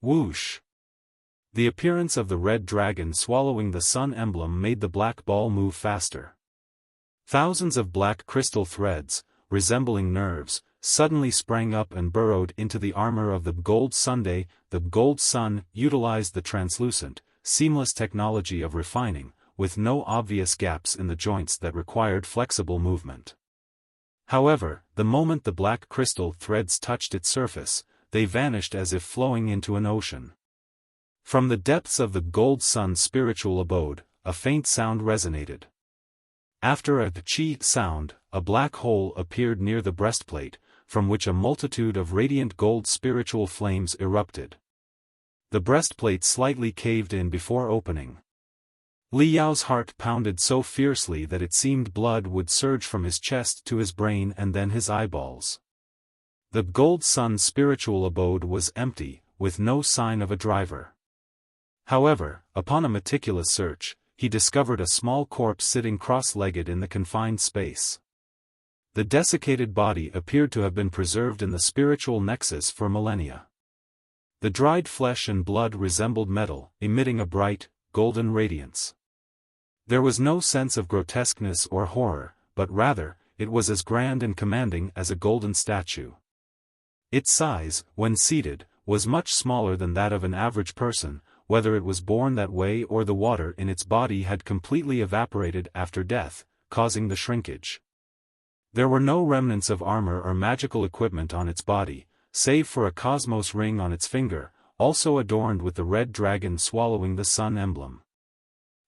Whoosh! The appearance of the red dragon swallowing the sun emblem made the black ball move faster. Thousands of black crystal threads, resembling nerves, suddenly sprang up and burrowed into the armor of the gold Sunday. The gold sun utilized the translucent, seamless technology of refining, with no obvious gaps in the joints that required flexible movement. However, the moment the black crystal threads touched its surface, they vanished as if flowing into an ocean. From the depths of the gold sun's spiritual abode, a faint sound resonated. After a chi sound, a black hole appeared near the breastplate, from which a multitude of radiant gold spiritual flames erupted. The breastplate slightly caved in before opening. Li Yao's heart pounded so fiercely that it seemed blood would surge from his chest to his brain and then his eyeballs. The gold sun's spiritual abode was empty, with no sign of a driver. However, upon a meticulous search, he discovered a small corpse sitting cross-legged in the confined space. The desiccated body appeared to have been preserved in the spiritual nexus for millennia. The dried flesh and blood resembled metal, emitting a bright, golden radiance. There was no sense of grotesqueness or horror, but rather, it was as grand and commanding as a golden statue. Its size, when seated, was much smaller than that of an average person, whether it was born that way or the water in its body had completely evaporated after death, causing the shrinkage. There were no remnants of armor or magical equipment on its body, save for a cosmos ring on its finger, also adorned with the red dragon swallowing the sun emblem.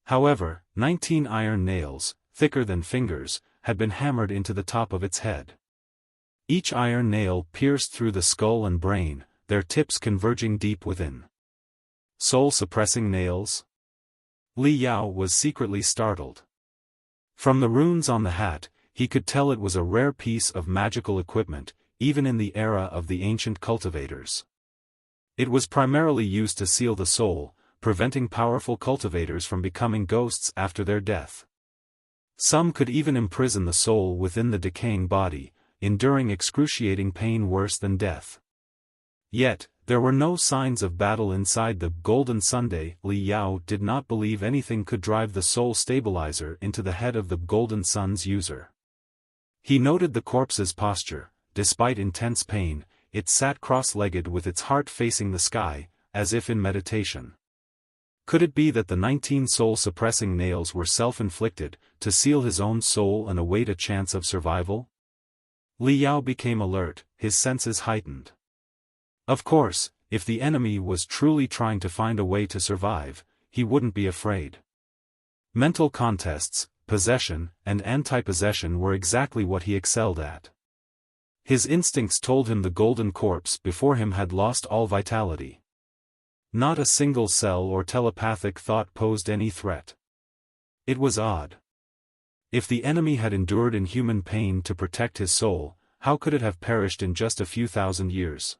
However, 19 iron nails, thicker than fingers, had been hammered into the top of its head. Each iron nail pierced through the skull and brain, their tips converging deep within. Soul-suppressing nails? Li Yao was secretly startled. From the runes on the hat, he could tell it was a rare piece of magical equipment, even in the era of the ancient cultivators. It was primarily used to seal the soul, preventing powerful cultivators from becoming ghosts after their death. Some could even imprison the soul within the decaying body, enduring excruciating pain worse than death. Yet, there were no signs of battle inside the Golden Sunday. Li Yao did not believe anything could drive the soul stabilizer into the head of the Golden Sun's user. He noted the corpse's posture. Despite intense pain, it sat cross-legged with its heart facing the sky, as if in meditation. Could it be that the 19 soul-suppressing nails were self-inflicted, to seal his own soul and await a chance of survival? Li Yao became alert, his senses heightened. Of course, if the enemy was truly trying to find a way to survive, he wouldn't be afraid. Mental contests, possession, and anti-possession were exactly what he excelled at. His instincts told him the golden corpse before him had lost all vitality. Not a single cell or telepathic thought posed any threat. It was odd. If the enemy had endured inhuman pain to protect his soul, how could it have perished in just a few thousand years?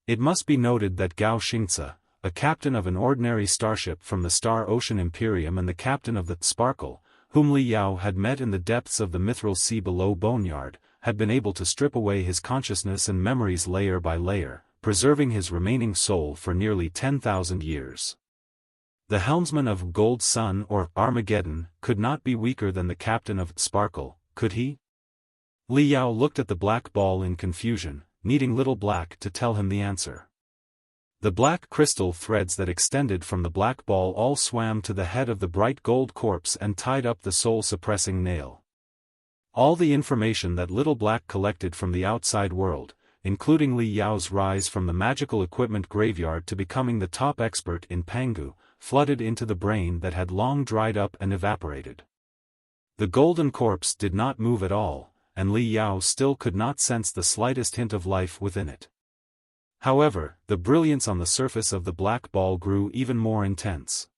It must be noted that Gao Xingzi, a captain of an ordinary starship from the Star Ocean Imperium and the captain of the Sparkle, whom Li Yao had met in the depths of the mithril sea below Boneyard, had been able to strip away his consciousness and memories layer by layer, preserving his remaining soul for nearly 10,000 years. The helmsman of Gold Sun or Armageddon could not be weaker than the captain of Sparkle, could he? Li Yao looked at the black ball in confusion, needing Little Black to tell him the answer. The black crystal threads that extended from the black ball all swam to the head of the bright gold corpse and tied up the soul-suppressing nail. All the information that Little Black collected from the outside world, including Li Yao's rise from the magical equipment graveyard to becoming the top expert in Pangu, flooded into the brain that had long dried up and evaporated. The golden corpse did not move at all, and Li Yao still could not sense the slightest hint of life within it. However, the brilliance on the surface of the black ball grew even more intense.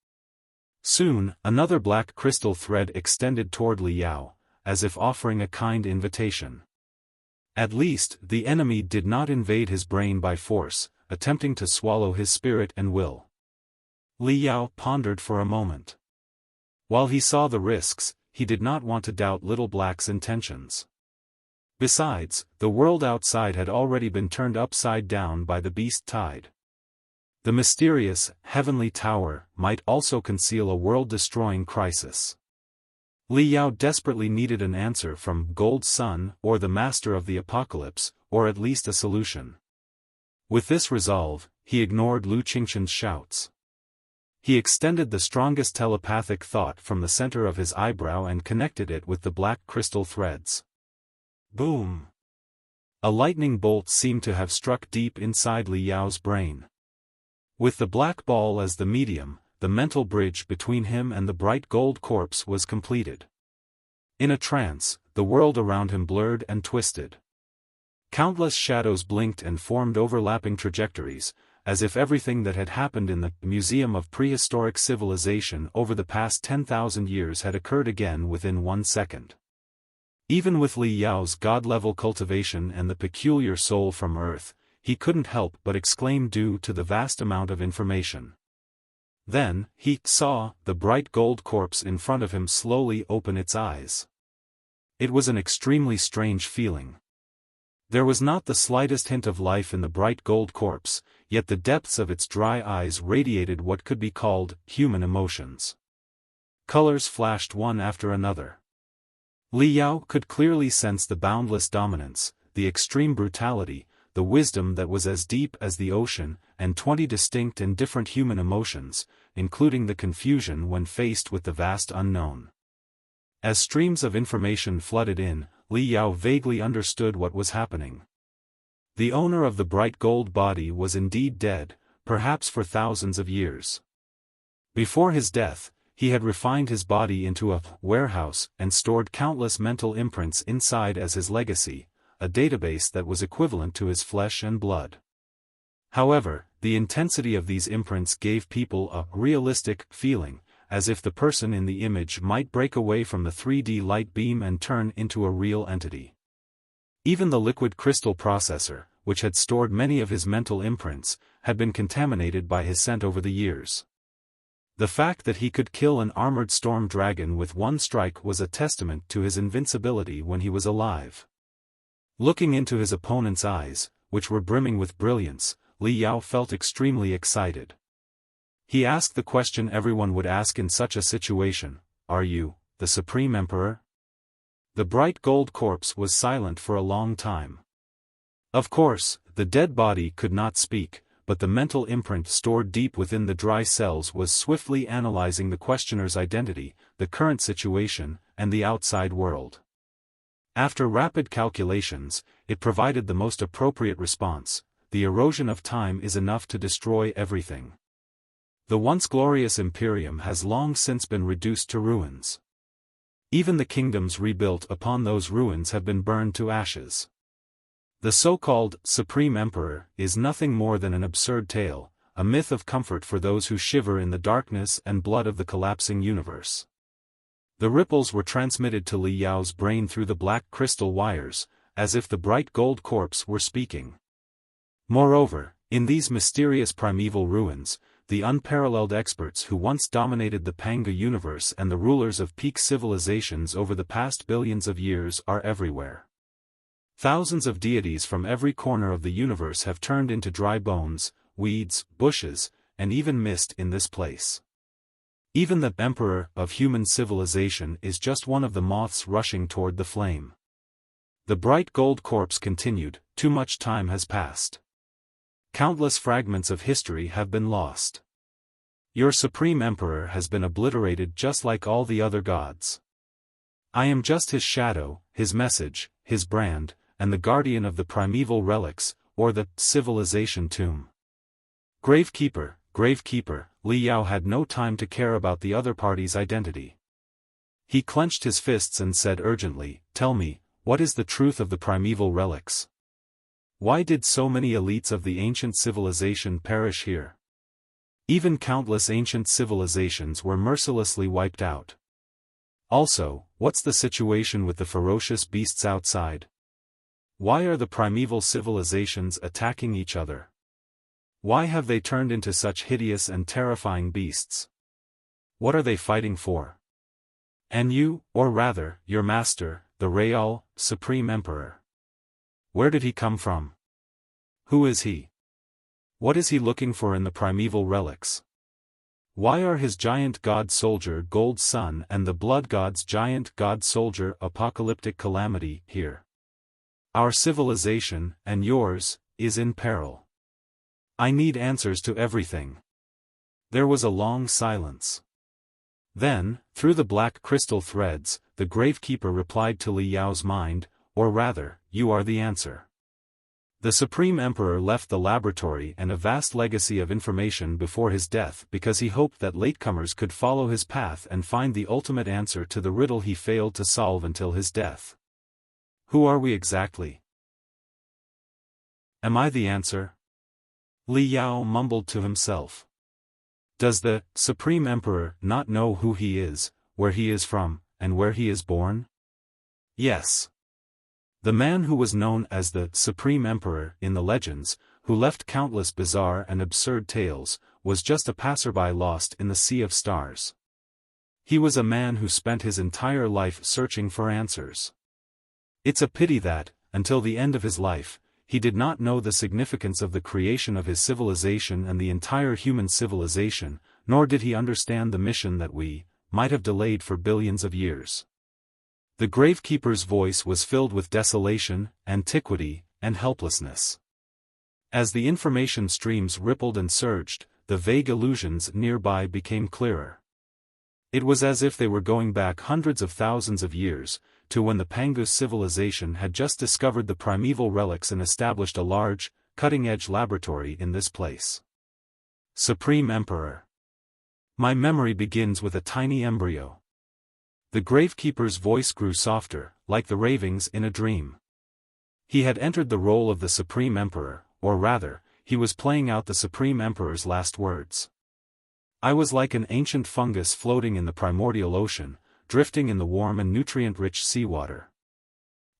Soon, another black crystal thread extended toward Li Yao, as if offering a kind invitation. At least, the enemy did not invade his brain by force, attempting to swallow his spirit and will. Li Yao pondered for a moment. While he saw the risks, he did not want to doubt Little Black's intentions. Besides, the world outside had already been turned upside down by the beast tide. The mysterious, heavenly tower might also conceal a world-destroying crisis. Li Yao desperately needed an answer from Gold Sun or the Master of the Apocalypse, or at least a solution. With this resolve, he ignored Lu Qingshan's shouts. He extended the strongest telepathic thought from the center of his eyebrow and connected it with the black crystal threads. Boom! A lightning bolt seemed to have struck deep inside Li Yao's brain. With the black ball as the medium, the mental bridge between him and the bright gold corpse was completed. In a trance, the world around him blurred and twisted. Countless shadows blinked and formed overlapping trajectories, as if everything that had happened in the Museum of Prehistoric Civilization over the past 10,000 years had occurred again within 1 second. Even with Li Yao's god-level cultivation and the peculiar soul from Earth, he couldn't help but exclaim due to the vast amount of information. Then, he saw the bright gold corpse in front of him slowly open its eyes. It was an extremely strange feeling. There was not the slightest hint of life in the bright gold corpse, yet the depths of its dry eyes radiated what could be called human emotions. Colors flashed one after another. Li Yao could clearly sense the boundless dominance, the extreme brutality, the wisdom that was as deep as the ocean, and 20 distinct and different human emotions, including the confusion when faced with the vast unknown. As streams of information flooded in, Li Yao vaguely understood what was happening. The owner of the bright gold body was indeed dead, perhaps for thousands of years. Before his death, he had refined his body into a warehouse and stored countless mental imprints inside as his legacy, a database that was equivalent to his flesh and blood. However, the intensity of these imprints gave people a realistic feeling, as if the person in the image might break away from the 3D light beam and turn into a real entity. Even the liquid crystal processor, which had stored many of his mental imprints, had been contaminated by his scent over the years. The fact that he could kill an armored storm dragon with one strike was a testament to his invincibility when he was alive. Looking into his opponent's eyes, which were brimming with brilliance, Li Yao felt extremely excited. He asked the question everyone would ask in such a situation: "Are you the Supreme Emperor?" The bright gold corpse was silent for a long time. Of course, the dead body could not speak, but the mental imprint stored deep within the dry cells was swiftly analyzing the questioner's identity, the current situation, and the outside world. After rapid calculations, it provided the most appropriate response: the erosion of time is enough to destroy everything. The once glorious Imperium has long since been reduced to ruins. Even the kingdoms rebuilt upon those ruins have been burned to ashes. The so-called Supreme Emperor is nothing more than an absurd tale, a myth of comfort for those who shiver in the darkness and blood of the collapsing universe. The ripples were transmitted to Li Yao's brain through the black crystal wires, as if the bright gold corpse were speaking. Moreover, in these mysterious primeval ruins, the unparalleled experts who once dominated the Panga universe and the rulers of peak civilizations over the past billions of years are everywhere. Thousands of deities from every corner of the universe have turned into dry bones, weeds, bushes, and even mist in this place. Even the Emperor of human civilization is just one of the moths rushing toward the flame. The bright gold corpse continued: "Too much time has passed. Countless fragments of history have been lost. Your Supreme Emperor has been obliterated just like all the other gods. I am just his shadow, his message, his brand, and the guardian of the primeval relics, or the civilization tomb." Gravekeeper, Gravekeeper, Li Yao had no time to care about the other party's identity. He clenched his fists and said urgently, "Tell me, what is the truth of the primeval relics? Why did so many elites of the ancient civilization perish here? Even countless ancient civilizations were mercilessly wiped out. Also, what's the situation with the ferocious beasts outside? Why are the primeval civilizations attacking each other? Why have they turned into such hideous and terrifying beasts? What are they fighting for? And you, or rather, your master, the Real, Supreme Emperor. Where did he come from? Who is he? What is he looking for in the primeval relics? Why are his giant god soldier Gold Sun and the blood god's giant god soldier Apocalyptic Calamity here? Our civilization, and yours, is in peril. I need answers to everything. There was a long silence. Then, through the black crystal threads, the Gravekeeper replied to Li Yao's mind, or rather, you are the answer. The Supreme Emperor left the laboratory and a vast legacy of information before his death because he hoped that latecomers could follow his path and find the ultimate answer to the riddle he failed to solve until his death. Who are we exactly? Am I the answer? Li Yao mumbled to himself. Does the Supreme Emperor not know who he is, where he is from, and where he is born? Yes. The man who was known as the Supreme Emperor in the legends, who left countless bizarre and absurd tales, was just a passerby lost in the sea of stars. He was a man who spent his entire life searching for answers. It's a pity that, until the end of his life, he did not know the significance of the creation of his civilization and the entire human civilization, nor did he understand the mission that we might have delayed for billions of years. The Gravekeeper's voice was filled with desolation, antiquity, and helplessness. As the information streams rippled and surged, the vague illusions nearby became clearer. It was as if they were going back hundreds of thousands of years, to when the Pangus civilization had just discovered the primeval relics and established a large, cutting-edge laboratory in this place. Supreme Emperor. My memory begins with a tiny embryo. The Gravekeeper's voice grew softer, like the ravings in a dream. He had entered the role of the Supreme Emperor, or rather, he was playing out the Supreme Emperor's last words. I was like an ancient fungus floating in the primordial ocean, drifting in the warm and nutrient-rich seawater.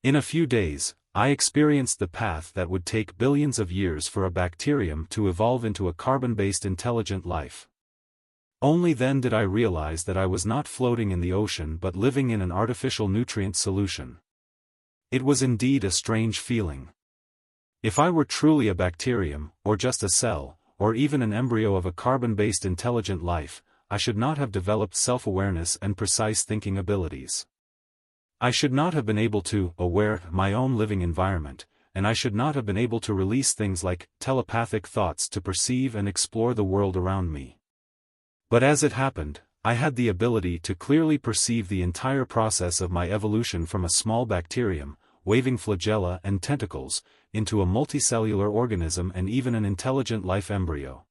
In a few days, I experienced the path that would take billions of years for a bacterium to evolve into a carbon-based intelligent life. Only then did I realize that I was not floating in the ocean but living in an artificial nutrient solution. It was indeed a strange feeling. If I were truly a bacterium, or just a cell, or even an embryo of a carbon-based intelligent life, I should not have developed self-awareness and precise thinking abilities. I should not have been able to aware my own living environment, and I should not have been able to release things like telepathic thoughts to perceive and explore the world around me. But as it happened, I had the ability to clearly perceive the entire process of my evolution from a small bacterium, waving flagella and tentacles, into a multicellular organism and even an intelligent life embryo.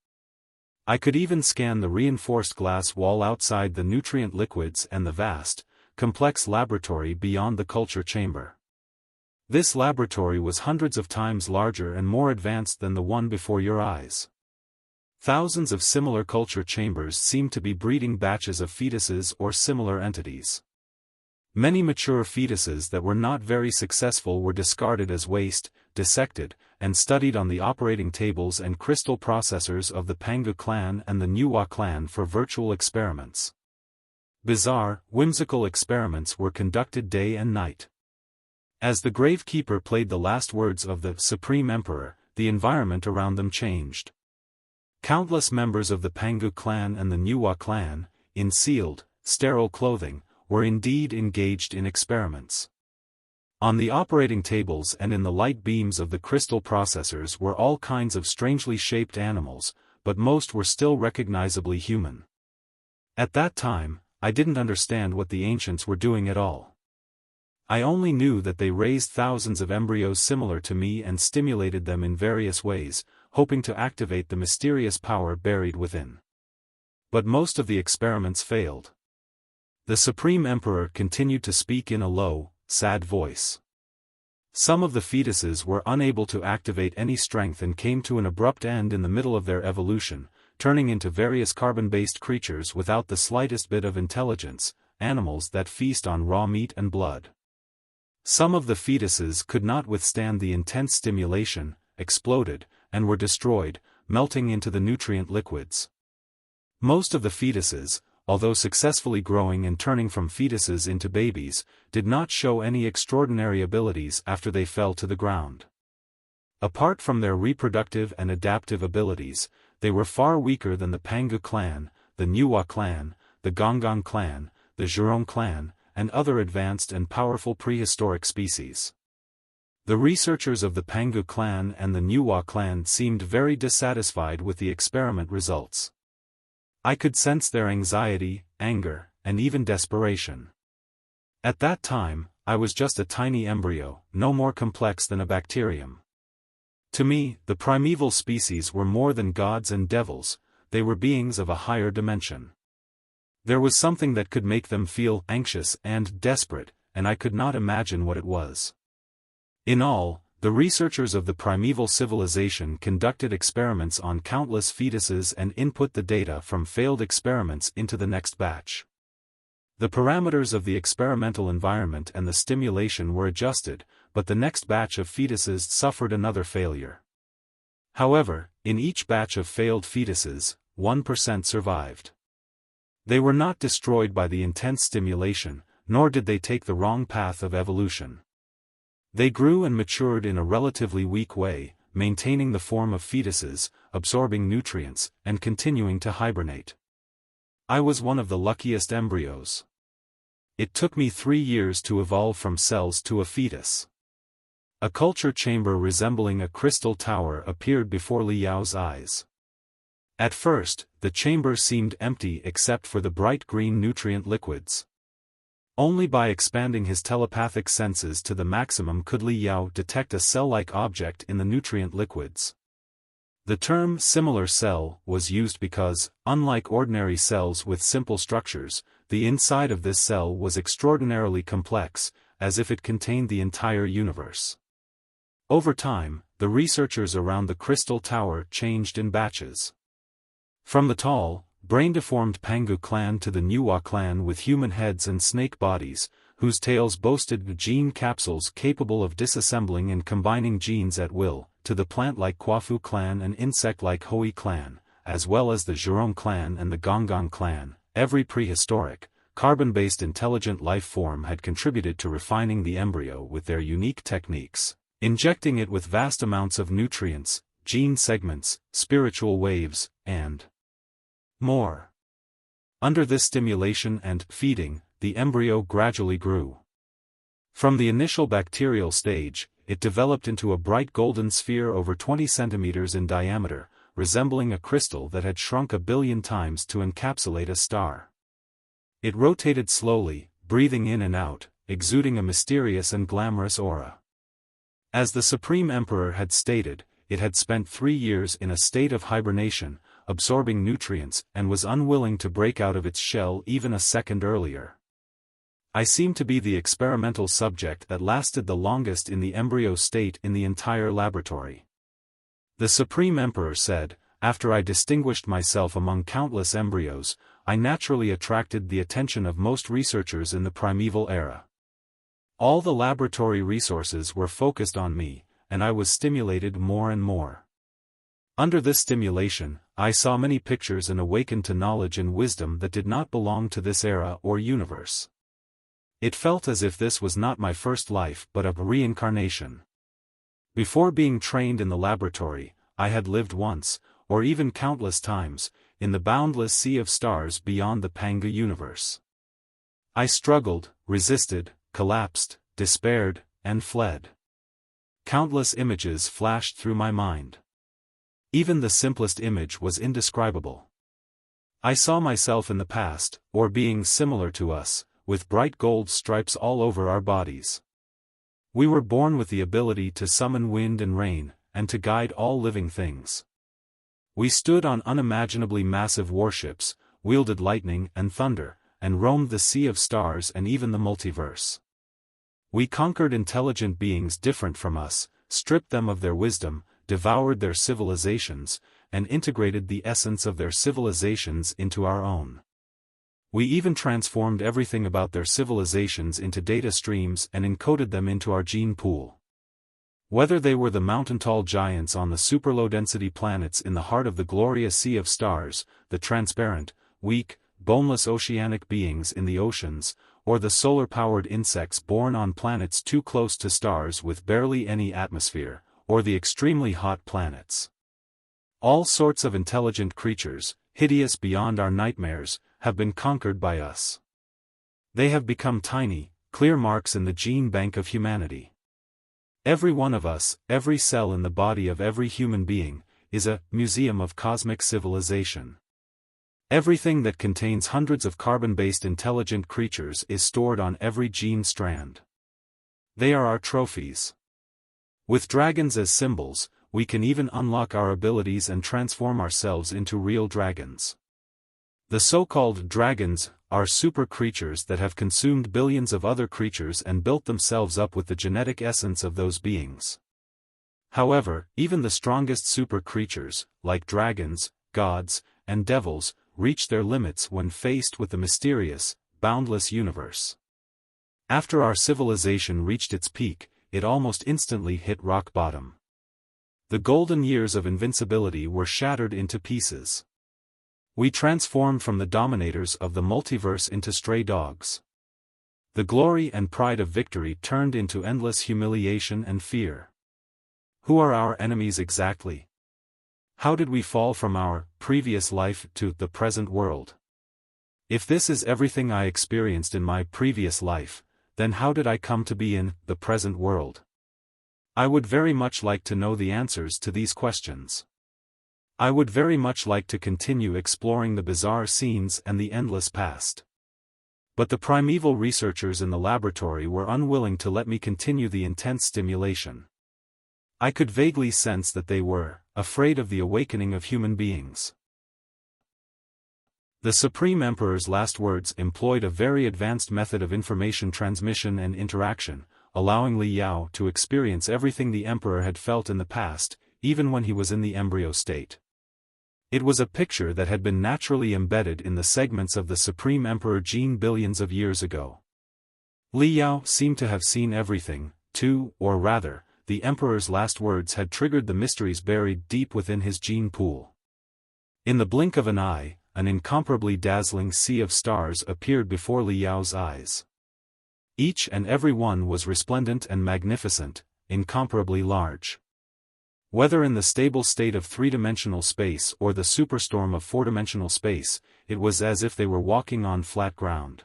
I could even scan the reinforced glass wall outside the nutrient liquids and the vast, complex laboratory beyond the culture chamber. This laboratory was hundreds of times larger and more advanced than the one before your eyes. Thousands of similar culture chambers seemed to be breeding batches of fetuses or similar entities. Many mature fetuses that were not very successful were discarded as waste, dissected, and studied on the operating tables and crystal processors of the Pangu clan and the Nuwa clan for virtual experiments. Bizarre, whimsical experiments were conducted day and night. As the Gravekeeper played the last words of the Supreme Emperor, the environment around them changed. Countless members of the Pangu clan and the Nuwa clan, in sealed, sterile clothing, were indeed engaged in experiments. On the operating tables and in the light beams of the crystal processors were all kinds of strangely shaped animals, but most were still recognizably human. At that time, I didn't understand what the ancients were doing at all. I only knew that they raised thousands of embryos similar to me and stimulated them in various ways, hoping to activate the mysterious power buried within. But most of the experiments failed. The Supreme Emperor continued to speak in a low, sad voice. Some of the fetuses were unable to activate any strength and came to an abrupt end in the middle of their evolution, turning into various carbon-based creatures without the slightest bit of intelligence, animals that feast on raw meat and blood. Some of the fetuses could not withstand the intense stimulation, exploded, and were destroyed, melting into the nutrient liquids. Most of the fetuses, although successfully growing and turning from fetuses into babies, did not show any extraordinary abilities after they fell to the ground. Apart from their reproductive and adaptive abilities, they were far weaker than the Pangu clan, the Nuwa clan, the Gongon clan, the Zhurong clan, and other advanced and powerful prehistoric species. The researchers of the Pangu clan and the Nuwa clan seemed very dissatisfied with the experiment results. I could sense their anxiety, anger, and even desperation. At that time, I was just a tiny embryo, no more complex than a bacterium. To me, the primeval species were more than gods and devils, they were beings of a higher dimension. There was something that could make them feel anxious and desperate, and I could not imagine what it was. In all, the researchers of the primeval civilization conducted experiments on countless fetuses and input the data from failed experiments into the next batch. The parameters of the experimental environment and the stimulation were adjusted, but the next batch of fetuses suffered another failure. However, in each batch of failed fetuses, 1% survived. They were not destroyed by the intense stimulation, nor did they take the wrong path of evolution. They grew and matured in a relatively weak way, maintaining the form of fetuses, absorbing nutrients, and continuing to hibernate. I was one of the luckiest embryos. It took me 3 years to evolve from cells to a fetus. A culture chamber resembling a crystal tower appeared before Li Yao's eyes. At first, the chamber seemed empty except for the bright green nutrient liquids. Only by expanding his telepathic senses to the maximum could Li Yao detect a cell-like object in the nutrient liquids. The term similar cell was used because, unlike ordinary cells with simple structures, the inside of this cell was extraordinarily complex, as if it contained the entire universe. Over time, the researchers around the crystal tower changed in batches. From the tall, brain-deformed Pangu clan to the Nuwa clan with human heads and snake bodies, whose tails boasted gene capsules capable of disassembling and combining genes at will, to the plant-like Kwafu clan and insect-like Hoi clan, as well as the Zhurong clan and the Gongon clan, every prehistoric, carbon-based intelligent life form had contributed to refining the embryo with their unique techniques, injecting it with vast amounts of nutrients, gene segments, spiritual waves, and more. Under this stimulation and feeding, the embryo gradually grew. From the initial bacterial stage, it developed into a bright golden sphere over 20 centimeters in diameter, resembling a crystal that had shrunk 1 billion times to encapsulate a star. It rotated slowly, breathing in and out, exuding a mysterious and glamorous aura. As the Supreme Emperor had stated, it had spent 3 years in a state of hibernation, absorbing nutrients, and was unwilling to break out of its shell even a second earlier. I seemed to be the experimental subject that lasted the longest in the embryo state in the entire laboratory. The Supreme Emperor said, after I distinguished myself among countless embryos, I naturally attracted the attention of most researchers in the primeval era. All the laboratory resources were focused on me, and I was stimulated more and more. Under this stimulation, I saw many pictures and awakened to knowledge and wisdom that did not belong to this era or universe. It felt as if this was not my first life but a reincarnation. Before being trained in the laboratory, I had lived once, or even countless times, in the boundless sea of stars beyond the Pangu universe. I struggled, resisted, collapsed, despaired, and fled. Countless images flashed through my mind. Even the simplest image was indescribable. I saw myself in the past, or beings similar to us, with bright gold stripes all over our bodies. We were born with the ability to summon wind and rain, and to guide all living things. We stood on unimaginably massive warships, wielded lightning and thunder, and roamed the sea of stars and even the multiverse. We conquered intelligent beings different from us, stripped them of their wisdom, devoured their civilizations, and integrated the essence of their civilizations into our own. We even transformed everything about their civilizations into data streams and encoded them into our gene pool. Whether they were the mountain-tall giants on the super-low-density planets in the heart of the glorious sea of stars, the transparent, weak, boneless oceanic beings in the oceans, or the solar-powered insects born on planets too close to stars with barely any atmosphere, or the extremely hot planets. All sorts of intelligent creatures, hideous beyond our nightmares, have been conquered by us. They have become tiny, clear marks in the gene bank of humanity. Every one of us, every cell in the body of every human being, is a museum of cosmic civilization. Everything that contains hundreds of carbon-based intelligent creatures is stored on every gene strand. They are our trophies. With dragons as symbols, we can even unlock our abilities and transform ourselves into real dragons. The so-called dragons are super creatures that have consumed billions of other creatures and built themselves up with the genetic essence of those beings. However, even the strongest super creatures, like dragons, gods, and devils, reach their limits when faced with the mysterious, boundless universe. After our civilization reached its peak, it almost instantly hit rock bottom. The golden years of invincibility were shattered into pieces. We transformed from the dominators of the multiverse into stray dogs. The glory and pride of victory turned into endless humiliation and fear. Who are our enemies exactly? How did we fall from our previous life to the present world? If this is everything I experienced in my previous life, then how did I come to be in the present world? I would very much like to know the answers to these questions. I would very much like to continue exploring the bizarre scenes and the endless past. But the primeval researchers in the laboratory were unwilling to let me continue the intense stimulation. I could vaguely sense that they were afraid of the awakening of human beings. The Supreme Emperor's last words employed a very advanced method of information transmission and interaction, allowing Li Yao to experience everything the Emperor had felt in the past, even when he was in the embryo state. It was a picture that had been naturally embedded in the segments of the Supreme Emperor gene billions of years ago. Li Yao seemed to have seen everything, too, or rather, the Emperor's last words had triggered the mysteries buried deep within his gene pool. In the blink of an eye, an incomparably dazzling sea of stars appeared before Li Yao's eyes. Each and every one was resplendent and magnificent, incomparably large. Whether in the stable state of three-dimensional space or the superstorm of four-dimensional space, it was as if they were walking on flat ground.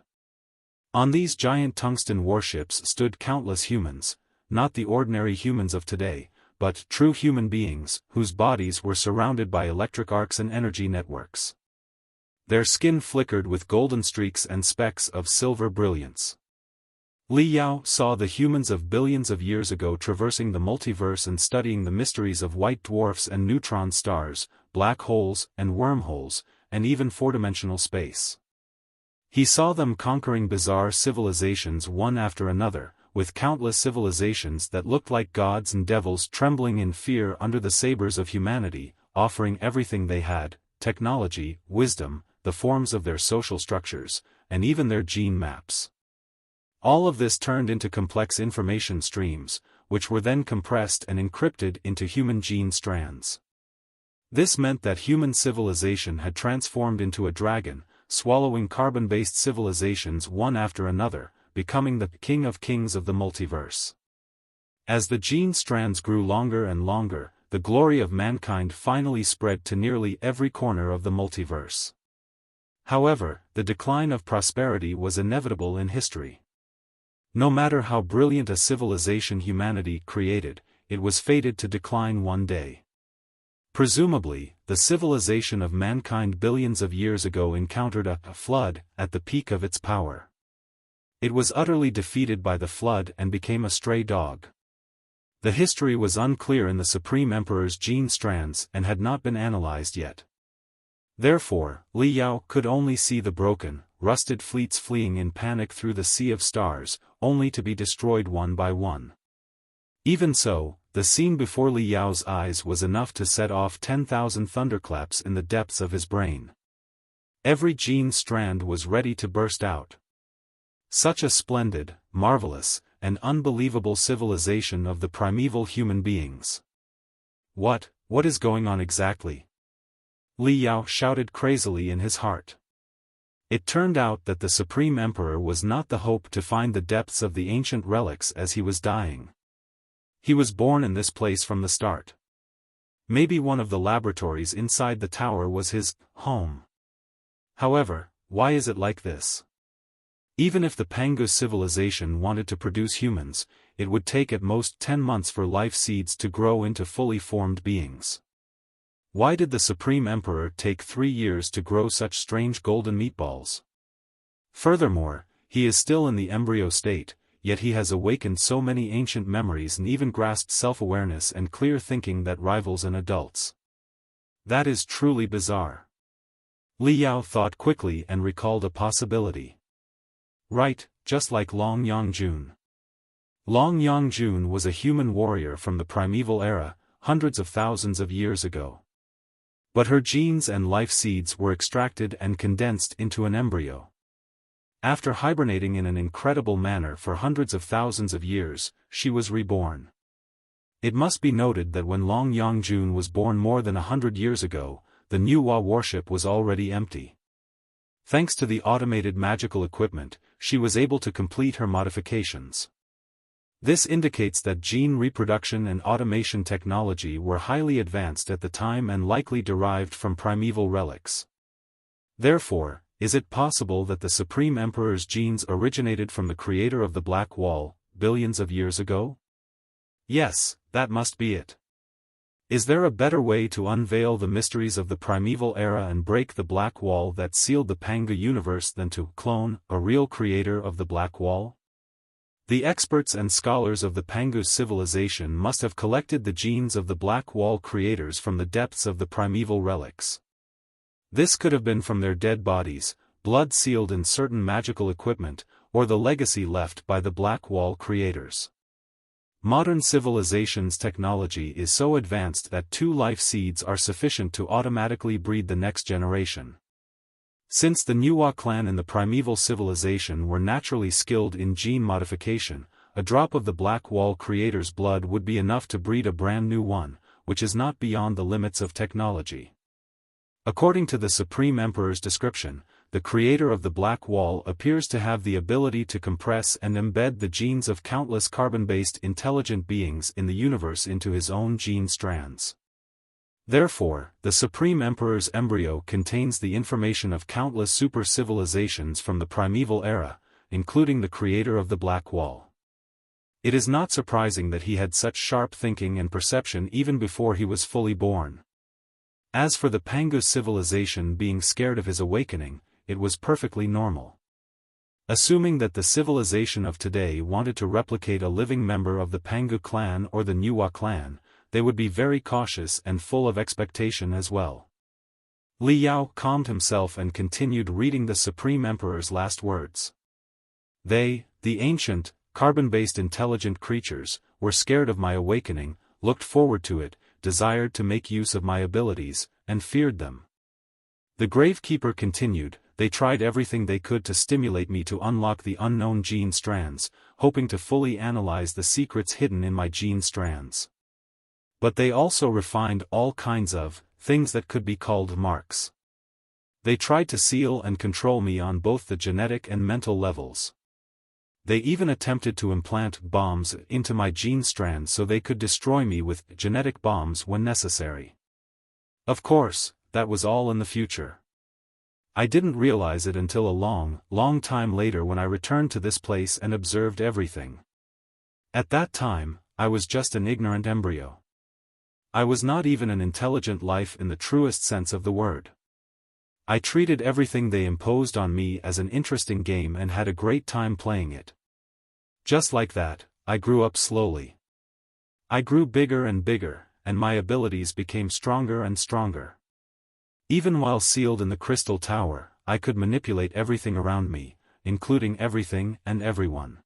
On these giant tungsten warships stood countless humans, not the ordinary humans of today, but true human beings, whose bodies were surrounded by electric arcs and energy networks. Their skin flickered with golden streaks and specks of silver brilliance. Li Yao saw the humans of billions of years ago traversing the multiverse and studying the mysteries of white dwarfs and neutron stars, black holes and wormholes, and even four-dimensional space. He saw them conquering bizarre civilizations one after another, with countless civilizations that looked like gods and devils trembling in fear under the sabers of humanity, offering everything they had: technology, wisdom, the forms of their social structures, and even their gene maps. All of this turned into complex information streams, which were then compressed and encrypted into human gene strands. This meant that human civilization had transformed into a dragon, swallowing carbon-based civilizations one after another, becoming the king of kings of the multiverse. As the gene strands grew longer and longer, the glory of mankind finally spread to nearly every corner of the multiverse. However, the decline of prosperity was inevitable in history. No matter how brilliant a civilization humanity created, it was fated to decline one day. Presumably, the civilization of mankind billions of years ago encountered a flood at the peak of its power. It was utterly defeated by the flood and became a stray dog. The history was unclear in the Supreme Emperor's gene strands and had not been analyzed yet. Therefore, Li Yao could only see the broken, rusted fleets fleeing in panic through the sea of stars, only to be destroyed one by one. Even so, the scene before Li Yao's eyes was enough to set off 10,000 thunderclaps in the depths of his brain. Every gene strand was ready to burst out. Such a splendid, marvelous, and unbelievable civilization of the primeval human beings. What is going on exactly? Li Yao shouted crazily in his heart. It turned out that the Supreme Emperor was not the hope to find the depths of the ancient relics as he was dying. He was born in this place from the start. Maybe one of the laboratories inside the tower was his home. However, why is it like this? Even if the Pangu civilization wanted to produce humans, it would take at most 10 months for life seeds to grow into fully formed beings. Why did the Supreme Emperor take 3 years to grow such strange golden meatballs? Furthermore, he is still in the embryo state, yet he has awakened so many ancient memories and even grasped self-awareness and clear thinking that rivals an adult's. That is truly bizarre. Li Yao thought quickly and recalled a possibility. Right, just like Long Yangjun. Long Yangjun was a human warrior from the primeval era, hundreds of thousands of years ago. But her genes and life seeds were extracted and condensed into an embryo. After hibernating in an incredible manner for hundreds of thousands of years, she was reborn. It must be noted that when Long Yangjun was born more than 100 years ago, the Nuwa warship was already empty. Thanks to the automated magical equipment, she was able to complete her modifications. This indicates that gene reproduction and automation technology were highly advanced at the time and likely derived from primeval relics. Therefore, is it possible that the Supreme Emperor's genes originated from the creator of the Black Wall, billions of years ago? Yes, that must be it. Is there a better way to unveil the mysteries of the primeval era and break the Black Wall that sealed the Pangu universe than to clone a real creator of the Black Wall? The experts and scholars of the Pangu civilization must have collected the genes of the Black Wall creators from the depths of the primeval relics. This could have been from their dead bodies, blood sealed in certain magical equipment, or the legacy left by the Black Wall creators. Modern civilization's technology is so advanced that 2 life seeds are sufficient to automatically breed the next generation. Since the Nuwa clan in the primeval civilization were naturally skilled in gene modification, a drop of the Black Wall creator's blood would be enough to breed a brand new one, which is not beyond the limits of technology. According to the Supreme Emperor's description, the creator of the Black Wall appears to have the ability to compress and embed the genes of countless carbon-based intelligent beings in the universe into his own gene strands. Therefore, the Supreme Emperor's embryo contains the information of countless super-civilizations from the primeval era, including the creator of the Black Wall. It is not surprising that he had such sharp thinking and perception even before he was fully born. As for the Pangu civilization being scared of his awakening, it was perfectly normal. Assuming that the civilization of today wanted to replicate a living member of the Pangu clan or the Nuwa clan, they would be very cautious and full of expectation as well. Li Yao calmed himself and continued reading the Supreme Emperor's last words. They, the ancient, carbon-based intelligent creatures, were scared of my awakening, looked forward to it, desired to make use of my abilities, and feared them. The Gravekeeper continued, they tried everything they could to stimulate me to unlock the unknown gene strands, hoping to fully analyze the secrets hidden in my gene strands. But they also refined all kinds of things that could be called marks. They tried to seal and control me on both the genetic and mental levels. They even attempted to implant bombs into my gene strands so they could destroy me with genetic bombs when necessary. Of course, that was all in the future. I didn't realize it until a long, long time later when I returned to this place and observed everything. At that time, I was just an ignorant embryo. I was not even an intelligent life in the truest sense of the word. I treated everything they imposed on me as an interesting game and had a great time playing it. Just like that, I grew up slowly. I grew bigger and bigger, and my abilities became stronger and stronger. Even while sealed in the Crystal Tower, I could manipulate everything around me, including everything and everyone.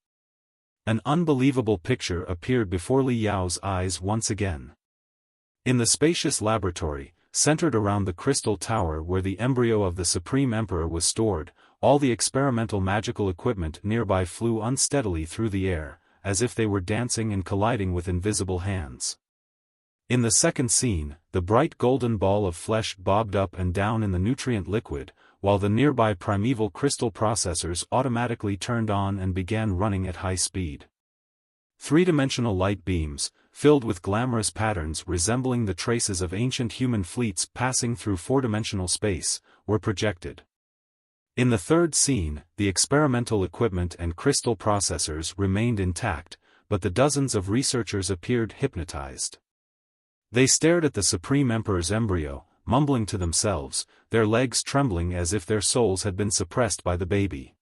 An unbelievable picture appeared before Li Yao's eyes once again. In the spacious laboratory, centered around the Crystal Tower where the embryo of the Supreme Emperor was stored, all the experimental magical equipment nearby flew unsteadily through the air, as if they were dancing and colliding with invisible hands. In the second scene, the bright golden ball of flesh bobbed up and down in the nutrient liquid, while the nearby primeval crystal processors automatically turned on and began running at high speed. Three-dimensional light beams, filled with glamorous patterns resembling the traces of ancient human fleets passing through four-dimensional space, were projected. In the third scene, the experimental equipment and crystal processors remained intact, but the dozens of researchers appeared hypnotized. They stared at the Supreme Emperor's embryo, mumbling to themselves, their legs trembling as if their souls had been suppressed by the baby.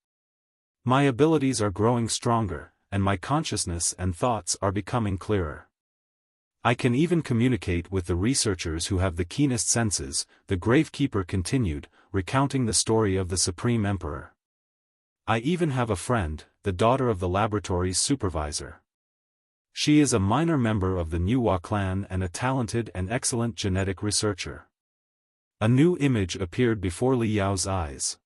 My abilities are growing stronger, and my consciousness and thoughts are becoming clearer. I can even communicate with the researchers who have the keenest senses, the Gravekeeper continued, recounting the story of the Supreme Emperor. I even have a friend, the daughter of the laboratory's supervisor. She is a minor member of the Nuwa clan and a talented and excellent genetic researcher. A new image appeared before Li Yao's eyes.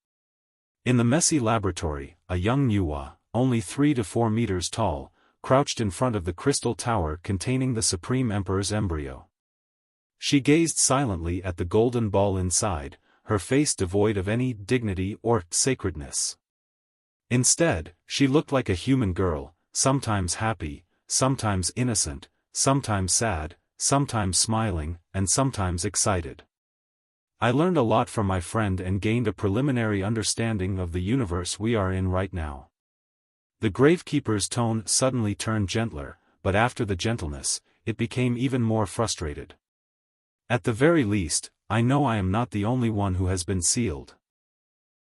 In the messy laboratory, a young Nuwa, only 3 to 4 meters tall, crouched in front of the crystal tower containing the Supreme Emperor's embryo. She gazed silently at the golden ball inside, her face devoid of any dignity or sacredness. Instead, she looked like a human girl, sometimes happy, sometimes innocent, sometimes sad, sometimes smiling, and sometimes excited. I learned a lot from my friend and gained a preliminary understanding of the universe we are in right now. The Gravekeeper's tone suddenly turned gentler, but after the gentleness, it became even more frustrated. At the very least, I know I am not the only one who has been sealed.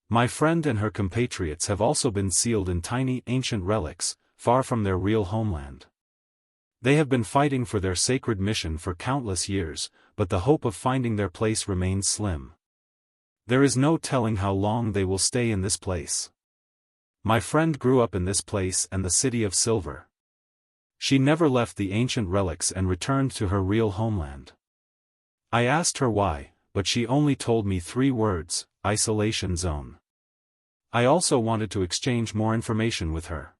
My friend and her compatriots have also been sealed in tiny ancient relics, far from their real homeland. They have been fighting for their sacred mission for countless years, but the hope of finding their place remains slim. There is no telling how long they will stay in this place. My friend grew up in this place and the City of Silver. She never left the ancient relics and returned to her real homeland. I asked her why, but she only told me 3 words: isolation zone. I also wanted to exchange more information with her.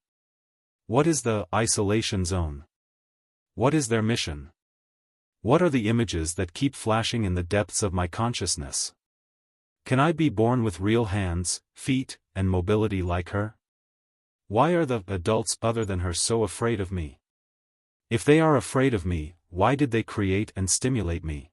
What is the isolation zone? What is their mission? What are the images that keep flashing in the depths of my consciousness? Can I be born with real hands, feet, and mobility like her? Why are the adults other than her so afraid of me? If they are afraid of me, why did they create and stimulate me?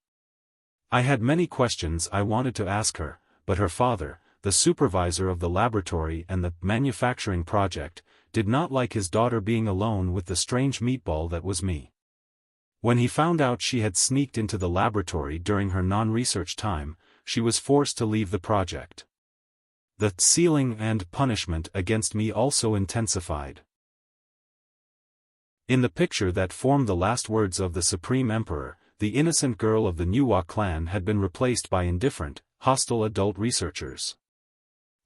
I had many questions I wanted to ask her, but her father, the supervisor of the laboratory and the manufacturing project, did not like his daughter being alone with the strange meatball that was me. When he found out she had sneaked into the laboratory during her non-research time, she was forced to leave the project. The sealing and punishment against me also intensified. In the picture that formed the last words of the Supreme Emperor, the innocent girl of the Nuwa clan had been replaced by indifferent, hostile adult researchers.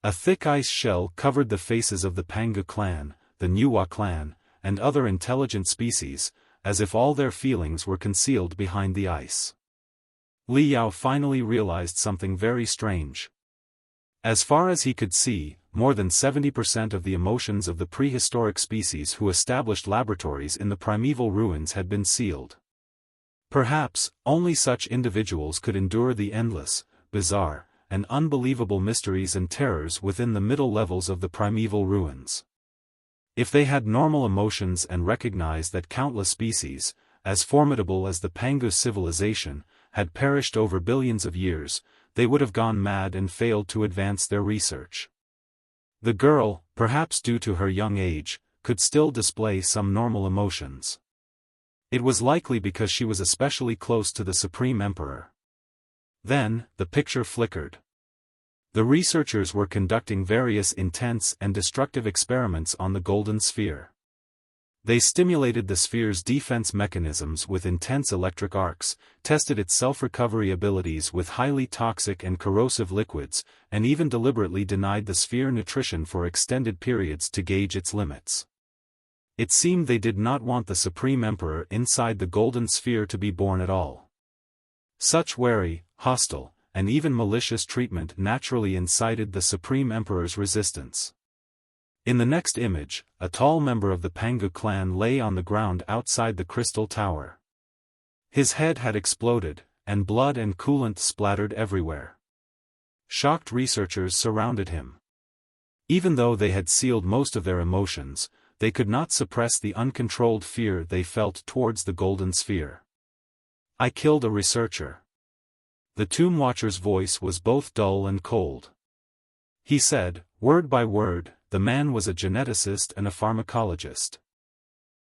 A thick ice shell covered the faces of the Pangu clan, the Nuwa clan, and other intelligent species, as if all their feelings were concealed behind the ice. Li Yao finally realized something very strange. As far as he could see, more than 70% of the emotions of the prehistoric species who established laboratories in the primeval ruins had been sealed. Perhaps, only such individuals could endure the endless, bizarre, and unbelievable mysteries and terrors within the middle levels of the primeval ruins. If they had normal emotions and recognized that countless species, as formidable as the Pangu civilization, had perished over billions of years, they would have gone mad and failed to advance their research. The girl, perhaps due to her young age, could still display some normal emotions. It was likely because she was especially close to the Supreme Emperor. Then, the picture flickered. The researchers were conducting various intense and destructive experiments on the Golden Sphere. They stimulated the sphere's defense mechanisms with intense electric arcs, tested its self-recovery abilities with highly toxic and corrosive liquids, and even deliberately denied the sphere nutrition for extended periods to gauge its limits. It seemed they did not want the Supreme Emperor inside the Golden Sphere to be born at all. Such wary, hostile, and even malicious treatment naturally incited the Supreme Emperor's resistance. In the next image, a tall member of the Pangu clan lay on the ground outside the crystal tower. His head had exploded, and blood and coolant splattered everywhere. Shocked researchers surrounded him. Even though they had sealed most of their emotions, they could not suppress the uncontrolled fear they felt towards the golden sphere. I killed a researcher. The Tomb Watcher's voice was both dull and cold. He said, word by word, the man was a geneticist and a pharmacologist.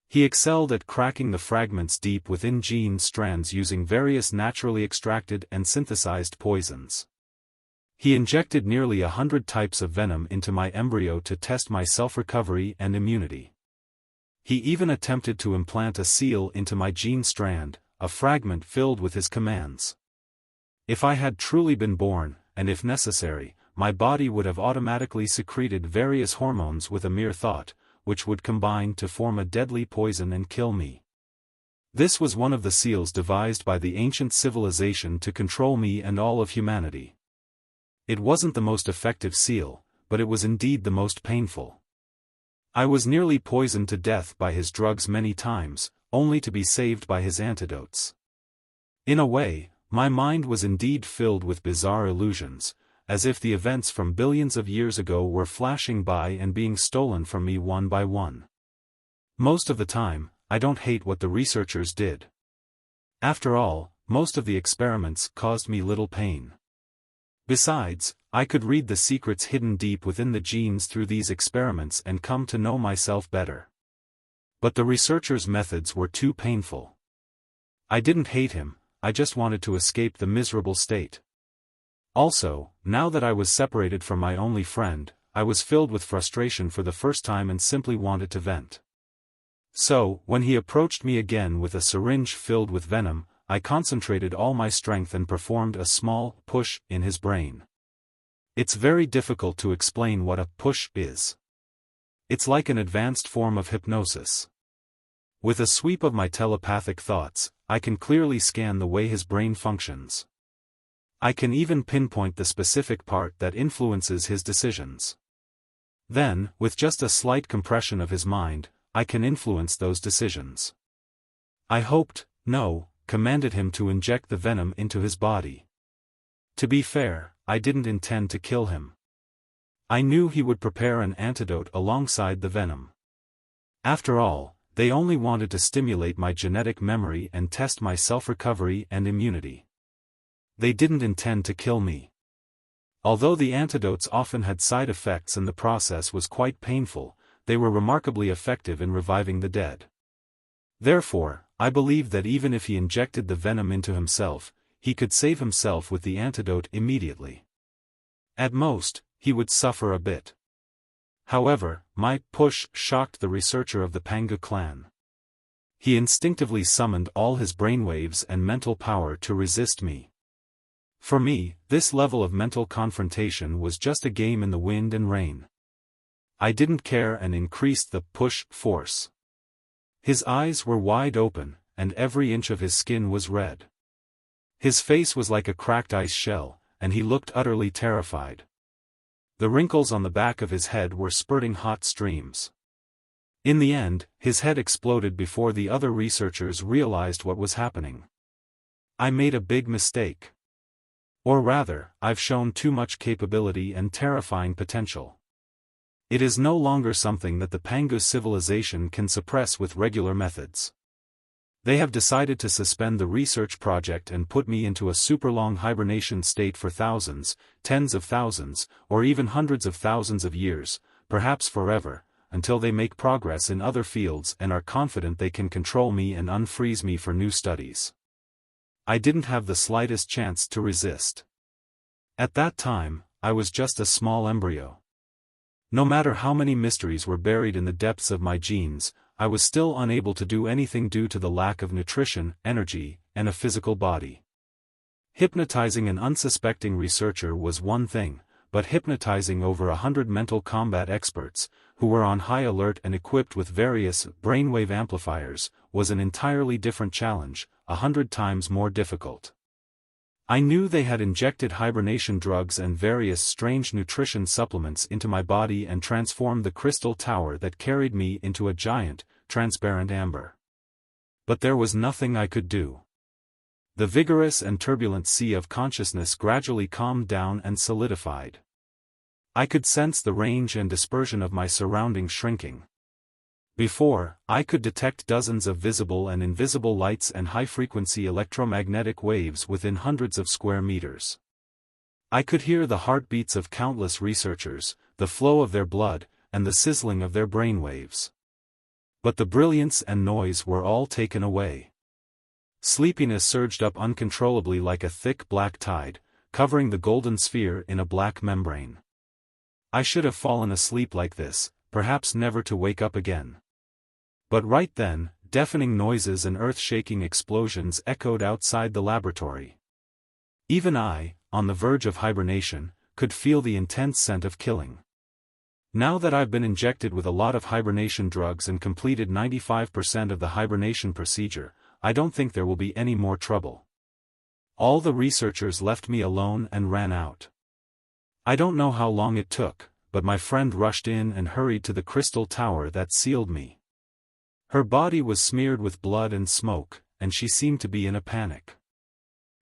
He excelled at cracking the fragments deep within gene strands using various naturally extracted and synthesized poisons. He injected nearly 100 types of venom into my embryo to test my self-recovery and immunity. He even attempted to implant a seal into my gene strand, a fragment filled with his commands. If I had truly been born, and if necessary, my body would have automatically secreted various hormones with a mere thought, which would combine to form a deadly poison and kill me. This was one of the seals devised by the ancient civilization to control me and all of humanity. It wasn't the most effective seal, but it was indeed the most painful. I was nearly poisoned to death by his drugs many times, only to be saved by his antidotes. In a way, my mind was indeed filled with bizarre illusions, as if the events from billions of years ago were flashing by and being stolen from me one by one. Most of the time, I don't hate what the researchers did. After all, most of the experiments caused me little pain. Besides, I could read the secrets hidden deep within the genes through these experiments and come to know myself better. But the researcher's methods were too painful. I didn't hate him, I just wanted to escape the miserable state. Also, now that I was separated from my only friend, I was filled with frustration for the first time and simply wanted to vent. So, when he approached me again with a syringe filled with venom, I concentrated all my strength and performed a small push in his brain. It's very difficult to explain what a push is. It's like an advanced form of hypnosis. With a sweep of my telepathic thoughts, I can clearly scan the way his brain functions. I can even pinpoint the specific part that influences his decisions. Then, with just a slight compression of his mind, I can influence those decisions. I hoped, no, commanded him to inject the venom into his body. To be fair, I didn't intend to kill him. I knew he would prepare an antidote alongside the venom. After all, they only wanted to stimulate my genetic memory and test my self-recovery and immunity. They didn't intend to kill me. Although the antidotes often had side effects and the process was quite painful, they were remarkably effective in reviving the dead. Therefore, I believed that even if he injected the venom into himself, he could save himself with the antidote immediately. At most, he would suffer a bit. However, my push shocked the researcher of the Pangu clan. He instinctively summoned all his brainwaves and mental power to resist me. For me, this level of mental confrontation was just a game in the wind and rain. I didn't care and increased the push force. His eyes were wide open, and every inch of his skin was red. His face was like a cracked ice shell, and he looked utterly terrified. The wrinkles on the back of his head were spurting hot streams. In the end, his head exploded before the other researchers realized what was happening. I made a big mistake. Or rather, I've shown too much capability and terrifying potential. It is no longer something that the Pangu civilization can suppress with regular methods. They have decided to suspend the research project and put me into a super-long hibernation state for thousands, tens of thousands, or even hundreds of thousands of years, perhaps forever, until they make progress in other fields and are confident they can control me and unfreeze me for new studies. I didn't have the slightest chance to resist. At that time, I was just a small embryo. No matter how many mysteries were buried in the depths of my genes, I was still unable to do anything due to the lack of nutrition, energy, and a physical body. Hypnotizing an unsuspecting researcher was one thing, but hypnotizing over 100 mental combat experts, who were on high alert and equipped with various brainwave amplifiers, was an entirely different challenge, 100 times more difficult. I knew they had injected hibernation drugs and various strange nutrition supplements into my body and transformed the crystal tower that carried me into a giant, transparent amber. But there was nothing I could do. The vigorous and turbulent sea of consciousness gradually calmed down and solidified. I could sense the range and dispersion of my surroundings shrinking. Before, I could detect dozens of visible and invisible lights and high-frequency electromagnetic waves within hundreds of square meters. I could hear the heartbeats of countless researchers, the flow of their blood, and the sizzling of their brainwaves. But the brilliance and noise were all taken away. Sleepiness surged up uncontrollably like a thick black tide, covering the golden sphere in a black membrane. I should have fallen asleep like this, perhaps never to wake up again. But right then, deafening noises and earth-shaking explosions echoed outside the laboratory. Even I, on the verge of hibernation, could feel the intense scent of killing. Now that I've been injected with a lot of hibernation drugs and completed 95% of the hibernation procedure, I don't think there will be any more trouble. All the researchers left me alone and ran out. I don't know how long it took, but my friend rushed in and hurried to the crystal tower that sealed me. Her body was smeared with blood and smoke, and she seemed to be in a panic.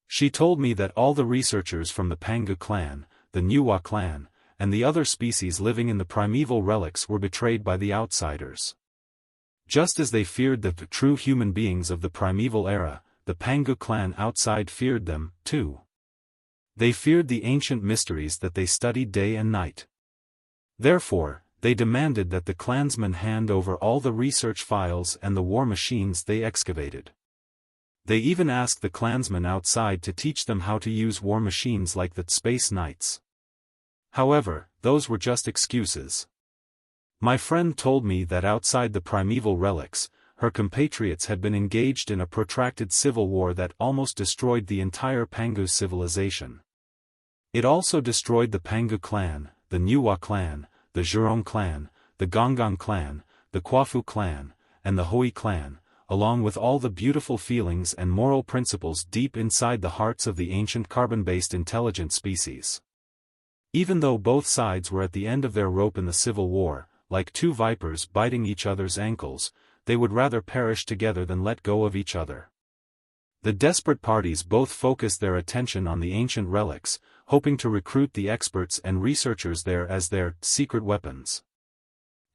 She told me that all the researchers from the Pangu clan, the Nuwa clan, and the other species living in the primeval relics were betrayed by the outsiders. Just as they feared the true human beings of the primeval era, the Pangu clan outside feared them, too. They feared the ancient mysteries that they studied day and night. Therefore, they demanded that the clansmen hand over all the research files and the war machines they excavated. They even asked the clansmen outside to teach them how to use war machines like the Space Knights. However, those were just excuses. My friend told me that outside the primeval relics, her compatriots had been engaged in a protracted civil war that almost destroyed the entire Pangu civilization. It also destroyed the Pangu clan, the Nuwa clan, the Zhurong clan, the Gongang clan, the Kwafu clan, and the Hui clan, along with all the beautiful feelings and moral principles deep inside the hearts of the ancient carbon-based intelligent species. Even though both sides were at the end of their rope in the civil war, like two vipers biting each other's ankles, they would rather perish together than let go of each other. The desperate parties both focused their attention on the ancient relics, hoping to recruit the experts and researchers there as their secret weapons.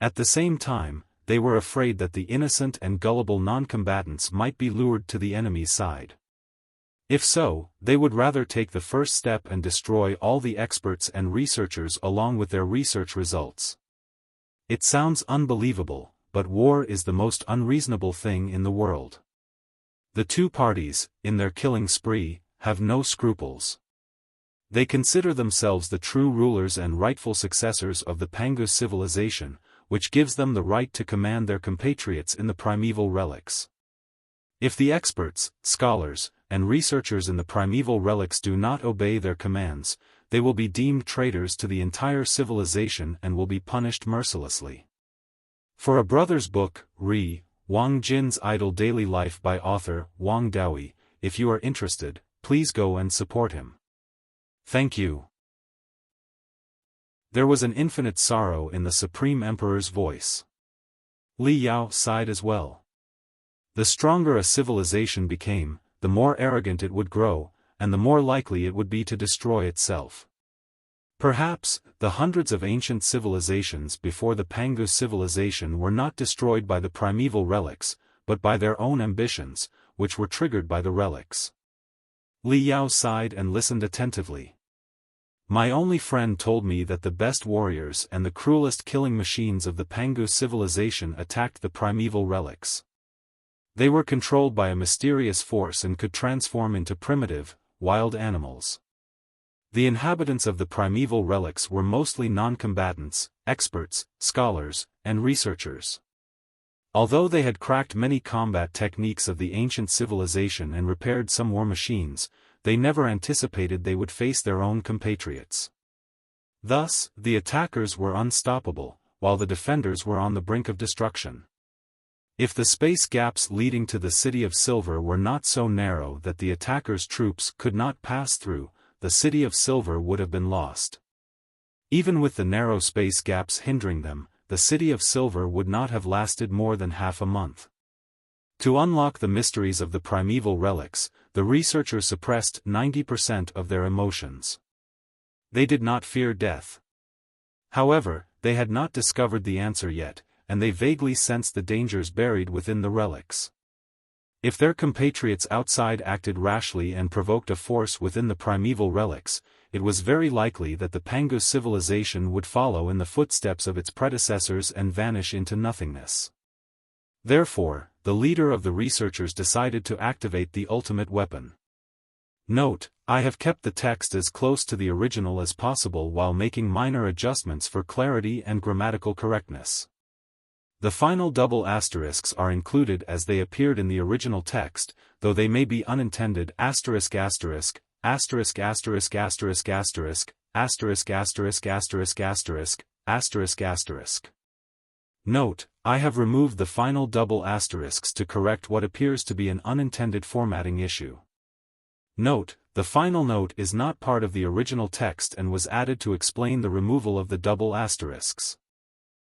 At the same time, they were afraid that the innocent and gullible non-combatants might be lured to the enemy's side. If so, they would rather take the first step and destroy all the experts and researchers along with their research results. It sounds unbelievable, but war is the most unreasonable thing in the world. The two parties, in their killing spree, have no scruples. They consider themselves the true rulers and rightful successors of the Pangu civilization, which gives them the right to command their compatriots in the primeval relics. If the experts, scholars, and researchers in the primeval relics do not obey their commands, they will be deemed traitors to the entire civilization and will be punished mercilessly. For a brother's book, Re. Wang Jin's Idle Daily Life by author Wang Daoyi, if you are interested, please go and support him. Thank you. There was an infinite sorrow in the Supreme Emperor's voice. Li Yao sighed as well. The stronger a civilization became, the more arrogant it would grow, and the more likely it would be to destroy itself. Perhaps, the hundreds of ancient civilizations before the Pangu civilization were not destroyed by the primeval relics, but by their own ambitions, which were triggered by the relics. Li Yao sighed and listened attentively. My only friend told me that the best warriors and the cruelest killing machines of the Pangu civilization attacked the primeval relics. They were controlled by a mysterious force and could transform into primitive, wild animals. The inhabitants of the primeval relics were mostly non-combatants, experts, scholars, and researchers. Although they had cracked many combat techniques of the ancient civilization and repaired some war machines, they never anticipated they would face their own compatriots. Thus, the attackers were unstoppable, while the defenders were on the brink of destruction. If the space gaps leading to the City of Silver were not so narrow that the attackers' troops could not pass through, the City of Silver would have been lost. Even with the narrow space gaps hindering them, the City of Silver would not have lasted more than half a month. To unlock the mysteries of the primeval relics, the researchers suppressed 90% of their emotions. They did not fear death. However, they had not discovered the answer yet, and they vaguely sensed the dangers buried within the relics. If their compatriots outside acted rashly and provoked a force within the primeval relics, it was very likely that the Pangu civilization would follow in the footsteps of its predecessors and vanish into nothingness. Therefore, the leader of the researchers decided to activate the ultimate weapon. Note: I have kept the text as close to the original as possible while making minor adjustments for clarity and grammatical correctness. The final double asterisks are included as they appeared in the original text, though they may be unintended. Asterisk asterisk, asterisk asterisk asterisk asterisk, asterisk asterisk asterisk asterisk, asterisk asterisk. Note: I have removed the final double asterisks to correct what appears to be an unintended formatting issue. Note: the final note is not part of the original text and was added to explain the removal of the double asterisks.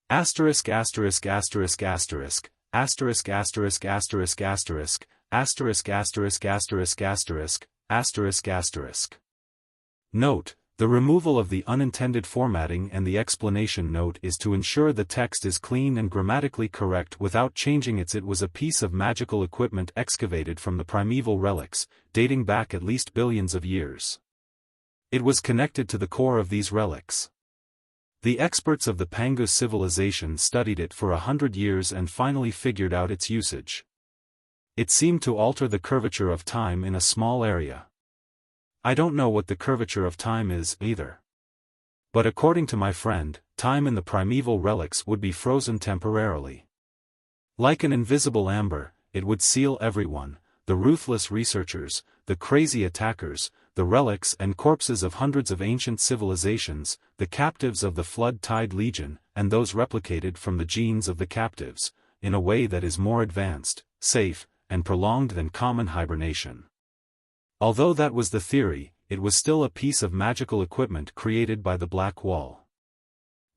Asterisk asterisk asterisk asterisk, asterisk asterisk asterisk asterisk, asterisk asterisk asterisk asterisk, asterisk asterisk. Note: the removal of the unintended formatting and the explanation note is to ensure the text is clean and grammatically correct without changing its. It was a piece of magical equipment excavated from the primeval relics, dating back at least billions of years. It was connected to the core of these relics. The experts of the Pangu civilization studied it for 100 years and finally figured out its usage. It seemed to alter the curvature of time in a small area. I don't know what the curvature of time is, either. But according to my friend, time in the primeval relics would be frozen temporarily. Like an invisible amber, it would seal everyone, the ruthless researchers, the crazy attackers, the relics and corpses of hundreds of ancient civilizations, the captives of the Flood-Tide Legion, and those replicated from the genes of the captives, in a way that is more advanced, safe, and prolonged than common hibernation. Although that was the theory, it was still a piece of magical equipment created by the Black Wall.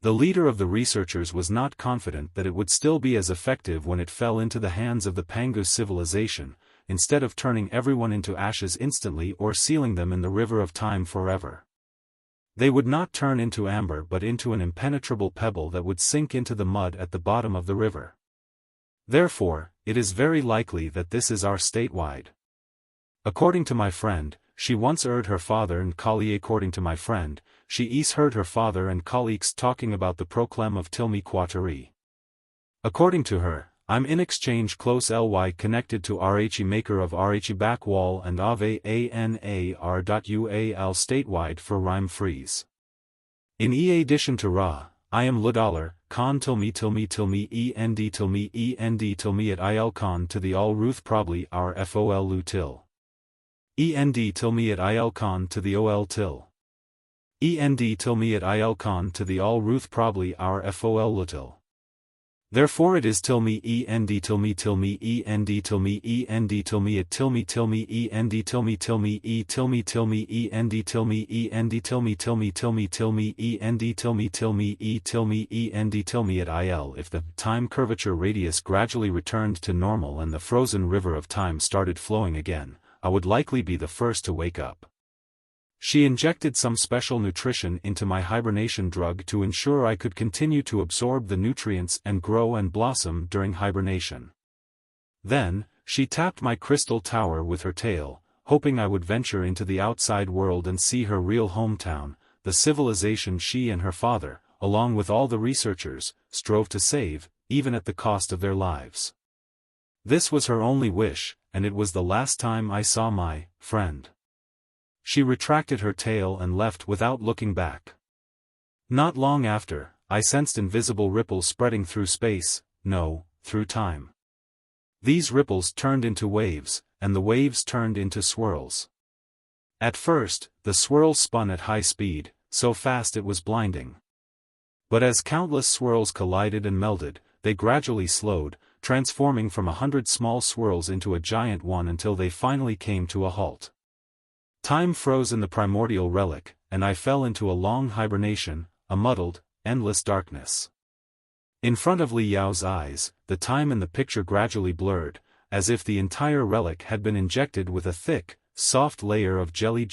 The leader of the researchers was not confident that it would still be as effective when it fell into the hands of the Pangu civilization, instead of turning everyone into ashes instantly or sealing them in the river of time forever. They would not turn into amber but into an impenetrable pebble that would sink into the mud at the bottom of the river. Therefore, it is very likely that this is our statewide. According to my friend, she once heard her father and colleague. According to my friend, she heard her father and colleagues talking about the proclam of Tilmi Quatari. According to her, I'm in exchange close ly connected to Rhe maker of Rhe back wall and Ave Anar.ual statewide for rhyme freeze. In addition to Ra, I am Ludalar, Khan Tilmi Tilmi at Il Khan to the All Ruth probably our FOL Lutil. Tilmi at Il Khan to the OL Til. Tilmi at Il Khan to the All Ruth probably our FOL Lutil. Therefore it is Tilmi Tilmi Tilmi Tilmi at Tilmi Tilmi Tilmi Tilmi Tilmi Tilmi Tilmi Tilmi at Il. If the time curvature radius gradually returned to normal and the frozen river of time started flowing again, I would likely be the first to wake up. She injected some special nutrition into my hibernation drug to ensure I could continue to absorb the nutrients and grow and blossom during hibernation. Then, she tapped my crystal tower with her tail, hoping I would venture into the outside world and see her real hometown, the civilization she and her father, along with all the researchers, strove to save, even at the cost of their lives. This was her only wish, and it was the last time I saw my friend. She retracted her tail and left without looking back. Not long after, I sensed invisible ripples spreading through space, no, through time. These ripples turned into waves, and the waves turned into swirls. At first, the swirls spun at high speed, so fast it was blinding. But as countless swirls collided and melded, they gradually slowed, transforming from 100 small swirls into a giant one until they finally came to a halt. Time froze in the primordial relic, and I fell into a long hibernation, a muddled, endless darkness. In front of Li Yao's eyes, the time in the picture gradually blurred, as if the entire relic had been injected with a thick, soft layer of jelly.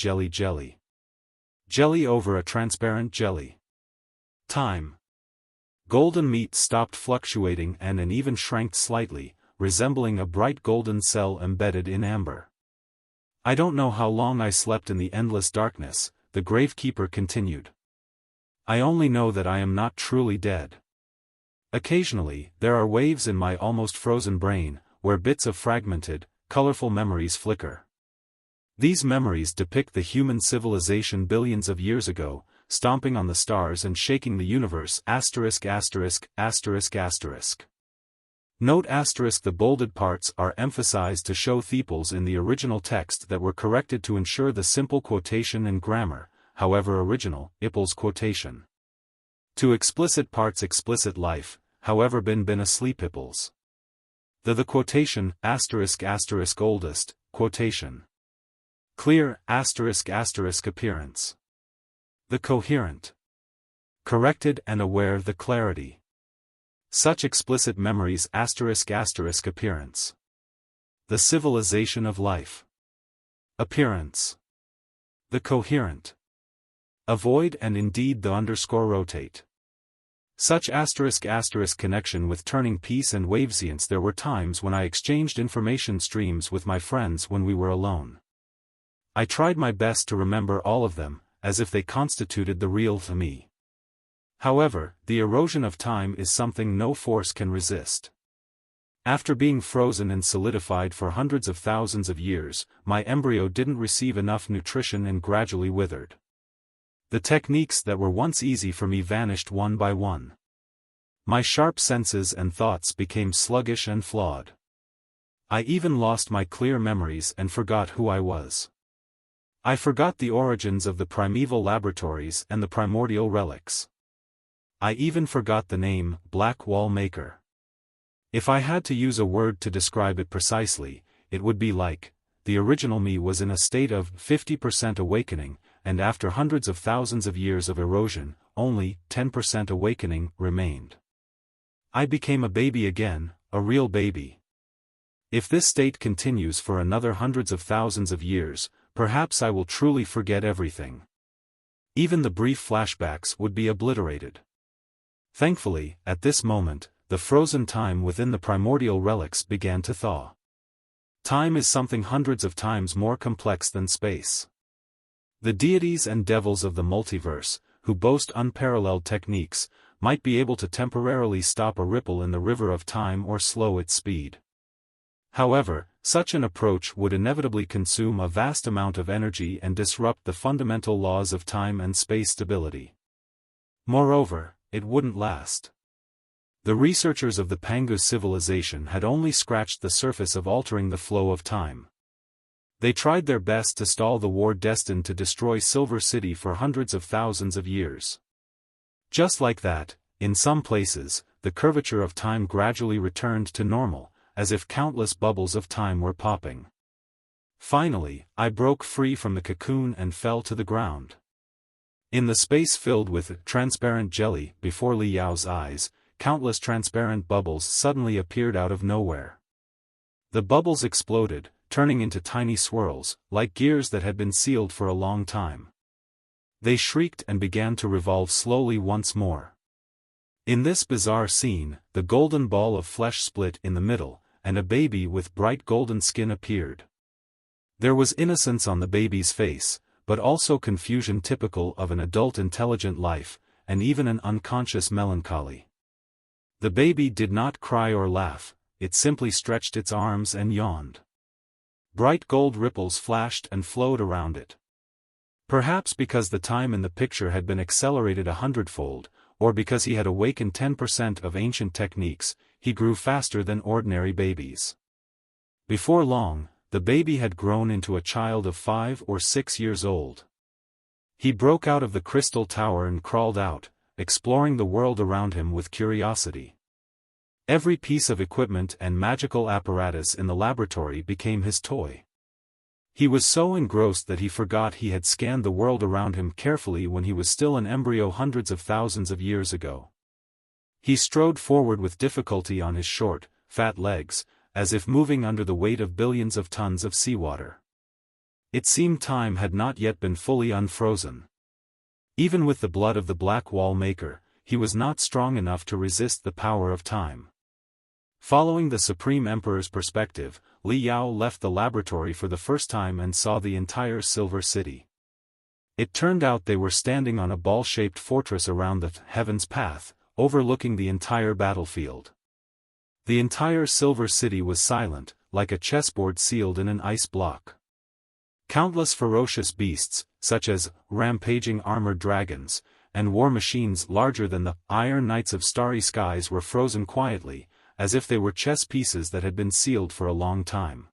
Jelly over a transparent jelly. Time. Golden meat stopped fluctuating and even shrank slightly, resembling a bright golden cell embedded in amber. I don't know how long I slept in the endless darkness, the gravekeeper continued. I only know that I am not truly dead. Occasionally, there are waves in my almost frozen brain, where bits of fragmented, colorful memories flicker. These memories depict the human civilization billions of years ago, stomping on the stars and shaking the universe. **********. Note ******. The bolded parts are emphasized to show tepals in the original text that were corrected to ensure the simple quotation and grammar, however original, ****** quotation. To explicit parts explicit life, however been asleep *****. The quotation, ***** oldest, quotation. Clear, ***** appearance. The coherent. Corrected and aware the clarity. Such explicit memories ***** appearance. The civilization of life. Appearance. The coherent. Avoid and indeed the _rotate. Such **** connection with turning piece and wavescience. There were times when I exchanged information streams with my friends when we were alone. I tried my best to remember all of them, as if they constituted the real me. However, the erosion of time is something no force can resist. After being frozen and solidified for hundreds of thousands of years, my embryo didn't receive enough nutrition and gradually withered. The techniques that were once easy for me vanished one by one. My sharp senses and thoughts became sluggish and flawed. I even lost my clear memories and forgot who I was. I forgot the origins of the primeval laboratories and the primordial relics. I even forgot the name, Black Wall Maker. If I had to use a word to describe it precisely, it would be like, the original me was in a state of 50% awakening, and after hundreds of thousands of years of erosion, only 10% awakening remained. I became a baby again, a real baby. If this state continues for another hundreds of thousands of years, perhaps I will truly forget everything. Even the brief flashbacks would be obliterated. Thankfully, at this moment, the frozen time within the primordial relics began to thaw. Time is something hundreds of times more complex than space. The deities and devils of the multiverse, who boast unparalleled techniques, might be able to temporarily stop a ripple in the river of time or slow its speed. However, such an approach would inevitably consume a vast amount of energy and disrupt the fundamental laws of time and space stability. Moreover, it wouldn't last. The researchers of the Pangu civilization had only scratched the surface of altering the flow of time. They tried their best to stall the war destined to destroy Silver City for hundreds of thousands of years. Just like that, in some places, the curvature of time gradually returned to normal, as if countless bubbles of time were popping. Finally, I broke free from the cocoon and fell to the ground. In the space filled with transparent jelly before Li Yao's eyes, countless transparent bubbles suddenly appeared out of nowhere. The bubbles exploded, turning into tiny swirls, like gears that had been sealed for a long time. They shrieked and began to revolve slowly once more. In this bizarre scene, the golden ball of flesh split in the middle, and a baby with bright golden skin appeared. There was innocence on the baby's face, but also confusion typical of an adult intelligent life, and even an unconscious melancholy. The baby did not cry or laugh, it simply stretched its arms and yawned. Bright gold ripples flashed and flowed around it. Perhaps because the time in the picture had been accelerated 100-fold, or because he had awakened 10% of ancient techniques, he grew faster than ordinary babies. Before long, the baby had grown into a child of 5 or 6 years old. He broke out of the crystal tower and crawled out, exploring the world around him with curiosity. Every piece of equipment and magical apparatus in the laboratory became his toy. He was so engrossed that he forgot he had scanned the world around him carefully when he was still an embryo hundreds of thousands of years ago. He strode forward with difficulty on his short, fat legs, as if moving under the weight of billions of tons of seawater. It seemed time had not yet been fully unfrozen. Even with the blood of the Black Wall Maker, he was not strong enough to resist the power of time. Following the Supreme Emperor's perspective, Li Yao left the laboratory for the first time and saw the entire Silver City. It turned out they were standing on a ball-shaped fortress around the Heaven's Path, overlooking the entire battlefield. The entire Silver City was silent, like a chessboard sealed in an ice block. Countless ferocious beasts, such as rampaging armored dragons, and war machines larger than the Iron Knights of Starry Skies were frozen quietly, as if they were chess pieces that had been sealed for a long time.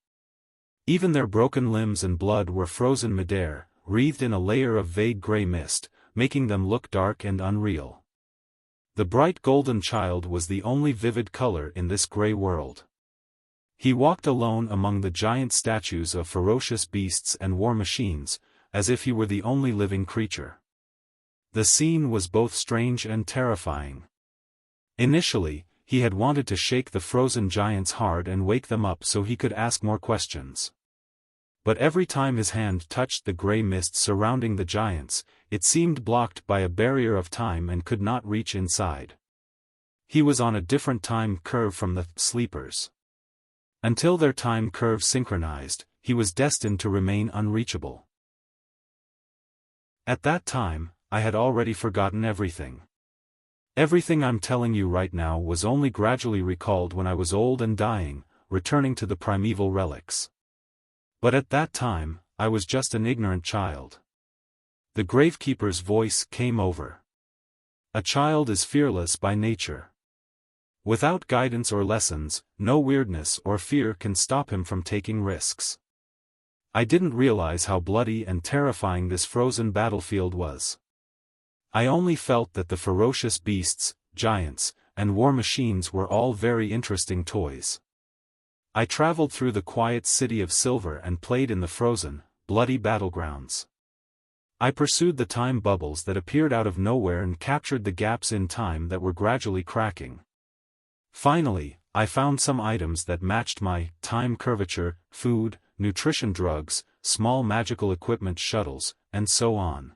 Even their broken limbs and blood were frozen midair, wreathed in a layer of vague gray mist, making them look dark and unreal. The bright golden child was the only vivid color in this gray world. He walked alone among the giant statues of ferocious beasts and war machines, as if he were the only living creature. The scene was both strange and terrifying. Initially, he had wanted to shake the frozen giants hard and wake them up so he could ask more questions. But every time his hand touched the gray mist surrounding the giants, it seemed blocked by a barrier of time and could not reach inside. He was on a different time curve from the sleepers. Until their time curve synchronized, he was destined to remain unreachable. At that time, I had already forgotten everything. Everything I'm telling you right now was only gradually recalled when I was old and dying, returning to the primeval relics. But at that time, I was just an ignorant child. The Gravekeeper's voice came over. A child is fearless by nature. Without guidance or lessons, no weirdness or fear can stop him from taking risks. I didn't realize how bloody and terrifying this frozen battlefield was. I only felt that the ferocious beasts, giants, and war machines were all very interesting toys. I traveled through the quiet city of Silver and played in the frozen, bloody battlegrounds. I pursued the time bubbles that appeared out of nowhere and captured the gaps in time that were gradually cracking. Finally, I found some items that matched my time curvature, food, nutrition drugs, small magical equipment shuttles, and so on.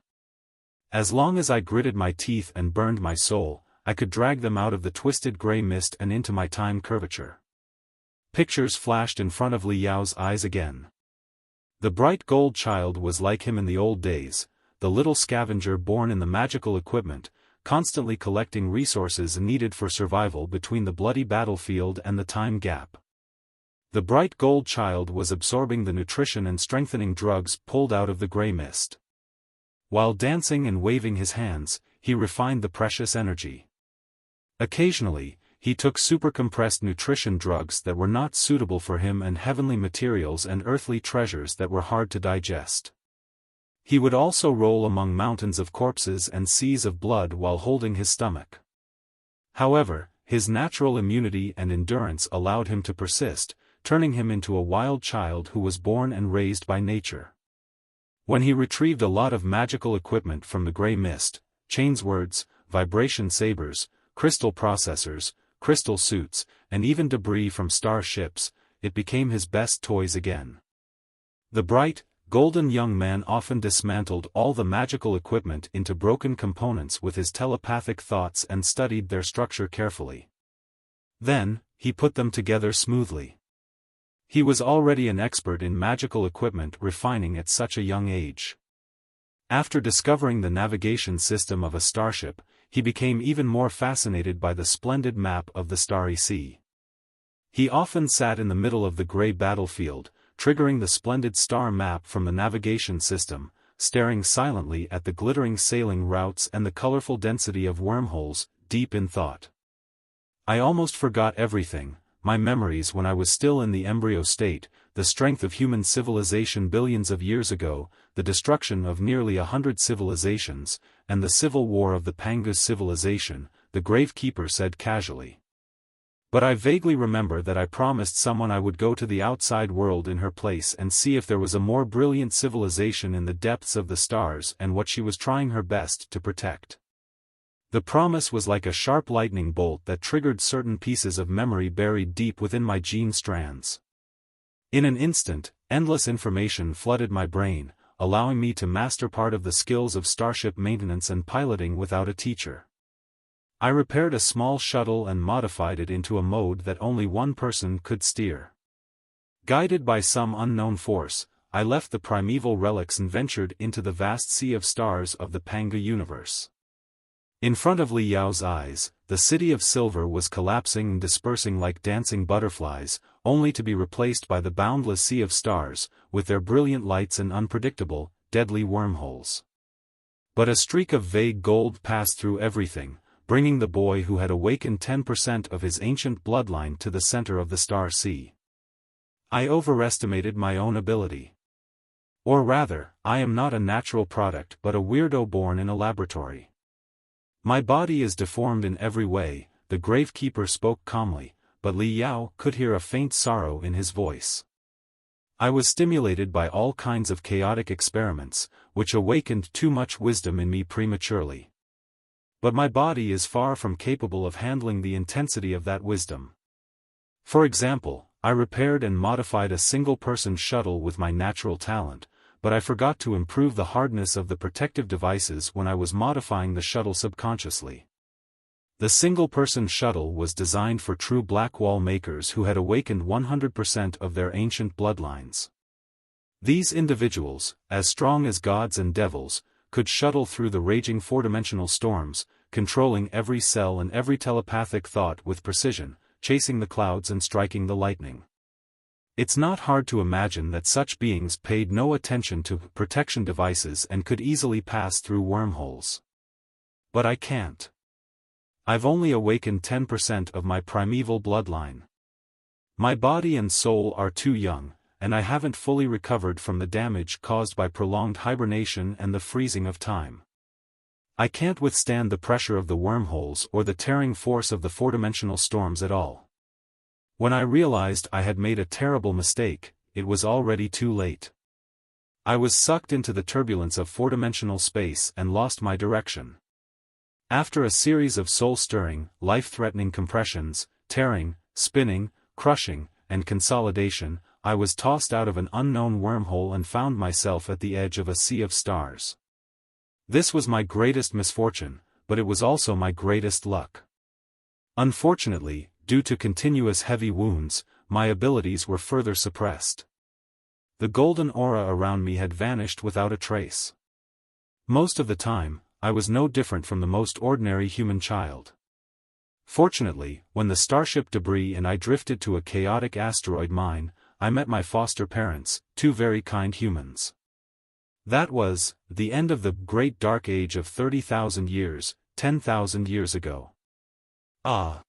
As long as I gritted my teeth and burned my soul, I could drag them out of the twisted gray mist and into my time curvature. Pictures flashed in front of Li Yao's eyes again. The bright gold child was like him in the old days, the little scavenger born in the magical equipment, constantly collecting resources needed for survival between the bloody battlefield and the time gap. The bright gold child was absorbing the nutrition and strengthening drugs pulled out of the gray mist. While dancing and waving his hands, he refined the precious energy. Occasionally, he took super-compressed nutrition drugs that were not suitable for him and heavenly materials and earthly treasures that were hard to digest. He would also roll among mountains of corpses and seas of blood while holding his stomach. However, his natural immunity and endurance allowed him to persist, turning him into a wild child who was born and raised by nature. When he retrieved a lot of magical equipment from the gray mist, chainswords, vibration sabers, crystal processors, crystal suits, and even debris from star ships, it became his best toys again. The bright, golden young man often dismantled all the magical equipment into broken components with his telepathic thoughts and studied their structure carefully. Then, he put them together smoothly. He was already an expert in magical equipment refining at such a young age. After discovering the navigation system of a starship, he became even more fascinated by the splendid map of the Starry Sea. He often sat in the middle of the gray battlefield, triggering the splendid star map from the navigation system, staring silently at the glittering sailing routes and the colorful density of wormholes, deep in thought. I almost forgot everything. My memories when I was still in the embryo state, the strength of human civilization billions of years ago, the destruction of nearly 100 civilizations, and the civil war of the Pangus civilization, the Gravekeeper said casually. But I vaguely remember that I promised someone I would go to the outside world in her place and see if there was a more brilliant civilization in the depths of the stars and what she was trying her best to protect. The promise was like a sharp lightning bolt that triggered certain pieces of memory buried deep within my gene strands. In an instant, endless information flooded my brain, allowing me to master part of the skills of starship maintenance and piloting without a teacher. I repaired a small shuttle and modified it into a mode that only one person could steer. Guided by some unknown force, I left the primeval relics and ventured into the vast sea of stars of the Panga universe. In front of Li Yao's eyes, the city of silver was collapsing and dispersing like dancing butterflies, only to be replaced by the boundless sea of stars, with their brilliant lights and unpredictable, deadly wormholes. But a streak of vague gold passed through everything, bringing the boy who had awakened 10% of his ancient bloodline to the center of the star sea. I overestimated my own ability. Or rather, I am not a natural product but a weirdo born in a laboratory. My body is deformed in every way, the gravekeeper spoke calmly, but Li Yao could hear a faint sorrow in his voice. I was stimulated by all kinds of chaotic experiments, which awakened too much wisdom in me prematurely. But my body is far from capable of handling the intensity of that wisdom. For example, I repaired and modified a single-person shuttle with my natural talent, but I forgot to improve the hardness of the protective devices when I was modifying the shuttle subconsciously. The single-person shuttle was designed for true Blackwall makers who had awakened 100% of their ancient bloodlines. These individuals, as strong as gods and devils, could shuttle through the raging four-dimensional storms, controlling every cell and every telepathic thought with precision, chasing the clouds and striking the lightning. It's not hard to imagine that such beings paid no attention to protection devices and could easily pass through wormholes. But I can't. I've only awakened 10% of my primeval bloodline. My body and soul are too young, and I haven't fully recovered from the damage caused by prolonged hibernation and the freezing of time. I can't withstand the pressure of the wormholes or the tearing force of the four-dimensional storms at all. When I realized I had made a terrible mistake, it was already too late. I was sucked into the turbulence of four-dimensional space and lost my direction. After a series of soul-stirring, life-threatening compressions, tearing, spinning, crushing, and consolidation, I was tossed out of an unknown wormhole and found myself at the edge of a sea of stars. This was my greatest misfortune, but it was also my greatest luck. Unfortunately, due to continuous heavy wounds, my abilities were further suppressed. The golden aura around me had vanished without a trace. Most of the time, I was no different from the most ordinary human child. Fortunately, when the starship debris and I drifted to a chaotic asteroid mine, I met my foster parents, two very kind humans. That was the end of the great dark age of 30,000 years, 10,000 years ago. Ah!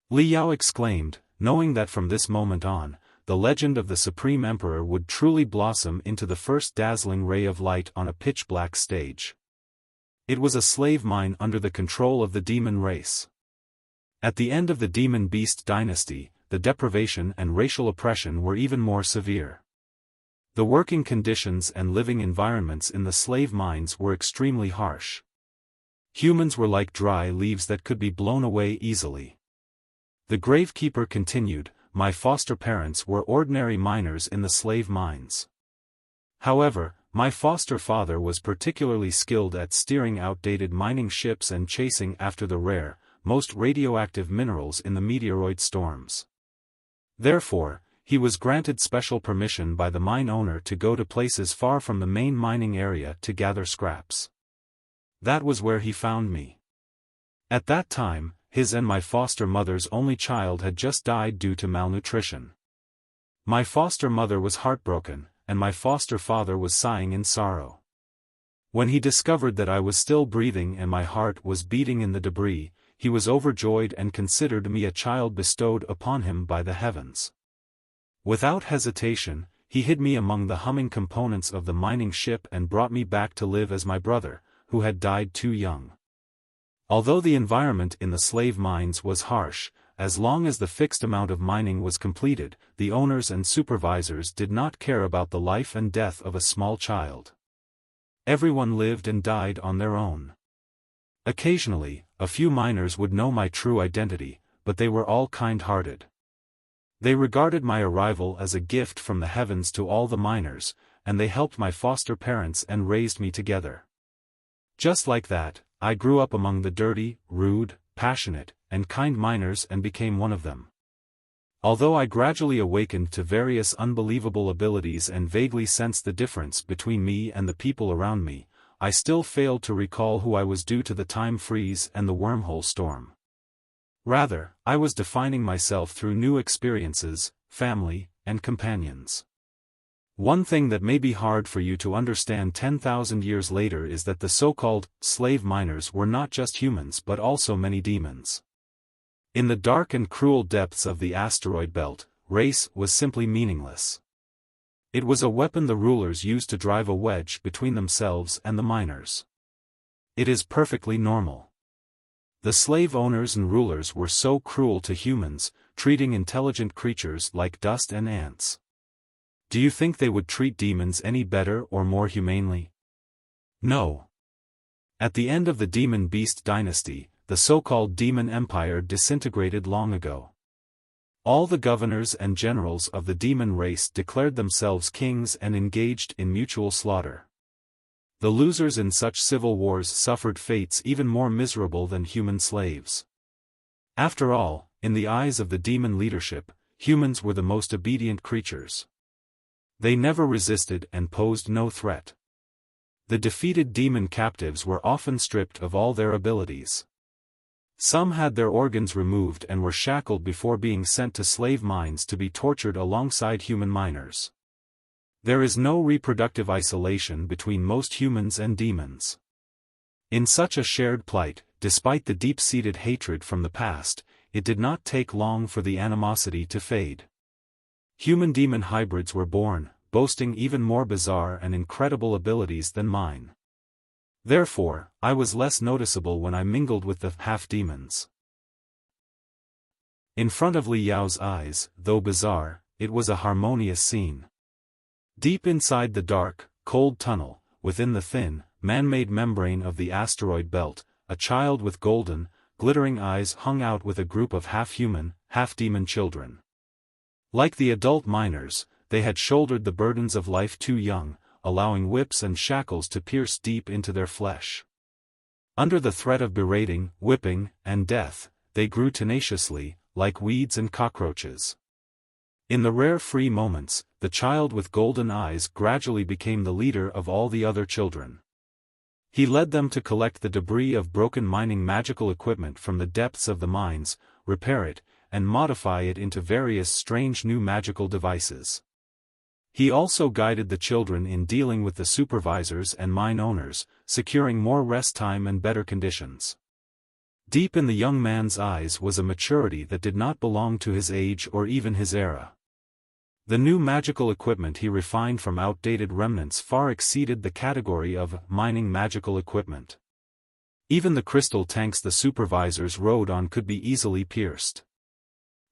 Li Yao exclaimed, knowing that from this moment on, the legend of the Supreme Emperor would truly blossom into the first dazzling ray of light on a pitch-black stage. It was a slave mine under the control of the demon race. At the end of the Demon Beast dynasty, the deprivation and racial oppression were even more severe. The working conditions and living environments in the slave mines were extremely harsh. Humans were like dry leaves that could be blown away easily. The gravekeeper continued, my foster parents were ordinary miners in the slave mines. However, my foster father was particularly skilled at steering outdated mining ships and chasing after the rare, most radioactive minerals in the meteoroid storms. Therefore, he was granted special permission by the mine owner to go to places far from the main mining area to gather scraps. That was where he found me. At that time, his and my foster mother's only child had just died due to malnutrition. My foster mother was heartbroken, and my foster father was sighing in sorrow. When he discovered that I was still breathing and my heart was beating in the debris, he was overjoyed and considered me a child bestowed upon him by the heavens. Without hesitation, he hid me among the humming components of the mining ship and brought me back to live as my brother, who had died too young. Although the environment in the slave mines was harsh, as long as the fixed amount of mining was completed, the owners and supervisors did not care about the life and death of a small child. Everyone lived and died on their own. Occasionally, a few miners would know my true identity, but they were all kind-hearted. They regarded my arrival as a gift from the heavens to all the miners, and they helped my foster parents and raised me together. Just like that, I grew up among the dirty, rude, passionate, and kind miners and became one of them. Although I gradually awakened to various unbelievable abilities and vaguely sensed the difference between me and the people around me, I still failed to recall who I was due to the time freeze and the wormhole storm. Rather, I was defining myself through new experiences, family, and companions. One thing that may be hard for you to understand 10,000 years later is that the so-called slave miners were not just humans but also many demons. In the dark and cruel depths of the asteroid belt, race was simply meaningless. It was a weapon the rulers used to drive a wedge between themselves and the miners. It is perfectly normal. The slave owners and rulers were so cruel to humans, treating intelligent creatures like dust and ants. Do you think they would treat demons any better or more humanely? No. At the end of the Demon Beast dynasty, the so-called Demon Empire disintegrated long ago. All the governors and generals of the demon race declared themselves kings and engaged in mutual slaughter. The losers in such civil wars suffered fates even more miserable than human slaves. After all, in the eyes of the demon leadership, humans were the most obedient creatures. They never resisted and posed no threat. The defeated demon captives were often stripped of all their abilities. Some had their organs removed and were shackled before being sent to slave mines to be tortured alongside human miners. There is no reproductive isolation between most humans and demons. In such a shared plight, despite the deep-seated hatred from the past, it did not take long for the animosity to fade. Human-demon hybrids were born, boasting even more bizarre and incredible abilities than mine. Therefore, I was less noticeable when I mingled with the half-demons. In front of Li Yao's eyes, though bizarre, it was a harmonious scene. Deep inside the dark, cold tunnel, within the thin, man-made membrane of the asteroid belt, a child with golden, glittering eyes hung out with a group of half-human, half-demon children. Like the adult miners, they had shouldered the burdens of life too young, allowing whips and shackles to pierce deep into their flesh. Under the threat of berating, whipping, and death, they grew tenaciously, like weeds and cockroaches. In the rare free moments, the child with golden eyes gradually became the leader of all the other children. He led them to collect the debris of broken mining magical equipment from the depths of the mines, repair it, and modify it into various strange new magical devices. He also guided the children in dealing with the supervisors and mine owners, securing more rest time and better conditions. Deep in the young man's eyes was a maturity that did not belong to his age or even his era. The new magical equipment he refined from outdated remnants far exceeded the category of mining magical equipment. Even the crystal tanks the supervisors rode on could be easily pierced.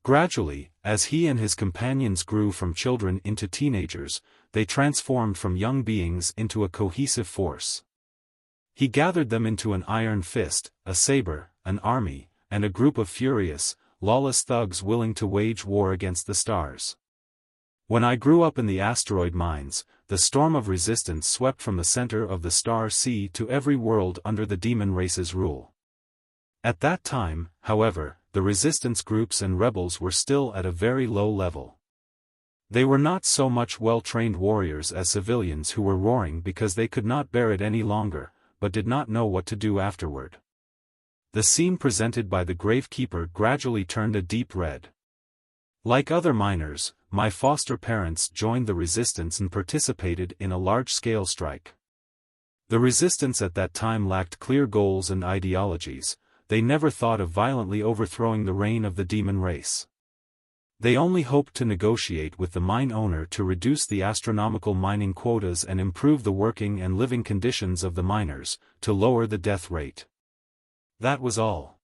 Gradually, as he and his companions grew from children into teenagers, they transformed from young beings into a cohesive force. He gathered them into an iron fist, a saber, an army, and a group of furious, lawless thugs willing to wage war against the stars. When I grew up in the asteroid mines, the storm of resistance swept from the center of the star sea to every world under the demon race's rule. At that time, however, the resistance groups and rebels were still at a very low level. They were not so much well-trained warriors as civilians who were roaring because they could not bear it any longer, but did not know what to do afterward. The scene presented by the Gravekeeper gradually turned a deep red. Like other miners, my foster parents joined the resistance and participated in a large-scale strike. The resistance at that time lacked clear goals and ideologies. They never thought of violently overthrowing the reign of the demon race. They only hoped to negotiate with the mine owner to reduce the astronomical mining quotas and improve the working and living conditions of the miners, to lower the death rate. That was all.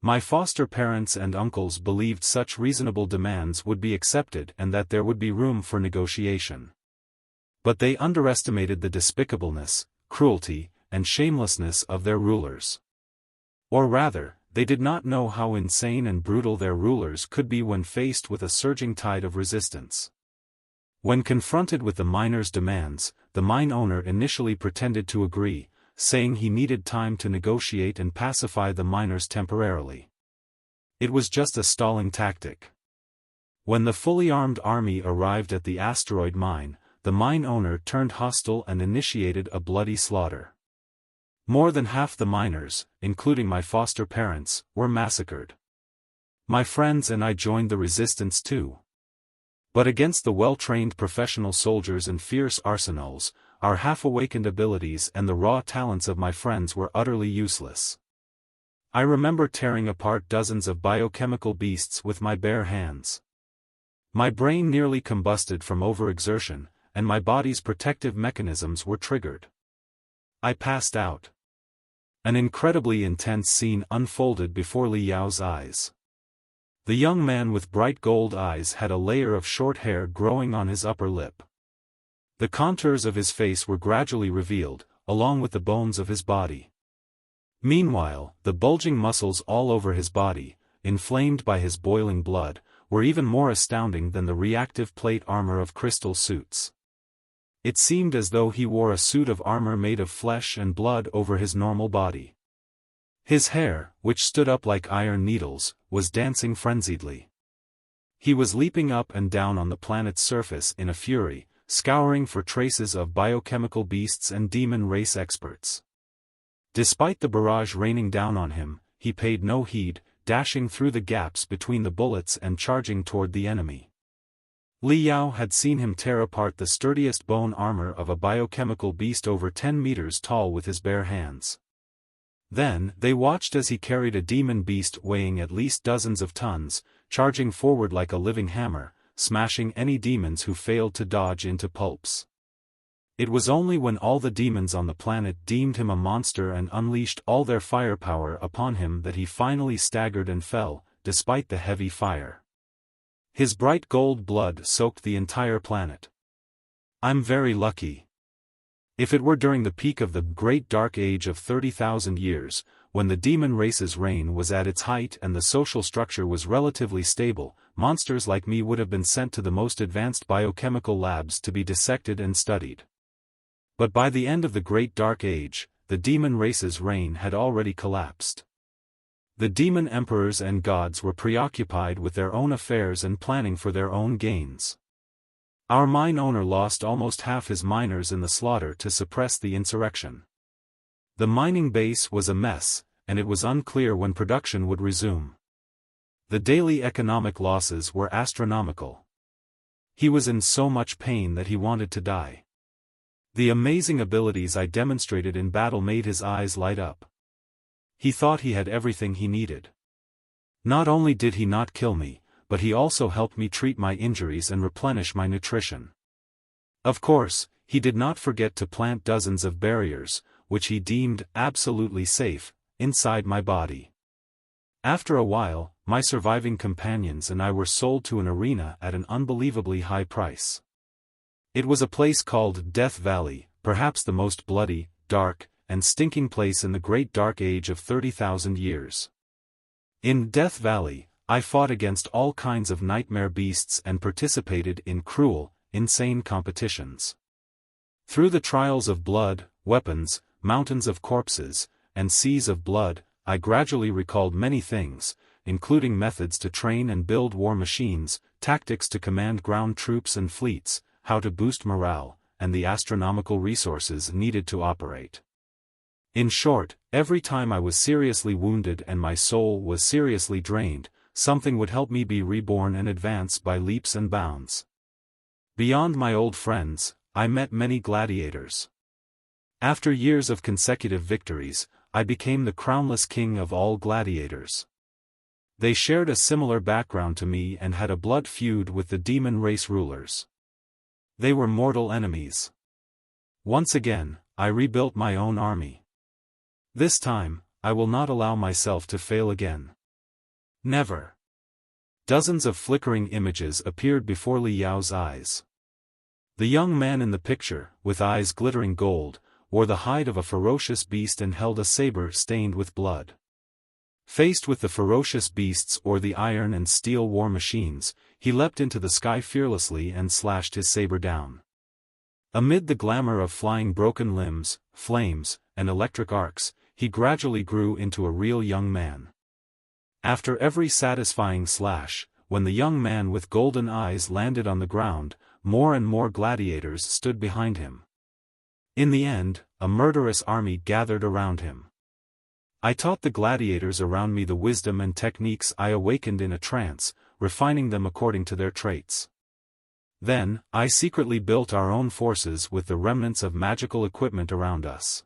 My foster parents and uncles believed such reasonable demands would be accepted and that there would be room for negotiation. But they underestimated the despicableness, cruelty, and shamelessness of their rulers. Or rather, they did not know how insane and brutal their rulers could be when faced with a surging tide of resistance. When confronted with the miners' demands, the mine owner initially pretended to agree, saying he needed time to negotiate and pacify the miners temporarily. It was just a stalling tactic. When the fully armed army arrived at the asteroid mine, the mine owner turned hostile and initiated a bloody slaughter. More than half the miners, including my foster parents, were massacred. My friends and I joined the resistance too. But against the well-trained professional soldiers and fierce arsenals, our half-awakened abilities and the raw talents of my friends were utterly useless. I remember tearing apart dozens of biochemical beasts with my bare hands. My brain nearly combusted from overexertion, and my body's protective mechanisms were triggered. I passed out. An incredibly intense scene unfolded before Li Yao's eyes. The young man with bright gold eyes had a layer of short hair growing on his upper lip. The contours of his face were gradually revealed, along with the bones of his body. Meanwhile, the bulging muscles all over his body, inflamed by his boiling blood, were even more astounding than the reactive plate armor of crystal suits. It seemed as though he wore a suit of armor made of flesh and blood over his normal body. His hair, which stood up like iron needles, was dancing frenziedly. He was leaping up and down on the planet's surface in a fury, scouring for traces of biochemical beasts and demon race experts. Despite the barrage raining down on him, he paid no heed, dashing through the gaps between the bullets and charging toward the enemy. Li Yao had seen him tear apart the sturdiest bone armor of a biochemical beast over 10 meters tall with his bare hands. Then, they watched as he carried a demon beast weighing at least dozens of tons, charging forward like a living hammer, smashing any demons who failed to dodge into pulps. It was only when all the demons on the planet deemed him a monster and unleashed all their firepower upon him that he finally staggered and fell, despite the heavy fire. His bright gold blood soaked the entire planet. I'm very lucky. If it were during the peak of the Great Dark Age of 30,000 years, when the demon race's reign was at its height and the social structure was relatively stable, monsters like me would have been sent to the most advanced biochemical labs to be dissected and studied. But by the end of the Great Dark Age, the demon race's reign had already collapsed. The demon emperors and gods were preoccupied with their own affairs and planning for their own gains. Our mine owner lost almost half his miners in the slaughter to suppress the insurrection. The mining base was a mess, and it was unclear when production would resume. The daily economic losses were astronomical. He was in so much pain that he wanted to die. The amazing abilities I demonstrated in battle made his eyes light up. He thought he had everything he needed. Not only did he not kill me, but he also helped me treat my injuries and replenish my nutrition. Of course, he did not forget to plant dozens of barriers, which he deemed absolutely safe, inside my body. After a while, my surviving companions and I were sold to an arena at an unbelievably high price. It was a place called Death Valley, perhaps the most bloody, dark, and stinking place in the Great Dark Age of 30,000 years. In Death Valley, I fought against all kinds of nightmare beasts and participated in cruel, insane competitions. Through the trials of blood, weapons, mountains of corpses, and seas of blood, I gradually recalled many things, including methods to train and build war machines, tactics to command ground troops and fleets, how to boost morale, and the astronomical resources needed to operate. In short, every time I was seriously wounded and my soul was seriously drained, something would help me be reborn and advance by leaps and bounds. Beyond my old friends, I met many gladiators. After years of consecutive victories, I became the crownless king of all gladiators. They shared a similar background to me and had a blood feud with the demon race rulers. They were mortal enemies. Once again, I rebuilt my own army. This time, I will not allow myself to fail again. Never. Dozens of flickering images appeared before Li Yao's eyes. The young man in the picture, with eyes glittering gold, wore the hide of a ferocious beast and held a saber stained with blood. Faced with the ferocious beasts or the iron and steel war machines, he leapt into the sky fearlessly and slashed his saber down. Amid the glamour of flying broken limbs, flames, and electric arcs, he gradually grew into a real young man. After every satisfying slash, when the young man with golden eyes landed on the ground, more and more gladiators stood behind him. In the end, a murderous army gathered around him. I taught the gladiators around me the wisdom and techniques I awakened in a trance, refining them according to their traits. Then, I secretly built our own forces with the remnants of magical equipment around us.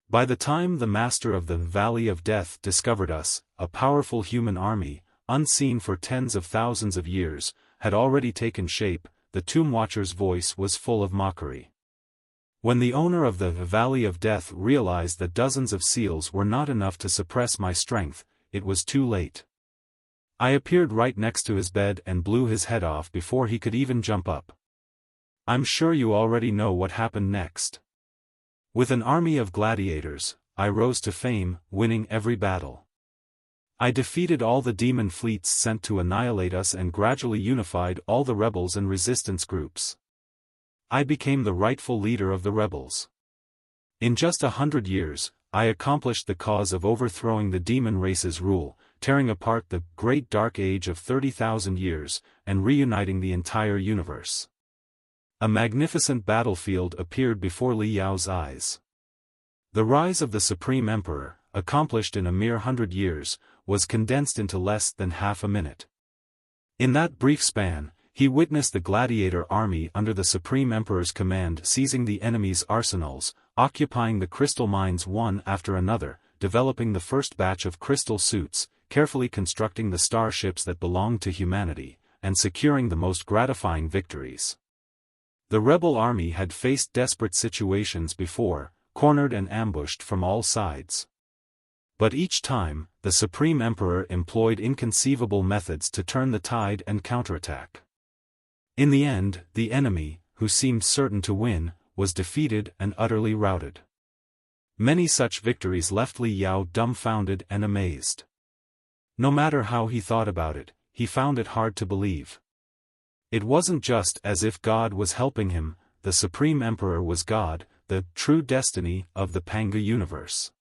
By the time the master of the Valley of Death discovered us, a powerful human army, unseen for tens of thousands of years, had already taken shape. The Tomb Watcher's voice was full of mockery. When the owner of the Valley of Death realized that dozens of seals were not enough to suppress my strength, it was too late. I appeared right next to his bed and blew his head off before he could even jump up. I'm sure you already know what happened next. With an army of gladiators, I rose to fame, winning every battle. I defeated all the demon fleets sent to annihilate us and gradually unified all the rebels and resistance groups. I became the rightful leader of the rebels. In just 100 years, I accomplished the cause of overthrowing the demon race's rule, tearing apart the Great Dark Age of 30,000 years, and reuniting the entire universe. A magnificent battlefield appeared before Li Yao's eyes. The rise of the Supreme Emperor, accomplished in a mere 100 years, was condensed into less than half a minute. In that brief span, he witnessed the gladiator army under the Supreme Emperor's command seizing the enemy's arsenals, occupying the crystal mines one after another, developing the first batch of crystal suits, carefully constructing the starships that belonged to humanity, and securing the most gratifying victories. The rebel army had faced desperate situations before, cornered and ambushed from all sides. But each time, the Supreme Emperor employed inconceivable methods to turn the tide and counterattack. In the end, the enemy, who seemed certain to win, was defeated and utterly routed. Many such victories left Li Yao dumbfounded and amazed. No matter how he thought about it, he found it hard to believe. It wasn't just as if God was helping him, the Supreme Emperor was God, the true destiny of the Panga universe.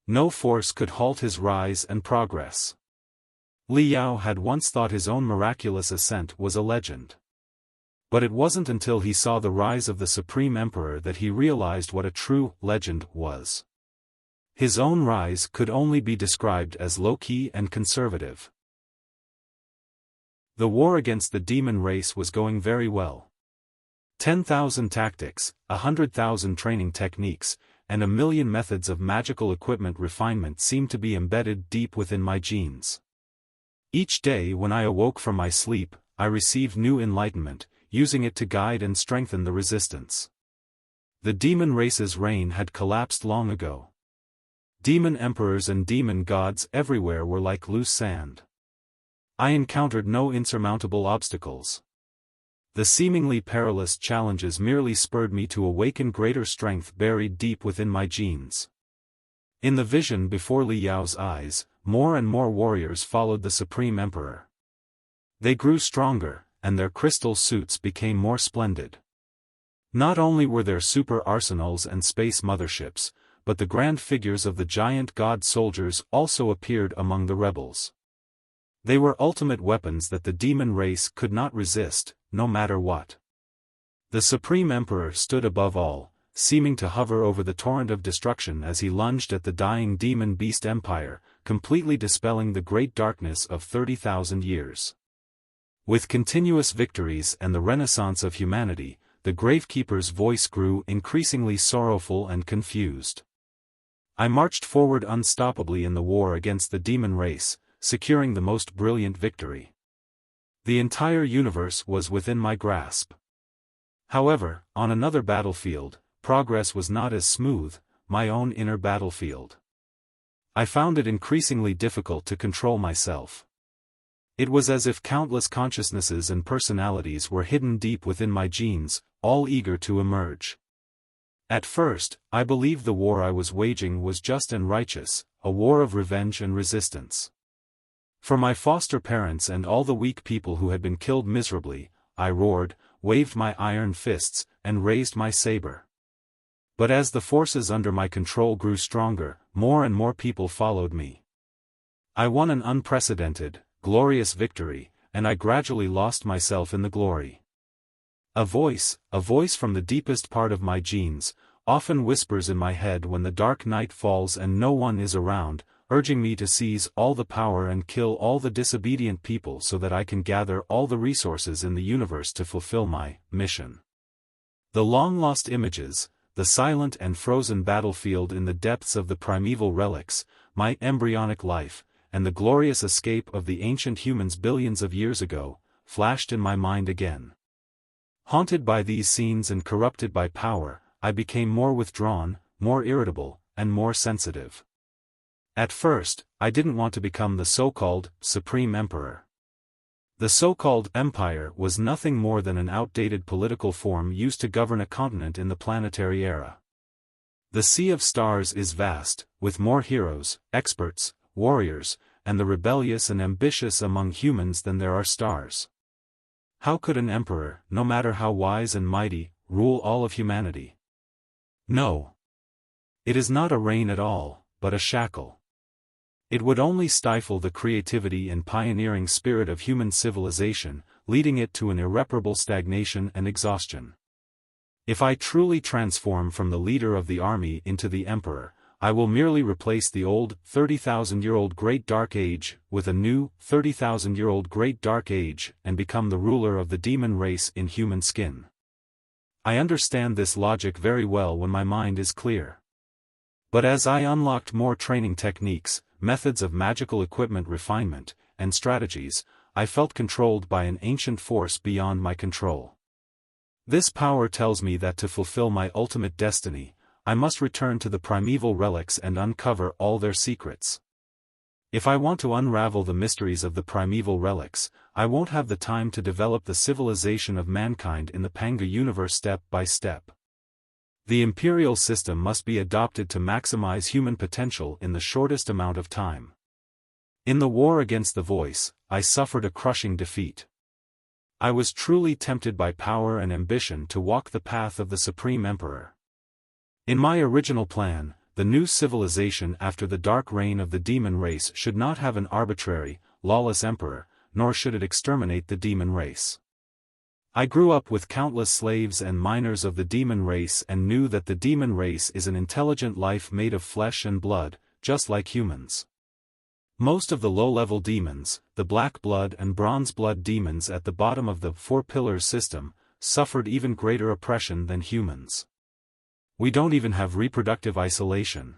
No force could halt his rise and progress. Li Yao had once thought his own miraculous ascent was a legend. But it wasn't until he saw the rise of the Supreme Emperor that he realized what a true legend was. His own rise could only be described as low-key and conservative. The war against the demon race was going very well. 10,000 tactics, 100,000 training techniques, and 1,000,000 methods of magical equipment refinement seemed to be embedded deep within my genes. Each day when I awoke from my sleep, I received new enlightenment, using it to guide and strengthen the resistance. The demon race's reign had collapsed long ago. Demon emperors and demon gods everywhere were like loose sand. I encountered no insurmountable obstacles. The seemingly perilous challenges merely spurred me to awaken greater strength buried deep within my genes. In the vision before Li Yao's eyes, more and more warriors followed the Supreme Emperor. They grew stronger, and their crystal suits became more splendid. Not only were there super arsenals and space motherships, but the grand figures of the giant god soldiers also appeared among the rebels. They were ultimate weapons that the demon race could not resist, no matter what. The Supreme Emperor stood above all, seeming to hover over the torrent of destruction as he lunged at the dying demon beast empire, completely dispelling the great darkness of 30,000 years. With continuous victories and the renaissance of humanity, the Gravekeeper's voice grew increasingly sorrowful and confused. I marched forward unstoppably in the war against the demon race, securing the most brilliant victory. The entire universe was within my grasp. However, on another battlefield, progress was not as smooth, my own inner battlefield. I found it increasingly difficult to control myself. It was as if countless consciousnesses and personalities were hidden deep within my genes, all eager to emerge. At first, I believed the war I was waging was just and righteous, a war of revenge and resistance. For my foster parents and all the weak people who had been killed miserably, I roared, waved my iron fists, and raised my saber. But as the forces under my control grew stronger, more and more people followed me. I won an unprecedented, glorious victory, and I gradually lost myself in the glory. A voice from the deepest part of my genes, often whispers in my head when the dark night falls and no one is around, urging me to seize all the power and kill all the disobedient people so that I can gather all the resources in the universe to fulfill my mission. The long-lost images, the silent and frozen battlefield in the depths of the primeval relics, my embryonic life, and the glorious escape of the ancient humans billions of years ago, flashed in my mind again. Haunted by these scenes and corrupted by power, I became more withdrawn, more irritable, and more sensitive. At first, I didn't want to become the so-called Supreme Emperor. The so-called empire was nothing more than an outdated political form used to govern a continent in the planetary era. The Sea of Stars is vast, with more heroes, experts, warriors, and the rebellious and ambitious among humans than there are stars. How could an emperor, no matter how wise and mighty, rule all of humanity? No. It is not a reign at all, but a shackle. It would only stifle the creativity and pioneering spirit of human civilization, leading it to an irreparable stagnation and exhaustion. If I truly transform from the leader of the army into the emperor, I will merely replace the old 30,000-year-old Great Dark Age with a new 30,000-year-old Great Dark Age and become the ruler of the demon race in human skin. I understand this logic very well when my mind is clear. But as I unlocked more training techniques, methods of magical equipment refinement, and strategies, I felt controlled by an ancient force beyond my control. This power tells me that to fulfill my ultimate destiny, I must return to the primeval relics and uncover all their secrets. If I want to unravel the mysteries of the primeval relics, I won't have the time to develop the civilization of mankind in the Panga universe step by step. The imperial system must be adopted to maximize human potential in the shortest amount of time. In the war against the Voice, I suffered a crushing defeat. I was truly tempted by power and ambition to walk the path of the Supreme Emperor. In my original plan, the new civilization after the dark reign of the demon race should not have an arbitrary, lawless emperor, nor should it exterminate the demon race. I grew up with countless slaves and miners of the demon race and knew that the demon race is an intelligent life made of flesh and blood, just like humans. Most of the low-level demons, the black blood and bronze blood demons at the bottom of the Four Pillars system, suffered even greater oppression than humans. We don't even have reproductive isolation.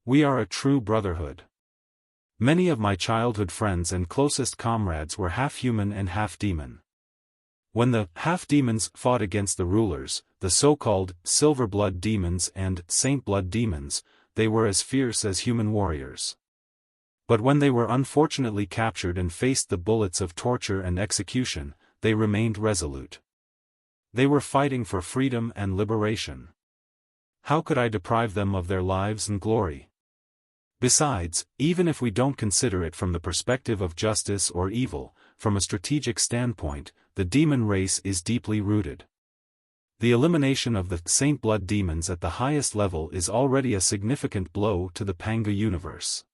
We are a true brotherhood. Many of my childhood friends and closest comrades were half human and half demon. When the half-demons fought against the rulers, the so-called silver blood demons and saint blood demons, they were as fierce as human warriors. But when they were unfortunately captured and faced the bullets of torture and execution, they remained resolute. They were fighting for freedom and liberation. How could I deprive them of their lives and glory? Besides, even if we don't consider it from the perspective of justice or evil, from a strategic standpoint, the demon race is deeply rooted. The elimination of the saint blood demons at the highest level is already a significant blow to the Panga universe.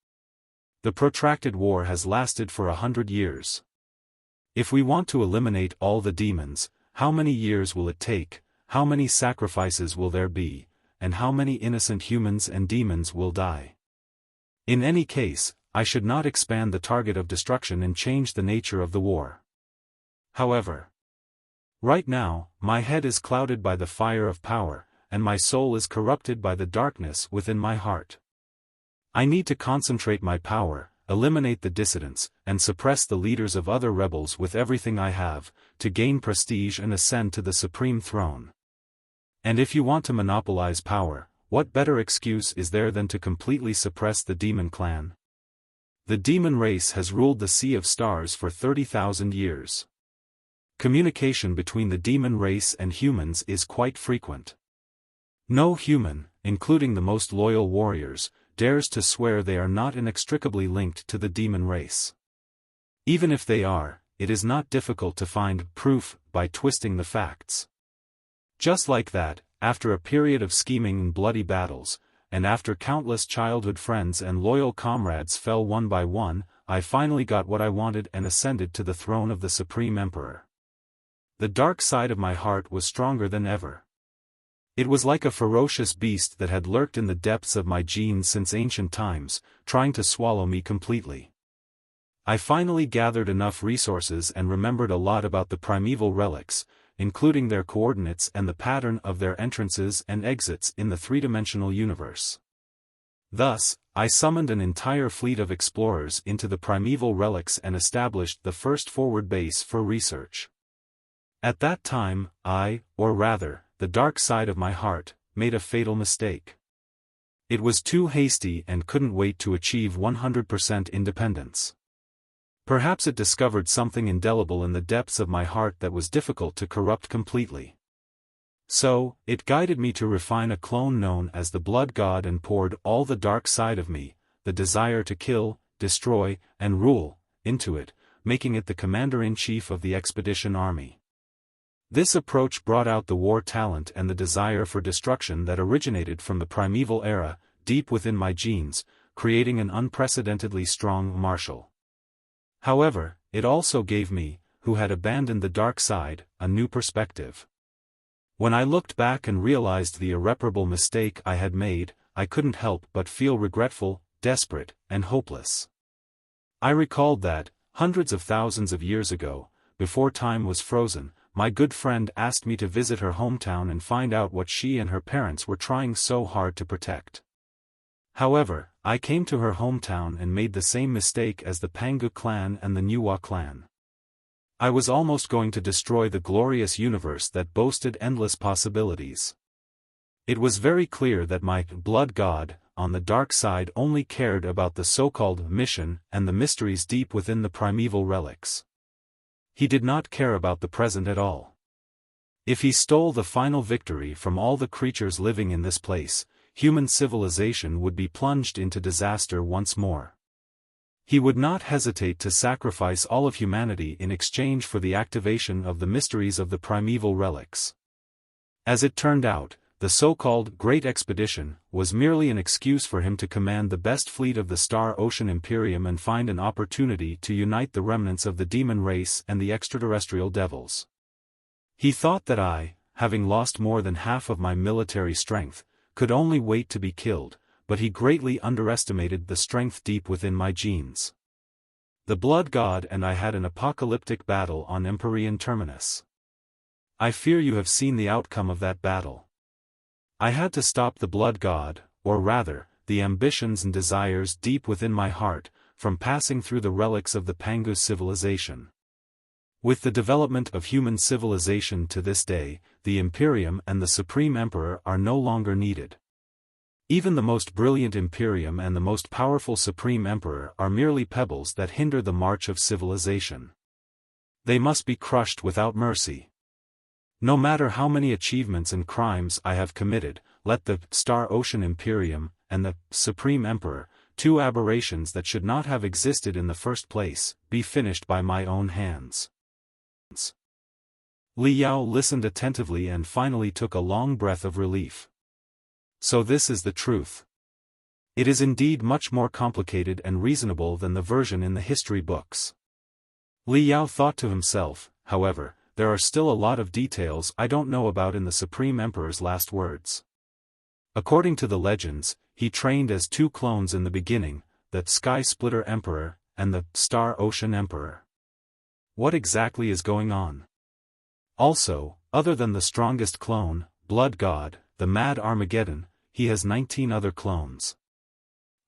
The protracted war has lasted for 100 years. If we want to eliminate all the demons, how many years will it take, how many sacrifices will there be, and how many innocent humans and demons will die? In any case, I should not expand the target of destruction and change the nature of the war. However, right now, my head is clouded by the fire of power, and my soul is corrupted by the darkness within my heart. I need to concentrate my power, eliminate the dissidents, and suppress the leaders of other rebels with everything I have, to gain prestige and ascend to the supreme throne. And if you want to monopolize power, what better excuse is there than to completely suppress the demon clan? The demon race has ruled the Sea of Stars for 30,000 years. Communication between the demon race and humans is quite frequent. No human, including the most loyal warriors, dares to swear they are not inextricably linked to the demon race. Even if they are, it is not difficult to find proof by twisting the facts. Just like that, after a period of scheming and bloody battles, and after countless childhood friends and loyal comrades fell one by one, I finally got what I wanted and ascended to the throne of the Supreme Emperor. The dark side of my heart was stronger than ever. It was like a ferocious beast that had lurked in the depths of my genes since ancient times, trying to swallow me completely. I finally gathered enough resources and remembered a lot about the primeval relics, including their coordinates and the pattern of their entrances and exits in the three-dimensional universe. Thus, I summoned an entire fleet of explorers into the primeval relics and established the first forward base for research. At that time, or rather, the dark side of my heart, made a fatal mistake. It was too hasty and couldn't wait to achieve 100% independence. Perhaps it discovered something indelible in the depths of my heart that was difficult to corrupt completely. So, it guided me to refine a clone known as the Blood God and poured all the dark side of me, the desire to kill, destroy, and rule, into it, making it the commander-in-chief of the expedition army. This approach brought out the war talent and the desire for destruction that originated from the primeval era, deep within my genes, creating an unprecedentedly strong marshal. However, it also gave me, who had abandoned the dark side, a new perspective. When I looked back and realized the irreparable mistake I had made, I couldn't help but feel regretful, desperate, and hopeless. I recalled that, hundreds of thousands of years ago, before time was frozen, my good friend asked me to visit her hometown and find out what she and her parents were trying so hard to protect. However, I came to her hometown and made the same mistake as the Pangu clan and the Nuwa clan. I was almost going to destroy the glorious universe that boasted endless possibilities. It was very clear that my blood god, on the dark side, only cared about the so-called mission and the mysteries deep within the primeval relics. He did not care about the present at all. If he stole the final victory from all the creatures living in this place, human civilization would be plunged into disaster once more. He would not hesitate to sacrifice all of humanity in exchange for the activation of the mysteries of the primeval relics. As it turned out, the so-called Great Expedition was merely an excuse for him to command the best fleet of the Star Ocean Imperium and find an opportunity to unite the remnants of the demon race and the extraterrestrial devils. He thought that I, having lost more than half of my military strength, could only wait to be killed, but he greatly underestimated the strength deep within my genes. The Blood God and I had an apocalyptic battle on Empyrean Terminus. I fear you have seen the outcome of that battle. I had to stop the Blood God, or rather, the ambitions and desires deep within my heart, from passing through the relics of the Pangu civilization. With the development of human civilization to this day, the Imperium and the Supreme Emperor are no longer needed. Even the most brilliant Imperium and the most powerful Supreme Emperor are merely pebbles that hinder the march of civilization. They must be crushed without mercy. No matter how many achievements and crimes I have committed, let the Star Ocean Imperium and the Supreme Emperor, two aberrations that should not have existed in the first place, be finished by my own hands. Li Yao listened attentively and finally took a long breath of relief. So this is the truth. It is indeed much more complicated and reasonable than the version in the history books. Li Yao thought to himself, however, there are still a lot of details I don't know about in the Supreme Emperor's last words. According to the legends, he trained as two clones in the beginning, the Sky Splitter Emperor and the Star Ocean Emperor. What exactly is going on? Also, other than the strongest clone, Blood God, the Mad Armageddon, he has 19 other clones.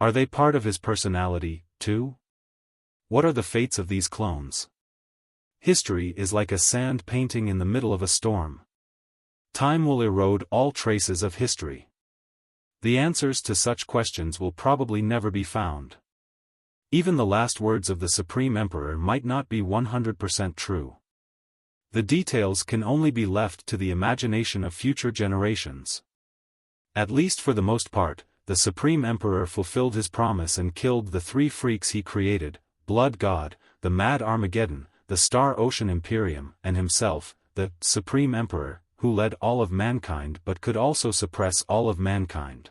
Are they part of his personality, too? What are the fates of these clones? History is like a sand painting in the middle of a storm. Time will erode all traces of history. The answers to such questions will probably never be found. Even the last words of the Supreme Emperor might not be 100% true. The details can only be left to the imagination of future generations. At least for the most part, the Supreme Emperor fulfilled his promise and killed the three freaks he created, Blood God, the Mad Armageddon, the Star Ocean Imperium, and himself, the Supreme Emperor, who led all of mankind but could also suppress all of mankind.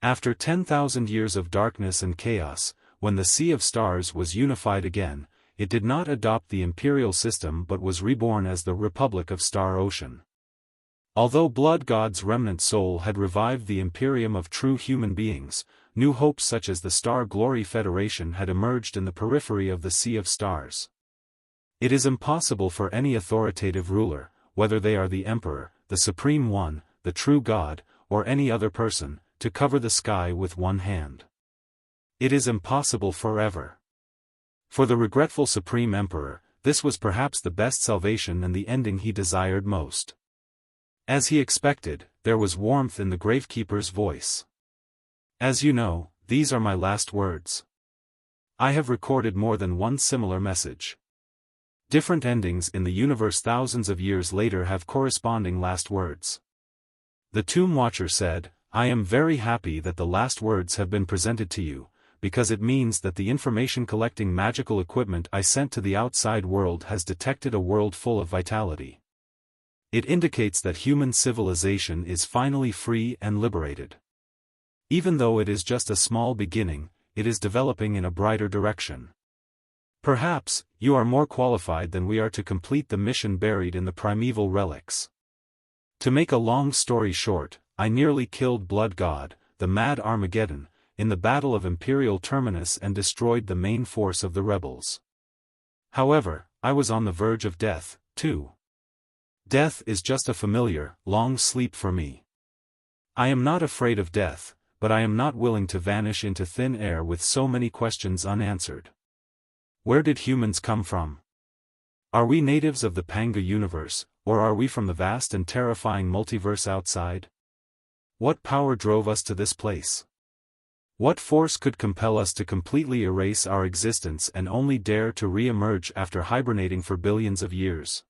After 10,000 years of darkness and chaos, when the Sea of Stars was unified again, it did not adopt the imperial system but was reborn as the Republic of Star Ocean. Although Blood God's remnant soul had revived the Imperium of true human beings, new hopes such as the Star Glory Federation had emerged in the periphery of the Sea of Stars. It is impossible for any authoritative ruler, whether they are the Emperor, the Supreme One, the True God, or any other person, to cover the sky with one hand. It is impossible forever. For the regretful Supreme Emperor, this was perhaps the best salvation and the ending he desired most. As he expected, there was warmth in the Gravekeeper's voice. As you know, these are my last words. I have recorded more than one similar message. Different endings in the universe thousands of years later have corresponding last words. The Tomb Watcher said, "I am very happy that the last words have been presented to you, because it means that the information-collecting magical equipment I sent to the outside world has detected a world full of vitality. It indicates that human civilization is finally free and liberated. Even though it is just a small beginning, it is developing in a brighter direction. Perhaps, you are more qualified than we are to complete the mission buried in the primeval relics." To make a long story short, I nearly killed Blood God, the Mad Armageddon, in the Battle of Imperial Terminus and destroyed the main force of the rebels. However, I was on the verge of death, too. Death is just a familiar, long sleep for me. I am not afraid of death, but I am not willing to vanish into thin air with so many questions unanswered. Where did humans come from? Are we natives of the Panga universe, or are we from the vast and terrifying multiverse outside? What power drove us to this place? What force could compel us to completely erase our existence and only dare to re-emerge after hibernating for billions of years?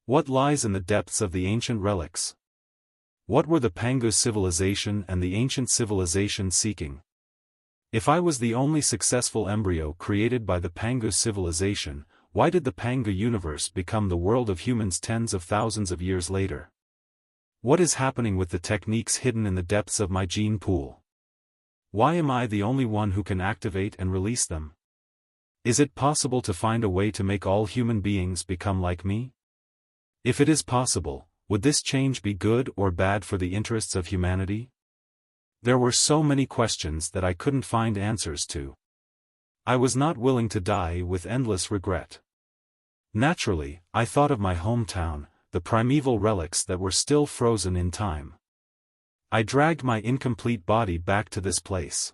What lies in the depths of the ancient relics? What were the Pangu civilization and the ancient civilization seeking? If I was the only successful embryo created by the Pangu civilization, why did the Pangu universe become the world of humans tens of thousands of years later? What is happening with the techniques hidden in the depths of my gene pool? Why am I the only one who can activate and release them? Is it possible to find a way to make all human beings become like me? If it is possible, would this change be good or bad for the interests of humanity? There were so many questions that I couldn't find answers to. I was not willing to die with endless regret. Naturally, I thought of my hometown, the primeval relics that were still frozen in time. I dragged my incomplete body back to this place.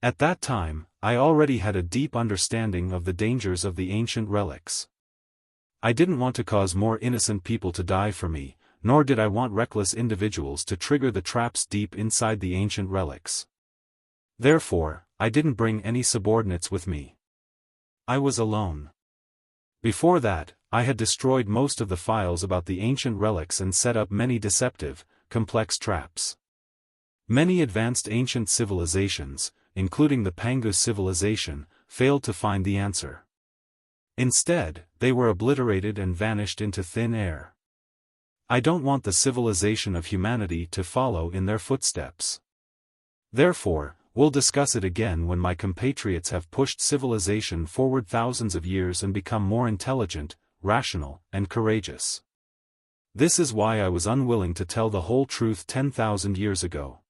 At that time, I already had a deep understanding of the dangers of the ancient relics. I didn't want to cause more innocent people to die for me, nor did I want reckless individuals to trigger the traps deep inside the ancient relics. Therefore, I didn't bring any subordinates with me. I was alone. Before that, I had destroyed most of the files about the ancient relics and set up many deceptive, complex traps. Many advanced ancient civilizations, including the Pangu civilization, failed to find the answer. Instead, they were obliterated and vanished into thin air. I don't want the civilization of humanity to follow in their footsteps. Therefore, we'll discuss it again when my compatriots have pushed civilization forward thousands of years and become more intelligent, rational, and courageous. This is why I was unwilling to tell the whole truth 10,000 years ago.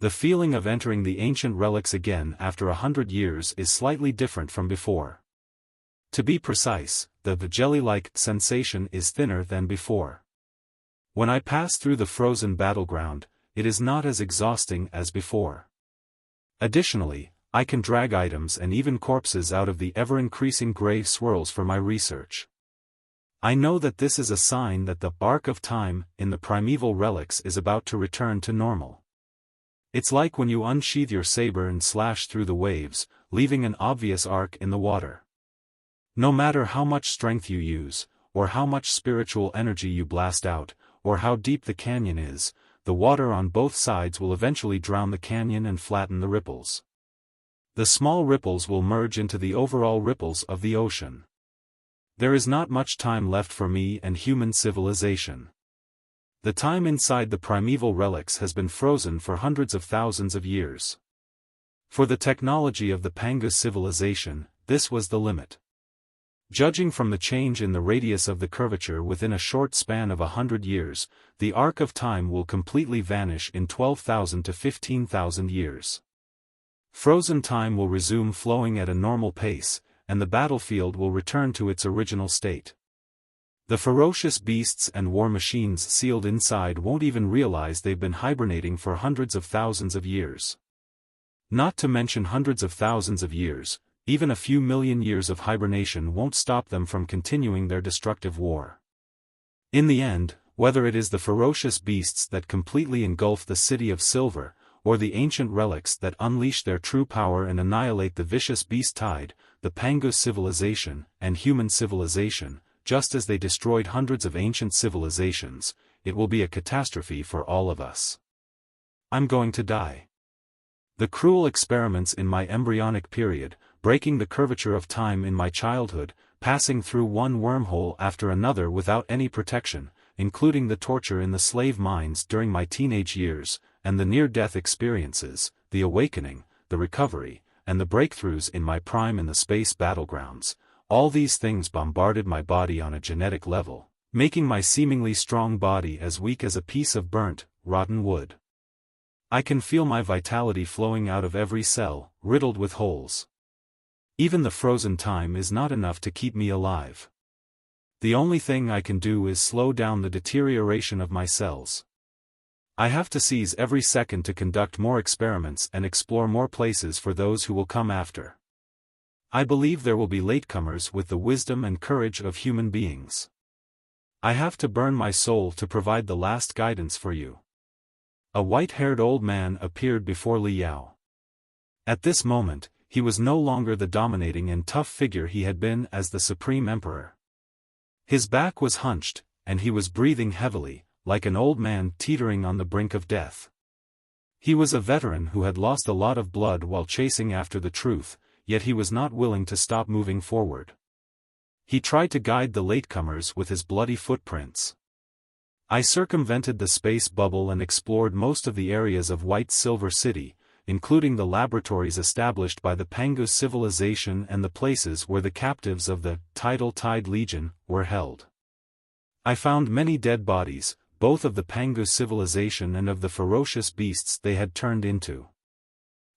The feeling of entering the ancient relics again after 100 years is slightly different from before. To be precise, the jelly-like sensation is thinner than before. When I pass through the frozen battleground, it is not as exhausting as before. Additionally, I can drag items and even corpses out of the ever-increasing gray swirls for my research. I know that this is a sign that the arc of time in the primeval relics is about to return to normal. It's like when you unsheath your saber and slash through the waves, leaving an obvious arc in the water. No matter how much strength you use, or how much spiritual energy you blast out, or how deep the canyon is, the water on both sides will eventually drown the canyon and flatten the ripples. The small ripples will merge into the overall ripples of the ocean. There is not much time left for me and human civilization. The time inside the primeval relics has been frozen for hundreds of thousands of years. For the technology of the Pangus civilization, this was the limit. Judging from the change in the radius of the curvature within a short span of 100 years, the arc of time will completely vanish in 12,000 to 15,000 years. Frozen time will resume flowing at a normal pace, and the battlefield will return to its original state. The ferocious beasts and war machines sealed inside won't even realize they've been hibernating for hundreds of thousands of years. Not to mention hundreds of thousands of years, even a few million years of hibernation won't stop them from continuing their destructive war. In the end, whether it is the ferocious beasts that completely engulf the City of Silver, or the ancient relics that unleash their true power and annihilate the vicious beast tide, the Pangus civilization and human civilization, just as they destroyed hundreds of ancient civilizations, it will be a catastrophe for all of us. I'm going to die. The cruel experiments in my embryonic period, breaking the curvature of time in my childhood, passing through one wormhole after another without any protection, including the torture in the slave mines during my teenage years, and the near-death experiences, the awakening, the recovery, and the breakthroughs in my prime in the space battlegrounds, all these things bombarded my body on a genetic level, making my seemingly strong body as weak as a piece of burnt, rotten wood. I can feel my vitality flowing out of every cell, riddled with holes. Even the frozen time is not enough to keep me alive. The only thing I can do is slow down the deterioration of my cells. I have to seize every second to conduct more experiments and explore more places for those who will come after. I believe there will be latecomers with the wisdom and courage of human beings. I have to burn my soul to provide the last guidance for you. A white-haired old man appeared before Li Yao. At this moment, he was no longer the dominating and tough figure he had been as the Supreme Emperor. His back was hunched, and he was breathing heavily, like an old man teetering on the brink of death. He was a veteran who had lost a lot of blood while chasing after the truth, yet he was not willing to stop moving forward. He tried to guide the latecomers with his bloody footprints. I circumvented the space bubble and explored most of the areas of White Silver City, including the laboratories established by the Pangus civilization and the places where the captives of the Tidal Tide Legion were held. I found many dead bodies, both of the Pangus civilization and of the ferocious beasts they had turned into.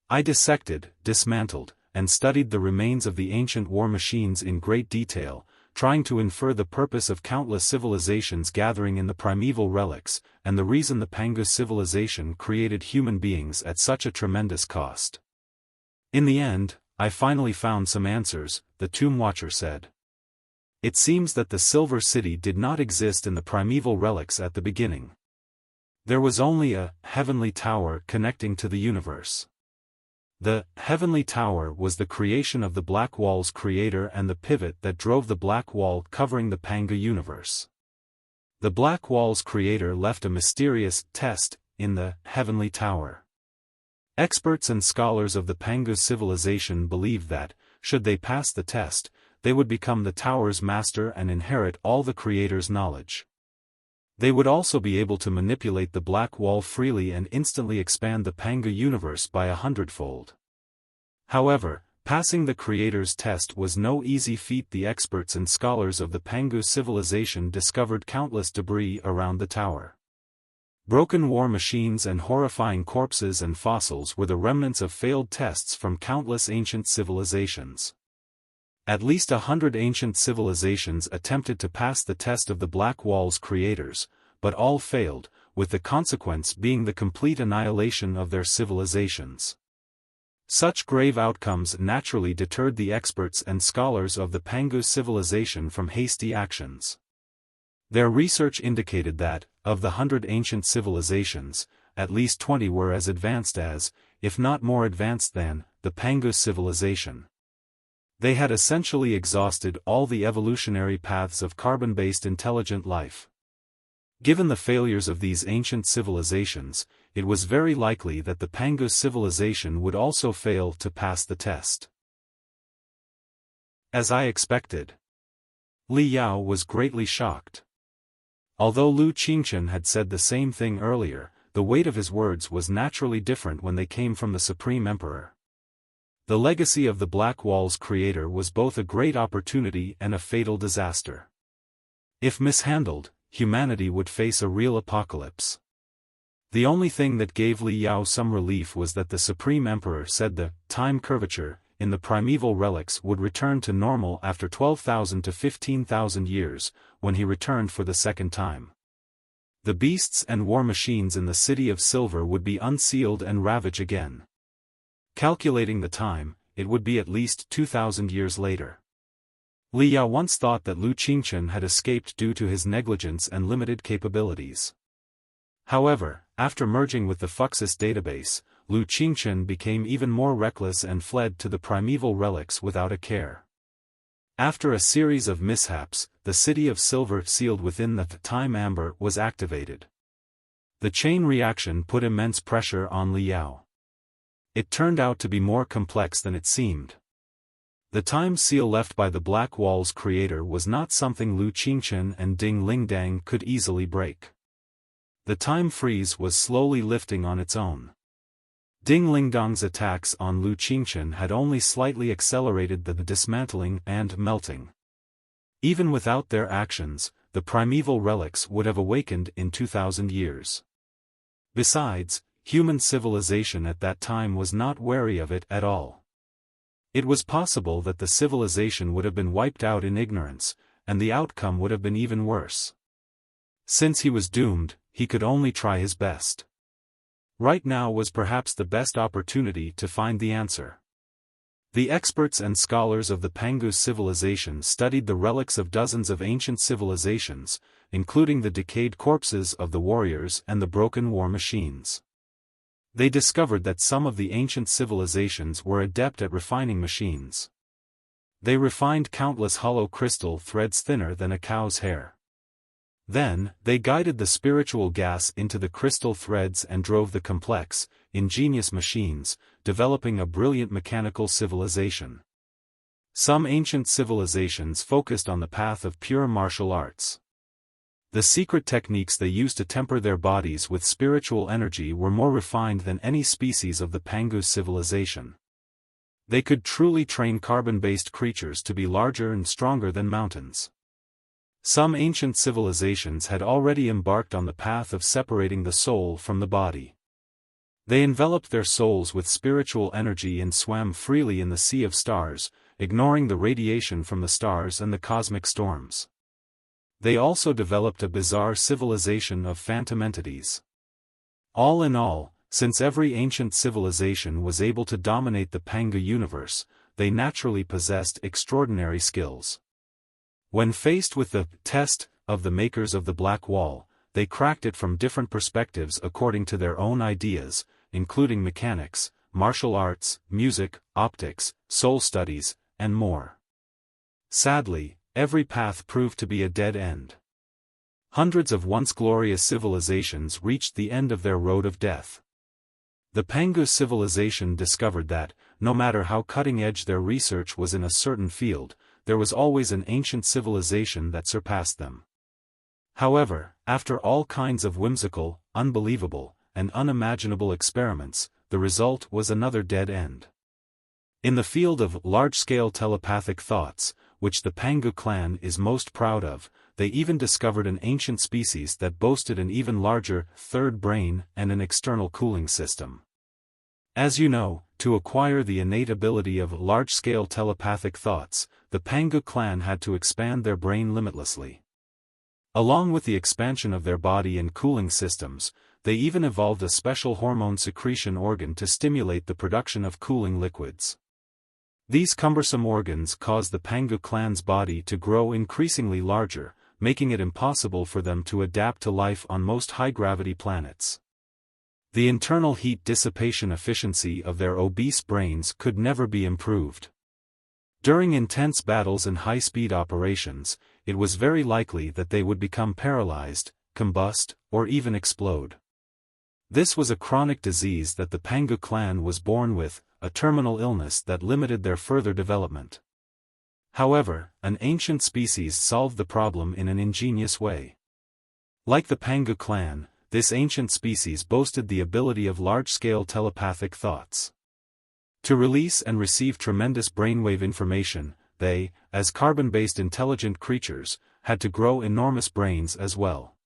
I dissected, dismantled, and studied the remains of the ancient war machines in great detail, trying to infer the purpose of countless civilizations gathering in the primeval relics, and the reason the Pangus civilization created human beings at such a tremendous cost. In the end, I finally found some answers, the Tomb Watcher said. It seems that the Silver City did not exist in the primeval relics at the beginning. There was only a heavenly tower connecting to the universe. The Heavenly Tower was the creation of the Black Wall's creator and the pivot that drove the Black Wall covering the Pangu universe. The Black Wall's creator left a mysterious test in the Heavenly Tower. Experts and scholars of the Pangu civilization believed that, should they pass the test, they would become the tower's master and inherit all the creator's knowledge. They would also be able to manipulate the Black Wall freely and instantly expand the Pangu universe by 100-fold. However, passing the Creator's test was no easy feat. The experts and scholars of the Pangu civilization discovered countless debris around the tower. Broken war machines and horrifying corpses and fossils were the remnants of failed tests from countless ancient civilizations. At least 100 ancient civilizations attempted to pass the test of the Black Wall's creators, but all failed, with the consequence being the complete annihilation of their civilizations. Such grave outcomes naturally deterred the experts and scholars of the Pangu civilization from hasty actions. Their research indicated that, of the 100 ancient civilizations, at least 20 were as advanced as, if not more advanced than, the Pangu civilization. They had essentially exhausted all the evolutionary paths of carbon-based intelligent life. Given the failures of these ancient civilizations, it was very likely that the Pangu civilization would also fail to pass the test. As I expected. Li Yao was greatly shocked. Although Lu Qingchen had said the same thing earlier, the weight of his words was naturally different when they came from the Supreme Emperor. The legacy of the Black Wall's creator was both a great opportunity and a fatal disaster. If mishandled, humanity would face a real apocalypse. The only thing that gave Li Yao some relief was that the Supreme Emperor said the time curvature in the primeval relics would return to normal after 12,000 to 15,000 years, when he returned for the second time. The beasts and war machines in the City of Silver would be unsealed and ravage again. Calculating the time, it would be at least 2,000 years later. Li Yao once thought that Lu Qingchen had escaped due to his negligence and limited capabilities. However, after merging with the Fuxis database, Lu Qingchen became even more reckless and fled to the primeval relics without a care. After a series of mishaps, the City of Silver sealed within the Time Amber was activated. The chain reaction put immense pressure on Li Yao. It turned out to be more complex than it seemed. The time seal left by the Black Wall's creator was not something Lu Qingchen and Ding Lingdang could easily break. The time freeze was slowly lifting on its own. Ding Lingdang's attacks on Lu Qingchen had only slightly accelerated the dismantling and melting. Even without their actions, the primeval relics would have awakened in 2,000 years. Besides, human civilization at that time was not wary of it at all. It was possible that the civilization would have been wiped out in ignorance, and the outcome would have been even worse. Since he was doomed, he could only try his best. Right now was perhaps the best opportunity to find the answer. The experts and scholars of the Pangu civilization studied the relics of dozens of ancient civilizations, including the decayed corpses of the warriors and the broken war machines. They discovered that some of the ancient civilizations were adept at refining machines. They refined countless hollow crystal threads thinner than a cow's hair. Then, they guided the spiritual gas into the crystal threads and drove the complex, ingenious machines, developing a brilliant mechanical civilization. Some ancient civilizations focused on the path of pure martial arts. The secret techniques they used to temper their bodies with spiritual energy were more refined than any species of the Pangu civilization. They could truly train carbon-based creatures to be larger and stronger than mountains. Some ancient civilizations had already embarked on the path of separating the soul from the body. They enveloped their souls with spiritual energy and swam freely in the sea of stars, ignoring the radiation from the stars and the cosmic storms. They also developed a bizarre civilization of phantom entities. All in all, since every ancient civilization was able to dominate the Pangu universe, they naturally possessed extraordinary skills. When faced with the test of the makers of the Black Wall, they cracked it from different perspectives according to their own ideas, including mechanics, martial arts, music, optics, soul studies, and more. Sadly, every path proved to be a dead end. Hundreds of once glorious civilizations reached the end of their road of death. The Pangu civilization discovered that, no matter how cutting-edge their research was in a certain field, there was always an ancient civilization that surpassed them. However, after all kinds of whimsical, unbelievable, and unimaginable experiments, the result was another dead end. In the field of large-scale telepathic thoughts, which the Pangu clan is most proud of, they even discovered an ancient species that boasted an even larger third brain and an external cooling system. As you know, to acquire the innate ability of large-scale telepathic thoughts, the Pangu clan had to expand their brain limitlessly. Along with the expansion of their body and cooling systems, they even evolved a special hormone secretion organ to stimulate the production of cooling liquids. These cumbersome organs caused the Pangu clan's body to grow increasingly larger, making it impossible for them to adapt to life on most high-gravity planets. The internal heat dissipation efficiency of their obese brains could never be improved. During intense battles and high-speed operations, it was very likely that they would become paralyzed, combust, or even explode. This was a chronic disease that the Pangu clan was born with, a terminal illness that limited their further development. However, an ancient species solved the problem in an ingenious way. Like the Pangu clan, this ancient species boasted the ability of large-scale telepathic thoughts. To release and receive tremendous brainwave information, they, as carbon-based intelligent creatures, had to grow enormous brains as well.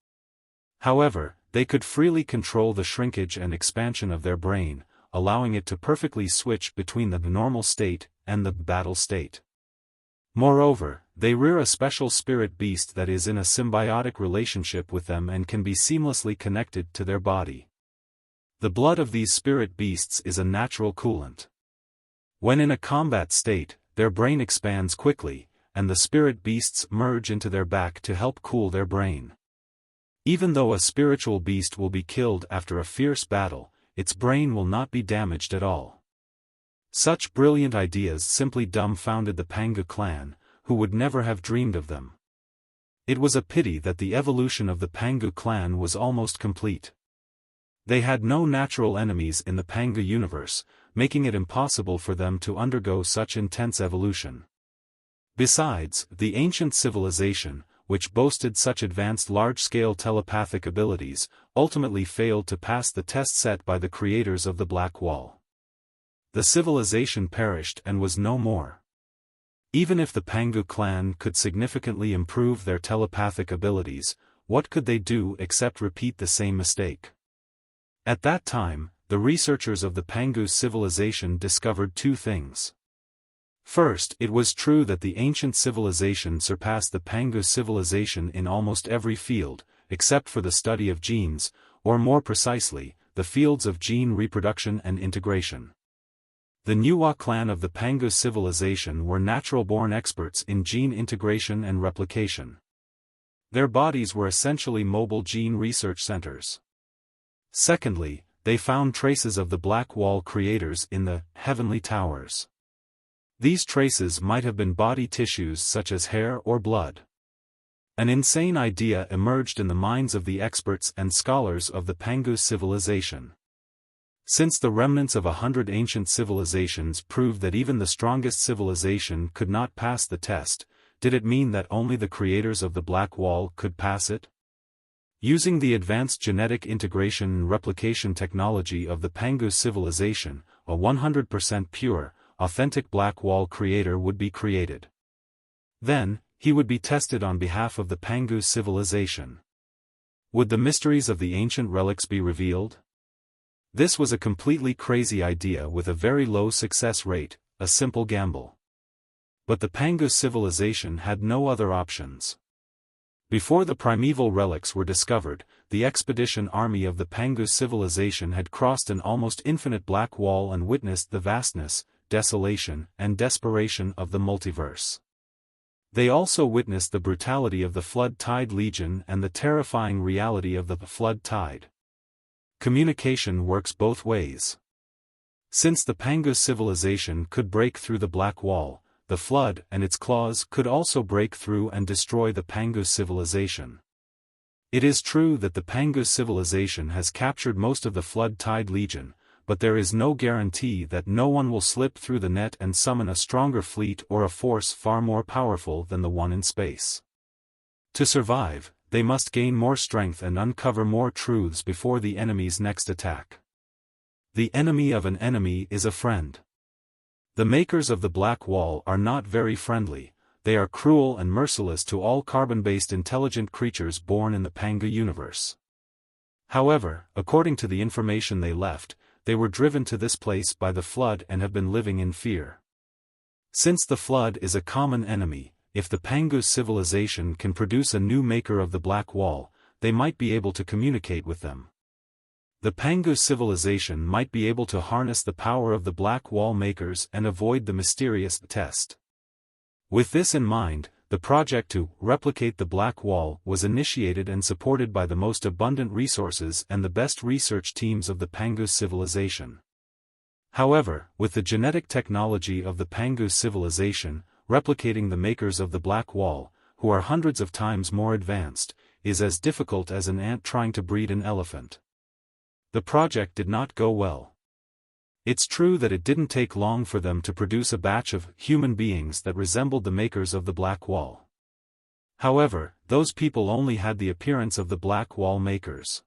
However, they could freely control the shrinkage and expansion of their brain, allowing it to perfectly switch between the normal state and the battle state. Moreover, they rear a special spirit beast that is in a symbiotic relationship with them and can be seamlessly connected to their body. The blood of these spirit beasts is a natural coolant. When in a combat state, their brain expands quickly, and the spirit beasts merge into their back to help cool their brain. Even though a spiritual beast will be killed after a fierce battle, its brain will not be damaged at all. Such brilliant ideas simply dumbfounded the Pangu clan, who would never have dreamed of them. It was a pity that the evolution of the Pangu clan was almost complete. They had no natural enemies in the Pangu universe, making it impossible for them to undergo such intense evolution. Besides, the ancient civilization, which boasted such advanced large-scale telepathic abilities, ultimately failed to pass the test set by the creators of the Black Wall. The civilization perished and was no more. Even if the Pangu clan could significantly improve their telepathic abilities, what could they do except repeat the same mistake? At that time, the researchers of the Pangu civilization discovered two things. First, it was true that the ancient civilization surpassed the Pangu civilization in almost every field, except for the study of genes, or more precisely, the fields of gene reproduction and integration. The Nuwa clan of the Pangu civilization were natural-born experts in gene integration and replication. Their bodies were essentially mobile gene research centers. Secondly, they found traces of the Black Wall creators in the heavenly towers. These traces might have been body tissues such as hair or blood. An insane idea emerged in the minds of the experts and scholars of the Pangu civilization. Since the remnants of 100 ancient civilizations proved that even the strongest civilization could not pass the test, did it mean that only the creators of the Black Wall could pass it? Using the advanced genetic integration and replication technology of the Pangu civilization, a 100% pure, authentic Black Wall creator would be created. Then, he would be tested on behalf of the Pangu civilization. Would the mysteries of the ancient relics be revealed? This was a completely crazy idea with a very low success rate, a simple gamble. But the Pangu civilization had no other options. Before the primeval relics were discovered, the expedition army of the Pangu civilization had crossed an almost infinite Black Wall and witnessed the vastness, desolation, and desperation of the multiverse. They also witnessed the brutality of the Flood Tide Legion and the terrifying reality of the Flood Tide. Communication works both ways. Since the Pangu civilization could break through the Black Wall, the Flood and its claws could also break through and destroy the Pangu civilization. It is true that the Pangu civilization has captured most of the Flood Tide Legion, but there is no guarantee that no one will slip through the net and summon a stronger fleet or a force far more powerful than the one in space. To survive, they must gain more strength and uncover more truths before the enemy's next attack. The enemy of an enemy is a friend. The makers of the Black Wall are not very friendly, they are cruel and merciless to all carbon-based intelligent creatures born in the Pangu universe. However, according to the information they left, they were driven to this place by the Flood and have been living in fear. Since the Flood is a common enemy, if the Pangu civilization can produce a new maker of the Black Wall, they might be able to communicate with them. The Pangu civilization might be able to harness the power of the Black Wall makers and avoid the mysterious test. With this in mind, the project to replicate the Black Wall was initiated and supported by the most abundant resources and the best research teams of the Pangu civilization. However, with the genetic technology of the Pangu civilization, replicating the makers of the Black Wall, who are hundreds of times more advanced, is as difficult as an ant trying to breed an elephant. The project did not go well. It's true that it didn't take long for them to produce a batch of human beings that resembled the makers of the Black Wall. However, those people only had the appearance of the Black Wall makers.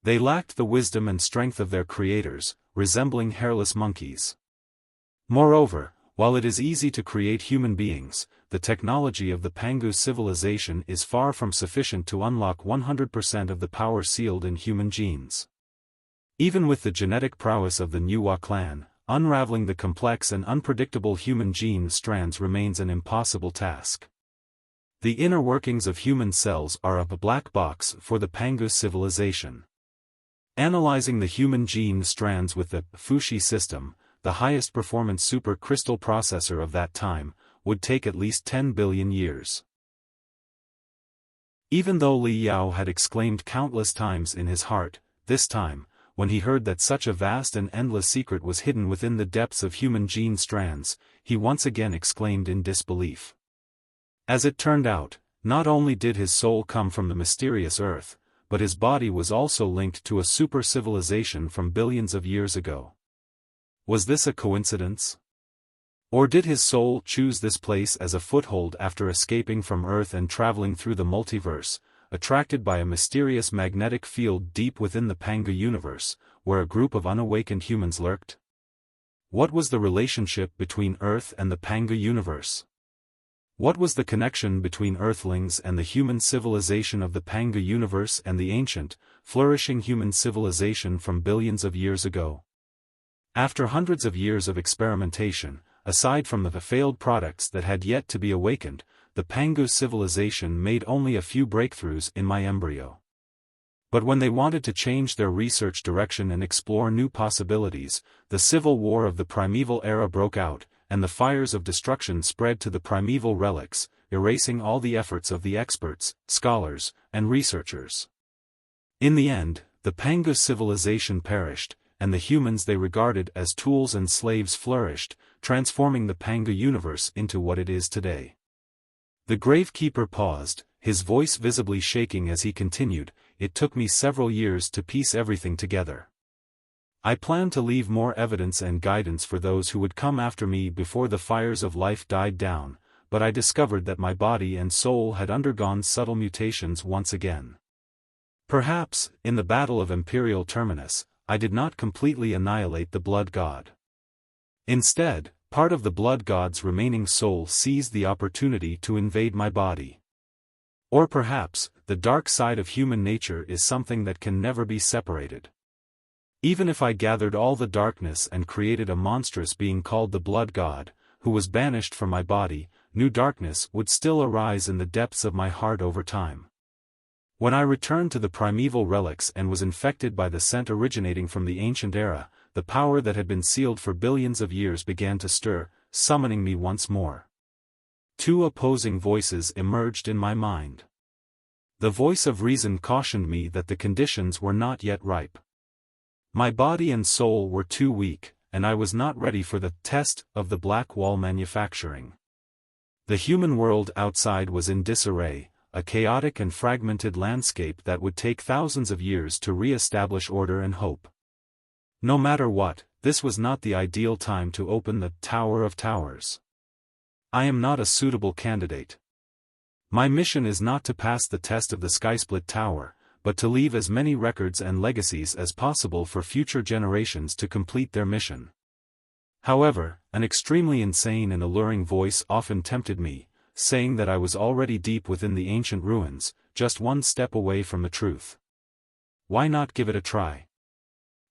They lacked the wisdom and strength of their creators, resembling hairless monkeys. Moreover, while it is easy to create human beings, the technology of the Pangu civilization is far from sufficient to unlock 100% of the power sealed in human genes. Even with the genetic prowess of the Nuwa clan, unraveling the complex and unpredictable human gene strands remains an impossible task. The inner workings of human cells are a black box for the Pangu civilization. Analyzing the human gene strands with the Fushi system, the highest performance supercrystal processor of that time, would take at least 10 billion years. Even though Li Yao had exclaimed countless times in his heart, this time, when he heard that such a vast and endless secret was hidden within the depths of human gene strands, he once again exclaimed in disbelief. As it turned out, not only did his soul come from the mysterious earth, but his body was also linked to a super civilization from billions of years ago. Was this a coincidence? Or did his soul choose this place as a foothold after escaping from Earth and traveling through the multiverse, attracted by a mysterious magnetic field deep within the Pangu universe, where a group of unawakened humans lurked? What was the relationship between Earth and the Pangu universe? What was the connection between Earthlings and the human civilization of the Pangu universe and the ancient, flourishing human civilization from billions of years ago? After hundreds of years of experimentation, aside from the failed products that had yet to be awakened, the Pangu civilization made only a few breakthroughs in my embryo. But when they wanted to change their research direction and explore new possibilities, the civil war of the primeval era broke out, and the fires of destruction spread to the primeval relics, erasing all the efforts of the experts, scholars, and researchers. In the end, the Pangu civilization perished, and the humans they regarded as tools and slaves flourished, transforming the Pangu universe into what it is today. The Gravekeeper paused, his voice visibly shaking as he continued, "It took me several years to piece everything together. I planned to leave more evidence and guidance for those who would come after me before the fires of life died down, but I discovered that my body and soul had undergone subtle mutations once again. Perhaps, in the Battle of Imperial Terminus, I did not completely annihilate the Blood God. Instead, part of the Blood God's remaining soul seized the opportunity to invade my body. Or perhaps, the dark side of human nature is something that can never be separated. Even if I gathered all the darkness and created a monstrous being called the Blood God, who was banished from my body, new darkness would still arise in the depths of my heart over time. When I returned to the primeval relics and was infected by the scent originating from the ancient era, the power that had been sealed for billions of years began to stir, summoning me once more. Two opposing voices emerged in my mind. The voice of reason cautioned me that the conditions were not yet ripe. My body and soul were too weak, and I was not ready for the test of the Black Wall manufacturing. The human world outside was in disarray, a chaotic and fragmented landscape that would take thousands of years to re-establish order and hope. No matter what, this was not the ideal time to open the Tower of Towers. I am not a suitable candidate. My mission is not to pass the test of the Skysplit Tower, but to leave as many records and legacies as possible for future generations to complete their mission. However, an extremely insane and alluring voice often tempted me, saying that I was already deep within the ancient ruins, just one step away from the truth. Why not give it a try?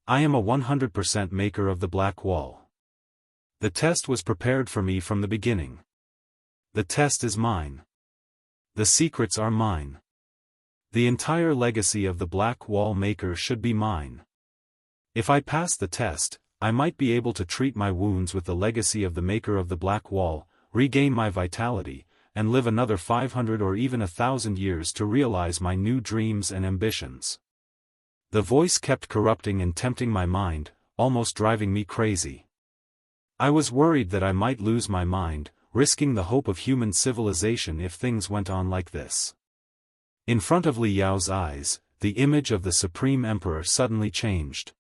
I am a 100% maker of the Black Wall. The test was prepared for me from the beginning. The test is mine. The secrets are mine. The entire legacy of the Black Wall maker should be mine. If I pass the test, I might be able to treat my wounds with the legacy of the maker of the Black Wall, regain my vitality, and live another 500 or even 1,000 years to realize my new dreams and ambitions. The voice kept corrupting and tempting my mind, almost driving me crazy. I was worried that I might lose my mind, risking the hope of human civilization if things went on like this. In front of Li Yao's eyes, the image of the Supreme Emperor suddenly changed.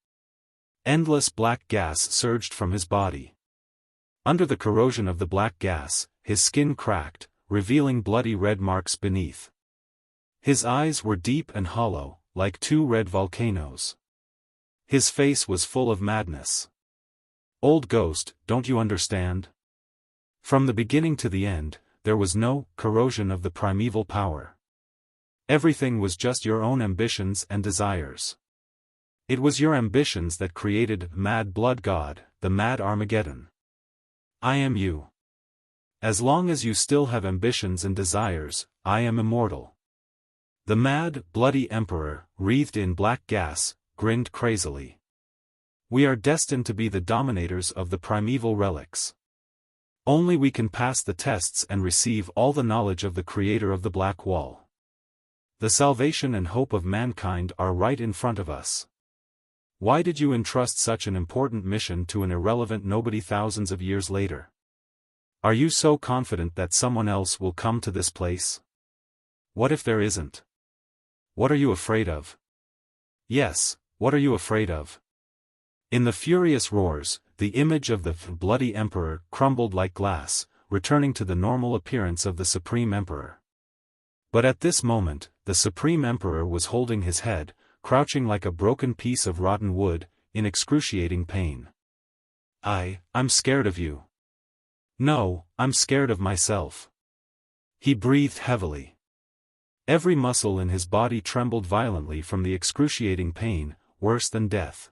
Endless black gas surged from his body. Under the corrosion of the black gas, his skin cracked, revealing bloody red marks beneath. His eyes were deep and hollow, like two red volcanoes. His face was full of madness. Old ghost, don't you understand? From the beginning to the end, there was no corrosion of the primeval power. Everything was just your own ambitions and desires. It was your ambitions that created Mad Blood God, the Mad Armageddon. I am you. As long as you still have ambitions and desires, I am immortal. The mad, bloody emperor, wreathed in black gas, grinned crazily. We are destined to be the dominators of the primeval relics. Only we can pass the tests and receive all the knowledge of the creator of the Black Wall. The salvation and hope of mankind are right in front of us. Why did you entrust such an important mission to an irrelevant nobody thousands of years later? Are you so confident that someone else will come to this place? What if there isn't? What are you afraid of? Yes, what are you afraid of? In the furious roars, the image of the bloody emperor crumbled like glass, returning to the normal appearance of the Supreme Emperor. But at this moment, the Supreme Emperor was holding his head, crouching like a broken piece of rotten wood, in excruciating pain. I'm scared of you. No, I'm scared of myself. He breathed heavily. Every muscle in his body trembled violently from the excruciating pain, worse than death.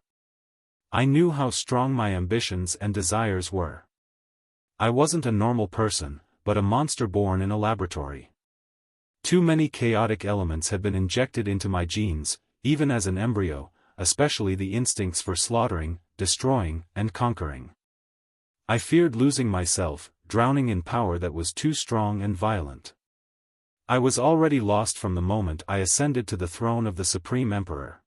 I knew how strong my ambitions and desires were. I wasn't a normal person, but a monster born in a laboratory. Too many chaotic elements had been injected into my genes, even as an embryo, especially the instincts for slaughtering, destroying, and conquering. I feared losing myself, drowning in power that was too strong and violent. I was already lost from the moment I ascended to the throne of the Supreme Emperor.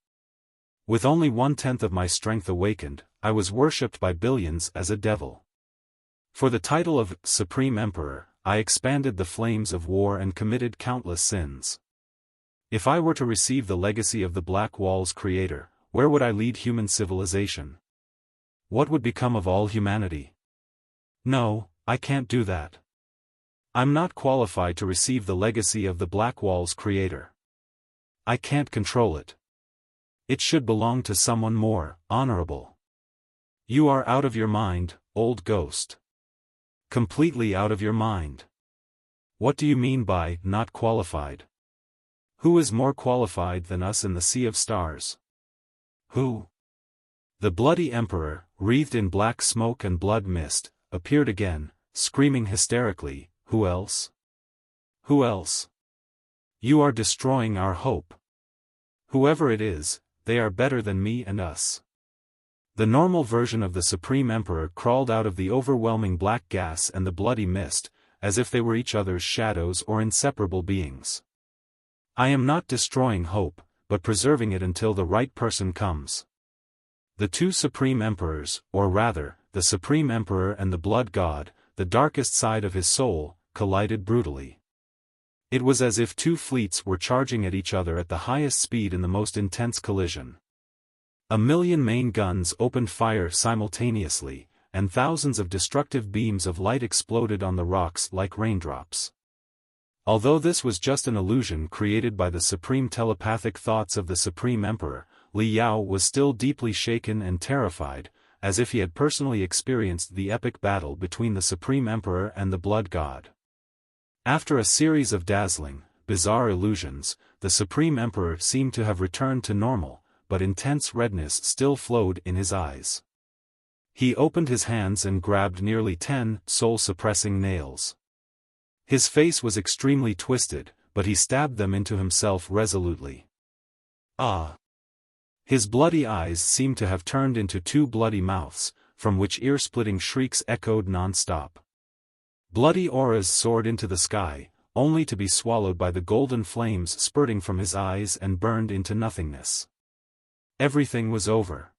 With only 1/10 of my strength awakened, I was worshipped by billions as a devil. For the title of Supreme Emperor, I expanded the flames of war and committed countless sins. If I were to receive the legacy of the Black Wall's creator, where would I lead human civilization? What would become of all humanity? No, I can't do that. I'm not qualified to receive the legacy of the Black Wall's creator. I can't control it. It should belong to someone more honorable. You are out of your mind, old ghost. Completely out of your mind. What do you mean by not qualified? Who is more qualified than us in the sea of stars? Who? The bloody emperor, wreathed in black smoke and blood mist, appeared again, screaming hysterically, "Who else? Who else? You are destroying our hope. Whoever it is, they are better than me and us." The normal version of the Supreme Emperor crawled out of the overwhelming black gas and the bloody mist, as if they were each other's shadows or inseparable beings. I am not destroying hope, but preserving it until the right person comes. The two Supreme Emperors, or rather, the Supreme Emperor and the Blood God, the darkest side of his soul, collided brutally. It was as if two fleets were charging at each other at the highest speed in the most intense collision. 1,000,000 main guns opened fire simultaneously, and thousands of destructive beams of light exploded on the rocks like raindrops. Although this was just an illusion created by the supreme telepathic thoughts of the Supreme Emperor, Li Yao was still deeply shaken and terrified, as if he had personally experienced the epic battle between the Supreme Emperor and the Blood God. After a series of dazzling, bizarre illusions, the Supreme Emperor seemed to have returned to normal, but intense redness still flowed in his eyes. He opened his hands and grabbed nearly 10 soul-suppressing nails. His face was extremely twisted, but he stabbed them into himself resolutely. Ah! His bloody eyes seemed to have turned into two bloody mouths, from which ear-splitting shrieks echoed non-stop. Bloody auras soared into the sky, only to be swallowed by the golden flames spurting from his eyes and burned into nothingness. Everything was over.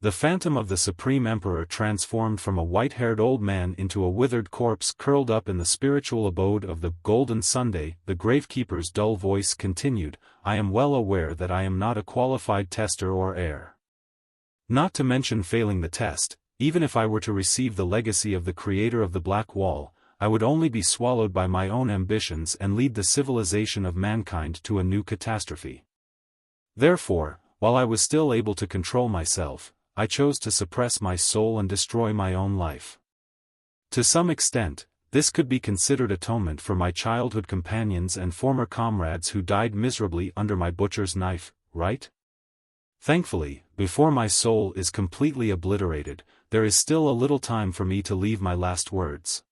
The phantom of the Supreme Emperor transformed from a white-haired old man into a withered corpse curled up in the spiritual abode of the Golden Sunday. The Gravekeeper's dull voice continued, "I am well aware that I am not a qualified tester or heir. Not to mention failing the test, even if I were to receive the legacy of the creator of the Black Wall, I would only be swallowed by my own ambitions and lead the civilization of mankind to a new catastrophe. Therefore, while I was still able to control myself, I chose to suppress my soul and destroy my own life. To some extent, this could be considered atonement for my childhood companions and former comrades who died miserably under my butcher's knife, right? Thankfully, before my soul is completely obliterated, there is still a little time for me to leave my last words.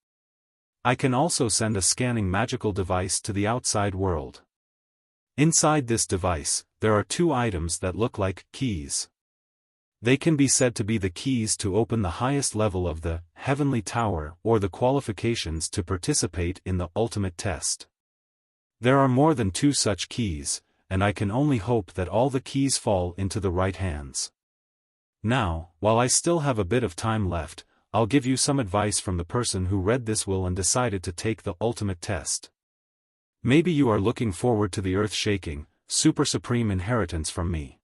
I can also send a scanning magical device to the outside world. Inside this device, there are 2 items that look like keys. They can be said to be the keys to open the highest level of the Heavenly Tower or the qualifications to participate in the ultimate test. There are more than 2 such keys, and I can only hope that all the keys fall into the right hands. Now, while I still have a bit of time left, I'll give you some advice from the person who read this will and decided to take the ultimate test. Maybe you are looking forward to the earth-shaking, super supreme inheritance from me.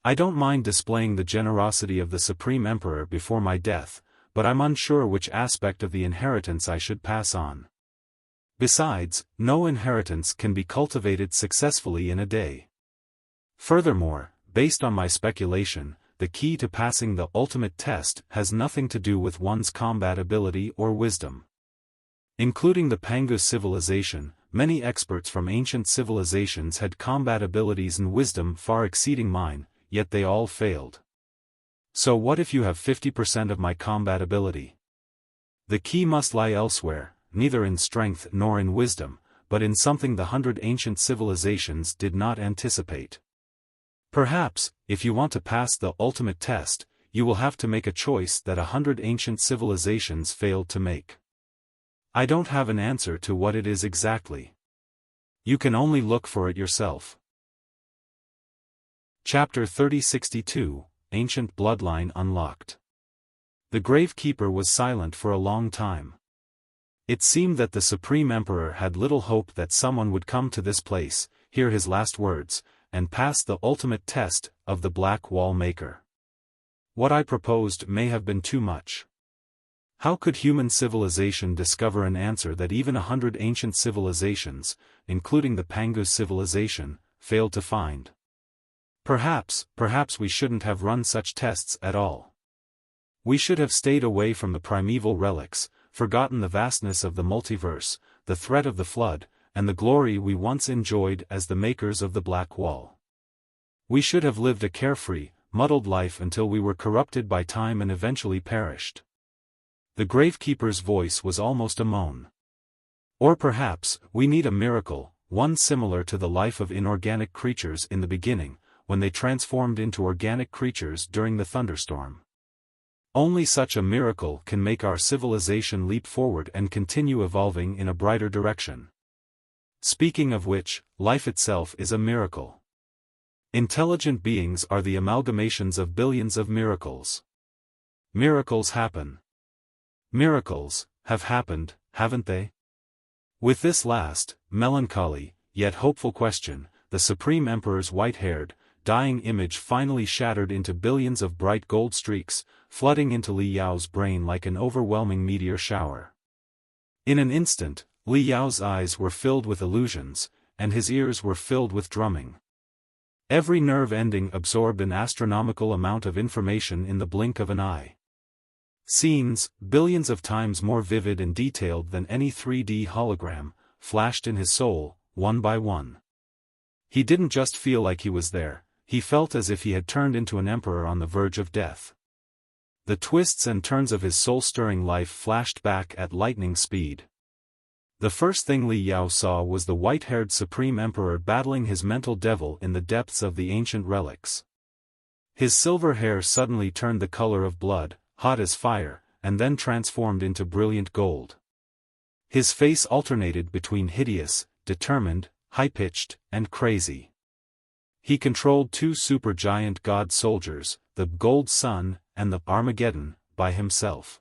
I don't mind displaying the generosity of the Supreme Emperor before my death, but I'm unsure which aspect of the inheritance I should pass on. Besides, no inheritance can be cultivated successfully in a day. Furthermore, based on my speculation, the key to passing the ultimate test has nothing to do with one's combat ability or wisdom. Including the Pangus civilization, many experts from ancient civilizations had combat abilities and wisdom far exceeding mine, yet they all failed. So what if you have 50% of my combat ability? The key must lie elsewhere, neither in strength nor in wisdom, but in something the 100 ancient civilizations did not anticipate. Perhaps, if you want to pass the ultimate test, you will have to make a choice that 100 ancient civilizations failed to make. I don't have an answer to what it is exactly. You can only look for it yourself. Chapter 3062, Ancient Bloodline Unlocked. The Gravekeeper was silent for a long time. It seemed that the Supreme Emperor had little hope that someone would come to this place, hear his last words, and pass the ultimate test of the Black Wall Maker. What I proposed may have been too much. How could human civilization discover an answer that even 100 ancient civilizations, including the Pangus civilization, failed to find? Perhaps we shouldn't have run such tests at all. We should have stayed away from the primeval relics, forgotten the vastness of the multiverse, the threat of the flood, and the glory we once enjoyed as the makers of the Black Wall. We should have lived a carefree, muddled life until we were corrupted by time and eventually perished. The Gravekeeper's voice was almost a moan. Or perhaps, we need a miracle, one similar to the life of inorganic creatures in the beginning, when they transformed into organic creatures during the thunderstorm. Only such a miracle can make our civilization leap forward and continue evolving in a brighter direction. Speaking of which, life itself is a miracle. Intelligent beings are the amalgamations of billions of miracles. Miracles happen. Miracles have happened, haven't they? With this last, melancholy, yet hopeful question, the Supreme Emperor's white-haired, dying image finally shattered into billions of bright gold streaks, flooding into Li Yao's brain like an overwhelming meteor shower. In an instant, Li Yao's eyes were filled with illusions, and his ears were filled with drumming. Every nerve ending absorbed an astronomical amount of information in the blink of an eye. Scenes, billions of times more vivid and detailed than any 3D hologram, flashed in his soul, one by one. He didn't just feel like he was there, he felt as if he had turned into an emperor on the verge of death. The twists and turns of his soul-stirring life flashed back at lightning speed. The first thing Li Yao saw was the white-haired Supreme Emperor battling his mental devil in the depths of the ancient relics. His silver hair suddenly turned the color of blood, hot as fire, and then transformed into brilliant gold. His face alternated between hideous, determined, high-pitched, and crazy. He controlled 2 supergiant god soldiers, the Gold Sun and the Armageddon, by himself.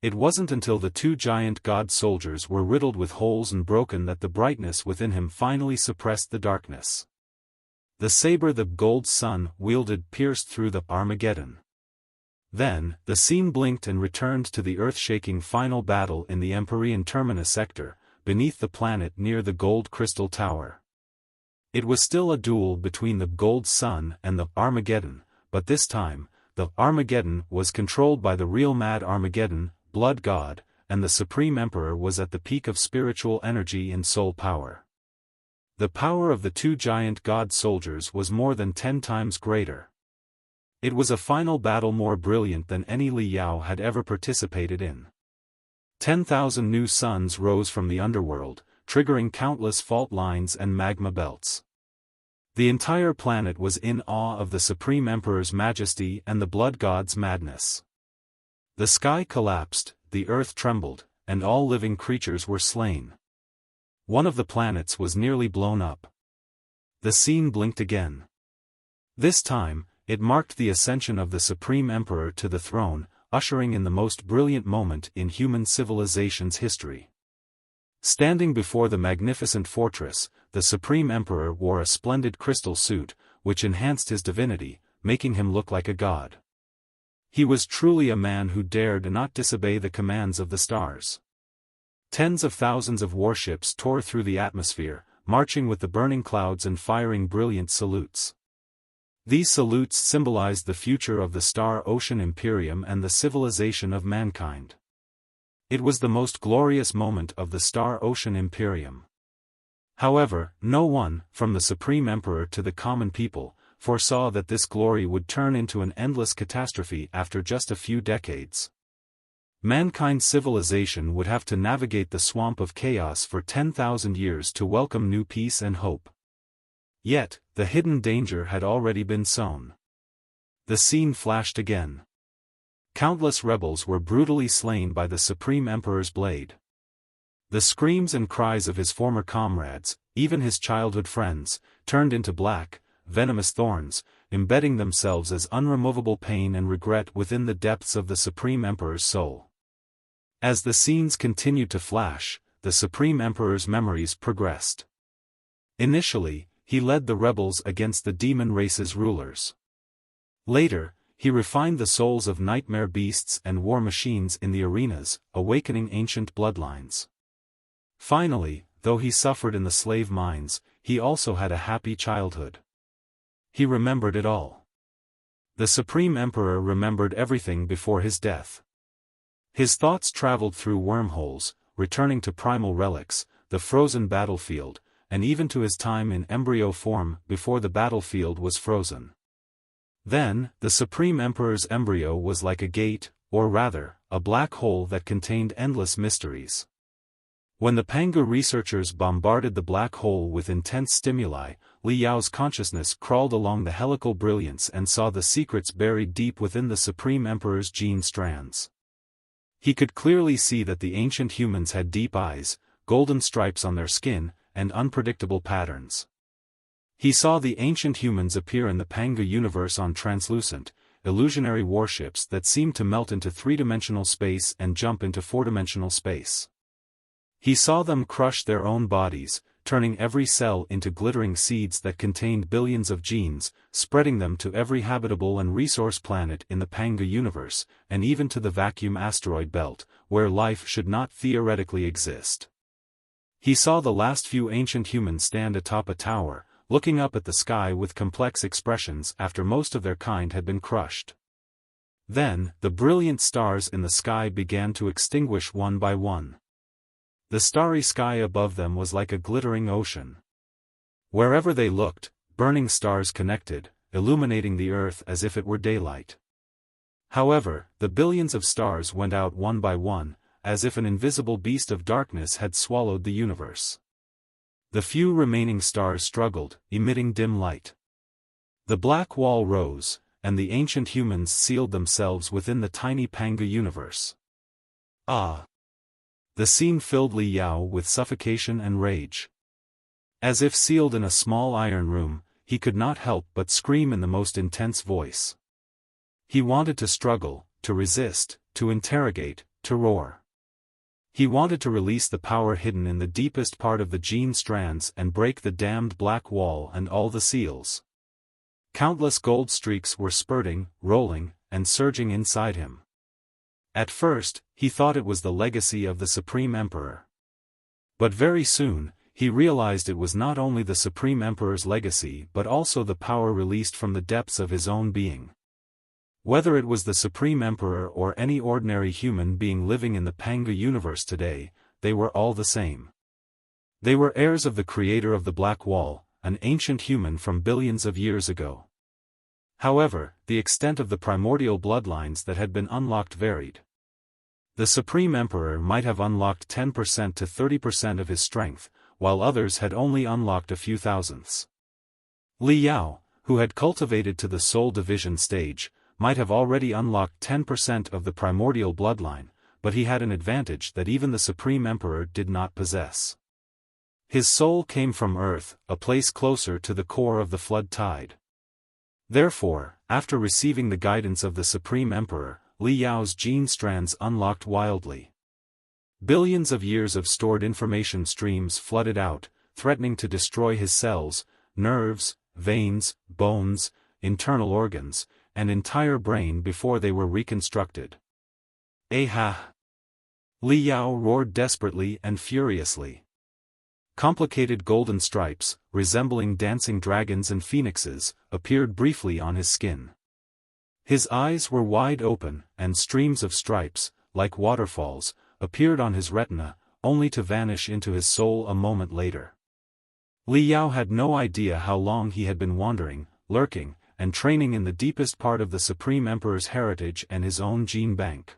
It wasn't until the 2 giant god soldiers were riddled with holes and broken that the brightness within him finally suppressed the darkness. The saber the gold sun wielded pierced through the Armageddon. Then, the scene blinked and returned to the earth-shaking final battle in the Empyrean Terminus sector, beneath the planet near the Gold Crystal Tower. It was still a duel between the Gold Sun and the Armageddon, but this time, the Armageddon was controlled by the real Mad Armageddon, Blood God, and the Supreme Emperor was at the peak of spiritual energy and soul power. The power of the two giant god soldiers was more than 10 times greater. It was a final battle more brilliant than any Li Yao had ever participated in. 10,000 new suns rose from the underworld, triggering countless fault lines and magma belts. The entire planet was in awe of the Supreme Emperor's majesty and the Blood God's madness. The sky collapsed, the earth trembled, and all living creatures were slain. One of the planets was nearly blown up. The scene blinked again. This time, it marked the ascension of the Supreme Emperor to the throne, ushering in the most brilliant moment in human civilization's history. Standing before the magnificent fortress, the Supreme Emperor wore a splendid crystal suit, which enhanced his divinity, making him look like a god. He was truly a man who dared not disobey the commands of the stars. Tens of thousands of warships tore through the atmosphere, marching with the burning clouds and firing brilliant salutes. These salutes symbolized the future of the Star-Ocean Imperium and the civilization of mankind. It was the most glorious moment of the Star-Ocean Imperium. However, no one, from the Supreme Emperor to the common people, foresaw that this glory would turn into an endless catastrophe after just a few decades. Mankind's civilization would have to navigate the swamp of chaos for 10,000 years to welcome new peace and hope. Yet, the hidden danger had already been sown. The scene flashed again. Countless rebels were brutally slain by the Supreme Emperor's blade. The screams and cries of his former comrades, even his childhood friends, turned into black, venomous thorns, embedding themselves as unremovable pain and regret within the depths of the Supreme Emperor's soul. As the scenes continued to flash, the Supreme Emperor's memories progressed. Initially, he led the rebels against the demon race's rulers. Later, he refined the souls of nightmare beasts and war machines in the arenas, awakening ancient bloodlines. Finally, though he suffered in the slave mines, he also had a happy childhood. He remembered it all. The Supreme Emperor remembered everything before his death. His thoughts traveled through wormholes, returning to primal relics, the frozen battlefield, and even to his time in embryo form before the battlefield was frozen. Then, the Supreme Emperor's embryo was like a gate, or rather, a black hole that contained endless mysteries. When the Pangu researchers bombarded the black hole with intense stimuli, Li Yao's consciousness crawled along the helical brilliance and saw the secrets buried deep within the Supreme Emperor's gene strands. He could clearly see that the ancient humans had deep eyes, golden stripes on their skin, and unpredictable patterns. He saw the ancient humans appear in the Pangu universe on translucent, illusionary warships that seemed to melt into three-dimensional space and jump into four-dimensional space. He saw them crush their own bodies, turning every cell into glittering seeds that contained billions of genes, spreading them to every habitable and resource planet in the Pangu universe, and even to the vacuum asteroid belt, where life should not theoretically exist. He saw the last few ancient humans stand atop a tower, looking up at the sky with complex expressions after most of their kind had been crushed. Then, the brilliant stars in the sky began to extinguish one by one. The starry sky above them was like a glittering ocean. Wherever they looked, burning stars connected, illuminating the earth as if it were daylight. However, the billions of stars went out one by one, as if an invisible beast of darkness had swallowed the universe. The few remaining stars struggled, emitting dim light. The black wall rose, and the ancient humans sealed themselves within the tiny Pangu universe. Ah! The scene filled Li Yao with suffocation and rage. As if sealed in a small iron room, he could not help but scream in the most intense voice. He wanted to struggle, to resist, to interrogate, to roar. He wanted to release the power hidden in the deepest part of the gene strands and break the damned black wall and all the seals. Countless gold streaks were spurting, rolling, and surging inside him. At first, he thought it was the legacy of the Supreme Emperor. But very soon, he realized it was not only the Supreme Emperor's legacy but also the power released from the depths of his own being. Whether it was the Supreme Emperor or any ordinary human being living in the Panga universe today, they were all the same. They were heirs of the creator of the Black Wall, an ancient human from billions of years ago. However, the extent of the primordial bloodlines that had been unlocked varied. The Supreme Emperor might have unlocked 10% to 30% of his strength, while others had only unlocked a few thousandths. Li Yao, who had cultivated to the Soul Division stage, might have already unlocked 10% of the primordial bloodline, but he had an advantage that even the Supreme Emperor did not possess. His soul came from Earth, a place closer to the core of the flood tide. Therefore, after receiving the guidance of the Supreme Emperor, Li Yao's gene strands unlocked wildly. Billions of years of stored information streams flooded out, threatening to destroy his cells, nerves, veins, bones, internal organs, and entire brain before they were reconstructed. "Ah!" Li Yao roared desperately and furiously. Complicated golden stripes, resembling dancing dragons and phoenixes, appeared briefly on his skin. His eyes were wide open, and streams of stripes, like waterfalls, appeared on his retina, only to vanish into his soul a moment later. Li Yao had no idea how long he had been wandering, lurking, and training in the deepest part of the Supreme Emperor's heritage and his own gene bank.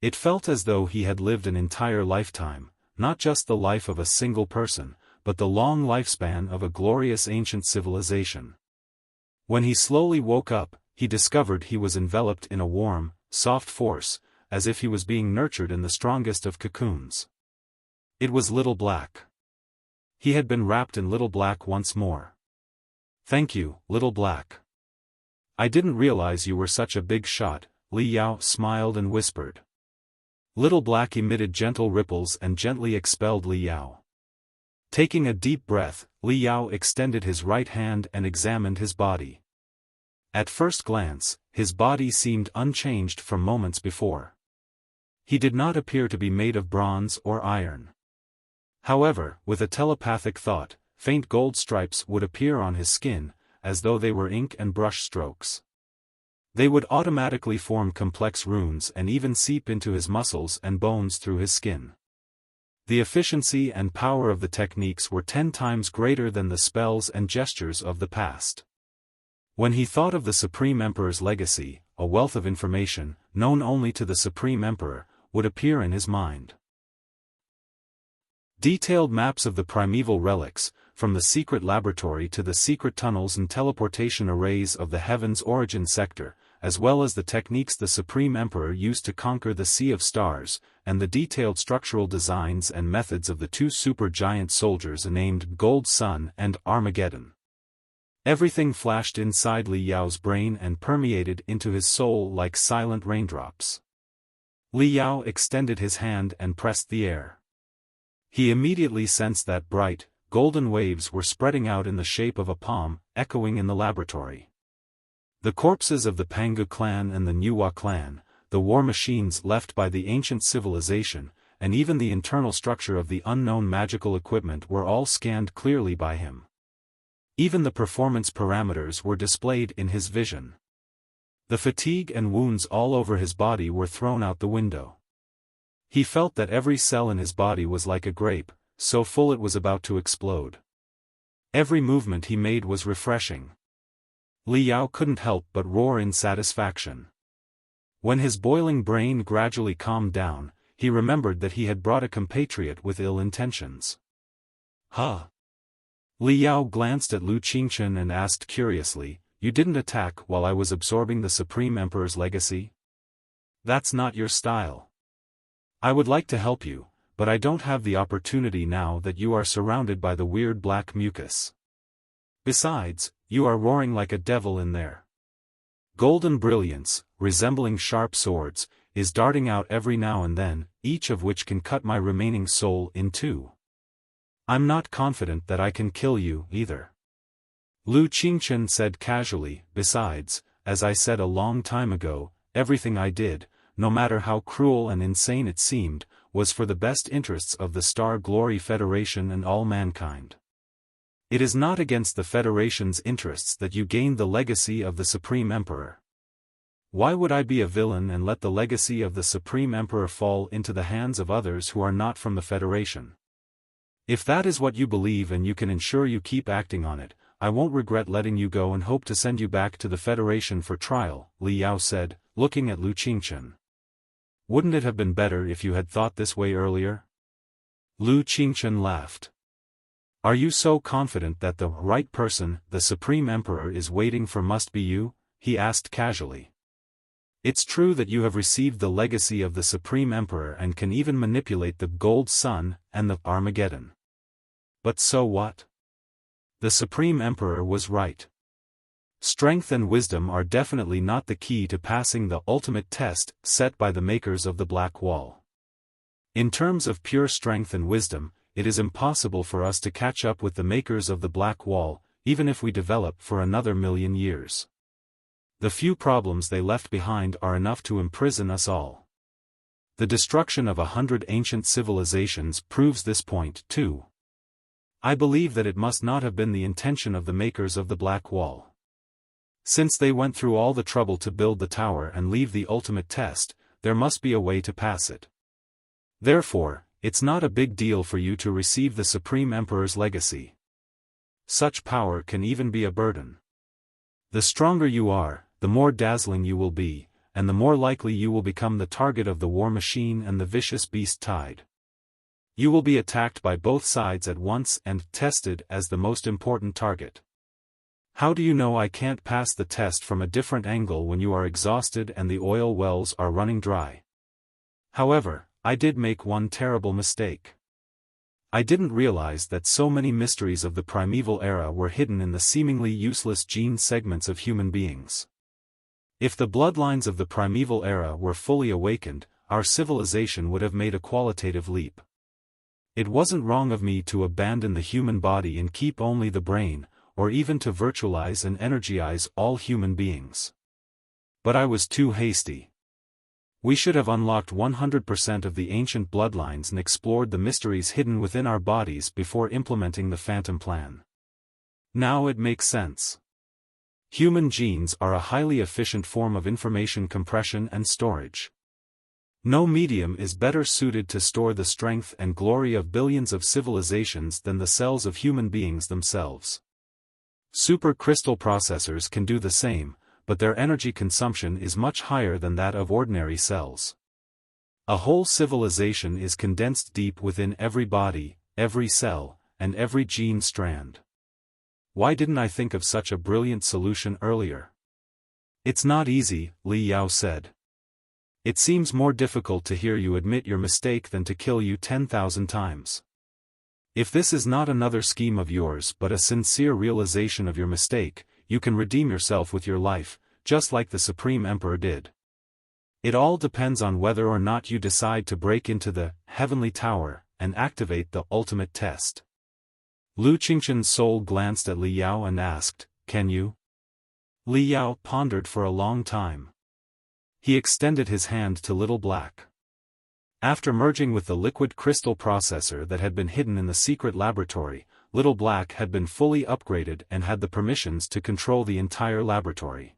It felt as though he had lived an entire lifetime, not just the life of a single person, but the long lifespan of a glorious ancient civilization. When he slowly woke up, he discovered he was enveloped in a warm, soft force, as if he was being nurtured in the strongest of cocoons. It was Little Black. He had been wrapped in Little Black once more. "Thank you, Little Black. I didn't realize you were such a big shot," Li Yao smiled and whispered. Little Black emitted gentle ripples and gently expelled Li Yao. Taking a deep breath, Li Yao extended his right hand and examined his body. At first glance, his body seemed unchanged from moments before. He did not appear to be made of bronze or iron. However, with a telepathic thought, faint gold stripes would appear on his skin, as though they were ink and brush strokes. They would automatically form complex runes and even seep into his muscles and bones through his skin. The efficiency and power of the techniques were 10 times greater than the spells and gestures of the past. When he thought of the Supreme Emperor's legacy, a wealth of information, known only to the Supreme Emperor, would appear in his mind. Detailed maps of the primeval relics, from the secret laboratory to the secret tunnels and teleportation arrays of the Heaven's Origin sector, as well as the techniques the Supreme Emperor used to conquer the Sea of Stars, and the detailed structural designs and methods of the two super-giant soldiers named Gold Sun and Armageddon. Everything flashed inside Li Yao's brain and permeated into his soul like silent raindrops. Li Yao extended his hand and pressed the air. He immediately sensed that bright, golden waves were spreading out in the shape of a palm, echoing in the laboratory. The corpses of the Pangu clan and the Nuwa clan, the war machines left by the ancient civilization, and even the internal structure of the unknown magical equipment were all scanned clearly by him. Even the performance parameters were displayed in his vision. The fatigue and wounds all over his body were thrown out the window. He felt that every cell in his body was like a grape, so full it was about to explode. Every movement he made was refreshing. Li Yao couldn't help but roar in satisfaction. When his boiling brain gradually calmed down, he remembered that he had brought a compatriot with ill intentions. "Huh?" Li Yao glanced at Lu Qingchen and asked curiously, "You didn't attack while I was absorbing the Supreme Emperor's legacy? That's not your style. I would like to help you, but I don't have the opportunity now that you are surrounded by the weird black mucus. Besides, you are roaring like a devil in there. Golden brilliance, resembling sharp swords, is darting out every now and then, each of which can cut my remaining soul in two. I'm not confident that I can kill you, either." Lu Qingchen said casually. Besides, as I said a long time ago, everything I did, no matter how cruel and insane it seemed, was for the best interests of the Star Glory Federation and all mankind. It is not against the Federation's interests that you gained the legacy of the Supreme Emperor. Why would I be a villain and let the legacy of the Supreme Emperor fall into the hands of others who are not from the Federation? If that is what you believe and you can ensure you keep acting on it, I won't regret letting you go and hope to send you back to the Federation for trial, Li Yao said, looking at Lu Qingchen. Wouldn't it have been better if you had thought this way earlier? Lu Qingchen laughed. Are you so confident that the right person, the Supreme Emperor, is waiting for must be you? He asked casually. It's true that you have received the legacy of the Supreme Emperor and can even manipulate the Gold Sun and the Armageddon. But so what? The Supreme Emperor was right. Strength and wisdom are definitely not the key to passing the ultimate test set by the makers of the Black Wall. In terms of pure strength and wisdom, it is impossible for us to catch up with the makers of the Black Wall, even if we develop for another 1,000,000 years. The few problems they left behind are enough to imprison us all. The destruction of 100 ancient civilizations proves this point too. I believe that it must not have been the intention of the makers of the Black Wall. Since they went through all the trouble to build the tower and leave the ultimate test, there must be a way to pass it. Therefore, it's not a big deal for you to receive the Supreme Emperor's legacy. Such power can even be a burden. The stronger you are, the more dazzling you will be, and the more likely you will become the target of the war machine and the vicious beast tide. You will be attacked by both sides at once and tested as the most important target. How do you know I can't pass the test from a different angle when you are exhausted and the oil wells are running dry? However, I did make one terrible mistake. I didn't realize that so many mysteries of the primeval era were hidden in the seemingly useless gene segments of human beings. If the bloodlines of the primeval era were fully awakened, our civilization would have made a qualitative leap. It wasn't wrong of me to abandon the human body and keep only the brain, or even to virtualize and energize all human beings. But I was too hasty. We should have unlocked 100% of the ancient bloodlines and explored the mysteries hidden within our bodies before implementing the Phantom Plan. Now it makes sense. Human genes are a highly efficient form of information compression and storage. No medium is better suited to store the strength and glory of billions of civilizations than the cells of human beings themselves. Supercrystal processors can do the same, but their energy consumption is much higher than that of ordinary cells. A whole civilization is condensed deep within every body, every cell, and every gene strand. Why didn't I think of such a brilliant solution earlier? It's not easy, Li Yao said. It seems more difficult to hear you admit your mistake than to kill you 10,000 times. If this is not another scheme of yours but a sincere realization of your mistake, you can redeem yourself with your life, just like the Supreme Emperor did. It all depends on whether or not you decide to break into the Heavenly Tower and activate the ultimate test. Lu Qingchen's soul glanced at Li Yao and asked, "Can you?" Li Yao pondered for a long time. He extended his hand to Little Black. After merging with the liquid crystal processor that had been hidden in the secret laboratory, Little Black had been fully upgraded and had the permissions to control the entire laboratory.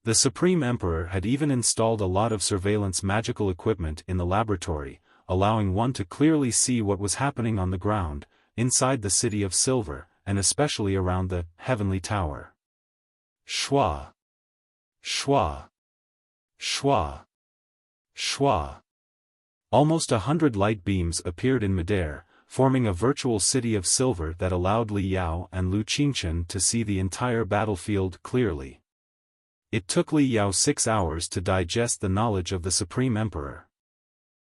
The Supreme Emperor had even installed a lot of surveillance magical equipment in the laboratory, allowing one to clearly see what was happening on the ground, inside the City of Silver, and especially around the Heavenly Tower. Shwa! Shwa! Shwa! Shwa! Almost 100 light beams appeared in midair, forming a virtual city of silver that allowed Li Yao and Lu Qingchen to see the entire battlefield clearly. It took Li Yao 6 hours to digest the knowledge of the Supreme Emperor.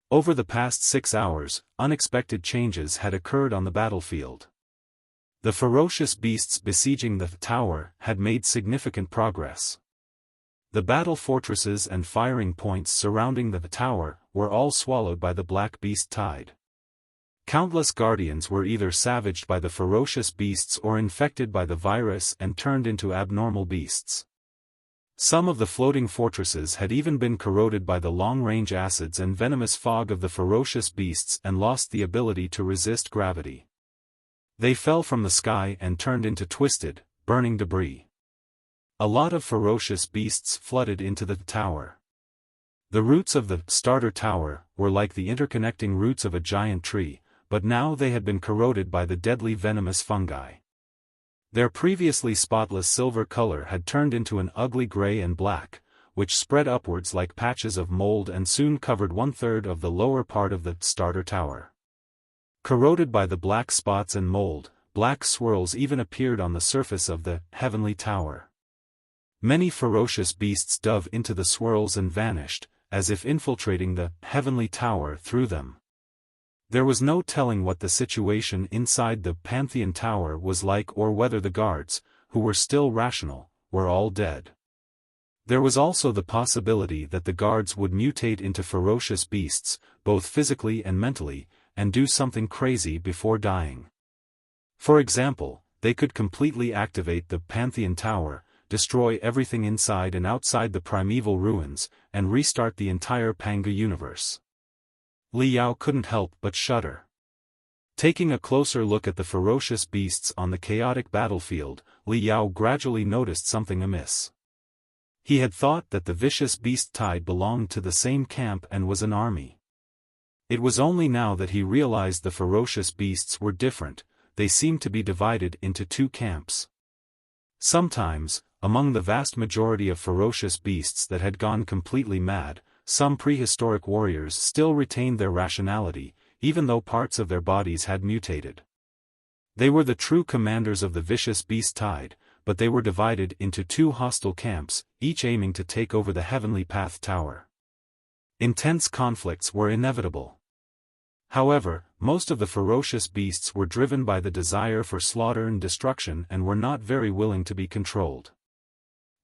Over the past 6 hours, unexpected changes had occurred on the battlefield. The ferocious beasts besieging the tower had made significant progress. The battle fortresses and firing points surrounding the tower were all swallowed by the black beast tide. Countless guardians were either savaged by the ferocious beasts or infected by the virus and turned into abnormal beasts. Some of the floating fortresses had even been corroded by the long-range acids and venomous fog of the ferocious beasts and lost the ability to resist gravity. They fell from the sky and turned into twisted, burning debris. A lot of ferocious beasts flooded into the tower. The roots of the starter tower were like the interconnecting roots of a giant tree, but now they had been corroded by the deadly venomous fungi. Their previously spotless silver color had turned into an ugly gray and black, which spread upwards like patches of mold and soon covered 1/3 of the lower part of the starter tower. Corroded by the black spots and mold, black swirls even appeared on the surface of the heavenly tower. Many ferocious beasts dove into the swirls and vanished, as if infiltrating the heavenly tower through them. There was no telling what the situation inside the Pantheon Tower was like or whether the guards, who were still rational, were all dead. There was also the possibility that the guards would mutate into ferocious beasts, both physically and mentally, and do something crazy before dying. For example, they could completely activate the Pantheon Tower, destroy everything inside and outside the primeval ruins, and restart the entire Panga universe. Li Yao couldn't help but shudder. Taking a closer look at the ferocious beasts on the chaotic battlefield, Li Yao gradually noticed something amiss. He had thought that the vicious beast tide belonged to the same camp and was an army. It was only now that he realized the ferocious beasts were different. They seemed to be divided into two camps. Sometimes, among the vast majority of ferocious beasts that had gone completely mad, some prehistoric warriors still retained their rationality, even though parts of their bodies had mutated. They were the true commanders of the vicious beast tide, but they were divided into two hostile camps, each aiming to take over the Heavenly Path Tower. Intense conflicts were inevitable. However, most of the ferocious beasts were driven by the desire for slaughter and destruction and were not very willing to be controlled.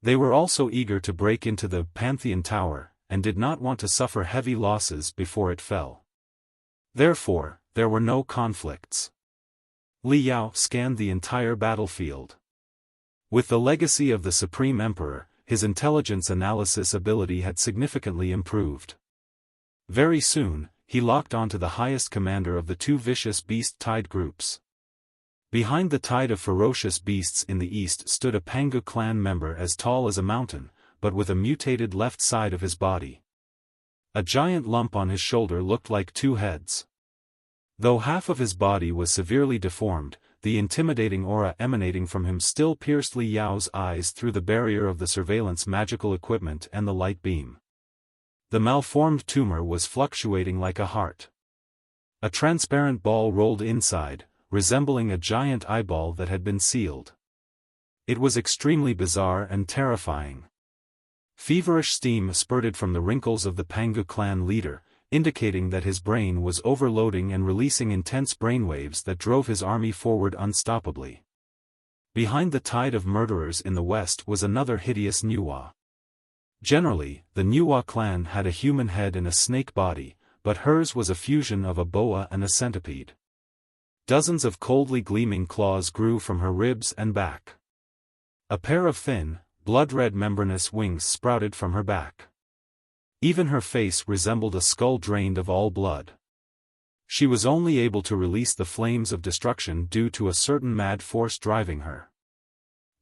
They were also eager to break into the Pantheon Tower, and did not want to suffer heavy losses before it fell. Therefore, there were no conflicts. Li Yao scanned the entire battlefield. With the legacy of the Supreme Emperor, his intelligence analysis ability had significantly improved. Very soon, he locked onto the highest commander of the two vicious beast tide groups. Behind the tide of ferocious beasts in the east stood a Panga clan member as tall as a mountain, but with a mutated left side of his body. A giant lump on his shoulder looked like two heads. Though half of his body was severely deformed, the intimidating aura emanating from him still pierced Li Yao's eyes through the barrier of the surveillance magical equipment and the light beam. The malformed tumor was fluctuating like a heart. A transparent ball rolled inside, resembling a giant eyeball that had been sealed. It was extremely bizarre and terrifying. Feverish steam spurted from the wrinkles of the Panga clan leader, indicating that his brain was overloading and releasing intense brainwaves that drove his army forward unstoppably. Behind the tide of murderers in the west was another hideous Nuwa. Generally, the Nuwa clan had a human head and a snake body, but hers was a fusion of a boa and a centipede. Dozens of coldly gleaming claws grew from her ribs and back. A pair of thin, blood-red membranous wings sprouted from her back. Even her face resembled a skull drained of all blood. She was only able to release the flames of destruction due to a certain mad force driving her.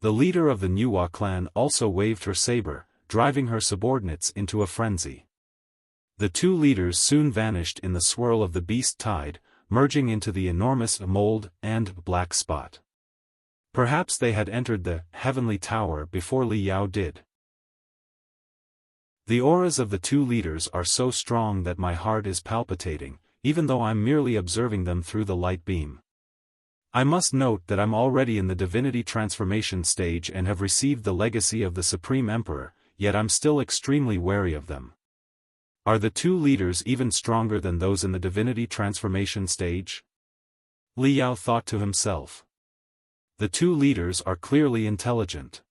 The leader of the Nuwa clan also waved her saber, driving her subordinates into a frenzy. The two leaders soon vanished in the swirl of the beast tide, merging into the enormous mold and black spot. Perhaps they had entered the Heavenly Tower before Li Yao did. The auras of the two leaders are so strong that my heart is palpitating, even though I'm merely observing them through the light beam. I must note that I'm already in the divinity transformation stage and have received the legacy of the Supreme Emperor, yet I'm still extremely wary of them. Are the two leaders even stronger than those in the divinity transformation stage? Li Yao thought to himself. The two leaders are clearly intelligent.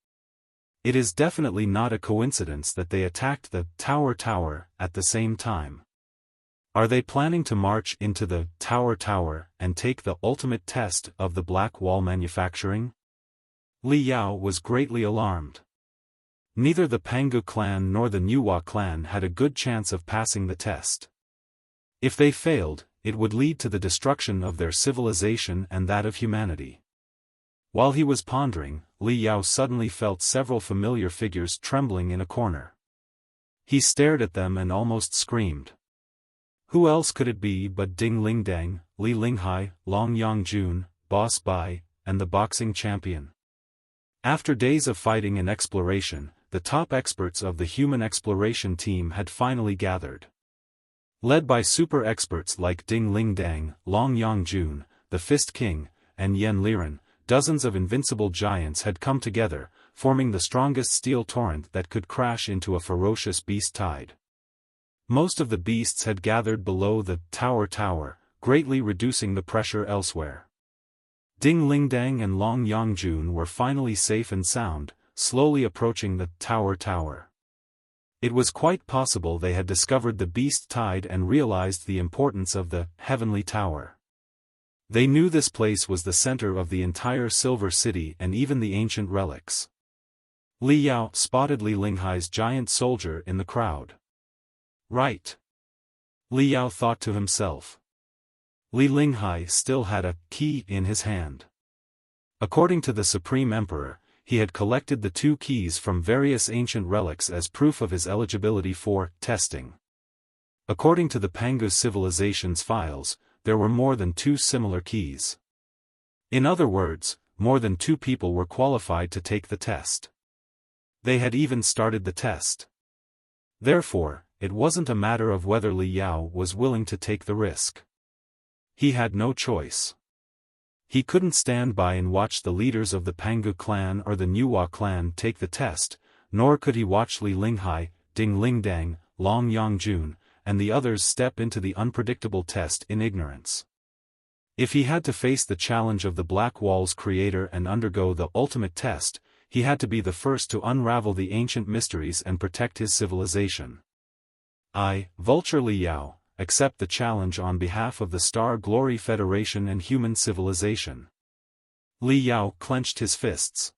It is definitely not a coincidence that they attacked the tower at the same time. Are they planning to march into the Tower and take the ultimate test of the Black Wall manufacturing? Li Yao was greatly alarmed. Neither the Pangu clan nor the Nuwa clan had a good chance of passing the test. If they failed, it would lead to the destruction of their civilization and that of humanity. While he was pondering, Li Yao suddenly felt several familiar figures trembling in a corner. He stared at them and almost screamed. Who else could it be but Ding Lingdang, Li Linghai, Long Yangjun, Boss Bai, and the boxing champion? After days of fighting and exploration, the top experts of the human exploration team had finally gathered. Led by super experts like Ding Lingdang, Long Yangjun, the Fist King, and Yen Liren, dozens of invincible giants had come together, forming the strongest steel torrent that could crash into a ferocious beast tide. Most of the beasts had gathered below the Tower, greatly reducing the pressure elsewhere. Ding Lingdang and Long Yangjun were finally safe and sound, slowly approaching the Tower. It was quite possible they had discovered the beast tide and realized the importance of the Heavenly Tower. They knew this place was the center of the entire Silver City and even the ancient relics. Li Yao spotted Li Linghai's giant soldier in the crowd. Right. Li Yao thought to himself. Li Linghai still had a key in his hand. According to the Supreme Emperor, he had collected the 2 keys from various ancient relics as proof of his eligibility for testing. According to the Pangu civilization's files, there were more than 2 similar keys. In other words, more than 2 people were qualified to take the test. They had even started the test. Therefore, it wasn't a matter of whether Li Yao was willing to take the risk. He had no choice. He couldn't stand by and watch the leaders of the Pangu clan or the Nuwa clan take the test, nor could he watch Li Linghai, Ding Lingdang, Long Yangjun, and the others step into the unpredictable test in ignorance. If he had to face the challenge of the Black Wall's creator and undergo the ultimate test, he had to be the first to unravel the ancient mysteries and protect his civilization. I, Vulture Li Yao, accept the challenge on behalf of the Star Glory Federation and human civilization. Li Yao clenched his fists.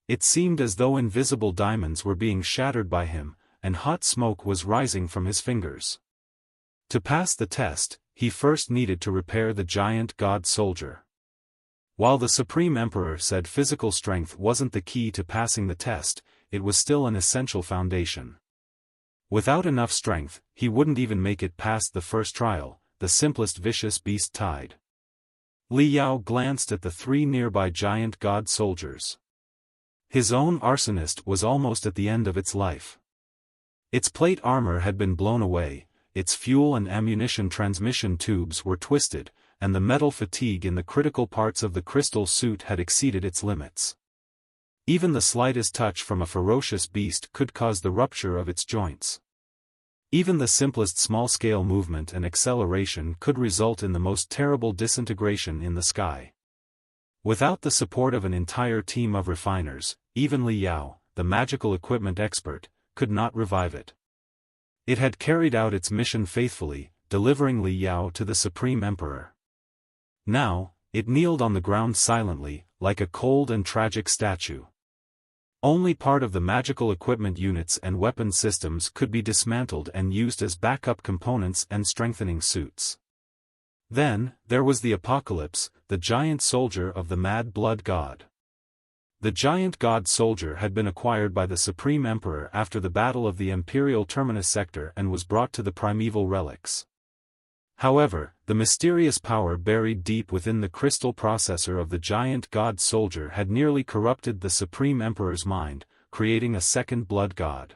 It seemed as though invisible diamonds were being shattered by him, and hot smoke was rising from his fingers. To pass the test, he first needed to repair the giant god soldier. While the Supreme Emperor said physical strength wasn't the key to passing the test, it was still an essential foundation. Without enough strength, he wouldn't even make it past the first trial, the simplest vicious beast tide. Li Yao glanced at the 3 nearby giant god soldiers. His own arsonist was almost at the end of its life. Its plate armor had been blown away, its fuel and ammunition transmission tubes were twisted, and the metal fatigue in the critical parts of the crystal suit had exceeded its limits. Even the slightest touch from a ferocious beast could cause the rupture of its joints. Even the simplest small-scale movement and acceleration could result in the most terrible disintegration in the sky. Without the support of an entire team of refiners, even Li Yao, the magical equipment expert, could not revive it. It had carried out its mission faithfully, delivering Li Yao to the Supreme Emperor. Now, it kneeled on the ground silently, like a cold and tragic statue. Only part of the magical equipment units and weapon systems could be dismantled and used as backup components and strengthening suits. Then, there was the Apocalypse, the giant soldier of the Mad Blood God. The giant god soldier had been acquired by the Supreme Emperor after the Battle of the Imperial Terminus Sector and was brought to the primeval relics. However, the mysterious power buried deep within the crystal processor of the giant god soldier had nearly corrupted the Supreme Emperor's mind, creating a second blood god.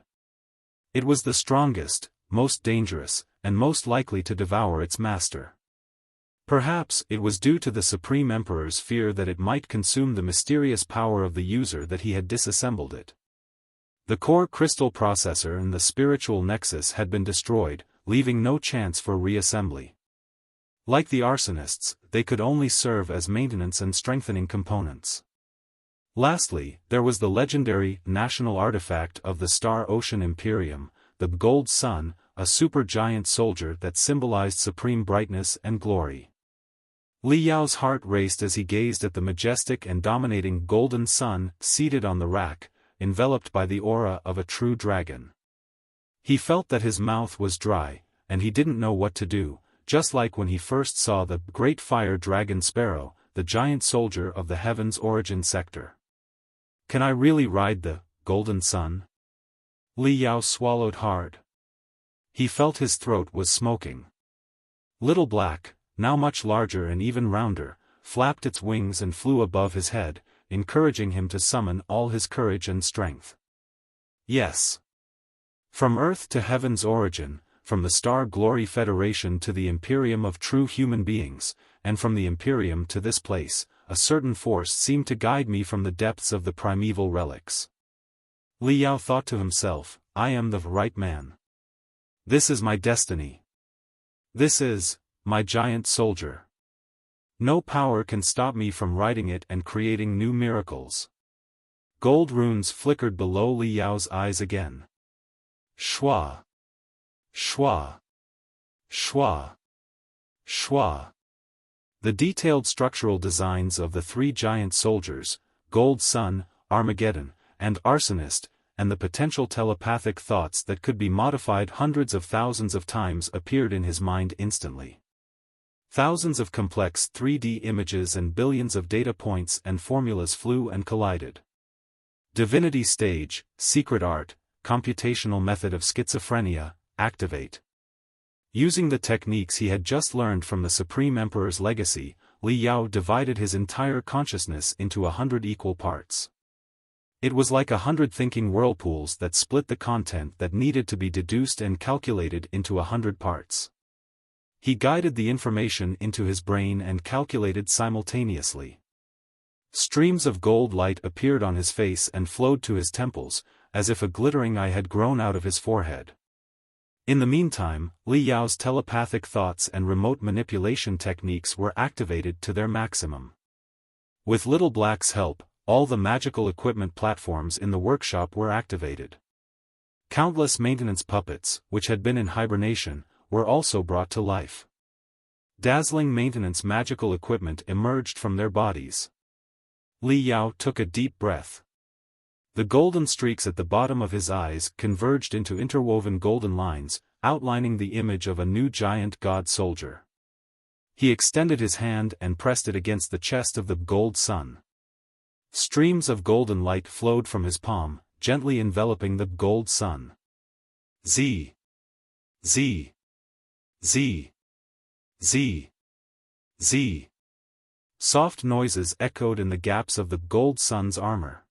It was the strongest, most dangerous, and most likely to devour its master. Perhaps it was due to the Supreme Emperor's fear that it might consume the mysterious power of the user that he had disassembled it. The core crystal processor and the spiritual nexus had been destroyed, leaving no chance for reassembly. Like the arsonists, they could only serve as maintenance and strengthening components. Lastly, there was the legendary national artifact of the Star Ocean Imperium, the Gold Sun, a super-giant soldier that symbolized supreme brightness and glory. Li Yao's heart raced as he gazed at the majestic and dominating golden sun seated on the rack, enveloped by the aura of a true dragon. He felt that his mouth was dry, and he didn't know what to do, just like when he first saw the great fire dragon Sparrow, the giant soldier of the heaven's origin sector. Can I really ride the golden sun? Li Yao swallowed hard. He felt his throat was smoking. Little Black, now much larger and even rounder, flapped its wings and flew above his head, encouraging him to summon all his courage and strength. Yes. From Earth to Heaven's origin, from the Star Glory Federation to the Imperium of true human beings, and from the Imperium to this place, a certain force seemed to guide me from the depths of the primeval relics. Li Yao thought to himself, I am the right man. This is my destiny. This is my giant soldier. No power can stop me from riding it and creating new miracles. Gold runes flickered below Li Yao's eyes again. Shua. Shua. Shua. Shua. The detailed structural designs of the three giant soldiers, Gold Sun, Armageddon, and Arsonist, and the potential telepathic thoughts that could be modified hundreds of thousands of times appeared in his mind instantly. Thousands of complex 3D images and billions of data points and formulas flew and collided. Divinity stage, secret art, computational method of schizophrenia, activate. Using the techniques he had just learned from the Supreme Emperor's legacy, Li Yao divided his entire consciousness into 100 equal parts. It was like 100 thinking whirlpools that split the content that needed to be deduced and calculated into 100 parts. He guided the information into his brain and calculated simultaneously. Streams of gold light appeared on his face and flowed to his temples, as if a glittering eye had grown out of his forehead. In the meantime, Li Yao's telepathic thoughts and remote manipulation techniques were activated to their maximum. With Little Black's help, all the magical equipment platforms in the workshop were activated. Countless maintenance puppets, which had been in hibernation, were also brought to life. Dazzling maintenance magical equipment emerged from their bodies. Li Yao took a deep breath. The golden streaks at the bottom of his eyes converged into interwoven golden lines, outlining the image of a new giant god soldier. He extended his hand and pressed it against the chest of the gold sun. Streams of golden light flowed from his palm, gently enveloping the gold sun. Z. Z. Z. Z. Z. Soft noises echoed in the gaps of the gold sun's armor.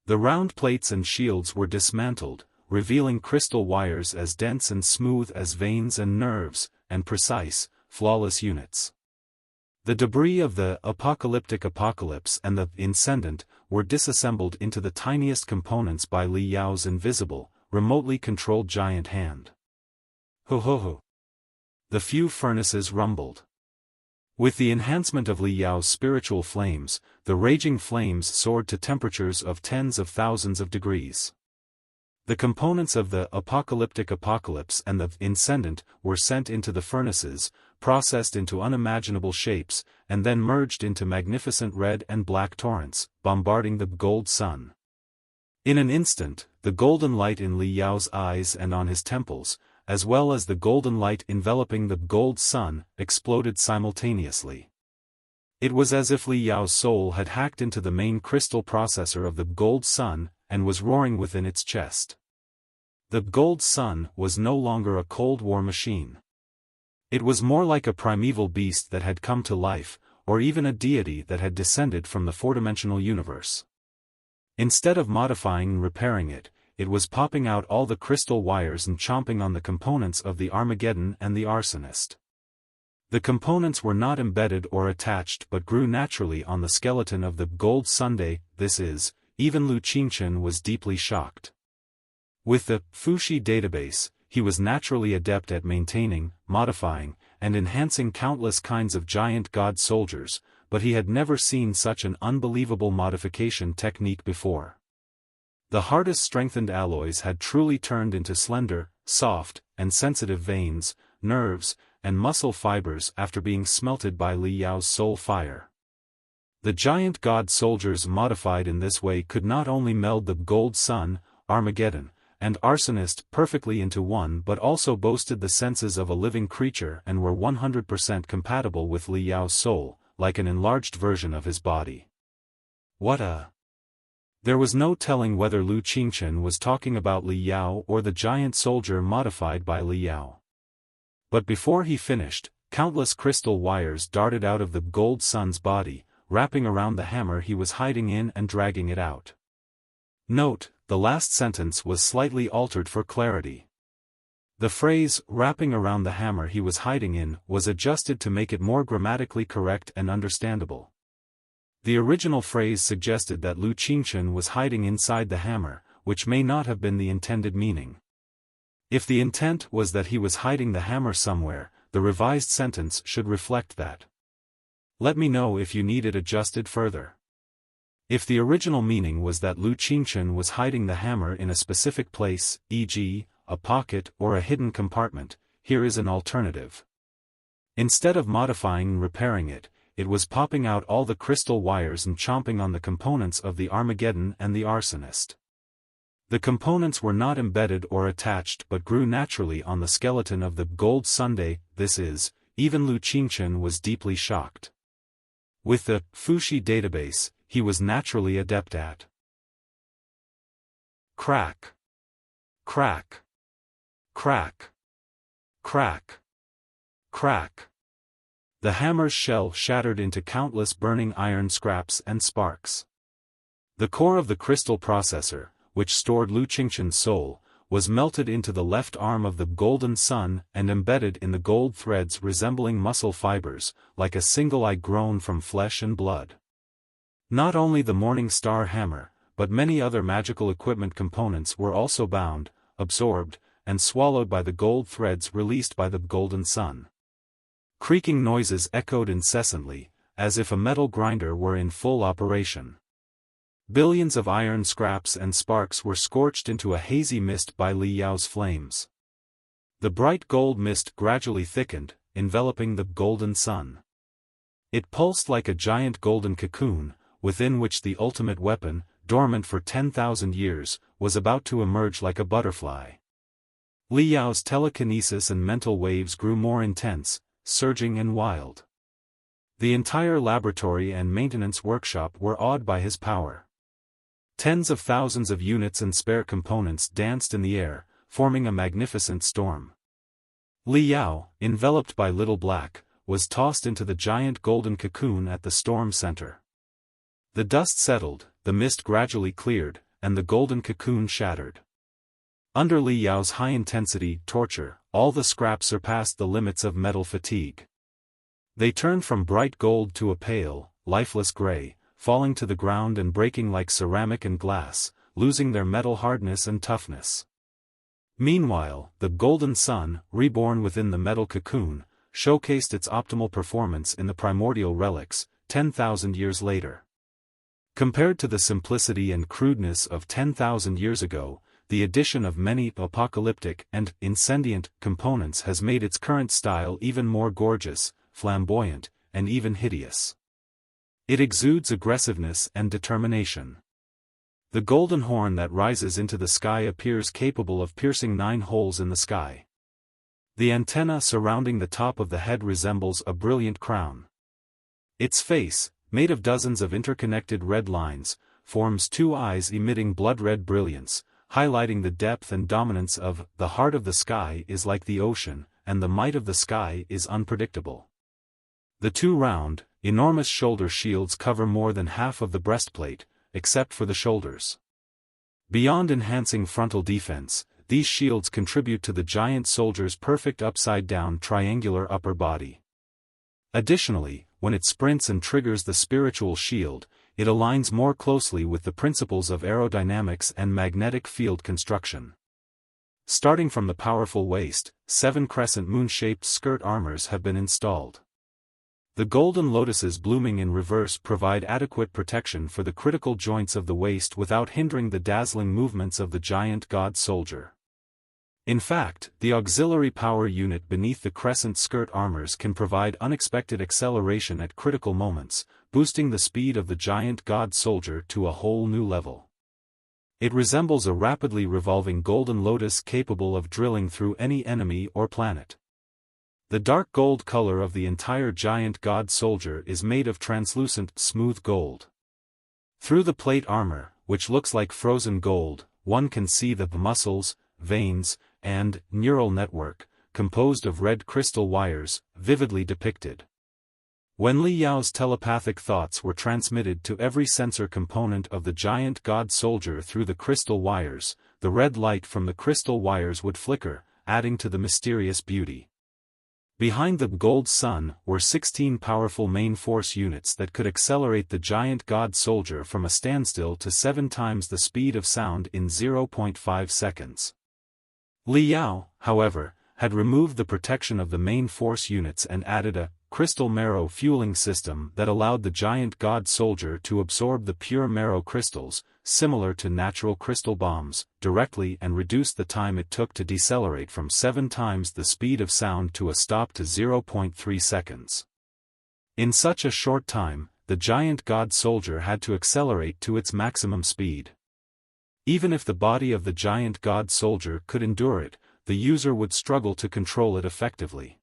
The round plates and shields were dismantled, revealing crystal wires as dense and smooth as veins and nerves, and precise, flawless units. The debris of the apocalyptic apocalypse and the incendant were disassembled into the tiniest components by Li Yao's invisible, remotely controlled giant hand. Ho ho ho. The few furnaces rumbled. With the enhancement of Li Yao's spiritual flames, the raging flames soared to temperatures of tens of thousands of degrees. The components of the apocalyptic apocalypse and the incendant were sent into the furnaces, processed into unimaginable shapes, and then merged into magnificent red and black torrents, bombarding the gold sun. In an instant, the golden light in Li Yao's eyes and on his temples, as well as the golden light enveloping the gold sun, exploded simultaneously. It was as if Li Yao's soul had hacked into the main crystal processor of the gold sun, and was roaring within its chest. The gold sun was no longer a Cold War machine. It was more like a primeval beast that had come to life, or even a deity that had descended from the four-dimensional universe. Instead of modifying and repairing it, it was popping out all the crystal wires and chomping on the components of the Armageddon and the Arsonist. The components were not embedded or attached but grew naturally on the skeleton of the gold Sunday, this is, even Lu Qingchen was deeply shocked. With the Fuxi database, he was naturally adept at maintaining, modifying, and enhancing countless kinds of giant god soldiers, but he had never seen such an unbelievable modification technique before. The hardest strengthened alloys had truly turned into slender, soft, and sensitive veins, nerves, and muscle fibers after being smelted by Li Yao's soul fire. The giant god soldiers modified in this way could not only meld the Gold Sun, Armageddon, and Arsonist perfectly into one but also boasted the senses of a living creature and were 100% compatible with Li Yao's soul, like an enlarged version of his body. What a... There was no telling whether Lu Qingchen was talking about Li Yao or the giant soldier modified by Li Yao. But before he finished, countless crystal wires darted out of the Gold Sun's body, wrapping around the hammer he was hiding in and dragging it out. Note, the last sentence was slightly altered for clarity. The phrase, wrapping around the hammer he was hiding in, was adjusted to make it more grammatically correct and understandable. The original phrase suggested that Lu Qingchen was hiding inside the hammer, which may not have been the intended meaning. If the intent was that he was hiding the hammer somewhere, the revised sentence should reflect that. Let me know if you need it adjusted further. If the original meaning was that Lu Qingchen was hiding the hammer in a specific place, e.g., a pocket or a hidden compartment, here is an alternative. Instead of modifying and repairing it, it was popping out all the crystal wires and chomping on the components of the Armageddon and the Arsonist. The components were not embedded or attached but grew naturally on the skeleton of the Gold Sunday. This is, even Lu Qingchen was deeply shocked. With the Fuxi database, he was naturally adept at crack, crack, crack, crack, crack. The hammer's shell shattered into countless burning iron scraps and sparks. The core of the crystal processor, which stored Lu Qingchen's soul, was melted into the left arm of the Golden Sun and embedded in the gold threads resembling muscle fibers, like a single eye grown from flesh and blood. Not only the Morning Star hammer, but many other magical equipment components were also bound, absorbed, and swallowed by the gold threads released by the Golden Sun. Creaking noises echoed incessantly, as if a metal grinder were in full operation. Billions of iron scraps and sparks were scorched into a hazy mist by Li Yao's flames. The bright gold mist gradually thickened, enveloping the Golden Sun. It pulsed like a giant golden cocoon, within which the ultimate weapon, dormant for 10,000 years, was about to emerge like a butterfly. Li Yao's telekinesis and mental waves grew more intense, surging and wild. The entire laboratory and maintenance workshop were awed by his power. Tens of thousands of units and spare components danced in the air, forming a magnificent storm. Li Yao, enveloped by Little Black, was tossed into the giant golden cocoon at the storm center. The dust settled, the mist gradually cleared, and the golden cocoon shattered. Under Li Yao's high-intensity torture, all the scraps surpassed the limits of metal fatigue. They turned from bright gold to a pale, lifeless gray, falling to the ground and breaking like ceramic and glass, losing their metal hardness and toughness. Meanwhile, the Golden Sun, reborn within the metal cocoon, showcased its optimal performance in the primordial relics, 10,000 years later. Compared to the simplicity and crudeness of 10,000 years ago, the addition of many apocalyptic and incendient components has made its current style even more gorgeous, flamboyant, and even hideous. It exudes aggressiveness and determination. The golden horn that rises into the sky appears capable of piercing 9 holes in the sky. The antenna surrounding the top of the head resembles a brilliant crown. Its face, made of dozens of interconnected red lines, forms 2 eyes emitting blood-red brilliance, highlighting the depth and dominance of the heart of the sky is like the ocean, and the might of the sky is unpredictable. The 2 round, enormous shoulder shields cover more than half of the breastplate, except for the shoulders. Beyond enhancing frontal defense, these shields contribute to the giant soldier's perfect upside-down triangular upper body. Additionally, when it sprints and triggers the spiritual shield, it aligns more closely with the principles of aerodynamics and magnetic field construction. Starting from the powerful waist, 7 crescent moon-shaped skirt armors have been installed. The golden lotuses blooming in reverse provide adequate protection for the critical joints of the waist without hindering the dazzling movements of the giant god soldier. In fact, the auxiliary power unit beneath the crescent skirt armors can provide unexpected acceleration at critical moments, boosting the speed of the giant god soldier to a whole new level. It resembles a rapidly revolving golden lotus capable of drilling through any enemy or planet. The dark gold color of the entire giant god soldier is made of translucent, smooth gold. Through the plate armor, which looks like frozen gold, one can see the muscles, veins, and neural network, composed of red crystal wires, vividly depicted. When Li Yao's telepathic thoughts were transmitted to every sensor component of the giant god soldier through the crystal wires, the red light from the crystal wires would flicker, adding to the mysterious beauty. Behind the gold sun were 16 powerful main force units that could accelerate the giant god soldier from a standstill to 7 times the speed of sound in 0.5 seconds. Li Yao, however, had removed the protection of the main force units and added a crystal marrow fueling system that allowed the giant god soldier to absorb the pure marrow crystals, similar to natural crystal bombs, directly and reduce the time it took to decelerate from 7 times the speed of sound to a stop to 0.3 seconds. In such a short time, the giant god soldier had to accelerate to its maximum speed. Even if the body of the giant god soldier could endure it, the user would struggle to control it effectively.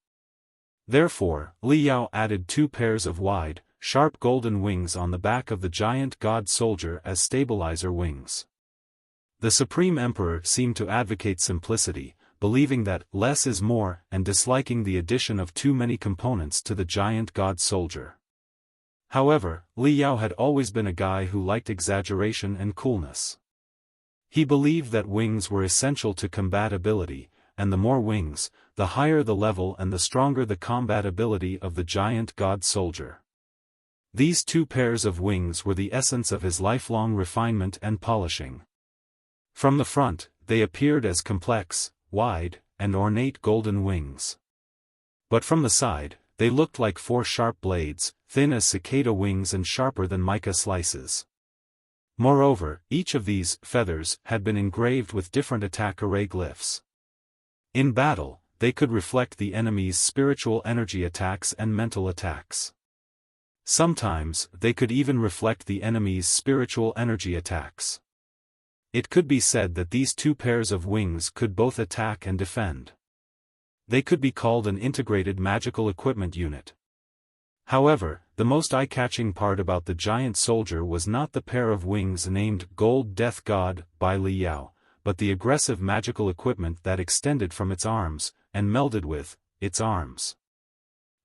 Therefore, Li Yao added 2 pairs of wide, sharp golden wings on the back of the giant god soldier as stabilizer wings. The Supreme Emperor seemed to advocate simplicity, believing that less is more and disliking the addition of too many components to the giant god soldier. However, Li Yao had always been a guy who liked exaggeration and coolness. He believed that wings were essential to combat ability, and the more wings, the higher the level and the stronger the combat ability of the giant god soldier. These 2 pairs of wings were the essence of his lifelong refinement and polishing. From the front, they appeared as complex, wide, and ornate golden wings. But from the side, they looked like 4 sharp blades, thin as cicada wings and sharper than mica slices. Moreover, each of these feathers had been engraved with different attack array glyphs. In battle, they could reflect the enemy's spiritual energy attacks and mental attacks. Sometimes, they could even reflect the enemy's spiritual energy attacks. It could be said that these 2 pairs of wings could both attack and defend. They could be called an integrated magical equipment unit. However, the most eye-catching part about the giant soldier was not the pair of wings named Gold Death God by Li Yao, but the aggressive magical equipment that extended from its arms, and melded with its arms.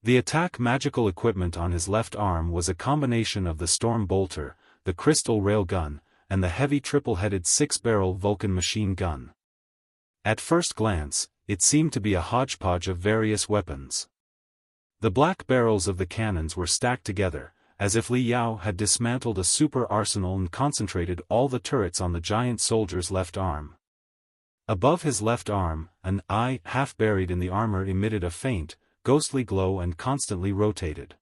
The attack magical equipment on his left arm was a combination of the Storm Bolter, the Crystal Railgun, and the heavy triple-headed 6-barrel Vulcan machine gun. At first glance, it seemed to be a hodgepodge of various weapons. The black barrels of the cannons were stacked together, as if Li Yao had dismantled a super arsenal and concentrated all the turrets on the giant soldier's left arm. Above his left arm, an eye half buried in the armor emitted a faint, ghostly glow and constantly rotated.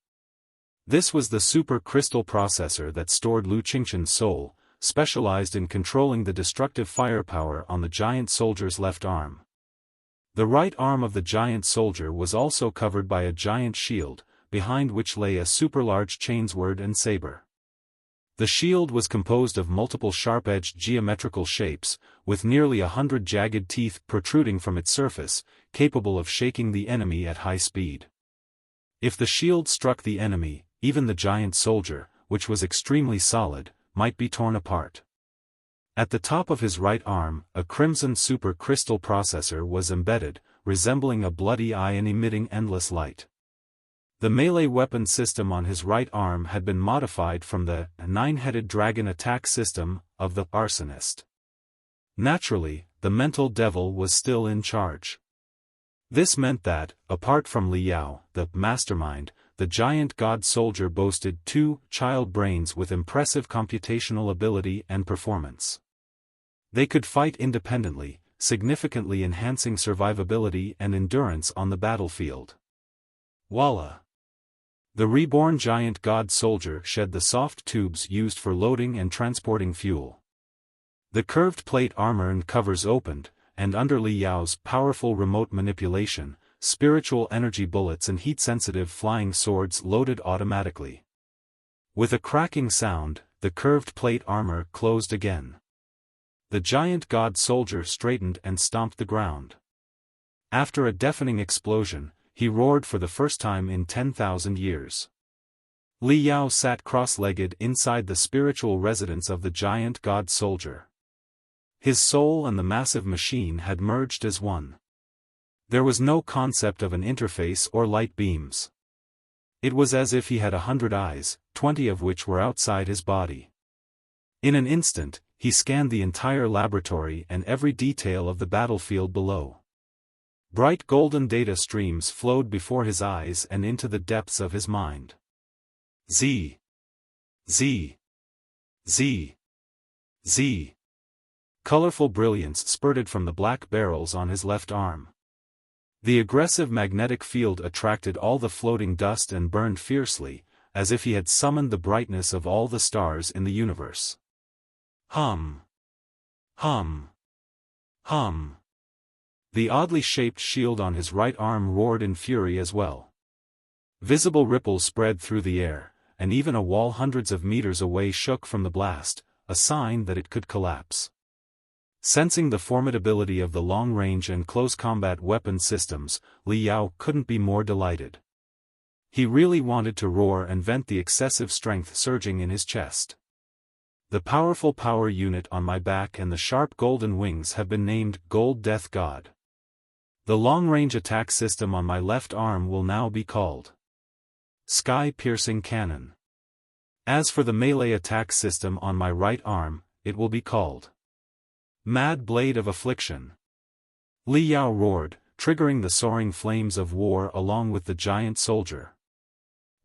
This was the super crystal processor that stored Lu Qingshan's soul, specialized in controlling the destructive firepower on the giant soldier's left arm. The right arm of the giant soldier was also covered by a giant shield, behind which lay a super-large chainsword and saber. The shield was composed of multiple sharp-edged geometrical shapes, with nearly 100 jagged teeth protruding from its surface, capable of shaking the enemy at high speed. If the shield struck the enemy, even the giant soldier, which was extremely solid, might be torn apart. At the top of his right arm, a crimson super crystal processor was embedded, resembling a bloody eye and emitting endless light. The melee weapon system on his right arm had been modified from the 9-headed dragon attack system of the arsonist. Naturally, the mental devil was still in charge. This meant that, apart from Li Yao, the mastermind, the giant god soldier boasted 2 child brains with impressive computational ability and performance. They could fight independently, significantly enhancing survivability and endurance on the battlefield. Voila! The reborn giant god soldier shed the soft tubes used for loading and transporting fuel. The curved plate armor and covers opened, and under Li Yao's powerful remote manipulation, spiritual energy bullets and heat-sensitive flying swords loaded automatically. With a cracking sound, the curved plate armor closed again. The giant god soldier straightened and stomped the ground. After a deafening explosion, he roared for the first time in 10,000 years. Li Yao sat cross-legged inside the spiritual residence of the giant god soldier. His soul and the massive machine had merged as one. There was no concept of an interface or light beams. It was as if he had 100 eyes, 20 of which were outside his body. In an instant, he scanned the entire laboratory and every detail of the battlefield below. Bright golden data streams flowed before his eyes and into the depths of his mind. Z. Z. Z. Z. Colorful brilliance spurted from the black barrels on his left arm. The aggressive magnetic field attracted all the floating dust and burned fiercely, as if he had summoned the brightness of all the stars in the universe. Hum. Hum. Hum. The oddly shaped shield on his right arm roared in fury as well. Visible ripples spread through the air, and even a wall hundreds of meters away shook from the blast, a sign that it could collapse. Sensing the formidability of the long-range and close-combat weapon systems, Li Yao couldn't be more delighted. He really wanted to roar and vent the excessive strength surging in his chest. The powerful power unit on my back and the sharp golden wings have been named Gold Death God. The long-range attack system on my left arm will now be called Sky-Piercing Cannon. As for the melee attack system on my right arm, it will be called Mad Blade of Affliction. Li Yao roared, triggering the soaring flames of war along with the giant soldier.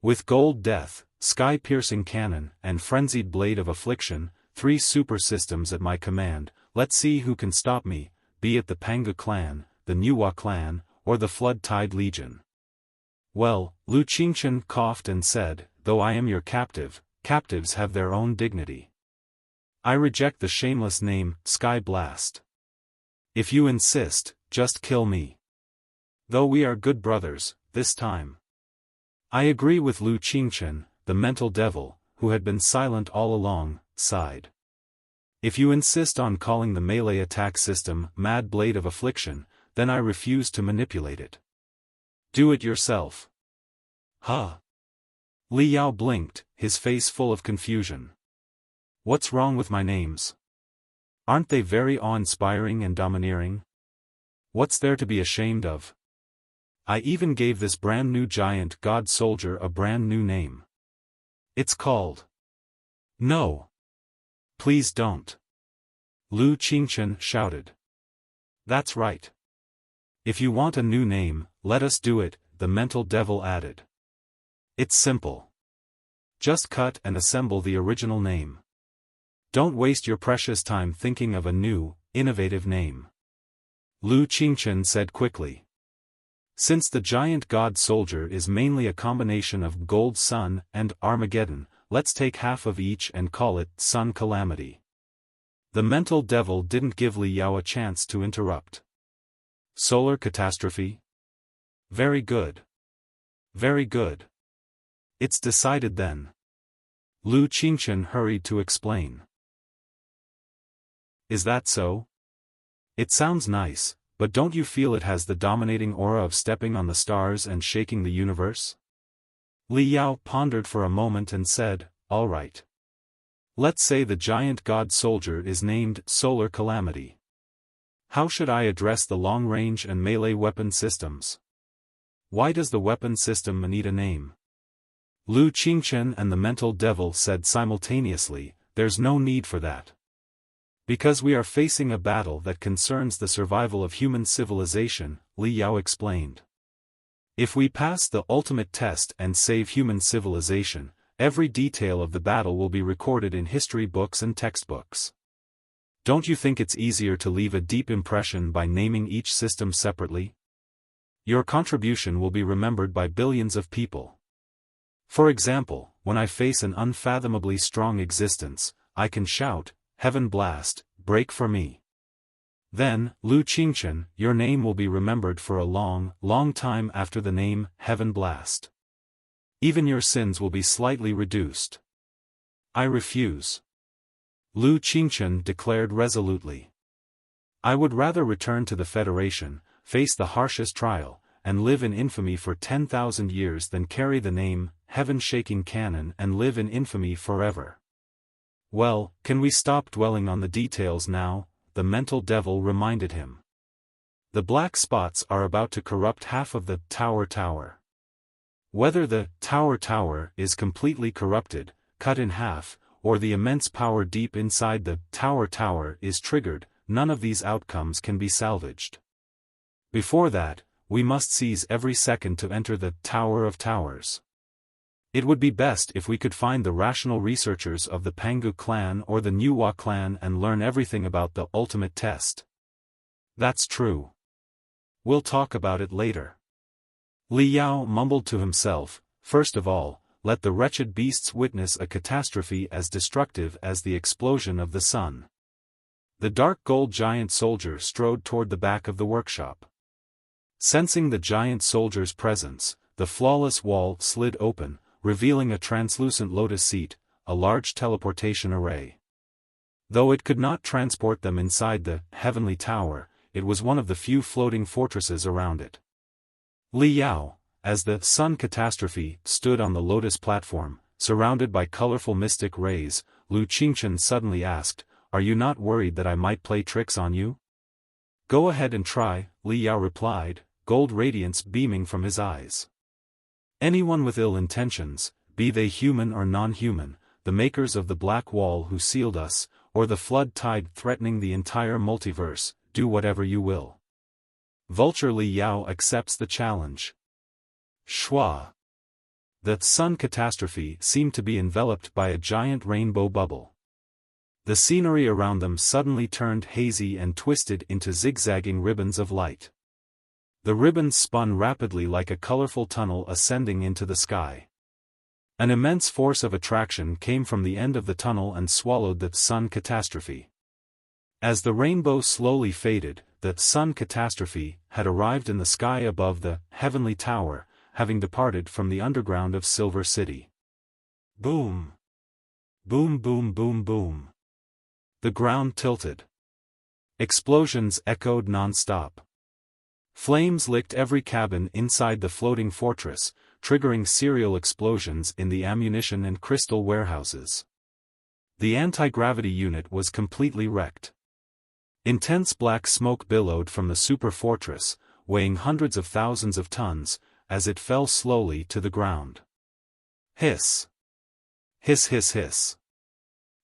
With Gold Death, Sky-Piercing Cannon, and Frenzied Blade of Affliction, 3 super systems at my command, let's see who can stop me, be it the Panga clan, the Nuwa clan, or the Flood Tide Legion. Well, Lu Qingchen coughed and said, though I am your captive, captives have their own dignity. I reject the shameless name, Sky Blast. If you insist, just kill me. Though we are good brothers, this time. I agree with Lu Qingchen, the mental devil, who had been silent all along, sighed. If you insist on calling the melee attack system Mad Blade of Affliction, then I refuse to manipulate it. Do it yourself. Huh? Li Yao blinked, his face full of confusion. What's wrong with my names? Aren't they very awe-inspiring and domineering? What's there to be ashamed of? I even gave this brand new giant god soldier a brand new name. It's called. No. Please don't. Lu Qingchen shouted. That's right. If you want a new name, let us do it, the mental devil added. It's simple. Just cut and assemble the original name. Don't waste your precious time thinking of a new, innovative name. Lu Qingchen said quickly. Since the giant god soldier is mainly a combination of Gold Sun and Armageddon, let's take half of each and call it Sun Calamity. The mental devil didn't give Li Yao a chance to interrupt. Solar catastrophe? Very good. Very good. It's decided then. Lu Qingchen hurried to explain. Is that so? It sounds nice, but don't you feel it has the dominating aura of stepping on the stars and shaking the universe? Li Yao pondered for a moment and said, all right. Let's say the giant god soldier is named Solar Calamity. How should I address the long-range and melee weapon systems? Why does the weapon system need a name? Lu Qingchen and the mental devil said simultaneously, there's no need for that. Because we are facing a battle that concerns the survival of human civilization, Li Yao explained. If we pass the ultimate test and save human civilization, every detail of the battle will be recorded in history books and textbooks. Don't you think it's easier to leave a deep impression by naming each system separately? Your contribution will be remembered by billions of people. For example, when I face an unfathomably strong existence, I can shout, Heaven Blast, break for me. Then, Lu Qingchen, your name will be remembered for a long, long time after the name Heaven Blast. Even your sins will be slightly reduced. I refuse. Lu Qingchen declared resolutely. I would rather return to the Federation, face the harshest trial, and live in infamy for 10,000 years than carry the name, Heaven-Shaking Cannon and live in infamy forever. Well, can we stop dwelling on the details now? The mental devil reminded him. The black spots are about to corrupt half of the Tower. Whether the Tower is completely corrupted, cut in half, or the immense power deep inside the Tower is triggered, none of these outcomes can be salvaged. Before that, we must seize every second to enter the Tower of Towers. It would be best if we could find the rational researchers of the Pangu clan or the Nuwa clan and learn everything about the ultimate test. That's true. We'll talk about it later. Li Yao mumbled to himself, first of all, let the wretched beasts witness a catastrophe as destructive as the explosion of the sun. The dark gold giant soldier strode toward the back of the workshop. Sensing the giant soldier's presence, the flawless wall slid open, revealing a translucent lotus seat, a large teleportation array. Though it could not transport them inside the Heavenly Tower, it was one of the few floating fortresses around it. Li Yao, as the Sun Catastrophe stood on the lotus platform, surrounded by colorful mystic rays, Lu Qingchen suddenly asked, "Are you not worried that I might play tricks on you?" "Go ahead and try," Li Yao replied, gold radiance beaming from his eyes. Anyone with ill intentions, be they human or non-human, the makers of the Black Wall who sealed us, or the flood tide threatening the entire multiverse, do whatever you will. Vulture Li Yao accepts the challenge. Shua. The Sun Catastrophe seemed to be enveloped by a giant rainbow bubble. The scenery around them suddenly turned hazy and twisted into zigzagging ribbons of light. The ribbons spun rapidly like a colorful tunnel ascending into the sky. An immense force of attraction came from the end of the tunnel and swallowed the Sun Catastrophe. As the rainbow slowly faded, the Sun Catastrophe had arrived in the sky above the Heavenly Tower, having departed from the underground of Silver City. Boom! Boom boom boom boom. The ground tilted. Explosions echoed non-stop. Flames licked every cabin inside the floating fortress, triggering serial explosions in the ammunition and crystal warehouses. The anti-gravity unit was completely wrecked. Intense black smoke billowed from the super fortress, weighing hundreds of thousands of tons, as it fell slowly to the ground. Hiss! Hiss hiss hiss!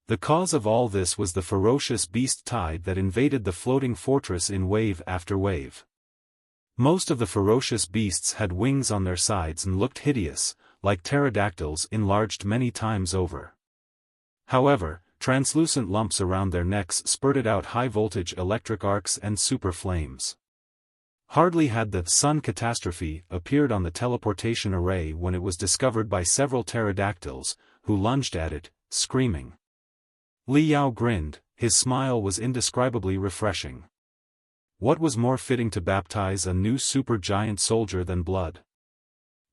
The cause of all this was the ferocious beast tide that invaded the floating fortress in wave after wave. Most of the ferocious beasts had wings on their sides and looked hideous, like pterodactyls enlarged many times over. However, translucent lumps around their necks spurted out high-voltage electric arcs and super flames. Hardly had the Sun Catastrophe appeared on the teleportation array when it was discovered by several pterodactyls, who lunged at it, screaming. Li Yao grinned, his smile was indescribably refreshing. What was more fitting to baptize a new super-giant soldier than blood?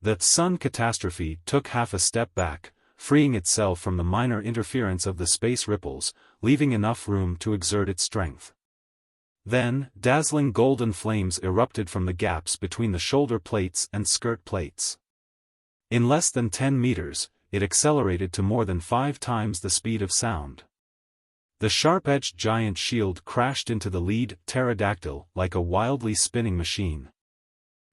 The Sun Catastrophe took half a step back, freeing itself from the minor interference of the space ripples, leaving enough room to exert its strength. Then, dazzling golden flames erupted from the gaps between the shoulder plates and skirt plates. In less than 10 meters, it accelerated to more than 5 times the speed of sound. The sharp-edged giant shield crashed into the lead pterodactyl like a wildly spinning machine.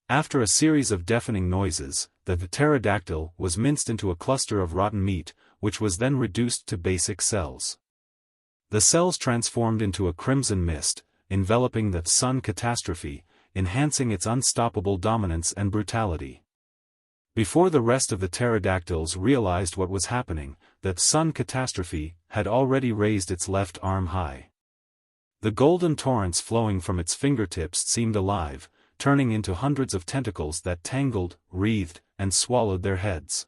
After a series of deafening noises, the pterodactyl was minced into a cluster of rotten meat, which was then reduced to basic cells. The cells transformed into a crimson mist, enveloping the Sun Catastrophe, enhancing its unstoppable dominance and brutality. Before the rest of the pterodactyls realized what was happening, the Sun Catastrophe had already raised its left arm high. The golden torrents flowing from its fingertips seemed alive, turning into hundreds of tentacles that tangled, wreathed, and swallowed their heads.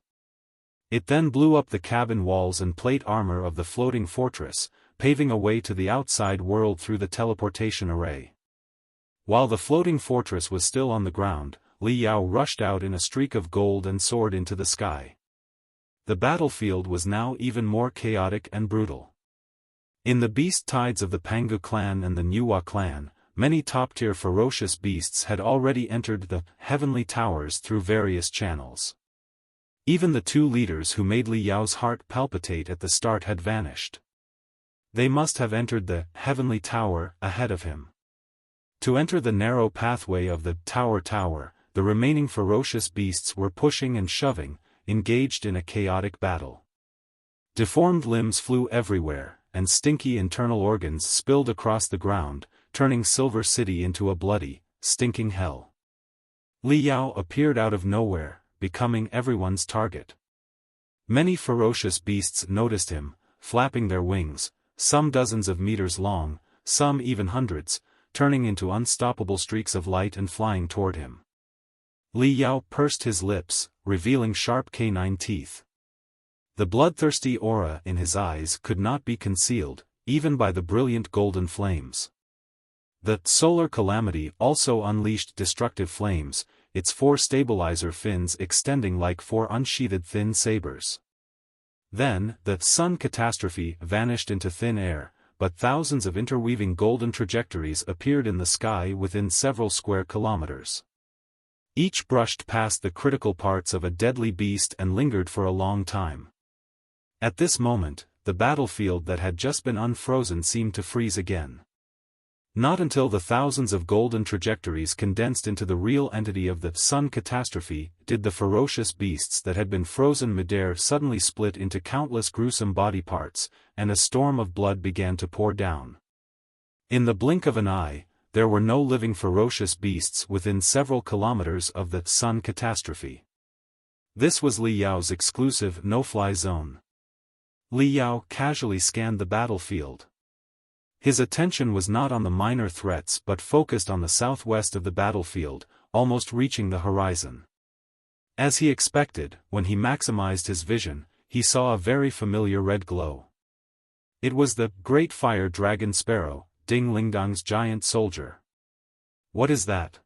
It then blew up the cabin walls and plate armor of the floating fortress, paving a way to the outside world through the teleportation array. While the floating fortress was still on the ground, Li Yao rushed out in a streak of gold and soared into the sky. The battlefield was now even more chaotic and brutal. In the beast tides of the Pangu clan and the Nuwa clan, many top-tier ferocious beasts had already entered the heavenly towers through various channels. Even the two leaders who made Li Yao's heart palpitate at the start had vanished. They must have entered the heavenly tower ahead of him. To enter the narrow pathway of the tower, the remaining ferocious beasts were pushing and shoving, engaged in a chaotic battle. Deformed limbs flew everywhere, and stinky internal organs spilled across the ground, turning Silver City into a bloody, stinking hell. Li Yao appeared out of nowhere, becoming everyone's target. Many ferocious beasts noticed him, flapping their wings, some dozens of meters long, some even hundreds, turning into unstoppable streaks of light and flying toward him. Li Yao pursed his lips, revealing sharp canine teeth. The bloodthirsty aura in his eyes could not be concealed, even by the brilliant golden flames. The solar Calamity also unleashed destructive flames, its 4 stabilizer fins extending like 4 unsheathed thin sabers. Then, the sun catastrophe vanished into thin air, but thousands of interweaving golden trajectories appeared in the sky within several square kilometers. Each brushed past the critical parts of a deadly beast and lingered for a long time. At this moment, the battlefield that had just been unfrozen seemed to freeze again. Not until the thousands of golden trajectories condensed into the real entity of the sun catastrophe did the ferocious beasts that had been frozen midair suddenly split into countless gruesome body parts, and a storm of blood began to pour down. In the blink of an eye, there were no living ferocious beasts within several kilometers of the sun catastrophe. This was Li Yao's exclusive no-fly zone. Li Yao casually scanned the battlefield. His attention was not on the minor threats but focused on the southwest of the battlefield, almost reaching the horizon. As he expected, when he maximized his vision, he saw a very familiar red glow. It was the Great Fire Dragon Sparrow, Ding Lingdang's giant soldier. What is that?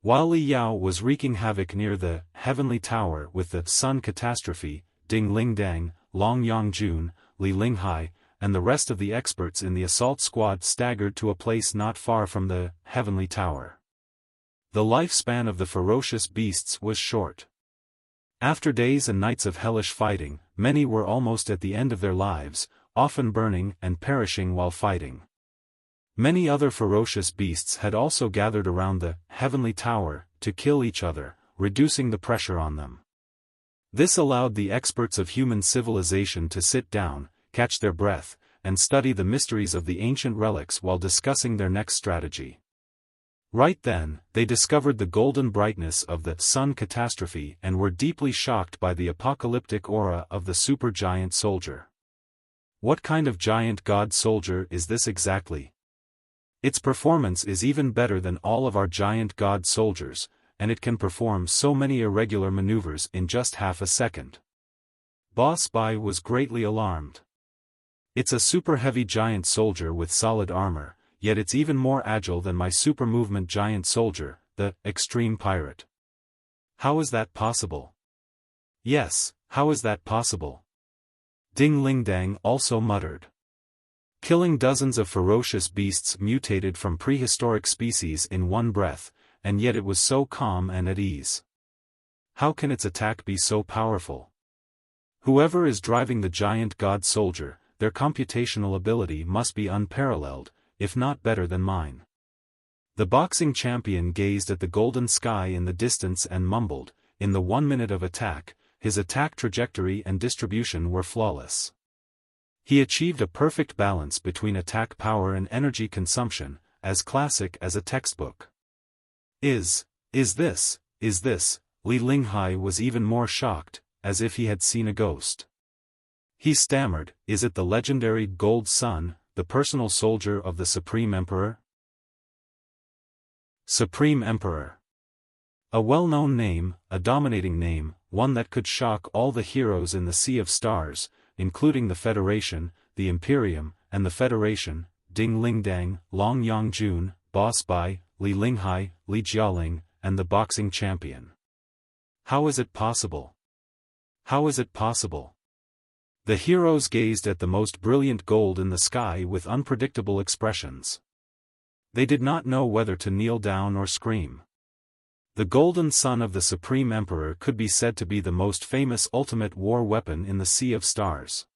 While Li Yao was wreaking havoc near the heavenly tower with the sun catastrophe, Ding Lingdang, Long Yongjun, Li Linghai, and the rest of the experts in the assault squad staggered to a place not far from the heavenly tower. The lifespan of the ferocious beasts was short. After days and nights of hellish fighting, many were almost at the end of their lives, often burning and perishing while fighting. Many other ferocious beasts had also gathered around the heavenly tower to kill each other, reducing the pressure on them. This allowed the experts of human civilization to sit down, catch their breath, and study the mysteries of the ancient relics while discussing their next strategy. Right then, they discovered the golden brightness of the sun catastrophe and were deeply shocked by the apocalyptic aura of the supergiant soldier. What kind of giant god soldier is this exactly? Its performance is even better than all of our giant god soldiers, and it can perform so many irregular maneuvers in just half a second. Boss Bai was greatly alarmed. It's a super heavy giant soldier with solid armor, yet it's even more agile than my super movement giant soldier, the extreme pirate. How is that possible? Yes, how is that possible? Ding Lingdang also muttered. Killing dozens of ferocious beasts mutated from prehistoric species in one breath, and yet it was so calm and at ease. How can its attack be so powerful? Whoever is driving the giant god soldier, their computational ability must be unparalleled, if not better than mine. The boxing champion gazed at the golden sky in the distance and mumbled, in the 1 minute of attack, his attack trajectory and distribution were flawless. He achieved a perfect balance between attack power and energy consumption, as classic as a textbook. Is this, Li Linghai was even more shocked, as if he had seen a ghost. He stammered, is it the legendary Gold Sun, the personal soldier of the Supreme Emperor? Supreme Emperor. A well-known name, a dominating name, one that could shock all the heroes in the Sea of Stars, including the Federation, the Imperium, and the Federation, Ding Lingdang, Long Yangjun, Boss Bai, Li Linghai, Li Jialing, and the boxing champion. How is it possible? How is it possible? The heroes gazed at the most brilliant gold in the sky with unpredictable expressions. They did not know whether to kneel down or scream. The golden sun of the Supreme Emperor could be said to be the most famous ultimate war weapon in the Sea of Stars.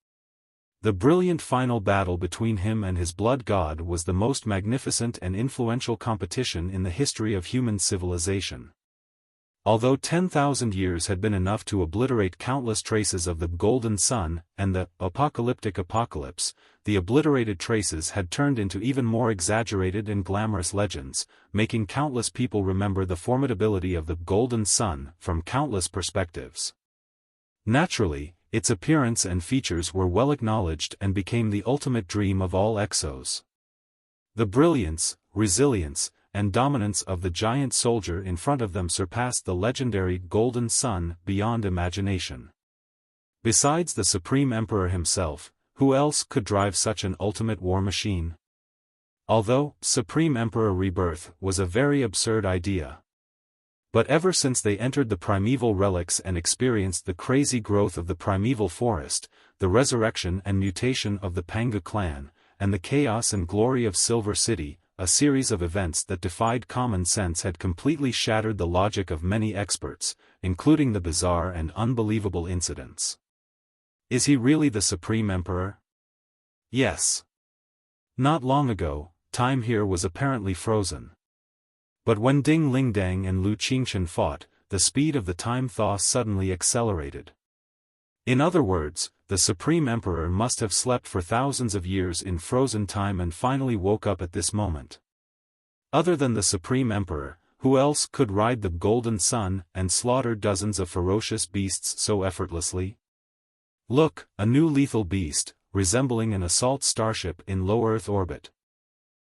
The brilliant final battle between him and his blood god was the most magnificent and influential competition in the history of human civilization. Although 10,000 years had been enough to obliterate countless traces of the golden sun and the apocalyptic apocalypse, the obliterated traces had turned into even more exaggerated and glamorous legends, making countless people remember the formidability of the golden sun from countless perspectives. Naturally, its appearance and features were well acknowledged and became the ultimate dream of all exos. The brilliance, resilience, and dominance of the giant soldier in front of them surpassed the legendary golden sun beyond imagination. Besides the Supreme Emperor himself, who else could drive such an ultimate war machine? Although Supreme Emperor rebirth was a very absurd idea. But ever since they entered the primeval relics and experienced the crazy growth of the primeval forest, the resurrection and mutation of the Panga clan, and the chaos and glory of Silver City, a series of events that defied common sense had completely shattered the logic of many experts, including the bizarre and unbelievable incidents. Is he really the Supreme Emperor? Yes. Not long ago, time here was apparently frozen. But when Ding Lingdang and Lu Qingchen fought, the speed of the time thaw suddenly accelerated. In other words, the Supreme Emperor must have slept for thousands of years in frozen time and finally woke up at this moment. Other than the Supreme Emperor, who else could ride the golden sun and slaughter dozens of ferocious beasts so effortlessly? Look, a new lethal beast, resembling an assault starship in low Earth orbit.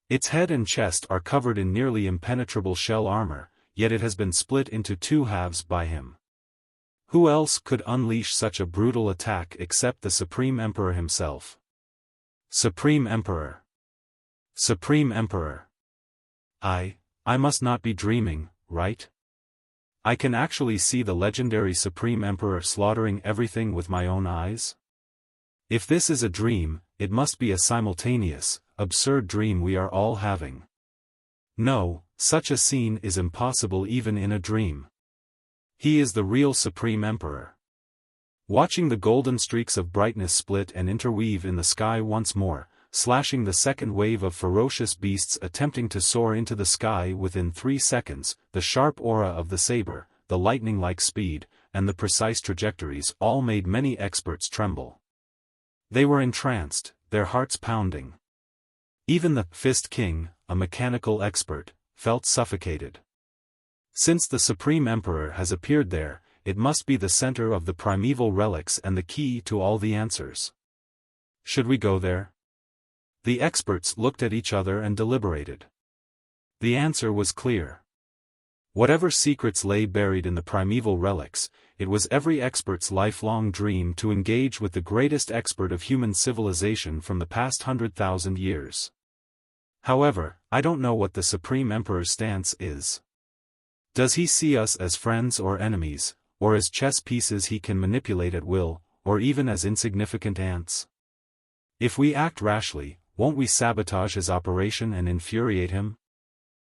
Its head and chest are covered in nearly impenetrable shell armor, yet it has been split into two halves by him. Who else could unleash such a brutal attack except the Supreme Emperor himself? Supreme Emperor. Supreme Emperor. I must not be dreaming, right? I can actually see the legendary Supreme Emperor slaughtering everything with my own eyes? If this is a dream, it must be a simultaneous, absurd dream we are all having. No, such a scene is impossible even in a dream. He is the real Supreme Emperor. Watching the golden streaks of brightness split and interweave in the sky once more, slashing the second wave of ferocious beasts attempting to soar into the sky within 3 seconds, the sharp aura of the saber, the lightning-like speed, and the precise trajectories all made many experts tremble. They were entranced, their hearts pounding. Even the Fist King, a mechanical expert, felt suffocated. Since the Supreme Emperor has appeared there, it must be the center of the primeval relics and the key to all the answers. Should we go there? The experts looked at each other and deliberated. The answer was clear. Whatever secrets lay buried in the primeval relics, it was every expert's lifelong dream to engage with the greatest expert of human civilization from the past 100,000 years. However, I don't know what the Supreme Emperor's stance is. Does he see us as friends or enemies, or as chess pieces he can manipulate at will, or even as insignificant ants? If we act rashly, won't we sabotage his operation and infuriate him?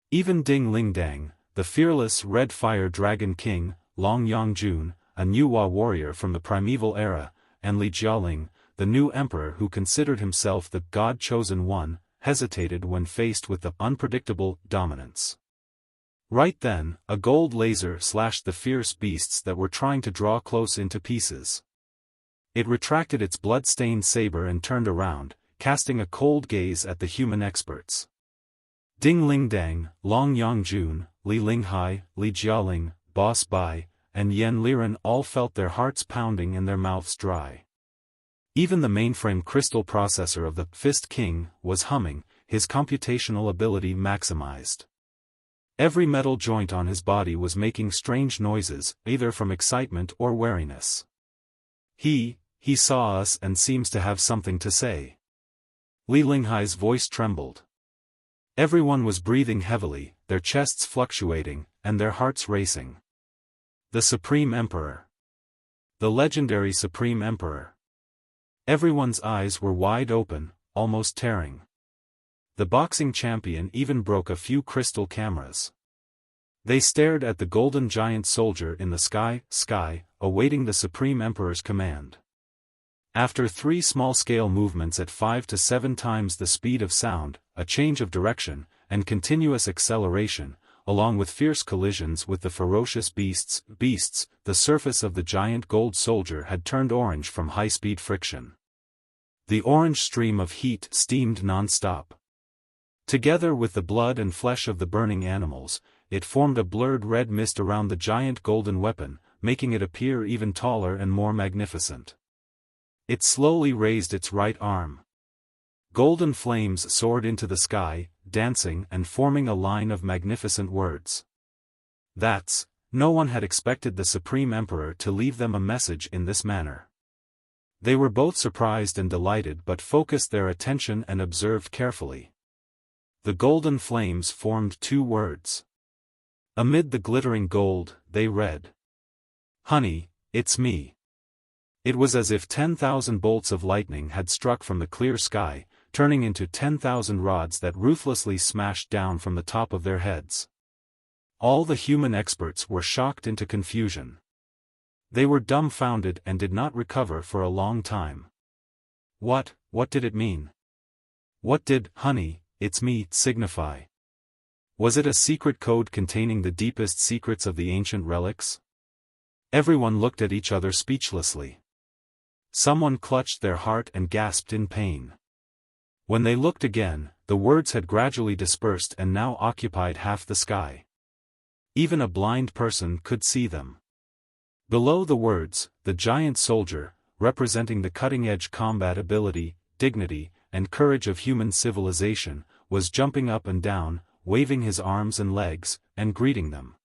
Even Ding Lingdang, the fearless Red Fire Dragon King, Long Yangjun, a Nuwa warrior from the primeval era, and Li Jialing, the new emperor who considered himself the God-chosen one, hesitated when faced with the unpredictable dominance. Right then, a gold laser slashed the fierce beasts that were trying to draw close into pieces. It retracted its blood-stained saber and turned around, casting a cold gaze at the human experts. Ding Lingdang, Long Yangjun, Li Linghai, Li Jialing, Boss Bai, and Yan Liren all felt their hearts pounding and their mouths dry. Even the mainframe crystal processor of the Fist King was humming, his computational ability maximized. Every metal joint on his body was making strange noises, either from excitement or wariness. He he saw us and seems to have something to say. Li Linghai's voice trembled. Everyone was breathing heavily, their chests fluctuating, and their hearts racing. The Supreme Emperor. The legendary Supreme Emperor. Everyone's eyes were wide open, almost tearing. The boxing champion even broke a few crystal cameras. They stared at the golden giant soldier in the sky, awaiting the Supreme Emperor's command. After 3 small-scale movements at 5 to 7 times the speed of sound, a change of direction, and continuous acceleration, along with fierce collisions with the ferocious beasts, the surface of the giant gold soldier had turned orange from high-speed friction. The orange stream of heat steamed non-stop. Together with the blood and flesh of the burning animals, it formed a blurred red mist around the giant golden weapon, making it appear even taller and more magnificent. It slowly raised its right arm. Golden flames soared into the sky, dancing and forming a line of magnificent words. No one had expected the Supreme Emperor to leave them a message in this manner. They were both surprised and delighted but focused their attention and observed carefully. The golden flames formed 2 words. Amid the glittering gold, they read. "Honey, it's me." It was as if 10,000 bolts of lightning had struck from the clear sky, turning into 10,000 rods that ruthlessly smashed down from the top of their heads. All the human experts were shocked into confusion. They were dumbfounded and did not recover for a long time. What did it mean? What did, "Honey, it's me," signify? Was it a secret code containing the deepest secrets of the ancient relics? Everyone looked at each other speechlessly. Someone clutched their heart and gasped in pain. When they looked again, the words had gradually dispersed and now occupied half the sky. Even a blind person could see them. Below the words, the giant soldier, representing the cutting-edge combat ability, dignity, and courage of human civilization, was jumping up and down, waving his arms and legs, and greeting them.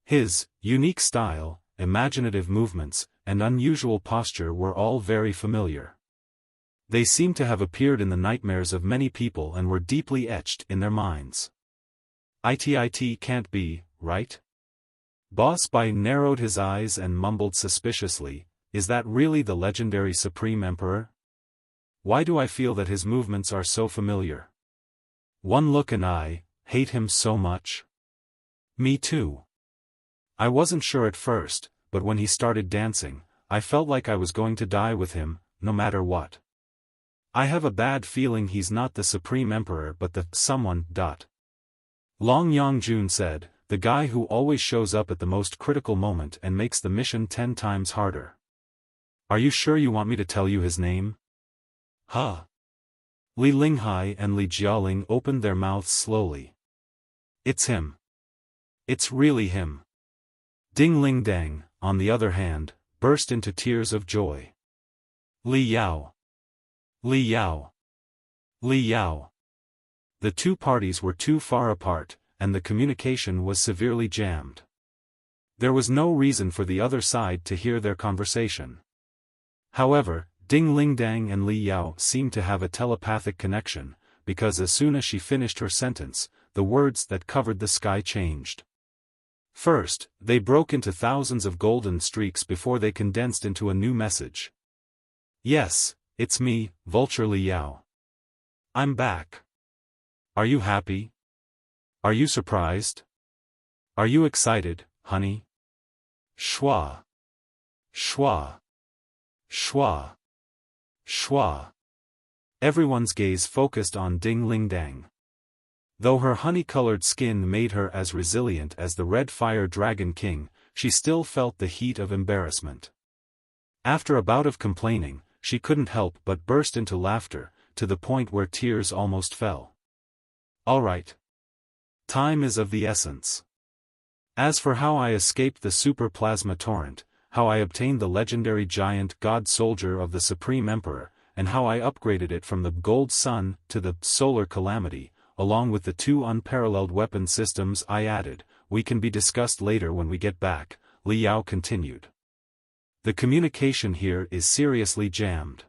His unique style, imaginative movements, and unusual posture were all very familiar. They seemed to have appeared in the nightmares of many people and were deeply etched in their minds. It can't be, right? Boss Bai narrowed his eyes and mumbled suspiciously, "Is that really the legendary Supreme Emperor? Why do I feel that his movements are so familiar? One look and I hate him so much." "Me too. I wasn't sure at first, but when he started dancing, I felt like I was going to die with him, no matter what. I have a bad feeling he's not the Supreme Emperor but the someone. Long Yongjun said, "The guy who always shows up at the most critical moment and makes the mission 10 times harder. Are you sure you want me to tell you his name?" "Huh?" Li Linghai and Li Jialing opened their mouths slowly. "It's him. It's really him." Ding Lingdang, on the other hand, burst into tears of joy. "Li Yao! Li Yao! Li Yao!" The two parties were too far apart, and the communication was severely jammed. There was no reason for the other side to hear their conversation. However, Ding Lingdang and Li Yao seemed to have a telepathic connection, because as soon as she finished her sentence, the words that covered the sky changed. First, they broke into thousands of golden streaks before they condensed into a new message. "Yes, it's me, Vulture Li Yao. I'm back. Are you happy? Are you surprised? Are you excited, honey? Schwa. Schwa. Schwa. Schwa." Everyone's gaze focused on Ding Lingdang. Though her honey-colored skin made her as resilient as the Red Fire Dragon King, she still felt the heat of embarrassment. After a bout of complaining, she couldn't help but burst into laughter, to the point where tears almost fell. "All right. Time is of the essence. As for how I escaped the super plasma torrent, how I obtained the legendary giant god soldier of the Supreme Emperor, and how I upgraded it from the Gold Sun to the Solar Calamity, along with the 2 unparalleled weapon systems I added, we can be discussed later when we get back," Li Yao continued. The communication here is seriously jammed.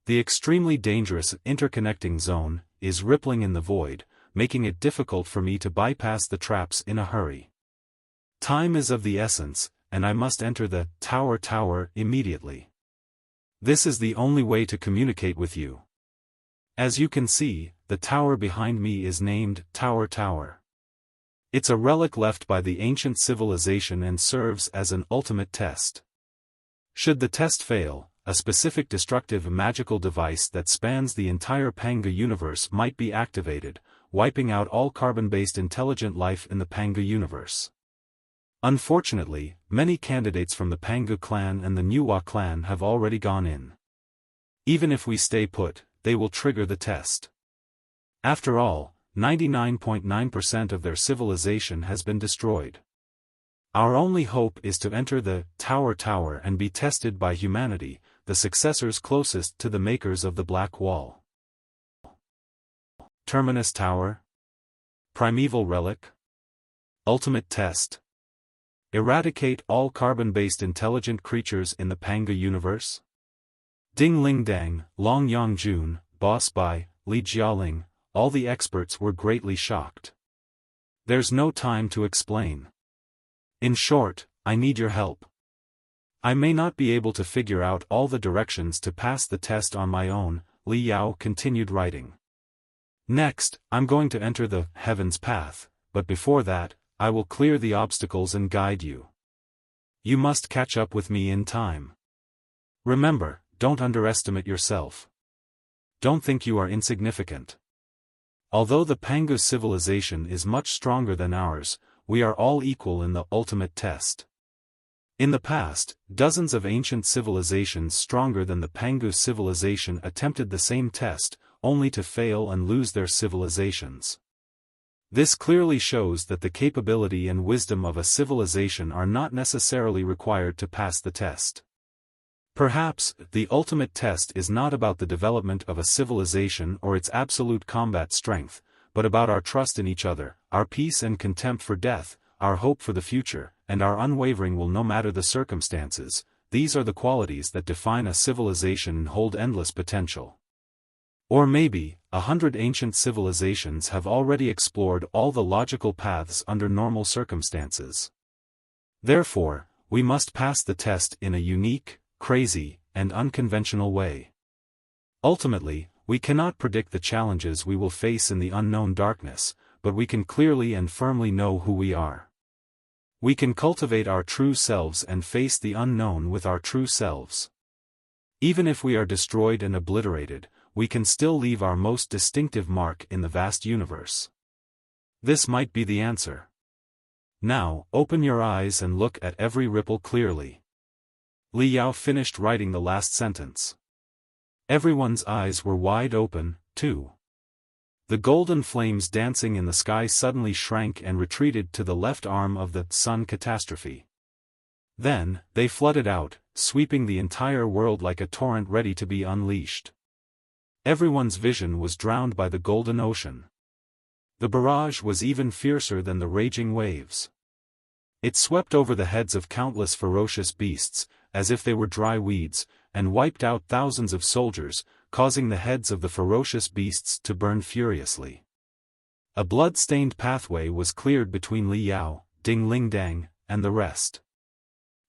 The extremely dangerous interconnecting zone is rippling in the void, making it difficult for me to bypass the traps in a hurry. Time is of the essence, and I must enter the tower immediately. This is the only way to communicate with you. As you can see, the tower behind me is named Tower. It's a relic left by the ancient civilization and serves as an ultimate test. Should the test fail, a specific destructive magical device that spans the entire Panga universe might be activated, wiping out all carbon-based intelligent life in the Panga universe. Unfortunately, many candidates from the Panga clan and the Nuwa clan have already gone in. Even if we stay put, they will trigger the test. After all, 99.9% of their civilization has been destroyed. Our only hope is to enter the tower and be tested by humanity, the successors closest to the makers of the Black Wall. Terminus Tower? Primeval Relic? Ultimate Test? Eradicate all carbon-based intelligent creatures in the Panga universe? Ding Ling Dang, Long Yang Jun, Boss Bai, Li Jialing, all the experts were greatly shocked. There's no time to explain. In short, I need your help. I may not be able to figure out all the directions to pass the test on my own, Li Yao continued writing. Next, I'm going to enter the Heaven's Path, but before that, I will clear the obstacles and guide you. You must catch up with me in time. Remember, don't underestimate yourself. Don't think you are insignificant. Although the Panga civilization is much stronger than ours, we are all equal in the ultimate test. In the past, dozens of ancient civilizations stronger than the Panga civilization attempted the same test, only to fail and lose their civilizations. This clearly shows that the capability and wisdom of a civilization are not necessarily required to pass the test. Perhaps, the ultimate test is not about the development of a civilization or its absolute combat strength, but about our trust in each other, our peace and contempt for death, our hope for the future, and our unwavering will no matter the circumstances. These are the qualities that define a civilization and hold endless potential. Or maybe, 100 ancient civilizations have already explored all the logical paths under normal circumstances. Therefore, we must pass the test in a unique, crazy, and unconventional way. Ultimately, we cannot predict the challenges we will face in the unknown darkness, but we can clearly and firmly know who we are. We can cultivate our true selves and face the unknown with our true selves. Even if we are destroyed and obliterated, we can still leave our most distinctive mark in the vast universe. This might be the answer. Now, open your eyes and look at every ripple clearly. Li Yao finished writing the last sentence. Everyone's eyes were wide open, too. The golden flames dancing in the sky suddenly shrank and retreated to the left arm of the sun catastrophe. Then, they flooded out, sweeping the entire world like a torrent ready to be unleashed. Everyone's vision was drowned by the golden ocean. The barrage was even fiercer than the raging waves. It swept over the heads of countless ferocious beasts, as if they were dry weeds, and wiped out thousands of soldiers, causing the heads of the ferocious beasts to burn furiously. A blood-stained pathway was cleared between Li Yao, Ding Ling Dang, and the rest.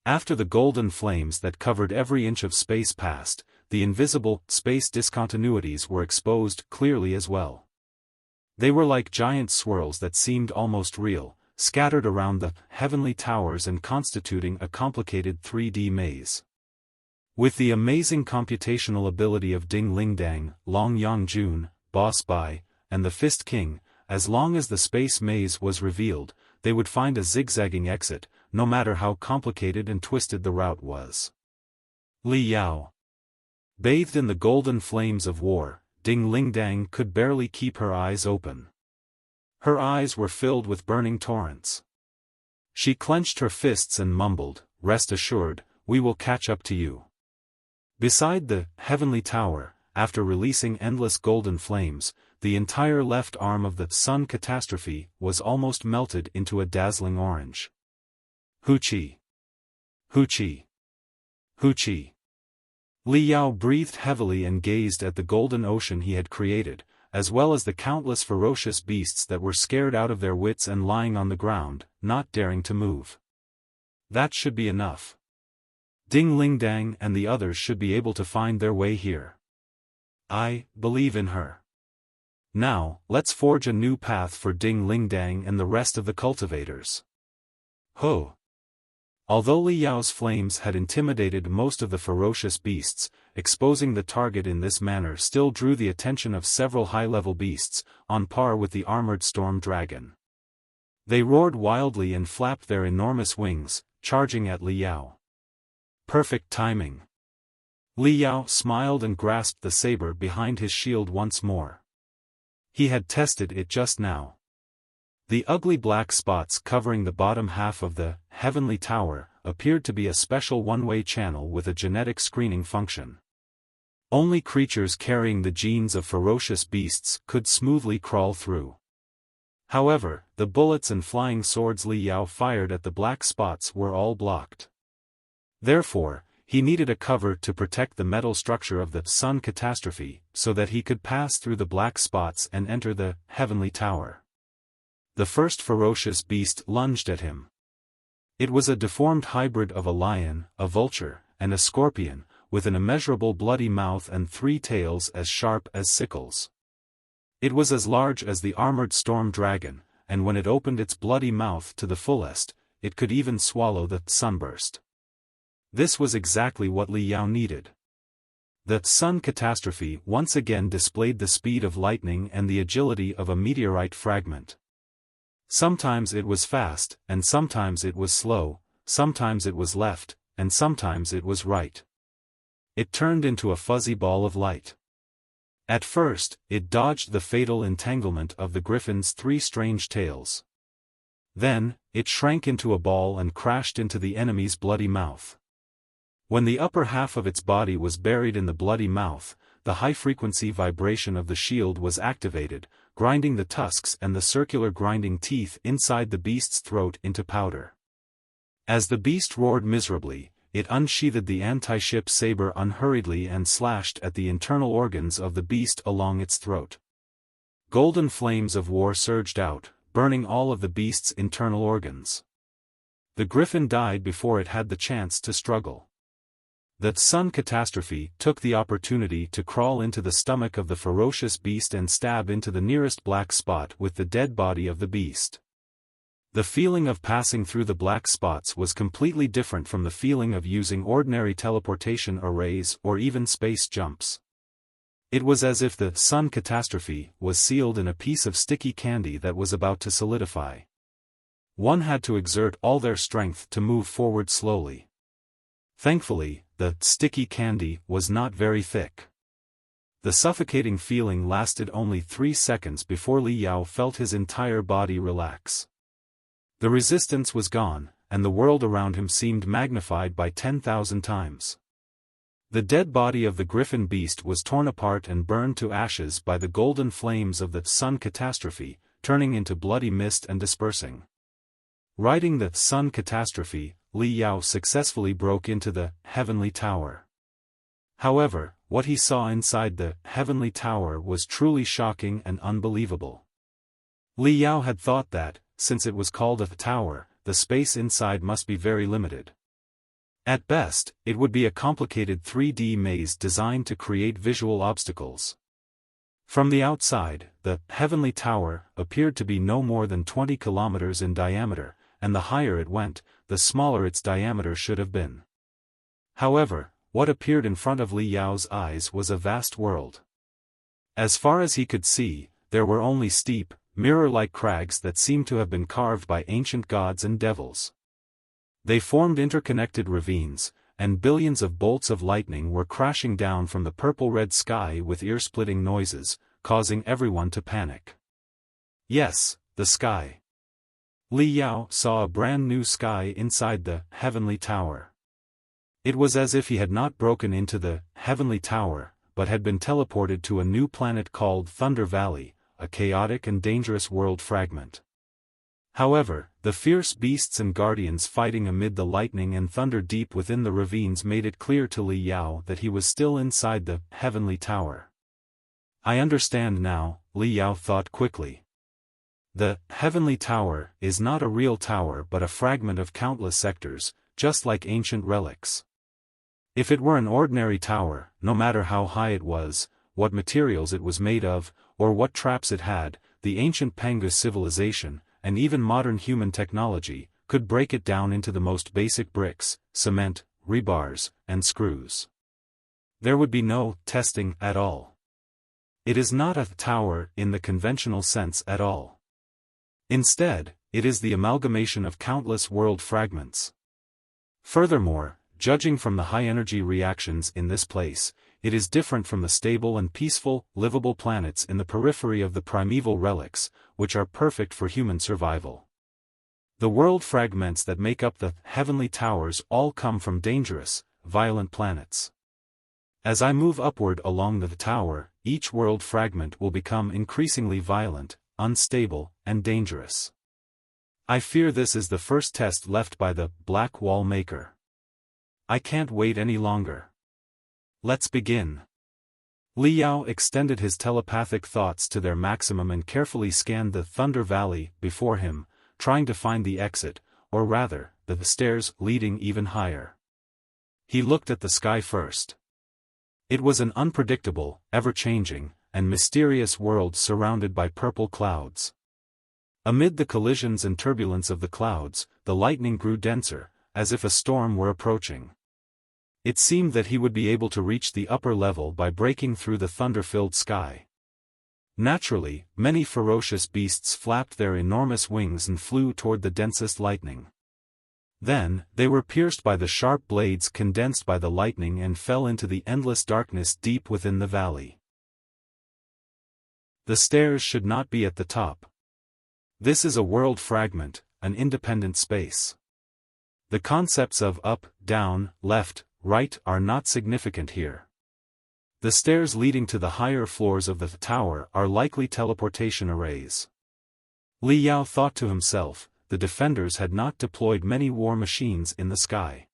After the golden flames that covered every inch of space passed, the invisible, space discontinuities were exposed clearly as well. They were like giant swirls that seemed almost real, scattered around the heavenly towers and constituting a complicated 3D maze. With the amazing computational ability of Ding Ling Dang, Long Yang Jun, Boss Bai, and the Fist King, as long as the space maze was revealed, they would find a zigzagging exit, no matter how complicated and twisted the route was. Li Yao. Bathed in the golden flames of war, Ding Ling Dang could barely keep her eyes open. Her eyes were filled with burning torrents. She clenched her fists and mumbled, "Rest assured, we will catch up to you." Beside the heavenly tower, after releasing endless golden flames, the entire left arm of the sun catastrophe was almost melted into a dazzling orange. Hoochie! Hoochie! Huchi. Li Yao breathed heavily and gazed at the golden ocean he had created, as well as the countless ferocious beasts that were scared out of their wits and lying on the ground, not daring to move. That should be enough. Ding Ling Dang and the others should be able to find their way here. I believe in her. Now, let's forge a new path for Ding Ling Dang and the rest of the cultivators. Ho! Although Li Yao's flames had intimidated most of the ferocious beasts, exposing the target in this manner still drew the attention of several high-level beasts, on par with the armored storm dragon. They roared wildly and flapped their enormous wings, charging at Li Yao. Perfect timing. Li Yao smiled and grasped the saber behind his shield once more. He had tested it just now. The ugly black spots covering the bottom half of the Heavenly Tower appeared to be a special one-way channel with a genetic screening function. Only creatures carrying the genes of ferocious beasts could smoothly crawl through. However, the bullets and flying swords Li Yao fired at the black spots were all blocked. Therefore, he needed a cover to protect the metal structure of the Sun Catastrophe so that he could pass through the black spots and enter the Heavenly Tower. The first ferocious beast lunged at him. It was a deformed hybrid of a lion, a vulture, and a scorpion, with an immeasurable bloody mouth and 3 tails as sharp as sickles. It was as large as the armored storm dragon, and when it opened its bloody mouth to the fullest, it could even swallow the sunburst. This was exactly what Li Yao needed. The Sun Catastrophe once again displayed the speed of lightning and the agility of a meteorite fragment. Sometimes it was fast, and sometimes it was slow, sometimes it was left, and sometimes it was right. It turned into a fuzzy ball of light. At first, it dodged the fatal entanglement of the griffin's 3 strange tails. Then, it shrank into a ball and crashed into the enemy's bloody mouth. When the upper half of its body was buried in the bloody mouth, the high-frequency vibration of the shield was activated, grinding the tusks and the circular grinding teeth inside the beast's throat into powder. As the beast roared miserably, it unsheathed the anti-ship saber unhurriedly and slashed at the internal organs of the beast along its throat. Golden flames of war surged out, burning all of the beast's internal organs. The griffin died before it had the chance to struggle. The Sun Catastrophe took the opportunity to crawl into the stomach of the ferocious beast and stab into the nearest black spot with the dead body of the beast. The feeling of passing through the black spots was completely different from the feeling of using ordinary teleportation arrays or even space jumps. It was as if the Sun Catastrophe was sealed in a piece of sticky candy that was about to solidify. One had to exert all their strength to move forward slowly. Thankfully, the sticky candy was not very thick. The suffocating feeling lasted only 3 seconds before Li Yao felt his entire body relax. The resistance was gone, and the world around him seemed magnified by 10,000 times. The dead body of the griffin beast was torn apart and burned to ashes by the golden flames of the Sun Catastrophe, turning into bloody mist and dispersing. Riding the Sun Catastrophe, Li Yao successfully broke into the Heavenly Tower. However, what he saw inside the Heavenly Tower was truly shocking and unbelievable. Li Yao had thought that, since it was called a tower, the space inside must be very limited. At best, it would be a complicated 3D maze designed to create visual obstacles. From the outside, the Heavenly Tower appeared to be no more than 20 kilometers in diameter, and the higher it went, the smaller its diameter should have been. However, what appeared in front of Li Yao's eyes was a vast world. As far as he could see, there were only steep, mirror-like crags that seemed to have been carved by ancient gods and devils. They formed interconnected ravines, and billions of bolts of lightning were crashing down from the purple-red sky with ear-splitting noises, causing everyone to panic. Yes, the sky. Li Yao saw a brand new sky inside the Heavenly Tower. It was as if he had not broken into the Heavenly Tower, but had been teleported to a new planet called Thunder Valley, a chaotic and dangerous world fragment. However, the fierce beasts and guardians fighting amid the lightning and thunder deep within the ravines made it clear to Li Yao that he was still inside the Heavenly Tower. I understand now, Li Yao thought quickly. The Heavenly Tower is not a real tower but a fragment of countless sectors, just like ancient relics. If it were an ordinary tower, no matter how high it was, what materials it was made of, or what traps it had, the ancient Pangus civilization, and even modern human technology, could break it down into the most basic bricks, cement, rebars, and screws. There would be no testing at all. It is not a tower in the conventional sense at all. Instead, it is the amalgamation of countless world fragments. Furthermore, judging from the high-energy reactions in this place, it is different from the stable and peaceful, livable planets in the periphery of the primeval relics, which are perfect for human survival. The world fragments that make up the Heavenly Towers all come from dangerous, violent planets. As I move upward along the tower, each world fragment will become increasingly violent, unstable, and dangerous. I fear this is the first test left by the Black Wall Maker. I can't wait any longer. Let's begin. Li Yao extended his telepathic thoughts to their maximum and carefully scanned the Thunder Valley before him, trying to find the exit, or rather, the stairs leading even higher. He looked at the sky first. It was an unpredictable, ever-changing, and mysterious world surrounded by purple clouds. Amid the collisions and turbulence of the clouds, the lightning grew denser, as if a storm were approaching. It seemed that he would be able to reach the upper level by breaking through the thunder-filled sky. Naturally, many ferocious beasts flapped their enormous wings and flew toward the densest lightning. Then, they were pierced by the sharp blades condensed by the lightning and fell into the endless darkness deep within the valley. The stairs should not be at the top. This is a world fragment, an independent space. The concepts of up, down, left, right are not significant here. The stairs leading to the higher floors of the tower are likely teleportation arrays. Li Yao thought to himself, the defenders had not deployed many war machines in the sky.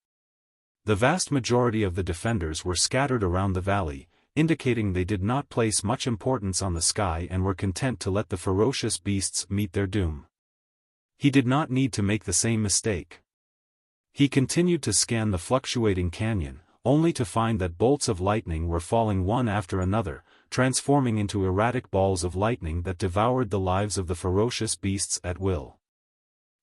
The vast majority of the defenders were scattered around the valley, indicating they did not place much importance on the sky and were content to let the ferocious beasts meet their doom. He did not need to make the same mistake. He continued to scan the fluctuating canyon, only to find that bolts of lightning were falling one after another, transforming into erratic balls of lightning that devoured the lives of the ferocious beasts at will.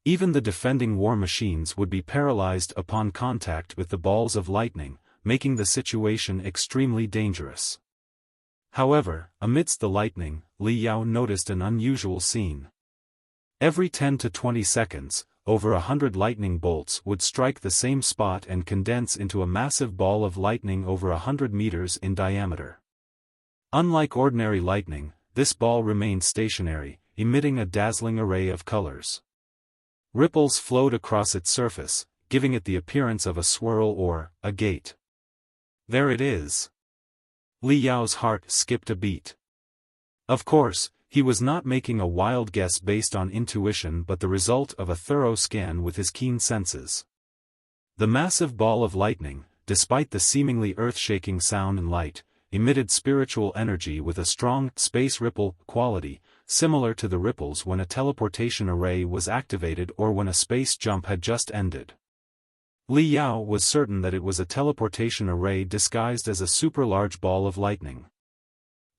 Even the defending war machines would be paralyzed upon contact with the balls of lightning, making the situation extremely dangerous. However, amidst the lightning, Li Yao noticed an unusual scene. Every 10 to 20 seconds, over 100 lightning bolts would strike the same spot and condense into a massive ball of lightning over 100 meters in diameter. Unlike ordinary lightning, this ball remained stationary, emitting a dazzling array of colors. Ripples flowed across its surface, giving it the appearance of a swirl or a gate. There it is. Li Yao's heart skipped a beat. Of course, he was not making a wild guess based on intuition but the result of a thorough scan with his keen senses. The massive ball of lightning, despite the seemingly earth-shaking sound and light, emitted spiritual energy with a strong space ripple quality, similar to the ripples when a teleportation array was activated or when a space jump had just ended. Li Yao was certain that it was a teleportation array disguised as a super-large ball of lightning.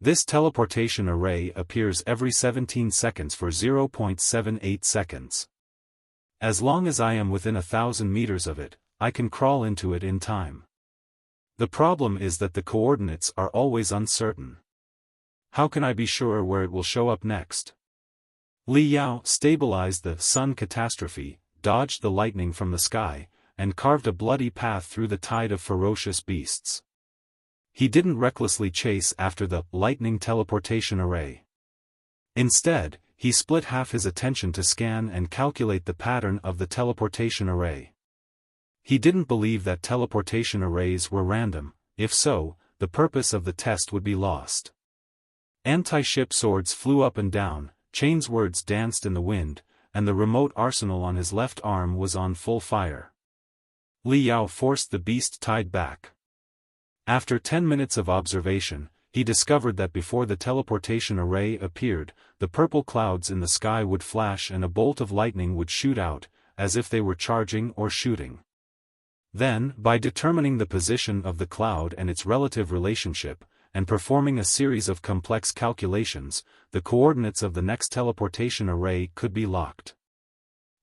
This teleportation array appears every 17 seconds for 0.78 seconds. As long as I am within 1,000 meters of it, I can crawl into it in time. The problem is that the coordinates are always uncertain. How can I be sure where it will show up next? Li Yao stabilized the sun catastrophe, dodged the lightning from the sky, and carved a bloody path through the tide of ferocious beasts. He didn't recklessly chase after the lightning teleportation array. Instead, he split half his attention to scan and calculate the pattern of the teleportation array. He didn't believe that teleportation arrays were random. If so, the purpose of the test would be lost. Anti-ship swords flew up and down, chains words danced in the wind, and the remote arsenal on his left arm was on full fire. Li Yao forced the beast tied back. After 10 minutes of observation, he discovered that before the teleportation array appeared, the purple clouds in the sky would flash and a bolt of lightning would shoot out, as if they were charging or shooting. Then, by determining the position of the cloud and its relative relationship, and performing a series of complex calculations, the coordinates of the next teleportation array could be locked.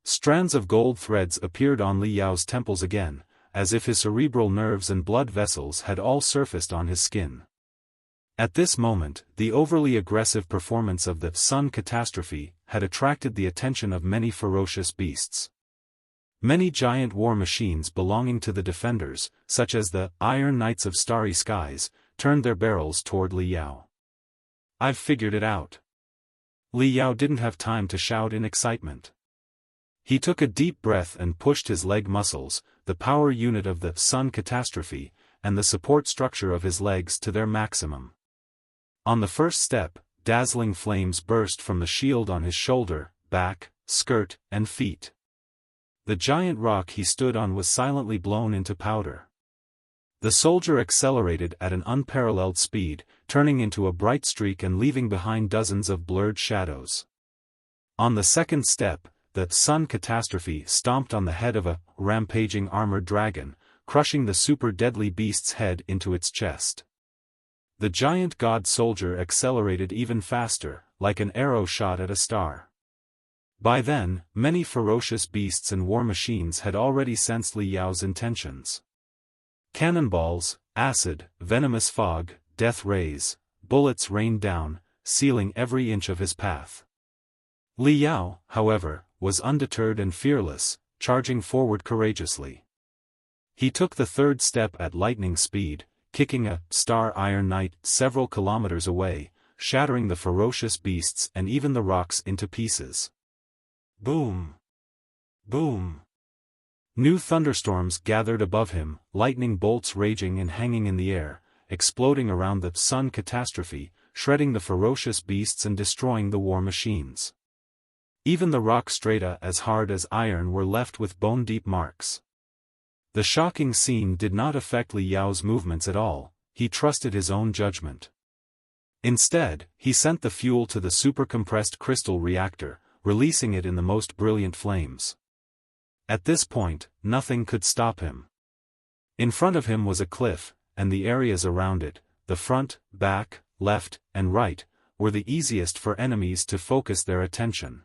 Strands of gold threads appeared on Li Yao's temples again, as if his cerebral nerves and blood vessels had all surfaced on his skin. At this moment, the overly aggressive performance of the Sun Catastrophe had attracted the attention of many ferocious beasts. Many giant war machines belonging to the Defenders, such as the Iron Knights of Starry Skies, turned their barrels toward Li Yao. "I've figured it out." Li Yao didn't have time to shout in excitement. He took a deep breath and pushed his leg muscles, the power unit of the Sun Catastrophe, and the support structure of his legs to their maximum. On the first step, dazzling flames burst from the shield on his shoulder, back, skirt, and feet. The giant rock he stood on was silently blown into powder. The soldier accelerated at an unparalleled speed, turning into a bright streak and leaving behind dozens of blurred shadows. On the second step, the Sun Catastrophe stomped on the head of a rampaging armored dragon, crushing the super-deadly beast's head into its chest. The giant god soldier accelerated even faster, like an arrow shot at a star. By then, many ferocious beasts and war machines had already sensed Li Yao's intentions. Cannonballs, acid, venomous fog, death rays, bullets rained down, sealing every inch of his path. Li Yao, however, was undeterred and fearless, charging forward courageously. He took the third step at lightning speed, kicking a Star Iron Knight several kilometers away, shattering the ferocious beasts and even the rocks into pieces. Boom! Boom! New thunderstorms gathered above him, lightning bolts raging and hanging in the air, exploding around the Sun Catastrophe, shredding the ferocious beasts and destroying the war machines. Even the rock strata as hard as iron were left with bone-deep marks. The shocking scene did not affect Li Yao's movements at all. He trusted his own judgment. Instead, he sent the fuel to the supercompressed crystal reactor, releasing it in the most brilliant flames. At this point, nothing could stop him. In front of him was a cliff, and the areas around it, the front, back, left, and right, were the easiest for enemies to focus their attention.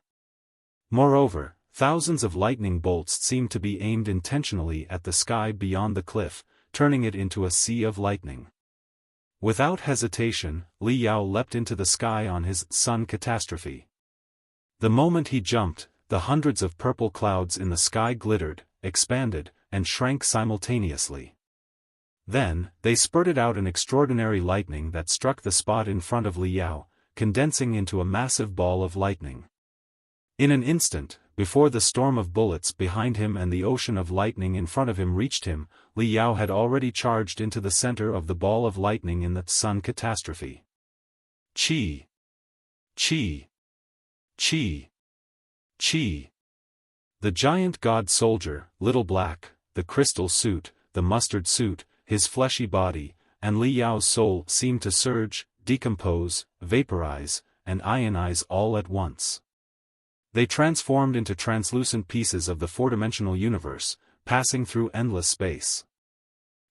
Moreover, thousands of lightning bolts seemed to be aimed intentionally at the sky beyond the cliff, turning it into a sea of lightning. Without hesitation, Li Yao leapt into the sky on his Sun Catastrophe. The moment he jumped, the hundreds of purple clouds in the sky glittered, expanded, and shrank simultaneously. Then, they spurted out an extraordinary lightning that struck the spot in front of Li Yao, condensing into a massive ball of lightning. In an instant, before the storm of bullets behind him and the ocean of lightning in front of him reached him, Li Yao had already charged into the center of the ball of lightning in the Sun Catastrophe. Chi! Chi! Chi! Chi! The giant god soldier, Little Black, the crystal suit, the mustard suit, his fleshy body, and Li Yao's soul seemed to surge, decompose, vaporize, and ionize all at once. They transformed into translucent pieces of the four-dimensional universe, passing through endless space.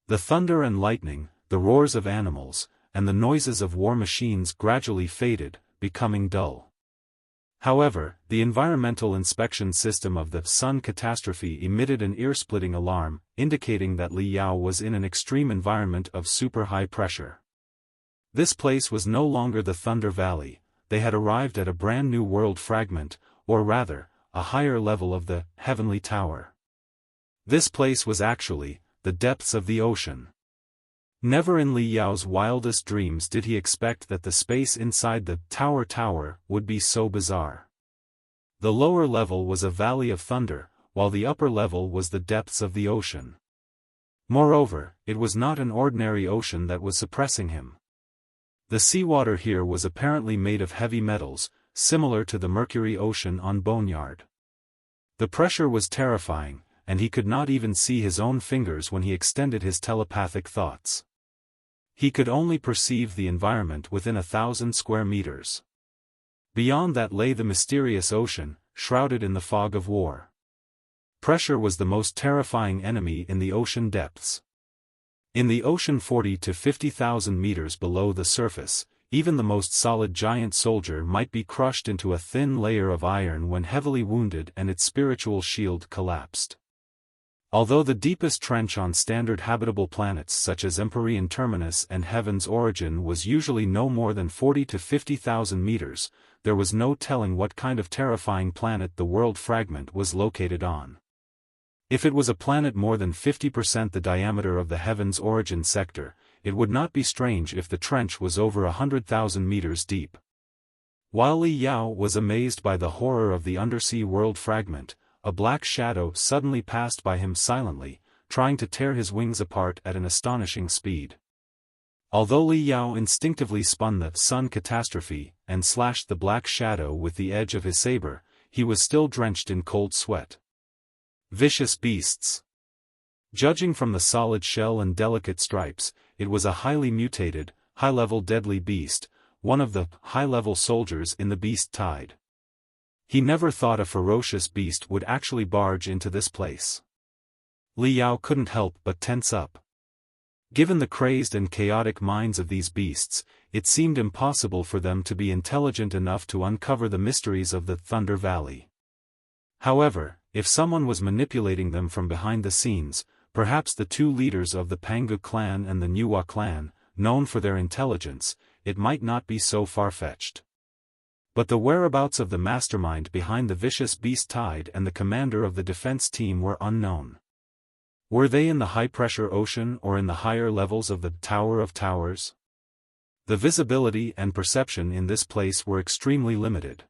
The thunder and lightning, the roars of animals, and the noises of war machines gradually faded, becoming dull. However, the environmental inspection system of the Sun Catastrophe emitted an ear-splitting alarm, indicating that Li Yao was in an extreme environment of super-high pressure. This place was no longer the Thunder Valley. They had arrived at a brand new world fragment, or rather, a higher level of the Heavenly Tower. This place was actually the depths of the ocean. Never in Li Yao's wildest dreams did he expect that the space inside the Tower would be so bizarre. The lower level was a valley of thunder, while the upper level was the depths of the ocean. Moreover, it was not an ordinary ocean that was suppressing him. The seawater here was apparently made of heavy metals, similar to the Mercury Ocean on Boneyard. The pressure was terrifying, and he could not even see his own fingers when he extended his telepathic thoughts. He could only perceive the environment within 1,000 square meters. Beyond that lay the mysterious ocean, shrouded in the fog of war. Pressure was the most terrifying enemy in the ocean depths. In the ocean 40 to 50,000 meters below the surface, even the most solid giant soldier might be crushed into a thin layer of iron when heavily wounded and its spiritual shield collapsed. Although the deepest trench on standard habitable planets such as Empyrean Terminus and Heaven's Origin was usually no more than 40 to 50,000 meters, there was no telling what kind of terrifying planet the world fragment was located on. If it was a planet more than 50% the diameter of the Heaven's Origin sector, it would not be strange if the trench was over 100,000 meters deep. While Li Yao was amazed by the horror of the undersea world fragment, a black shadow suddenly passed by him silently, trying to tear his wings apart at an astonishing speed. Although Li Yao instinctively spun the sun catastrophe and slashed the black shadow with the edge of his saber, he was still drenched in cold sweat. Vicious beasts. Judging from the solid shell and delicate stripes, it was a highly mutated, high-level deadly beast, one of the high-level soldiers in the beast tide. He never thought a ferocious beast would actually barge into this place. Li Yao couldn't help but tense up. Given the crazed and chaotic minds of these beasts, it seemed impossible for them to be intelligent enough to uncover the mysteries of the Thunder Valley. However, if someone was manipulating them from behind the scenes, perhaps the two leaders of the Pangu clan and the Nuwa clan, known for their intelligence, it might not be so far-fetched. But the whereabouts of the mastermind behind the vicious beast tide and the commander of the defense team were unknown. Were they in the high-pressure ocean or in the higher levels of the Tower of Towers? The visibility and perception in this place were extremely limited.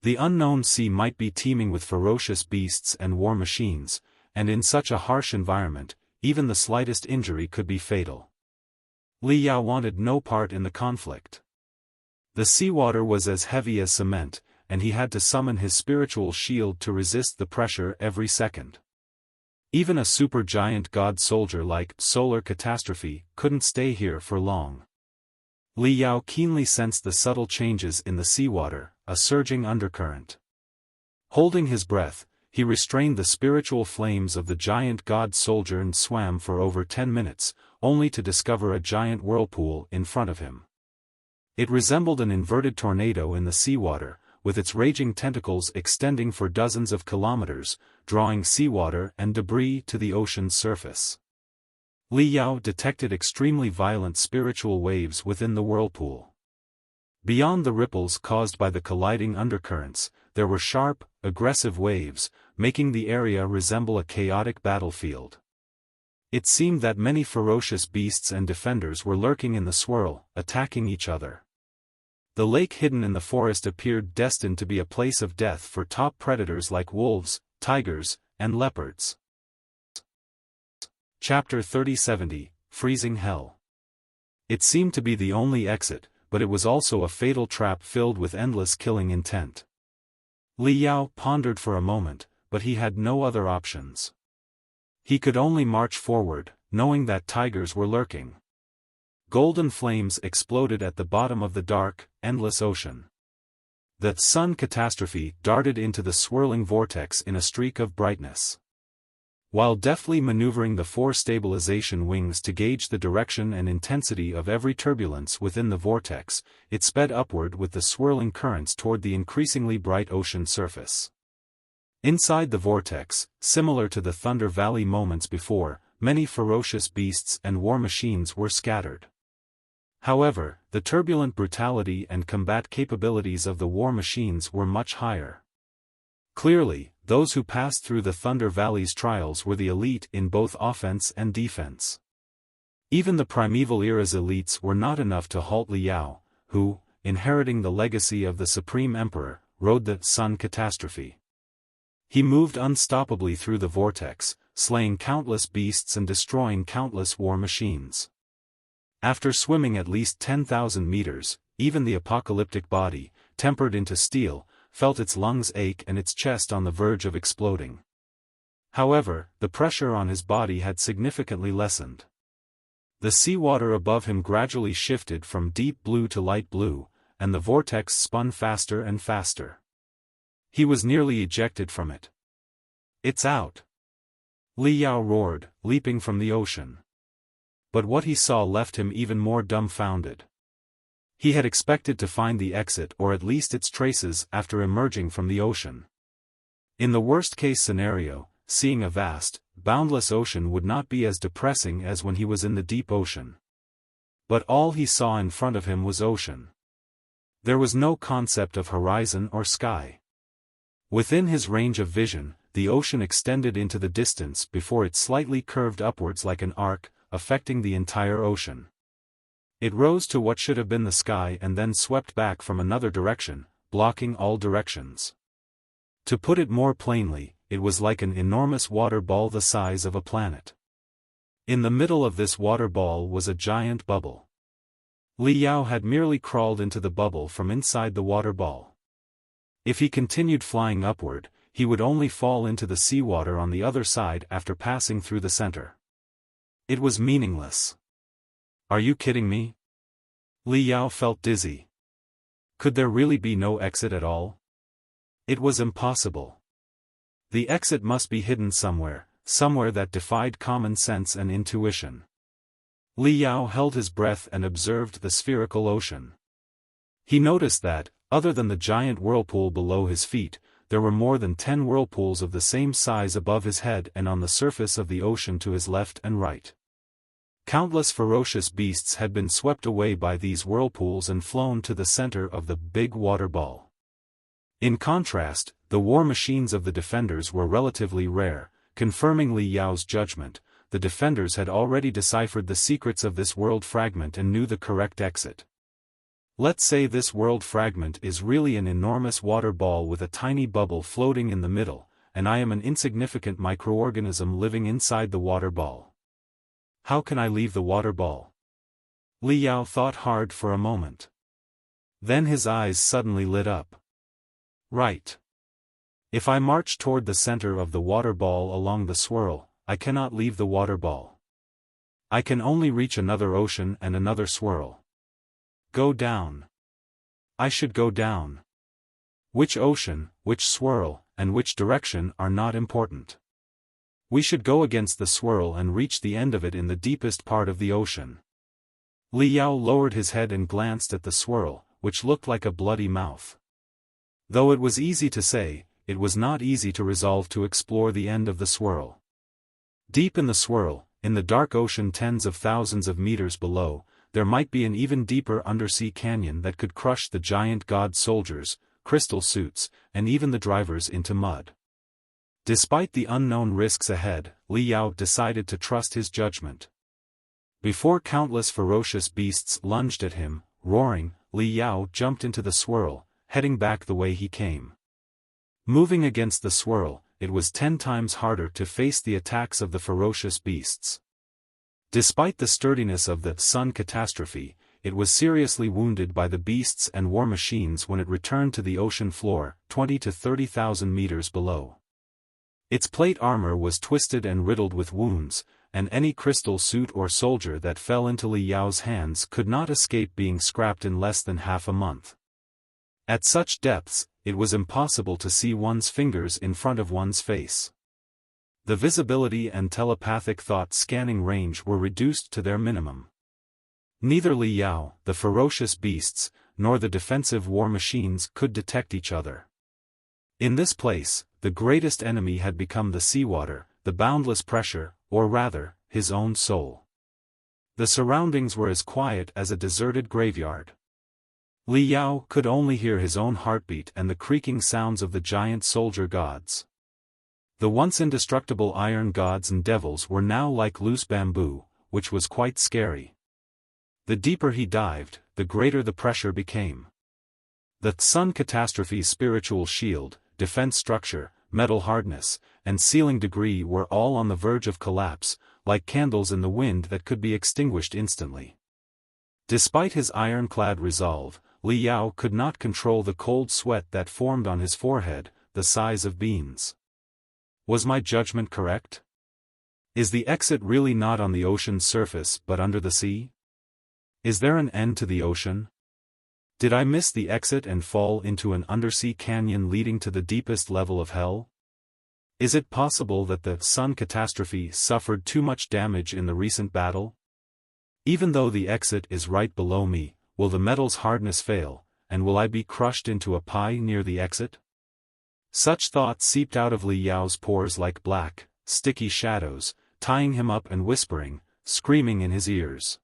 The unknown sea might be teeming with ferocious beasts and war machines, and in such a harsh environment, even the slightest injury could be fatal. Li Yao wanted no part in the conflict. The seawater was as heavy as cement, and he had to summon his spiritual shield to resist the pressure every second. Even a supergiant god soldier like Solar Catastrophe couldn't stay here for long. Li Yao keenly sensed the subtle changes in the seawater, a surging undercurrent. Holding his breath, he restrained the spiritual flames of the giant god soldier and swam for over 10 minutes, only to discover a giant whirlpool in front of him. It resembled an inverted tornado in the seawater, with its raging tentacles extending for dozens of kilometers, drawing seawater and debris to the ocean's surface. Li Yao detected extremely violent spiritual waves within the whirlpool. Beyond the ripples caused by the colliding undercurrents, there were sharp, aggressive waves, making the area resemble a chaotic battlefield. It seemed that many ferocious beasts and defenders were lurking in the swirl, attacking each other. The lake hidden in the forest appeared destined to be a place of death for top predators like wolves, tigers, and leopards. Chapter 3070, Freezing Hell. It seemed to be the only exit, but it was also a fatal trap filled with endless killing intent. Li Yao pondered for a moment, but he had no other options. He could only march forward, knowing that tigers were lurking. Golden flames exploded at the bottom of the dark, endless ocean. The sun catastrophe darted into the swirling vortex in a streak of brightness. While deftly maneuvering the 4 stabilization wings to gauge the direction and intensity of every turbulence within the vortex, it sped upward with the swirling currents toward the increasingly bright ocean surface. Inside the vortex, similar to the Thunder Valley moments before, many ferocious beasts and war machines were scattered. However, the turbulent brutality and combat capabilities of the war machines were much higher. Clearly, those who passed through the Thunder Valley's trials were the elite in both offense and defense. Even the primeval era's elites were not enough to halt Li Yao, who, inheriting the legacy of the Supreme Emperor, rode the sun catastrophe. He moved unstoppably through the vortex, slaying countless beasts and destroying countless war machines. After swimming at least 10,000 meters, even the apocalyptic body, tempered into steel, felt its lungs ache and its chest on the verge of exploding. However, the pressure on his body had significantly lessened. The seawater above him gradually shifted from deep blue to light blue, and the vortex spun faster and faster. He was nearly ejected from it. "It's out!" Li Yao roared, leaping from the ocean. But what he saw left him even more dumbfounded. He had expected to find the exit or at least its traces after emerging from the ocean. In the worst-case scenario, seeing a vast, boundless ocean would not be as depressing as when he was in the deep ocean. But all he saw in front of him was ocean. There was no concept of horizon or sky. Within his range of vision, the ocean extended into the distance before it slightly curved upwards like an arc, affecting the entire ocean. It rose to what should have been the sky and then swept back from another direction, blocking all directions. To put it more plainly, it was like an enormous water ball the size of a planet. In the middle of this water ball was a giant bubble. Li Yao had merely crawled into the bubble from inside the water ball. If he continued flying upward, he would only fall into the seawater on the other side after passing through the center. It was meaningless. "Are you kidding me?" Li Yao felt dizzy. Could there really be no exit at all? It was impossible. The exit must be hidden somewhere that defied common sense and intuition. Li Yao held his breath and observed the spherical ocean. He noticed that, other than the giant whirlpool below his feet, there were more than 10 whirlpools of the same size above his head and on the surface of the ocean to his left and right. Countless ferocious beasts had been swept away by these whirlpools and flown to the center of the big water ball. In contrast, the war machines of the defenders were relatively rare, confirming Li Yao's judgment. The defenders had already deciphered the secrets of this world fragment and knew the correct exit. Let's say this world fragment is really an enormous water ball with a tiny bubble floating in the middle, and I am an insignificant microorganism living inside the water ball. How can I leave the water ball? Li Yao thought hard for a moment. Then his eyes suddenly lit up. Right. If I march toward the center of the water ball along the swirl, I cannot leave the water ball. I can only reach another ocean and another swirl. Go down. I should go down. Which ocean, which swirl, and which direction are not important. We should go against the swirl and reach the end of it in the deepest part of the ocean. Li Yao lowered his head and glanced at the swirl, which looked like a bloody mouth. Though it was easy to say, it was not easy to resolve to explore the end of the swirl. Deep in the swirl, in the dark ocean tens of thousands of meters below, there might be an even deeper undersea canyon that could crush the giant god soldiers, crystal suits, and even the drivers into mud. Despite the unknown risks ahead, Li Yao decided to trust his judgment. Before countless ferocious beasts lunged at him, roaring, Li Yao jumped into the swirl, heading back the way he came. Moving against the swirl, it was 10 times harder to face the attacks of the ferocious beasts. Despite the sturdiness of the sun catastrophe, it was seriously wounded by the beasts and war machines when it returned to the ocean floor, 20 to 30,000 meters below. Its plate armor was twisted and riddled with wounds, and any crystal suit or soldier that fell into Li Yao's hands could not escape being scrapped in less than half a month. At such depths, it was impossible to see one's fingers in front of one's face. The visibility and telepathic thought scanning range were reduced to their minimum. Neither Li Yao, the ferocious beasts, nor the defensive war machines could detect each other. In this place, the greatest enemy had become the seawater, the boundless pressure, or rather, his own soul. The surroundings were as quiet as a deserted graveyard. Li Yao could only hear his own heartbeat and the creaking sounds of the giant soldier gods. The once indestructible iron gods and devils were now like loose bamboo, which was quite scary. The deeper he dived, the greater the pressure became. The sun catastrophe's spiritual shield, defense structure, metal hardness, and sealing degree were all on the verge of collapse, like candles in the wind that could be extinguished instantly. Despite his ironclad resolve, Li Yao could not control the cold sweat that formed on his forehead, the size of beans. Was my judgment correct? Is the exit really not on the ocean's surface but under the sea? Is there an end to the ocean? Did I miss the exit and fall into an undersea canyon leading to the deepest level of hell? Is it possible that the sun catastrophe suffered too much damage in the recent battle? Even though the exit is right below me, will the metal's hardness fail, and will I be crushed into a pie near the exit? Such thoughts seeped out of Li Yao's pores like black, sticky shadows, tying him up and whispering, screaming in his ears.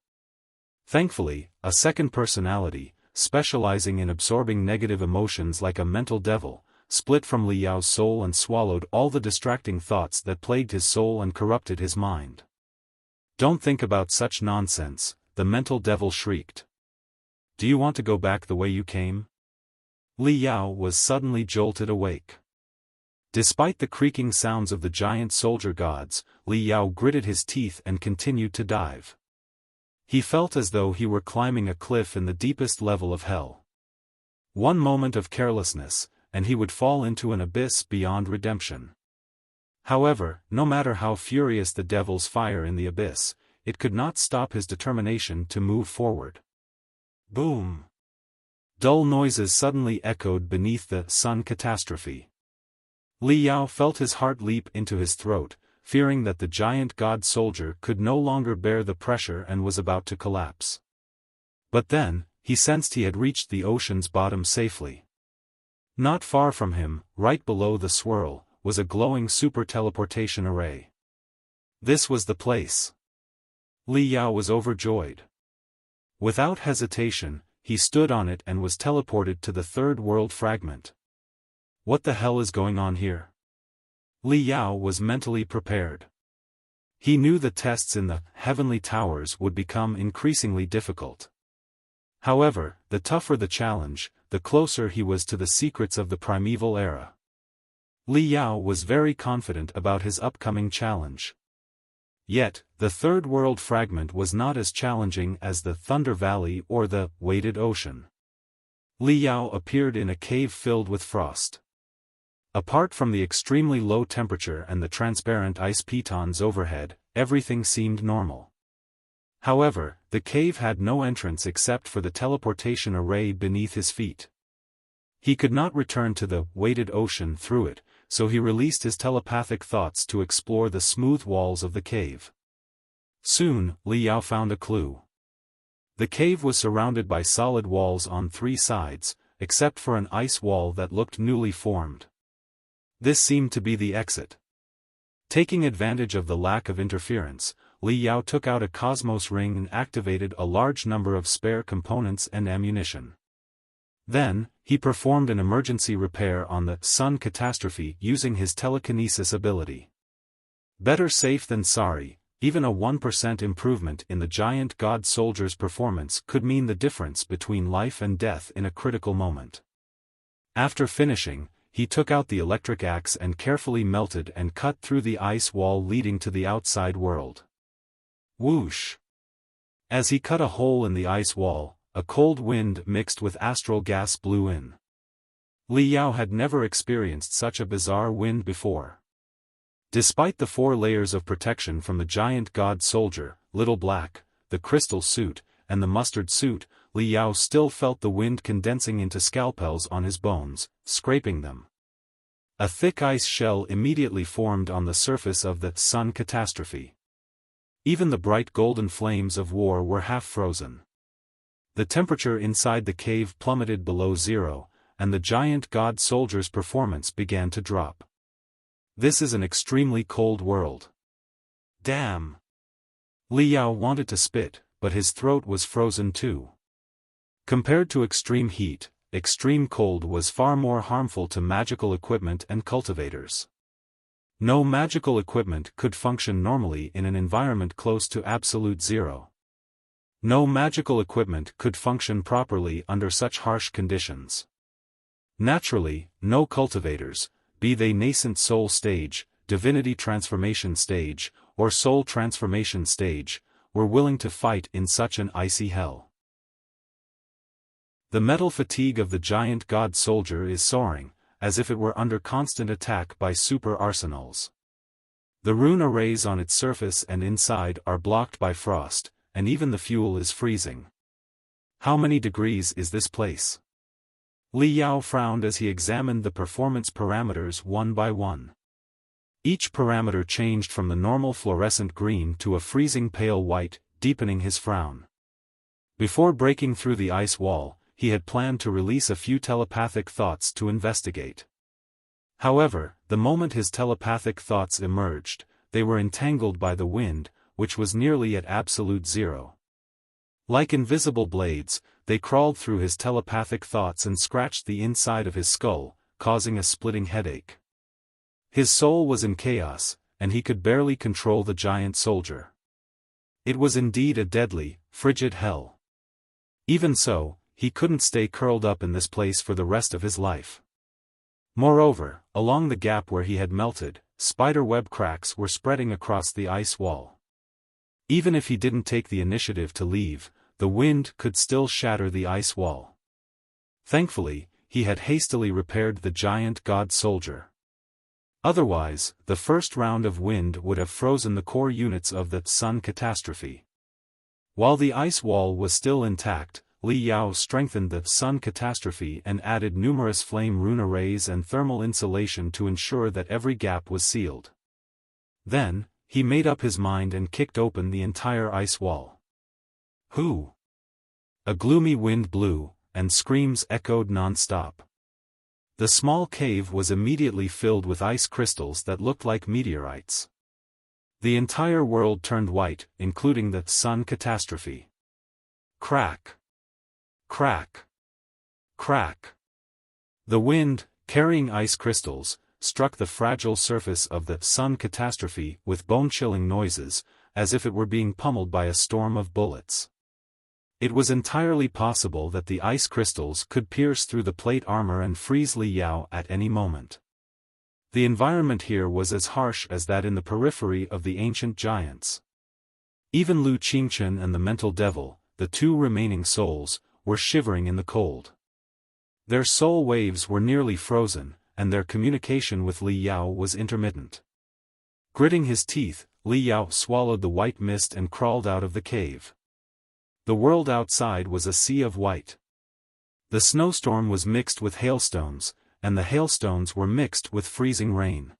Thankfully, a second personality, specializing in absorbing negative emotions like a mental devil, split from Li Yao's soul and swallowed all the distracting thoughts that plagued his soul and corrupted his mind. Don't think about such nonsense, the mental devil shrieked. Do you want to go back the way you came? Li Yao was suddenly jolted awake. Despite the creaking sounds of the giant soldier gods, Li Yao gritted his teeth and continued to dive. He felt as though he were climbing a cliff in the deepest level of hell. One moment of carelessness, and he would fall into an abyss beyond redemption. However, no matter how furious the devil's fire in the abyss, it could not stop his determination to move forward. Boom! Dull noises suddenly echoed beneath the sun catastrophe. Li Yao felt his heart leap into his throat, fearing that the giant god soldier could no longer bear the pressure and was about to collapse. But then, he sensed he had reached the ocean's bottom safely. Not far from him, right below the swirl, was a glowing super-teleportation array. This was the place. Li Yao was overjoyed. Without hesitation, he stood on it and was teleported to the third world fragment. What the hell is going on here? Li Yao was mentally prepared. He knew the tests in the heavenly towers would become increasingly difficult. However, the tougher the challenge, the closer he was to the secrets of the primeval era. Li Yao was very confident about his upcoming challenge. Yet, the third world fragment was not as challenging as the Thunder Valley or the weighted ocean. Li Yao appeared in a cave filled with frost. Apart from the extremely low temperature and the transparent ice pitons overhead, everything seemed normal. However, the cave had no entrance except for the teleportation array beneath his feet. He could not return to the weighted ocean through it, so he released his telepathic thoughts to explore the smooth walls of the cave. Soon, Li Yao found a clue. The cave was surrounded by solid walls on three sides, except for an ice wall that looked newly formed. This seemed to be the exit. Taking advantage of the lack of interference, Li Yao took out a cosmos ring and activated a large number of spare components and ammunition. Then, he performed an emergency repair on the sun catastrophe using his telekinesis ability. Better safe than sorry, even a 1% improvement in the giant god soldier's performance could mean the difference between life and death in a critical moment. After finishing, he took out the electric axe and carefully melted and cut through the ice wall leading to the outside world. Whoosh! As he cut a hole in the ice wall, a cold wind mixed with astral gas blew in. Li Yao had never experienced such a bizarre wind before. Despite the 4 layers of protection from the giant god soldier, Little Black, the crystal suit, and the mustard suit, Li Yao still felt the wind condensing into scalpels on his bones, scraping them. A thick ice shell immediately formed on the surface of the sun catastrophe. Even the bright golden flames of war were half frozen. The temperature inside the cave plummeted below zero, and the giant god soldier's performance began to drop. This is an extremely cold world. Damn! Li Yao wanted to spit, but his throat was frozen too. Compared to extreme heat, extreme cold was far more harmful to magical equipment and cultivators. No magical equipment could function normally in an environment close to absolute zero. No magical equipment could function properly under such harsh conditions. Naturally, no cultivators, be they nascent soul stage, divinity transformation stage, or soul transformation stage, were willing to fight in such an icy hell. The metal fatigue of the giant god soldier is soaring, as if it were under constant attack by super arsenals. The rune arrays on its surface and inside are blocked by frost, and even the fuel is freezing. How many degrees is this place? Li Yao frowned as he examined the performance parameters one by one. Each parameter changed from the normal fluorescent green to a freezing pale white, deepening his frown. Before breaking through the ice wall, he had planned to release a few telepathic thoughts to investigate. However, the moment his telepathic thoughts emerged, they were entangled by the wind, which was nearly at absolute zero. Like invisible blades, they crawled through his telepathic thoughts and scratched the inside of his skull, causing a splitting headache. His soul was in chaos, and he could barely control the giant soldier. It was indeed a deadly, frigid hell. Even so, he couldn't stay curled up in this place for the rest of his life. Moreover, along the gap where he had melted, spider web cracks were spreading across the ice wall. Even if he didn't take the initiative to leave, the wind could still shatter the ice wall. Thankfully, he had hastily repaired the giant god soldier. Otherwise, the first round of wind would have frozen the core units of the sun catastrophe. While the ice wall was still intact, Li Yao strengthened the sun catastrophe and added numerous flame rune arrays and thermal insulation to ensure that every gap was sealed. Then, he made up his mind and kicked open the entire ice wall. Who? A gloomy wind blew, and screams echoed non-stop. The small cave was immediately filled with ice crystals that looked like meteorites. The entire world turned white, including the sun catastrophe. Crack! Crack! Crack! The wind, carrying ice crystals, struck the fragile surface of the sun catastrophe with bone-chilling noises, as if it were being pummeled by a storm of bullets. It was entirely possible that the ice crystals could pierce through the plate armor and freeze Li Yao at any moment. The environment here was as harsh as that in the periphery of the ancient giants. Even Lu Qingchen and the mental devil, the two remaining souls, were shivering in the cold. Their soul waves were nearly frozen, and their communication with Li Yao was intermittent. Gritting his teeth, Li Yao swallowed the white mist and crawled out of the cave. The world outside was a sea of white. The snowstorm was mixed with hailstones, and the hailstones were mixed with freezing rain.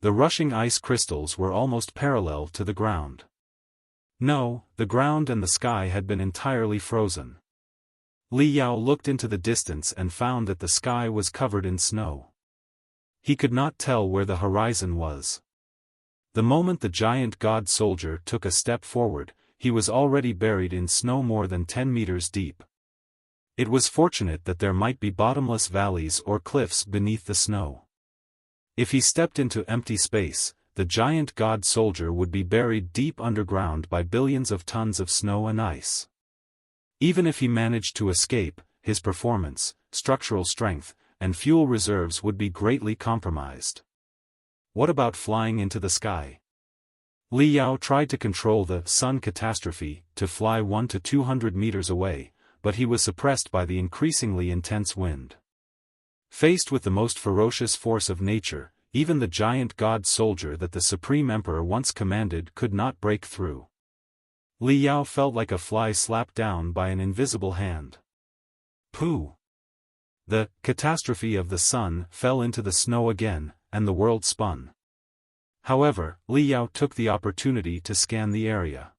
The rushing ice crystals were almost parallel to the ground. No, the ground and the sky had been entirely frozen. Li Yao looked into the distance and found that the sky was covered in snow. He could not tell where the horizon was. The moment the giant god soldier took a step forward, he was already buried in snow more than 10 meters deep. It was fortunate that there might be bottomless valleys or cliffs beneath the snow. If he stepped into empty space, the giant god soldier would be buried deep underground by billions of tons of snow and ice. Even if he managed to escape, his performance, structural strength, and fuel reserves would be greatly compromised. What about flying into the sky? Li Yao tried to control the sun catastrophe to fly 100 to 200 meters away, but he was suppressed by the increasingly intense wind. Faced with the most ferocious force of nature, even the giant god soldier that the Supreme Emperor once commanded could not break through. Li Yao felt like a fly slapped down by an invisible hand. Pooh! The catastrophe of the sun fell into the snow again, and the world spun. However, Li Yao took the opportunity to scan the area.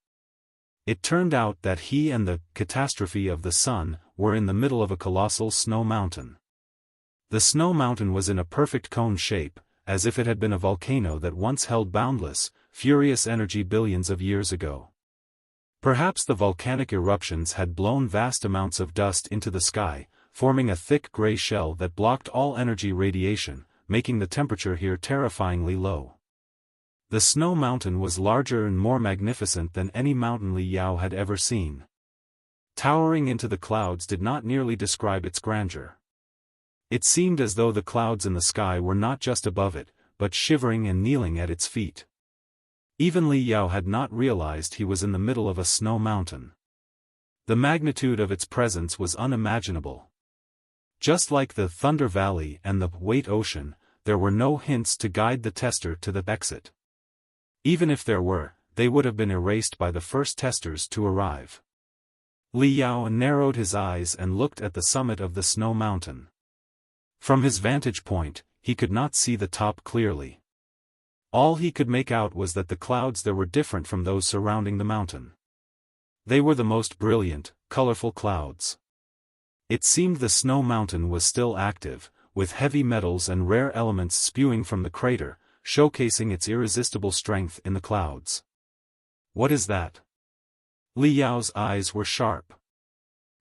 It turned out that he and the catastrophe of the sun were in the middle of a colossal snow mountain. The snow mountain was in a perfect cone shape, as if it had been a volcano that once held boundless, furious energy billions of years ago. Perhaps the volcanic eruptions had blown vast amounts of dust into the sky, forming a thick gray shell that blocked all energy radiation, making the temperature here terrifyingly low. The snow mountain was larger and more magnificent than any mountain Li Yao had ever seen. Towering into the clouds did not nearly describe its grandeur. It seemed as though the clouds in the sky were not just above it, but shivering and kneeling at its feet. Even Li Yao had not realized he was in the middle of a snow mountain. The magnitude of its presence was unimaginable. Just like the Thunder Valley and the Wait Ocean, there were no hints to guide the tester to the exit. Even if there were, they would have been erased by the first testers to arrive. Li Yao narrowed his eyes and looked at the summit of the snow mountain. From his vantage point, he could not see the top clearly. All he could make out was that the clouds there were different from those surrounding the mountain. They were the most brilliant, colorful clouds. It seemed the snow mountain was still active, with heavy metals and rare elements spewing from the crater, showcasing its irresistible strength in the clouds. What is that? Li Yao's eyes were sharp.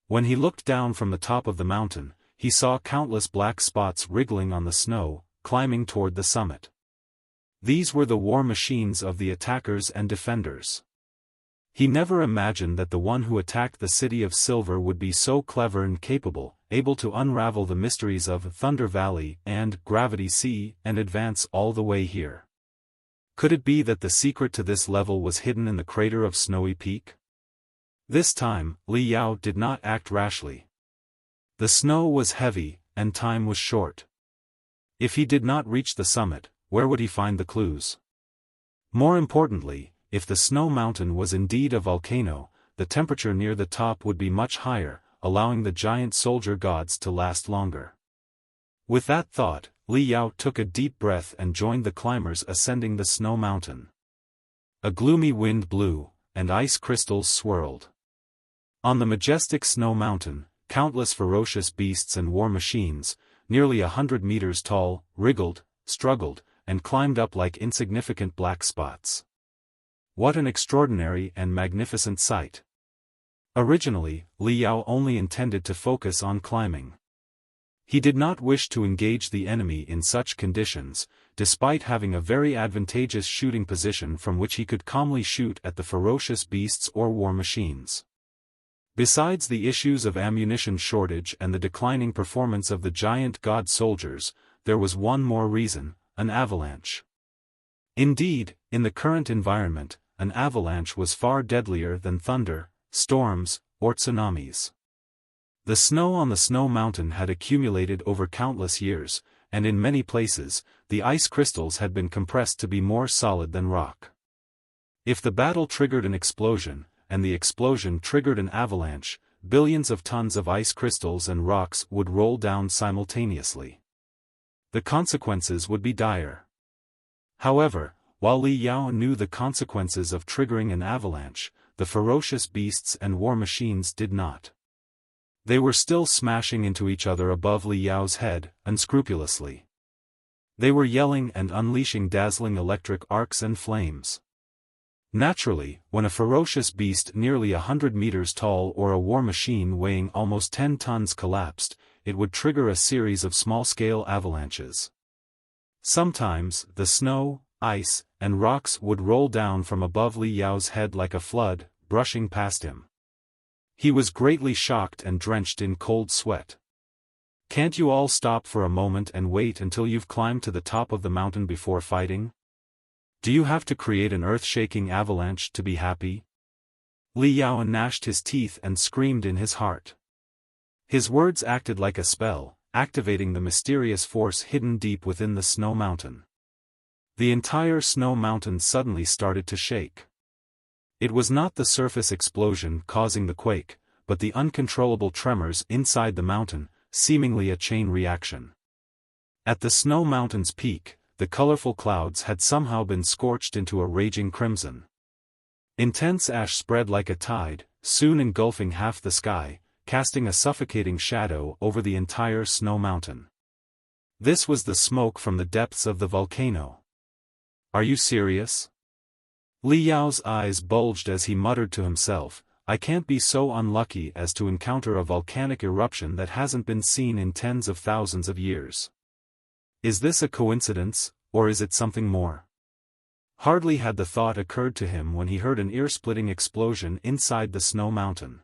When he looked down from the top of the mountain, he saw countless black spots wriggling on the snow, climbing toward the summit. These were the war machines of the attackers and defenders. He never imagined that the one who attacked the City of Silver would be so clever and capable, able to unravel the mysteries of Thunder Valley and Gravity Sea and advance all the way here. Could it be that the secret to this level was hidden in the crater of Snowy Peak? This time, Li Yao did not act rashly. The snow was heavy, and time was short. If he did not reach the summit, where would he find the clues? More importantly, if the snow mountain was indeed a volcano, the temperature near the top would be much higher, allowing the giant soldier gods to last longer. With that thought, Li Yao took a deep breath and joined the climbers ascending the snow mountain. A gloomy wind blew, and ice crystals swirled. On the majestic snow mountain, countless ferocious beasts and war machines, nearly 100 meters tall, wriggled, struggled, and climbed up like insignificant black spots. What an extraordinary and magnificent sight! Originally, Li Yao only intended to focus on climbing. He did not wish to engage the enemy in such conditions, despite having a very advantageous shooting position from which he could calmly shoot at the ferocious beasts or war machines. Besides the issues of ammunition shortage and the declining performance of the giant god soldiers, there was one more reason: an avalanche. Indeed, in the current environment, an avalanche was far deadlier than thunder, storms, or tsunamis. The snow on the snow mountain had accumulated over countless years, and in many places, the ice crystals had been compressed to be more solid than rock. If the battle triggered an explosion, and the explosion triggered an avalanche, billions of tons of ice crystals and rocks would roll down simultaneously. The consequences would be dire. However, while Li Yao knew the consequences of triggering an avalanche, the ferocious beasts and war machines did not. They were still smashing into each other above Li Yao's head, unscrupulously. They were yelling and unleashing dazzling electric arcs and flames. Naturally, when a ferocious beast nearly 100 meters tall or a war machine weighing almost 10 tons collapsed, it would trigger a series of small-scale avalanches. Sometimes, the snow, ice, and rocks would roll down from above Li Yao's head like a flood, brushing past him. He was greatly shocked and drenched in cold sweat. "Can't you all stop for a moment and wait until you've climbed to the top of the mountain before fighting? Do you have to create an earth-shaking avalanche to be happy?" Li Yao gnashed his teeth and screamed in his heart. His words acted like a spell, activating the mysterious force hidden deep within the snow mountain. The entire snow mountain suddenly started to shake. It was not the surface explosion causing the quake, but the uncontrollable tremors inside the mountain, seemingly a chain reaction. At the snow mountain's peak, the colorful clouds had somehow been scorched into a raging crimson. Intense ash spread like a tide, soon engulfing half the sky, casting a suffocating shadow over the entire snow mountain. This was the smoke from the depths of the volcano. "Are you serious?" Li Yao's eyes bulged as he muttered to himself, "I can't be so unlucky as to encounter a volcanic eruption that hasn't been seen in tens of thousands of years. Is this a coincidence, or is it something more?" Hardly had the thought occurred to him when he heard an ear-splitting explosion inside the snow mountain.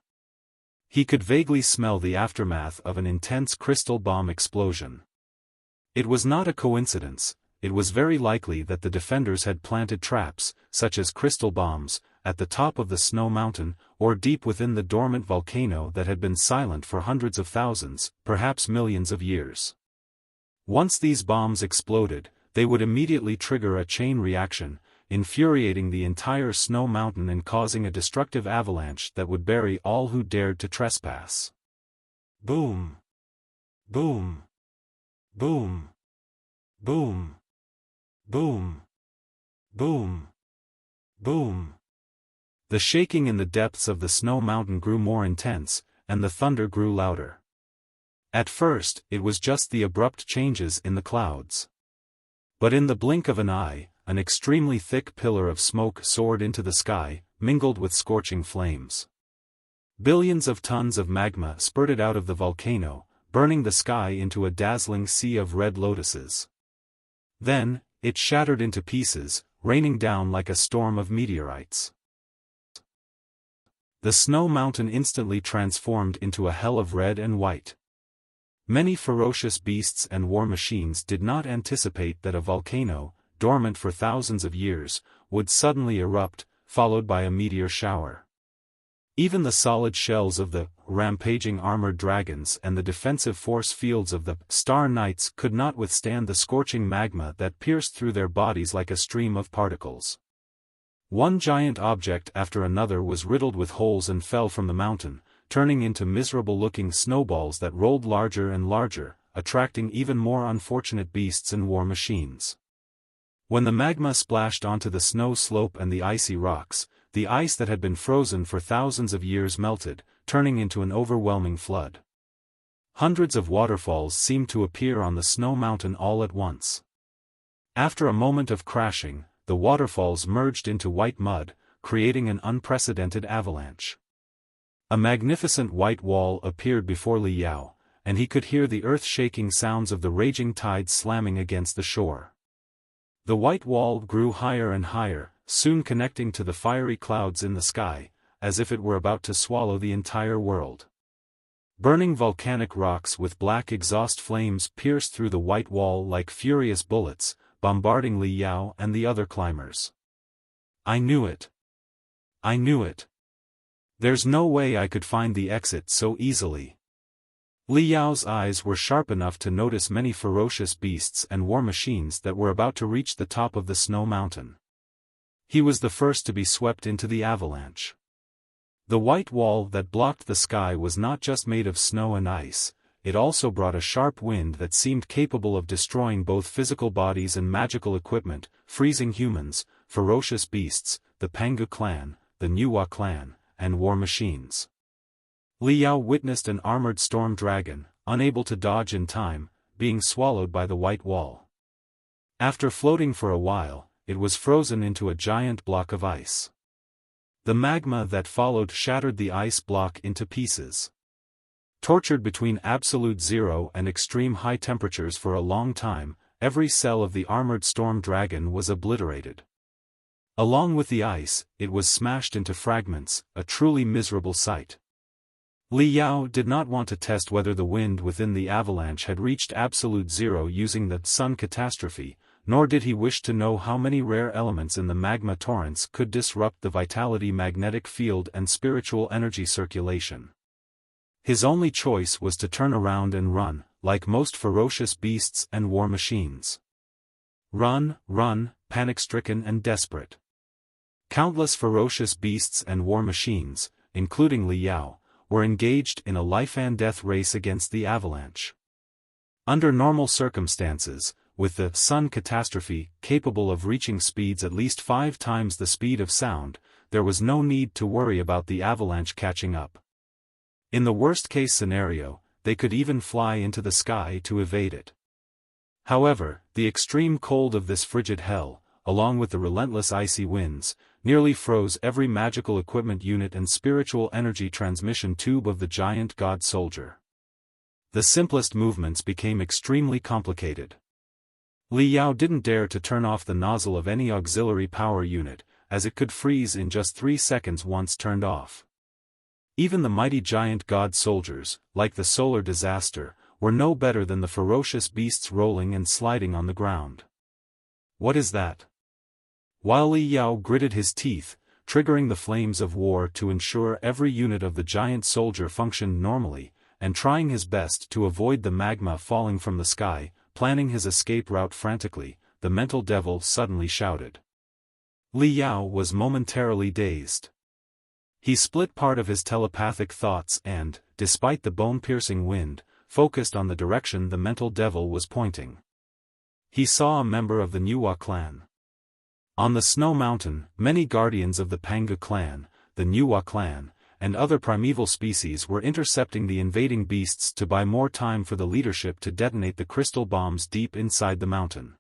He could vaguely smell the aftermath of an intense crystal bomb explosion. It was not a coincidence. It was very likely that the defenders had planted traps, such as crystal bombs, at the top of the snow mountain, or deep within the dormant volcano that had been silent for hundreds of thousands, perhaps millions of years. Once these bombs exploded, they would immediately trigger a chain reaction, infuriating the entire snow mountain and causing a destructive avalanche that would bury all who dared to trespass. Boom! Boom! Boom! Boom! Boom! Boom! Boom! The shaking in the depths of the snow mountain grew more intense, and the thunder grew louder. At first, it was just the abrupt changes in the clouds. But in the blink of an eye, an extremely thick pillar of smoke soared into the sky, mingled with scorching flames. Billions of tons of magma spurted out of the volcano, burning the sky into a dazzling sea of red lotuses. Then, it shattered into pieces, raining down like a storm of meteorites. The snow mountain instantly transformed into a hell of red and white. Many ferocious beasts and war machines did not anticipate that a volcano, dormant for thousands of years, would suddenly erupt, followed by a meteor shower. Even the solid shells of the rampaging armored dragons and the defensive force fields of the Star Knights could not withstand the scorching magma that pierced through their bodies like a stream of particles. One giant object after another was riddled with holes and fell from the mountain, turning into miserable-looking snowballs that rolled larger and larger, attracting even more unfortunate beasts and war machines. When the magma splashed onto the snow slope and the icy rocks, the ice that had been frozen for thousands of years melted, turning into an overwhelming flood. Hundreds of waterfalls seemed to appear on the snow mountain all at once. After a moment of crashing, the waterfalls merged into white mud, creating an unprecedented avalanche. A magnificent white wall appeared before Li Yao, and he could hear the earth-shaking sounds of the raging tide slamming against the shore. The white wall grew higher and higher, soon connecting to the fiery clouds in the sky, as if it were about to swallow the entire world. Burning volcanic rocks with black exhaust flames pierced through the white wall like furious bullets, bombarding Li Yao and the other climbers. I knew it. I knew it. There's no way I could find the exit so easily. Li Yao's eyes were sharp enough to notice many ferocious beasts and war machines that were about to reach the top of the snow mountain. He was the first to be swept into the avalanche. The white wall that blocked the sky was not just made of snow and ice, it also brought a sharp wind that seemed capable of destroying both physical bodies and magical equipment, freezing humans, ferocious beasts, the Pangu clan, the Nuwa clan, and war machines. Li Yao witnessed an armored storm dragon, unable to dodge in time, being swallowed by the white wall. After floating for a while, it was frozen into a giant block of ice. The magma that followed shattered the ice block into pieces. Tortured between absolute zero and extreme high temperatures for a long time, every cell of the armored storm dragon was obliterated. Along with the ice, it was smashed into fragments, a truly miserable sight. Li Yao did not want to test whether the wind within the avalanche had reached absolute zero using the sun catastrophe, nor did he wish to know how many rare elements in the magma torrents could disrupt the vitality magnetic field and spiritual energy circulation. His only choice was to turn around and run, like most ferocious beasts and war machines. Run, run, panic-stricken and desperate. Countless ferocious beasts and war machines, including Li Yao, were engaged in a life-and-death race against the avalanche. Under normal circumstances, with the sun catastrophe capable of reaching speeds at least 5 times the speed of sound, there was no need to worry about the avalanche catching up. In the worst-case scenario, they could even fly into the sky to evade it. However, the extreme cold of this frigid hell, along with the relentless icy winds, nearly froze every magical equipment unit and spiritual energy transmission tube of the giant god soldier. The simplest movements became extremely complicated. Li Yao didn't dare to turn off the nozzle of any auxiliary power unit, as it could freeze in just 3 seconds once turned off. Even the mighty giant god soldiers, like the solar disaster, were no better than the ferocious beasts rolling and sliding on the ground. What is that? While Li Yao gritted his teeth, triggering the flames of war to ensure every unit of the giant soldier functioned normally, and trying his best to avoid the magma falling from the sky, planning his escape route frantically, the mental devil suddenly shouted. Li Yao was momentarily dazed. He split part of his telepathic thoughts and, despite the bone-piercing wind, focused on the direction the mental devil was pointing. He saw a member of the Nuwa clan. On the snow mountain, many guardians of the Pangu clan, the Nuwa clan, and other primeval species were intercepting the invading beasts to buy more time for the leadership to detonate the crystal bombs deep inside the mountain.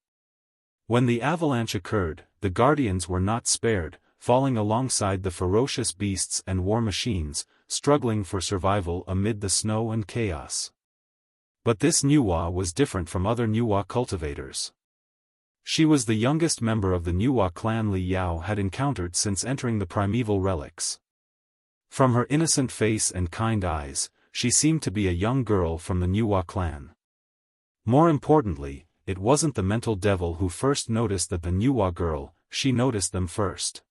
When the avalanche occurred, the guardians were not spared, falling alongside the ferocious beasts and war machines, struggling for survival amid the snow and chaos. But this Nuwa was different from other Nuwa cultivators. She was the youngest member of the Nuwa clan Li Yao had encountered since entering the primeval relics. From her innocent face and kind eyes, she seemed to be a young girl from the Nuwa clan. More importantly, it wasn't the mental devil who first noticed that the Nuwa girl, she noticed them first.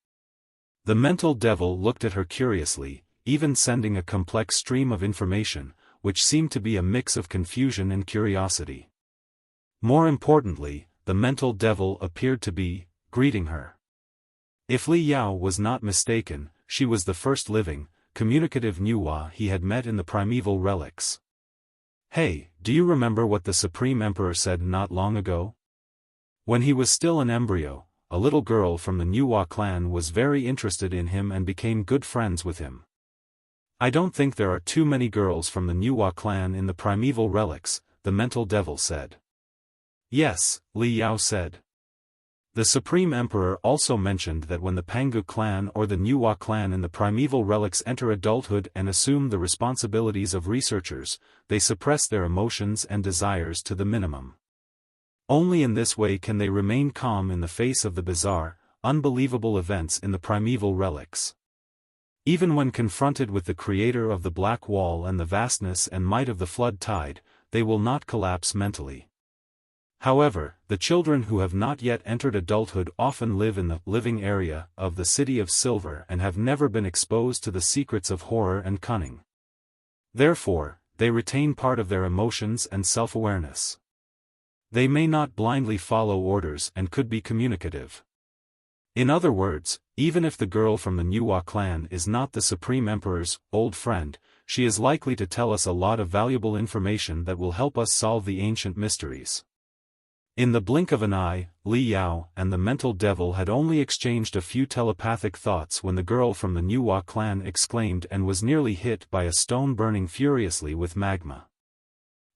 The mental devil looked at her curiously, even sending a complex stream of information, which seemed to be a mix of confusion and curiosity. More importantly, the mental devil appeared to be greeting her. If Li Yao was not mistaken, she was the first living, communicative Nuwa he had met in the primeval relics. Hey, do you remember what the Supreme Emperor said not long ago? When he was still an embryo, a little girl from the Nuwa clan was very interested in him and became good friends with him. I don't think there are too many girls from the Nuwa clan in the primeval relics, the mental devil said. Yes, Li Yao said. The Supreme Emperor also mentioned that when the Pangu clan or the Nuwa clan in the primeval relics enter adulthood and assume the responsibilities of researchers, they suppress their emotions and desires to the minimum. Only in this way can they remain calm in the face of the bizarre, unbelievable events in the primeval relics. Even when confronted with the creator of the Black Wall and the vastness and might of the flood tide, they will not collapse mentally. However, the children who have not yet entered adulthood often live in the living area of the City of Silver and have never been exposed to the secrets of horror and cunning. Therefore, they retain part of their emotions and self-awareness. They may not blindly follow orders and could be communicative. In other words, even if the girl from the Nuwa clan is not the Supreme Emperor's old friend, she is likely to tell us a lot of valuable information that will help us solve the ancient mysteries. In the blink of an eye, Li Yao and the mental devil had only exchanged a few telepathic thoughts when the girl from the Nuwa clan exclaimed and was nearly hit by a stone burning furiously with magma.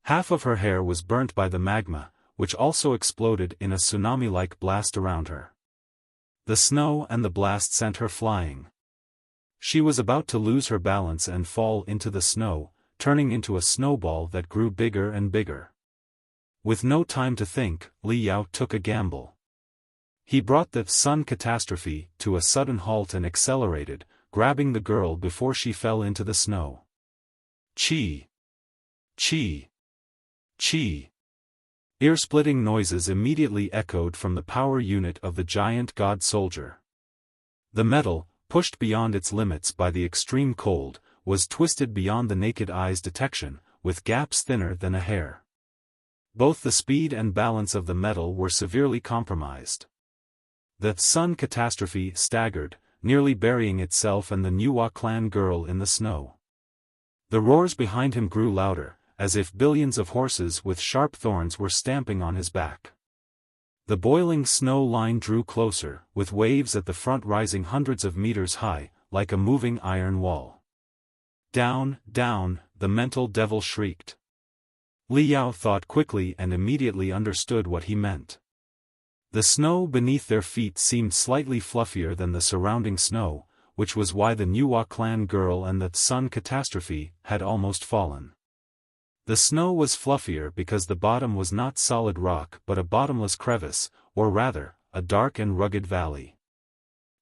Half of her hair was burnt by the magma, which also exploded in a tsunami-like blast around her. The snow and the blast sent her flying. She was about to lose her balance and fall into the snow, turning into a snowball that grew bigger and bigger. With no time to think, Li Yao took a gamble. He brought the sun catastrophe to a sudden halt and accelerated, grabbing the girl before she fell into the snow. Chi! Chi! Chi! Ear-splitting noises immediately echoed from the power unit of the giant god soldier. The metal, pushed beyond its limits by the extreme cold, was twisted beyond the naked eye's detection, with gaps thinner than a hair. Both the speed and balance of the metal were severely compromised. The sun catastrophe staggered, nearly burying itself and the Nuwa clan girl in the snow. The roars behind him grew louder, as if billions of horses with sharp thorns were stamping on his back. The boiling snow line drew closer, with waves at the front rising hundreds of meters high, like a moving iron wall. Down, down, the mental devil shrieked. Li Yao thought quickly and immediately understood what he meant. The snow beneath their feet seemed slightly fluffier than the surrounding snow, which was why the Nuwa clan girl and the sun catastrophe had almost fallen. The snow was fluffier because the bottom was not solid rock but a bottomless crevice, or rather, a dark and rugged valley.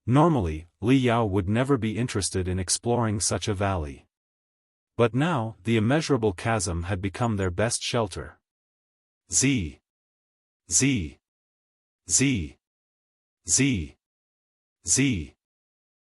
Normally, Li Yao would never be interested in exploring such a valley. But now, the immeasurable chasm had become their best shelter. Z. Z. Z. Z. Z.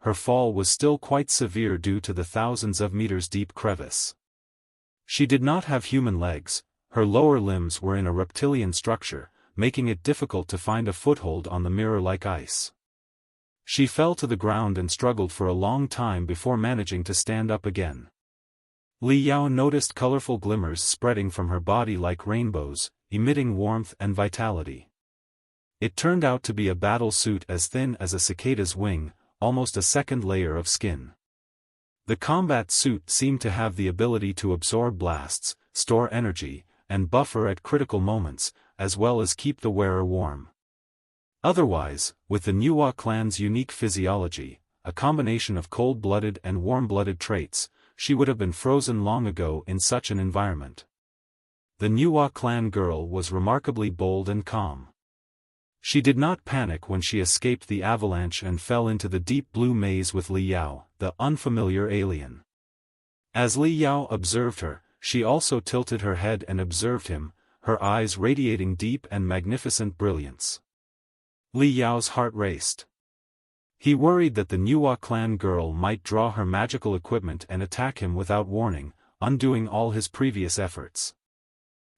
her fall was still quite severe due to the thousands of meters deep crevice. She did not have human legs, her lower limbs were in a reptilian structure, making it difficult to find a foothold on the mirror-like ice. She fell to the ground and struggled for a long time before managing to stand up again. Li Yao noticed colorful glimmers spreading from her body like rainbows, emitting warmth and vitality. It turned out to be a battle suit as thin as a cicada's wing, almost a second layer of skin. The combat suit seemed to have the ability to absorb blasts, store energy, and buffer at critical moments, as well as keep the wearer warm. Otherwise, with the Nuwa clan's unique physiology, a combination of cold-blooded and warm-blooded traits, she would have been frozen long ago in such an environment. The Nuwa clan girl was remarkably bold and calm. She did not panic when she escaped the avalanche and fell into the deep blue maze with Li Yao, the unfamiliar alien. As Li Yao observed her, she also tilted her head and observed him, her eyes radiating deep and magnificent brilliance. Li Yao's heart raced. He worried that the Nuwa clan girl might draw her magical equipment and attack him without warning, undoing all his previous efforts.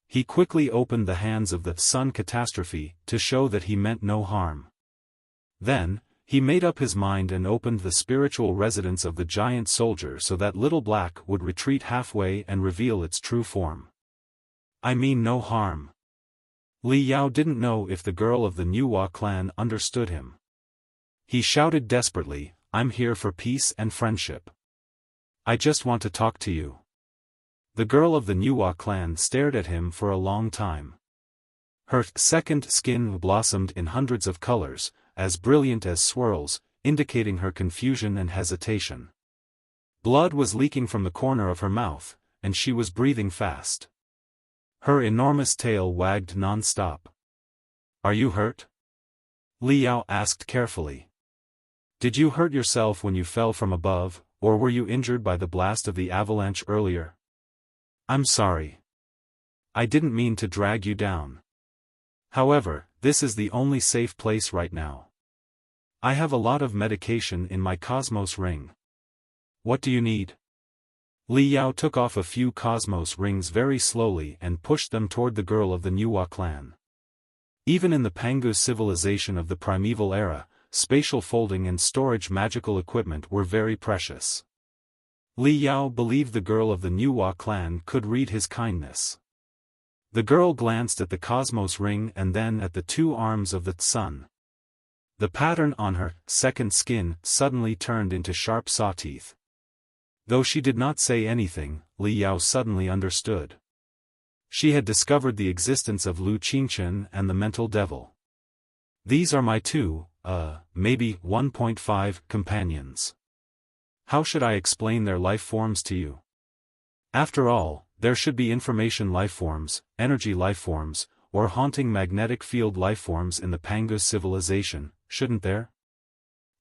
He quickly opened the hands of the Sun Catastrophe to show that he meant no harm. Then, he made up his mind and opened the spiritual residence of the giant soldier so that Little Black would retreat halfway and reveal its true form. I mean no harm. Li Yao didn't know if the girl of the Nuwa clan understood him. He shouted desperately, I'm here for peace and friendship. I just want to talk to you. The girl of the Nuwa clan stared at him for a long time. Her second skin blossomed in hundreds of colors, as brilliant as swirls, indicating her confusion and hesitation. Blood was leaking from the corner of her mouth, and she was breathing fast. Her enormous tail wagged non-stop. Are you hurt? Li Yao asked carefully. Did you hurt yourself when you fell from above, or were you injured by the blast of the avalanche earlier? I'm sorry. I didn't mean to drag you down. However, this is the only safe place right now. I have a lot of medication in my Cosmos ring. What do you need? Li Yao took off a few Cosmos rings very slowly and pushed them toward the girl of the Nuwa clan. Even in the Pangu civilization of the primeval era, spatial folding and storage magical equipment were very precious. Li Yao believed the girl of the Nuwa clan could read his kindness. The girl glanced at the Cosmos ring and then at the two arms of the sun. The pattern on her second skin suddenly turned into sharp saw teeth. Though she did not say anything, Li Yao suddenly understood. She had discovered the existence of Lu Qingchen and the mental devil. These are my two, maybe 1.5 companions. How should I explain their life forms to you? After all, there should be information lifeforms, energy lifeforms, or haunting magnetic field lifeforms in the Pangu civilization, shouldn't there?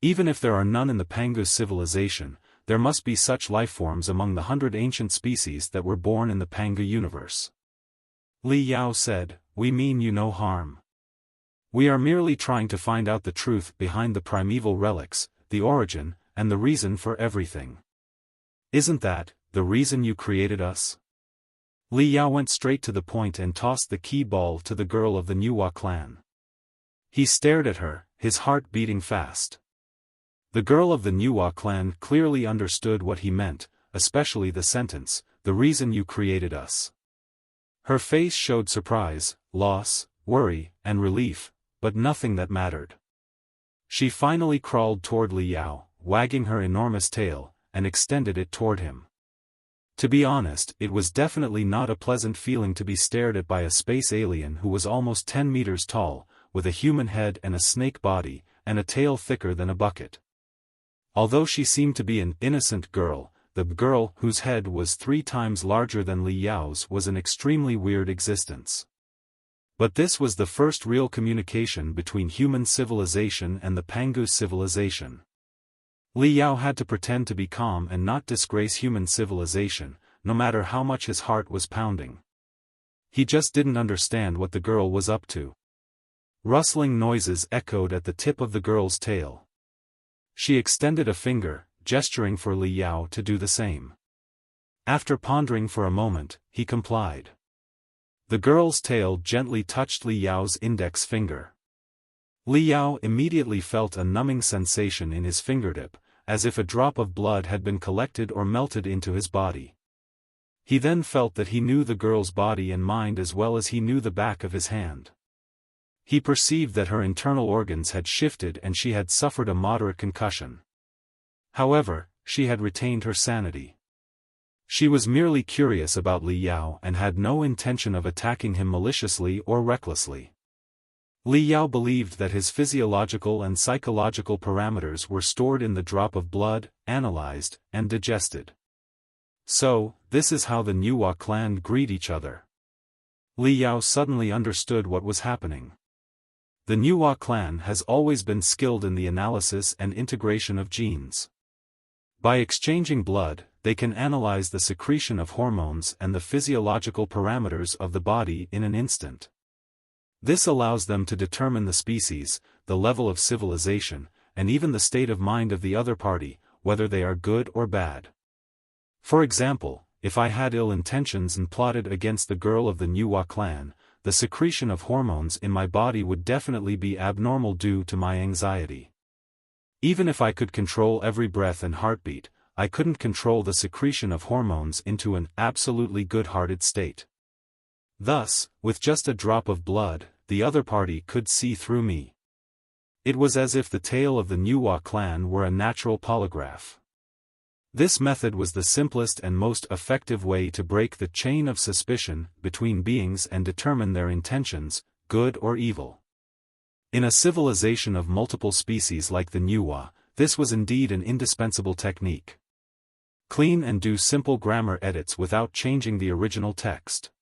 Even if there are none in the Pangu civilization, there must be such lifeforms among the 100 ancient species that were born in the Pangu universe. Li Yao said, we mean you no harm. We are merely trying to find out the truth behind the primeval relics, the origin, and the reason for everything. Isn't that the reason you created us? Li Yao went straight to the point and tossed the key ball to the girl of the Nuwa clan. He stared at her, his heart beating fast. The girl of the Nuwa clan clearly understood what he meant, especially the sentence, the reason you created us. Her face showed surprise, loss, worry, and relief, but nothing that mattered. She finally crawled toward Li Yao, wagging her enormous tail, and extended it toward him. To be honest, it was definitely not a pleasant feeling to be stared at by a space alien who was almost 10 meters tall, with a human head and a snake body, and a tail thicker than a bucket. Although she seemed to be an innocent girl, the girl whose head was 3 times larger than Li Yao's was an extremely weird existence. But this was the first real communication between human civilization and the Pangu civilization. Li Yao had to pretend to be calm and not disgrace human civilization, no matter how much his heart was pounding. He just didn't understand what the girl was up to. Rustling noises echoed at the tip of the girl's tail. She extended a finger, gesturing for Li Yao to do the same. After pondering for a moment, he complied. The girl's tail gently touched Li Yao's index finger. Li Yao immediately felt a numbing sensation in his fingertip, as if a drop of blood had been collected or melted into his body. He then felt that he knew the girl's body and mind as well as he knew the back of his hand. He perceived that her internal organs had shifted and she had suffered a moderate concussion. However, she had retained her sanity. She was merely curious about Li Yao and had no intention of attacking him maliciously or recklessly. Li Yao believed that his physiological and psychological parameters were stored in the drop of blood, analyzed, and digested. So, this is how the Nuwa clan greet each other. Li Yao suddenly understood what was happening. The Nuwa clan has always been skilled in the analysis and integration of genes. By exchanging blood, they can analyze the secretion of hormones and the physiological parameters of the body in an instant. This allows them to determine the species, the level of civilization, and even the state of mind of the other party, whether they are good or bad. For example, if I had ill intentions and plotted against the girl of the Nuwa clan, the secretion of hormones in my body would definitely be abnormal due to my anxiety. Even if I could control every breath and heartbeat, I couldn't control the secretion of hormones into an absolutely good-hearted state. Thus, with just a drop of blood, the other party could see through me. It was as if the tale of the Nuwa clan were a natural polygraph. This method was the simplest and most effective way to break the chain of suspicion between beings and determine their intentions, good or evil. In a civilization of multiple species like the Nuwa, this was indeed an indispensable technique. Clean and do simple grammar edits without changing the original text.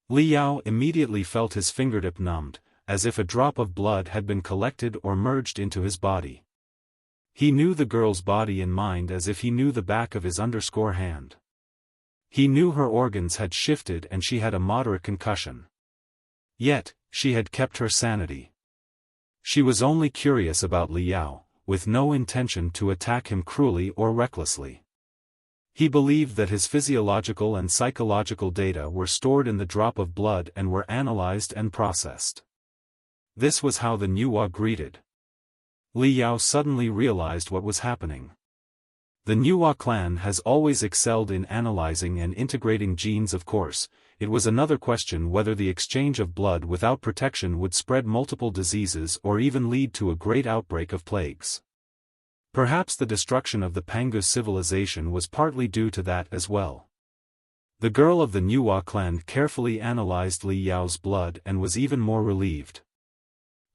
Li Yao immediately felt his fingertip numbed, as if a drop of blood had been collected or merged into his body. He knew the girl's body and mind as if he knew the back of his hand. He knew her organs had shifted and she had a moderate concussion. Yet, she had kept her sanity. She was only curious about Li Yao, with no intention to attack him cruelly or recklessly. He believed that his physiological and psychological data were stored in the drop of blood and were analyzed and processed. This was how the Nuwa greeted. Li Yao suddenly realized what was happening. The Nuwa clan has always excelled in analyzing and integrating genes. Of course, it was another question whether the exchange of blood without protection would spread multiple diseases or even lead to a great outbreak of plagues. Perhaps the destruction of the Pangus civilization was partly due to that as well. The girl of the Nuwa clan carefully analyzed Li Yao's blood and was even more relieved.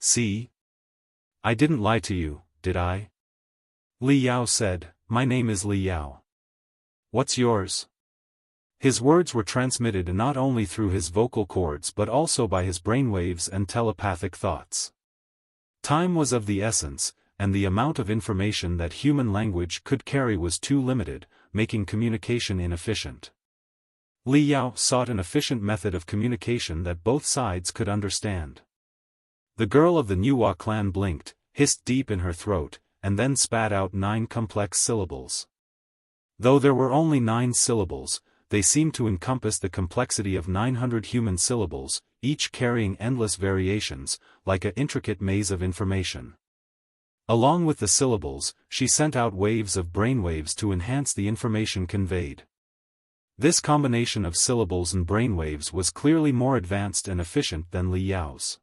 "See? I didn't lie to you, did I?" Li Yao said, "My name is Li Yao. What's yours?" His words were transmitted not only through his vocal cords but also by his brainwaves and telepathic thoughts. Time was of the essence, and the amount of information that human language could carry was too limited, making communication inefficient. Li Yao sought an efficient method of communication that both sides could understand. The girl of the Nuwa clan blinked, hissed deep in her throat, and then spat out 9 complex syllables. Though there were only 9 syllables, they seemed to encompass the complexity of 900 human syllables, each carrying endless variations, like an intricate maze of information. Along with the syllables, she sent out waves of brainwaves to enhance the information conveyed. This combination of syllables and brainwaves was clearly more advanced and efficient than Li Yao's.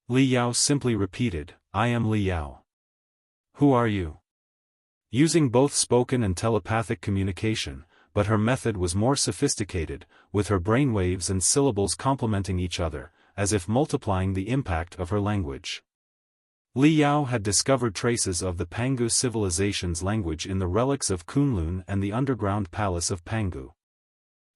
Li Yao simply repeated, "I am Li Yao. Who are you?" Using both spoken and telepathic communication, but her method was more sophisticated, with her brainwaves and syllables complementing each other, as if multiplying the impact of her language. Li Yao had discovered traces of the Pangu civilization's language in the relics of Kunlun and the underground palace of Pangu.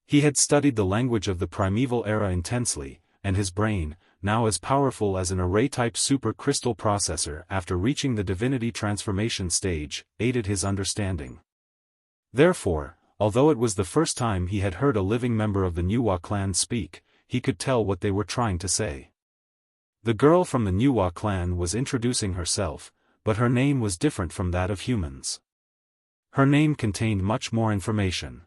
He had studied the language of the primeval era intensely, and his brain, now as powerful as an array-type super-crystal processor after reaching the divinity transformation stage, aided his understanding. Therefore, although it was the first time he had heard a living member of the Nuwa clan speak, he could tell what they were trying to say. The girl from the Nuwa clan was introducing herself, but her name was different from that of humans. Her name contained much more information.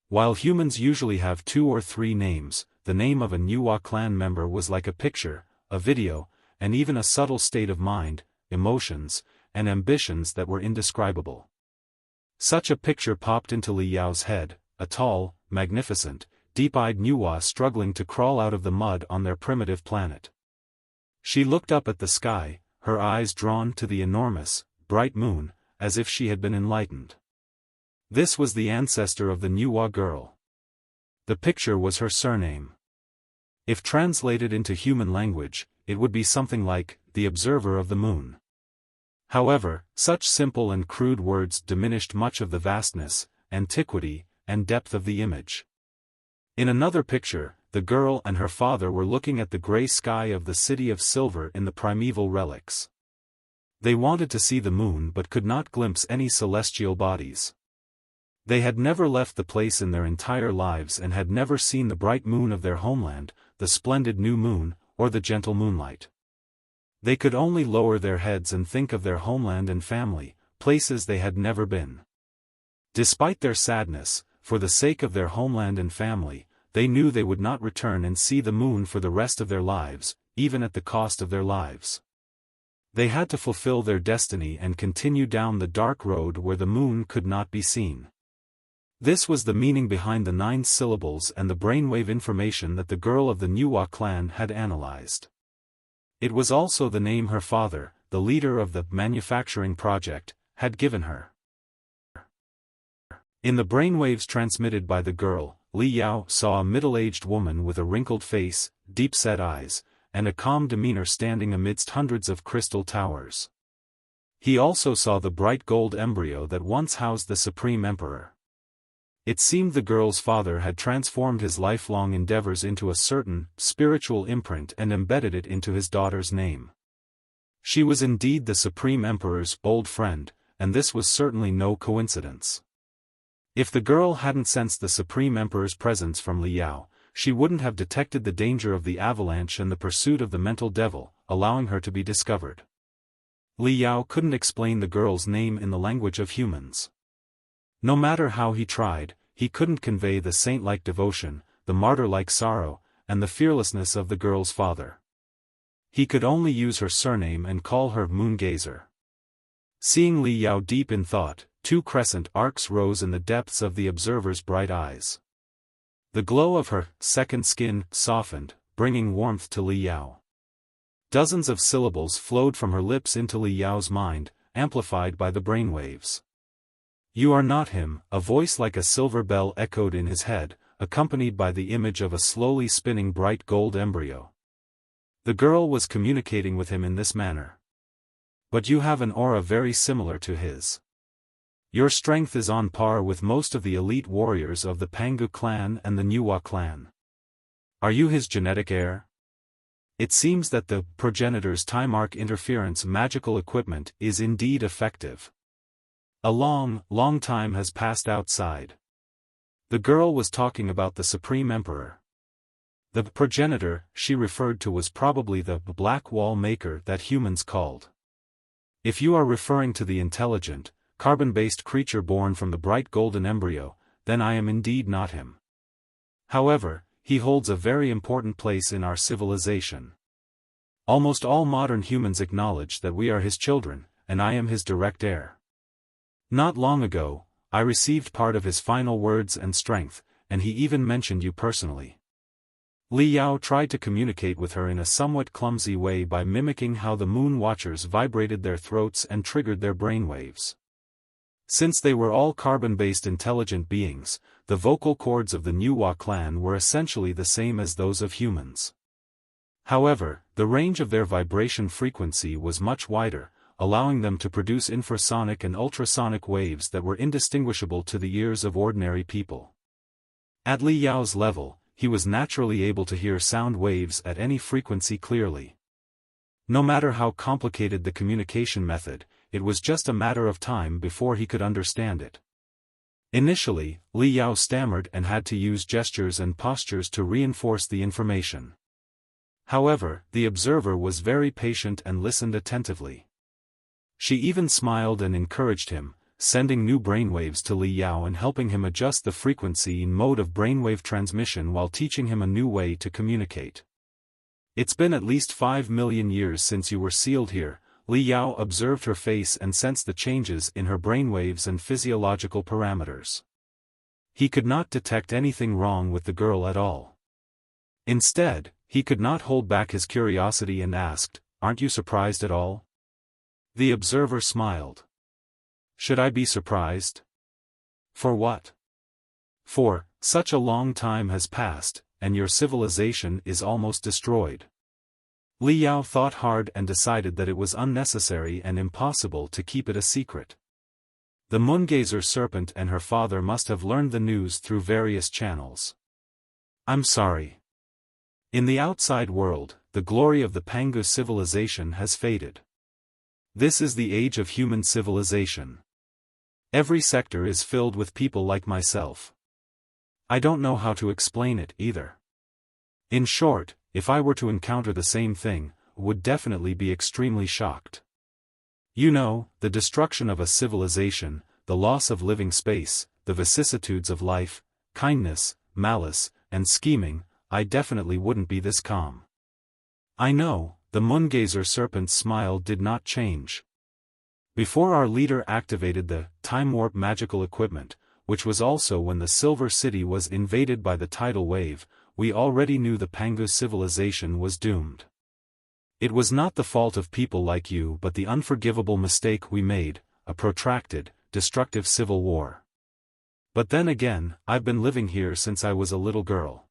While humans usually have 2 or 3 names, the name of a Nuwa clan member was like a picture, a video, and even a subtle state of mind, emotions, and ambitions that were indescribable. Such a picture popped into Li Yao's head, a tall, magnificent, deep-eyed Nuwa struggling to crawl out of the mud on their primitive planet. She looked up at the sky, her eyes drawn to the enormous, bright moon, as if she had been enlightened. This was the ancestor of the Nuwa girl. The picture was her surname. If translated into human language, it would be something like, the observer of the moon. However, such simple and crude words diminished much of the vastness, antiquity, and depth of the image. In another picture, the girl and her father were looking at the gray sky of the city of silver in the primeval relics. They wanted to see the moon but could not glimpse any celestial bodies. They had never left the place in their entire lives and had never seen the bright moon of their homeland, the splendid new moon, or the gentle moonlight. They could only lower their heads and think of their homeland and family, places they had never been. Despite their sadness, for the sake of their homeland and family, they knew they would not return and see the moon for the rest of their lives, even at the cost of their lives. They had to fulfill their destiny and continue down the dark road where the moon could not be seen. This was the meaning behind the 9 syllables and the brainwave information that the girl of the Nuwa clan had analyzed. It was also the name her father, the leader of the manufacturing project, had given her. In the brainwaves transmitted by the girl, Li Yao saw a middle-aged woman with a wrinkled face, deep-set eyes, and a calm demeanor standing amidst hundreds of crystal towers. He also saw the bright gold embryo that once housed the Supreme Emperor. It seemed the girl's father had transformed his lifelong endeavors into a certain, spiritual imprint and embedded it into his daughter's name. She was indeed the Supreme Emperor's old friend, and this was certainly no coincidence. If the girl hadn't sensed the Supreme Emperor's presence from Li Yao, she wouldn't have detected the danger of the Avalanche and the pursuit of the mental devil, allowing her to be discovered. Li Yao couldn't explain the girl's name in the language of humans. No matter how he tried, he couldn't convey the saint-like devotion, the martyr-like sorrow, and the fearlessness of the girl's father. He could only use her surname and call her Moongazer. Seeing Li Yao deep in thought, 2 crescent arcs rose in the depths of the observer's bright eyes. The glow of her second skin softened, bringing warmth to Li Yao. Dozens of syllables flowed from her lips into Li Yao's mind, amplified by the brainwaves. "You are not him," a voice like a silver bell echoed in his head, accompanied by the image of a slowly spinning bright gold embryo. The girl was communicating with him in this manner. "But you have an aura very similar to his. Your strength is on par with most of the elite warriors of the Pangu clan and the Nuwa clan. Are you his genetic heir? It seems that the progenitor's time arc interference magical equipment is indeed effective. A long time has passed outside." The girl was talking about the Supreme Emperor. The progenitor she referred to was probably the black wall maker that humans called. If you are referring to the intelligent, carbon-based creature born from the bright golden embryo, then I am indeed not him. However, he holds a very important place in our civilization. Almost all modern humans acknowledge that we are his children, and I am his direct heir. Not long ago, I received part of his final words and strength, and he even mentioned you personally. Li Yao tried to communicate with her in a somewhat clumsy way by mimicking how the Moon Watchers vibrated their throats and triggered their brainwaves. Since they were all carbon-based intelligent beings, the vocal cords of the Nuwa clan were essentially the same as those of humans. However, the range of their vibration frequency was much wider, allowing them to produce infrasonic and ultrasonic waves that were indistinguishable to the ears of ordinary people. At Li Yao's level, he was naturally able to hear sound waves at any frequency clearly. No matter how complicated the communication method, it was just a matter of time before he could understand it. Initially, Li Yao stammered and had to use gestures and postures to reinforce the information. However, the observer was very patient and listened attentively. She even smiled and encouraged him, sending new brainwaves to Li Yao and helping him adjust the frequency and mode of brainwave transmission while teaching him a new way to communicate. "It's been at least 5 million years since you were sealed here." Li Yao observed her face and sensed the changes in her brainwaves and physiological parameters. He could not detect anything wrong with the girl at all. Instead, he could not hold back his curiosity and asked, "Aren't you surprised at all?" The observer smiled. "Should I be surprised? For what? For, such a long time has passed, and your civilization is almost destroyed." Li Yao thought hard and decided that it was unnecessary and impossible to keep it a secret. The Moongazer serpent and her father must have learned the news through various channels. "I'm sorry. In the outside world, the glory of the Pangu civilization has faded. This is the age of human civilization. Every sector is filled with people like myself. I don't know how to explain it either. In short, if I were to encounter the same thing, would definitely be extremely shocked. You know, the destruction of a civilization, the loss of living space, the vicissitudes of life, kindness, malice, and scheming, I definitely wouldn't be this calm." "I know," the Moongazer serpent's smile did not change. "Before our leader activated the time warp magical equipment, which was also when the Silver City was invaded by the tidal wave, we already knew the Pangu civilization was doomed. It was not the fault of people like you but the unforgivable mistake we made, a protracted, destructive civil war. But then again, I've been living here since I was a little girl.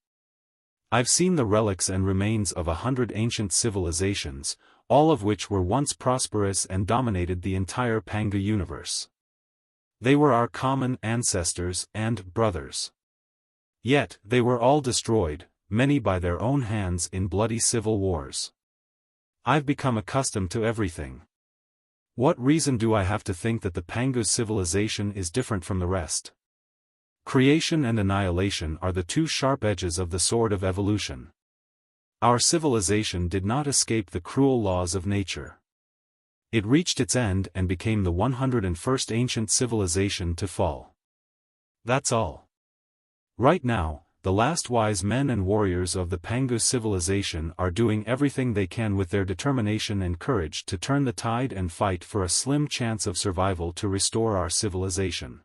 I've seen the relics and remains of 100 ancient civilizations, all of which were once prosperous and dominated the entire Pangu universe. They were our common ancestors and brothers. Yet, they were all destroyed, many by their own hands in bloody civil wars. I've become accustomed to everything. What reason do I have to think that the Pangu civilization is different from the rest? Creation and annihilation are the two sharp edges of the sword of evolution. Our civilization did not escape the cruel laws of nature. It reached its end and became the 101st ancient civilization to fall. That's all. Right now, the last wise men and warriors of the Pangu civilization are doing everything they can with their determination and courage to turn the tide and fight for a slim chance of survival to restore our civilization.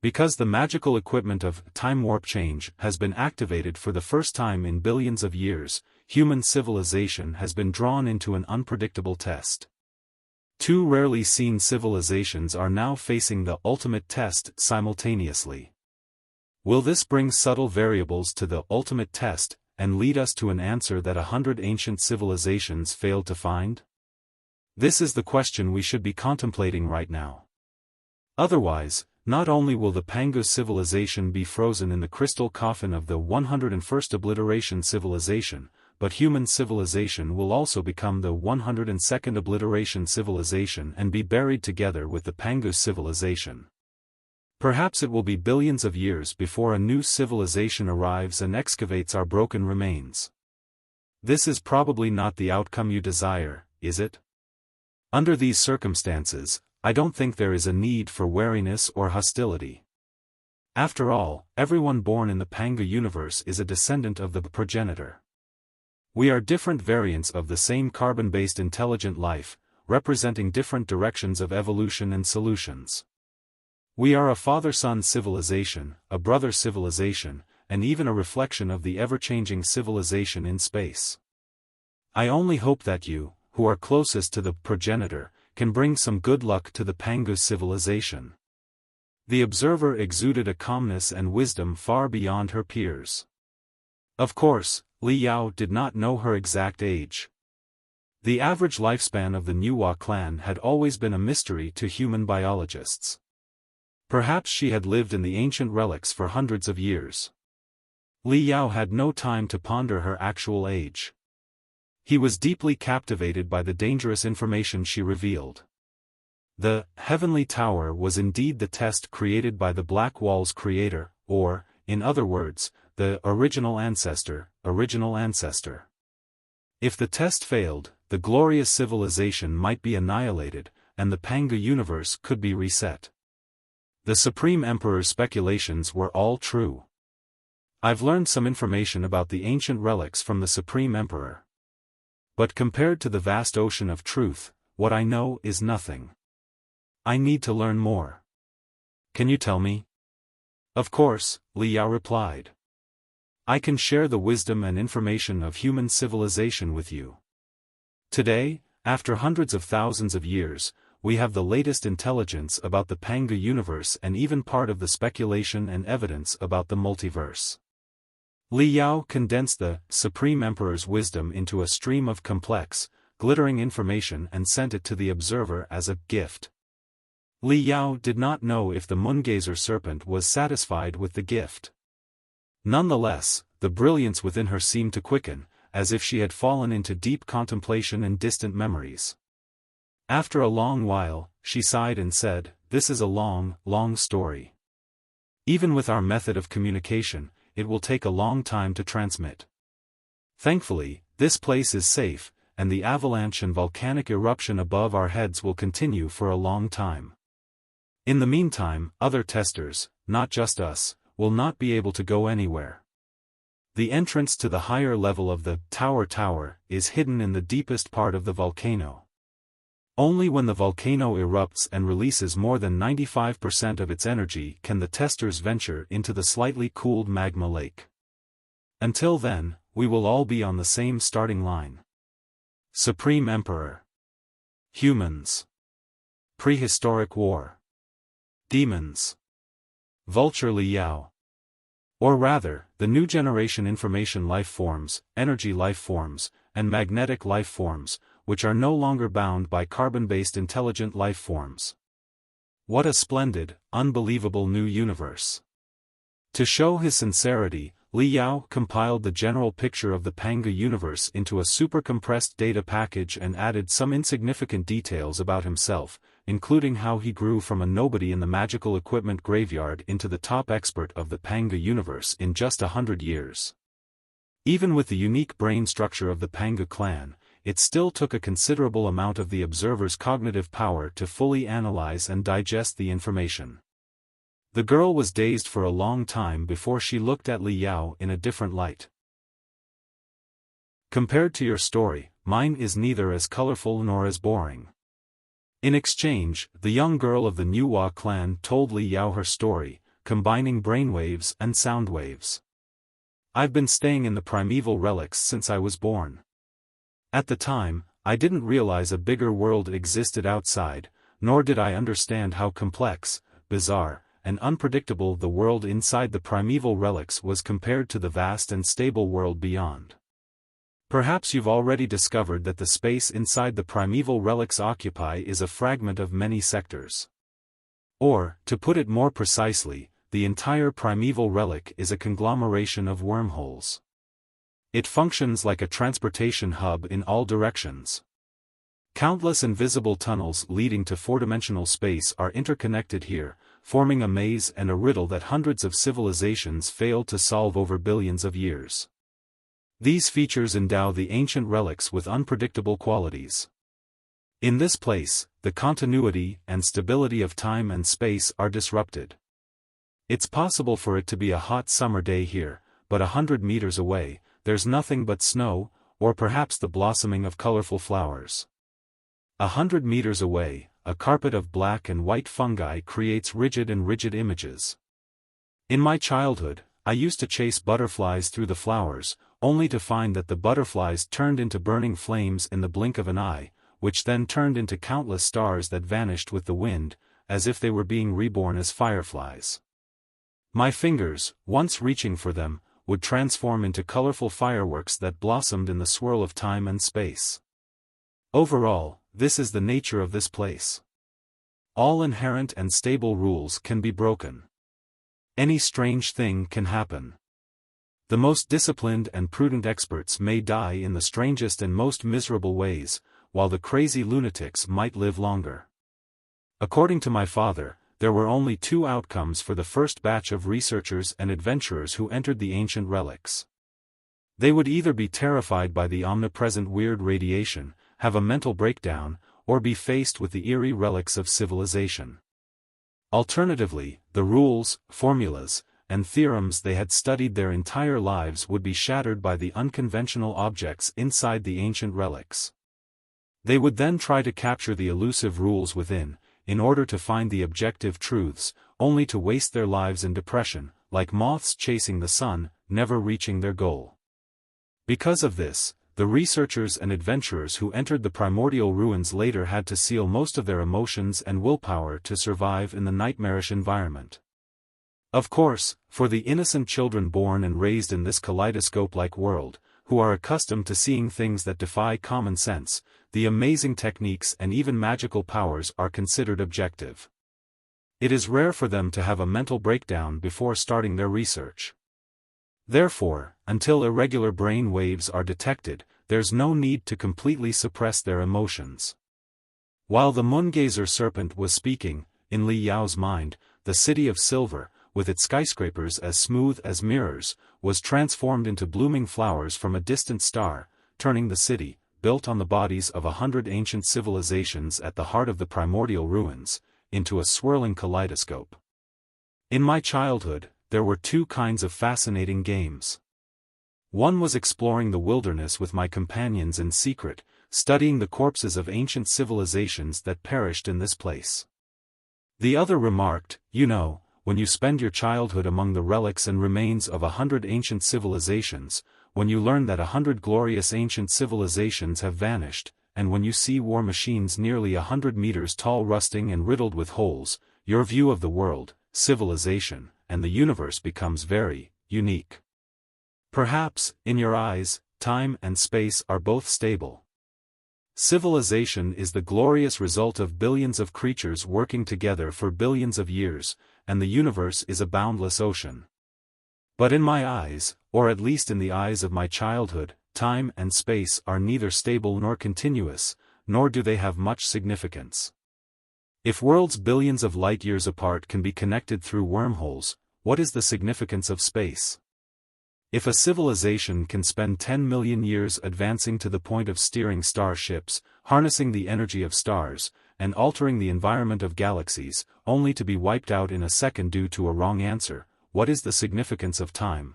Because the magical equipment of time warp change has been activated for the first time in billions of years, human civilization has been drawn into an unpredictable test. Two rarely seen civilizations are now facing the ultimate test simultaneously. Will this bring subtle variables to the ultimate test, and lead us to an answer that 100 ancient civilizations failed to find? This is the question we should be contemplating right now. Otherwise, not only will the Pangu civilization be frozen in the crystal coffin of the 101st obliteration civilization, but human civilization will also become the 102nd obliteration civilization and be buried together with the Pangu civilization. Perhaps it will be billions of years before a new civilization arrives and excavates our broken remains. This is probably not the outcome you desire, is it? Under these circumstances, I don't think there is a need for wariness or hostility. After all, everyone born in the Pangu universe is a descendant of the progenitor. We are different variants of the same carbon-based intelligent life, representing different directions of evolution and solutions. We are a father-son civilization, a brother civilization, and even a reflection of the ever-changing civilization in space. I only hope that you, who are closest to the progenitor, can bring some good luck to the Pangu civilization. The observer exuded a calmness and wisdom far beyond her peers. Of course, Li Yao did not know her exact age. The average lifespan of the Nuwa clan had always been a mystery to human biologists. Perhaps she had lived in the ancient relics for hundreds of years. Li Yao had no time to ponder her actual age. He was deeply captivated by the dangerous information she revealed. The Heavenly Tower was indeed the test created by the Black Wall's creator, or, in other words, the original ancestor. If the test failed, the glorious civilization might be annihilated, and the Panga universe could be reset. The Supreme Emperor's speculations were all true. I've learned some information about the ancient relics from the Supreme Emperor. But compared to the vast ocean of truth, what I know is nothing. I need to learn more. Can you tell me? Of course, Li Yao replied. I can share the wisdom and information of human civilization with you. Today, after hundreds of thousands of years, we have the latest intelligence about the Panga universe and even part of the speculation and evidence about the multiverse. Li Yao condensed the Supreme Emperor's wisdom into a stream of complex, glittering information and sent it to the observer as a gift. Li Yao did not know if the Moongazer serpent was satisfied with the gift. Nonetheless, the brilliance within her seemed to quicken, as if she had fallen into deep contemplation and distant memories. After a long while, she sighed and said, "This is a long, long story. Even with our method of communication, it will take a long time to transmit. Thankfully, this place is safe, and the avalanche and volcanic eruption above our heads will continue for a long time. In the meantime, other testers, not just us, will not be able to go anywhere. The entrance to the higher level of the tower is hidden in the deepest part of the volcano. Only when the volcano erupts and releases more than 95% of its energy can the testers venture into the slightly cooled magma lake. Until then, we will all be on the same starting line." Supreme Emperor. Humans. Prehistoric war. Demons. Vulture Li Yao. Or rather, the new generation information life forms, energy life forms, and magnetic life forms, which are no longer bound by carbon-based intelligent life forms. What a splendid, unbelievable new universe. To show his sincerity, Li Yao compiled the general picture of the Panga universe into a super-compressed data package and added some insignificant details about himself, including how he grew from a nobody in the magical equipment graveyard into the top expert of the Panga universe in just 100 years. Even with the unique brain structure of the Panga clan, it still took a considerable amount of the observer's cognitive power to fully analyze and digest the information. The girl was dazed for a long time before she looked at Li Yao in a different light. Compared to your story, mine is neither as colorful nor as boring. In exchange, the young girl of the Nuwa clan told Li Yao her story, combining brainwaves and sound waves. I've been staying in the primeval relics since I was born. At the time, I didn't realize a bigger world existed outside, nor did I understand how complex, bizarre, and unpredictable the world inside the primeval relics was compared to the vast and stable world beyond. Perhaps you've already discovered that the space inside the primeval relics occupy is a fragment of many sectors. Or, to put it more precisely, the entire primeval relic is a conglomeration of wormholes. It functions like a transportation hub in all directions. Countless invisible tunnels leading to four-dimensional space are interconnected here, forming a maze and a riddle that hundreds of civilizations failed to solve over billions of years. These features endow the ancient relics with unpredictable qualities. In this place, the continuity and stability of time and space are disrupted. It's possible for it to be a hot summer day here, but 100 meters away, there's nothing but snow, or perhaps the blossoming of colorful flowers. 100 meters away, a carpet of black and white fungi creates rigid images. In my childhood, I used to chase butterflies through the flowers, only to find that the butterflies turned into burning flames in the blink of an eye, which then turned into countless stars that vanished with the wind, as if they were being reborn as fireflies. My fingers, once reaching for them, would transform into colorful fireworks that blossomed in the swirl of time and space. Overall, this is the nature of this place. All inherent and stable rules can be broken. Any strange thing can happen. The most disciplined and prudent experts may die in the strangest and most miserable ways, while the crazy lunatics might live longer. According to my father, there were only two outcomes for the first batch of researchers and adventurers who entered the ancient relics. They would either be terrified by the omnipresent weird radiation, have a mental breakdown, or be faced with the eerie relics of civilization. Alternatively, the rules, formulas, and theorems they had studied their entire lives would be shattered by the unconventional objects inside the ancient relics. They would then try to capture the elusive rules within, in order to find the objective truths, only to waste their lives in depression, like moths chasing the sun, never reaching their goal. Because of this, the researchers and adventurers who entered the primordial ruins later had to seal most of their emotions and willpower to survive in the nightmarish environment. Of course, for the innocent children born and raised in this kaleidoscope-like world, who are accustomed to seeing things that defy common sense, the amazing techniques and even magical powers are considered objective. It is rare for them to have a mental breakdown before starting their research. Therefore, until irregular brain waves are detected, there's no need to completely suppress their emotions. While the Moongazer serpent was speaking, in Li Yao's mind, the city of silver, with its skyscrapers as smooth as mirrors, was transformed into blooming flowers from a distant star, turning the city, built on the bodies of 100 ancient civilizations at the heart of the primordial ruins, into a swirling kaleidoscope. In my childhood, there were two kinds of fascinating games. One was exploring the wilderness with my companions in secret, studying the corpses of ancient civilizations that perished in this place. The other remarked, you know, when you spend your childhood among the relics and remains of 100 ancient civilizations, when you learn that 100 glorious ancient civilizations have vanished, and when you see war machines nearly 100 meters tall rusting and riddled with holes, your view of the world, civilization, and the universe becomes very unique. Perhaps, in your eyes, time and space are both stable. Civilization is the glorious result of billions of creatures working together for billions of years, and the universe is a boundless ocean. But in my eyes, or at least in the eyes of my childhood, time and space are neither stable nor continuous, nor do they have much significance. If worlds billions of light-years apart can be connected through wormholes, what is the significance of space? If a civilization can spend 10 million years advancing to the point of steering starships, harnessing the energy of stars, and altering the environment of galaxies, only to be wiped out in a second due to a wrong answer, what is the significance of time?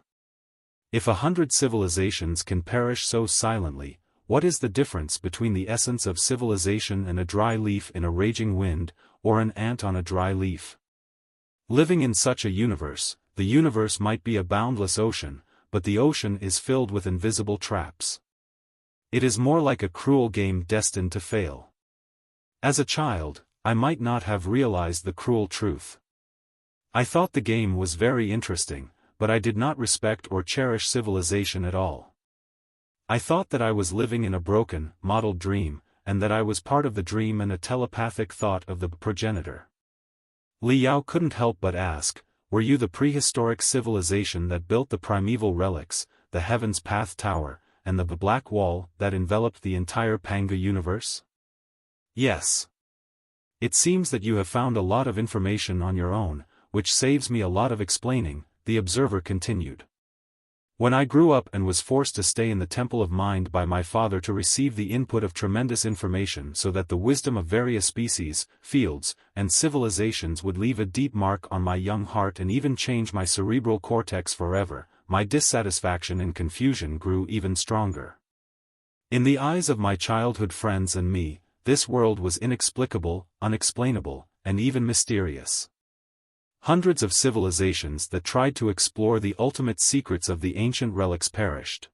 If 100 civilizations can perish so silently, what is the difference between the essence of civilization and a dry leaf in a raging wind, or an ant on a dry leaf? Living in such a universe, the universe might be a boundless ocean, but the ocean is filled with invisible traps. It is more like a cruel game destined to fail. As a child, I might not have realized the cruel truth. I thought the game was very interesting, but I did not respect or cherish civilization at all. I thought that I was living in a broken, modeled dream, and that I was part of the dream and a telepathic thought of the progenitor. Li Yao couldn't help but ask, were you the prehistoric civilization that built the primeval relics, the Heaven's Path Tower, and the Black Wall that enveloped the entire Panga universe? Yes. It seems that you have found a lot of information on your own, which saves me a lot of explaining, the observer continued. When I grew up and was forced to stay in the Temple of Mind by my father to receive the input of tremendous information so that the wisdom of various species, fields, and civilizations would leave a deep mark on my young heart and even change my cerebral cortex forever, my dissatisfaction and confusion grew even stronger. In the eyes of my childhood friends and me, this world was inexplicable, unexplainable, and even mysterious. Hundreds of civilizations that tried to explore the ultimate secrets of the ancient relics perished.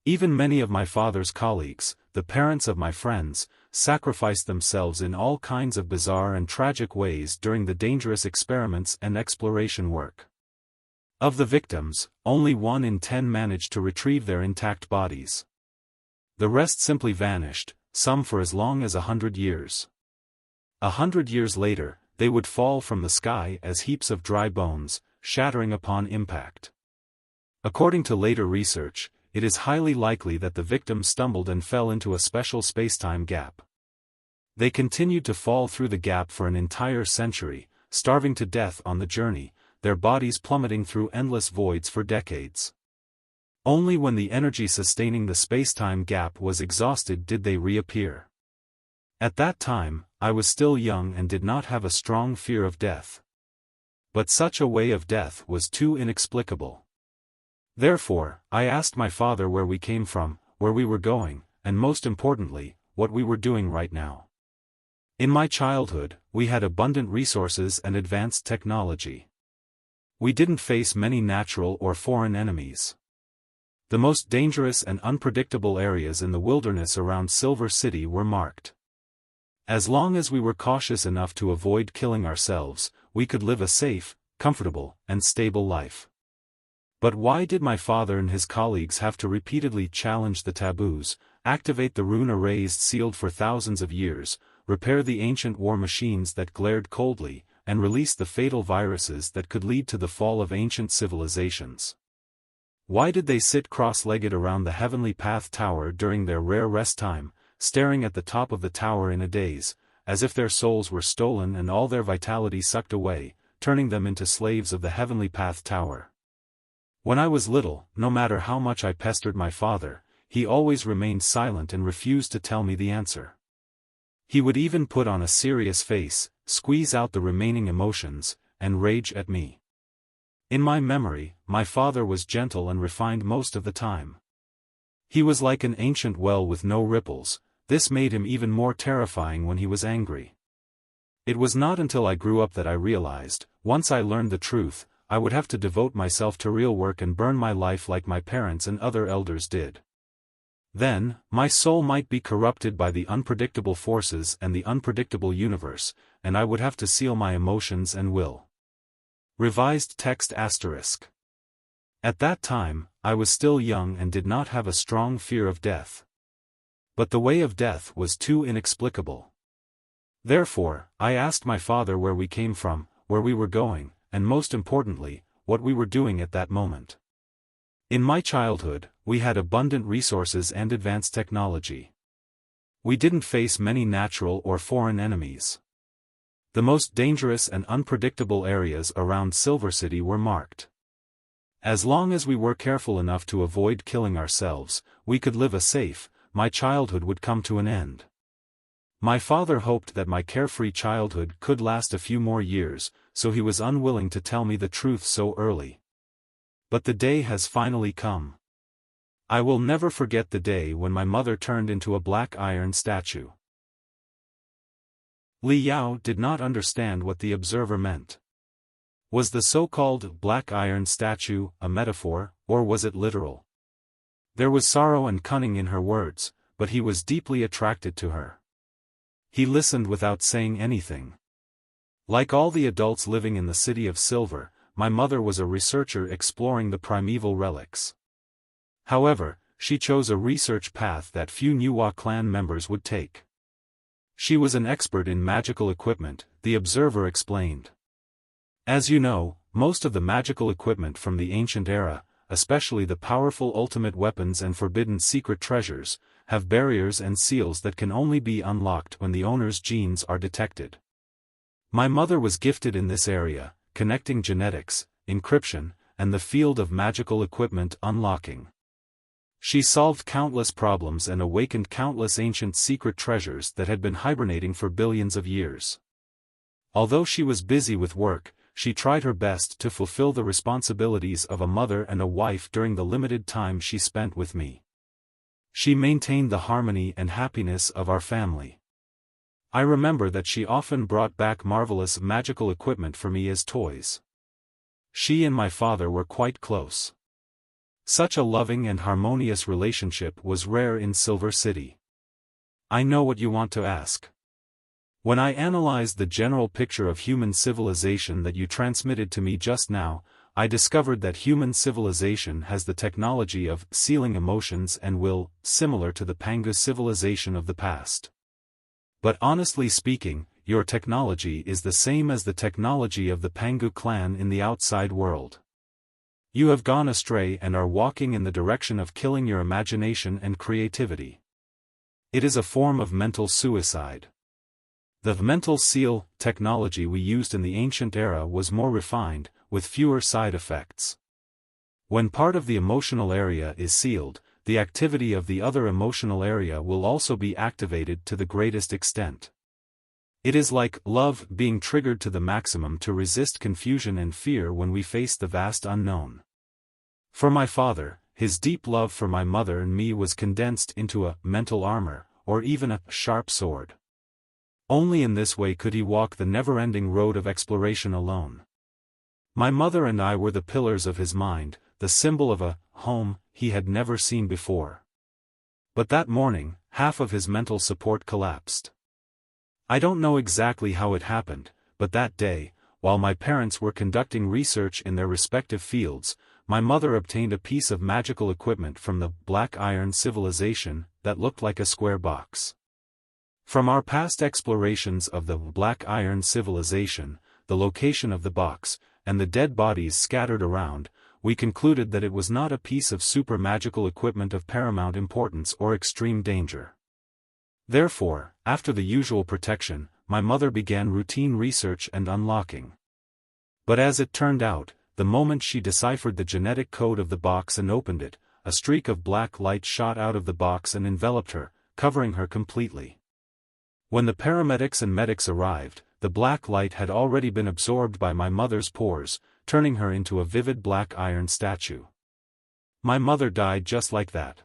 Even many of my father's colleagues, the parents of my friends, sacrificed themselves in all kinds of bizarre and tragic ways during the dangerous experiments and exploration work. Of the victims, only 1 in 10 managed to retrieve their intact bodies. The rest simply vanished, some for as long as 100 years. 100 years later, they would fall from the sky as heaps of dry bones, shattering upon impact. According to later research, it is highly likely that the victims stumbled and fell into a special spacetime gap. They continued to fall through the gap for an entire century, starving to death on the journey, their bodies plummeting through endless voids for decades. Only when the energy sustaining the spacetime gap was exhausted did they reappear. At that time, I was still young and did not have a strong fear of death. But such a way of death was too inexplicable. Therefore, I asked my father where we came from, where we were going, and most importantly, what we were doing right now. In my childhood, we had abundant resources and advanced technology. We didn't face many natural or foreign enemies. The most dangerous and unpredictable areas in the wilderness around Silver City were marked. As long as we were cautious enough to avoid killing ourselves, we could live a safe, comfortable, and stable life. But why did my father and his colleagues have to repeatedly challenge the taboos, activate the rune arrays sealed for thousands of years, repair the ancient war machines that glared coldly, and release the fatal viruses that could lead to the fall of ancient civilizations? Why did they sit cross-legged around the Heavenly Path Tower during their rare rest time, staring at the top of the tower in a daze, as if their souls were stolen and all their vitality sucked away, turning them into slaves of the Heavenly Path Tower? When I was little, no matter how much I pestered my father, he always remained silent and refused to tell me the answer. He would even put on a serious face, squeeze out the remaining emotions, and rage at me. In my memory, my father was gentle and refined most of the time. He was like an ancient well with no ripples. This made him even more terrifying when he was angry. It was not until I grew up that I realized, once I learned the truth, I would have to devote myself to real work and burn my life like my parents and other elders did. Then, my soul might be corrupted by the unpredictable forces and the unpredictable universe, and I would have to seal my emotions and will. Revised text **. At that time, I was still young and did not have a strong fear of death. But the way of death was too inexplicable. Therefore, I asked my father where we came from, where we were going, and most importantly, what we were doing at that moment. In my childhood, we had abundant resources and advanced technology. We didn't face many natural or foreign enemies. The most dangerous and unpredictable areas around Silver City were marked. As long as we were careful enough to avoid killing ourselves, we could live a safe, my childhood would come to an end. My father hoped that my carefree childhood could last a few more years, so he was unwilling to tell me the truth so early. But the day has finally come. I will never forget the day when my mother turned into a black iron statue. Li Yao did not understand what the observer meant. Was the so-called black iron statue a metaphor, or was it literal? There was sorrow and cunning in her words, but he was deeply attracted to her. He listened without saying anything. Like all the adults living in the City of Silver, my mother was a researcher exploring the primeval relics. However, she chose a research path that few Nuwa clan members would take. She was an expert in magical equipment, the observer explained. As you know, most of the magical equipment from the ancient era, especially the powerful ultimate weapons and forbidden secret treasures, have barriers and seals that can only be unlocked when the owner's genes are detected. My mother was gifted in this area, connecting genetics, encryption, and the field of magical equipment unlocking. She solved countless problems and awakened countless ancient secret treasures that had been hibernating for billions of years. Although she was busy with work, she tried her best to fulfill the responsibilities of a mother and a wife during the limited time she spent with me. She maintained the harmony and happiness of our family. I remember that she often brought back marvelous magical equipment for me as toys. She and my father were quite close. Such a loving and harmonious relationship was rare in Silver City. I know what you want to ask. When I analyzed the general picture of human civilization that you transmitted to me just now, I discovered that human civilization has the technology of sealing emotions and will, similar to the Pangu civilization of the past. But honestly speaking, your technology is the same as the technology of the Pangu clan in the outside world. You have gone astray and are walking in the direction of killing your imagination and creativity. It is a form of mental suicide. The mental seal technology we used in the ancient era was more refined, with fewer side effects. When part of the emotional area is sealed, the activity of the other emotional area will also be activated to the greatest extent. It is like love being triggered to the maximum to resist confusion and fear when we face the vast unknown. For my father, his deep love for my mother and me was condensed into a mental armor, or even a sharp sword. Only in this way could he walk the never-ending road of exploration alone. My mother and I were the pillars of his mind, the symbol of a home he had never seen before. But that morning, half of his mental support collapsed. I don't know exactly how it happened, but that day, while my parents were conducting research in their respective fields, my mother obtained a piece of magical equipment from the Black Iron civilization that looked like a square box. From our past explorations of the Black Iron civilization, the location of the box, and the dead bodies scattered around, we concluded that it was not a piece of super magical equipment of paramount importance or extreme danger. Therefore, after the usual protection, my mother began routine research and unlocking. But as it turned out, the moment she deciphered the genetic code of the box and opened it, a streak of black light shot out of the box and enveloped her, covering her completely. When the paramedics and medics arrived, the black light had already been absorbed by my mother's pores, turning her into a vivid black iron statue. My mother died just like that.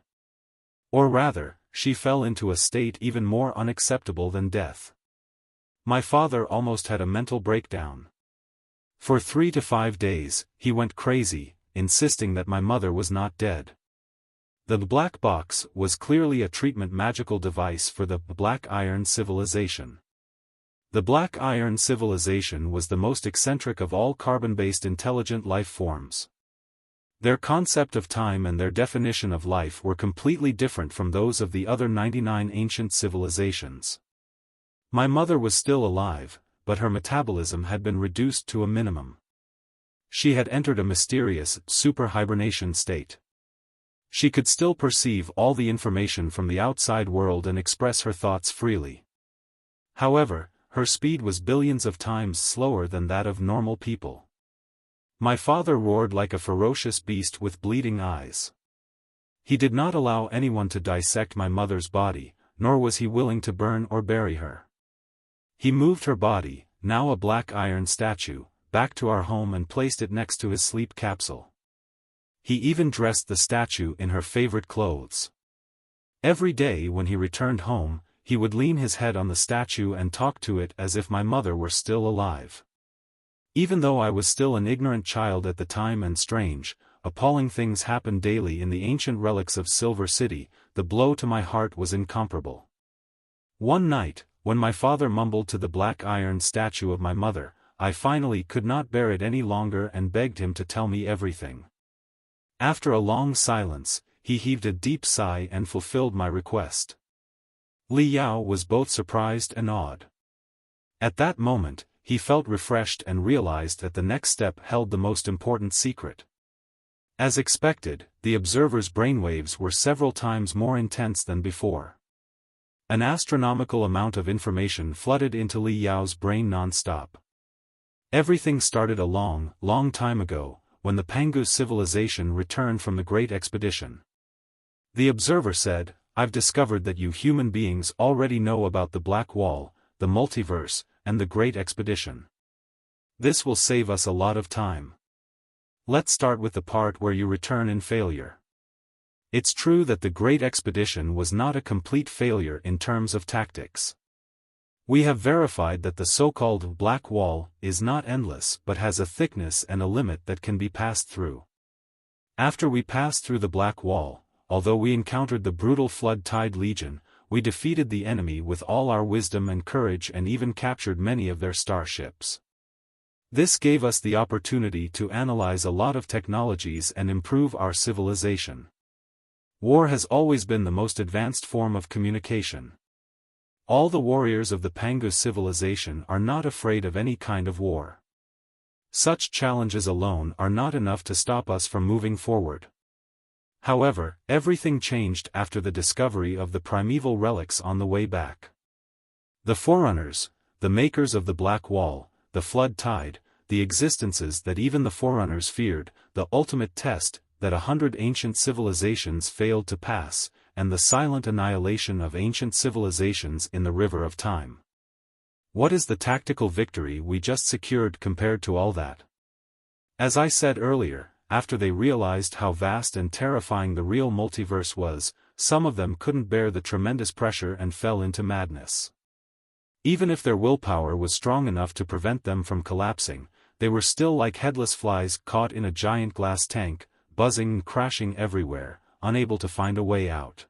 Or rather, she fell into a state even more unacceptable than death. My father almost had a mental breakdown. For 3 to 5 days, he went crazy, insisting that my mother was not dead. The black box was clearly a treatment magical device for the Black Iron civilization. The Black Iron civilization was the most eccentric of all carbon-based intelligent life forms. Their concept of time and their definition of life were completely different from those of the other 99 ancient civilizations. My mother was still alive, but her metabolism had been reduced to a minimum. She had entered a mysterious, super-hibernation state. She could still perceive all the information from the outside world and express her thoughts freely. However, her speed was billions of times slower than that of normal people. My father roared like a ferocious beast with bleeding eyes. He did not allow anyone to dissect my mother's body, nor was he willing to burn or bury her. He moved her body, now a black iron statue, back to our home and placed it next to his sleep capsule. He even dressed the statue in her favorite clothes. Every day when he returned home, he would lean his head on the statue and talk to it as if my mother were still alive. Even though I was still an ignorant child at the time and strange, appalling things happened daily in the ancient relics of Silver City, the blow to my heart was incomparable. One night, when my father mumbled to the black iron statue of my mother, I finally could not bear it any longer and begged him to tell me everything. After a long silence, he heaved a deep sigh and fulfilled my request. Li Yao was both surprised and awed. At that moment, he felt refreshed and realized that the next step held the most important secret. As expected, the observer's brainwaves were several times more intense than before. An astronomical amount of information flooded into Li Yao's brain non-stop. Everything started a long, long time ago, when the Pangu civilization returned from the Great Expedition. The observer said, "I've discovered that you human beings already know about the Black Wall, the multiverse, and the Great Expedition. This will save us a lot of time. Let's start with the part where you return in failure. It's true that the Great Expedition was not a complete failure in terms of tactics. We have verified that the so-called Black Wall is not endless but has a thickness and a limit that can be passed through. After we passed through the Black Wall, although we encountered the brutal Flood-Tide Legion, we defeated the enemy with all our wisdom and courage and even captured many of their starships. This gave us the opportunity to analyze a lot of technologies and improve our civilization. War has always been the most advanced form of communication. All the warriors of the Pangu civilization are not afraid of any kind of war. Such challenges alone are not enough to stop us from moving forward. However, everything changed after the discovery of the primeval relics on the way back. The Forerunners, the makers of the Black Wall, the Flood Tide, the existences that even the Forerunners feared, the ultimate test, that 100 ancient civilizations failed to pass, and the silent annihilation of ancient civilizations in the river of time. What is the tactical victory we just secured compared to all that? As I said earlier, after they realized how vast and terrifying the real multiverse was, some of them couldn't bear the tremendous pressure and fell into madness. Even if their willpower was strong enough to prevent them from collapsing, they were still like headless flies caught in a giant glass tank, buzzing and crashing everywhere, unable to find a way out.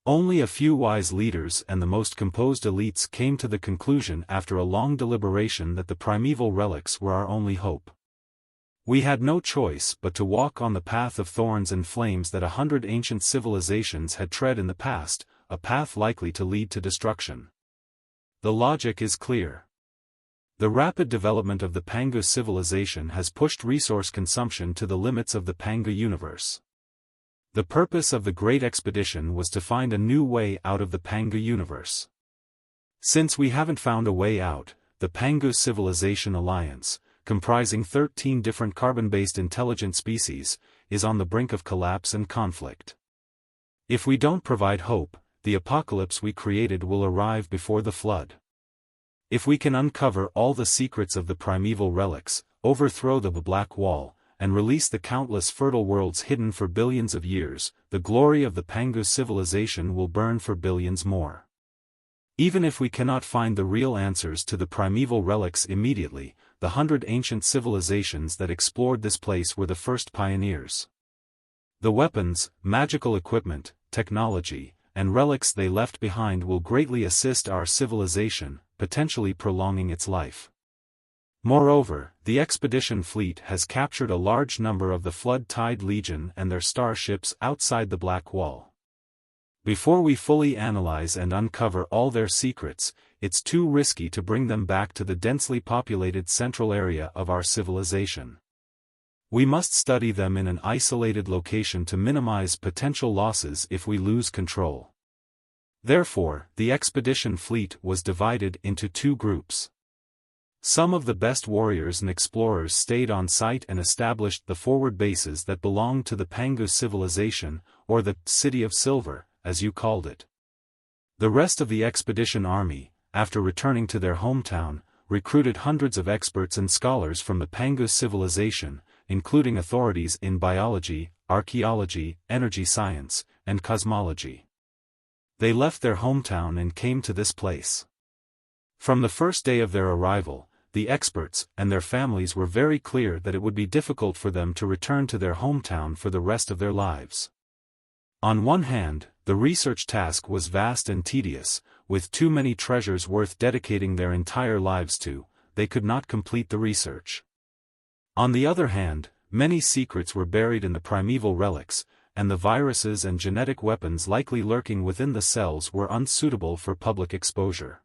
Only a few wise leaders and the most composed elites came to the conclusion after a long deliberation that the primeval relics were our only hope. We had no choice but to walk on the path of thorns and flames that 100 ancient civilizations had tread in the past, a path likely to lead to destruction. The logic is clear. The rapid development of the Pangu civilization has pushed resource consumption to the limits of the Pangu universe. The purpose of the Great Expedition was to find a new way out of the Pangu universe. Since we haven't found a way out, the Pangu Civilization Alliance, comprising 13 different carbon-based intelligent species, is on the brink of collapse and conflict. If we don't provide hope, the apocalypse we created will arrive before the flood. If we can uncover all the secrets of the primeval relics, overthrow the Black Wall, and release the countless fertile worlds hidden for billions of years, the glory of the Pangu civilization will burn for billions more. Even if we cannot find the real answers to the primeval relics immediately, the 100 ancient civilizations that explored this place were the first pioneers. The weapons, magical equipment, technology, and relics they left behind will greatly assist our civilization, potentially prolonging its life. Moreover, the expedition fleet has captured a large number of the Flood Tide Legion and their starships outside the Black Wall. Before we fully analyze and uncover all their secrets, it's too risky to bring them back to the densely populated central area of our civilization. We must study them in an isolated location to minimize potential losses if we lose control. Therefore, the expedition fleet was divided into two groups. Some of the best warriors and explorers stayed on site and established the forward bases that belonged to the Pangu civilization, or the City of Silver, as you called it. The rest of the expedition army, after returning to their hometown, recruited hundreds of experts and scholars from the Pangu civilization, including authorities in biology, archaeology, energy science, and cosmology. They left their hometown and came to this place. From the first day of their arrival, the experts and their families were very clear that it would be difficult for them to return to their hometown for the rest of their lives. On one hand, the research task was vast and tedious, with too many treasures worth dedicating their entire lives to, they could not complete the research. On the other hand, many secrets were buried in the primeval relics, and the viruses and genetic weapons likely lurking within the cells were unsuitable for public exposure.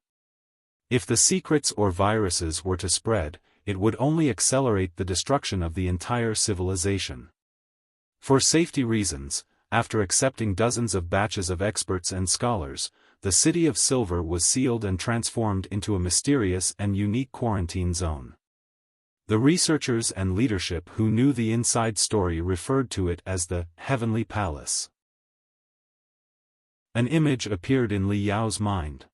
If the secrets or viruses were to spread, it would only accelerate the destruction of the entire civilization. For safety reasons, after accepting dozens of batches of experts and scholars, the City of Silver was sealed and transformed into a mysterious and unique quarantine zone. The researchers and leadership who knew the inside story referred to it as the Heavenly Palace. An image appeared in Li Yao's mind.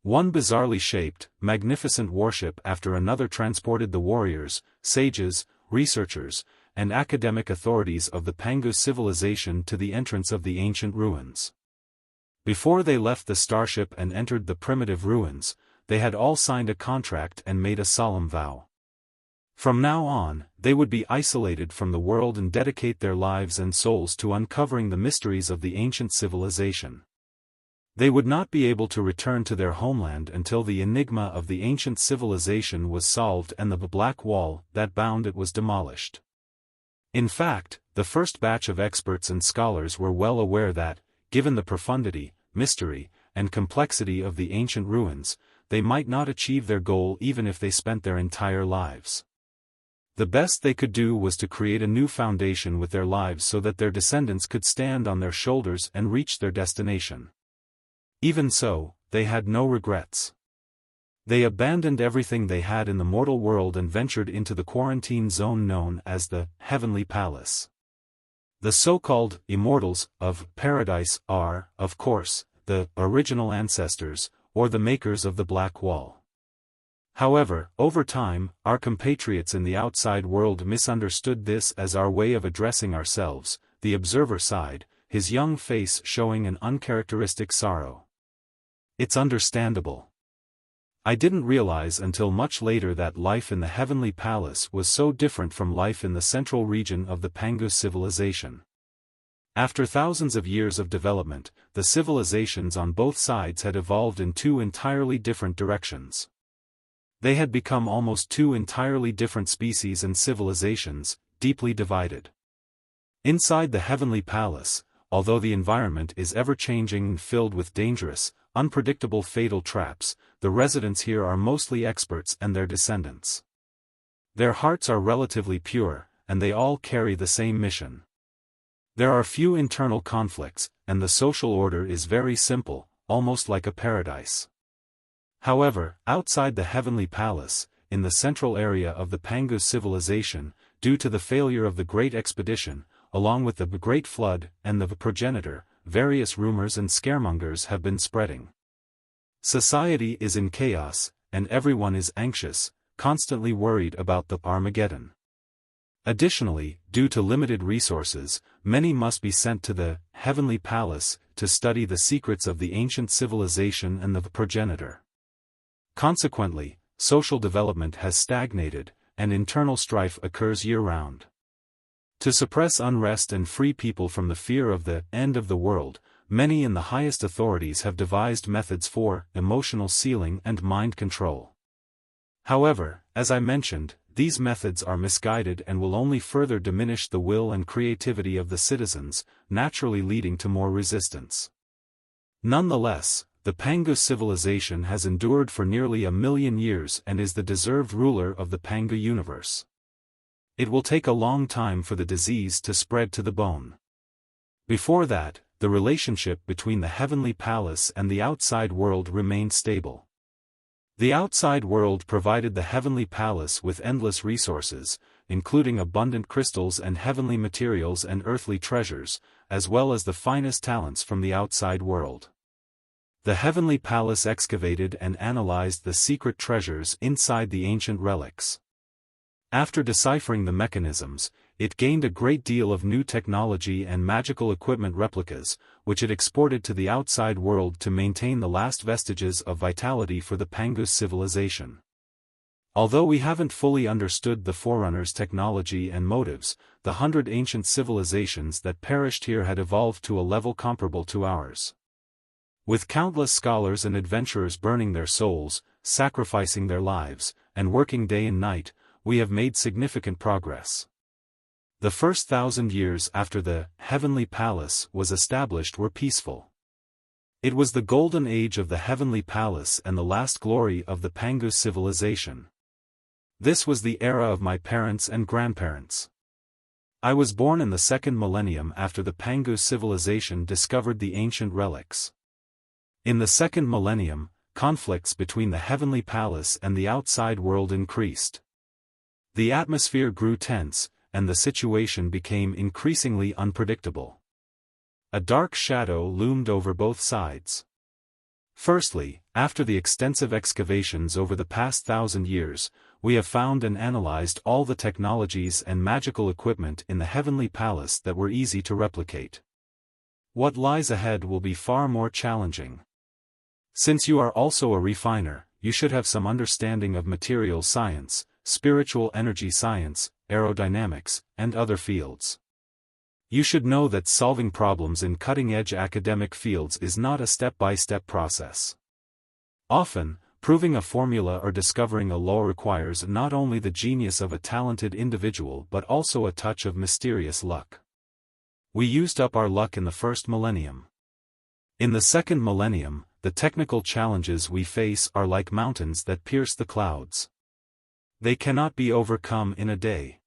One bizarrely shaped, magnificent warship after another transported the warriors, sages, researchers, and academic authorities of the Pangu civilization to the entrance of the ancient ruins. Before they left the starship and entered the primitive ruins, they had all signed a contract and made a solemn vow. From now on, they would be isolated from the world and dedicate their lives and souls to uncovering the mysteries of the ancient civilization. They would not be able to return to their homeland until the enigma of the ancient civilization was solved and the Black Wall that bound it was demolished. In fact, the first batch of experts and scholars were well aware that, given the profundity, mystery, and complexity of the ancient ruins, they might not achieve their goal even if they spent their entire lives. The best they could do was to create a new foundation with their lives so that their descendants could stand on their shoulders and reach their destination. Even so, they had no regrets. They abandoned everything they had in the mortal world and ventured into the quarantine zone known as the Heavenly Palace. The so-called Immortals of Paradise are, of course, the original ancestors, or the makers of the Black Wall. However, over time, our compatriots in the outside world misunderstood this as our way of addressing ourselves, the observer sighed, his young face showing an uncharacteristic sorrow. It's understandable. I didn't realize until much later that life in the Heavenly Palace was so different from life in the central region of the Pangus civilization. After thousands of years of development, the civilizations on both sides had evolved in two entirely different directions. They had become almost two entirely different species and civilizations, deeply divided. Inside the Heavenly Palace, although the environment is ever-changing and filled with dangerous, unpredictable fatal traps, the residents here are mostly experts and their descendants. Their hearts are relatively pure, and they all carry the same mission. There are few internal conflicts, and the social order is very simple, almost like a paradise. However, outside the Heavenly Palace, in the central area of the Pangus civilization, due to the failure of the Great Expedition, along with the Great Flood and the Progenitor, various rumors and scaremongers have been spreading. Society is in chaos, and everyone is anxious, constantly worried about the Armageddon. Additionally, due to limited resources, many must be sent to the Heavenly Palace to study the secrets of the ancient civilization and the Progenitor. Consequently, social development has stagnated, and internal strife occurs year-round. To suppress unrest and free people from the fear of the end of the world, many in the highest authorities have devised methods for emotional sealing and mind control. However, as I mentioned, these methods are misguided and will only further diminish the will and creativity of the citizens, naturally leading to more resistance. Nonetheless, the Pangus civilization has endured for nearly 1,000,000 years and is the deserved ruler of the Pangu universe. It will take a long time for the disease to spread to the bone. Before that, the relationship between the Heavenly Palace and the outside world remained stable. The outside world provided the Heavenly Palace with endless resources, including abundant crystals and heavenly materials and earthly treasures, as well as the finest talents from the outside world. The Heavenly Palace excavated and analyzed the secret treasures inside the ancient relics. After deciphering the mechanisms, it gained a great deal of new technology and magical equipment replicas, which it exported to the outside world to maintain the last vestiges of vitality for the Pangus civilization. Although we haven't fully understood the Forerunners' technology and motives, the 100 ancient civilizations that perished here had evolved to a level comparable to ours. With countless scholars and adventurers burning their souls, sacrificing their lives, and working day and night, we have made significant progress. The first 1,000 years after the Heavenly Palace was established were peaceful. It was the golden age of the Heavenly Palace and the last glory of the Pangus civilization. This was the era of my parents and grandparents. I was born in the second millennium after the Pangus civilization discovered the ancient relics. In the second millennium, conflicts between the Heavenly Palace and the outside world increased. The atmosphere grew tense, and the situation became increasingly unpredictable. A dark shadow loomed over both sides. Firstly, after the extensive excavations over the past 1,000 years, we have found and analyzed all the technologies and magical equipment in the Heavenly Palace that were easy to replicate. What lies ahead will be far more challenging. Since you are also a refiner, you should have some understanding of material science, spiritual energy science, aerodynamics, and other fields. You should know that solving problems in cutting-edge academic fields is not a step-by-step process. Often, proving a formula or discovering a law requires not only the genius of a talented individual but also a touch of mysterious luck. We used up our luck in the first millennium. In the second millennium, the technical challenges we face are like mountains that pierce the clouds. They cannot be overcome in a day.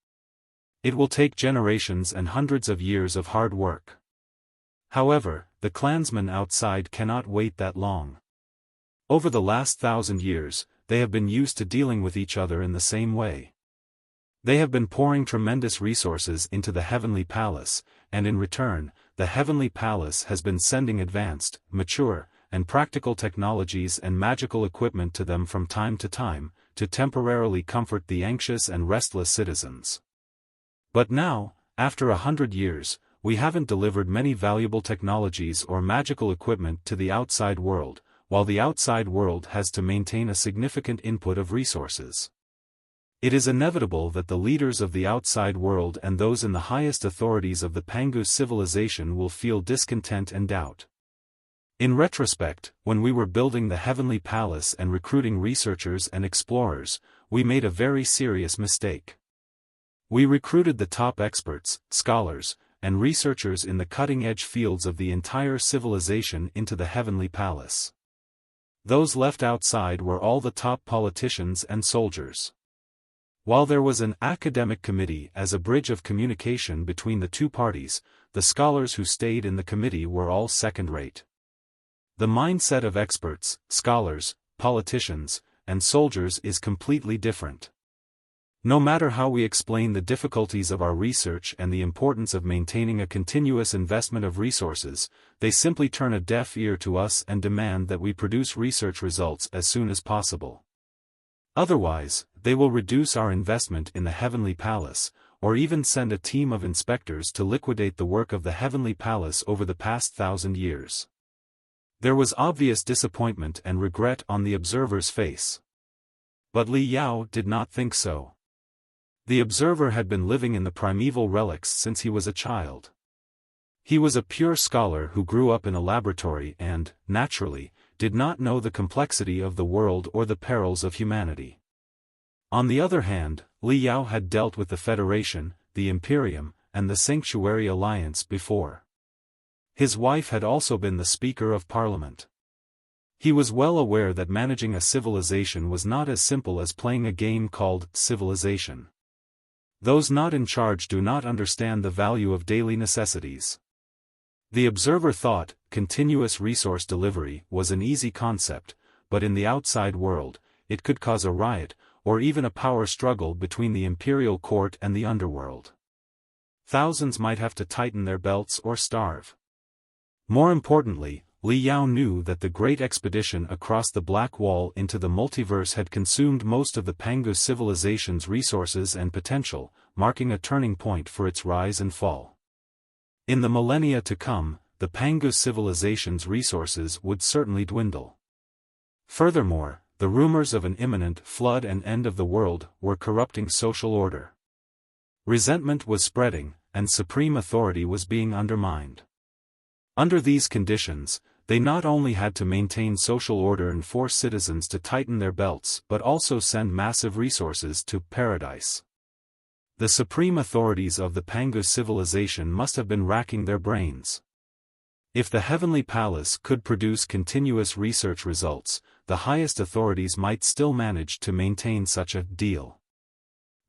It will take generations and hundreds of years of hard work. However, the clansmen outside cannot wait that long. Over the last 1,000 years, they have been used to dealing with each other in the same way. They have been pouring tremendous resources into the Heavenly Palace, and in return, the Heavenly Palace has been sending advanced, mature, and practical technologies and magical equipment to them from time to time, to temporarily comfort the anxious and restless citizens. But now, after 100 years, we haven't delivered many valuable technologies or magical equipment to the outside world, while the outside world has to maintain a significant input of resources. It is inevitable that the leaders of the outside world and those in the highest authorities of the Pangu civilization will feel discontent and doubt. In retrospect, when we were building the Heavenly Palace and recruiting researchers and explorers, we made a very serious mistake. We recruited the top experts, scholars, and researchers in the cutting-edge fields of the entire civilization into the Heavenly Palace. Those left outside were all the top politicians and soldiers. While there was an academic committee as a bridge of communication between the two parties, the scholars who stayed in the committee were all second-rate. The mindset of experts, scholars, politicians, and soldiers is completely different. No matter how we explain the difficulties of our research and the importance of maintaining a continuous investment of resources, they simply turn a deaf ear to us and demand that we produce research results as soon as possible. Otherwise, they will reduce our investment in the Heavenly Palace, or even send a team of inspectors to liquidate the work of the Heavenly Palace over the past 1,000 years. There was obvious disappointment and regret on the observer's face. But Li Yao did not think so. The observer had been living in the primeval relics since he was a child. He was a pure scholar who grew up in a laboratory and, naturally, did not know the complexity of the world or the perils of humanity. On the other hand, Li Yao had dealt with the Federation, the Imperium, and the Sanctuary Alliance before. His wife had also been the Speaker of Parliament. He was well aware that managing a civilization was not as simple as playing a game called Civilization. Those not in charge do not understand the value of daily necessities. The observer thought continuous resource delivery was an easy concept, but in the outside world, it could cause a riot, or even a power struggle between the imperial court and the underworld. Thousands might have to tighten their belts or starve. More importantly, Li Yao knew that the great expedition across the Black Wall into the multiverse had consumed most of the Pangu civilization's resources and potential, marking a turning point for its rise and fall. In the millennia to come, the Pangu civilization's resources would certainly dwindle. Furthermore, the rumors of an imminent flood and end of the world were corrupting social order. Resentment was spreading, and supreme authority was being undermined. Under these conditions, they not only had to maintain social order and force citizens to tighten their belts but also send massive resources to Paradise. The supreme authorities of the Pangu civilization must have been racking their brains. If the Heavenly Palace could produce continuous research results, the highest authorities might still manage to maintain such a deal.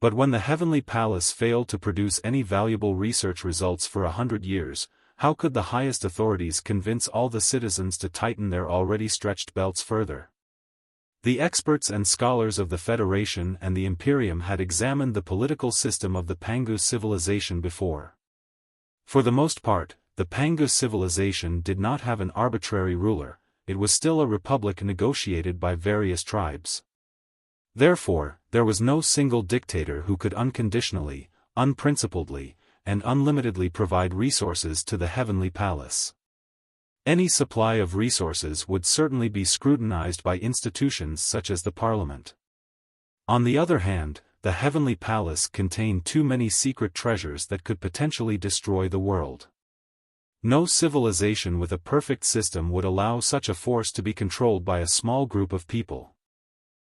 But when the Heavenly Palace failed to produce any valuable research results for 100 years, how could the highest authorities convince all the citizens to tighten their already stretched belts further? The experts and scholars of the Federation and the Imperium had examined the political system of the Pangu civilization before. For the most part, the Pangu civilization did not have an arbitrary ruler, it was still a republic negotiated by various tribes. Therefore, there was no single dictator who could unconditionally, unprincipledly, and unlimitedly provide resources to the Heavenly Palace. Any supply of resources would certainly be scrutinized by institutions such as the Parliament. On the other hand, the Heavenly Palace contained too many secret treasures that could potentially destroy the world. No civilization with a perfect system would allow such a force to be controlled by a small group of people.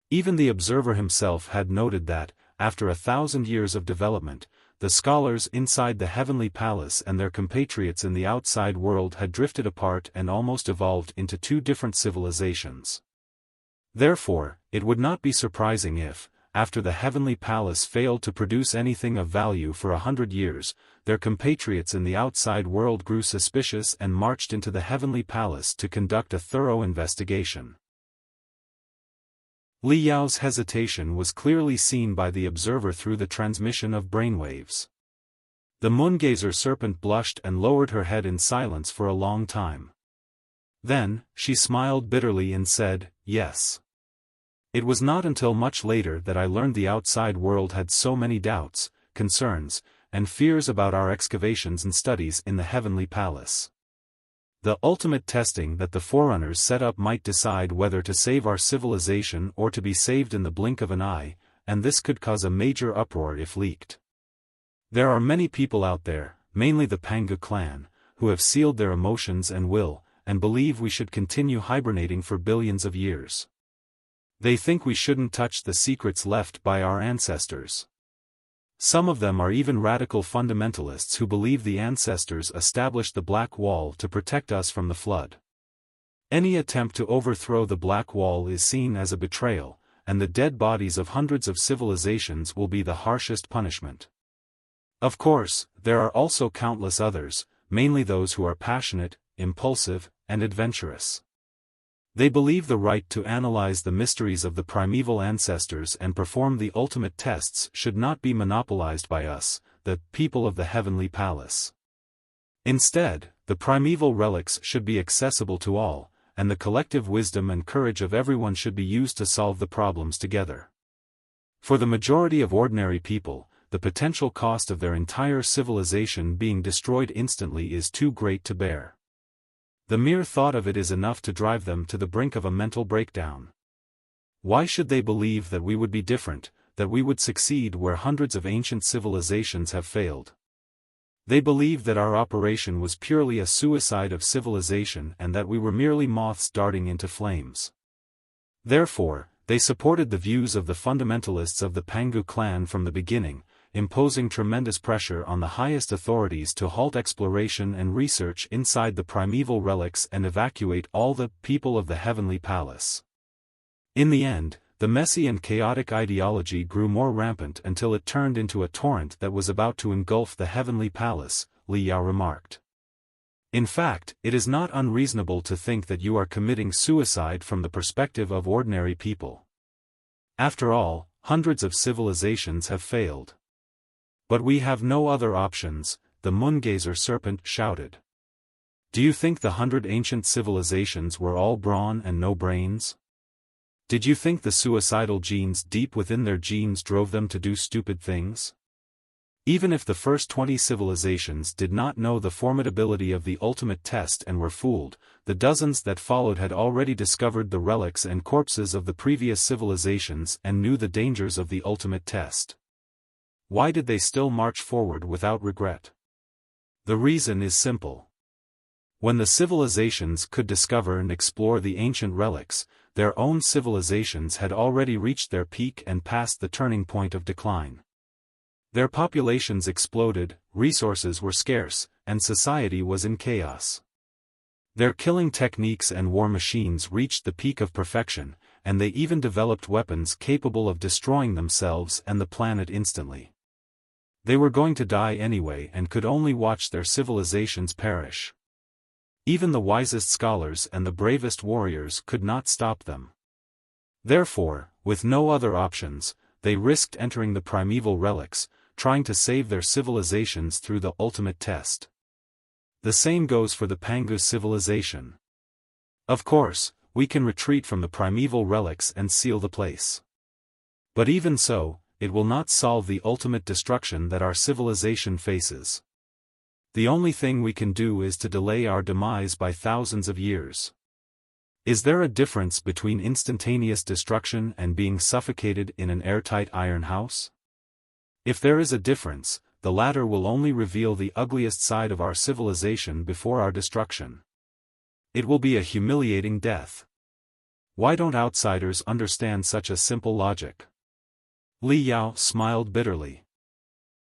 Even the observer himself had noted that, after 1,000 years of development, the scholars inside the Heavenly Palace and their compatriots in the outside world had drifted apart and almost evolved into two different civilizations. Therefore, it would not be surprising if, after the Heavenly Palace failed to produce anything of value for 100 years, their compatriots in the outside world grew suspicious and marched into the Heavenly Palace to conduct a thorough investigation. Li Yao's hesitation was clearly seen by the observer through the transmission of brainwaves. The moongazer serpent blushed and lowered her head in silence for a long time. Then, she smiled bitterly and said, "Yes." It was not until much later that I learned the outside world had so many doubts, concerns, and fears about our excavations and studies in the Heavenly Palace. The ultimate testing that the Forerunners set up might decide whether to save our civilization or to be saved in the blink of an eye, and this could cause a major uproar if leaked. There are many people out there, mainly the Pangu clan, who have sealed their emotions and will, and believe we should continue hibernating for billions of years. They think we shouldn't touch the secrets left by our ancestors. Some of them are even radical fundamentalists who believe the ancestors established the Black Wall to protect us from the flood. Any attempt to overthrow the Black Wall is seen as a betrayal, and the dead bodies of hundreds of civilizations will be the harshest punishment. Of course, there are also countless others, mainly those who are passionate, impulsive, and adventurous. They believe the right to analyze the mysteries of the primeval ancestors and perform the ultimate tests should not be monopolized by us, the people of the Heavenly Palace. Instead, the primeval relics should be accessible to all, and the collective wisdom and courage of everyone should be used to solve the problems together. For the majority of ordinary people, the potential cost of their entire civilization being destroyed instantly is too great to bear. The mere thought of it is enough to drive them to the brink of a mental breakdown. Why should they believe that we would be different, that we would succeed where hundreds of ancient civilizations have failed? They believe that our operation was purely a suicide of civilization and that we were merely moths darting into flames. Therefore, they supported the views of the fundamentalists of the Pangu clan from the beginning, imposing tremendous pressure on the highest authorities to halt exploration and research inside the primeval relics and evacuate all the people of the Heavenly Palace. In the end, the messy and chaotic ideology grew more rampant until it turned into a torrent that was about to engulf the Heavenly Palace, Li Yao remarked. In fact, it is not unreasonable to think that you are committing suicide from the perspective of ordinary people. After all, hundreds of civilizations have failed. But we have no other options, the moongazer serpent shouted. Do you think the 100 ancient civilizations were all brawn and no brains? Did you think the suicidal genes deep within their genes drove them to do stupid things? Even if the first 20 civilizations did not know the formidability of the ultimate test and were fooled, the dozens that followed had already discovered the relics and corpses of the previous civilizations and knew the dangers of the ultimate test. Why did they still march forward without regret? The reason is simple. When the civilizations could discover and explore the ancient relics, their own civilizations had already reached their peak and passed the turning point of decline. Their populations exploded, resources were scarce, and society was in chaos. Their killing techniques and war machines reached the peak of perfection, and they even developed weapons capable of destroying themselves and the planet instantly. They were going to die anyway and could only watch their civilizations perish. Even the wisest scholars and the bravest warriors could not stop them. Therefore, with no other options, they risked entering the primeval relics, trying to save their civilizations through the ultimate test. The same goes for the Pangu civilization. Of course, we can retreat from the primeval relics and seal the place. But even so, it will not solve the ultimate destruction that our civilization faces. The only thing we can do is to delay our demise by thousands of years. Is there a difference between instantaneous destruction and being suffocated in an airtight iron house? If there is a difference, the latter will only reveal the ugliest side of our civilization before our destruction. It will be a humiliating death. Why don't outsiders understand such a simple logic? Li Yao smiled bitterly.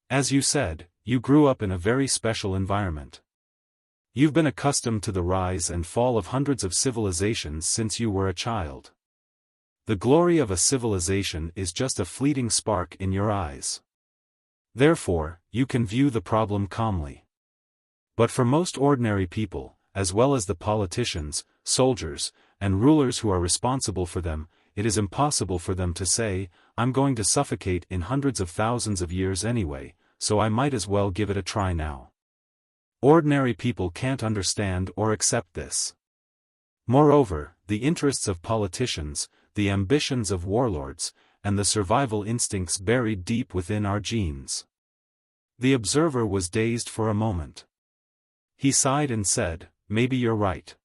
As you said, you grew up in a very special environment. You've been accustomed to the rise and fall of hundreds of civilizations since you were a child. The glory of a civilization is just a fleeting spark in your eyes. Therefore, you can view the problem calmly. But for most ordinary people, as well as the politicians, soldiers, and rulers who are responsible for them, it is impossible for them to say, "I'm going to suffocate in hundreds of thousands of years anyway, so I might as well give it a try now. Ordinary people can't understand or accept this. Moreover, the interests of politicians, the ambitions of warlords, and the survival instincts buried deep within our genes. The observer was dazed for a moment. He sighed and said, "Maybe you're right."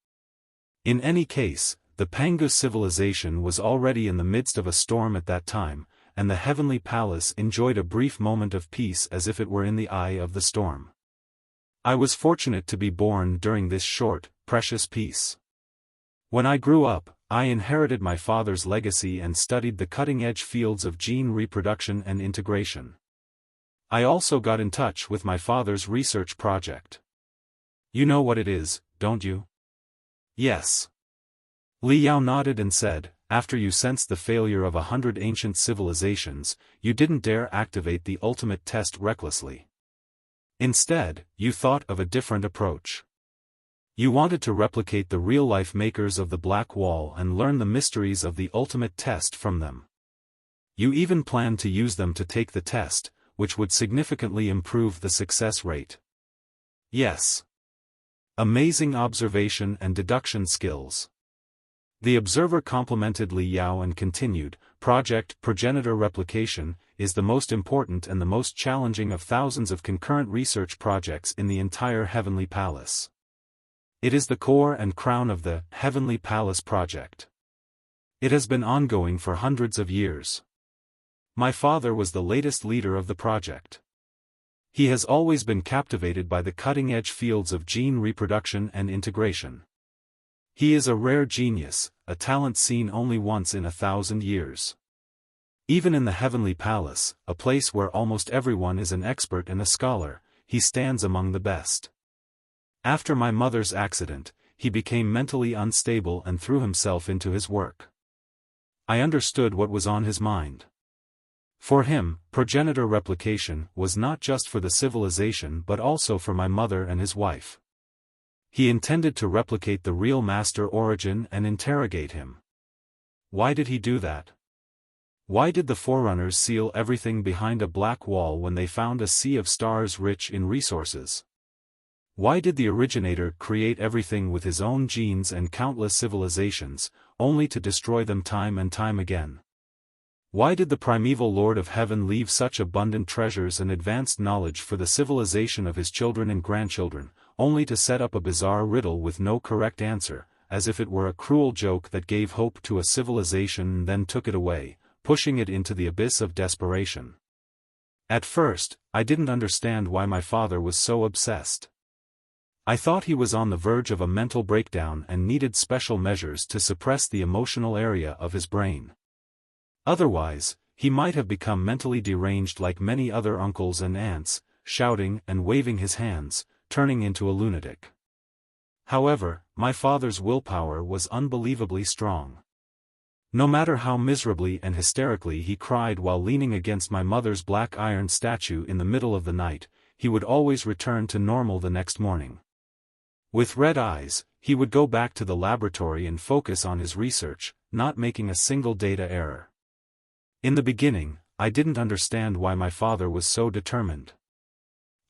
In any case, the Pangu civilization was already in the midst of a storm at that time, and the heavenly palace enjoyed a brief moment of peace as if it were in the eye of the storm. I was fortunate to be born during this short, precious peace. When I grew up, I inherited my father's legacy and studied the cutting-edge fields of gene reproduction and integration. I also got in touch with my father's research project. You know what it is, don't you? Yes. Li Yao nodded and said, after you sensed the failure of 100 ancient civilizations, you didn't dare activate the ultimate test recklessly. Instead, you thought of a different approach. You wanted to replicate the real-life makers of the Black Wall and learn the mysteries of the ultimate test from them. You even planned to use them to take the test, which would significantly improve the success rate. Yes. Amazing observation and deduction skills. The observer complimented Li Yao and continued, Project Progenitor Replication is the most important and the most challenging of thousands of concurrent research projects in the entire Heavenly Palace. It is the core and crown of the Heavenly Palace Project. It has been ongoing for hundreds of years. My father was the latest leader of the project. He has always been captivated by the cutting-edge fields of gene reproduction and integration. He is a rare genius, a talent seen only once in 1,000 years. Even in the Heavenly Palace, a place where almost everyone is an expert and a scholar, he stands among the best. After my mother's accident, he became mentally unstable and threw himself into his work. I understood what was on his mind. For him, progenitor replication was not just for the civilization but also for my mother and his wife. He intended to replicate the real Master Origin and interrogate him. Why did he do that? Why did the Forerunners seal everything behind a black wall when they found a sea of stars rich in resources? Why did the Originator create everything with his own genes and countless civilizations, only to destroy them time and time again? Why did the primeval Lord of Heaven leave such abundant treasures and advanced knowledge for the civilization of his children and grandchildren, only to set up a bizarre riddle with no correct answer, as if it were a cruel joke that gave hope to a civilization and then took it away, pushing it into the abyss of desperation? At first, I didn't understand why my father was so obsessed. I thought he was on the verge of a mental breakdown and needed special measures to suppress the emotional area of his brain. Otherwise, he might have become mentally deranged like many other uncles and aunts, shouting and waving his hands, turning into a lunatic. However, my father's willpower was unbelievably strong. No matter how miserably and hysterically he cried while leaning against my mother's black iron statue in the middle of the night, he would always return to normal the next morning. With red eyes, he would go back to the laboratory and focus on his research, not making a single data error. In the beginning, I didn't understand why my father was so determined.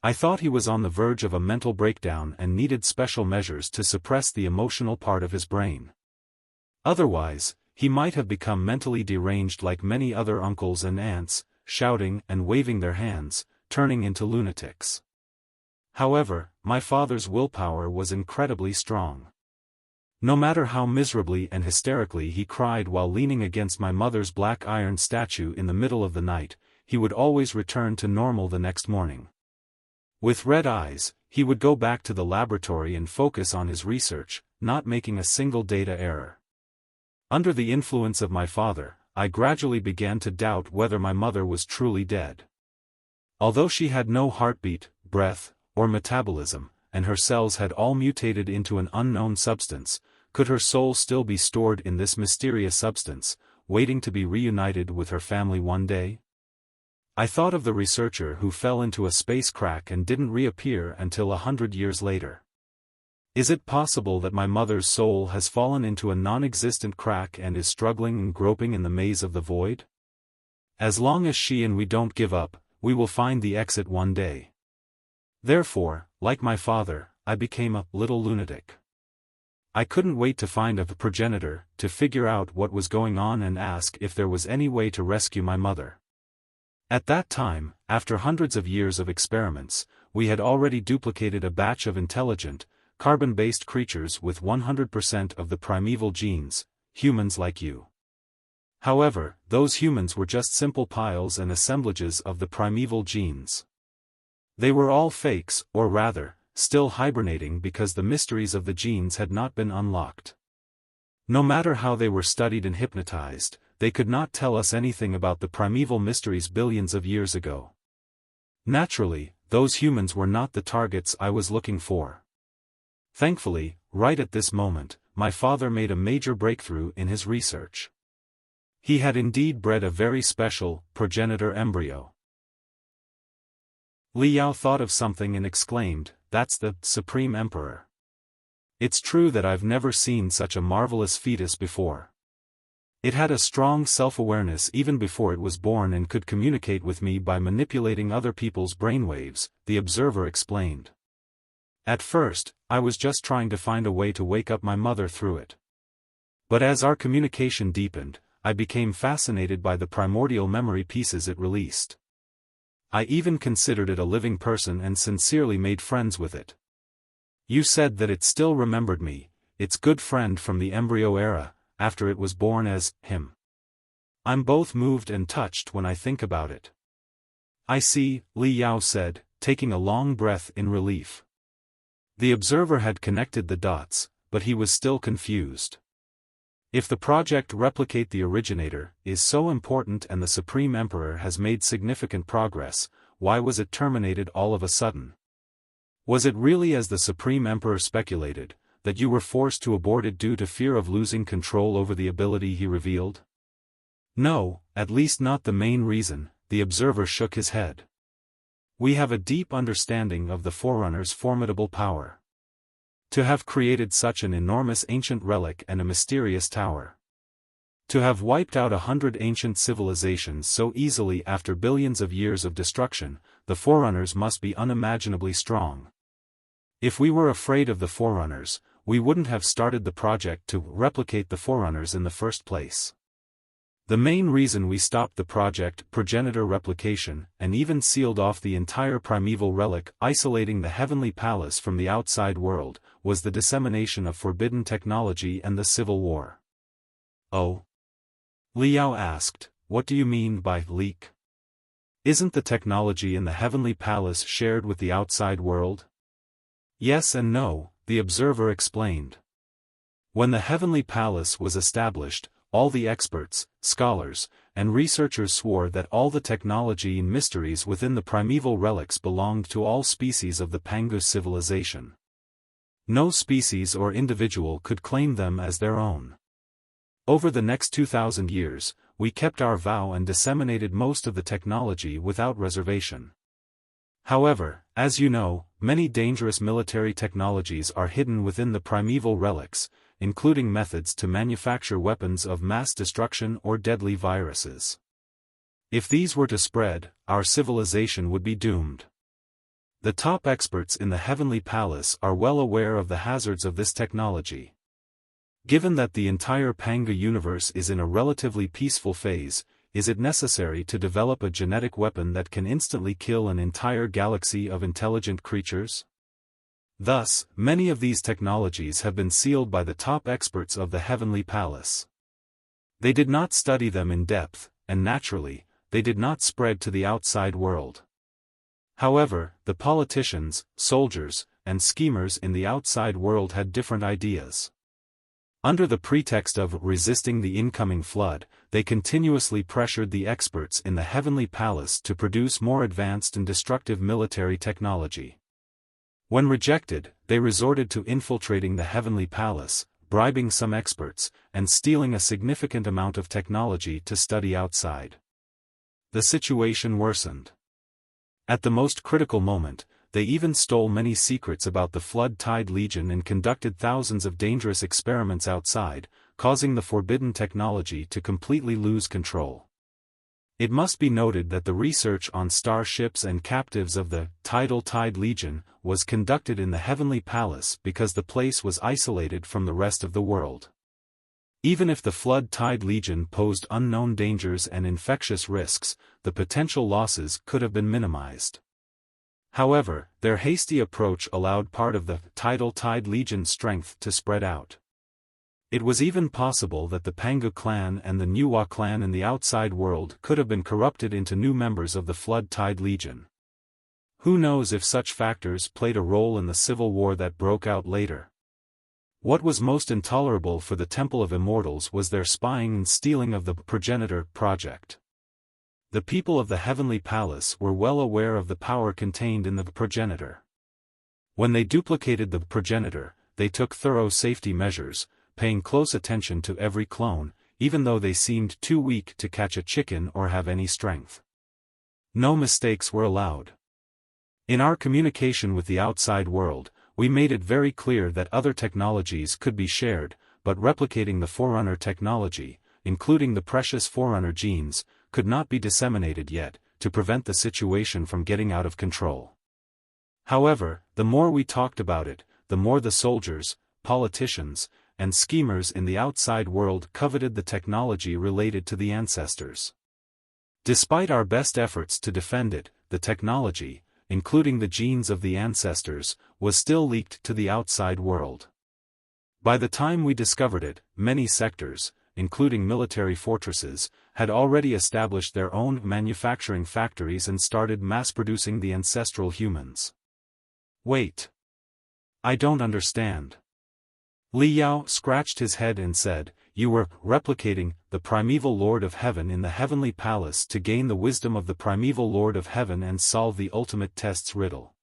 I thought he was on the verge of a mental breakdown and needed special measures to suppress the emotional part of his brain. Otherwise, he might have become mentally deranged like many other uncles and aunts, shouting and waving their hands, turning into lunatics. However, my father's willpower was incredibly strong. No matter how miserably and hysterically he cried while leaning against my mother's black iron statue in the middle of the night, he would always return to normal the next morning. With red eyes, he would go back to the laboratory and focus on his research, not making a single data error. Under the influence of my father, I gradually began to doubt whether my mother was truly dead. Although she had no heartbeat, breath, or metabolism, and her cells had all mutated into an unknown substance, could her soul still be stored in this mysterious substance, waiting to be reunited with her family one day? I thought of the researcher who fell into a space crack and didn't reappear until 100 years later. Is it possible that my mother's soul has fallen into a non-existent crack and is struggling and groping in the maze of the void? As long as she and we don't give up, we will find the exit one day. Therefore, like my father, I became a little lunatic. I couldn't wait to find a progenitor, to figure out what was going on and ask if there was any way to rescue my mother. At that time, after hundreds of years of experiments, we had already duplicated a batch of intelligent, carbon-based creatures with 100% of the primeval genes, humans like you. However, those humans were just simple piles and assemblages of the primeval genes. They were all fakes, or rather, still hibernating because the mysteries of the genes had not been unlocked. No matter how they were studied and hypnotized, they could not tell us anything about the primeval mysteries billions of years ago. Naturally, those humans were not the targets I was looking for. Thankfully, right at this moment, my father made a major breakthrough in his research. He had indeed bred a very special, progenitor embryo. Li Yao thought of something and exclaimed, "That's the Supreme Emperor. It's true that I've never seen such a marvelous fetus before. It had a strong self-awareness even before it was born and could communicate with me by manipulating other people's brainwaves," the observer explained. "At first, I was just trying to find a way to wake up my mother through it. But as our communication deepened, I became fascinated by the primordial memory pieces it released. I even considered it a living person and sincerely made friends with it. You said that it still remembered me, its good friend from the embryo era, after it was born as him. I'm both moved and touched when I think about it." "I see," Li Yao said, taking a long breath in relief. The observer had connected the dots, but he was still confused. If the project Replicate the Originator is so important and the Supreme Emperor has made significant progress, why was it terminated all of a sudden? Was it really as the Supreme Emperor speculated, that you were forced to abort it due to fear of losing control over the ability he revealed? No, at least not the main reason, the observer shook his head. We have a deep understanding of the Forerunner's formidable power. To have created such an enormous ancient relic and a mysterious tower. To have wiped out 100 ancient civilizations so easily after billions of years of destruction, the Forerunners must be unimaginably strong. If we were afraid of the Forerunners, we wouldn't have started the project to replicate the Forerunners in the first place. The main reason we stopped the project Progenitor Replication and even sealed off the entire primeval relic isolating the Heavenly Palace from the outside world, was the dissemination of forbidden technology and the Civil War. Oh? Li Yao asked, "What do you mean by leak? Isn't the technology in the Heavenly Palace shared with the outside world?" "Yes and no," the observer explained. When the Heavenly Palace was established, all the experts, scholars, and researchers swore that all the technology and mysteries within the primeval relics belonged to all species of the Pangu civilization. No species or individual could claim them as their own. Over the next 2,000 years, we kept our vow and disseminated most of the technology without reservation. However, as you know, many dangerous military technologies are hidden within the primeval relics, including methods to manufacture weapons of mass destruction or deadly viruses. If these were to spread, our civilization would be doomed. The top experts in the Heavenly Palace are well aware of the hazards of this technology. Given that the entire Pangu universe is in a relatively peaceful phase, is it necessary to develop a genetic weapon that can instantly kill an entire galaxy of intelligent creatures? Thus, many of these technologies have been sealed by the top experts of the Heavenly Palace. They did not study them in depth, and naturally, they did not spread to the outside world. However, the politicians, soldiers, and schemers in the outside world had different ideas. Under the pretext of resisting the incoming flood, they continuously pressured the experts in the Heavenly Palace to produce more advanced and destructive military technology. When rejected, they resorted to infiltrating the Heavenly Palace, bribing some experts, and stealing a significant amount of technology to study outside. The situation worsened. At the most critical moment, they even stole many secrets about the Flood Tide Legion and conducted thousands of dangerous experiments outside, causing the forbidden technology to completely lose control. It must be noted that the research on starships and captives of the Tidal Tide Legion was conducted in the Heavenly Palace because the place was isolated from the rest of the world. Even if the Flood Tide Legion posed unknown dangers and infectious risks, the potential losses could have been minimized. However, their hasty approach allowed part of the Tidal Tide Legion's strength to spread out. It was even possible that the Pangu clan and the Nuwa clan in the outside world could have been corrupted into new members of the Flood Tide Legion. Who knows if such factors played a role in the civil war that broke out later. What was most intolerable for the Temple of Immortals was their spying and stealing of the Progenitor project. The people of the Heavenly Palace were well aware of the power contained in the Progenitor. When they duplicated the Progenitor, they took thorough safety measures, paying close attention to every clone, even though they seemed too weak to catch a chicken or have any strength. No mistakes were allowed. In our communication with the outside world, we made it very clear that other technologies could be shared, but replicating the Forerunner technology, including the precious Forerunner genes, could not be disseminated yet, to prevent the situation from getting out of control. However, the more we talked about it, the more the soldiers, politicians, and schemers in the outside world coveted the technology related to the ancestors. Despite our best efforts to defend it, the technology, including the genes of the ancestors, was still leaked to the outside world. By the time we discovered it, many sectors, including military fortresses, had already established their own manufacturing factories and started mass-producing the ancestral humans. Wait. I don't understand. Li Yao scratched his head and said, "You were replicating the primeval Lord of Heaven in the Heavenly Palace to gain the wisdom of the primeval Lord of Heaven and solve the ultimate test's riddle.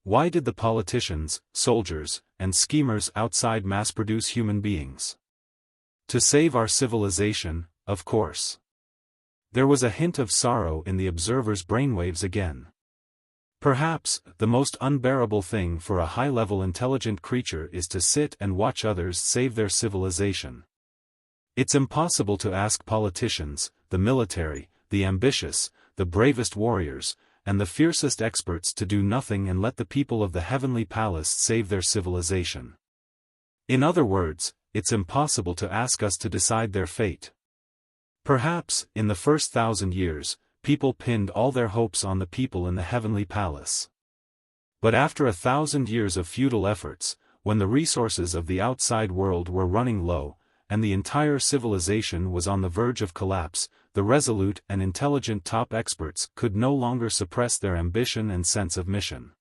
Why did the politicians, soldiers, and schemers outside mass-produce human beings? To save our civilization, of course." There was a hint of sorrow in the observer's brainwaves again. Perhaps, the most unbearable thing for a high-level intelligent creature is to sit and watch others save their civilization. It's impossible to ask politicians, the military, the ambitious, the bravest warriors, and the fiercest experts to do nothing and let the people of the Heavenly Palace save their civilization. In other words, it's impossible to ask us to decide their fate. Perhaps, in the first 1,000 years, people pinned all their hopes on the people in the Heavenly Palace. But after 1,000 years of futile efforts, when the resources of the outside world were running low, and the entire civilization was on the verge of collapse, the resolute and intelligent top experts could no longer suppress their ambition and sense of mission.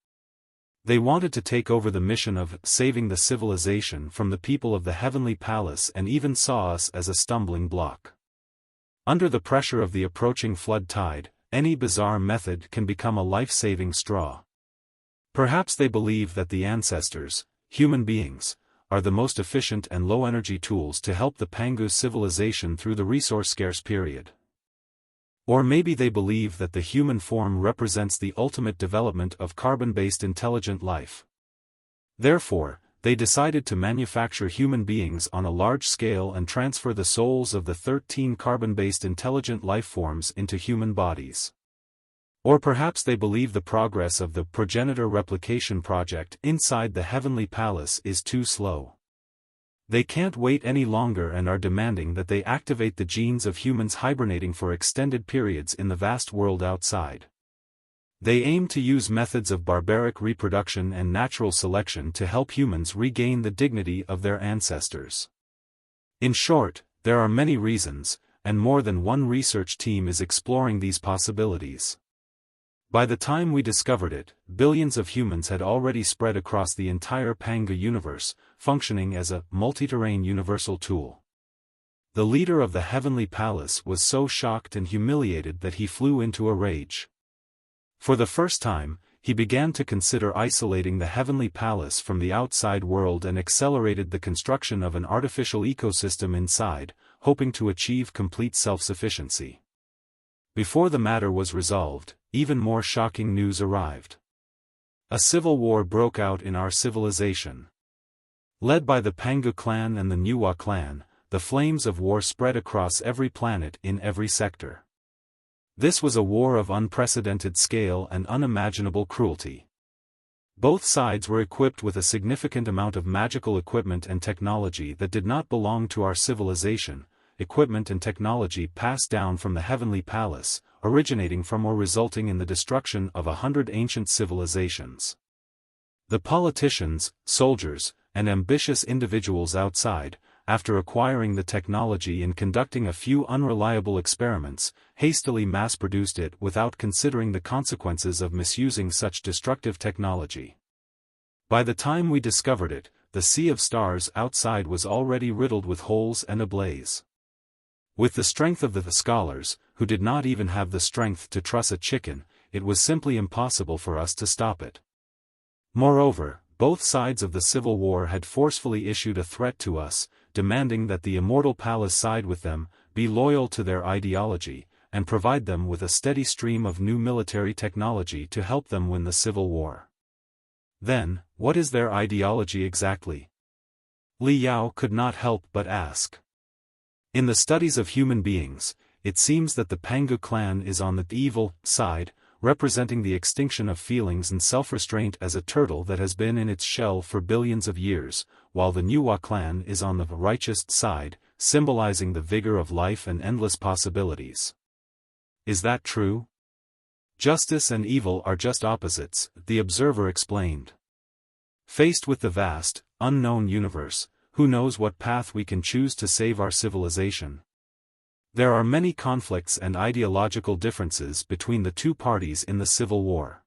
They wanted to take over the mission of saving the civilization from the people of the Heavenly Palace and even saw us as a stumbling block. Under the pressure of the approaching flood tide, any bizarre method can become a life-saving straw. Perhaps they believe that the ancestors, human beings, are the most efficient and low-energy tools to help the Pangu civilization through the resource-scarce period. Or maybe they believe that the human form represents the ultimate development of carbon-based intelligent life. Therefore, they decided to manufacture human beings on a large scale and transfer the souls of the 13 carbon-based intelligent life forms into human bodies. Or perhaps they believe the progress of the progenitor replication project inside the Heavenly Palace is too slow. They can't wait any longer and are demanding that they activate the genes of humans hibernating for extended periods in the vast world outside. They aim to use methods of barbaric reproduction and natural selection to help humans regain the dignity of their ancestors. In short, there are many reasons, and more than one research team is exploring these possibilities. By the time we discovered it, billions of humans had already spread across the entire Pangu universe, functioning as a multi-terrain universal tool. The leader of the Heavenly Palace was so shocked and humiliated that he flew into a rage. For the first time, he began to consider isolating the Heavenly Palace from the outside world and accelerated the construction of an artificial ecosystem inside, hoping to achieve complete self-sufficiency. Before the matter was resolved, even more shocking news arrived. A civil war broke out in our civilization. Led by the Pangu clan and the Nuwa clan, the flames of war spread across every planet in every sector. This was a war of unprecedented scale and unimaginable cruelty. Both sides were equipped with a significant amount of magical equipment and technology that did not belong to our civilization, equipment and technology passed down from the Heavenly Palace, originating from or resulting in the destruction of 100 ancient civilizations. The politicians, soldiers, and ambitious individuals outside, after acquiring the technology and conducting a few unreliable experiments, hastily mass-produced it without considering the consequences of misusing such destructive technology. By the time we discovered it, the sea of stars outside was already riddled with holes and ablaze. With the strength of the scholars, who did not even have the strength to truss a chicken, it was simply impossible for us to stop it. Moreover, both sides of the civil war had forcefully issued a threat to us, demanding that the Immortal Palace side with them, be loyal to their ideology, and provide them with a steady stream of new military technology to help them win the civil war. Then, what is their ideology exactly? Li Yao could not help but ask. In the studies of human beings, it seems that the Pangu clan is on the evil side, representing the extinction of feelings and self-restraint as a turtle that has been in its shell for billions of years, while the Nuwa clan is on the righteous side, symbolizing the vigor of life and endless possibilities. Is that true? Justice and evil are just opposites, the observer explained. Faced with the vast, unknown universe, who knows what path we can choose to save our civilization? There are many conflicts and ideological differences between the two parties in the civil war.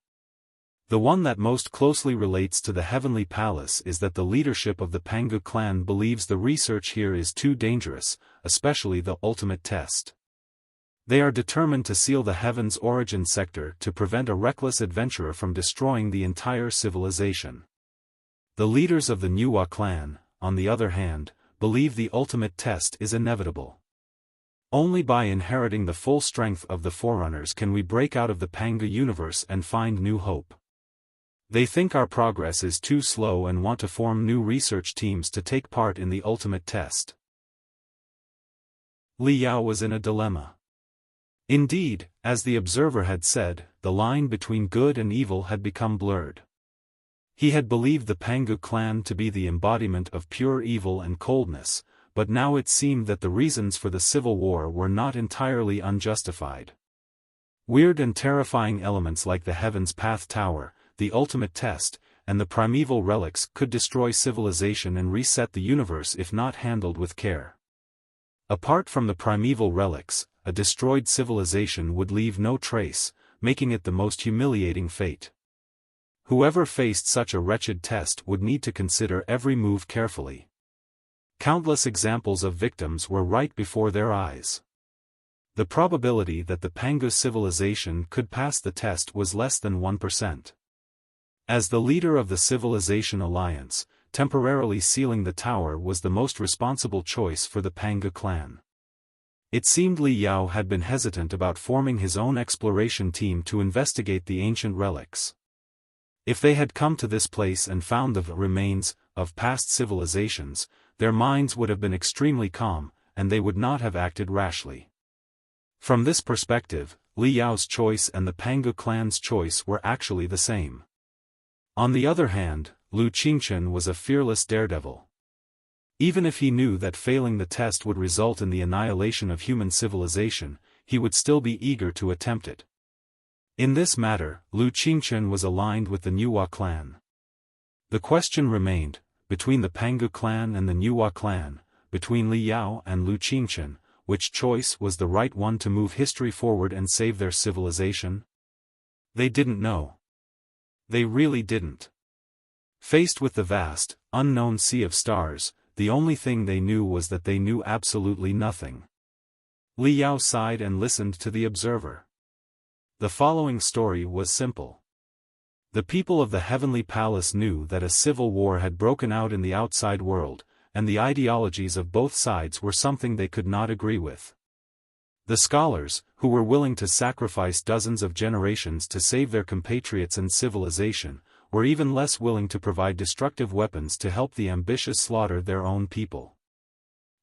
The one that most closely relates to the Heavenly Palace is that the leadership of the Pangu clan believes the research here is too dangerous, especially the ultimate test. They are determined to seal the Heaven's origin sector to prevent a reckless adventurer from destroying the entire civilization. The leaders of the Nuwa clan, on the other hand, believe the ultimate test is inevitable. Only by inheriting the full strength of the Forerunners can we break out of the Pangu universe and find new hope. They think our progress is too slow and want to form new research teams to take part in the ultimate test. Li Yao was in a dilemma. Indeed, as the observer had said, the line between good and evil had become blurred. He had believed the Pangu clan to be the embodiment of pure evil and coldness, but now it seemed that the reasons for the civil war were not entirely unjustified. Weird and terrifying elements like the Heaven's Path Tower, the ultimate test, and the primeval relics could destroy civilization and reset the universe if not handled with care. Apart from the primeval relics, a destroyed civilization would leave no trace, making it the most humiliating fate. Whoever faced such a wretched test would need to consider every move carefully. Countless examples of victims were right before their eyes. The probability that the Pangu civilization could pass the test was less than 1%. As the leader of the Civilization Alliance, temporarily sealing the tower was the most responsible choice for the Pangu clan. It seemed Li Yao had been hesitant about forming his own exploration team to investigate the ancient relics. If they had come to this place and found the remains of past civilizations, their minds would have been extremely calm, and they would not have acted rashly. From this perspective, Li Yao's choice and the Pangu clan's choice were actually the same. On the other hand, Lu Qingchen was a fearless daredevil. Even if he knew that failing the test would result in the annihilation of human civilization, he would still be eager to attempt it. In this matter, Lu Qingchen was aligned with the Nuwa clan. The question remained, between the Pangu clan and the Nuwa clan, between Li Yao and Lu Qingchen, which choice was the right one to move history forward and save their civilization? They didn't know. They really didn't. Faced with the vast, unknown sea of stars, the only thing they knew was that they knew absolutely nothing. Li Yao sighed and listened to the observer. The following story was simple. The people of the Heavenly Palace knew that a civil war had broken out in the outside world, and the ideologies of both sides were something they could not agree with. The scholars, who were willing to sacrifice dozens of generations to save their compatriots and civilization, were even less willing to provide destructive weapons to help the ambitious slaughter their own people.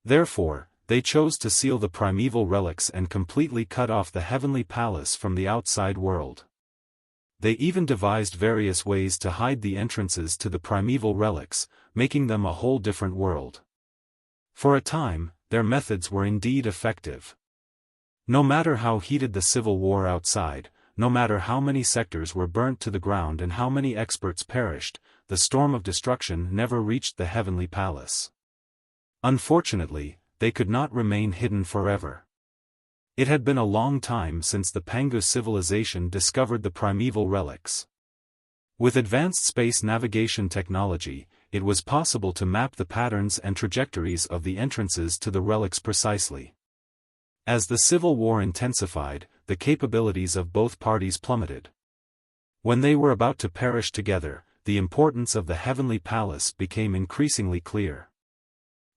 Therefore, they chose to seal the primeval relics and completely cut off the heavenly palace from the outside world. They even devised various ways to hide the entrances to the primeval relics, making them a whole different world. For a time, their methods were indeed effective. No matter how heated the civil war outside, no matter how many sectors were burnt to the ground and how many experts perished, the storm of destruction never reached the heavenly palace. Unfortunately, they could not remain hidden forever. It had been a long time since the Pangu civilization discovered the primeval relics. With advanced space navigation technology, it was possible to map the patterns and trajectories of the entrances to the relics precisely. As the civil war intensified, the capabilities of both parties plummeted. When they were about to perish together, the importance of the heavenly palace became increasingly clear.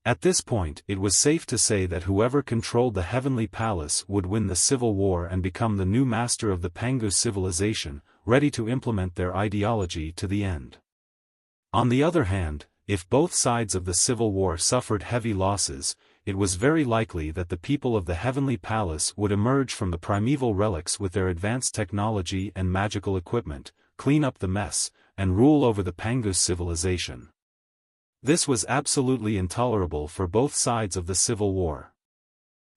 At this point, it was safe to say that whoever controlled the heavenly palace would win the civil war and become the new master of the Pangu civilization, ready to implement their ideology to the end. On the other hand, if both sides of the civil war suffered heavy losses, it was very likely that the people of the heavenly palace would emerge from the primeval relics with their advanced technology and magical equipment, clean up the mess, and rule over the Pangu civilization. This was absolutely intolerable for both sides of the civil war.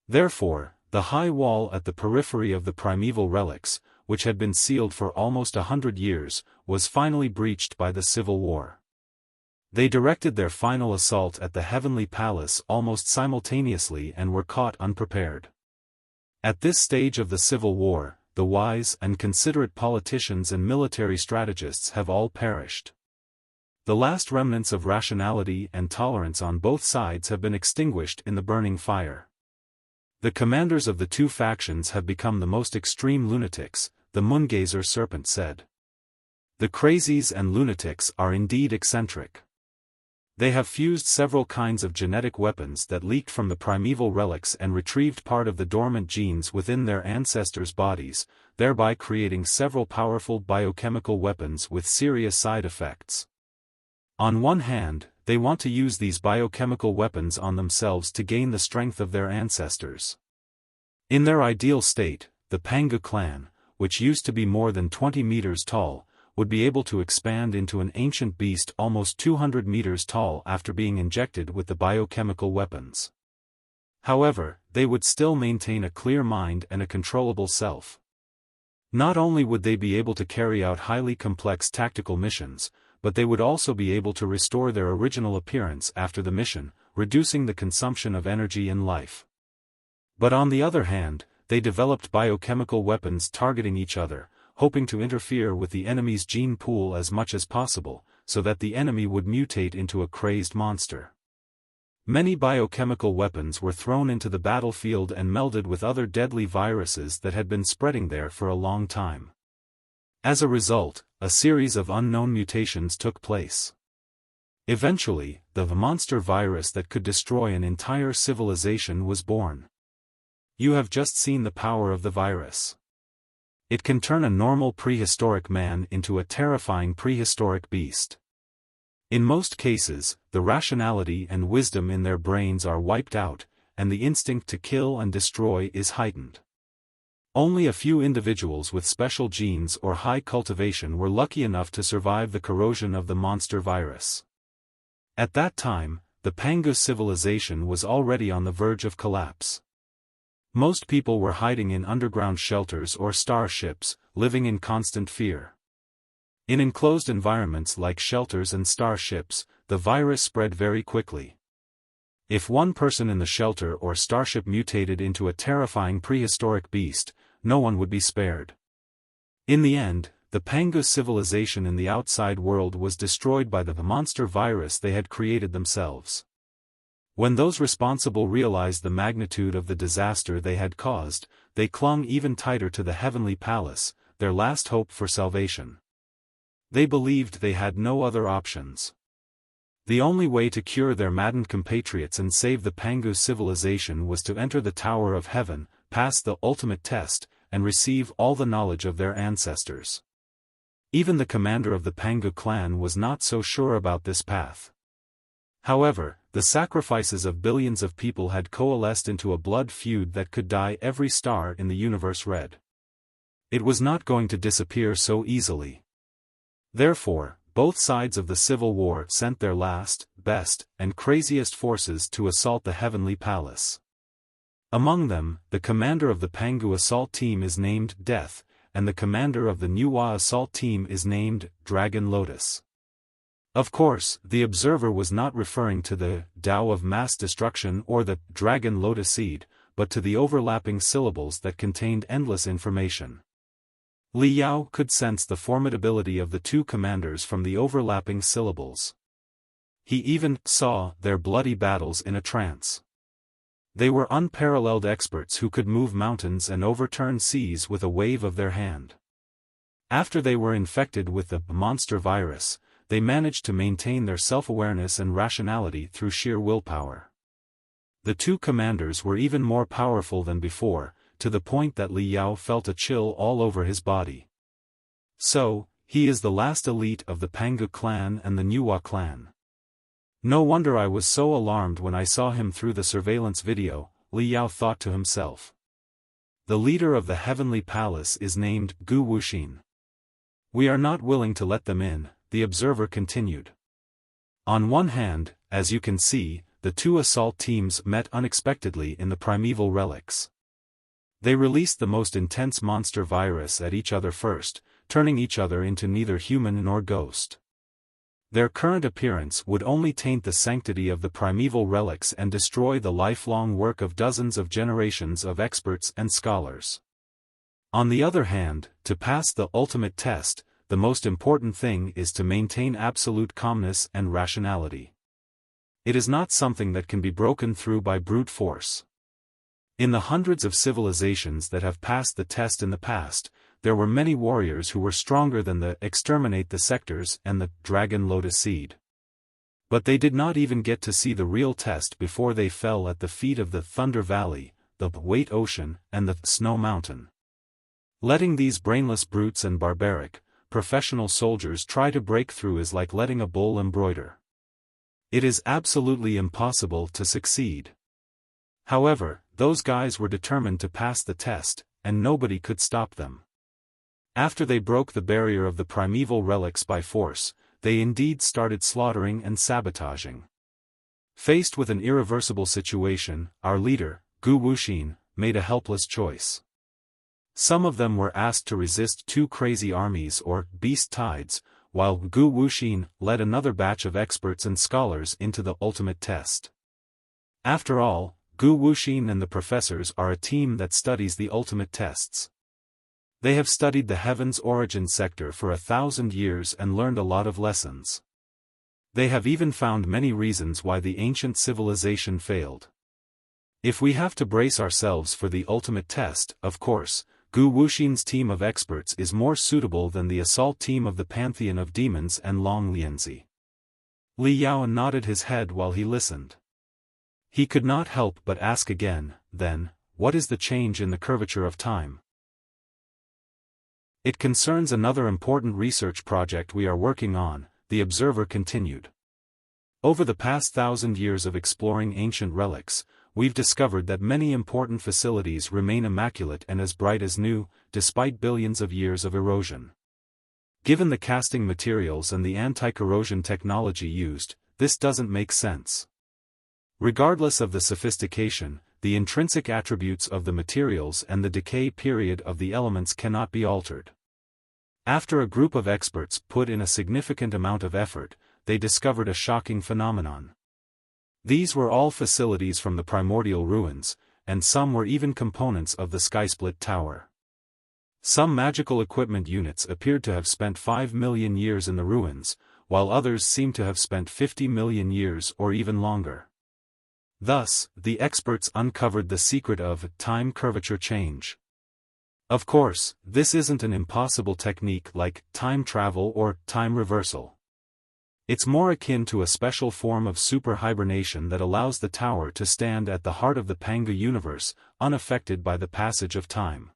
Therefore, the high wall at the periphery of the primeval relics, which had been sealed for almost 100 years, was finally breached by the civil war. They directed their final assault at the heavenly palace almost simultaneously and were caught unprepared. At this stage of the civil war, the wise and considerate politicians and military strategists have all perished. The last remnants of rationality and tolerance on both sides have been extinguished in the burning fire. The commanders of the two factions have become the most extreme lunatics, the Moongazer serpent said. The crazies and lunatics are indeed eccentric. They have fused several kinds of genetic weapons that leaked from the primeval relics and retrieved part of the dormant genes within their ancestors' bodies, thereby creating several powerful biochemical weapons with serious side effects. On one hand, they want to use these biochemical weapons on themselves to gain the strength of their ancestors. In their ideal state, the Pangu clan, which used to be more than 20 meters tall, would be able to expand into an ancient beast almost 200 meters tall after being injected with the biochemical weapons. However, they would still maintain a clear mind and a controllable self. Not only would they be able to carry out highly complex tactical missions, but they would also be able to restore their original appearance after the mission, reducing the consumption of energy and life. But on the other hand, they developed biochemical weapons targeting each other, hoping to interfere with the enemy's gene pool as much as possible, so that the enemy would mutate into a crazed monster. Many biochemical weapons were thrown into the battlefield and melded with other deadly viruses that had been spreading there for a long time. As a result, a series of unknown mutations took place. Eventually, the monster virus that could destroy an entire civilization was born. You have just seen the power of the virus. It can turn a normal prehistoric man into a terrifying prehistoric beast. In most cases, the rationality and wisdom in their brains are wiped out, and the instinct to kill and destroy is heightened. Only a few individuals with special genes or high cultivation were lucky enough to survive the corrosion of the monster virus. At that time, the Pangu civilization was already on the verge of collapse. Most people were hiding in underground shelters or starships, living in constant fear. In enclosed environments like shelters and starships, the virus spread very quickly. If one person in the shelter or starship mutated into a terrifying prehistoric beast, no one would be spared. In the end, the Pangu civilization in the outside world was destroyed by the monster virus they had created themselves. When those responsible realized the magnitude of the disaster they had caused, they clung even tighter to the heavenly palace, their last hope for salvation. They believed they had no other options. The only way to cure their maddened compatriots and save the Pangu civilization was to enter the Tower of Heaven, pass the ultimate test, and receive all the knowledge of their ancestors. Even the commander of the Pangu clan was not so sure about this path. However, the sacrifices of billions of people had coalesced into a blood feud that could dye every star in the universe red. It was not going to disappear so easily. Therefore, both sides of the civil war sent their last, best, and craziest forces to assault the Heavenly Palace. Among them, the commander of the Pangu assault team is named Death, and the commander of the Nuwa assault team is named Dragon Lotus. Of course, the observer was not referring to the Tao of mass destruction or the Dragon Lotus seed, but to the overlapping syllables that contained endless information. Li Yao could sense the formidability of the two commanders from the overlapping syllables. He even saw their bloody battles in a trance. They were unparalleled experts who could move mountains and overturn seas with a wave of their hand. After they were infected with the monster virus, they managed to maintain their self-awareness and rationality through sheer willpower. The two commanders were even more powerful than before, to the point that Li Yao felt a chill all over his body. So, he is the last elite of the Pangu clan and the Nuwa clan. No wonder I was so alarmed when I saw him through the surveillance video, Li Yao thought to himself. The leader of the Heavenly Palace is named Gu Wuxin. We are not willing to let them in, the observer continued. On one hand, as you can see, the two assault teams met unexpectedly in the primeval relics. They released the most intense monster virus at each other first, turning each other into neither human nor ghost. Their current appearance would only taint the sanctity of the primeval relics and destroy the lifelong work of dozens of generations of experts and scholars. On the other hand, to pass the ultimate test, the most important thing is to maintain absolute calmness and rationality. It is not something that can be broken through by brute force. In the hundreds of civilizations that have passed the test in the past, there were many warriors who were stronger than the Exterminate the Sectors and the Dragon Lotus Seed. But they did not even get to see the real test before they fell at the feet of the Thunder Valley, the Wait Ocean, and the Snow Mountain. Letting these brainless brutes and barbaric, professional soldiers try to break through is like letting a bull embroider. It is absolutely impossible to succeed. However, those guys were determined to pass the test, and nobody could stop them. After they broke the barrier of the primeval relics by force, they indeed started slaughtering and sabotaging. Faced with an irreversible situation, our leader, Gu Wuxin, made a helpless choice. Some of them were asked to resist two crazy armies or beast tides, while Gu Wuxin led another batch of experts and scholars into the ultimate test. After all, Gu Wuxin and the professors are a team that studies the ultimate tests. They have studied the Heaven's origin sector for 1,000 years and learned a lot of lessons. They have even found many reasons why the ancient civilization failed. If we have to brace ourselves for the ultimate test, of course, Gu Wuxin's team of experts is more suitable than the assault team of the Pantheon of Demons and Long Lianzi. Li Yao nodded his head while he listened. He could not help but ask again, then, what is the change in the curvature of time? It concerns another important research project we are working on, the observer continued. Over the past 1,000 years of exploring ancient relics, we've discovered that many important facilities remain immaculate and as bright as new, despite billions of years of erosion. Given the casting materials and the anti-corrosion technology used, this doesn't make sense. Regardless of the sophistication, the intrinsic attributes of the materials and the decay period of the elements cannot be altered. After a group of experts put in a significant amount of effort, they discovered a shocking phenomenon. These were all facilities from the primordial ruins, and some were even components of the Skysplit Tower. Some magical equipment units appeared to have spent 5 million years in the ruins, while others seemed to have spent 50 million years or even longer. Thus, the experts uncovered the secret of time curvature change. Of course, this isn't an impossible technique like time travel or time reversal. It's more akin to a special form of super hibernation that allows the tower to stand at the heart of the Pangu universe, unaffected by the passage of time.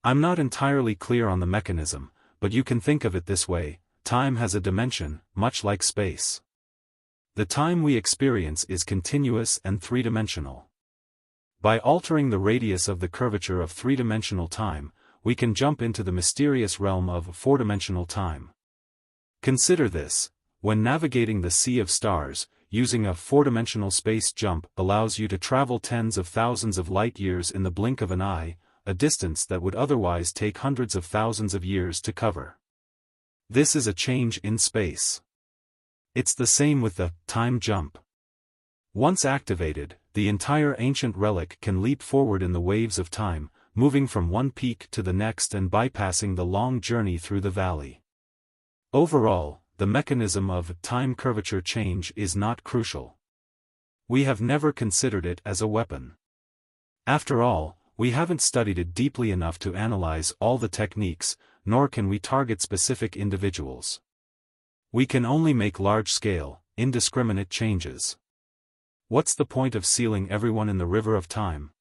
I'm not entirely clear on the mechanism, but you can think of it this way: time has a dimension, much like space. The time we experience is continuous and three-dimensional. By altering the radius of the curvature of three-dimensional time, we can jump into the mysterious realm of four-dimensional time. Consider this: when navigating the sea of stars, using a four-dimensional space jump allows you to travel tens of thousands of light-years in the blink of an eye, a distance that would otherwise take hundreds of thousands of years to cover. This is a change in space. It's the same with the time jump. Once activated, the entire ancient relic can leap forward in the waves of time, moving from one peak to the next and bypassing the long journey through the valley. Overall, the mechanism of time curvature change is not crucial. We have never considered it as a weapon. After all, we haven't studied it deeply enough to analyze all the techniques, nor can we target specific individuals. We can only make large-scale, indiscriminate changes. What's the point of sealing everyone in the river of time?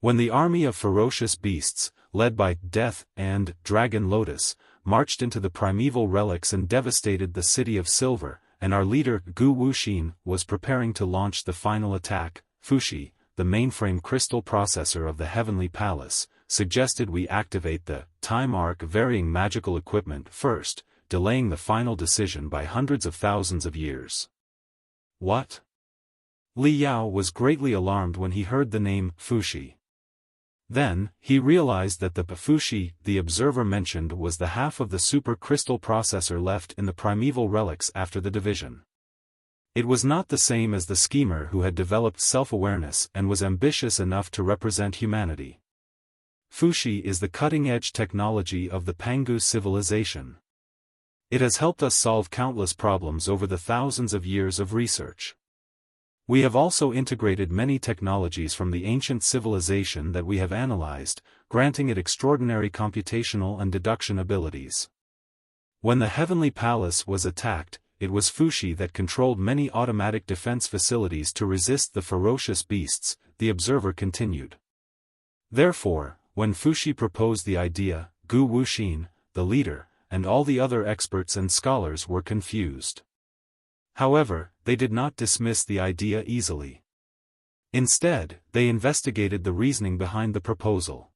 When the army of ferocious beasts, led by Death and Dragon Lotus, marched into the primeval relics and devastated the City of Silver, and our leader Gu Wuxin was preparing to launch the final attack, Fuxi, the mainframe crystal processor of the Heavenly Palace, suggested we activate the Time Arc varying magical equipment first, delaying the final decision by hundreds of thousands of years. What? Li Yao was greatly alarmed when he heard the name Fuxi. Then, he realized that the Fuxi the observer mentioned was the half of the super crystal processor left in the primeval relics after the division. It was not the same as the schemer who had developed self-awareness and was ambitious enough to represent humanity. Fuxi is the cutting-edge technology of the Pangu civilization. It has helped us solve countless problems over the thousands of years of research. We have also integrated many technologies from the ancient civilization that we have analyzed, granting it extraordinary computational and deduction abilities. When the Heavenly Palace was attacked, it was Fuxi that controlled many automatic defense facilities to resist the ferocious beasts, the observer continued. Therefore, when Fuxi proposed the idea, Gu Wuxin, the leader, and all the other experts and scholars were confused. However, they did not dismiss the idea easily. Instead, they investigated the reasoning behind the proposal.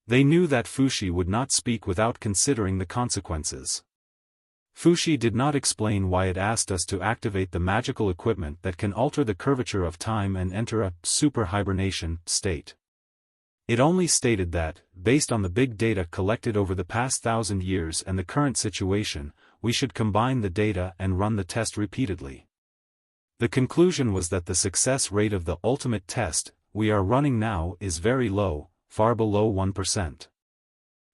They knew that Fuxi would not speak without considering the consequences. Fuxi did not explain why it asked us to activate the magical equipment that can alter the curvature of time and enter a super hibernation state. It only stated that, based on the big data collected over the past 1,000 years and the current situation, we should combine the data and run the test repeatedly. The conclusion was that the success rate of the ultimate test we are running now is very low, far below 1%.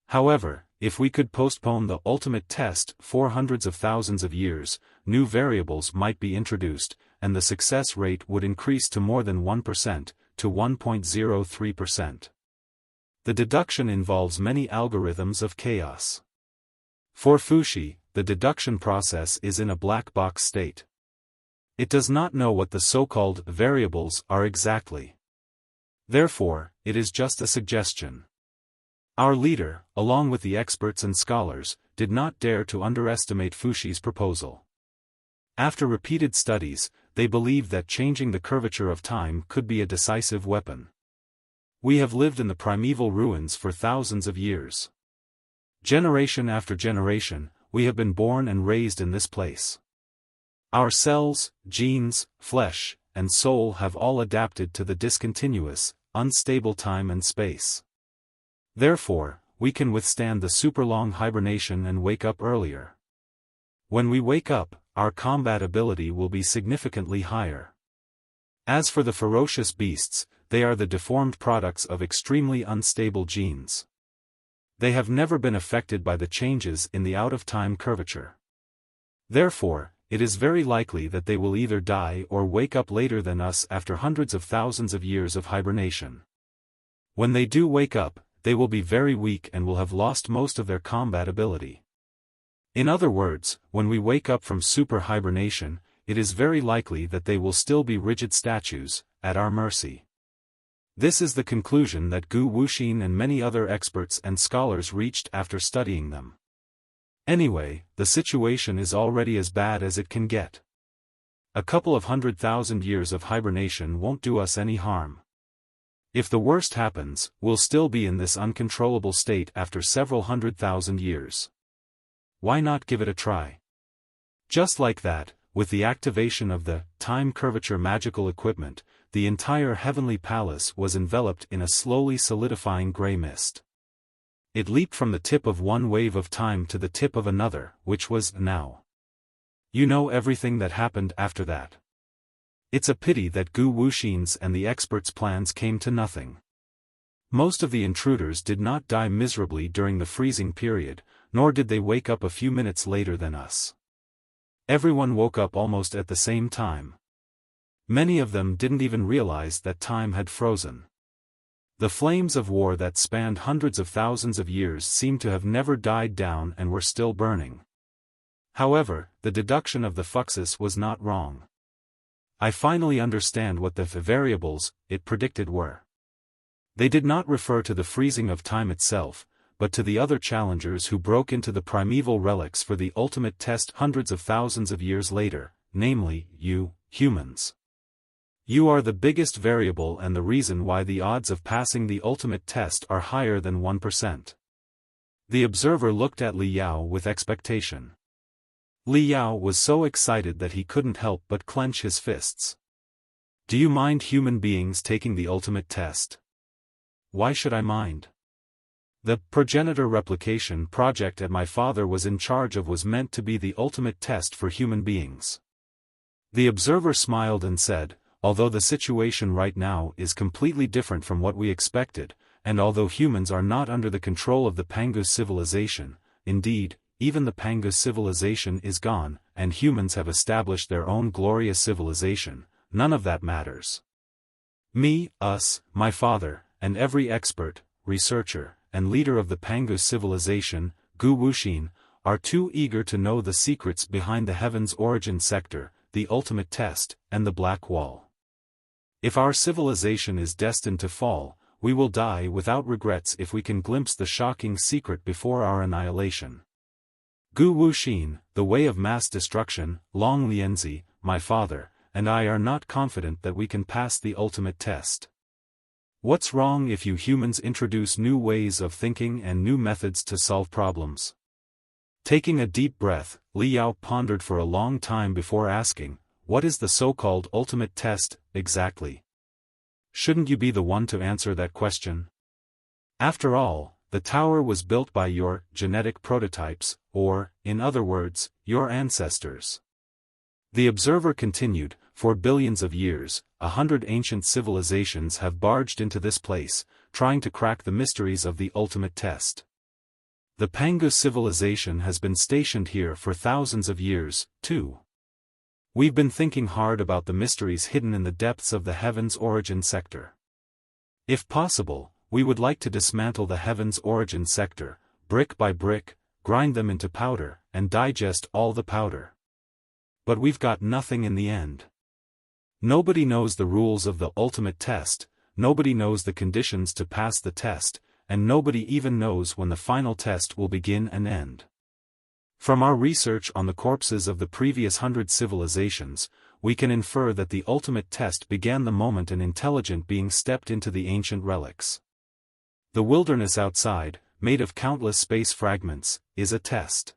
However, if we could postpone the ultimate test for hundreds of thousands of years, new variables might be introduced, and the success rate would increase to more than 1%, to 1.03%. The deduction involves many algorithms of chaos. For Fuxi, the deduction process is in a black box state. It does not know what the so-called variables are exactly. Therefore, it is just a suggestion. Our leader, along with the experts and scholars, did not dare to underestimate Fuxi's proposal. After repeated studies, they believed that changing the curvature of time could be a decisive weapon. We have lived in the primeval ruins for thousands of years. Generation after generation, we have been born and raised in this place. Our cells, genes, flesh, and soul have all adapted to the discontinuous, unstable time and space. Therefore, we can withstand the super-long hibernation and wake up earlier. When we wake up, our combat ability will be significantly higher. As for the ferocious beasts, they are the deformed products of extremely unstable genes. They have never been affected by the changes in the out-of-time curvature. Therefore, it is very likely that they will either die or wake up later than us after hundreds of thousands of years of hibernation. When they do wake up, they will be very weak and will have lost most of their combat ability. In other words, when we wake up from super hibernation, it is very likely that they will still be rigid statues, at our mercy. This is the conclusion that Gu Wuxin and many other experts and scholars reached after studying them. Anyway, the situation is already as bad as it can get. A couple of 100,000 years of hibernation won't do us any harm. If the worst happens, we'll still be in this uncontrollable state after several 100,000 years. Why not give it a try? Just like that, with the activation of the time curvature magical equipment, the entire heavenly palace was enveloped in a slowly solidifying gray mist. It leaped from the tip of one wave of time to the tip of another, which was now. You know everything that happened after that. It's a pity that Gu Wuxin's and the experts' plans came to nothing. Most of the intruders did not die miserably during the freezing period, nor did they wake up a few minutes later than us. Everyone woke up almost at the same time. Many of them didn't even realize that time had frozen. The flames of war that spanned hundreds of thousands of years seemed to have never died down and were still burning. However, the deduction of the Fuxus was not wrong. I finally understand what the variables it predicted were. They did not refer to the freezing of time itself, but to the other challengers who broke into the primeval relics for the ultimate test hundreds of thousands of years later, namely, you, humans. You are the biggest variable and the reason why the odds of passing the ultimate test are higher than 1%. The observer looked at Li Yao with expectation. Li Yao was so excited that he couldn't help but clench his fists. Do you mind human beings taking the ultimate test? Why should I mind? The progenitor replication project that my father was in charge of was meant to be the ultimate test for human beings. The observer smiled and said, although the situation right now is completely different from what we expected, and although humans are not under the control of the Pangus civilization, indeed, even the Pangus civilization is gone, and humans have established their own glorious civilization, none of that matters. Me, us, my father, and every expert, researcher, and leader of the Pangus civilization, Gu Wuxin, are too eager to know the secrets behind the Heaven's origin sector, the ultimate test, and the Black Wall. If our civilization is destined to fall, we will die without regrets if we can glimpse the shocking secret before our annihilation. Gu Wuxin, the way of mass destruction, Long Lianzi, my father, and I are not confident that we can pass the ultimate test. What's wrong if you humans introduce new ways of thinking and new methods to solve problems? Taking a deep breath, Li Yao pondered for a long time before asking, what is the so-called ultimate test, exactly? Shouldn't you be the one to answer that question? After all, the tower was built by your genetic prototypes, or, in other words, your ancestors. The observer continued, for billions of years, 100 ancient civilizations have barged into this place, trying to crack the mysteries of the ultimate test. The Pangus civilization has been stationed here for thousands of years, too. We've been thinking hard about the mysteries hidden in the depths of the Heaven's origin sector. If possible, we would like to dismantle the Heaven's origin sector, brick by brick, grind them into powder, and digest all the powder. But we've got nothing in the end. Nobody knows the rules of the ultimate test, nobody knows the conditions to pass the test, and nobody even knows when the final test will begin and end. From our research on the corpses of the previous 100 civilizations, we can infer that the ultimate test began the moment an intelligent being stepped into the ancient relics. The wilderness outside, made of countless space fragments, is a test.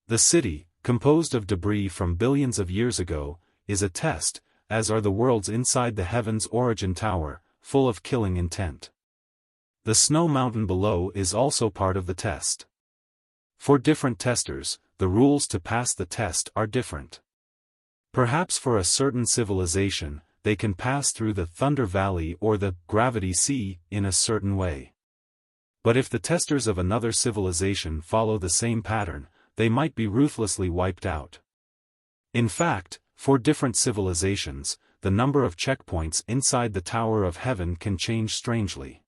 The city, composed of debris from billions of years ago, is a test, as are the worlds inside the Heaven's origin tower, full of killing intent. The snow mountain below is also part of the test. For different testers, the rules to pass the test are different. Perhaps for a certain civilization, they can pass through the Thunder Valley or the Gravity Sea in a certain way. But if the testers of another civilization follow the same pattern, they might be ruthlessly wiped out. In fact, for different civilizations, the number of checkpoints inside the Tower of Heaven can change strangely.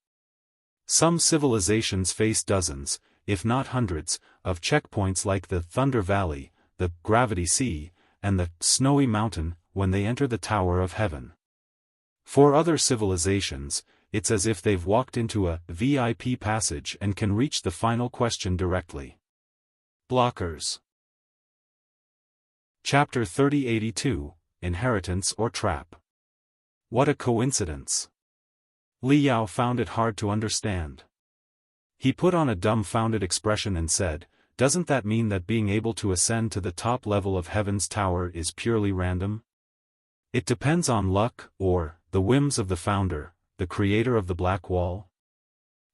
Some civilizations face dozens, if not hundreds, of checkpoints like the Thunder Valley, the Gravity Sea, and the Snowy Mountain, when they enter the Tower of Heaven. For other civilizations, it's as if they've walked into a VIP passage and can reach the final question directly. Blockers. Chapter 3082, inheritance or trap. What a coincidence. Li Yao found it hard to understand. He put on a dumbfounded expression and said, "Doesn't that mean that being able to ascend to the top level of Heaven's Tower is purely random? It depends on luck, or the whims of the founder, the creator of the Black Wall?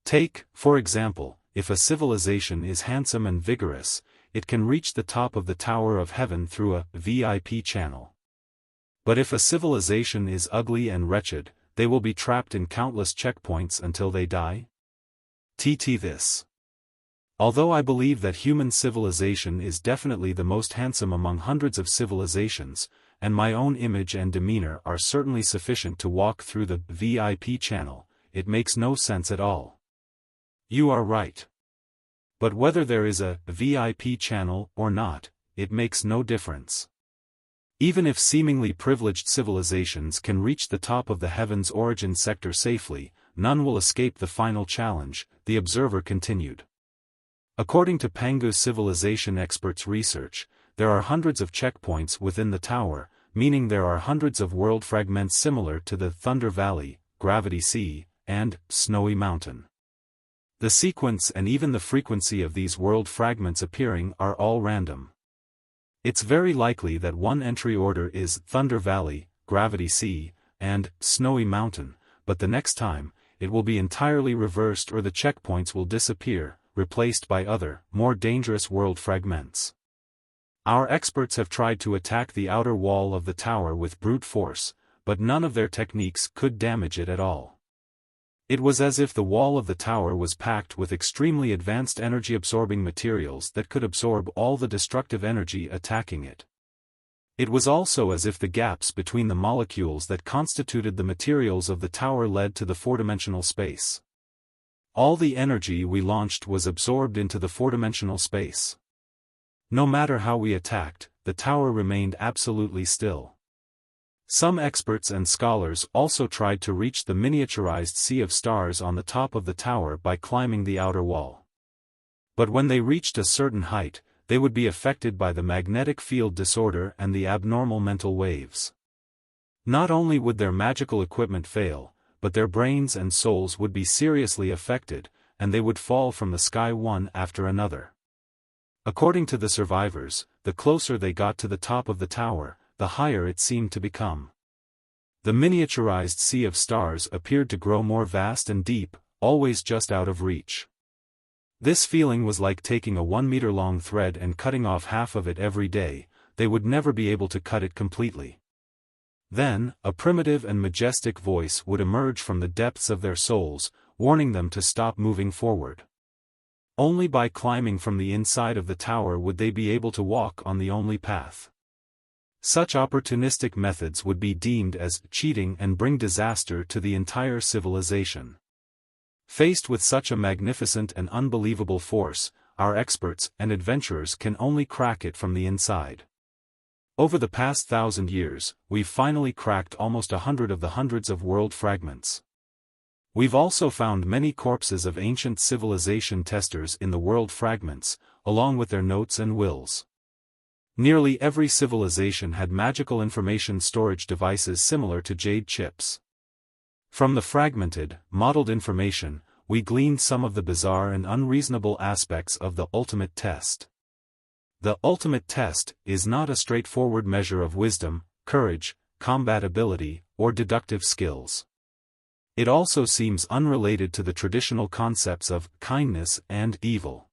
Take, for example, if a civilization is handsome and vigorous, it can reach the top of the Tower of Heaven through a VIP channel. But if a civilization is ugly and wretched, they will be trapped in countless checkpoints until they die? This. Although I believe that human civilization is definitely the most handsome among hundreds of civilizations, and my own image and demeanor are certainly sufficient to walk through the VIP channel, it makes no sense at all." You are right. But whether there is a VIP channel or not, it makes no difference. Even if seemingly privileged civilizations can reach the top of the Heaven's origin sector safely, none will escape the final challenge, the observer continued. According to Pangu civilization experts' research, there are hundreds of checkpoints within the tower, meaning there are hundreds of world fragments similar to the Thunder Valley, Gravity Sea, and Snowy Mountain. The sequence and even the frequency of these world fragments appearing are all random. It's very likely that one entry order is Thunder Valley, Gravity Sea, and Snowy Mountain, but the next time, it will be entirely reversed or the checkpoints will disappear, replaced by other, more dangerous world fragments. Our experts have tried to attack the outer wall of the tower with brute force, but none of their techniques could damage it at all. It was as if the wall of the tower was packed with extremely advanced energy-absorbing materials that could absorb all the destructive energy attacking it. It was also as if the gaps between the molecules that constituted the materials of the tower led to the four-dimensional space. All the energy we launched was absorbed into the four-dimensional space. No matter how we attacked, the tower remained absolutely still. Some experts and scholars also tried to reach the miniaturized sea of stars on the top of the tower by climbing the outer wall. But when they reached a certain height, they would be affected by the magnetic field disorder and the abnormal mental waves. Not only would their magical equipment fail, but their brains and souls would be seriously affected, and they would fall from the sky one after another. According to the survivors, the closer they got to the top of the tower, the higher it seemed to become. The miniaturized sea of stars appeared to grow more vast and deep, always just out of reach. This feeling was like taking a 1-meter-long thread and cutting off half of it every day, they would never be able to cut it completely. Then, a primitive and majestic voice would emerge from the depths of their souls, warning them to stop moving forward. Only by climbing from the inside of the tower would they be able to walk on the only path. Such opportunistic methods would be deemed as cheating and bring disaster to the entire civilization. Faced with such a magnificent and unbelievable force, our experts and adventurers can only crack it from the inside. Over the past 1,000 years, we've finally cracked almost 100 of the hundreds of world fragments. We've also found many corpses of ancient civilization testers in the world fragments, along with their notes and wills. Nearly every civilization had magical information storage devices similar to jade chips. From the fragmented, modeled information, we gleaned some of the bizarre and unreasonable aspects of the ultimate test. The ultimate test is not a straightforward measure of wisdom, courage, combat ability, or deductive skills. It also seems unrelated to the traditional concepts of kindness and evil.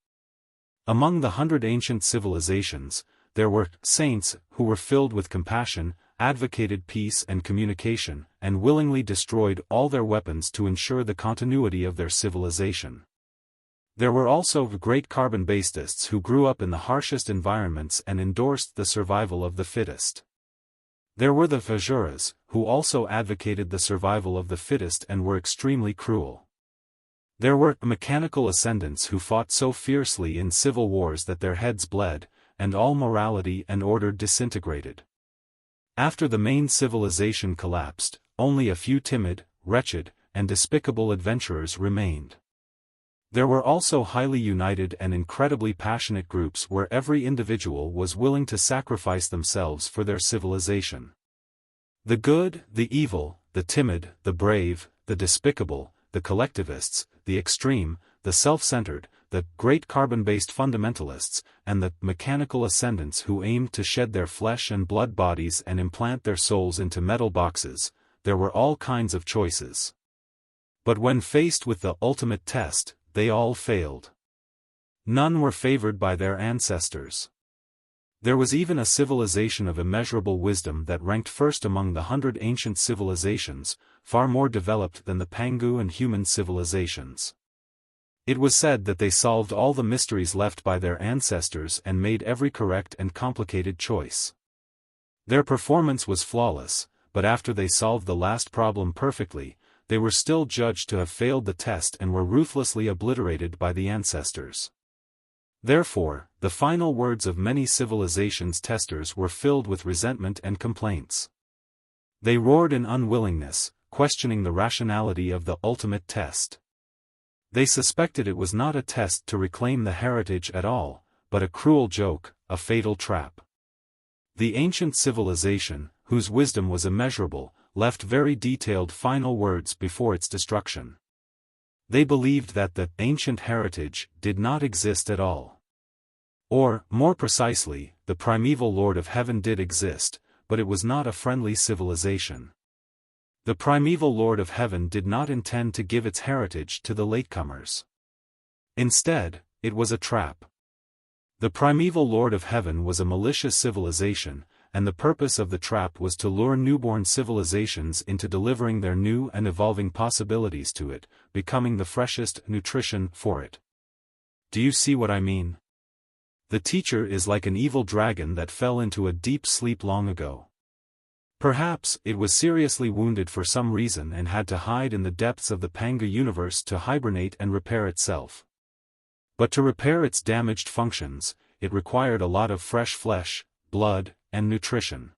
Among the 100 ancient civilizations, there were saints who were filled with compassion, advocated peace and communication, and willingly destroyed all their weapons to ensure the continuity of their civilization. There were also great carbon-basists who grew up in the harshest environments and endorsed the survival of the fittest. There were the Vajuras, who also advocated the survival of the fittest and were extremely cruel. There were mechanical ascendants who fought so fiercely in civil wars that their heads bled, and all morality and order disintegrated. After the main civilization collapsed, only a few timid, wretched, and despicable adventurers remained. There were also highly united and incredibly passionate groups where every individual was willing to sacrifice themselves for their civilization. The good, the evil, the timid, the brave, the despicable, the collectivists, the extreme, the self-centered, the great carbon-based fundamentalists, and the mechanical ascendants who aimed to shed their flesh and blood bodies and implant their souls into metal boxes, there were all kinds of choices. But when faced with the ultimate test, they all failed. None were favored by their ancestors. There was even a civilization of immeasurable wisdom that ranked first among the 100 ancient civilizations, far more developed than the Pangu and human civilizations. It was said that they solved all the mysteries left by their ancestors and made every correct and complicated choice. Their performance was flawless, but after they solved the last problem perfectly, they were still judged to have failed the test and were ruthlessly obliterated by the ancestors. Therefore, the final words of many civilizations' testers were filled with resentment and complaints. They roared in unwillingness, questioning the rationality of the ultimate test. They suspected it was not a test to reclaim the heritage at all, but a cruel joke, a fatal trap. The ancient civilization, whose wisdom was immeasurable, left very detailed final words before its destruction. They believed that the ancient heritage did not exist at all. Or, more precisely, the primeval Lord of Heaven did exist, but it was not a friendly civilization. The primeval Lord of Heaven did not intend to give its heritage to the latecomers. Instead, it was a trap. The primeval Lord of Heaven was a malicious civilization, and the purpose of the trap was to lure newborn civilizations into delivering their new and evolving possibilities to it, becoming the freshest nutrition for it. Do you see what I mean? The teacher is like an evil dragon that fell into a deep sleep long ago. Perhaps it was seriously wounded for some reason and had to hide in the depths of the Pangu universe to hibernate and repair itself. But to repair its damaged functions, it required a lot of fresh flesh, blood, and nutrition.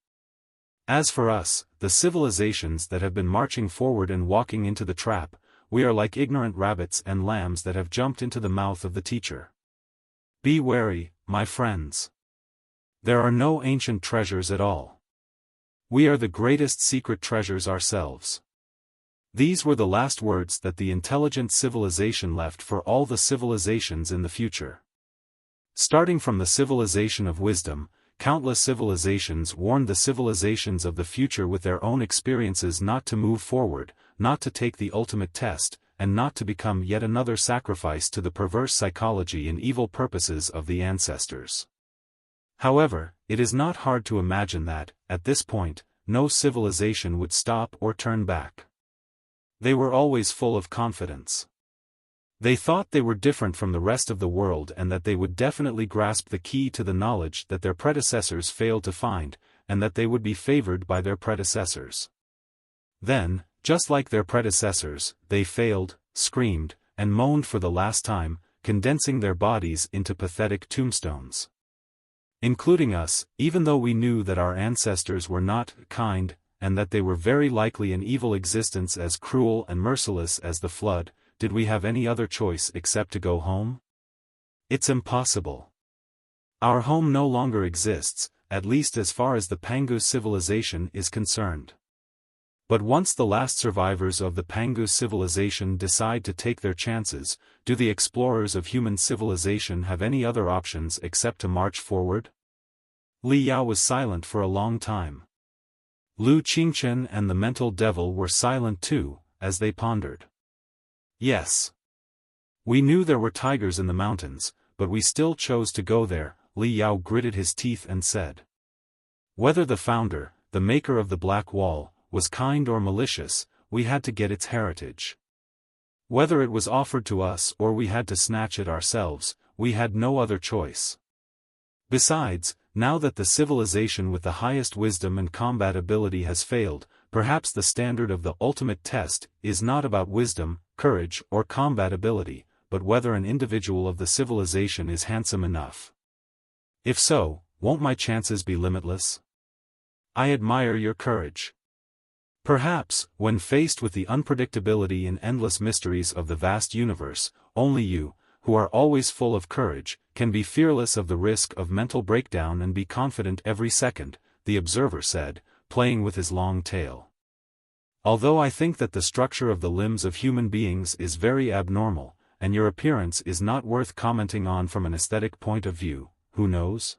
As for us, the civilizations that have been marching forward and walking into the trap, we are like ignorant rabbits and lambs that have jumped into the mouth of the teacher. Be wary, my friends. There are no ancient treasures at all. We are the greatest secret treasures ourselves. These were the last words that the intelligent civilization left for all the civilizations in the future. Starting from the civilization of wisdom, countless civilizations warned the civilizations of the future with their own experiences not to move forward, not to take the ultimate test, and not to become yet another sacrifice to the perverse psychology and evil purposes of the ancestors. However, it is not hard to imagine that, at this point, no civilization would stop or turn back. They were always full of confidence. They thought they were different from the rest of the world and that they would definitely grasp the key to the knowledge that their predecessors failed to find, and that they would be favored by their predecessors. Then, just like their predecessors, they failed, screamed, and moaned for the last time, condensing their bodies into pathetic tombstones. Including us, even though we knew that our ancestors were not kind, and that they were very likely an evil existence as cruel and merciless as the flood, did we have any other choice except to go home? It's impossible. Our home no longer exists, at least as far as the Pangu civilization is concerned. But once the last survivors of the Pangu civilization decide to take their chances, do the explorers of human civilization have any other options except to march forward? Li Yao was silent for a long time. Lu Qingchen and the mental devil were silent too, as they pondered. Yes. We knew there were tigers in the mountains, but we still chose to go there, Li Yao gritted his teeth and said. Whether the founder, the maker of the Black Wall, was kind or malicious, we had to get its heritage. Whether it was offered to us or we had to snatch it ourselves, we had no other choice. Besides, now that the civilization with the highest wisdom and combat ability has failed, perhaps the standard of the ultimate test is not about wisdom, courage, or combat ability, but whether an individual of the civilization is handsome enough. If so, won't my chances be limitless? I admire your courage. Perhaps, when faced with the unpredictability and endless mysteries of the vast universe, only you, who are always full of courage, can be fearless of the risk of mental breakdown and be confident every second, the observer said, playing with his long tail. Although I think that the structure of the limbs of human beings is very abnormal, and your appearance is not worth commenting on from an aesthetic point of view, who knows?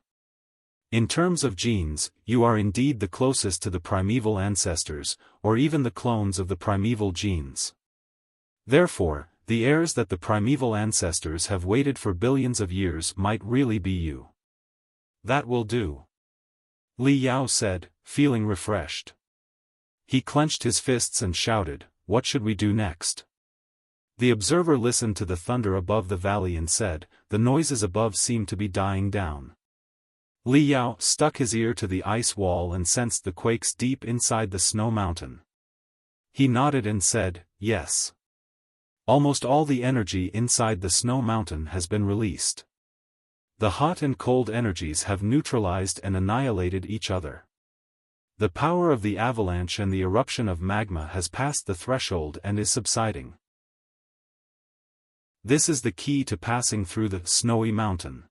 In terms of genes, you are indeed the closest to the primeval ancestors, or even the clones of the primeval genes. Therefore, the heirs that the primeval ancestors have waited for billions of years might really be you. That will do. Li Yao said, feeling refreshed. He clenched his fists and shouted, "What should we do next?" The observer listened to the thunder above the valley and said, "The noises above seem to be dying down." Li Yao stuck his ear to the ice wall and sensed the quakes deep inside the snow mountain. He nodded and said, "Yes. Almost all the energy inside the snow mountain has been released. The hot and cold energies have neutralized and annihilated each other. The power of the avalanche and the eruption of magma has passed the threshold and is subsiding. This is the key to passing through the snowy mountain."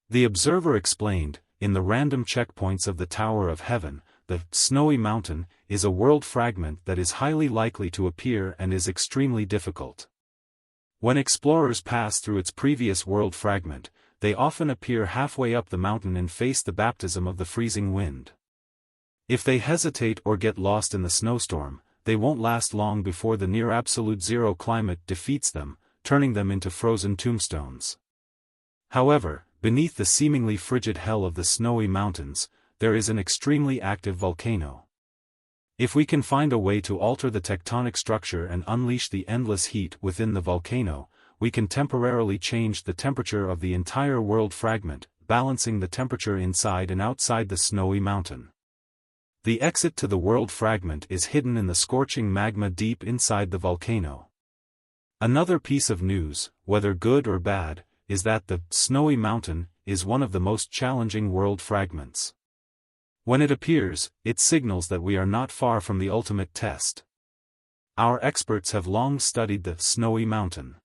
The observer explained, "In the random checkpoints of the Tower of Heaven, the snowy mountain is a world fragment that is highly likely to appear and is extremely difficult. When explorers pass through its previous world fragment, they often appear halfway up the mountain and face the baptism of the freezing wind. If they hesitate or get lost in the snowstorm, they won't last long before the near absolute zero climate defeats them, turning them into frozen tombstones. However, beneath the seemingly frigid hell of the snowy mountains, there is an extremely active volcano. If we can find a way to alter the tectonic structure and unleash the endless heat within the volcano, we can temporarily change the temperature of the entire world fragment, balancing the temperature inside and outside the snowy mountain. The exit to the world fragment is hidden in the scorching magma deep inside the volcano. Another piece of news, whether good or bad, is that the snowy mountain is one of the most challenging world fragments. When it appears, it signals that we are not far from the ultimate test. Our experts have long studied the snowy mountain.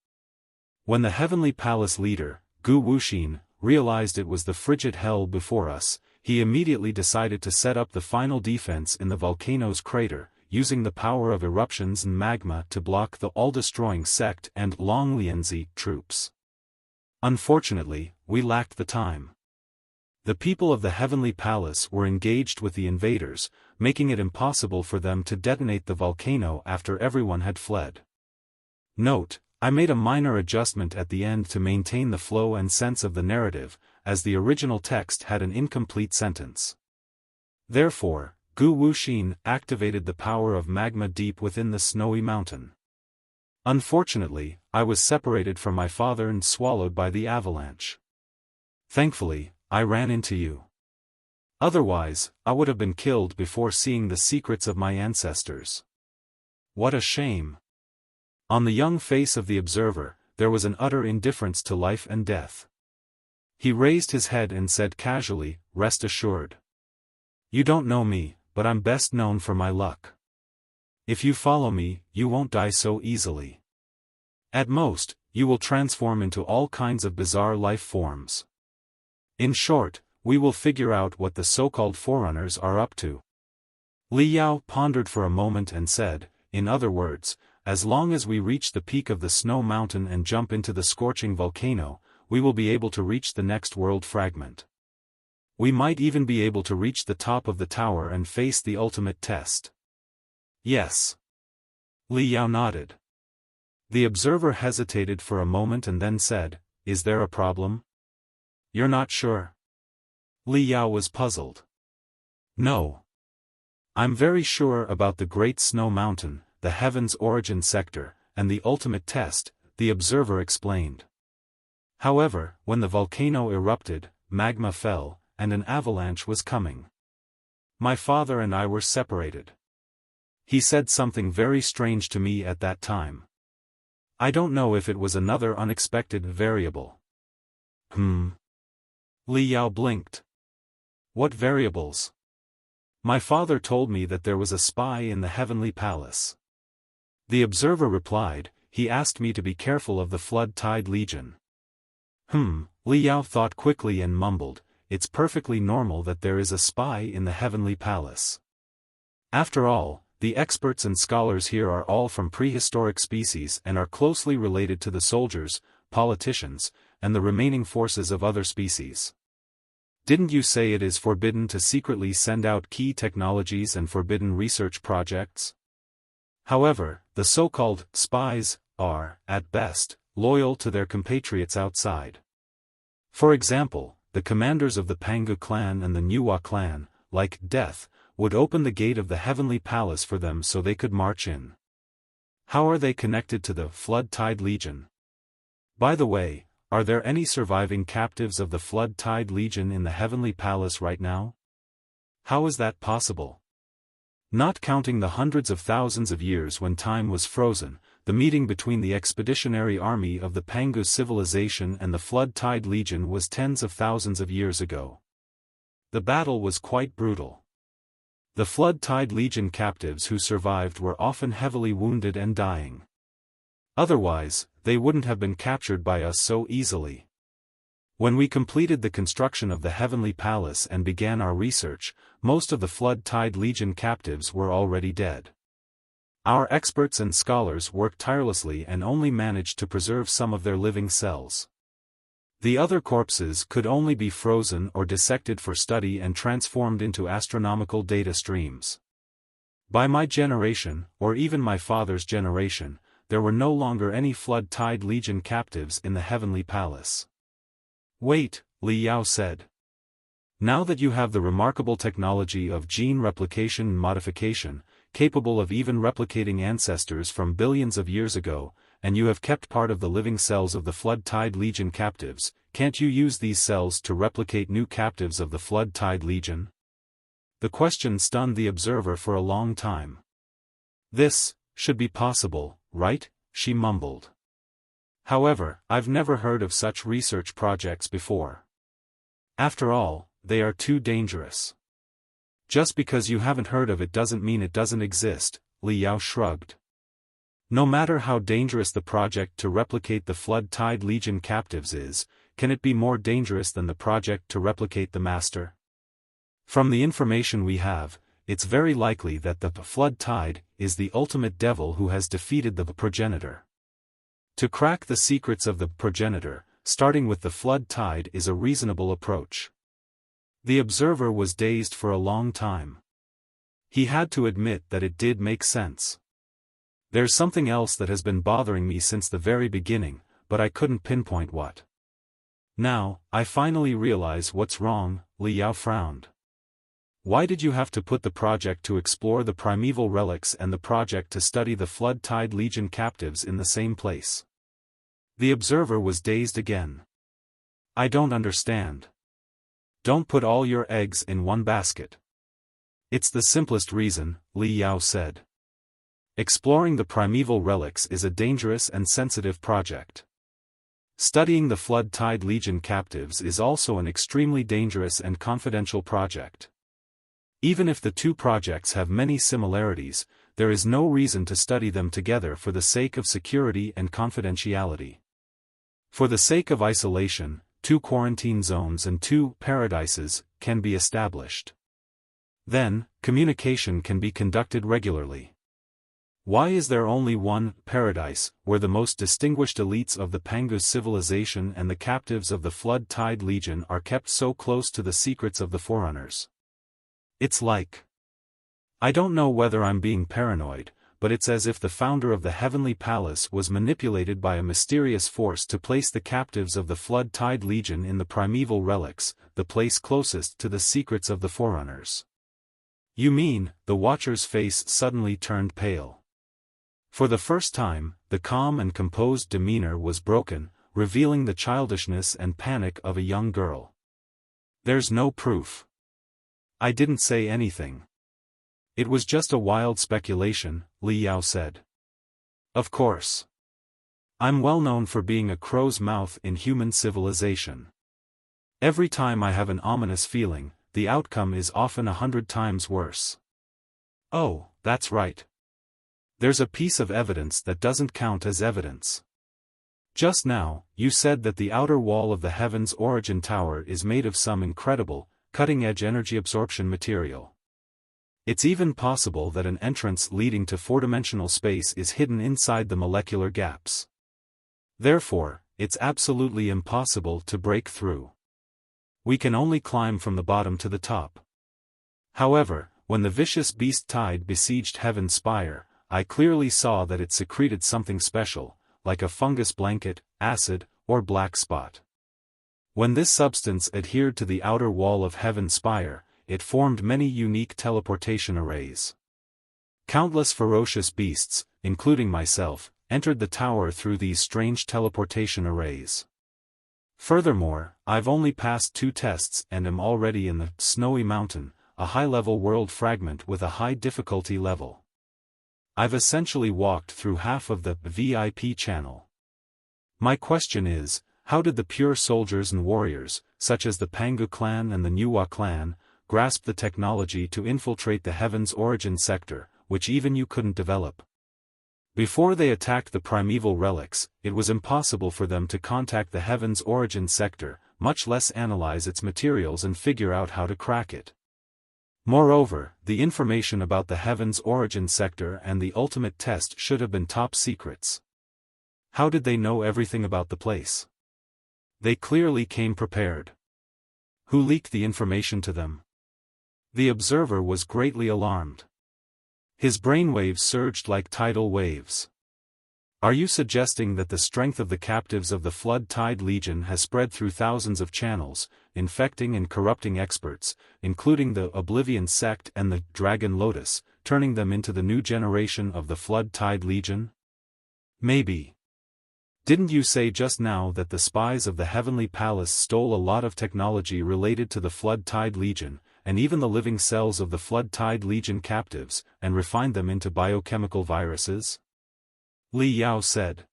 When the Heavenly Palace leader, Gu Wuxin, realized it was the frigid hell before us, he immediately decided to set up the final defense in the volcano's crater, using the power of eruptions and magma to block the all-destroying sect and Longlianzi troops. Unfortunately, we lacked the time. The people of the Heavenly Palace were engaged with the invaders, making it impossible for them to detonate the volcano after everyone had fled. Note: I made a minor adjustment at the end to maintain the flow and sense of the narrative, as the original text had an incomplete sentence. Therefore, Gu Wuxin activated the power of magma deep within the snowy mountain. Unfortunately, I was separated from my father and swallowed by the avalanche. Thankfully, I ran into you. Otherwise, I would have been killed before seeing the secrets of my ancestors. What a shame. On the young face of the observer, there was an utter indifference to life and death. He raised his head and said casually, "Rest assured. You don't know me, but I'm best known for my luck. If you follow me, you won't die so easily. At most, you will transform into all kinds of bizarre life forms. In short, we will figure out what the so-called forerunners are up to." Li Yao pondered for a moment and said, "In other words, as long as we reach the peak of the snow mountain and jump into the scorching volcano, we will be able to reach the next world fragment. We might even be able to reach the top of the tower and face the ultimate test." "Yes." Li Yao nodded. The observer hesitated for a moment and then said, "Is there a problem?" "You're not sure?" Li Yao was puzzled. "No. I'm very sure about the Great Snow Mountain, the Heaven's Origin Sector, and the ultimate test," the observer explained. "However, when the volcano erupted, magma fell, and an avalanche was coming. My father and I were separated. He said something very strange to me at that time. I don't know if it was another unexpected variable." Li Yao blinked. "What variables?" "My father told me that there was a spy in the Heavenly Palace." The observer replied, "He asked me to be careful of the Flood Tide Legion." Li Yao thought quickly and mumbled, "It's perfectly normal that there is a spy in the Heavenly Palace. After all, the experts and scholars here are all from prehistoric species and are closely related to the soldiers, politicians, and the remaining forces of other species. Didn't you say it is forbidden to secretly send out key technologies and forbidden research projects? However, the so-called spies are, at best, loyal to their compatriots outside. For example, the commanders of the Pangu clan and the Nuwa clan, like Death, would open the gate of the Heavenly Palace for them so they could march in. How are they connected to the Flood Tide Legion? By the way, are there any surviving captives of the Flood Tide Legion in the Heavenly Palace right now? How is that possible? Not counting the hundreds of thousands of years when time was frozen, the meeting between the expeditionary army of the Pangu civilization and the Flood Tide Legion was tens of thousands of years ago. The battle was quite brutal. The Flood Tide Legion captives who survived were often heavily wounded and dying. Otherwise, they wouldn't have been captured by us so easily. When we completed the construction of the Heavenly Palace and began our research, most of the Flood Tide Legion captives were already dead. Our experts and scholars worked tirelessly and only managed to preserve some of their living cells. The other corpses could only be frozen or dissected for study and transformed into astronomical data streams. By my generation, or even my father's generation, there were no longer any Flood Tide Legion captives in the Heavenly Palace. Wait, Li Yao said. Now that you have the remarkable technology of gene replication and modification, capable of even replicating ancestors from billions of years ago, and you have kept part of the living cells of the Flood Tide Legion captives, can't you use these cells to replicate new captives of the Flood Tide Legion? The question stunned the observer for a long time. This should be possible, right? She mumbled. However, I've never heard of such research projects before. After all, they are too dangerous. Just because you haven't heard of it doesn't mean it doesn't exist, Li Yao shrugged. No matter how dangerous the project to replicate the Flood Tide Legion captives is, can it be more dangerous than the project to replicate the Master? From the information we have, it's very likely that the Flood Tide is the ultimate devil who has defeated the progenitor. To crack the secrets of the progenitor, starting with the Flood Tide is a reasonable approach. The observer was dazed for a long time. He had to admit that it did make sense. There's something else that has been bothering me since the very beginning, but I couldn't pinpoint what. Now, I finally realize what's wrong, Li Yao frowned. Why did you have to put the project to explore the primeval relics and the project to study the Flood Tide Legion captives in the same place? The observer was dazed again. I don't understand. Don't put all your eggs in one basket. It's the simplest reason, Li Yao said. Exploring the primeval relics is a dangerous and sensitive project. Studying the Flood Tide Legion captives is also an extremely dangerous and confidential project. Even if the two projects have many similarities, there is no reason to study them together for the sake of security and confidentiality. For the sake of isolation, 2 quarantine zones and 2 paradises can be established. Then, communication can be conducted regularly. Why is there only one paradise, where the most distinguished elites of the Pangu civilization and the captives of the Flood Tide Legion are kept so close to the secrets of the Forerunners? It's like... I don't know whether I'm being paranoid, but it's as if the founder of the Heavenly Palace was manipulated by a mysterious force to place the captives of the Flood Tide Legion in the primeval relics, the place closest to the secrets of the Forerunners. You mean, the Watcher's face suddenly turned pale. For the first time, the calm and composed demeanor was broken, revealing the childishness and panic of a young girl. There's no proof. I didn't say anything. It was just a wild speculation, Li Yao said. Of course. I'm well known for being a crow's mouth in human civilization. Every time I have an ominous feeling, the outcome is often 100 times worse. Oh, that's right. There's a piece of evidence that doesn't count as evidence. Just now, you said that the outer wall of the Heaven's Origin Tower is made of some incredible, cutting-edge energy absorption material. It's even possible that an entrance leading to four-dimensional space is hidden inside the molecular gaps. Therefore, it's absolutely impossible to break through. We can only climb from the bottom to the top. However, when the vicious beast tide besieged Heaven's Spire, I clearly saw that it secreted something special, like a fungus blanket, acid, or black spot. When this substance adhered to the outer wall of Heaven's Spire, it formed many unique teleportation arrays. Countless ferocious beasts, including myself, entered the tower through these strange teleportation arrays. Furthermore, I've only passed 2 tests and am already in the Snowy Mountain, a high-level world fragment with a high difficulty level. I've essentially walked through half of the VIP channel. My question is, how did the pure soldiers and warriors, such as the Pangu clan and the Nuwa clan, grasp the technology to infiltrate the Heaven's Origin sector, which even you couldn't develop? Before they attacked the primeval relics, it was impossible for them to contact the Heaven's Origin sector, much less analyze its materials and figure out how to crack it. Moreover, the information about the Heaven's Origin sector and the ultimate test should have been top secrets. How did they know everything about the place? They clearly came prepared. Who leaked the information to them? The observer was greatly alarmed. His brainwaves surged like tidal waves. Are you suggesting that the strength of the captives of the Flood Tide Legion has spread through thousands of channels, infecting and corrupting experts, including the Oblivion sect and the Dragon Lotus, turning them into the new generation of the Flood Tide Legion? Maybe. Didn't you say just now that the spies of the Heavenly Palace stole a lot of technology related to the Flood Tide Legion, and even the living cells of the Flood Tide Legion captives, and refined them into biochemical viruses? Li Yao said.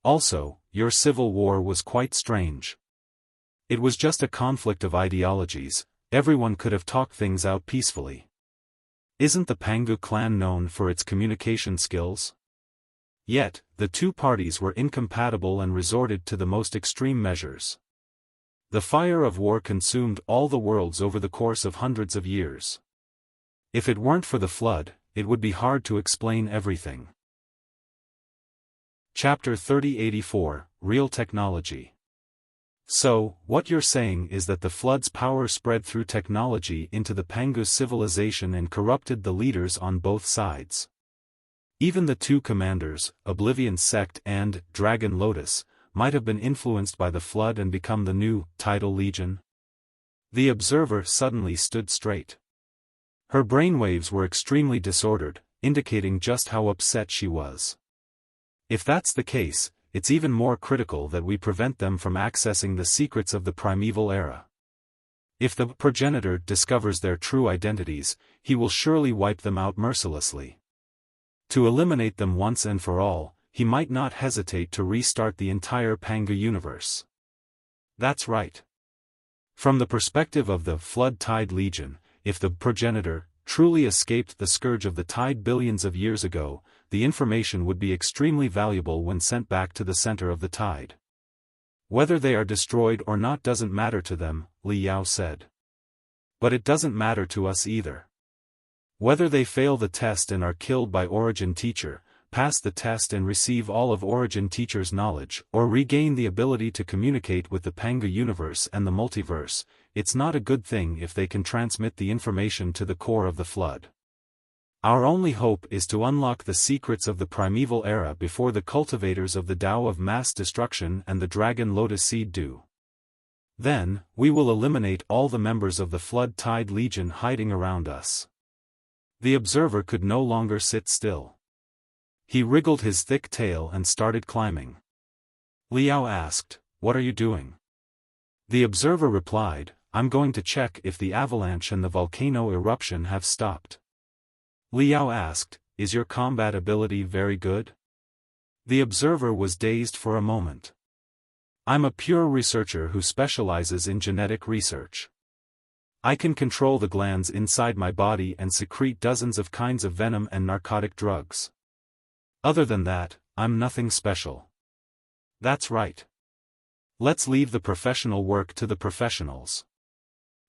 Also, your civil war was quite strange. It was just a conflict of ideologies, everyone could have talked things out peacefully. Isn't the Pangu clan known for its communication skills? Yet, the 2 parties were incompatible and resorted to the most extreme measures. The fire of war consumed all the worlds over the course of hundreds of years. If it weren't for the flood, it would be hard to explain everything. Chapter 3084, Real Technology. So, what you're saying is that the flood's power spread through technology into the Pangu civilization and corrupted the leaders on both sides. Even the 2 commanders, Oblivion sect and Dragon Lotus, might have been influenced by the flood and become the new Tidal Legion. The observer suddenly stood straight. Her brainwaves were extremely disordered, indicating just how upset she was. If that's the case, it's even more critical that we prevent them from accessing the secrets of the primeval era. If the progenitor discovers their true identities, he will surely wipe them out mercilessly. To eliminate them once and for all, he might not hesitate to restart the entire Pangu universe. That's right. From the perspective of the Flood Tide Legion, if the progenitor truly escaped the scourge of the tide billions of years ago, the information would be extremely valuable when sent back to the center of the tide. Whether they are destroyed or not doesn't matter to them, Li Yao said. But it doesn't matter to us either. Whether they fail the test and are killed by Origin Teacher, pass the test and receive all of Origin Teacher's knowledge, or regain the ability to communicate with the Pangu universe and the multiverse, it's not a good thing if they can transmit the information to the core of the flood. Our only hope is to unlock the secrets of the primeval era before the cultivators of the Tao of mass destruction and the Dragon Lotus seed do. Then, we will eliminate all the members of the Flood Tide Legion hiding around us. The observer could no longer sit still. He wriggled his thick tail and started climbing. Liao asked, "What are you doing?" The observer replied, "I'm going to check if the avalanche and the volcano eruption have stopped." Liao asked, "Is your combat ability very good?" The observer was dazed for a moment. "I'm a pure researcher who specializes in genetic research. I can control the glands inside my body and secrete dozens of kinds of venom and narcotic drugs. Other than that, I'm nothing special." "That's right. Let's leave the professional work to the professionals.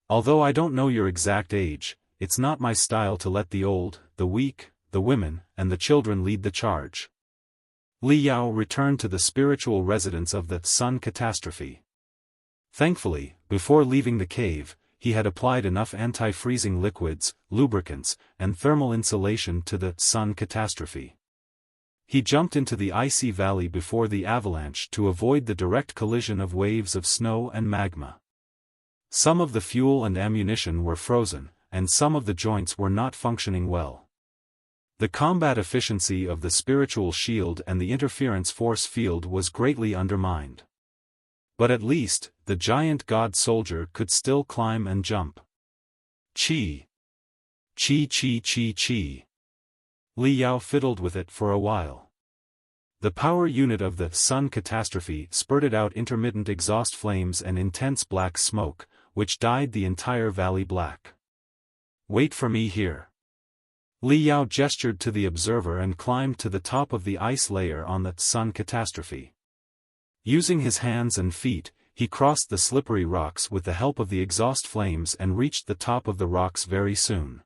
Although I don't know your exact age, it's not my style to let the old, the weak, the women, and the children lead the charge. Li Yao returned to the spiritual residence of the Sun Catastrophe. Thankfully, before leaving the cave, he had applied enough anti-freezing liquids, lubricants, and thermal insulation to the Sun Catastrophe. He jumped into the icy valley before the avalanche to avoid the direct collision of waves of snow and magma. Some of the fuel and ammunition were frozen, and some of the joints were not functioning well. The combat efficiency of the spiritual shield and the interference force field was greatly undermined. But at least, the giant god soldier could still climb and jump. Chi! Chi chi chi chi! Li Yao fiddled with it for a while. The power unit of the Sun Catastrophe spurted out intermittent exhaust flames and intense black smoke, which dyed the entire valley black. Wait for me here. Li Yao gestured to the observer and climbed to the top of the ice layer on the Sun Catastrophe. Using his hands and feet, he crossed the slippery rocks with the help of the exhaust flames and reached the top of the rocks very soon.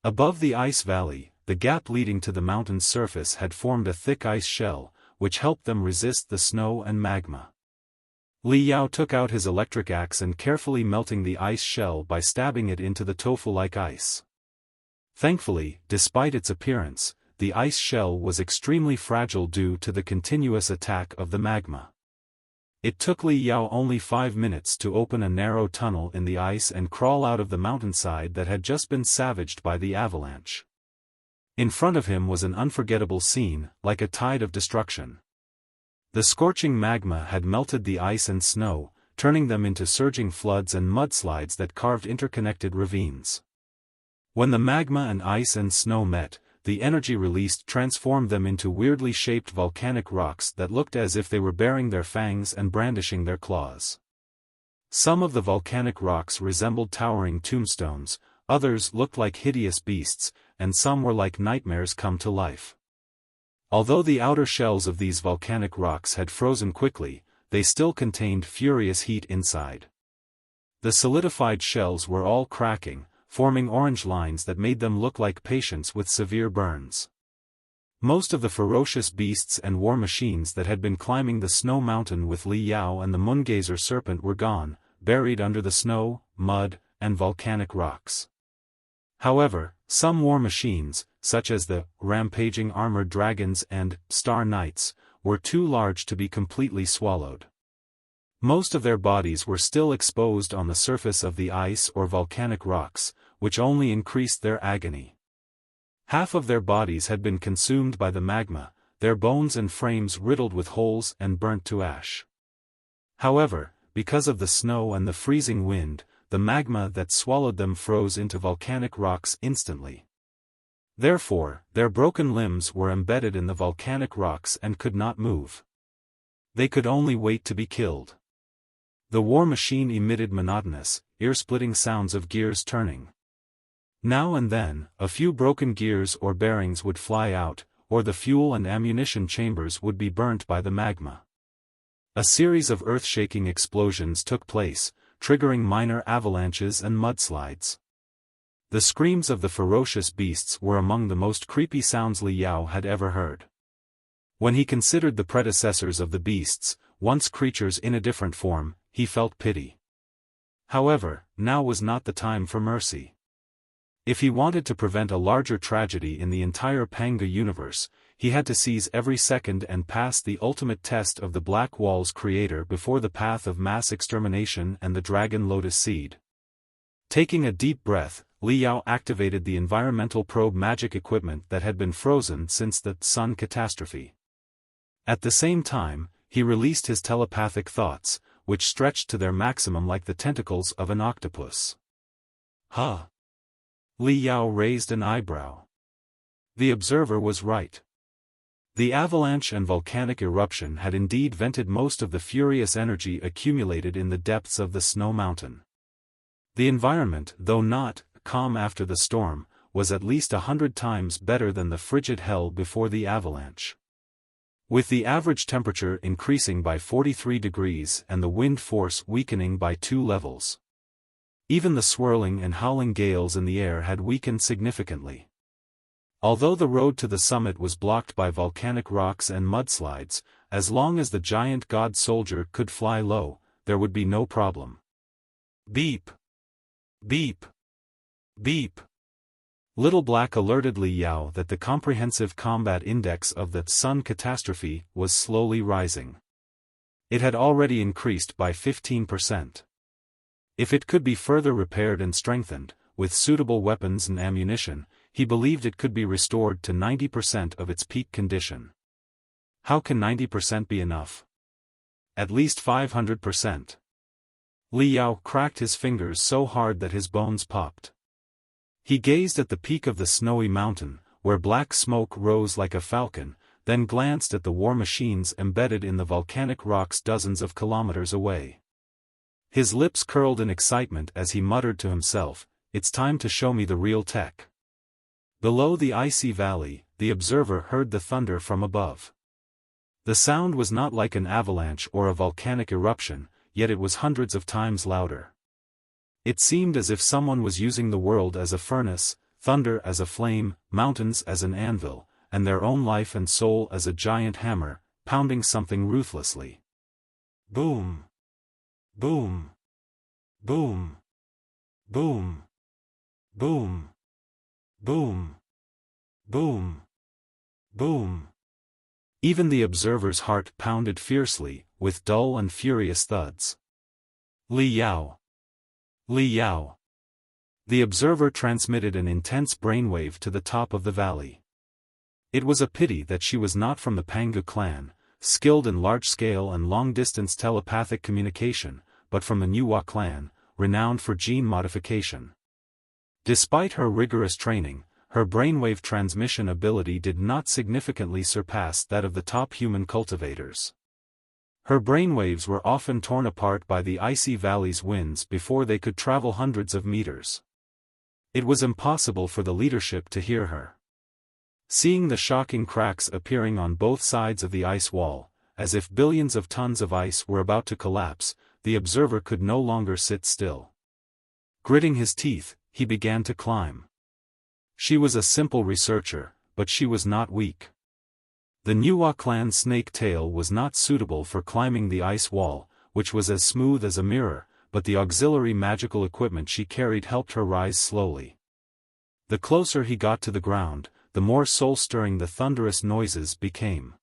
Above the ice valley, the gap leading to the mountain's surface had formed a thick ice shell, which helped them resist the snow and magma. Li Yao took out his electric axe and carefully melting the ice shell by stabbing it into the tofu-like ice. Thankfully, despite its appearance, the ice shell was extremely fragile due to the continuous attack of the magma. It took Li Yao only 5 minutes to open a narrow tunnel in the ice and crawl out of the mountainside that had just been savaged by the avalanche. In front of him was an unforgettable scene, like a tide of destruction. The scorching magma had melted the ice and snow, turning them into surging floods and mudslides that carved interconnected ravines. When the magma and ice and snow met, the energy released transformed them into weirdly shaped volcanic rocks that looked as if they were baring their fangs and brandishing their claws. Some of the volcanic rocks resembled towering tombstones, others looked like hideous beasts, and some were like nightmares come to life. Although the outer shells of these volcanic rocks had frozen quickly, they still contained furious heat inside. The solidified shells were all cracking, forming orange lines that made them look like patients with severe burns. Most of the ferocious beasts and war machines that had been climbing the snow mountain with Li Yao and the Moongazer serpent were gone, buried under the snow, mud, and volcanic rocks. However, some war machines, such as the rampaging armored dragons and star knights, were too large to be completely swallowed. Most of their bodies were still exposed on the surface of the ice or volcanic rocks, which only increased their agony. Half of their bodies had been consumed by the magma, their bones and frames riddled with holes and burnt to ash. However, because of the snow and the freezing wind, the magma that swallowed them froze into volcanic rocks instantly. Therefore, their broken limbs were embedded in the volcanic rocks and could not move. They could only wait to be killed. The war machine emitted monotonous, ear-splitting sounds of gears turning. Now and then, a few broken gears or bearings would fly out, or the fuel and ammunition chambers would be burnt by the magma. A series of earth-shaking explosions took place, triggering minor avalanches and mudslides. The screams of the ferocious beasts were among the most creepy sounds Li Yao had ever heard. When he considered the predecessors of the beasts, once creatures in a different form, he felt pity. However, now was not the time for mercy. If he wanted to prevent a larger tragedy in the entire Panga universe, he had to seize every second and pass the ultimate test of the Black Wall's creator before the path of mass extermination and the Dragon Lotus Seed. Taking a deep breath, Li Yao activated the environmental probe magic equipment that had been frozen since the Sun Catastrophe. At the same time, he released his telepathic thoughts, which stretched to their maximum like the tentacles of an octopus. Huh? Li Yao raised an eyebrow. The observer was right. The avalanche and volcanic eruption had indeed vented most of the furious energy accumulated in the depths of the snow mountain. The environment, though not calm after the storm, was at least 100 times better than the frigid hell before the avalanche. With the average temperature increasing by 43 degrees and the wind force weakening by 2 levels. Even the swirling and howling gales in the air had weakened significantly. Although the road to the summit was blocked by volcanic rocks and mudslides, as long as the giant god soldier could fly low, there would be no problem. Beep! Beep! Beep! Little Black alerted Li Yao that the comprehensive combat index of the Sun catastrophe was slowly rising. It had already increased by 15%. If it could be further repaired and strengthened, with suitable weapons and ammunition, he believed it could be restored to 90% of its peak condition. How can 90% be enough? At least 500%. Li Yao cracked his fingers so hard that his bones popped. He gazed at the peak of the snowy mountain, where black smoke rose like a falcon, then glanced at the war machines embedded in the volcanic rocks dozens of kilometers away. His lips curled in excitement as he muttered to himself, "It's time to show me the real tech." Below the icy valley, the observer heard the thunder from above. The sound was not like an avalanche or a volcanic eruption, yet it was hundreds of times louder. It seemed as if someone was using the world as a furnace, thunder as a flame, mountains as an anvil, and their own life and soul as a giant hammer, pounding something ruthlessly. Boom! Boom! Boom! Boom! Boom! Boom! Boom! Boom! Even the observer's heart pounded fiercely, with dull and furious thuds. Li Yao! Li Yao! The observer transmitted an intense brainwave to the top of the valley. It was a pity that she was not from the Pangu clan, skilled in large-scale and long-distance telepathic communication, but from the Nuwa clan, renowned for gene modification. Despite her rigorous training, her brainwave transmission ability did not significantly surpass that of the top human cultivators. Her brainwaves were often torn apart by the icy valley's winds before they could travel hundreds of meters. It was impossible for the leadership to hear her. Seeing the shocking cracks appearing on both sides of the ice wall, as if billions of tons of ice were about to collapse, the observer could no longer sit still. Gritting his teeth, he began to climb. She was a simple researcher, but she was not weak. The Nuwa clan snake tail was not suitable for climbing the ice wall, which was as smooth as a mirror, but the auxiliary magical equipment she carried helped her rise slowly. The closer he got to the ground, the more soul-stirring the thunderous noises became.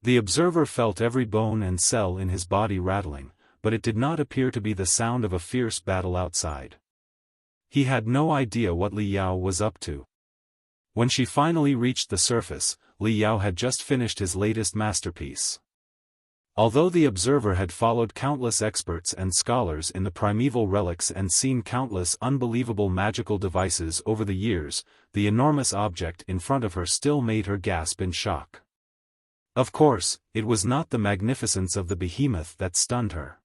The observer felt every bone and cell in his body rattling, but it did not appear to be the sound of a fierce battle outside. He had no idea what Li Yao was up to. When she finally reached the surface, Li Yao had just finished his latest masterpiece. Although the observer had followed countless experts and scholars in the primeval relics and seen countless unbelievable magical devices over the years, the enormous object in front of her still made her gasp in shock. Of course, it was not the magnificence of the behemoth that stunned her.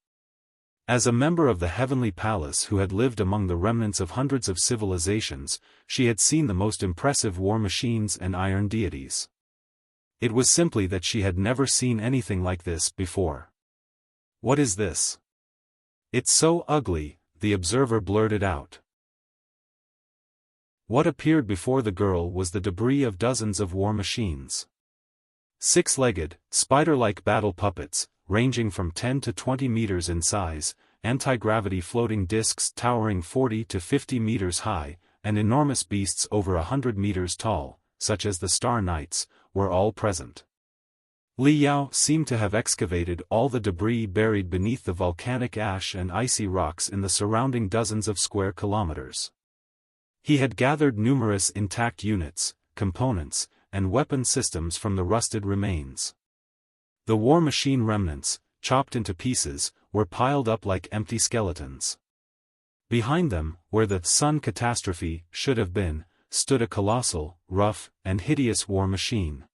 As a member of the Heavenly Palace who had lived among the remnants of hundreds of civilizations, she had seen the most impressive war machines and iron deities. It was simply that she had never seen anything like this before. "What is this? It's so ugly," the observer blurted out. What appeared before the girl was the debris of dozens of war machines. Six-legged, spider-like battle puppets, ranging from 10 to 20 meters in size, anti-gravity floating discs towering 40 to 50 meters high, and enormous beasts over 100 meters tall, such as the Star Knights, were all present. Li Yao seemed to have excavated all the debris buried beneath the volcanic ash and icy rocks in the surrounding dozens of square kilometers. He had gathered numerous intact units, components, and weapon systems from the rusted remains. The war machine remnants, chopped into pieces, were piled up like empty skeletons. Behind them, where the Sun catastrophe should have been, stood a colossal, rough, and hideous war machine.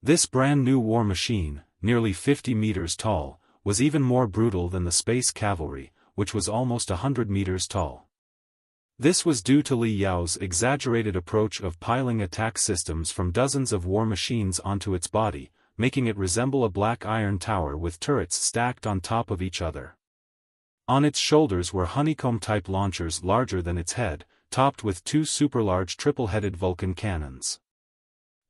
This brand-new war machine, nearly 50 meters tall, was even more brutal than the space cavalry, which was almost 100 meters tall. This was due to Li Yao's exaggerated approach of piling attack systems from dozens of war machines onto its body, making it resemble a black iron tower with turrets stacked on top of each other. On its shoulders were honeycomb-type launchers larger than its head, topped with two super-large triple-headed Vulcan cannons.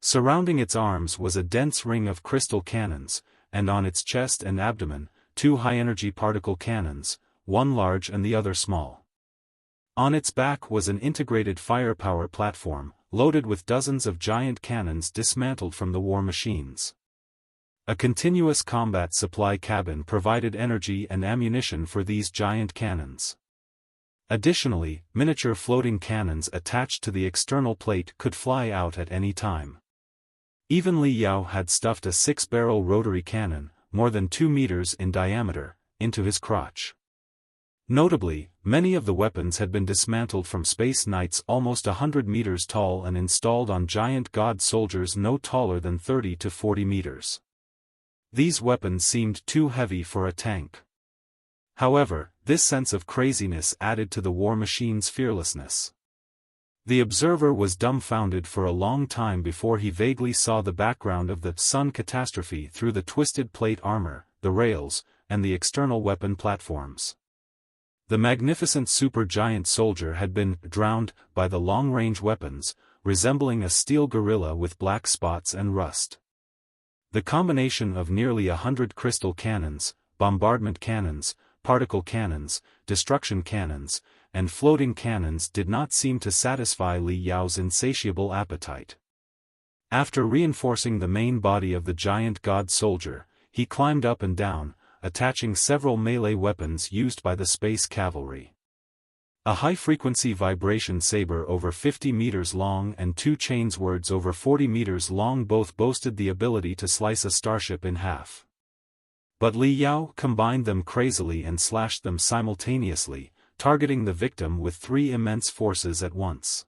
Surrounding its arms was a dense ring of crystal cannons, and on its chest and abdomen, two high-energy particle cannons, one large and the other small. On its back was an integrated firepower platform, loaded with dozens of giant cannons dismantled from the war machines. A continuous combat supply cabin provided energy and ammunition for these giant cannons. Additionally, miniature floating cannons attached to the external plate could fly out at any time. Even Li Yao had stuffed a 6-barrel rotary cannon, more than 2 meters in diameter, into his crotch. Notably, many of the weapons had been dismantled from space knights almost 100 meters tall and installed on giant god soldiers no taller than 30 to 40 meters. These weapons seemed too heavy for a tank. However, this sense of craziness added to the war machine's fearlessness. The observer was dumbfounded for a long time before he vaguely saw the background of the sun catastrophe through the twisted plate armor, the rails, and the external weapon platforms. The magnificent supergiant soldier had been drowned by the long-range weapons, resembling a steel gorilla with black spots and rust. The combination of nearly 100 crystal cannons, bombardment cannons, particle cannons, destruction cannons, and floating cannons did not seem to satisfy Li Yao's insatiable appetite. After reinforcing the main body of the giant god soldier, he climbed up and down, attaching several melee weapons used by the space cavalry. A high-frequency vibration saber over 50 meters long and two chainswords over 40 meters long both boasted the ability to slice a starship in half. But Li Yao combined them crazily and slashed them simultaneously, targeting the victim with 3 immense forces at once.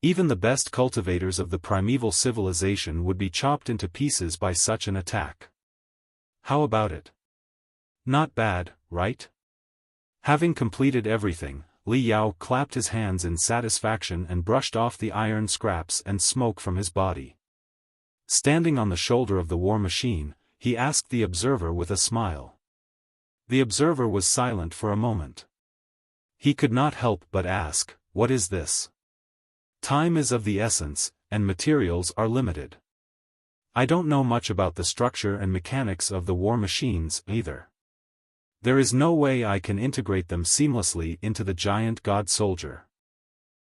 Even the best cultivators of the primeval civilization would be chopped into pieces by such an attack. How about it? Not bad, right? Having completed everything, Li Yao clapped his hands in satisfaction and brushed off the iron scraps and smoke from his body. Standing on the shoulder of the war machine, he asked the observer with a smile. The observer was silent for a moment. He could not help but ask, "What is this?" Time is of the essence, and materials are limited. I don't know much about the structure and mechanics of the war machines, either. There is no way I can integrate them seamlessly into the giant god soldier.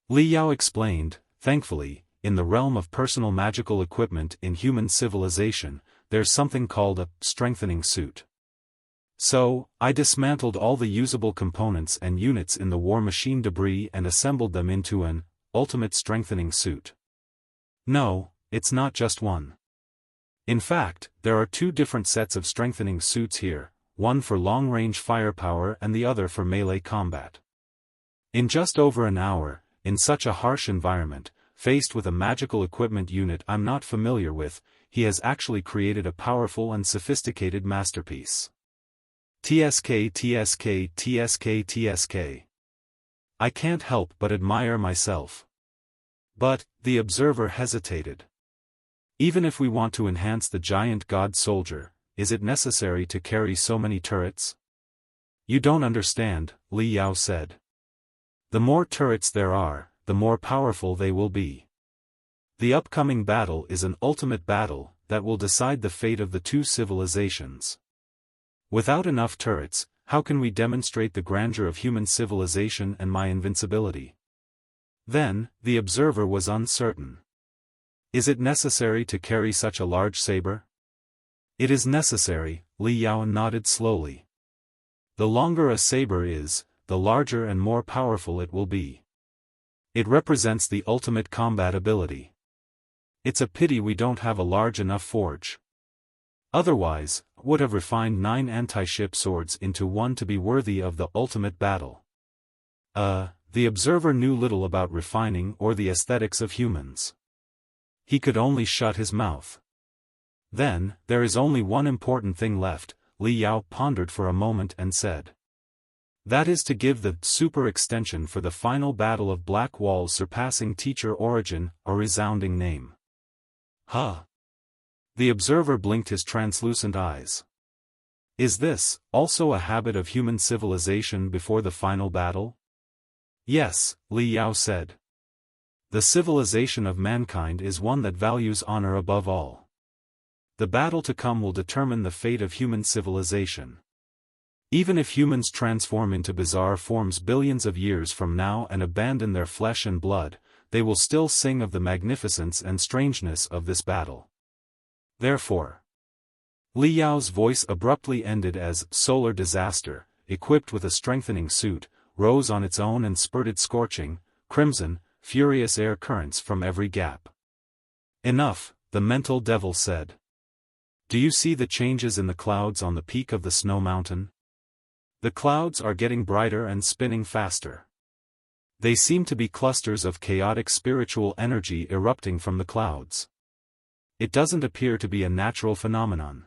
Li Yao explained. Thankfully, in the realm of personal magical equipment in human civilization, there's something called a strengthening suit. So, I dismantled all the usable components and units in the war machine debris and assembled them into an ultimate strengthening suit. No, it's not just one. In fact, there are 2 different sets of strengthening suits here, one for long-range firepower and the other for melee combat. In just over an hour, in such a harsh environment, faced with a magical equipment unit I'm not familiar with, he has actually created a powerful and sophisticated masterpiece. TSK TSK TSK TSK. I can't help but admire myself. But, the observer hesitated. Even if we want to enhance the giant god soldier, is it necessary to carry so many turrets? You don't understand, Li Yao said. The more turrets there are, the more powerful they will be. The upcoming battle is an ultimate battle that will decide the fate of the 2 civilizations. Without enough turrets, how can we demonstrate the grandeur of human civilization and my invincibility? Then, the observer was uncertain. Is it necessary to carry such a large saber? It is necessary, Li Yao nodded slowly. The longer a saber is, the larger and more powerful it will be. It represents the ultimate combat ability. It's a pity we don't have a large enough forge. Otherwise, would have refined 9 anti-ship swords into one to be worthy of the ultimate battle. The observer knew little about refining or the aesthetics of humans. He could only shut his mouth. Then, there is only one important thing left, Li Yao pondered for a moment and said. That is to give the super extension for the final battle of Black Wall's surpassing teacher origin a resounding name. Huh? The observer blinked his translucent eyes. Is this, also a habit of human civilization before the final battle? Yes, Li Yao said. The civilization of mankind is one that values honor above all. The battle to come will determine the fate of human civilization. Even if humans transform into bizarre forms billions of years from now and abandon their flesh and blood, they will still sing of the magnificence and strangeness of this battle. Therefore, Li Yao's voice abruptly ended as Solar Disaster, equipped with a strengthening suit, rose on its own and spurted scorching, crimson, furious air currents from every gap. Enough, the mental devil said. Do you see the changes in the clouds on the peak of the snow mountain? The clouds are getting brighter and spinning faster. They seem to be clusters of chaotic spiritual energy erupting from the clouds. It doesn't appear to be a natural phenomenon.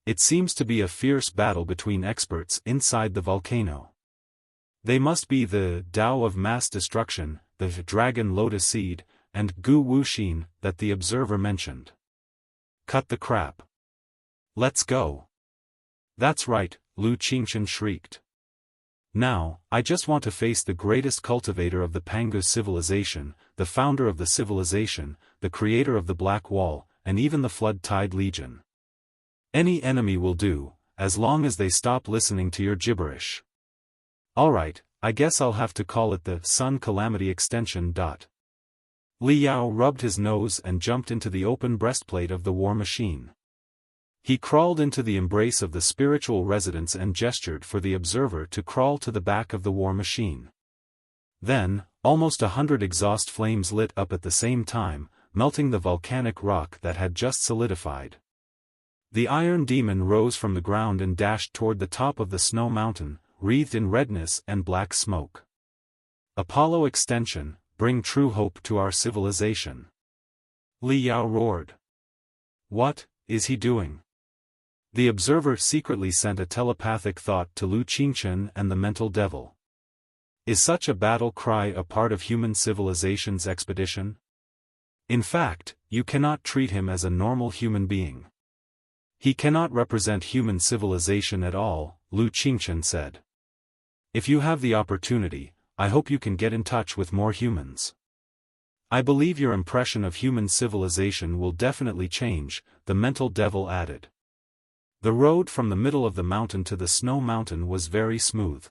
It seems to be a fierce battle between experts inside the volcano. They must be the Tao of mass destruction, the Dragon Lotus Seed, and Gu Wuxin that the observer mentioned. Cut the crap. Let's go. That's right, Lu Qingchen shrieked. Now, I just want to face the greatest cultivator of the Pangu civilization, the founder of the civilization, the creator of the Black Wall, and even the Flood Tide Legion. Any enemy will do, as long as they stop listening to your gibberish. Alright, I guess I'll have to call it the Sun Calamity Extension. Li Yao rubbed his nose and jumped into the open breastplate of the war machine. He crawled into the embrace of the spiritual residents and gestured for the observer to crawl to the back of the war machine. Then, almost 100 exhaust flames lit up at the same time, melting the volcanic rock that had just solidified. The Iron Demon rose from the ground and dashed toward the top of the snow mountain, wreathed in redness and black smoke. Apollo Extension, bring true hope to our civilization. Li Yao roared. What is he doing? The observer secretly sent a telepathic thought to Lu Qingchen and the mental devil. Is such a battle cry a part of human civilization's expedition? In fact, you cannot treat him as a normal human being. He cannot represent human civilization at all, Lu Qingchen said. If you have the opportunity, I hope you can get in touch with more humans. I believe your impression of human civilization will definitely change, the mental devil added. The road from the middle of the mountain to the snow mountain was very smooth.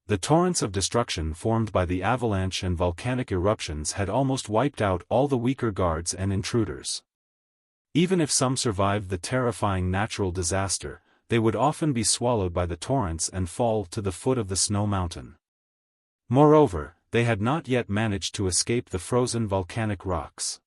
The torrents of destruction formed by the avalanche and volcanic eruptions had almost wiped out all the weaker guards and intruders. Even if some survived the terrifying natural disaster, they would often be swallowed by the torrents and fall to the foot of the snow mountain. Moreover, they had not yet managed to escape the frozen volcanic rocks.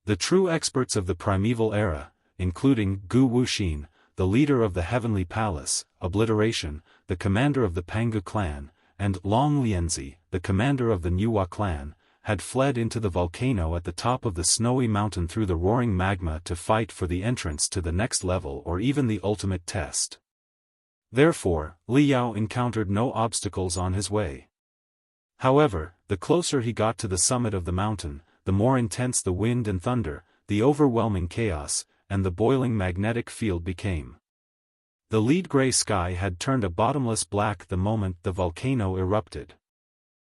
The true experts of the primeval era, including Gu Wuxin, the leader of the Heavenly Palace, Obliteration, the commander of the Pangu clan, and Long Lianzi, the commander of the Nuwa clan, had fled into the volcano at the top of the snowy mountain through the roaring magma to fight for the entrance to the next level or even the ultimate test. Therefore, Li Yao encountered no obstacles on his way. However, the closer he got to the summit of the mountain, the more intense the wind and thunder, the overwhelming chaos, and the boiling magnetic field became. The lead gray sky had turned a bottomless black the moment the volcano erupted.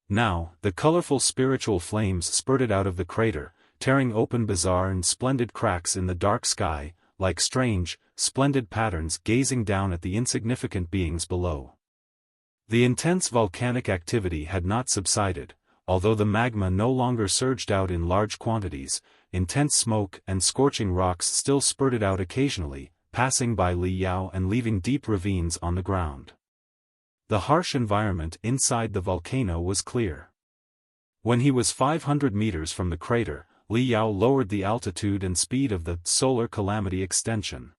Now, the colorful spiritual flames spurted out of the crater, tearing open bizarre and splendid cracks in the dark sky, like strange, splendid patterns gazing down at the insignificant beings below. The intense volcanic activity had not subsided, although the magma no longer surged out in large quantities. Intense smoke and scorching rocks still spurted out occasionally, passing by Li Yao and leaving deep ravines on the ground. The harsh environment inside the volcano was clear. When he was 500 meters from the crater, Li Yao lowered the altitude and speed of the Solar Calamity Extension.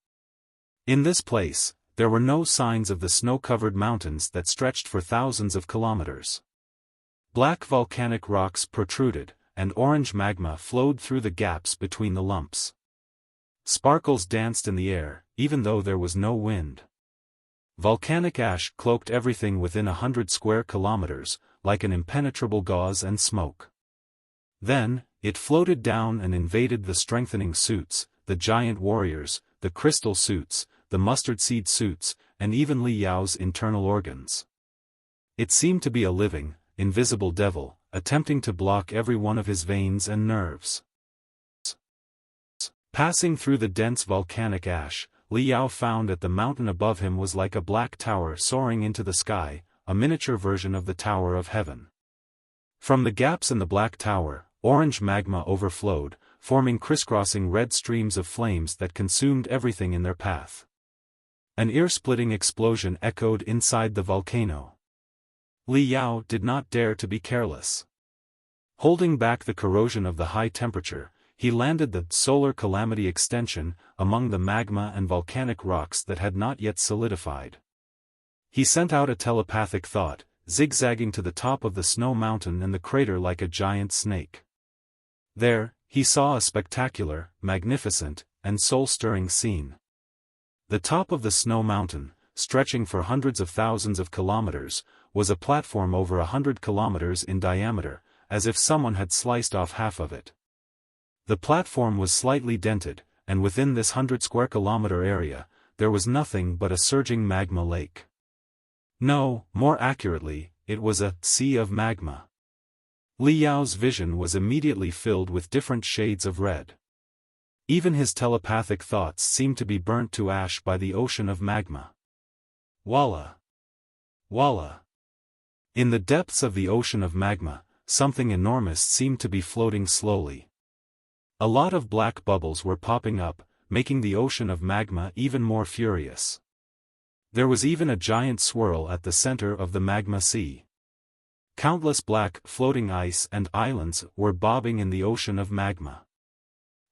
In this place, there were no signs of the snow-covered mountains that stretched for thousands of kilometers. Black volcanic rocks protruded, and orange magma flowed through the gaps between the lumps. Sparkles danced in the air, even though there was no wind. Volcanic ash cloaked everything within 100 square kilometers, like an impenetrable gauze and smoke. Then, it floated down and invaded the strengthening suits, the giant warriors, the crystal suits, the mustard seed suits, and even Li Yao's internal organs. It seemed to be a living, invisible devil, attempting to block every one of his veins and nerves. Passing through the dense volcanic ash, Li Yao found that the mountain above him was like a black tower soaring into the sky, a miniature version of the Tower of Heaven. From the gaps in the black tower, orange magma overflowed, forming crisscrossing red streams of flames that consumed everything in their path. An ear-splitting explosion echoed inside the volcano. Li Yao did not dare to be careless. Holding back the corrosion of the high temperature, he landed the solar Calamity extension among the magma and volcanic rocks that had not yet solidified. He sent out a telepathic thought, zigzagging to the top of the snow mountain and the crater like a giant snake. There, he saw a spectacular, magnificent, and soul-stirring scene. The top of the snow mountain, stretching for hundreds of thousands of kilometers, was a platform over 100 kilometers in diameter, as if someone had sliced off half of it. The platform was slightly dented, and within this 100-square-kilometer area, there was nothing but a surging magma lake. No, more accurately, it was a sea of magma. Li Yao's vision was immediately filled with different shades of red. Even his telepathic thoughts seemed to be burnt to ash by the ocean of magma. Walla! Walla! In the depths of the ocean of magma, something enormous seemed to be floating slowly. A lot of black bubbles were popping up, making the ocean of magma even more furious. There was even a giant swirl at the center of the magma sea. Countless black, floating ice and islands were bobbing in the ocean of magma.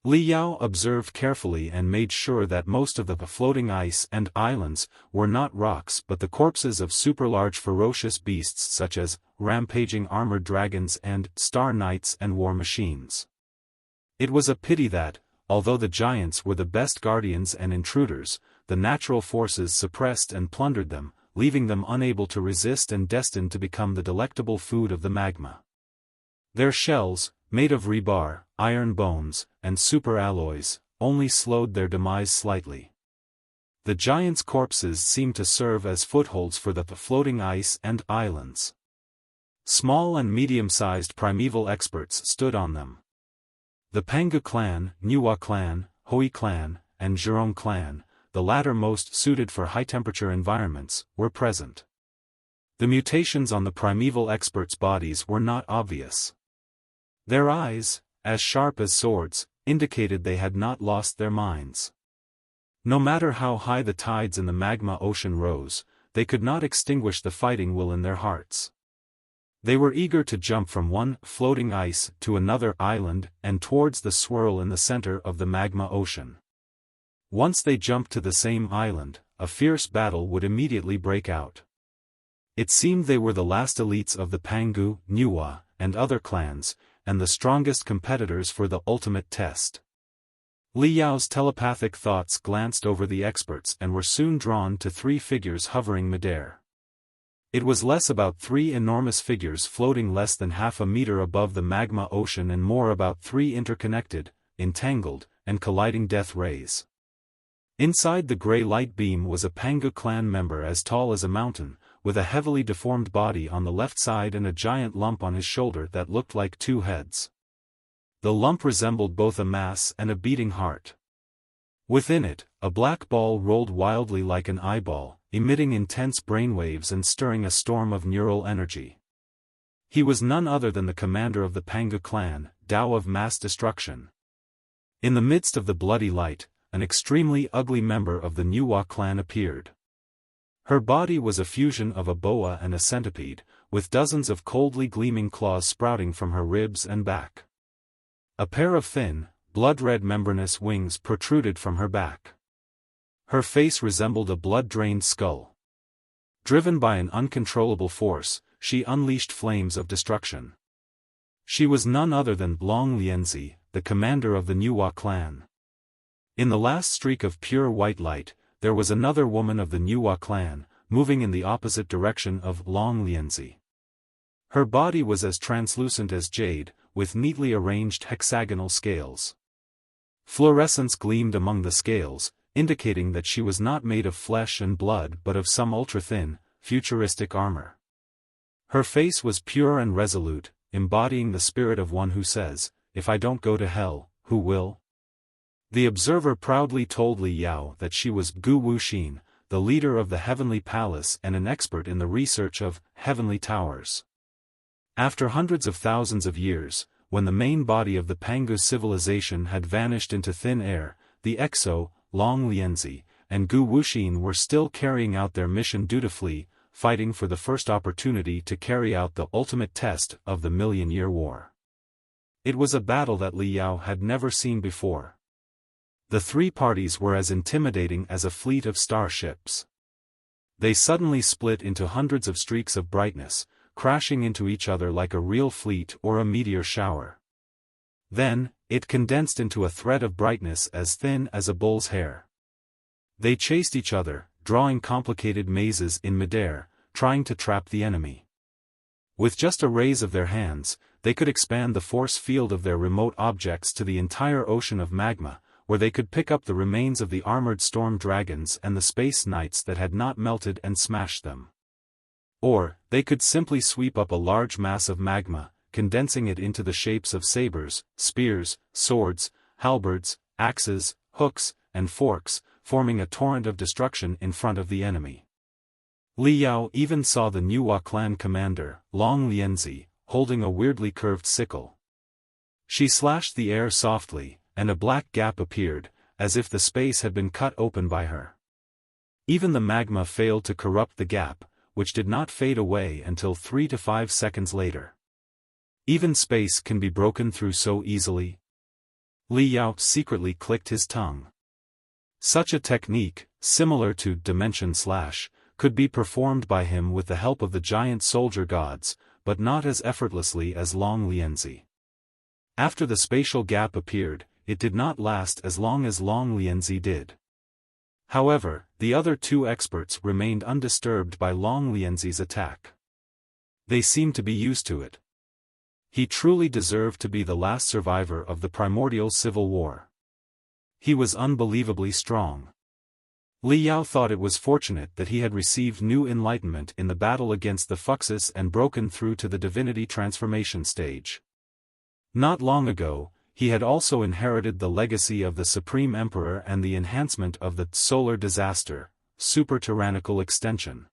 Li Yao observed carefully and made sure that most of the floating ice and islands were not rocks but the corpses of super-large ferocious beasts such as rampaging armored dragons and star knights and war machines. It was a pity that, although the giants were the best guardians and intruders, the natural forces suppressed and plundered them, leaving them unable to resist and destined to become the delectable food of the magma. Their shells, made of rebar, iron bones, and superalloys, only slowed their demise slightly. The giants' corpses seemed to serve as footholds for the floating ice and islands. Small and medium-sized primeval experts stood on them. The Pangu clan, Nuwa clan, Hoi clan, and Zhurong clan, the latter most suited for high-temperature environments, were present. The mutations on the primeval experts' bodies were not obvious. Their eyes, as sharp as swords, indicated they had not lost their minds. No matter how high the tides in the magma ocean rose, they could not extinguish the fighting will in their hearts. They were eager to jump from one floating ice to another island and towards the swirl in the center of the magma ocean. Once they jumped to the same island, a fierce battle would immediately break out. It seemed they were the last elites of the Pangu, Nuwa, and other clans, and the strongest competitors for the ultimate test. Li Yao's telepathic thoughts glanced over the experts and were soon drawn to three figures hovering midair. It was less about three enormous figures floating less than half a meter above the magma ocean and more about three interconnected, entangled, and colliding death rays. Inside the gray light beam was a Pangu clan member as tall as a mountain, with a heavily deformed body on the left side and a giant lump on his shoulder that looked like two heads. The lump resembled both a mass and a beating heart. Within it, a black ball rolled wildly like an eyeball, emitting intense brainwaves and stirring a storm of neural energy. He was none other than the commander of the Pangu clan, Tao of Mass Destruction. In the midst of the bloody light, an extremely ugly member of the Nuwa clan appeared. Her body was a fusion of a boa and a centipede, with dozens of coldly gleaming claws sprouting from her ribs and back. A pair of thin, blood-red membranous wings protruded from her back. Her face resembled a blood-drained skull. Driven by an uncontrollable force, she unleashed flames of destruction. She was none other than Long Lianzi, the commander of the Nuwa clan. In the last streak of pure white light, there was another woman of the Nuwa clan, moving in the opposite direction of Long Lianzi. Her body was as translucent as jade, with neatly arranged hexagonal scales. Fluorescence gleamed among the scales, indicating that she was not made of flesh and blood but of some ultra-thin, futuristic armor. Her face was pure and resolute, embodying the spirit of one who says, "If I don't go to hell, who will?" The observer proudly told Li Yao that she was Gu Wuxin, the leader of the Heavenly Palace and an expert in the research of heavenly towers. After hundreds of thousands of years, when the main body of the Pangu civilization had vanished into thin air, the Exo, Long Lianzi, and Gu Wuxin were still carrying out their mission dutifully, fighting for the first opportunity to carry out the ultimate test of the Million-Year War. It was a battle that Li Yao had never seen before. The three parties were as intimidating as a fleet of starships. They suddenly split into hundreds of streaks of brightness, crashing into each other like a real fleet or a meteor shower. Then, it condensed into a thread of brightness as thin as a bull's hair. They chased each other, drawing complicated mazes in midair, trying to trap the enemy. With just a raise of their hands, they could expand the force field of their remote objects to the entire ocean of magma, where they could pick up the remains of the armored storm dragons and the space knights that had not melted and smash them. Or, they could simply sweep up a large mass of magma, condensing it into the shapes of sabers, spears, swords, halberds, axes, hooks, and forks, forming a torrent of destruction in front of the enemy. Li Yao even saw the Nuwa clan commander, Long Lianzi, holding a weirdly curved sickle. She slashed the air softly, and a black gap appeared, as if the space had been cut open by her. Even the magma failed to corrupt the gap, which did not fade away until 3 to 5 seconds later. Even space can be broken through so easily? Li Yao secretly clicked his tongue. Such a technique, similar to Dimension Slash, could be performed by him with the help of the giant soldier gods, but not as effortlessly as Long Lianzi. After the spatial gap appeared, it did not last as long as Long Lianzi did. However, the other two experts remained undisturbed by Long Lianzi's attack. They seemed to be used to it. He truly deserved to be the last survivor of the primordial civil war. He was unbelievably strong. Li Yao thought it was fortunate that he had received new enlightenment in the battle against the Fuxus and broken through to the divinity transformation stage. Not long ago, he had also inherited the legacy of the Supreme Emperor and the enhancement of the solar disaster, super tyrannical extension.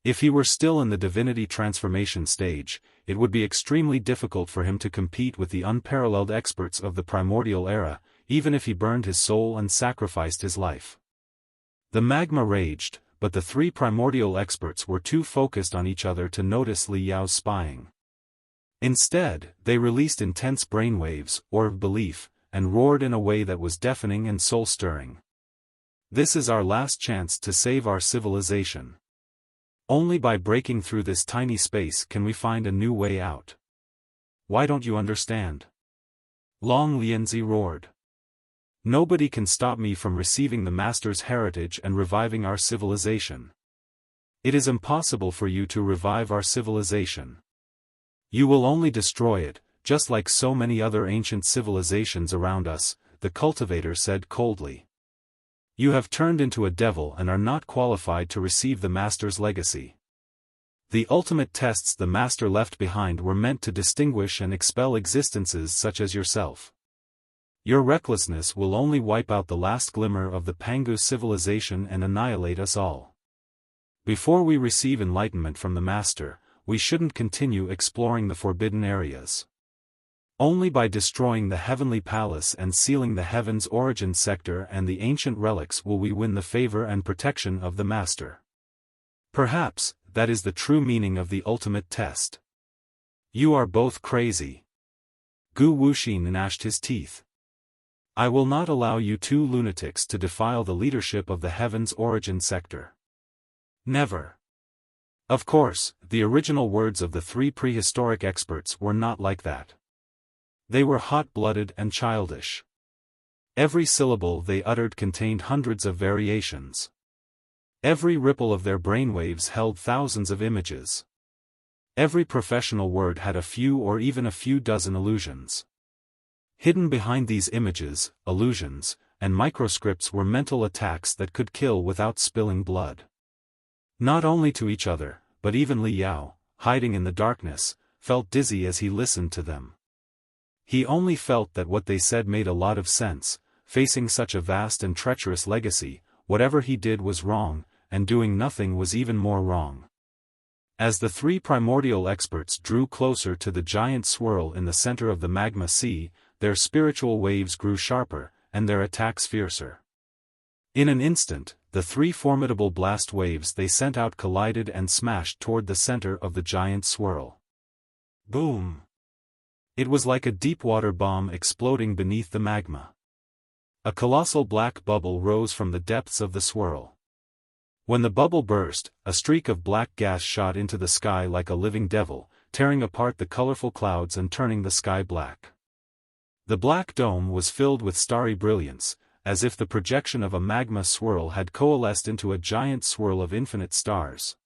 If he were still in the divinity transformation stage, it would be extremely difficult for him to compete with the unparalleled experts of the primordial era, even if he burned his soul and sacrificed his life. The magma raged, but the three primordial experts were too focused on each other to notice Li Yao's spying. Instead, they released intense brainwaves, or belief, and roared in a way that was deafening and soul-stirring. This is our last chance to save our civilization. Only by breaking through this tiny space can we find a new way out. Why don't you understand? Long Lianzi roared. Nobody can stop me from receiving the Master's heritage and reviving our civilization. It is impossible for you to revive our civilization. You will only destroy it, just like so many other ancient civilizations around us, the cultivator said coldly. You have turned into a devil and are not qualified to receive the Master's legacy. The ultimate tests the Master left behind were meant to distinguish and expel existences such as yourself. Your recklessness will only wipe out the last glimmer of the Pangu civilization and annihilate us all. Before we receive enlightenment from the Master, we shouldn't continue exploring the forbidden areas. Only by destroying the Heavenly Palace and sealing the Heaven's origin sector and the ancient relics will we win the favor and protection of the Master. Perhaps, that is the true meaning of the ultimate test. You are both crazy. Gu Wuxin gnashed his teeth. I will not allow you two lunatics to defile the leadership of the Heaven's origin sector. Never. Of course, the original words of the three prehistoric experts were not like that. They were hot-blooded and childish. Every syllable they uttered contained hundreds of variations. Every ripple of their brainwaves held thousands of images. Every professional word had a few or even a few dozen allusions. Hidden behind these images, allusions, and microscripts were mental attacks that could kill without spilling blood. Not only to each other, but even Li Yao, hiding in the darkness, felt dizzy as he listened to them. He only felt that what they said made a lot of sense. Facing such a vast and treacherous legacy, whatever he did was wrong, and doing nothing was even more wrong. As the three primordial experts drew closer to the giant swirl in the center of the magma sea, their spiritual waves grew sharper, and their attacks fiercer. In an instant, the three formidable blast waves they sent out collided and smashed toward the center of the giant swirl. Boom! It was like a deep-water bomb exploding beneath the magma. A colossal black bubble rose from the depths of the swirl. When the bubble burst, a streak of black gas shot into the sky like a living devil, tearing apart the colorful clouds and turning the sky black. The black dome was filled with starry brilliance, as if the projection of a magma swirl had coalesced into a giant swirl of infinite stars.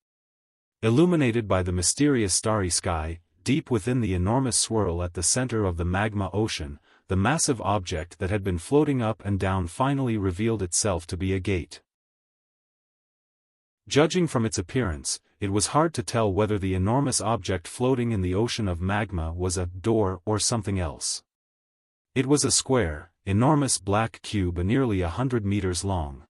Illuminated by the mysterious starry sky, deep within the enormous swirl at the center of the magma ocean, the massive object that had been floating up and down finally revealed itself to be a gate. Judging from its appearance, it was hard to tell whether the enormous object floating in the ocean of magma was a door or something else. It was a square, enormous black cube nearly 100 meters long.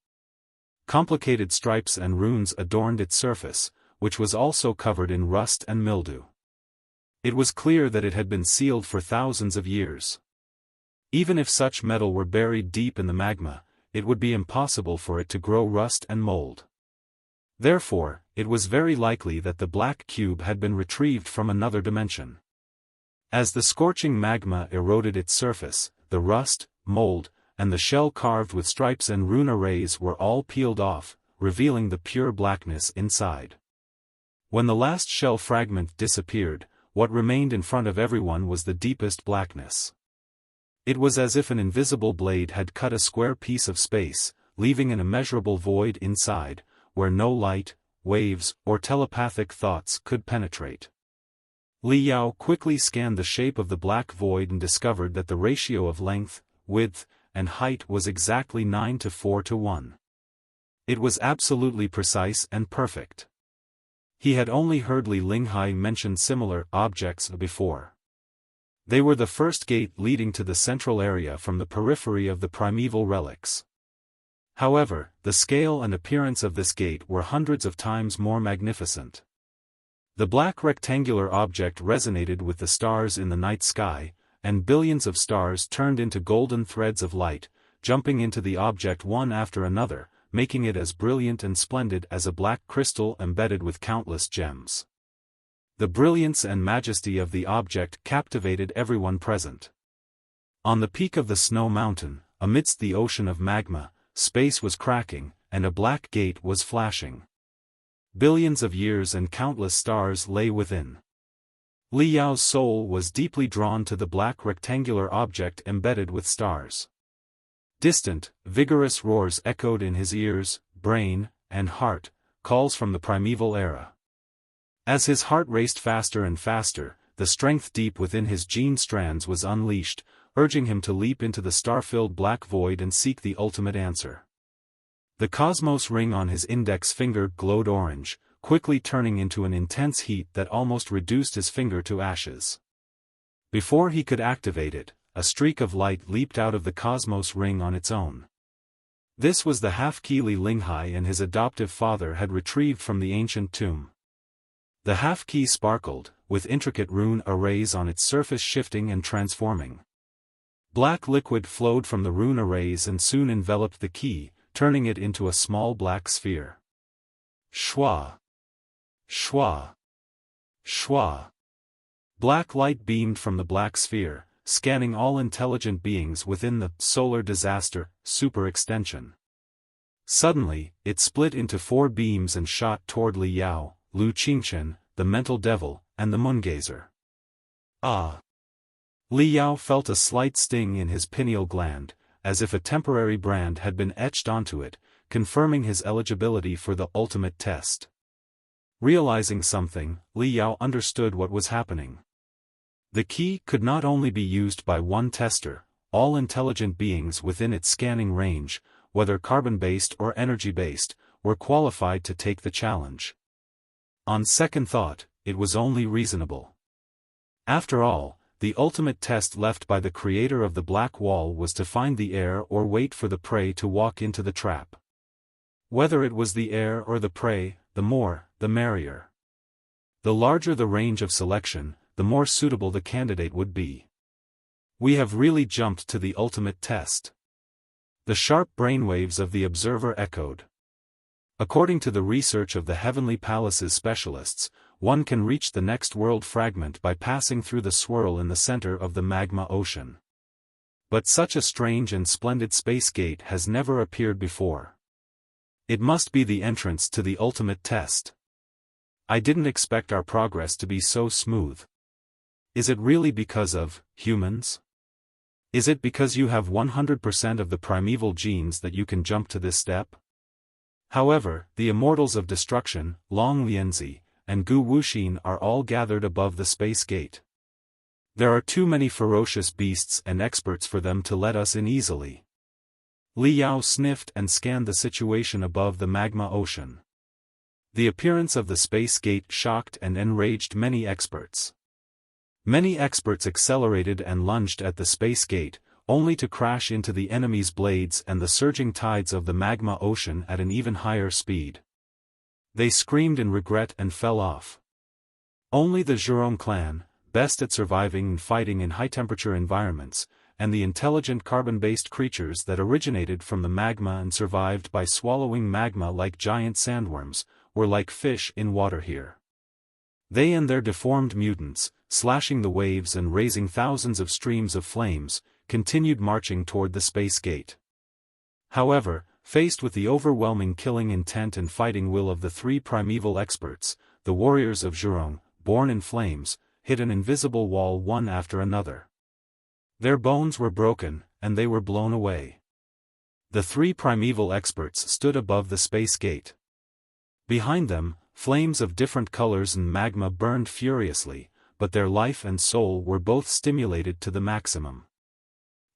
Complicated stripes and runes adorned its surface, which was also covered in rust and mildew. It was clear that it had been sealed for thousands of years. Even if such metal were buried deep in the magma, it would be impossible for it to grow rust and mold. Therefore, it was very likely that the black cube had been retrieved from another dimension. As the scorching magma eroded its surface, the rust, mold, and the shell carved with stripes and rune arrays were all peeled off, revealing the pure blackness inside. When the last shell fragment disappeared, what remained in front of everyone was the deepest blackness. It was as if an invisible blade had cut a square piece of space, leaving an immeasurable void inside, where no light, waves, or telepathic thoughts could penetrate. Li Yao quickly scanned the shape of the black void and discovered that the ratio of length, width, and height was exactly 9:4:1. It was absolutely precise and perfect. He had only heard Li Linghai mention similar objects before. They were the first gate leading to the central area from the periphery of the primeval relics. However, the scale and appearance of this gate were hundreds of times more magnificent. The black rectangular object resonated with the stars in the night sky, and billions of stars turned into golden threads of light, jumping into the object one after another, making it as brilliant and splendid as a black crystal embedded with countless gems. The brilliance and majesty of the object captivated everyone present. On the peak of the snow mountain, amidst the ocean of magma, space was cracking, and a black gate was flashing. Billions of years and countless stars lay within. Li Yao's soul was deeply drawn to the black rectangular object embedded with stars. Distant, vigorous roars echoed in his ears, brain, and heart, calls from the primeval era. As his heart raced faster and faster, the strength deep within his gene strands was unleashed, urging him to leap into the star-filled black void and seek the ultimate answer. The cosmos ring on his index finger glowed orange, quickly turning into an intense heat that almost reduced his finger to ashes. Before he could activate it, a streak of light leaped out of the cosmos ring on its own. This was the half-key Li Linghai and his adoptive father had retrieved from the ancient tomb. The half-key sparkled, with intricate rune arrays on its surface shifting and transforming. Black liquid flowed from the rune arrays and soon enveloped the key, turning it into a small black sphere. Shwa! Shwa! Shwa! Black light beamed from the black sphere, scanning all intelligent beings within the solar disaster super extension. Suddenly, it split into 4 beams and shot toward Li Yao, Lu Qingchen, the mental devil, and the moongazer. Ah! Li Yao felt a slight sting in his pineal gland, as if a temporary brand had been etched onto it, confirming his eligibility for the ultimate test. Realizing something, Li Yao understood what was happening. The key could not only be used by one tester, all intelligent beings within its scanning range, whether carbon-based or energy-based, were qualified to take the challenge. On second thought, it was only reasonable. After all, the ultimate test left by the creator of the Black Wall was to find the heir or wait for the prey to walk into the trap. Whether it was the heir or the prey, the more, the merrier. The larger the range of selection, the more suitable the candidate would be. We have really jumped to the ultimate test. The sharp brainwaves of the observer echoed. According to the research of the Heavenly Palace's specialists, one can reach the next world fragment by passing through the swirl in the center of the magma ocean. But such a strange and splendid space gate has never appeared before. It must be the entrance to the ultimate test. I didn't expect our progress to be so smooth. Is it really because of humans? Is it because you have 100% of the primeval genes that you can jump to this step? However, the Immortals of Destruction, Long Lianzi, and Gu Wuxin are all gathered above the space gate. There are too many ferocious beasts and experts for them to let us in easily. Li Yao sniffed and scanned the situation above the magma ocean. The appearance of the space gate shocked and enraged many experts. Many experts accelerated and lunged at the space gate, only to crash into the enemy's blades and the surging tides of the magma ocean at an even higher speed. They screamed in regret and fell off. Only the Zhurong clan, best at surviving and fighting in high-temperature environments, and the intelligent carbon-based creatures that originated from the magma and survived by swallowing magma like giant sandworms, were like fish in water here. They and their deformed mutants, slashing the waves and raising thousands of streams of flames, continued marching toward the space gate. However, faced with the overwhelming killing intent and fighting will of the three primeval experts, the warriors of Zhurong, born in flames, hit an invisible wall one after another. Their bones were broken, and they were blown away. The three primeval experts stood above the space gate. Behind them, flames of different colors and magma burned furiously, but their life and soul were both stimulated to the maximum.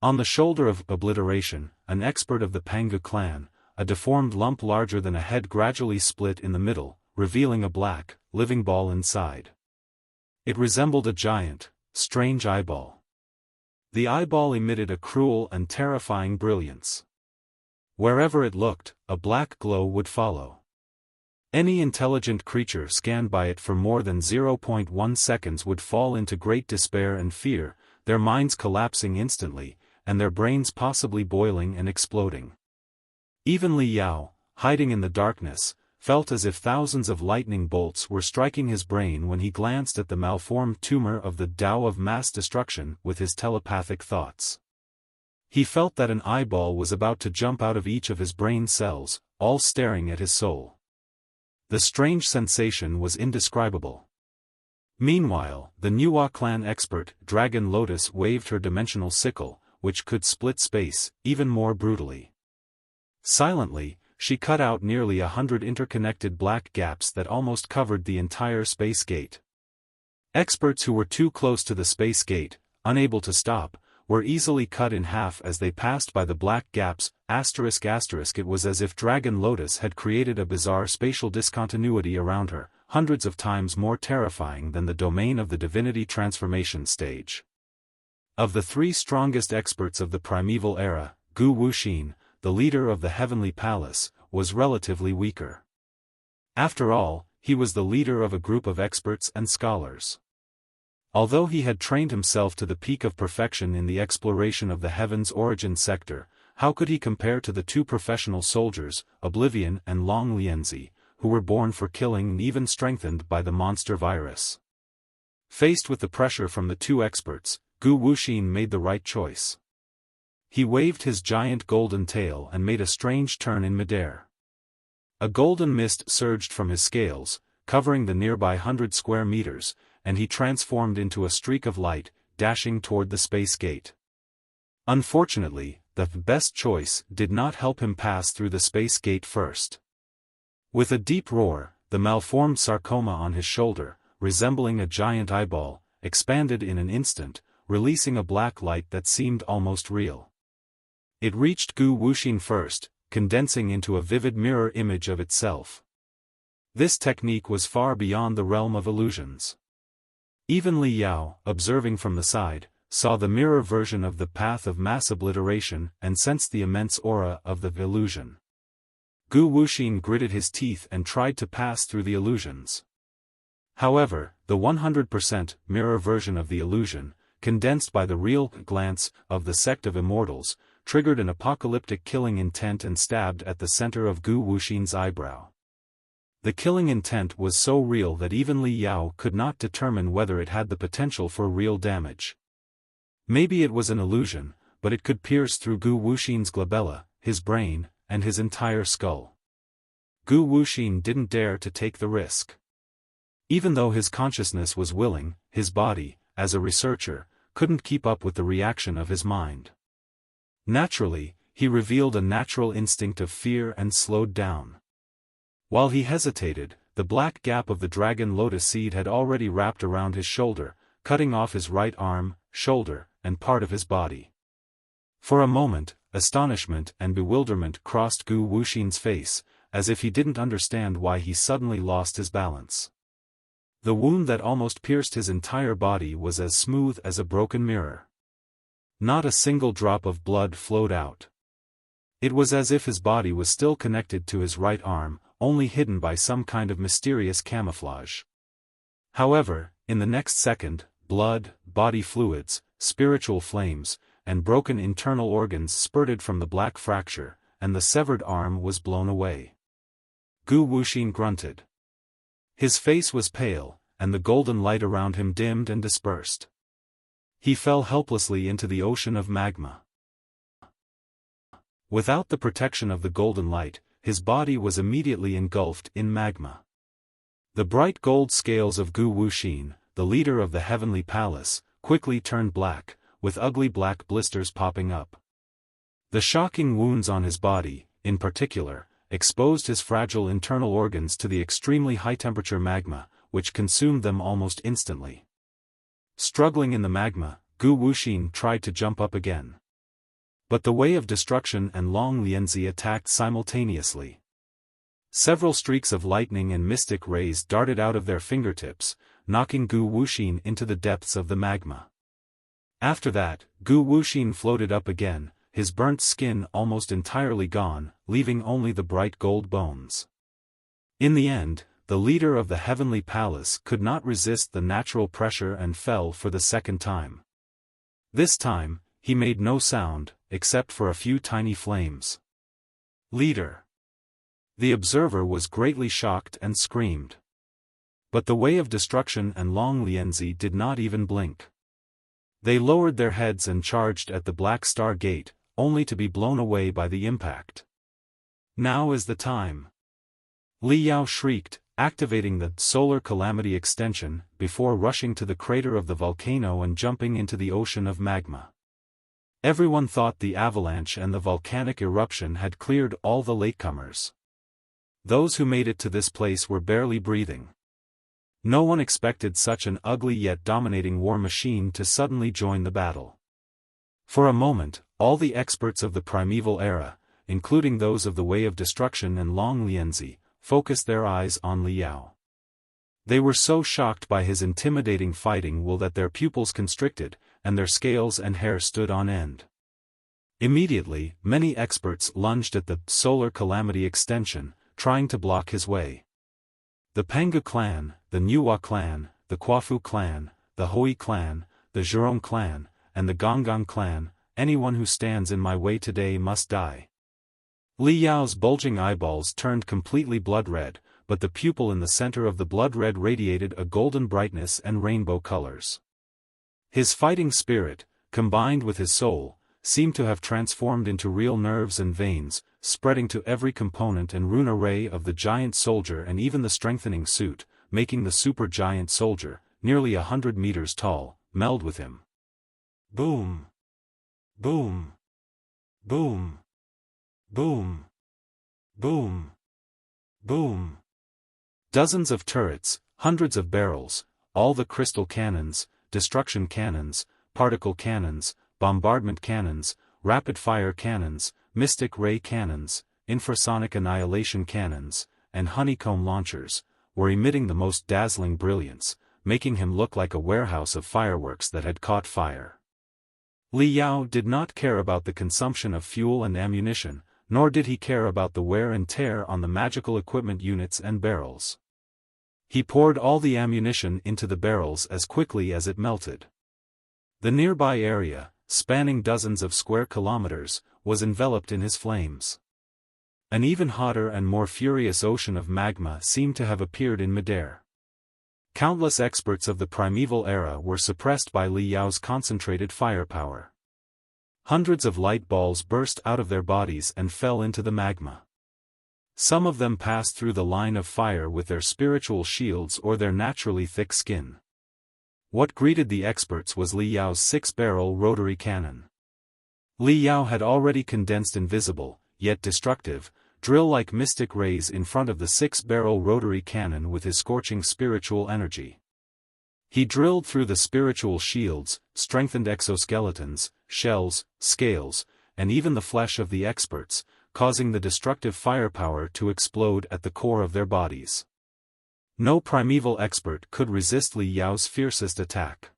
On the shoulder of Obliteration, an expert of the Pangu clan, a deformed lump larger than a head gradually split in the middle, revealing a black, living ball inside. It resembled a giant, strange eyeball. The eyeball emitted a cruel and terrifying brilliance. Wherever it looked, a black glow would follow. Any intelligent creature scanned by it for more than 0.1 seconds would fall into great despair and fear, their minds collapsing instantly, and their brains possibly boiling and exploding. Even Li Yao, hiding in the darkness, felt as if thousands of lightning bolts were striking his brain when he glanced at the malformed tumor of the Tao of mass destruction with his telepathic thoughts. He felt that an eyeball was about to jump out of each of his brain cells, all staring at his soul. The strange sensation was indescribable. Meanwhile, the Nuwa clan expert, Dragon Lotus, waved her dimensional sickle, which could split space, even more brutally. Silently, she cut out nearly 100 interconnected black gaps that almost covered the entire space gate. Experts who were too close to the space gate, unable to stop, were easily cut in half as they passed by the black gaps. It was as if Dragon Lotus had created a bizarre spatial discontinuity around her, hundreds of times more terrifying than the domain of the divinity transformation stage. Of the three strongest experts of the primeval era, Gu Wuxin, the leader of the Heavenly Palace, was relatively weaker. After all, he was the leader of a group of experts and scholars. Although he had trained himself to the peak of perfection in the exploration of the heaven's origin sector, how could he compare to the two professional soldiers, Oblivion and Long Lianzi, who were born for killing and even strengthened by the monster virus? Faced with the pressure from the two experts, Gu Wuxin made the right choice. He waved his giant golden tail and made a strange turn in midair. A golden mist surged from his scales, covering the nearby 100 square meters, and he transformed into a streak of light, dashing toward the space gate. Unfortunately, the best choice did not help him pass through the space gate first. With a deep roar, the malformed sarcoma on his shoulder, resembling a giant eyeball, expanded in an instant, releasing a black light that seemed almost real. It reached Gu Wuxin first, condensing into a vivid mirror image of itself. This technique was far beyond the realm of illusions. Even Li Yao, observing from the side, saw the mirror version of the path of mass obliteration and sensed the immense aura of the illusion. Gu Wuxin gritted his teeth and tried to pass through the illusions. However, the 100% mirror version of the illusion, condensed by the real glance of the sect of immortals, triggered an apocalyptic killing intent and stabbed at the center of Gu Wuxin's eyebrow. The killing intent was so real that even Li Yao could not determine whether it had the potential for real damage. Maybe it was an illusion, but it could pierce through Gu Wuxin's glabella, his brain, and his entire skull. Gu Wuxin didn't dare to take the risk. Even though his consciousness was willing, his body, as a researcher, couldn't keep up with the reaction of his mind. Naturally, he revealed a natural instinct of fear and slowed down. While he hesitated, the black gap of the dragon lotus seed had already wrapped around his shoulder, cutting off his right arm, shoulder, and part of his body. For a moment, astonishment and bewilderment crossed Gu Wuxin's face, as if he didn't understand why he suddenly lost his balance. The wound that almost pierced his entire body was as smooth as a broken mirror. Not a single drop of blood flowed out. It was as if his body was still connected to his right arm, only hidden by some kind of mysterious camouflage. However, in the next second, blood, body fluids, spiritual flames, and broken internal organs spurted from the black fracture, and the severed arm was blown away. Gu Wuxin grunted. His face was pale, and the golden light around him dimmed and dispersed. He fell helplessly into the ocean of magma. Without the protection of the golden light, his body was immediately engulfed in magma. The bright gold scales of Gu Wuxin, the leader of the heavenly palace, quickly turned black, with ugly black blisters popping up. The shocking wounds on his body, in particular, exposed his fragile internal organs to the extremely high-temperature magma, which consumed them almost instantly. Struggling in the magma, Gu Wuxin tried to jump up again. But the Way of Destruction and Long Lianzi attacked simultaneously. Several streaks of lightning and mystic rays darted out of their fingertips, knocking Gu Wuxin into the depths of the magma. After that, Gu Wuxin floated up again, his burnt skin almost entirely gone, leaving only the bright gold bones. In the end, the leader of the heavenly palace could not resist the natural pressure and fell for the second time. This time, he made no sound, except for a few tiny flames. Leader. The observer was greatly shocked and screamed. But the Way of Destruction and Long Lianzi did not even blink. They lowered their heads and charged at the Black Star Gate, only to be blown away by the impact. Now is the time. Li Yao shrieked, activating the Solar Calamity extension, before rushing to the crater of the volcano and jumping into the ocean of magma. Everyone thought the avalanche and the volcanic eruption had cleared all the latecomers. Those who made it to this place were barely breathing. No one expected such an ugly yet dominating war machine to suddenly join the battle. For a moment, all the experts of the primeval era, including those of the Way of Destruction and Long Lianzi, focused their eyes on Li Yao. They were so shocked by his intimidating fighting will that their pupils constricted, and their scales and hair stood on end. Immediately, many experts lunged at the Solar Calamity extension, trying to block his way. The Pangu clan, the Nuwa clan, the Kwafu clan, the Hui clan, the Zhurong clan, and the Gonggong clan, anyone who stands in my way today must die. Li Yao's bulging eyeballs turned completely blood-red, but the pupil in the center of the blood-red radiated a golden brightness and rainbow colors. His fighting spirit, combined with his soul, seemed to have transformed into real nerves and veins, spreading to every component and rune array of the giant soldier and even the strengthening suit, making the super giant soldier, nearly 100 meters tall, meld with him. Boom! Boom! Boom! Boom! Boom! Boom! Dozens of turrets, hundreds of barrels, all the crystal cannons, destruction cannons, particle cannons, bombardment cannons, rapid-fire cannons, mystic ray cannons, infrasonic annihilation cannons, and honeycomb launchers, were emitting the most dazzling brilliance, making him look like a warehouse of fireworks that had caught fire. Li Yao did not care about the consumption of fuel and ammunition, nor did he care about the wear and tear on the magical equipment units and barrels. He poured all the ammunition into the barrels as quickly as it melted. The nearby area, spanning dozens of square kilometers, was enveloped in his flames. An even hotter and more furious ocean of magma seemed to have appeared in midair. Countless experts of the primeval era were suppressed by Li Yao's concentrated firepower. Hundreds of light balls burst out of their bodies and fell into the magma. Some of them passed through the line of fire with their spiritual shields or their naturally thick skin. What greeted the experts was Li Yao's 6-barrel rotary cannon. Li Yao had already condensed invisible, yet destructive, drill-like mystic rays in front of the 6-barrel rotary cannon with his scorching spiritual energy. He drilled through the spiritual shields, strengthened exoskeletons, shells, scales, and even the flesh of the experts, causing the destructive firepower to explode at the core of their bodies. No primeval expert could resist Li Yao's fiercest attack.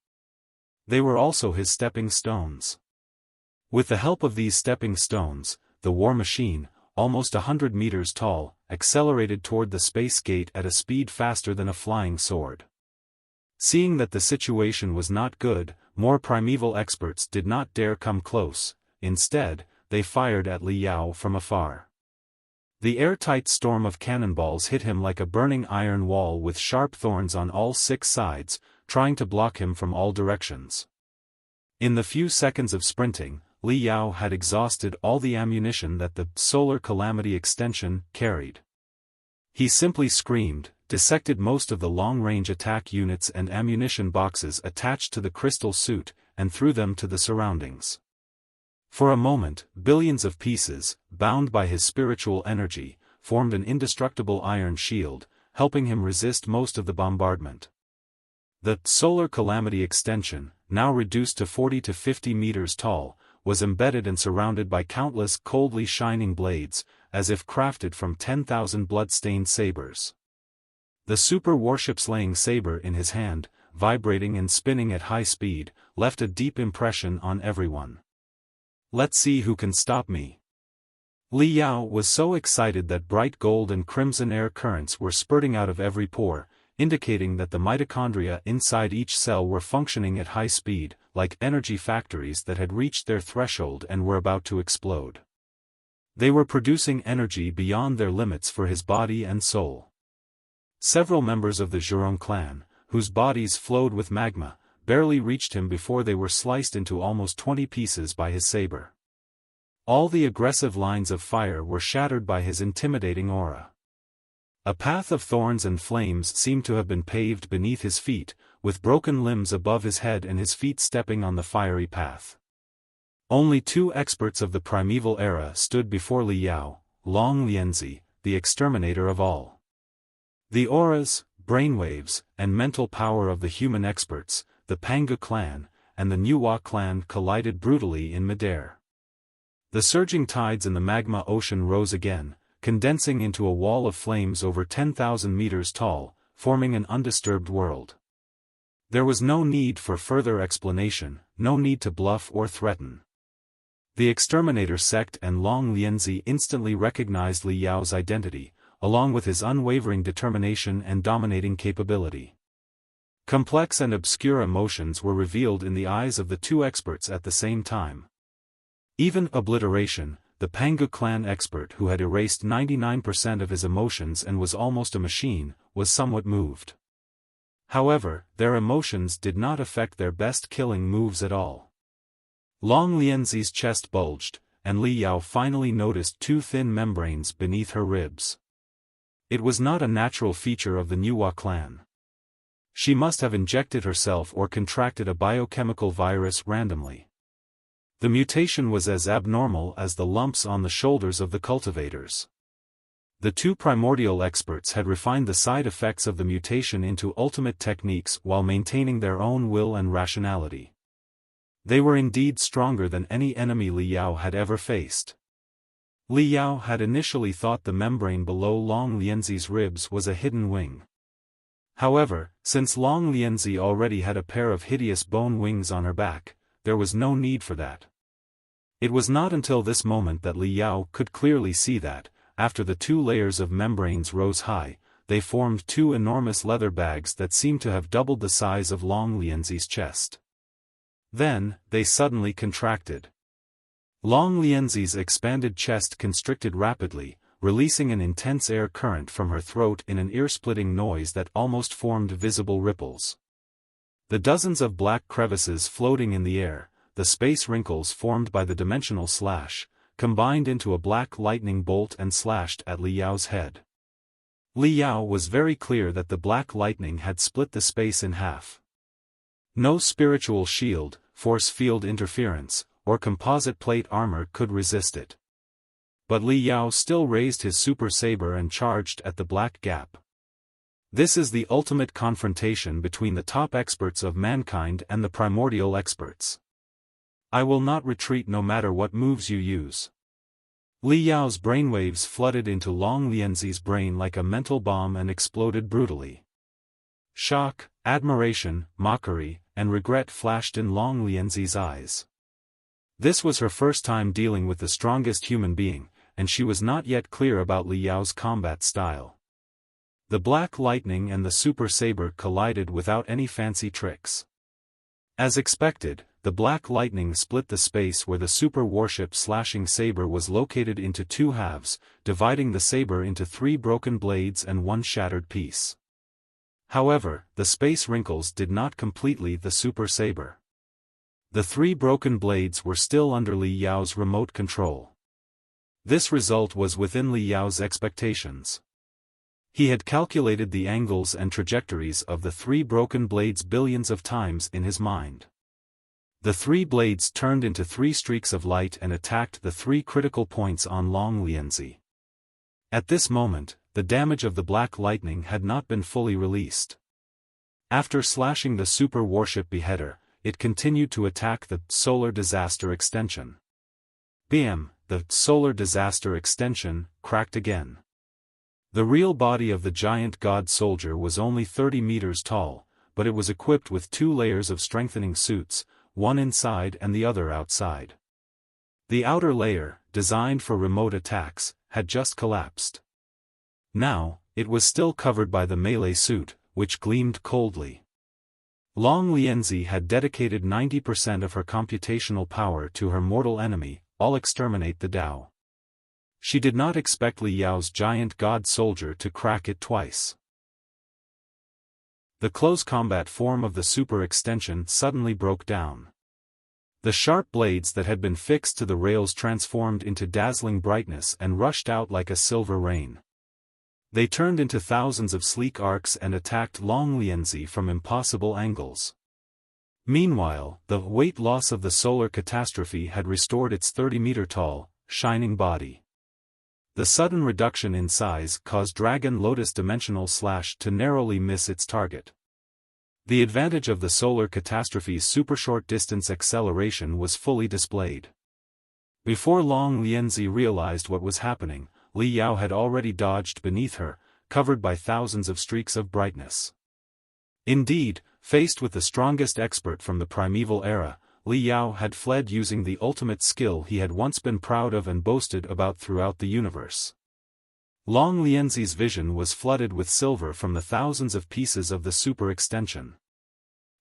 They were also his stepping stones. With the help of these stepping stones, the war machine, almost 100 meters tall, accelerated toward the space gate at a speed faster than a flying sword. Seeing that the situation was not good, more primeval experts did not dare come close. Instead, they fired at Li Yao from afar. The airtight storm of cannonballs hit him like a burning iron wall with sharp thorns on all 6 sides, trying to block him from all directions. In the few seconds of sprinting, Li Yao had exhausted all the ammunition that the Solar Calamity extension carried. He simply screamed, dissected most of the long-range attack units and ammunition boxes attached to the crystal suit, and threw them to the surroundings. For a moment, billions of pieces, bound by his spiritual energy, formed an indestructible iron shield, helping him resist most of the bombardment. The Solar Calamity extension, now reduced to 40 to 50 meters tall, was embedded and surrounded by countless coldly shining blades, as if crafted from 10,000 blood-stained sabers. The super warship-slaying saber in his hand, vibrating and spinning at high speed, left a deep impression on everyone. Let's see who can stop me. Li Yao was so excited that bright gold and crimson air currents were spurting out of every pore, indicating that the mitochondria inside each cell were functioning at high speed, like energy factories that had reached their threshold and were about to explode. They were producing energy beyond their limits for his body and soul. Several members of the Zhurong clan, whose bodies flowed with magma, barely reached him before they were sliced into almost 20 pieces by his saber. All the aggressive lines of fire were shattered by his intimidating aura. A path of thorns and flames seemed to have been paved beneath his feet, with broken limbs above his head and his feet stepping on the fiery path. Only 2 experts of the primeval era stood before Li Yao, Long Lianzi, the exterminator of all. The auras, brainwaves, and mental power of the human experts, the Pangu clan, and the Nuwa clan collided brutally in midair. The surging tides in the magma ocean rose again, condensing into a wall of flames over 10,000 meters tall, forming an undisturbed world. There was no need for further explanation, no need to bluff or threaten. The exterminator sect and Long Lianzi instantly recognized Li Yao's identity, along with his unwavering determination and dominating capability. Complex and obscure emotions were revealed in the eyes of the 2 experts at the same time. Even obliteration, the Pangu clan expert who had erased 99% of his emotions and was almost a machine, was somewhat moved. However, their emotions did not affect their best killing moves at all. Long Lianzi's chest bulged, and Li Yao finally noticed 2 thin membranes beneath her ribs. It was not a natural feature of the Nuwa clan. She must have injected herself or contracted a biochemical virus randomly. The mutation was as abnormal as the lumps on the shoulders of the cultivators. The 2 primordial experts had refined the side effects of the mutation into ultimate techniques while maintaining their own will and rationality. They were indeed stronger than any enemy Li Yao had ever faced. Li Yao had initially thought the membrane below Long Lianzi's ribs was a hidden wing. However, since Long Lianzi already had a pair of hideous bone wings on her back, there was no need for that. It was not until this moment that Li Yao could clearly see that, after the 2 layers of membranes rose high, they formed 2 enormous leather bags that seemed to have doubled the size of Long Lianzi's chest. Then, they suddenly contracted. Long Lianzi's expanded chest constricted rapidly, releasing an intense air current from her throat in an ear-splitting noise that almost formed visible ripples. The dozens of black crevices floating in the air, the space wrinkles formed by the dimensional slash, combined into a black lightning bolt and slashed at Li Yao's head. Li Yao was very clear that the black lightning had split the space in half. No spiritual shield, force field interference, or composite plate armor could resist it. But Li Yao still raised his super saber and charged at the black gap. This is the ultimate confrontation between the top experts of mankind and the primordial experts. I will not retreat no matter what moves you use. Li Yao's brainwaves flooded into Long Lianzi's brain like a mental bomb and exploded brutally. Shock, admiration, mockery, and regret flashed in Long Lianzi's eyes. This was her first time dealing with the strongest human being, and she was not yet clear about Li Yao's combat style. The black lightning and the super saber collided without any fancy tricks. As expected, the black lightning split the space where the super warship slashing saber was located into 2 halves, dividing the saber into 3 broken blades and 1 shattered piece. However, the space wrinkles did not completely the super saber. The 3 broken blades were still under Li Yao's remote control. This result was within Li Yao's expectations. He had calculated the angles and trajectories of the 3 broken blades billions of times in his mind. The 3 blades turned into 3 streaks of light and attacked the 3 critical points on Long Lianzi. At this moment, the damage of the black lightning had not been fully released. After slashing the super warship beheader, it continued to attack the solar disaster extension. Bam! The solar disaster extension cracked again. The real body of the giant god soldier was only 30 meters tall, but it was equipped with 2 layers of strengthening suits, one inside and the other outside. The outer layer, designed for remote attacks, had just collapsed. Now, it was still covered by the melee suit, which gleamed coldly. Long Lianzi had dedicated 90% of her computational power to her mortal enemy, all exterminate the Tao. She did not expect Li Yao's giant god soldier to crack it twice. The close combat form of the super extension suddenly broke down. The sharp blades that had been fixed to the rails transformed into dazzling brightness and rushed out like a silver rain. They turned into thousands of sleek arcs and attacked Long Lianzi from impossible angles. Meanwhile, the weight loss of the solar catastrophe had restored its 30-meter-tall, shining body. The sudden reduction in size caused Dragon Lotus Dimensional Slash to narrowly miss its target. The advantage of the solar catastrophe's super short-distance acceleration was fully displayed. Before Long Lianzi realized what was happening, Li Yao had already dodged beneath her, covered by thousands of streaks of brightness. Indeed, faced with the strongest expert from the primeval era, Li Yao had fled using the ultimate skill he had once been proud of and boasted about throughout the universe. Long Lianzi's vision was flooded with silver from the thousands of pieces of the super extension.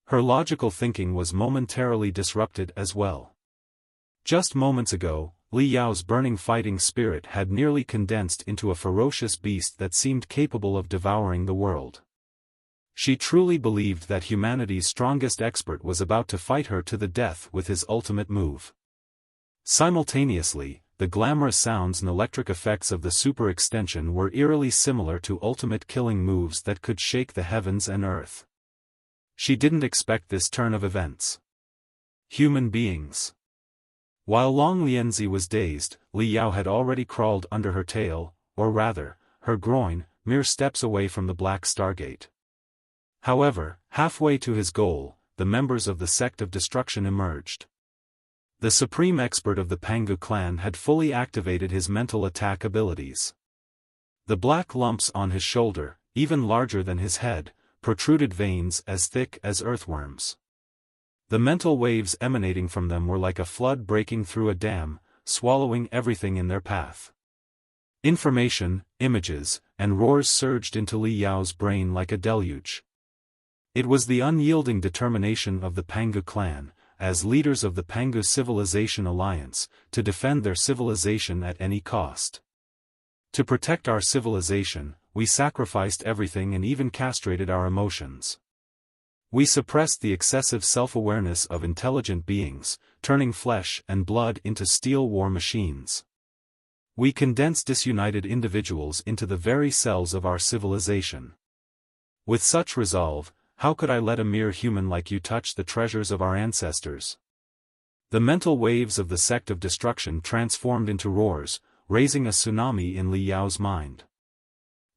Her logical thinking was momentarily disrupted as well. Just moments ago, Li Yao's burning fighting spirit had nearly condensed into a ferocious beast that seemed capable of devouring the world. She truly believed that humanity's strongest expert was about to fight her to the death with his ultimate move. Simultaneously, the glamorous sounds and electric effects of the super extension were eerily similar to ultimate killing moves that could shake the heavens and earth. She didn't expect this turn of events. Human beings. While Long Lianzi was dazed, Li Yao had already crawled under her tail, or rather, her groin, mere steps away from the black Stargate. However, halfway to his goal, the members of the Sect of Destruction emerged. The supreme expert of the Pangu clan had fully activated his mental attack abilities. The black lumps on his shoulder, even larger than his head, protruded veins as thick as earthworms. The mental waves emanating from them were like a flood breaking through a dam, swallowing everything in their path. Information, images, and roars surged into Li Yao's brain like a deluge. It was the unyielding determination of the Pangu clan, as leaders of the Pangu Civilization Alliance, to defend their civilization at any cost. To protect our civilization, we sacrificed everything and even castrated our emotions. We suppressed the excessive self-awareness of intelligent beings, turning flesh and blood into steel war machines. We condensed disunited individuals into the very cells of our civilization. With such resolve, how could I let a mere human like you touch the treasures of our ancestors? The mental waves of the sect of destruction transformed into roars, raising a tsunami in Li Yao's mind.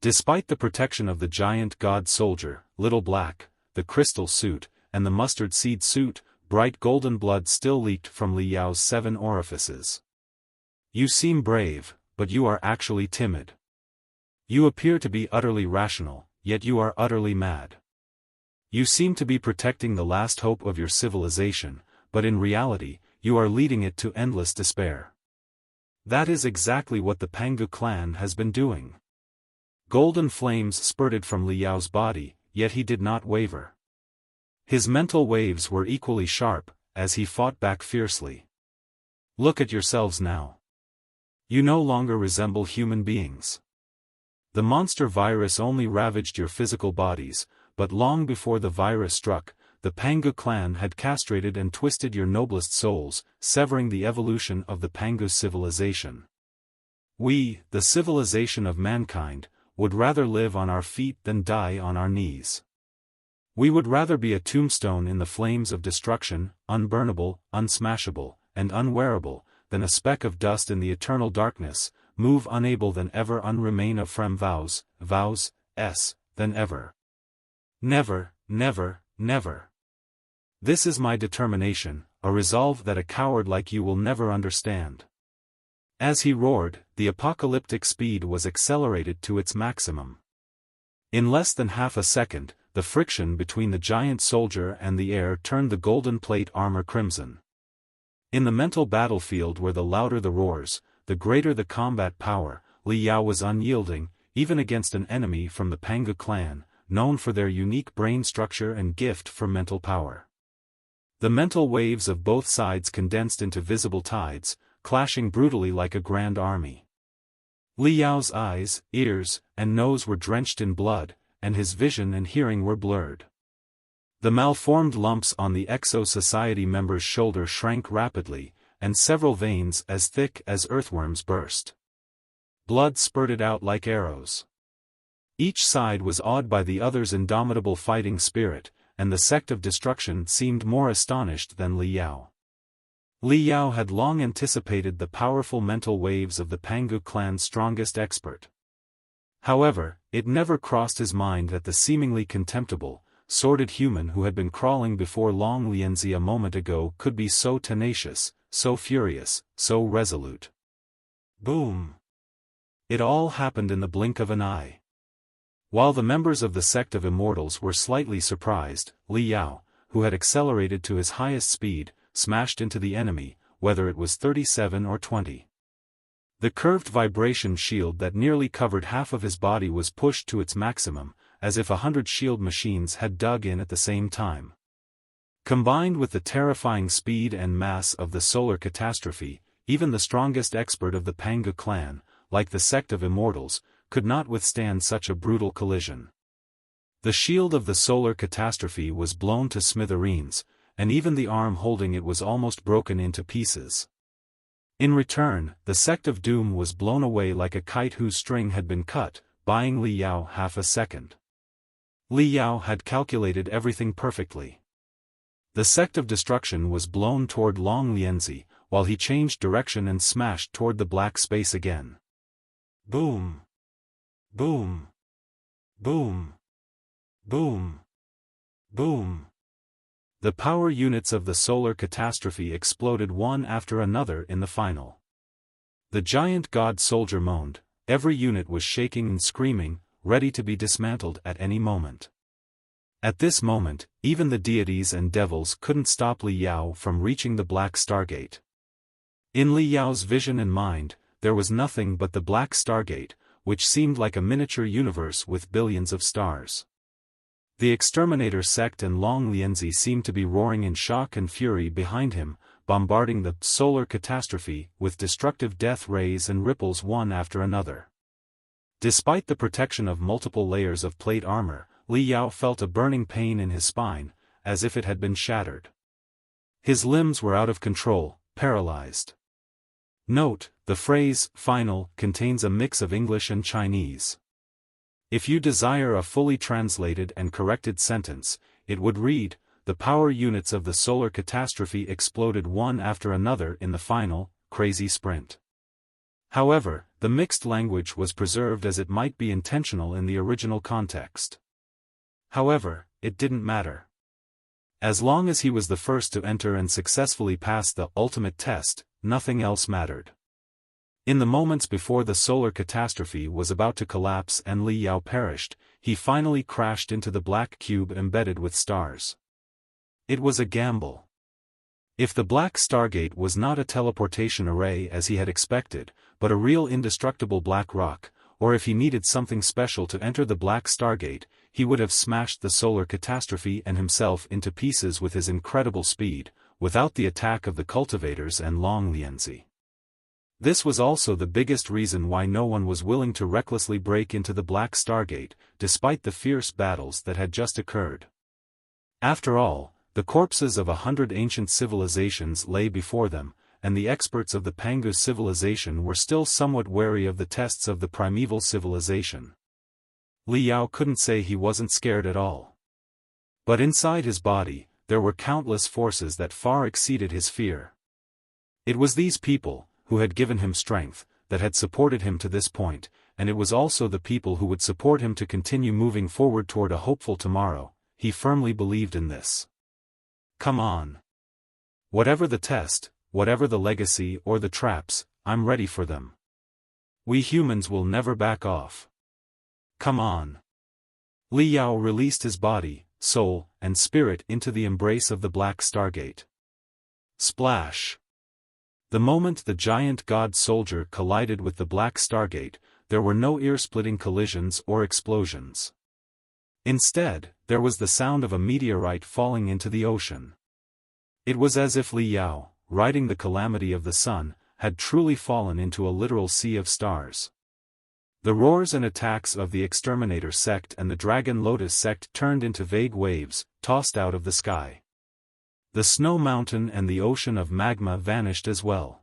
Despite the protection of the giant god soldier, Little Black, the crystal suit, and the mustard seed suit, bright golden blood still leaked from Li Yao's 7 orifices. You seem brave, but you are actually timid. You appear to be utterly rational, yet you are utterly mad. You seem to be protecting the last hope of your civilization, but in reality, you are leading it to endless despair. That is exactly what the Pangu clan has been doing. Golden flames spurted from Li Yao's body, yet he did not waver. His mental waves were equally sharp, as he fought back fiercely. Look at yourselves now. You no longer resemble human beings. The monster virus only ravaged your physical bodies, but long before the virus struck, the Pangu clan had castrated and twisted your noblest souls, severing the evolution of the Pangu civilization. We, the civilization of mankind, would rather live on our feet than die on our knees. We would rather be a tombstone in the flames of destruction, unburnable, unsmashable, and unwearable, than a speck of dust in the eternal darkness, move unable than ever unremain of frem vows, than ever. Never, never, never. This is my determination, a resolve that a coward like you will never understand. As he roared, the apocalyptic speed was accelerated to its maximum. In less than half a second, the friction between the giant soldier and the air turned the golden plate armor crimson. In the mental battlefield where the louder the roars, the greater the combat power, Li Yao was unyielding, even against an enemy from the Pangu clan, known for their unique brain structure and gift for mental power. The mental waves of both sides condensed into visible tides, clashing brutally like a grand army. Li Yao's eyes, ears, and nose were drenched in blood, and his vision and hearing were blurred. The malformed lumps on the Exo Society member's shoulder shrank rapidly, and several veins as thick as earthworms burst. Blood spurted out like arrows. Each side was awed by the other's indomitable fighting spirit, and the sect of destruction seemed more astonished than Li Yao. Li Yao had long anticipated the powerful mental waves of the Pangu clan's strongest expert. However, it never crossed his mind that the seemingly contemptible, sordid human who had been crawling before Long Lianzi a moment ago could be so tenacious, so furious, so resolute. Boom! It all happened in the blink of an eye. While the members of the sect of Immortals were slightly surprised, Li Yao, who had accelerated to his highest speed, smashed into the enemy, whether it was 37 or 20. The curved vibration shield that nearly covered half of his body was pushed to its maximum, as if 100 shield machines had dug in at the same time. Combined with the terrifying speed and mass of the solar catastrophe, even the strongest expert of the Pangu clan, like the sect of Immortals, could not withstand such a brutal collision. The shield of the solar catastrophe was blown to smithereens, and even the arm holding it was almost broken into pieces. In return, the sect of doom was blown away like a kite whose string had been cut, buying Li Yao half a second. Li Yao had calculated everything perfectly. The sect of destruction was blown toward Long Lianzi, while he changed direction and smashed toward the black space again. Boom! Boom! Boom! Boom! Boom! The power units of the solar catastrophe exploded one after another in the final. The giant god soldier moaned, every unit was shaking and screaming, ready to be dismantled at any moment. At this moment, even the deities and devils couldn't stop Li Yao from reaching the Black Stargate. In Li Yao's vision and mind, there was nothing but the Black Stargate, which seemed like a miniature universe with billions of stars. The Exterminator sect and Long Lianzi seemed to be roaring in shock and fury behind him, bombarding the solar catastrophe with destructive death rays and ripples one after another. Despite the protection of multiple layers of plate armor, Li Yao felt a burning pain in his spine, as if it had been shattered. His limbs were out of control, paralyzed. Note, the phrase, final, contains a mix of English and Chinese. If you desire a fully translated and corrected sentence, it would read, the power units of the solar catastrophe exploded one after another in the final, crazy sprint. However, the mixed language was preserved as it might be intentional in the original context. However, it didn't matter. As long as he was the first to enter and successfully pass the ultimate test, nothing else mattered. In the moments before the solar catastrophe was about to collapse and Li Yao perished, he finally crashed into the black cube embedded with stars. It was a gamble. If the Black Stargate was not a teleportation array as he had expected, but a real indestructible black rock, or if he needed something special to enter the Black Stargate, he would have smashed the solar catastrophe and himself into pieces with his incredible speed, without the attack of the cultivators and Long Lianzi. This was also the biggest reason why no one was willing to recklessly break into the Black Stargate, despite the fierce battles that had just occurred. After all, the corpses of 100 ancient civilizations lay before them, and the experts of the Pangu civilization were still somewhat wary of the tests of the primeval civilization. Li Yao couldn't say he wasn't scared at all. But inside his body, there were countless forces that far exceeded his fear. It was these people, who had given him strength, that had supported him to this point, and it was also the people who would support him to continue moving forward toward a hopeful tomorrow. He firmly believed in this. Come on. Whatever the test, whatever the legacy or the traps, I'm ready for them. We humans will never back off. Come on. Li Yao released his body, soul, and spirit into the embrace of the Black Stargate. Splash. The moment the giant god soldier collided with the Black Stargate, there were no ear-splitting collisions or explosions. Instead, there was the sound of a meteorite falling into the ocean. It was as if Li Yao, riding the calamity of the sun, had truly fallen into a literal sea of stars. The roars and attacks of the Exterminator sect and the Dragon Lotus sect turned into vague waves, tossed out of the sky. The snow mountain and the ocean of magma vanished as well.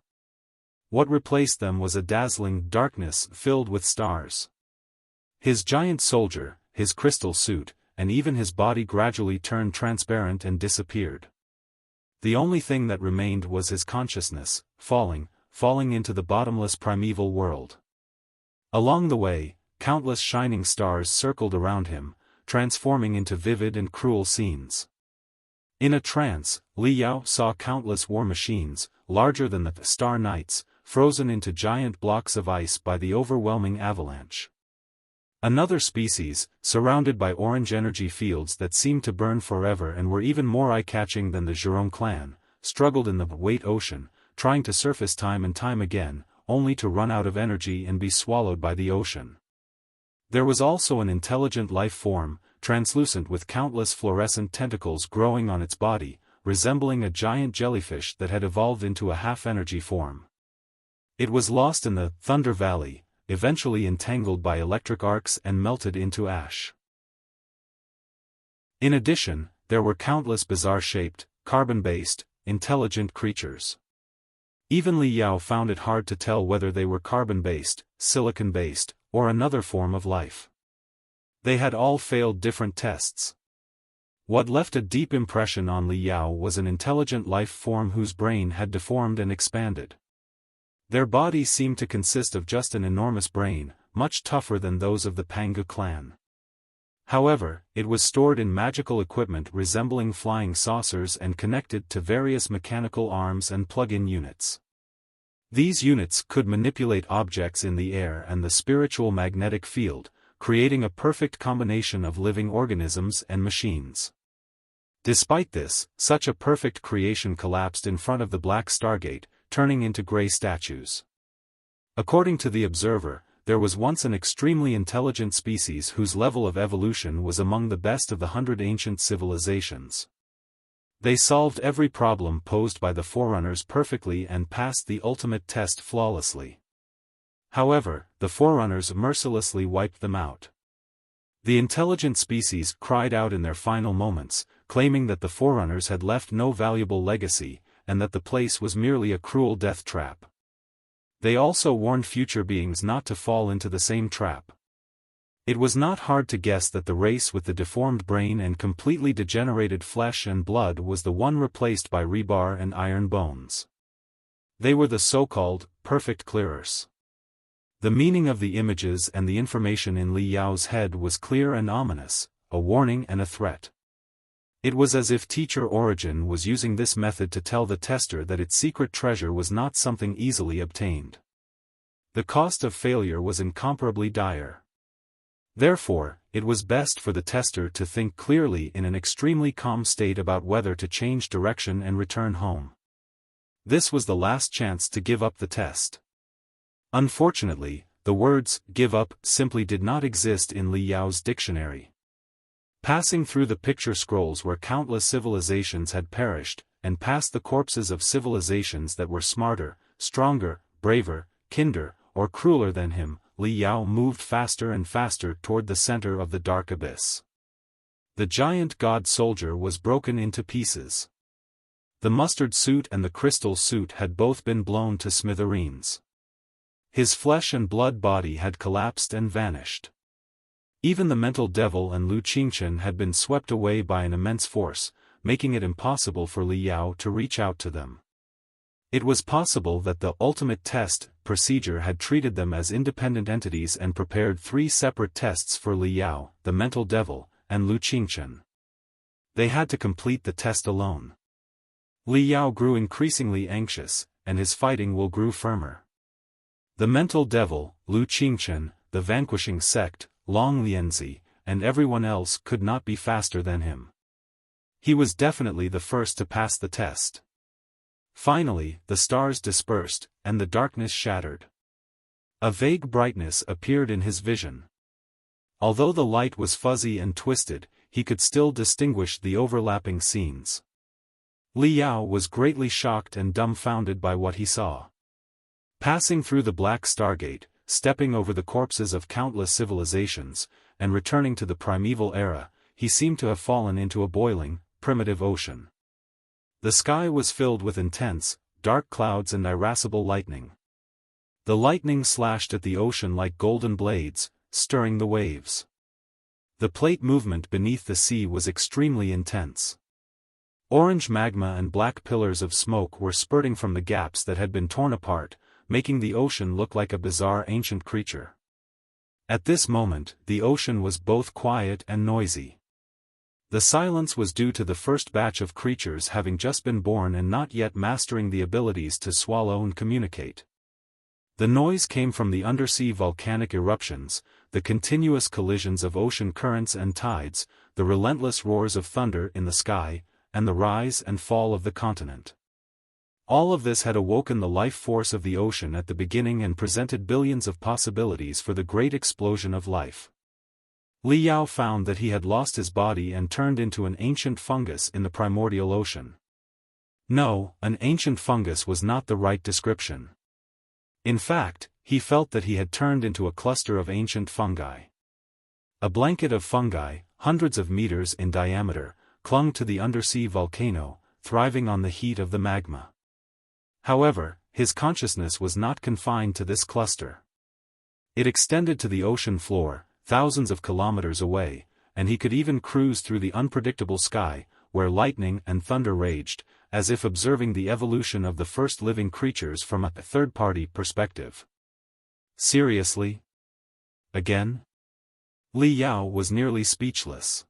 What replaced them was a dazzling darkness filled with stars. His giant soldier, his crystal suit, and even his body gradually turned transparent and disappeared. The only thing that remained was his consciousness, falling into the bottomless primeval world. Along the way, countless shining stars circled around him, transforming into vivid and cruel scenes. In a trance, Li Yao saw countless war machines, larger than the Star Knights, frozen into giant blocks of ice by the overwhelming avalanche. Another species, surrounded by orange energy fields that seemed to burn forever and were even more eye-catching than the Zhurong clan, struggled in the Wait Ocean, trying to surface time and time again, only to run out of energy and be swallowed by the ocean. There was also an intelligent life form, translucent with countless fluorescent tentacles growing on its body, resembling a giant jellyfish that had evolved into a half-energy form. It was lost in the Thunder Valley, eventually entangled by electric arcs and melted into ash. In addition, there were countless bizarre-shaped, carbon-based, intelligent creatures. Even Li Yao found it hard to tell whether they were carbon-based, silicon-based, or another form of life. They had all failed different tests. What left a deep impression on Li Yao was an intelligent life form whose brain had deformed and expanded. Their body seemed to consist of just an enormous brain, much tougher than those of the Pangu clan. However, it was stored in magical equipment resembling flying saucers and connected to various mechanical arms and plug-in units. These units could manipulate objects in the air and the spiritual magnetic field, creating a perfect combination of living organisms and machines. Despite this, such a perfect creation collapsed in front of the black Stargate, turning into gray statues. According to the Observer, there was once an extremely intelligent species whose level of evolution was among the best of the 100 ancient civilizations. They solved every problem posed by the Forerunners perfectly and passed the ultimate test flawlessly. However, the Forerunners mercilessly wiped them out. The intelligent species cried out in their final moments, claiming that the Forerunners had left no valuable legacy, and that the place was merely a cruel death trap. They also warned future beings not to fall into the same trap. It was not hard to guess that the race with the deformed brain and completely degenerated flesh and blood was the one replaced by rebar and iron bones. They were the so-called perfect clearers. The meaning of the images and the information in Li Yao's head was clear and ominous, a warning and a threat. It was as if Teacher Origin was using this method to tell the tester that its secret treasure was not something easily obtained. The cost of failure was incomparably dire. Therefore, it was best for the tester to think clearly in an extremely calm state about whether to change direction and return home. This was the last chance to give up the test. Unfortunately, the words "give up" simply did not exist in Li Yao's dictionary. Passing through the picture scrolls where countless civilizations had perished, and past the corpses of civilizations that were smarter, stronger, braver, kinder, or crueler than him, Li Yao moved faster and faster toward the center of the dark abyss. The giant god soldier was broken into pieces. The mustard suit and the crystal suit had both been blown to smithereens. His flesh and blood body had collapsed and vanished. Even the mental devil and Lu Qingchen had been swept away by an immense force, making it impossible for Li Yao to reach out to them. It was possible that the ultimate test procedure had treated them as independent entities and prepared 3 separate tests for Li Yao, the mental devil, and Lu Qingchen. They had to complete the test alone. Li Yao grew increasingly anxious, and his fighting will grew firmer. The mental devil, Lu Qingchen, the vanquishing sect, Long Lianzi, and everyone else could not be faster than him. He was definitely the first to pass the test. Finally, the stars dispersed, and the darkness shattered. A vague brightness appeared in his vision. Although the light was fuzzy and twisted, he could still distinguish the overlapping scenes. Li Yao was greatly shocked and dumbfounded by what he saw. Passing through the black Stargate, stepping over the corpses of countless civilizations, and returning to the primeval era, he seemed to have fallen into a boiling, primitive ocean. The sky was filled with intense, dark clouds and irascible lightning. The lightning slashed at the ocean like golden blades, stirring the waves. The plate movement beneath the sea was extremely intense. Orange magma and black pillars of smoke were spurting from the gaps that had been torn apart, making the ocean look like a bizarre ancient creature. At this moment, the ocean was both quiet and noisy. The silence was due to the first batch of creatures having just been born and not yet mastering the abilities to swallow and communicate. The noise came from the undersea volcanic eruptions, the continuous collisions of ocean currents and tides, the relentless roars of thunder in the sky, and the rise and fall of the continent. All of this had awoken the life force of the ocean at the beginning and presented billions of possibilities for the great explosion of life. Li Yao found that he had lost his body and turned into an ancient fungus in the primordial ocean. No, an ancient fungus was not the right description. In fact, he felt that he had turned into a cluster of ancient fungi. A blanket of fungi, hundreds of meters in diameter, clung to the undersea volcano, thriving on the heat of the magma. However, his consciousness was not confined to this cluster. It extended to the ocean floor, thousands of kilometers away, and he could even cruise through the unpredictable sky, where lightning and thunder raged, as if observing the evolution of the first living creatures from a third-party perspective. Seriously? Again? Li Yao was nearly speechless.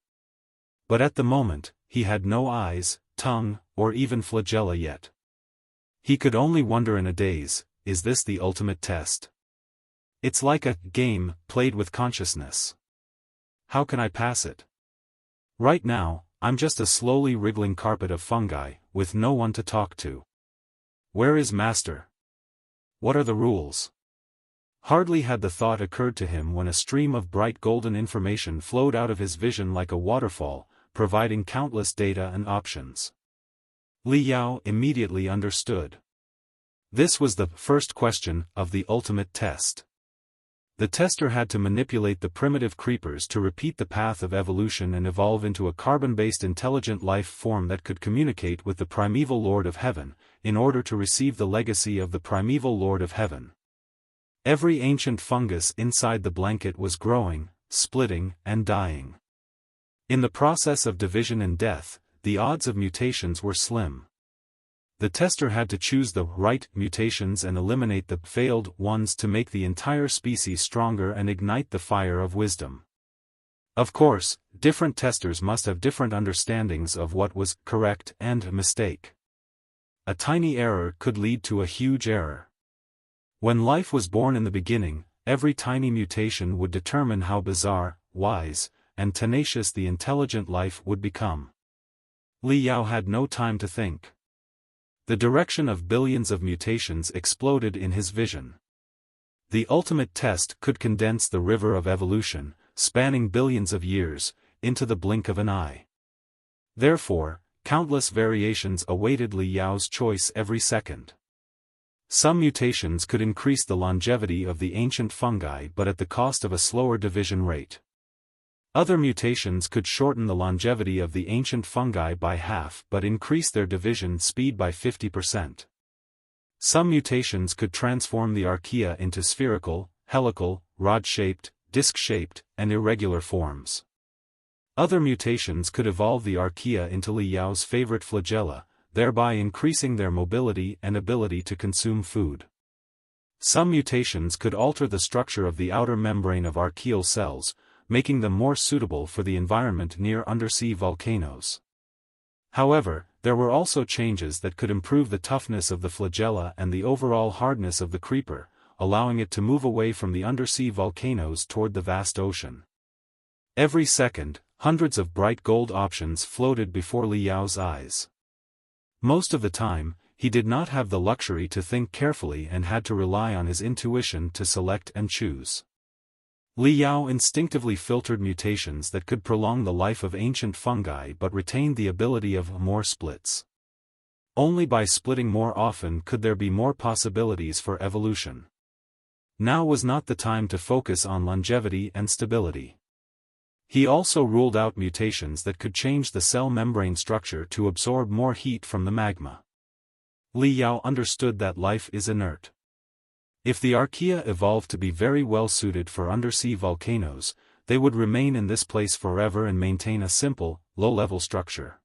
But at the moment, he had no eyes, tongue, or even flagella yet. He could only wonder in a daze, is this the ultimate test? It's like a game played with consciousness. How can I pass it? Right now, I'm just a slowly wriggling carpet of fungi, with no one to talk to. Where is Master? What are the rules? Hardly had the thought occurred to him when a stream of bright golden information flowed out of his vision like a waterfall, providing countless data and options. Li Yao immediately understood. This was the first question of the ultimate test. The tester had to manipulate the primitive creepers to repeat the path of evolution and evolve into a carbon-based intelligent life form that could communicate with the primeval Lord of Heaven, in order to receive the legacy of the primeval Lord of Heaven. Every ancient fungus inside the blanket was growing, splitting, and dying. In the process of division and death, the odds of mutations were slim. The tester had to choose the right mutations and eliminate the failed ones to make the entire species stronger and ignite the fire of wisdom. Of course, different testers must have different understandings of what was correct and mistake. A tiny error could lead to a huge error. When life was born in the beginning, every tiny mutation would determine how bizarre, wise, and tenacious the intelligent life would become. Li Yao had no time to think. The direction of billions of mutations exploded in his vision. The ultimate test could condense the river of evolution, spanning billions of years, into the blink of an eye. Therefore, countless variations awaited Li Yao's choice every second. Some mutations could increase the longevity of the ancient fungi but at the cost of a slower division rate. Other mutations could shorten the longevity of the ancient fungi by half but increase their division speed by 50%. Some mutations could transform the archaea into spherical, helical, rod-shaped, disc-shaped, and irregular forms. Other mutations could evolve the archaea into Li Yao's favorite flagella, thereby increasing their mobility and ability to consume food. Some mutations could alter the structure of the outer membrane of archaeal cells, making them more suitable for the environment near undersea volcanoes. However, there were also changes that could improve the toughness of the flagella and the overall hardness of the creeper, allowing it to move away from the undersea volcanoes toward the vast ocean. Every second, hundreds of bright gold options floated before Li Yao's eyes. Most of the time, he did not have the luxury to think carefully and had to rely on his intuition to select and choose. Li Yao instinctively filtered mutations that could prolong the life of ancient fungi but retained the ability of more splits. Only by splitting more often could there be more possibilities for evolution. Now was not the time to focus on longevity and stability. He also ruled out mutations that could change the cell membrane structure to absorb more heat from the magma. Li Yao understood that life is inert. If the archaea evolved to be very well suited for undersea volcanoes, they would remain in this place forever and maintain a simple, low-level structure.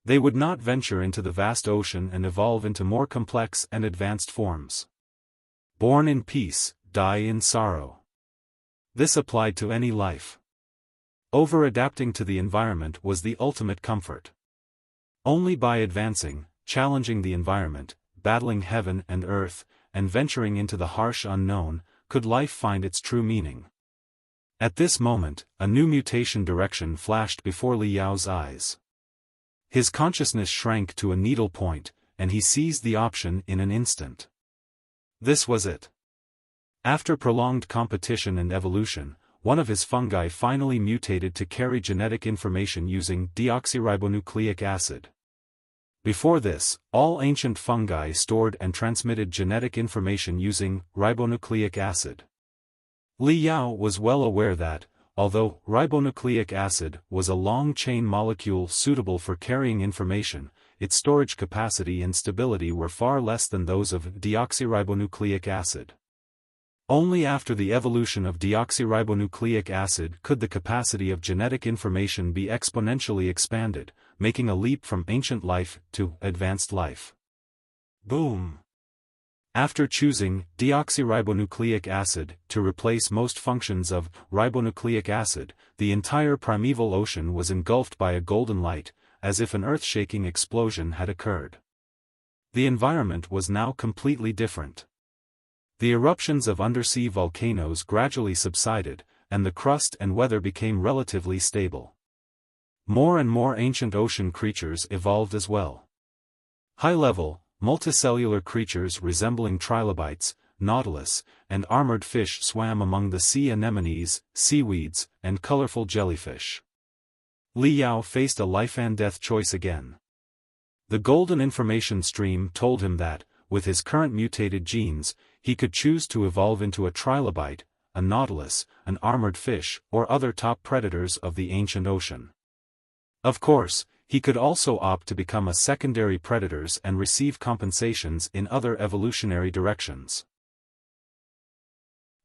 They would not venture into the vast ocean and evolve into more complex and advanced forms. Born in peace, die in sorrow. This applied to any life. Over-adapting to the environment was the ultimate comfort. Only by advancing, challenging the environment, battling heaven and earth, and venturing into the harsh unknown, could life find its true meaning. At this moment, a new mutation direction flashed before Li Yao's eyes. His consciousness shrank to a needle point, and he seized the option in an instant. This was it. After prolonged competition and evolution, one of his fungi finally mutated to carry genetic information using deoxyribonucleic acid. Before this, all ancient fungi stored and transmitted genetic information using ribonucleic acid. Li Yao was well aware that, although ribonucleic acid was a long-chain molecule suitable for carrying information, its storage capacity and stability were far less than those of deoxyribonucleic acid. Only after the evolution of deoxyribonucleic acid could the capacity of genetic information be exponentially expanded, making a leap from ancient life to advanced life. Boom! After choosing deoxyribonucleic acid to replace most functions of ribonucleic acid, the entire primeval ocean was engulfed by a golden light, as if an earth-shaking explosion had occurred. The environment was now completely different. The eruptions of undersea volcanoes gradually subsided, and the crust and weather became relatively stable. More and more ancient ocean creatures evolved as well. High-level, multicellular creatures resembling trilobites, nautilus, and armored fish swam among the sea anemones, seaweeds, and colorful jellyfish. Li Yao faced a life-and-death choice again. The golden information stream told him that, with his current mutated genes, he could choose to evolve into a trilobite, a nautilus, an armored fish, or other top predators of the ancient ocean. Of course, he could also opt to become a secondary predators and receive compensations in other evolutionary directions.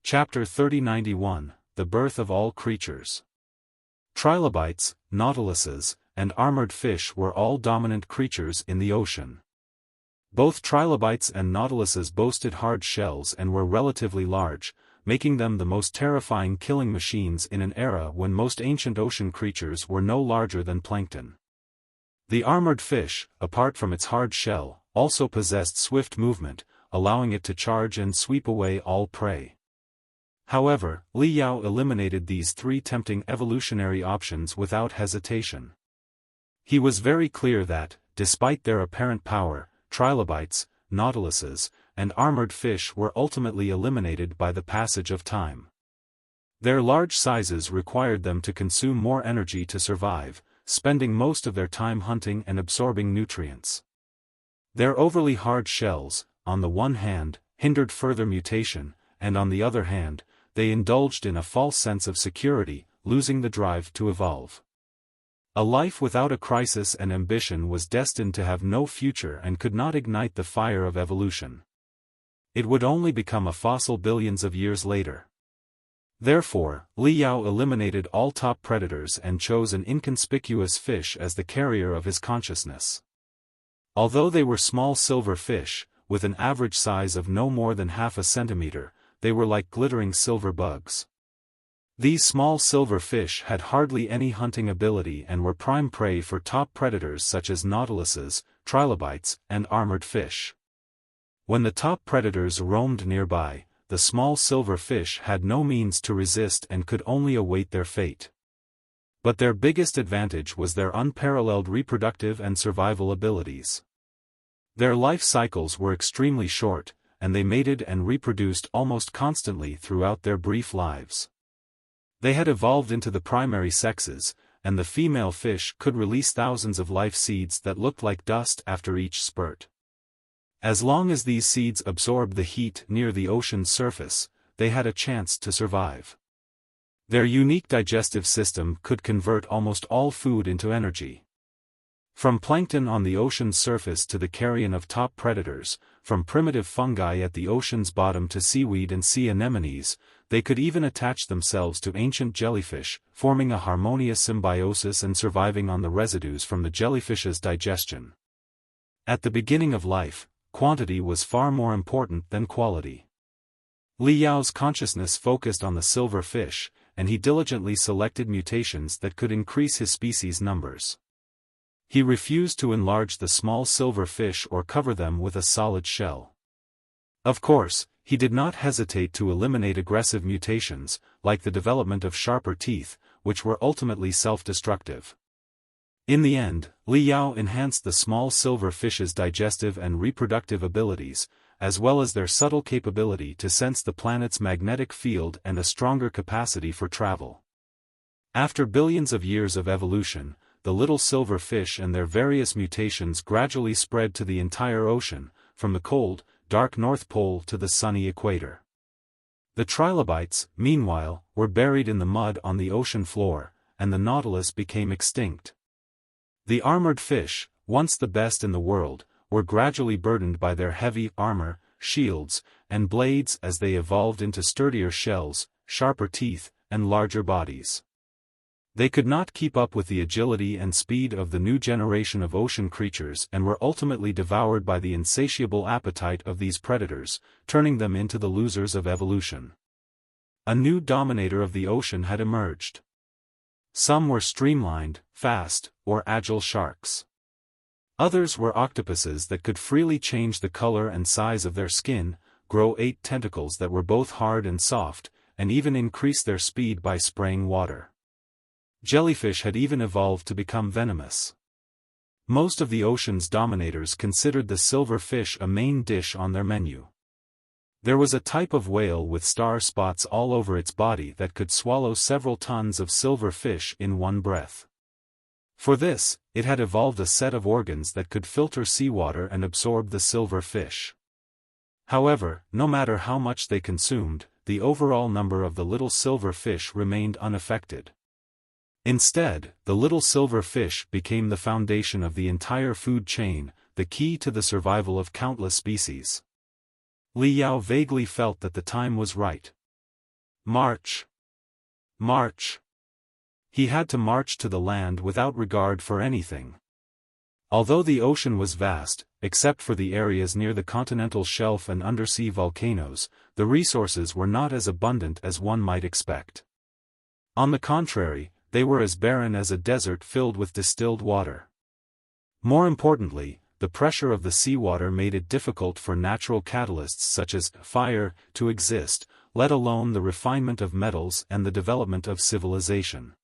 Chapter 3091, The Birth of All Creatures. Trilobites, nautiluses, and armored fish were all dominant creatures in the ocean. Both trilobites and nautiluses boasted hard shells and were relatively large, making them the most terrifying killing machines in an era when most ancient ocean creatures were no larger than plankton. The armored fish, apart from its hard shell, also possessed swift movement, allowing it to charge and sweep away all prey. However, Li Yao eliminated these three tempting evolutionary options without hesitation. He was very clear that, despite their apparent power, trilobites, nautiluses, and armored fish were ultimately eliminated by the passage of time. Their large sizes required them to consume more energy to survive, spending most of their time hunting and absorbing nutrients. Their overly hard shells, on the one hand, hindered further mutation, and on the other hand, they indulged in a false sense of security, losing the drive to evolve. A life without a crisis and ambition was destined to have no future and could not ignite the fire of evolution. It would only become a fossil billions of years later. Therefore, Li Yao eliminated all top predators and chose an inconspicuous fish as the carrier of his consciousness. Although they were small silver fish, with an average size of no more than half a centimeter, they were like glittering silver bugs. These small silver fish had hardly any hunting ability and were prime prey for top predators such as nautiluses, trilobites, and armored fish. When the top predators roamed nearby, the small silver fish had no means to resist and could only await their fate. But their biggest advantage was their unparalleled reproductive and survival abilities. Their life cycles were extremely short, and they mated and reproduced almost constantly throughout their brief lives. They had evolved into the primary sexes, and the female fish could release thousands of life seeds that looked like dust after each spurt. As long as these seeds absorbed the heat near the ocean's surface, they had a chance to survive. Their unique digestive system could convert almost all food into energy. From plankton on the ocean's surface to the carrion of top predators, from primitive fungi at the ocean's bottom to seaweed and sea anemones, they could even attach themselves to ancient jellyfish, forming a harmonious symbiosis and surviving on the residues from the jellyfish's digestion. At the beginning of life, quantity was far more important than quality. Li Yao's consciousness focused on the silver fish, and he diligently selected mutations that could increase his species' numbers. He refused to enlarge the small silver fish or cover them with a solid shell. Of course, he did not hesitate to eliminate aggressive mutations, like the development of sharper teeth, which were ultimately self-destructive. In the end, Li Yao enhanced the small silver fish's digestive and reproductive abilities, as well as their subtle capability to sense the planet's magnetic field and a stronger capacity for travel. After billions of years of evolution, the little silver fish and their various mutations gradually spread to the entire ocean, from the cold, dark North Pole to the sunny equator. The trilobites, meanwhile, were buried in the mud on the ocean floor, and the nautilus became extinct. The armored fish, once the best in the world, were gradually burdened by their heavy armor, shields, and blades as they evolved into sturdier shells, sharper teeth, and larger bodies. They could not keep up with the agility and speed of the new generation of ocean creatures and were ultimately devoured by the insatiable appetite of these predators, turning them into the losers of evolution. A new dominator of the ocean had emerged. Some were streamlined, fast, or agile sharks. Others were octopuses that could freely change the color and size of their skin, grow 8 tentacles that were both hard and soft, and even increase their speed by spraying water. Jellyfish had even evolved to become venomous. Most of the ocean's dominators considered the silver fish a main dish on their menu. There was a type of whale with star spots all over its body that could swallow several tons of silver fish in one breath. For this, it had evolved a set of organs that could filter seawater and absorb the silver fish. However, no matter how much they consumed, the overall number of the little silver fish remained unaffected. Instead, the little silver fish became the foundation of the entire food chain, the key to the survival of countless species. Li Yao vaguely felt that the time was right. March! March! He had to march to the land without regard for anything. Although the ocean was vast, except for the areas near the continental shelf and undersea volcanoes, the resources were not as abundant as one might expect. On the contrary, they were as barren as a desert filled with distilled water. More importantly, the pressure of the seawater made it difficult for natural catalysts such as fire to exist, let alone the refinement of metals and the development of civilization.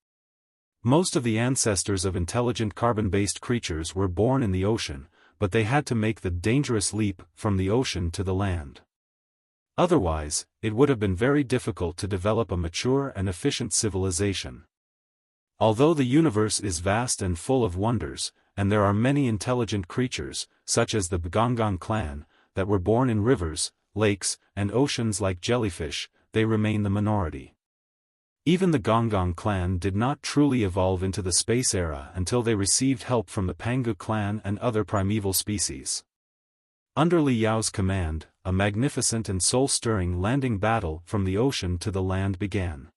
Most of the ancestors of intelligent carbon-based creatures were born in the ocean, but they had to make the dangerous leap from the ocean to the land. Otherwise, it would have been very difficult to develop a mature and efficient civilization. Although the universe is vast and full of wonders, and there are many intelligent creatures, such as the Bgongon clan, that were born in rivers, lakes, and oceans like jellyfish, they remain the minority. Even the Gongon clan did not truly evolve into the space era until they received help from the Pangu clan and other primeval species. Under Li Yao's command, a magnificent and soul-stirring landing battle from the ocean to the land began.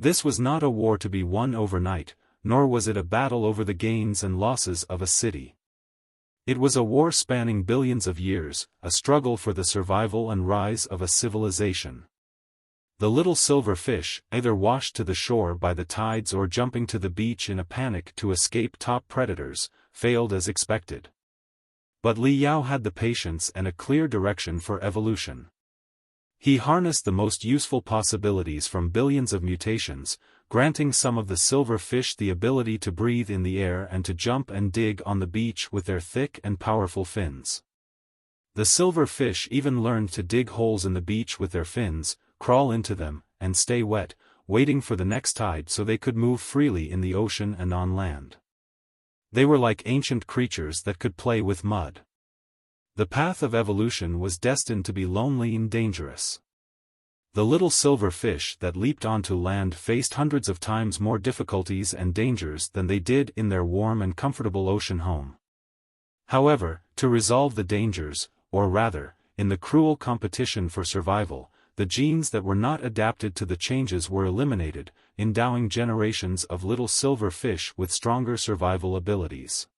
This was not a war to be won overnight, nor was it a battle over the gains and losses of a city. It was a war spanning billions of years, a struggle for the survival and rise of a civilization. The little silver fish, either washed to the shore by the tides or jumping to the beach in a panic to escape top predators, failed as expected. But Li Yao had the patience and a clear direction for evolution. He harnessed the most useful possibilities from billions of mutations, granting some of the silver fish the ability to breathe in the air and to jump and dig on the beach with their thick and powerful fins. The silver fish even learned to dig holes in the beach with their fins, crawl into them, and stay wet, waiting for the next tide so they could move freely in the ocean and on land. They were like ancient creatures that could play with mud. The path of evolution was destined to be lonely and dangerous. The little silver fish that leaped onto land faced hundreds of times more difficulties and dangers than they did in their warm and comfortable ocean home. However, to resolve the dangers, or rather, in the cruel competition for survival, the genes that were not adapted to the changes were eliminated, endowing generations of little silver fish with stronger survival abilities.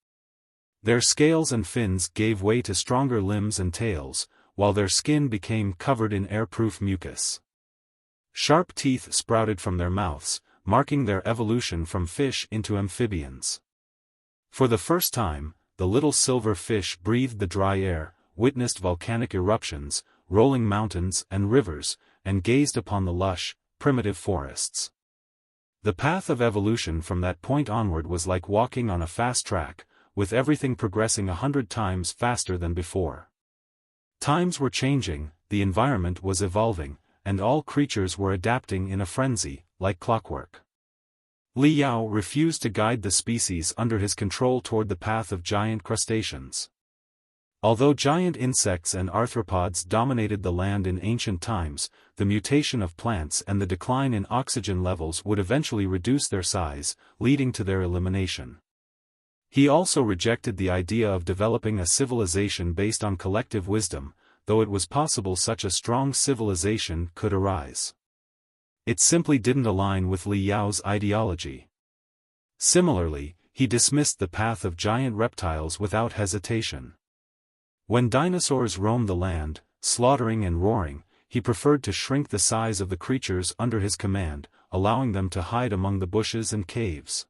Their scales and fins gave way to stronger limbs and tails, while their skin became covered in airproof mucus. Sharp teeth sprouted from their mouths, marking their evolution from fish into amphibians. For the first time, the little silver fish breathed the dry air, witnessed volcanic eruptions, rolling mountains and rivers, and gazed upon the lush, primitive forests. The path of evolution from that point onward was like walking on a fast track, with everything progressing 100 times faster than before. Times were changing, the environment was evolving, and all creatures were adapting in a frenzy, like clockwork. Li Yao refused to guide the species under his control toward the path of giant crustaceans. Although giant insects and arthropods dominated the land in ancient times, the mutation of plants and the decline in oxygen levels would eventually reduce their size, leading to their elimination. He also rejected the idea of developing a civilization based on collective wisdom, though it was possible such a strong civilization could arise. It simply didn't align with Li Yao's ideology. Similarly, he dismissed the path of giant reptiles without hesitation. When dinosaurs roamed the land, slaughtering and roaring, he preferred to shrink the size of the creatures under his command, allowing them to hide among the bushes and caves.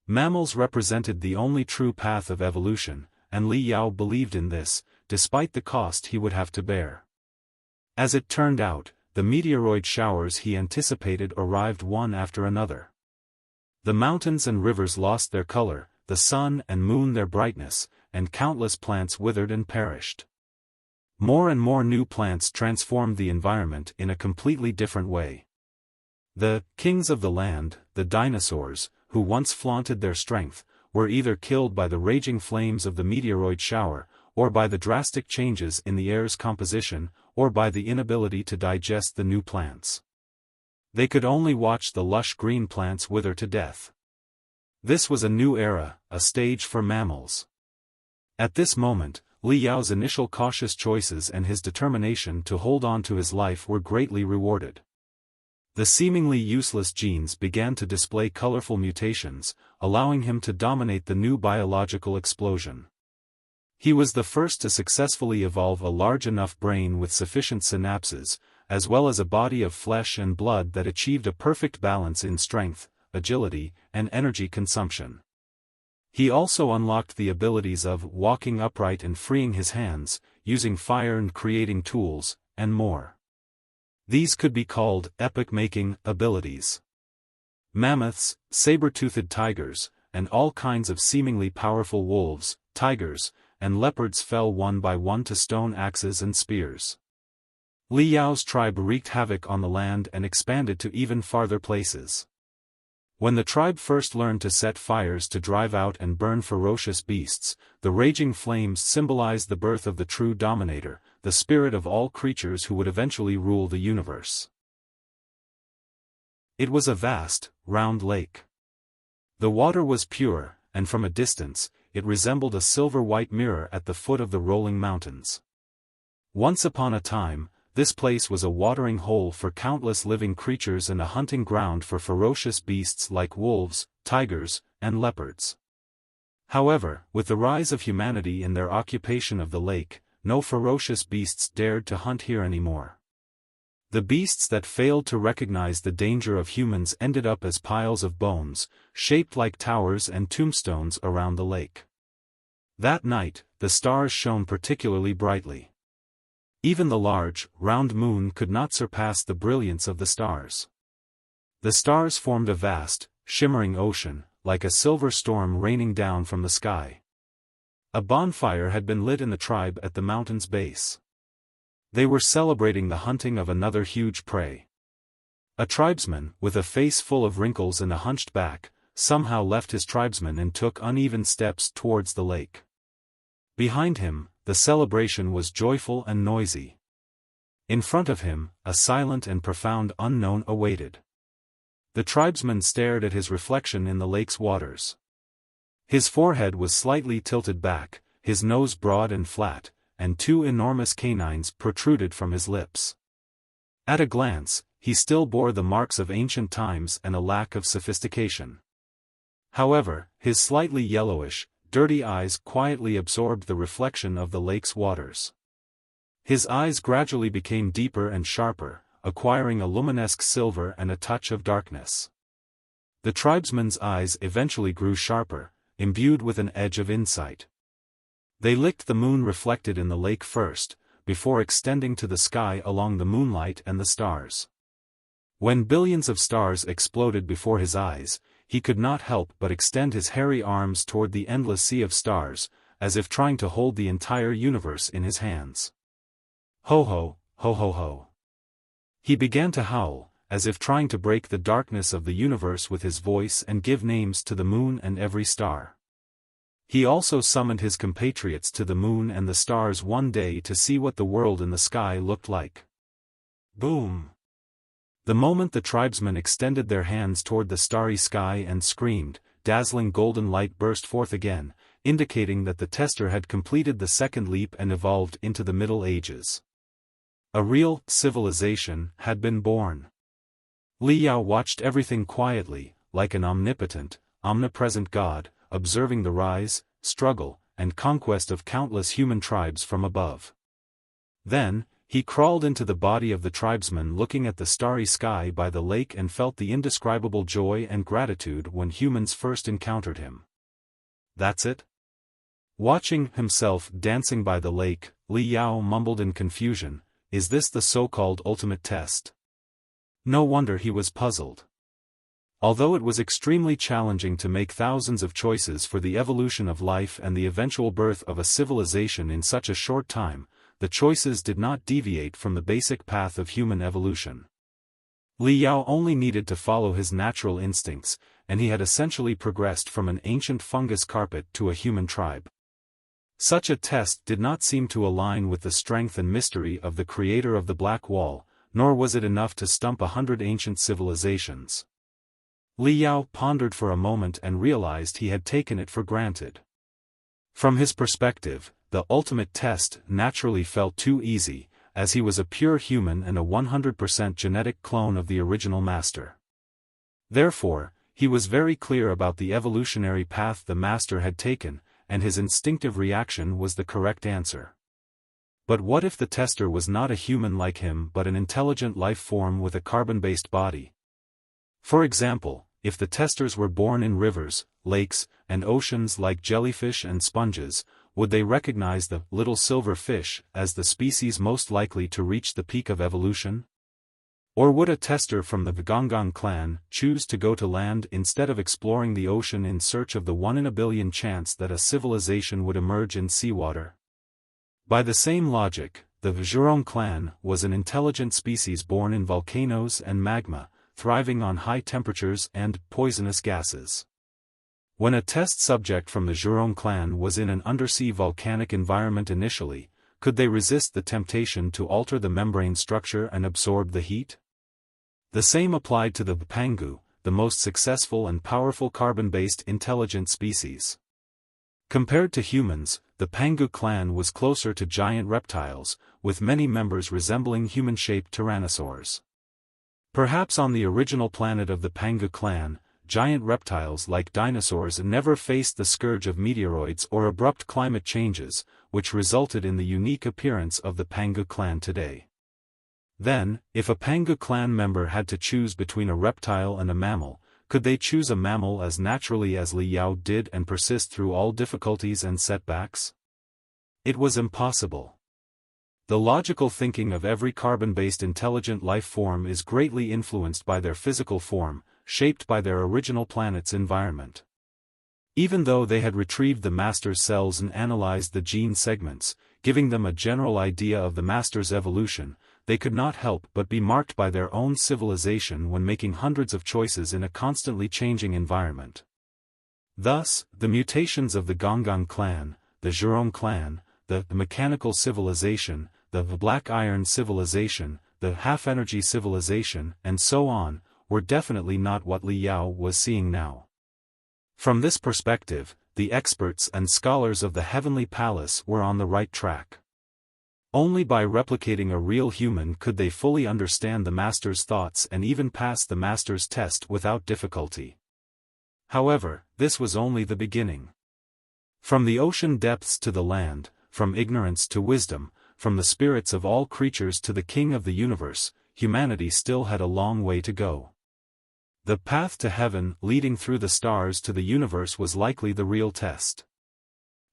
Mammals represented the only true path of evolution, and Li Yao believed in this, despite the cost he would have to bear. As it turned out, the meteoroid showers he anticipated arrived one after another. The mountains and rivers lost their color, the sun and moon their brightness, and countless plants withered and perished. More and more new plants transformed the environment in a completely different way. The kings of the land, the dinosaurs, who once flaunted their strength, were either killed by the raging flames of the meteoroid shower, or by the drastic changes in the air's composition, or by the inability to digest the new plants. They could only watch the lush green plants wither to death. This was a new era, a stage for mammals. At this moment, Li Yao's initial cautious choices and his determination to hold on to his life were greatly rewarded. The seemingly useless genes began to display colorful mutations, allowing him to dominate the new biological explosion. He was the first to successfully evolve a large enough brain with sufficient synapses, as well as a body of flesh and blood that achieved a perfect balance in strength, agility, and energy consumption. He also unlocked the abilities of walking upright and freeing his hands, using fire and creating tools, and more. These could be called epoch-making abilities. Mammoths, saber-toothed tigers, and all kinds of seemingly powerful wolves, tigers, and leopards fell one by one to stone axes and spears. Li Yao's tribe wreaked havoc on the land and expanded to even farther places. When the tribe first learned to set fires to drive out and burn ferocious beasts, the raging flames symbolized the birth of the true dominator, the spirit of all creatures who would eventually rule the universe. It was a vast, round lake. The water was pure, and from a distance, it resembled a silver-white mirror at the foot of the rolling mountains. Once upon a time, this place was a watering hole for countless living creatures and a hunting ground for ferocious beasts like wolves, tigers, and leopards. However, with the rise of humanity in their occupation of the lake, no ferocious beasts dared to hunt here anymore. The beasts that failed to recognize the danger of humans ended up as piles of bones, shaped like towers and tombstones around the lake. That night, the stars shone particularly brightly. Even the large, round moon could not surpass the brilliance of the stars. The stars formed a vast, shimmering ocean, like a silver storm raining down from the sky. A bonfire had been lit in the tribe at the mountain's base. They were celebrating the hunting of another huge prey. A tribesman, with a face full of wrinkles and a hunched back, somehow left his tribesmen and took uneven steps towards the lake. Behind him, the celebration was joyful and noisy. In front of him, a silent and profound unknown awaited. The tribesman stared at his reflection in the lake's waters. His forehead was slightly tilted back, his nose broad and flat, and two enormous canines protruded from his lips. At a glance, he still bore the marks of ancient times and a lack of sophistication. However, his slightly yellowish, dirty eyes quietly absorbed the reflection of the lake's waters. His eyes gradually became deeper and sharper, acquiring a luminesque silver and a touch of darkness. The tribesman's eyes eventually grew sharper, imbued with an edge of insight. They licked the moon reflected in the lake first, before extending to the sky along the moonlight and the stars. When billions of stars exploded before his eyes, he could not help but extend his hairy arms toward the endless sea of stars, as if trying to hold the entire universe in his hands. Ho ho, ho ho ho. He began to howl, as if trying to break the darkness of the universe with his voice and give names to the moon and every star. He also summoned his compatriots to the moon and the stars one day to see what the world in the sky looked like. Boom! The moment the tribesmen extended their hands toward the starry sky and screamed, dazzling golden light burst forth again, indicating that the tester had completed the second leap and evolved into the Middle Ages. A real civilization had been born. Li Yao watched everything quietly, like an omnipotent, omnipresent God, observing the rise, struggle, and conquest of countless human tribes from above. Then, he crawled into the body of the tribesman looking at the starry sky by the lake and felt the indescribable joy and gratitude when humans first encountered him. That's it? Watching himself dancing by the lake, Li Yao mumbled in confusion, is this the so-called ultimate test? No wonder he was puzzled. Although it was extremely challenging to make thousands of choices for the evolution of life and the eventual birth of a civilization in such a short time, the choices did not deviate from the basic path of human evolution. Li Yao only needed to follow his natural instincts, and he had essentially progressed from an ancient fungus carpet to a human tribe. Such a test did not seem to align with the strength and mystery of the creator of the Black Wall, nor was it enough to stump 100 ancient civilizations. Li Yao pondered for a moment and realized he had taken it for granted. From his perspective, the ultimate test naturally felt too easy, as he was a pure human and a 100% genetic clone of the original master. Therefore, he was very clear about the evolutionary path the master had taken, and his instinctive reaction was the correct answer. But what if the tester was not a human like him but an intelligent life form with a carbon-based body? For example, if the testers were born in rivers, lakes, and oceans like jellyfish and sponges, would they recognize the little silver fish as the species most likely to reach the peak of evolution? Or would a tester from the Gongon clan choose to go to land instead of exploring the ocean in search of the 1 in a billion chance that a civilization would emerge in seawater? By the same logic, the Zhurong clan was an intelligent species born in volcanoes and magma, thriving on high temperatures and poisonous gases. When a test subject from the Zhurong clan was in an undersea volcanic environment initially, could they resist the temptation to alter the membrane structure and absorb the heat? The same applied to the Pangu, the most successful and powerful carbon-based intelligent species. Compared to humans, the Pangu clan was closer to giant reptiles, with many members resembling human-shaped tyrannosaurs. Perhaps on the original planet of the Pangu clan, giant reptiles like dinosaurs never faced the scourge of meteoroids or abrupt climate changes, which resulted in the unique appearance of the Pangu clan today. Then, if a Pangu clan member had to choose between a reptile and a mammal, could they choose a mammal as naturally as Li Yao did and persist through all difficulties and setbacks? It was impossible. The logical thinking of every carbon-based intelligent life form is greatly influenced by their physical form, shaped by their original planet's environment. Even though they had retrieved the master's cells and analyzed the gene segments, giving them a general idea of the master's evolution, they could not help but be marked by their own civilization when making hundreds of choices in a constantly changing environment. Thus, the mutations of the Gongon clan, the Zhurong clan, the mechanical civilization, the black iron civilization, the half-energy civilization, and so on, were definitely not what Li Yao was seeing now. From this perspective, the experts and scholars of the Heavenly Palace were on the right track. Only by replicating a real human could they fully understand the Master's thoughts and even pass the Master's test without difficulty. However, this was only the beginning. From the ocean depths to the land, from ignorance to wisdom, from the spirits of all creatures to the King of the universe, humanity still had a long way to go. The path to heaven leading through the stars to the universe was likely the real test.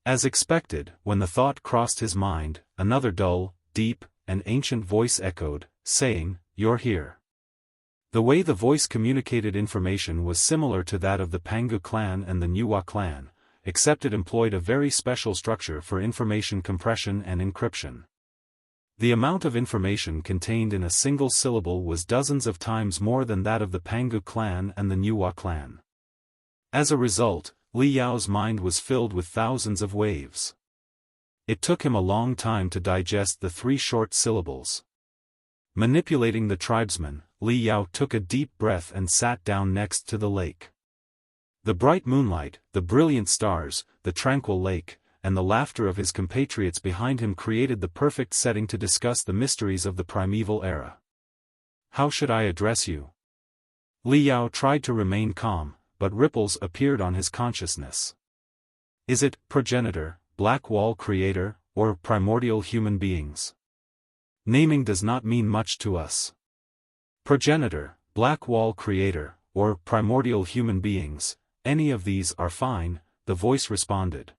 As expected, when the thought crossed his mind, another dull, deep, and ancient voice echoed, saying, "You're here." The way the voice communicated information was similar to that of the Pangu clan and the Nuwa clan, except it employed a very special structure for information compression and encryption. The amount of information contained in a single syllable was dozens of times more than that of the Pangu clan and the Nuwa clan. As a result, Li Yao's mind was filled with thousands of waves. It took him a long time to digest the 3 short syllables. Manipulating the tribesman, Li Yao took a deep breath and sat down next to the lake. The bright moonlight, the brilliant stars, the tranquil lake, and the laughter of his compatriots behind him created the perfect setting to discuss the mysteries of the primeval era. "How should I address you?" Li Yao tried to remain calm, but ripples appeared on his consciousness. Is it progenitor, black wall creator, or primordial human beings? Naming does not mean much to us. Progenitor, black wall creator, or primordial human beings, any of these are fine, the voice responded.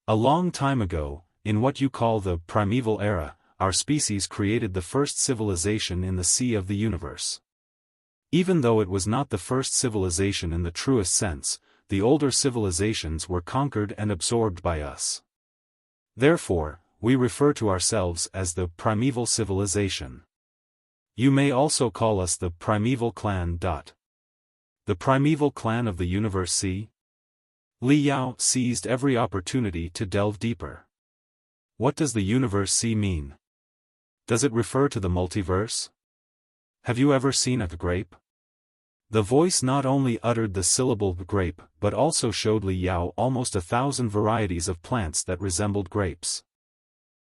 A long time ago, in what you call the primeval era, our species created the first civilization in the sea of the universe. Even though it was not the first civilization in the truest sense, the older civilizations were conquered and absorbed by us. Therefore, we refer to ourselves as the primeval civilization. You may also call us the primeval clan. The primeval clan of the universe sea? Li Yao seized every opportunity to delve deeper. What does the universe sea mean? Does it refer to the multiverse? Have you ever seen a grape? The voice not only uttered the syllable grape but also showed Li Yao almost 1,000 varieties of plants that resembled grapes.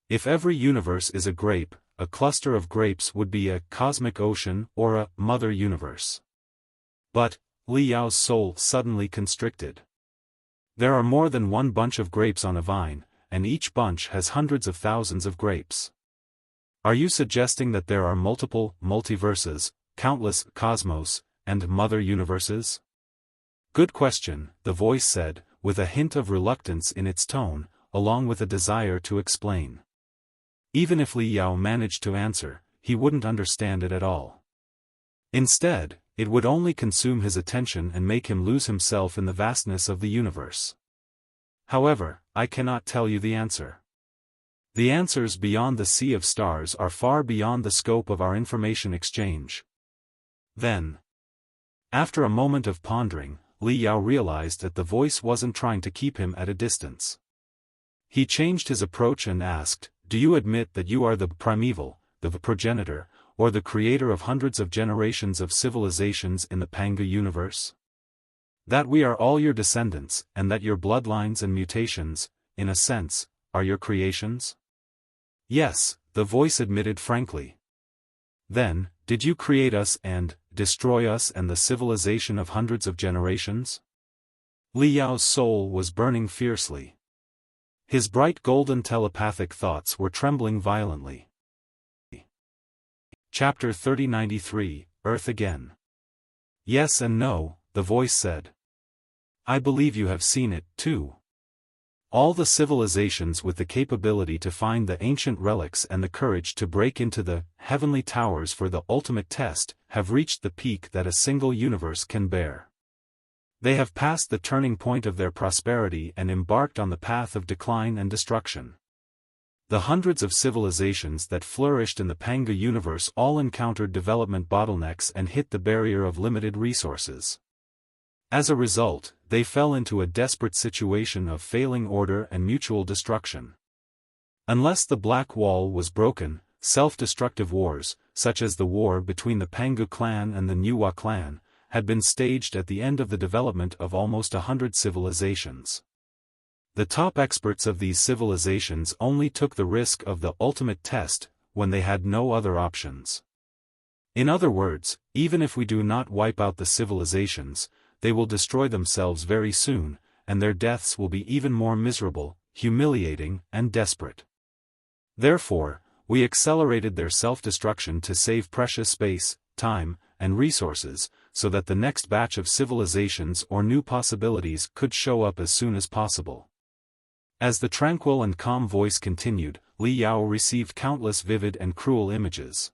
If every universe is a grape, a cluster of grapes would be a cosmic ocean or a mother universe. But, Li Yao's soul suddenly constricted. There are more than one bunch of grapes on a vine, and each bunch has hundreds of thousands of grapes. Are you suggesting that there are multiple multiverses, countless cosmos, and mother universes? Good question, the voice said, with a hint of reluctance in its tone, along with a desire to explain. Even if Li Yao managed to answer, he wouldn't understand it at all. Instead, it would only consume his attention and make him lose himself in the vastness of the universe. However, I cannot tell you the answer. The answers beyond the sea of stars are far beyond the scope of our information exchange. Then, after a moment of pondering, Li Yao realized that the voice wasn't trying to keep him at a distance. He changed his approach and asked, "Do you admit that you are the primeval, the progenitor, or the creator of hundreds of generations of civilizations in the Pangu universe? That we are all your descendants, and that your bloodlines and mutations, in a sense, are your creations?" Yes, the voice admitted frankly. Then, did you create us and destroy us and the civilization of hundreds of generations? Li Yao's soul was burning fiercely. His bright golden telepathic thoughts were trembling violently. Chapter 3093, Earth Again. Yes and no, the voice said. I believe you have seen it, too. All the civilizations with the capability to find the ancient relics and the courage to break into the heavenly towers for the ultimate test, have reached the peak that a single universe can bear. They have passed the turning point of their prosperity and embarked on the path of decline and destruction. The hundreds of civilizations that flourished in the Pangu universe all encountered development bottlenecks and hit the barrier of limited resources. As a result, they fell into a desperate situation of failing order and mutual destruction. Unless the Black Wall was broken, self-destructive wars, such as the war between the Pangu clan and the Nuwa clan, had been staged at the end of the development of almost 100 civilizations. The top experts of these civilizations only took the risk of the ultimate test, when they had no other options. In other words, even if we do not wipe out the civilizations, they will destroy themselves very soon, and their deaths will be even more miserable, humiliating, and desperate. Therefore, we accelerated their self-destruction to save precious space, time, and resources, so that the next batch of civilizations or new possibilities could show up as soon as possible. As the tranquil and calm voice continued, Li Yao received countless vivid and cruel images.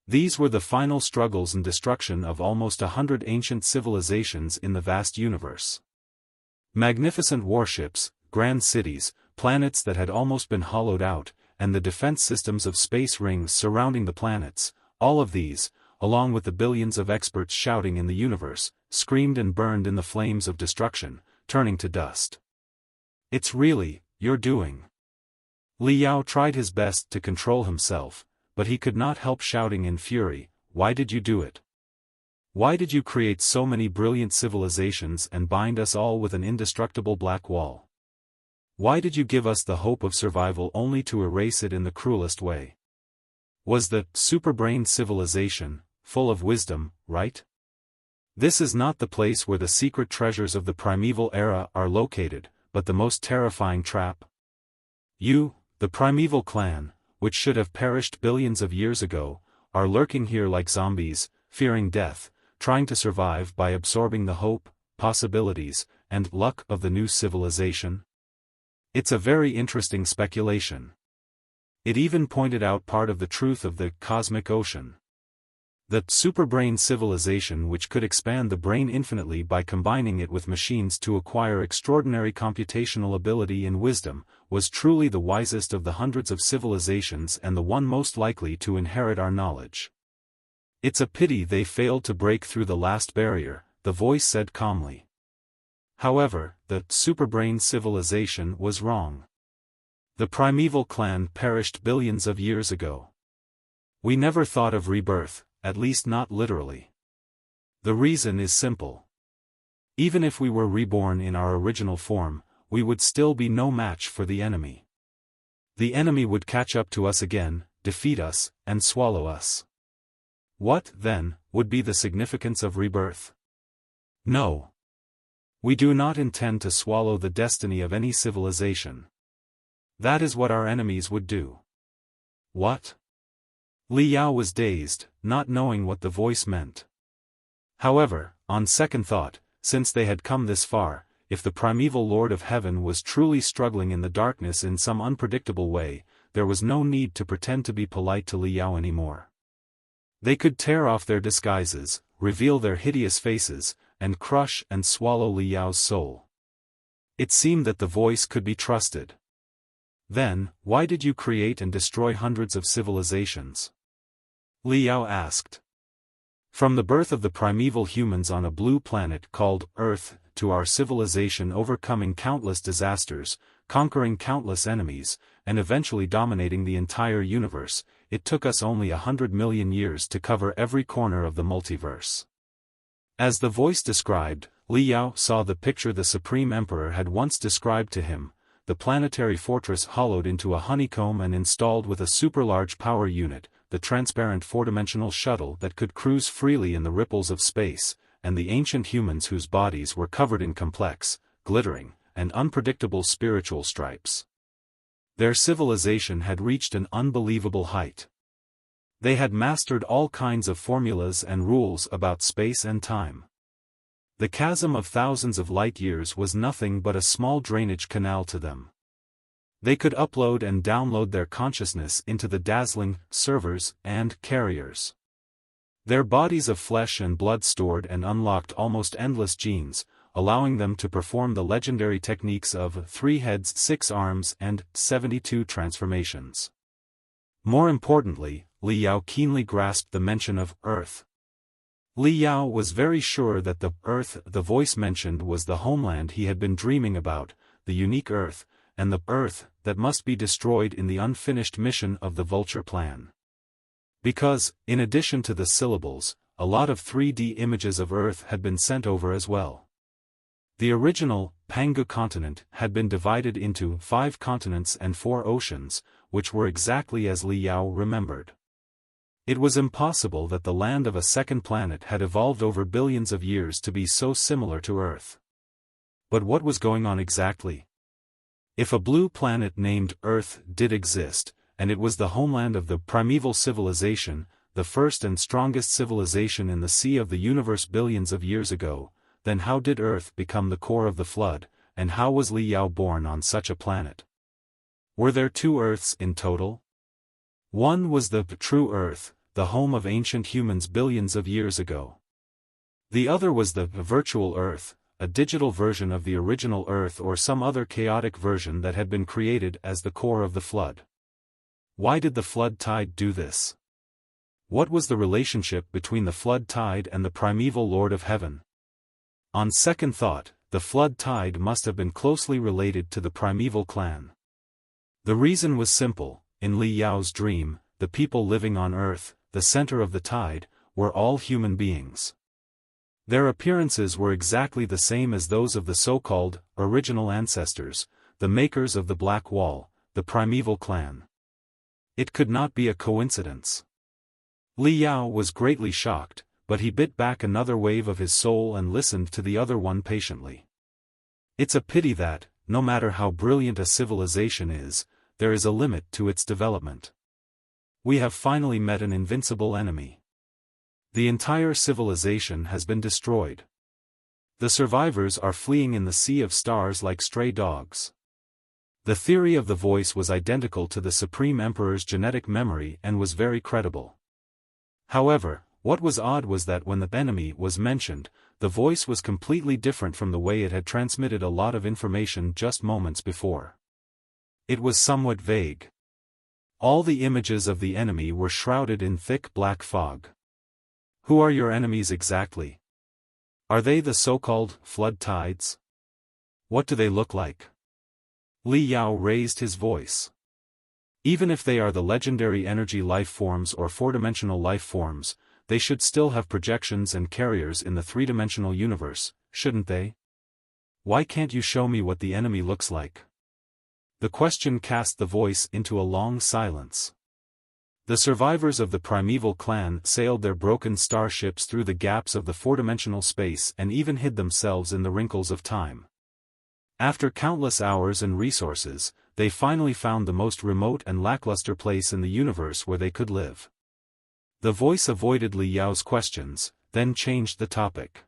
These were the final struggles and destruction of almost 100 ancient civilizations in the vast universe. Magnificent warships, grand cities, planets that had almost been hollowed out, and the defense systems of space rings surrounding the planets, all of these, along with the billions of experts shouting in the universe, screamed and burned in the flames of destruction, turning to dust. It's really your doing. Li Yao tried his best to control himself, but he could not help shouting in fury, "Why did you do it? Why did you create so many brilliant civilizations and bind us all with an indestructible black wall? Why did you give us the hope of survival only to erase it in the cruelest way? Was the superbrain civilization full of wisdom, right? This is not the place where the secret treasures of the primeval era are located, but the most terrifying trap. You, the primeval clan, which should have perished billions of years ago, are lurking here like zombies, fearing death, trying to survive by absorbing the hope, possibilities, and luck of the new civilization. It's a very interesting speculation. It even pointed out part of the truth of the cosmic ocean. The superbrain civilization, which could expand the brain infinitely by combining it with machines to acquire extraordinary computational ability and wisdom, was truly the wisest of the hundreds of civilizations and the one most likely to inherit our knowledge. It's a pity they failed to break through the last barrier, the voice said calmly. However, the superbrain civilization was wrong. The primeval clan perished billions of years ago. We never thought of rebirth, at least not literally. The reason is simple. Even if we were reborn in our original form, we would still be no match for the enemy. The enemy would catch up to us again, defeat us, and swallow us. What, then, would be the significance of rebirth? No. We do not intend to swallow the destiny of any civilization. That is what our enemies would do. What? Li Yao was dazed, not knowing what the voice meant. However, on second thought, since they had come this far, if the primeval Lord of Heaven was truly struggling in the darkness in some unpredictable way, there was no need to pretend to be polite to Li Yao anymore. They could tear off their disguises, reveal their hideous faces, and crush and swallow Li Yao's soul. It seemed that the voice could be trusted. Then, why did you create and destroy hundreds of civilizations? Li Yao asked. From the birth of the primeval humans on a blue planet called Earth, to our civilization overcoming countless disasters, conquering countless enemies, and eventually dominating the entire universe, it took us only 100 million years to cover every corner of the multiverse. As the voice described, Li Yao saw the picture the Supreme Emperor had once described to him, the planetary fortress hollowed into a honeycomb and installed with a super-large power unit, the transparent four-dimensional shuttle that could cruise freely in the ripples of space, and the ancient humans whose bodies were covered in complex, glittering, and unpredictable spiritual stripes. Their civilization had reached an unbelievable height. They had mastered all kinds of formulas and rules about space and time. The chasm of thousands of light-years was nothing but a small drainage canal to them. They could upload and download their consciousness into the dazzling servers and carriers. Their bodies of flesh and blood stored and unlocked almost endless genes, allowing them to perform the legendary techniques of 3 heads, 6 arms, and 72 transformations. More importantly, Li Yao keenly grasped the mention of Earth. Li Yao was very sure that the Earth the voice mentioned was the homeland he had been dreaming about, the unique Earth, and the Earth that must be destroyed in the unfinished mission of the Vulture Plan. Because, in addition to the syllables, a lot of 3D images of Earth had been sent over as well. The original, Pangu continent had been divided into 5 continents and 4 oceans, which were exactly as Li Yao remembered. It was impossible that the land of a second planet had evolved over billions of years to be so similar to Earth. But what was going on exactly? If a blue planet named Earth did exist, and it was the homeland of the primeval civilization, the first and strongest civilization in the sea of the universe billions of years ago, then how did Earth become the core of the flood, and how was Li Yao born on such a planet? Were there 2 Earths in total? One was the true Earth, the home of ancient humans billions of years ago. The other was the virtual Earth, a digital version of the original Earth or some other chaotic version that had been created as the core of the flood. Why did the flood tide do this? What was the relationship between the flood tide and the primeval Lord of Heaven? On second thought, the flood tide must have been closely related to the primeval clan. The reason was simple. In Li Yao's dream, the people living on Earth, the center of the tide, were all human beings. Their appearances were exactly the same as those of the so-called original ancestors, the makers of the Black Wall, the primeval clan. It could not be a coincidence. Li Yao was greatly shocked, but he bit back another wave of his soul and listened to the other one patiently. It's a pity that, no matter how brilliant a civilization is, there is a limit to its development. We have finally met an invincible enemy. The entire civilization has been destroyed. The survivors are fleeing in the sea of stars like stray dogs. The theory of the voice was identical to the Supreme Emperor's genetic memory and was very credible. However, what was odd was that when the enemy was mentioned, the voice was completely different from the way it had transmitted a lot of information just moments before. It was somewhat vague. All the images of the enemy were shrouded in thick black fog. Who are your enemies exactly? Are they the so-called flood tides? What do they look like? Li Yao raised his voice. Even if they are the legendary energy life forms or four-dimensional life forms, they should still have projections and carriers in the three-dimensional universe, shouldn't they? Why can't you show me what the enemy looks like? The question cast the voice into a long silence. The survivors of the primeval clan sailed their broken starships through the gaps of the four-dimensional space and even hid themselves in the wrinkles of time. After countless hours and resources, they finally found the most remote and lackluster place in the universe where they could live. The voice avoided Li Yao's questions, then changed the topic.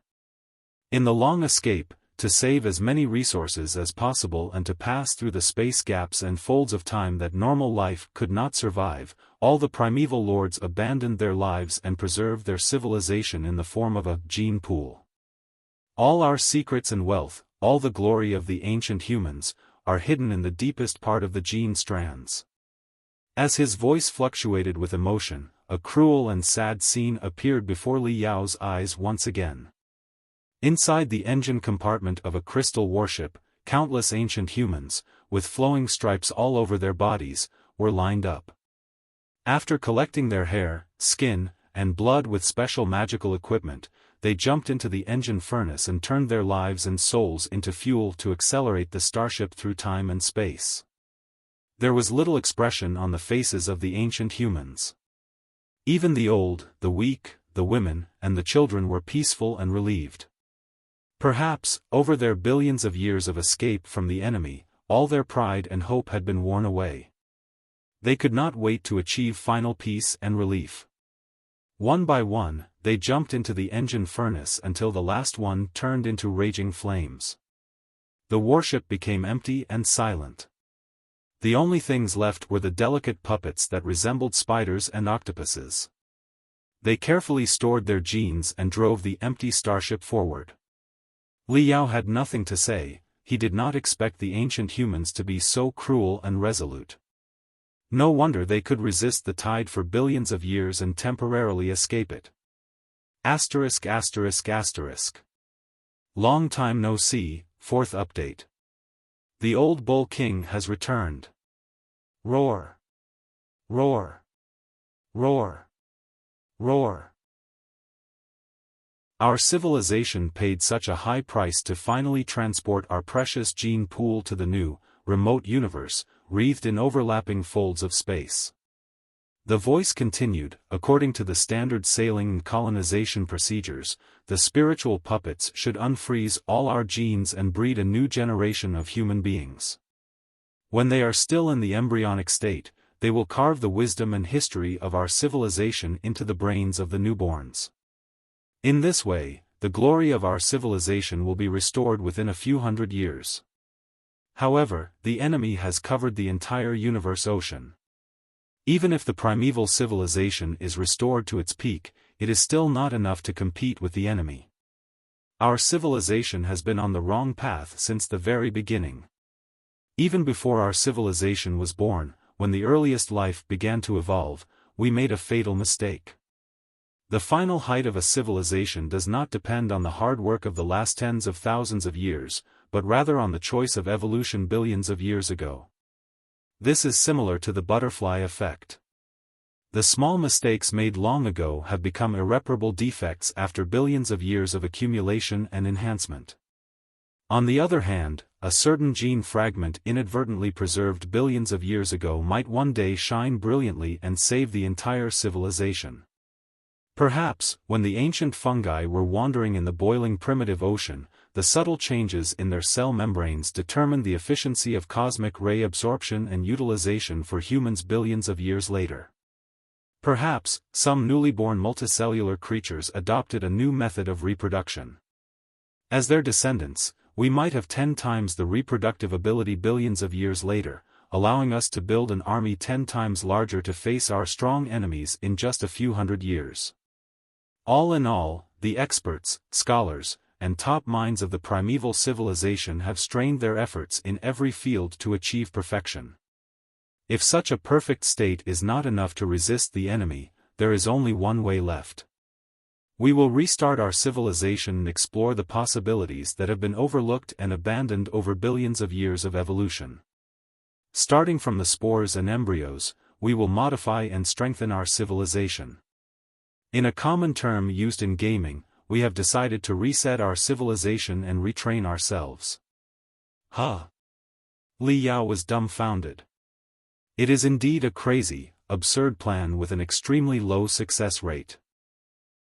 In the long escape, to save as many resources as possible and to pass through the space gaps and folds of time that normal life could not survive, all the primeval lords abandoned their lives and preserved their civilization in the form of a gene pool. All our secrets and wealth, all the glory of the ancient humans, are hidden in the deepest part of the gene strands. As his voice fluctuated with emotion, a cruel and sad scene appeared before Li Yao's eyes once again. Inside the engine compartment of a crystal warship, countless ancient humans, with flowing stripes all over their bodies, were lined up. After collecting their hair, skin, and blood with special magical equipment, they jumped into the engine furnace and turned their lives and souls into fuel to accelerate the starship through time and space. There was little expression on the faces of the ancient humans. Even the old, the weak, the women, and the children were peaceful and relieved. Perhaps, over their billions of years of escape from the enemy, all their pride and hope had been worn away. They could not wait to achieve final peace and relief. One by one, they jumped into the engine furnace until the last one turned into raging flames. The warship became empty and silent. The only things left were the delicate puppets that resembled spiders and octopuses. They carefully stored their genes and drove the empty starship forward. Li Yao had nothing to say. He did not expect the ancient humans to be so cruel and resolute. No wonder they could resist the tide for billions of years and temporarily escape it. ******. Long time no see, 4th update. The old Bull King has returned. Roar! Roar! Roar! Roar! Our civilization paid such a high price to finally transport our precious gene pool to the new, remote universe, wreathed in overlapping folds of space. The voice continued, according to the standard sailing and colonization procedures, the spiritual puppets should unfreeze all our genes and breed a new generation of human beings. When they are still in the embryonic state, they will carve the wisdom and history of our civilization into the brains of the newborns. In this way, the glory of our civilization will be restored within a few hundred years. However, the enemy has covered the entire universe ocean. Even if the primeval civilization is restored to its peak, it is still not enough to compete with the enemy. Our civilization has been on the wrong path since the very beginning. Even before our civilization was born, when the earliest life began to evolve, we made a fatal mistake. The final height of a civilization does not depend on the hard work of the last tens of thousands of years, but rather on the choice of evolution billions of years ago. This is similar to the butterfly effect. The small mistakes made long ago have become irreparable defects after billions of years of accumulation and enhancement. On the other hand, a certain gene fragment inadvertently preserved billions of years ago might one day shine brilliantly and save the entire civilization. Perhaps, when the ancient fungi were wandering in the boiling primitive ocean, the subtle changes in their cell membranes determined the efficiency of cosmic ray absorption and utilization for humans billions of years later. Perhaps, some newly born multicellular creatures adopted a new method of reproduction. As their descendants, we might have 10 times the reproductive ability billions of years later, allowing us to build an army 10 times larger to face our strong enemies in just a few hundred years. All in all, the experts, scholars, and top minds of the primeval civilization have strained their efforts in every field to achieve perfection. If such a perfect state is not enough to resist the enemy, there is only one way left. We will restart our civilization and explore the possibilities that have been overlooked and abandoned over billions of years of evolution. Starting from the spores and embryos, we will modify and strengthen our civilization. In a common term used in gaming, we have decided to reset our civilization and retrain ourselves. Huh? Li Yao was dumbfounded. It is indeed a crazy, absurd plan with an extremely low success rate.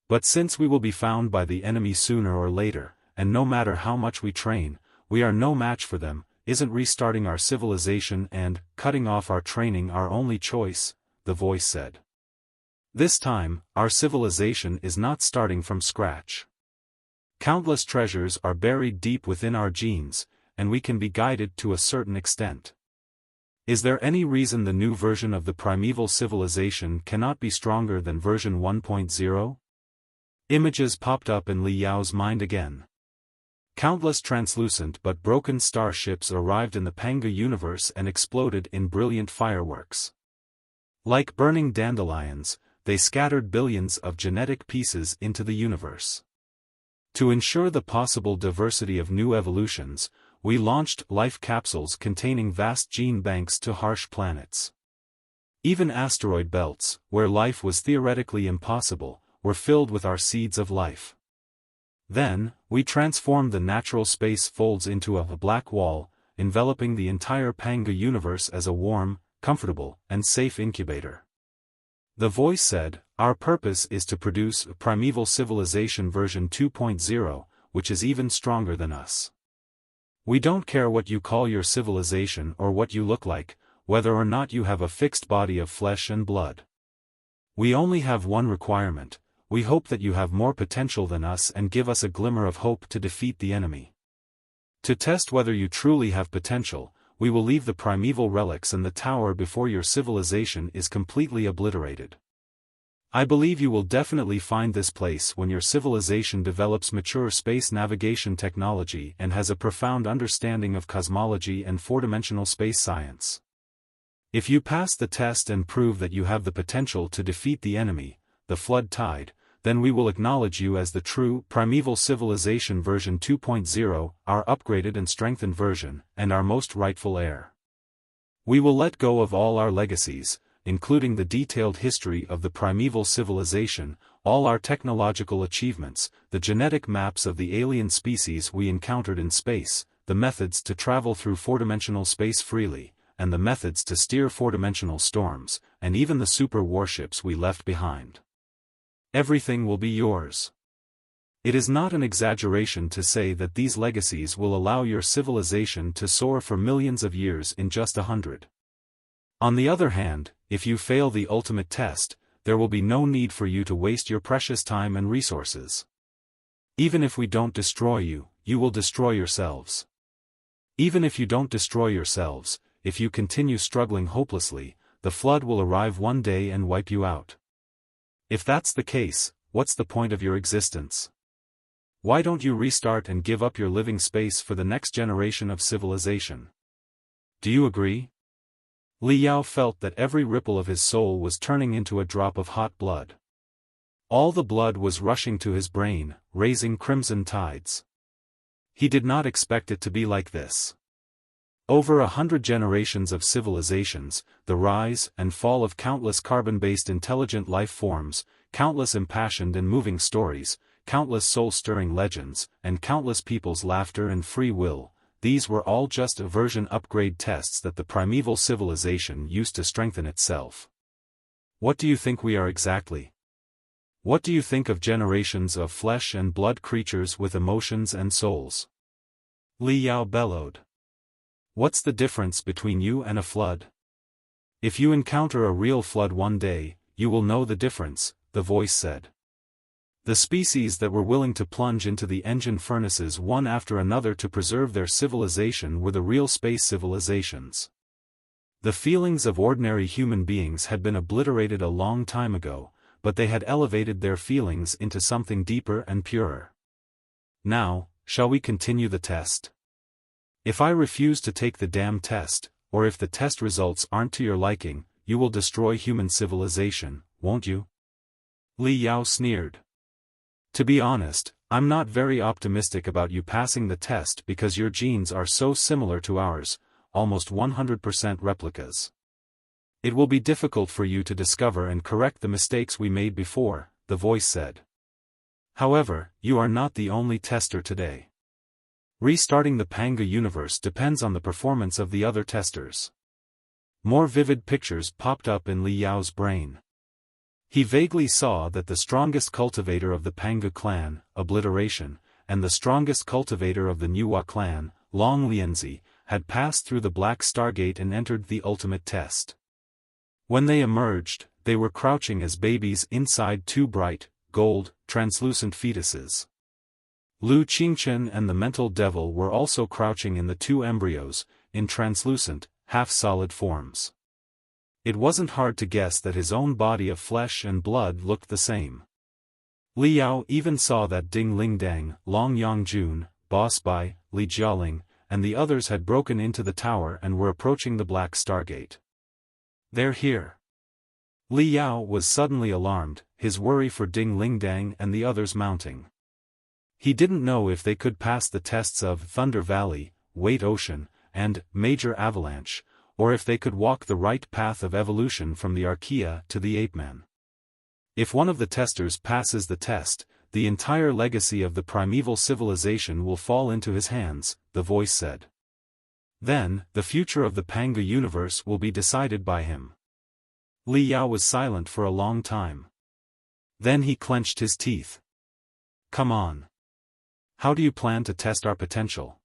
But since we will be found by the enemy sooner or later, and no matter how much we train, we are no match for them, isn't restarting our civilization and cutting off our training our only choice? The voice said. This time, our civilization is not starting from scratch. Countless treasures are buried deep within our genes, and we can be guided to a certain extent. Is there any reason the new version of the primeval civilization cannot be stronger than version 1.0? Images popped up in Li Yao's mind again. Countless translucent but broken starships arrived in the Panga universe and exploded in brilliant fireworks. Like burning dandelions, they scattered billions of genetic pieces into the universe. To ensure the possible diversity of new evolutions, we launched life capsules containing vast gene banks to harsh planets. Even asteroid belts, where life was theoretically impossible, were filled with our seeds of life. Then, we transformed the natural space folds into a black wall, enveloping the entire Panga universe as a warm, comfortable, and safe incubator. The voice said, "Our purpose is to produce a primeval civilization version 2.0, which is even stronger than us. We don't care what you call your civilization or what you look like, whether or not you have a fixed body of flesh and blood. We only have one requirement: we hope that you have more potential than us and give us a glimmer of hope to defeat the enemy. To test whether you truly have potential, we will leave the primeval relics in the tower before your civilization is completely obliterated. I believe you will definitely find this place when your civilization develops mature space navigation technology and has a profound understanding of cosmology and four-dimensional space science. If you pass the test and prove that you have the potential to defeat the enemy, the flood tide, then we will acknowledge you as the true primeval civilization version 2.0, our upgraded and strengthened version, and our most rightful heir. We will let go of all our legacies, including the detailed history of the primeval civilization, all our technological achievements, the genetic maps of the alien species we encountered in space, the methods to travel through four-dimensional space freely, and the methods to steer four-dimensional storms, and even the super warships we left behind. Everything will be yours. It is not an exaggeration to say that these legacies will allow your civilization to soar for millions of years in just 100. On the other hand, if you fail the ultimate test, there will be no need for you to waste your precious time and resources. Even if we don't destroy you, you will destroy yourselves. Even if you don't destroy yourselves, if you continue struggling hopelessly, the flood will arrive one day and wipe you out. If that's the case, what's the point of your existence? Why don't you restart and give up your living space for the next generation of civilization? Do you agree? Li Yao felt that every ripple of his soul was turning into a drop of hot blood. All the blood was rushing to his brain, raising crimson tides. He did not expect it to be like this. Over 100 generations of civilizations, the rise and fall of countless carbon-based intelligent life forms, countless impassioned and moving stories, countless soul-stirring legends, and countless people's laughter and free will, these were all just version upgrade tests that the primeval civilization used to strengthen itself. What do you think we are exactly? What do you think of generations of flesh and blood creatures with emotions and souls? Li Yao bellowed. What's the difference between you and a flood? If you encounter a real flood one day, you will know the difference, the voice said. The species that were willing to plunge into the engine furnaces one after another to preserve their civilization were the real space civilizations. The feelings of ordinary human beings had been obliterated a long time ago, but they had elevated their feelings into something deeper and purer. Now, shall we continue the test? If I refuse to take the damn test, or if the test results aren't to your liking, you will destroy human civilization, won't you? Li Yao sneered. To be honest, I'm not very optimistic about you passing the test because your genes are so similar to ours, almost 100% replicas. It will be difficult for you to discover and correct the mistakes we made before, the voice said. However, you are not the only tester today. Restarting the Panga universe depends on the performance of the other testers. More vivid pictures popped up in Li Yao's brain. He vaguely saw that the strongest cultivator of the Panga clan, Obliteration, and the strongest cultivator of the Nuwa clan, Long Lianzi, had passed through the Black Stargate and entered the ultimate test. When they emerged, they were crouching as babies inside two bright, gold, translucent fetuses. Lu Qingchen and the Mental Devil were also crouching in the two embryos, in translucent, half-solid forms. It wasn't hard to guess that his own body of flesh and blood looked the same. Li Yao even saw that Ding Lingdang, Long Yangjun, Boss Bai, Li Jialing, and the others had broken into the tower and were approaching the Black Stargate. They're here. Li Yao was suddenly alarmed, his worry for Ding Lingdang and the others mounting. He didn't know if they could pass the tests of Thunder Valley, Wait Ocean, and Major Avalanche, or if they could walk the right path of evolution from the Archaea to the Ape-Man. If one of the testers passes the test, the entire legacy of the primeval civilization will fall into his hands, the voice said. Then, the future of the Panga universe will be decided by him. Li Yao was silent for a long time. Then he clenched his teeth. Come on. How do you plan to test our potential?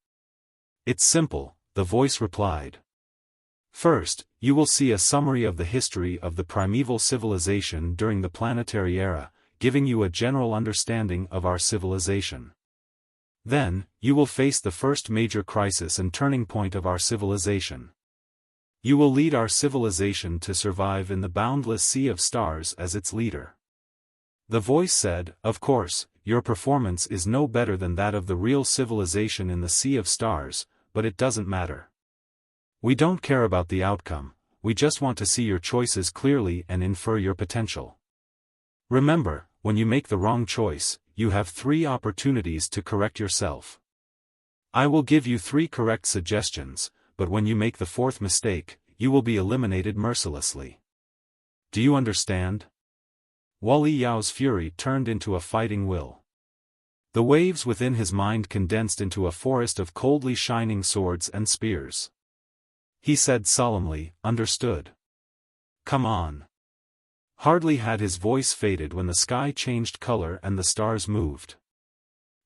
It's simple, the voice replied. First, you will see a summary of the history of the primeval civilization during the planetary era, giving you a general understanding of our civilization. Then, you will face the first major crisis and turning point of our civilization. You will lead our civilization to survive in the boundless sea of stars as its leader. The voice said, of course, your performance is no better than that of the real civilization in the sea of stars, but it doesn't matter. We don't care about the outcome, we just want to see your choices clearly and infer your potential. Remember, when you make the wrong choice, you have 3 opportunities to correct yourself. I will give you 3 correct suggestions, but when you make the 4th mistake, you will be eliminated mercilessly. Do you understand? Li Yao's fury turned into a fighting will. The waves within his mind condensed into a forest of coldly shining swords and spears. He said solemnly, understood. Come on. Hardly had his voice faded when the sky changed color and the stars moved.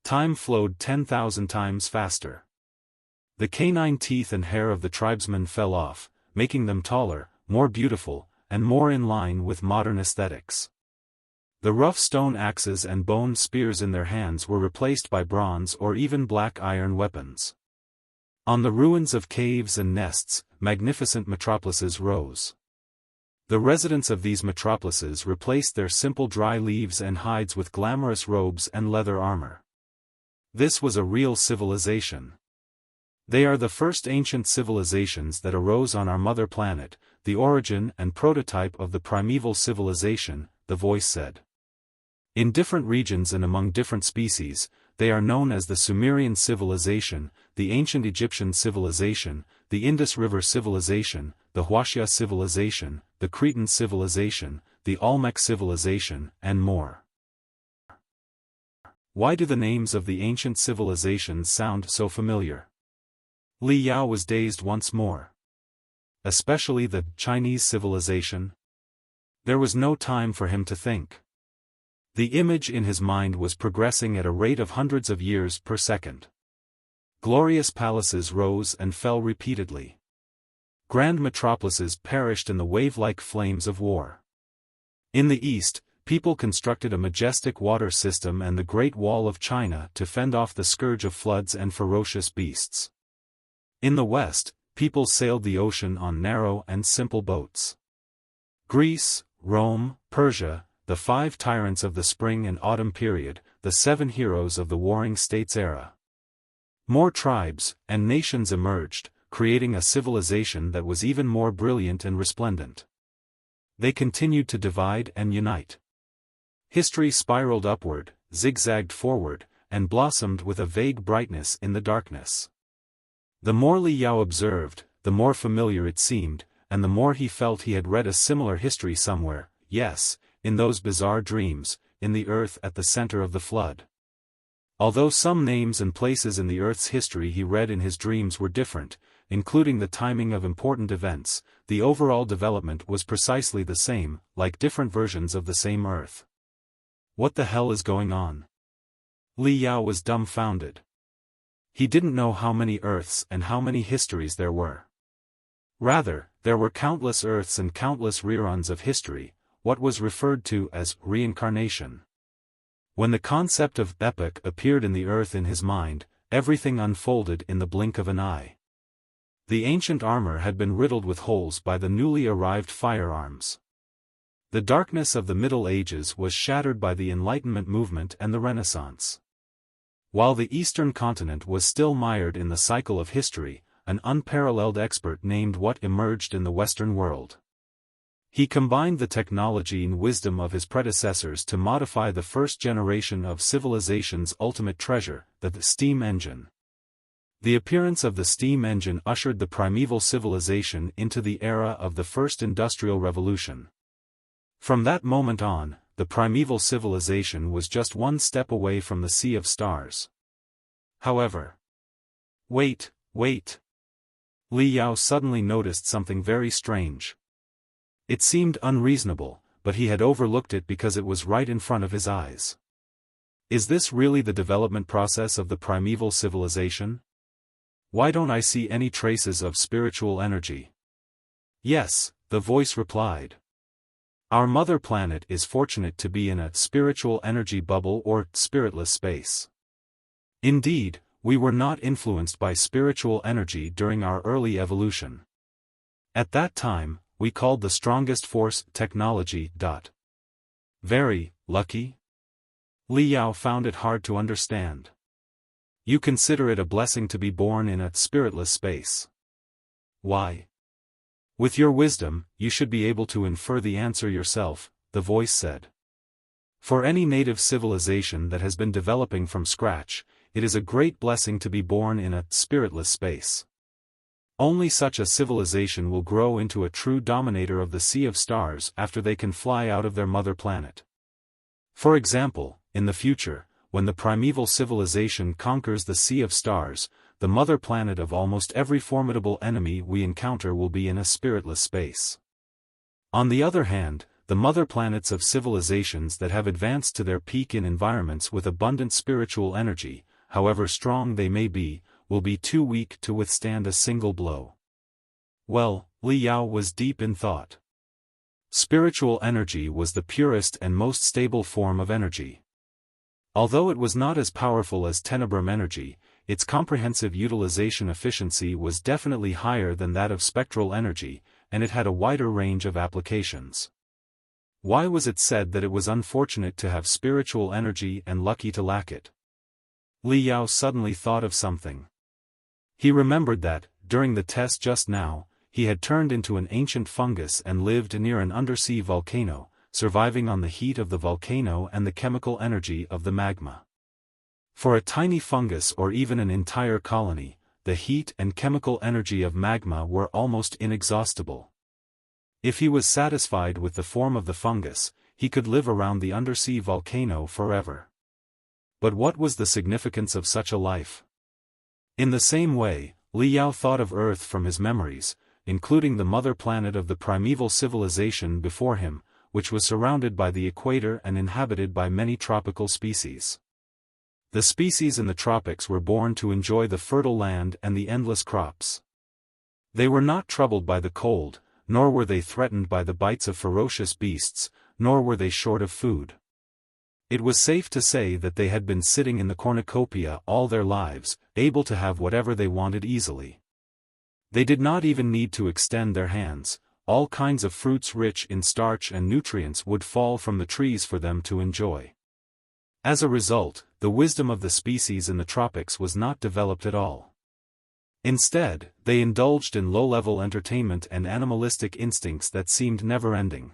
Time flowed 10,000 times faster. The canine teeth and hair of the tribesmen fell off, making them taller, more beautiful, and more in line with modern aesthetics. The rough stone axes and bone spears in their hands were replaced by bronze or even black iron weapons. On the ruins of caves and nests, magnificent metropolises rose. The residents of these metropolises replaced their simple dry leaves and hides with glamorous robes and leather armor. This was a real civilization. They are the first ancient civilizations that arose on our mother planet, the origin and prototype of the primeval civilization, the voice said. In different regions and among different species, they are known as the Sumerian civilization, the ancient Egyptian civilization, the Indus River civilization, the Huaxia civilization, the Cretan civilization, the Olmec civilization, and more. Why do the names of the ancient civilizations sound so familiar? Li Yao was dazed once more. Especially the Chinese civilization? There was no time for him to think. The image in his mind was progressing at a rate of hundreds of years per second. Glorious palaces rose and fell repeatedly. Grand metropolises perished in the wave-like flames of war. In the east, people constructed a majestic water system and the Great Wall of China to fend off the scourge of floods and ferocious beasts. In the west, people sailed the ocean on narrow and simple boats. Greece, Rome, Persia, the 5 tyrants of the spring and autumn period, the 7 heroes of the warring states era. More tribes and nations emerged, creating a civilization that was even more brilliant and resplendent. They continued to divide and unite. History spiraled upward, zigzagged forward, and blossomed with a vague brightness in the darkness. The more Li Yao observed, the more familiar it seemed, and the more he felt he had read a similar history somewhere, yes, in those bizarre dreams, in the earth at the center of the flood. Although some names and places in the Earth's history he read in his dreams were different, including the timing of important events, the overall development was precisely the same, like different versions of the same Earth. What the hell is going on? Li Yao was dumbfounded. He didn't know how many Earths and how many histories there were. Rather, there were countless Earths and countless reruns of history, what was referred to as reincarnation. When the concept of epoch appeared in the Earth in his mind, everything unfolded in the blink of an eye. The ancient armor had been riddled with holes by the newly arrived firearms. The darkness of the Middle Ages was shattered by the Enlightenment movement and the Renaissance. While the Eastern continent was still mired in the cycle of history, an unparalleled expert named what emerged in the Western world. He combined the technology and wisdom of his predecessors to modify the first generation of civilization's ultimate treasure, the steam engine. The appearance of the steam engine ushered the primeval civilization into the era of the first industrial revolution. From that moment on, the primeval civilization was just one step away from the sea of stars. However, wait. Li Yao suddenly noticed something very strange. It seemed unreasonable, but he had overlooked it because it was right in front of his eyes. Is this really the development process of the primeval civilization? Why don't I see any traces of spiritual energy? Yes, the voice replied. Our mother planet is fortunate to be in a spiritual energy bubble or spiritless space. Indeed, we were not influenced by spiritual energy during our early evolution. At that time, we called the strongest force technology. Very lucky? Li Yao found it hard to understand. You consider it a blessing to be born in a spiritless space. Why? With your wisdom, you should be able to infer the answer yourself, the voice said. For any native civilization that has been developing from scratch, it is a great blessing to be born in a spiritless space. Only such a civilization will grow into a true dominator of the Sea of Stars after they can fly out of their mother planet. For example, in the future, when the primeval civilization conquers the Sea of Stars, the mother planet of almost every formidable enemy we encounter will be in a spiritless space. On the other hand, the mother planets of civilizations that have advanced to their peak in environments with abundant spiritual energy, however strong they may be, will be too weak to withstand a single blow. Well, Li Yao was deep in thought. Spiritual energy was the purest and most stable form of energy. Although it was not as powerful as tenebrum energy, its comprehensive utilization efficiency was definitely higher than that of spectral energy, and it had a wider range of applications. Why was it said that it was unfortunate to have spiritual energy and lucky to lack it? Li Yao suddenly thought of something. He remembered that, during the test just now, he had turned into an ancient fungus and lived near an undersea volcano, surviving on the heat of the volcano and the chemical energy of the magma. For a tiny fungus or even an entire colony, the heat and chemical energy of magma were almost inexhaustible. If he was satisfied with the form of the fungus, he could live around the undersea volcano forever. But what was the significance of such a life? In the same way, Li Yao thought of Earth from his memories, including the mother planet of the primeval civilization before him, which was surrounded by the equator and inhabited by many tropical species. The species in the tropics were born to enjoy the fertile land and the endless crops. They were not troubled by the cold, nor were they threatened by the bites of ferocious beasts, nor were they short of food. It was safe to say that they had been sitting in the cornucopia all their lives, able to have whatever they wanted easily. They did not even need to extend their hands. All kinds of fruits rich in starch and nutrients would fall from the trees for them to enjoy. As a result, the wisdom of the species in the tropics was not developed at all. Instead, they indulged in low-level entertainment and animalistic instincts that seemed never-ending.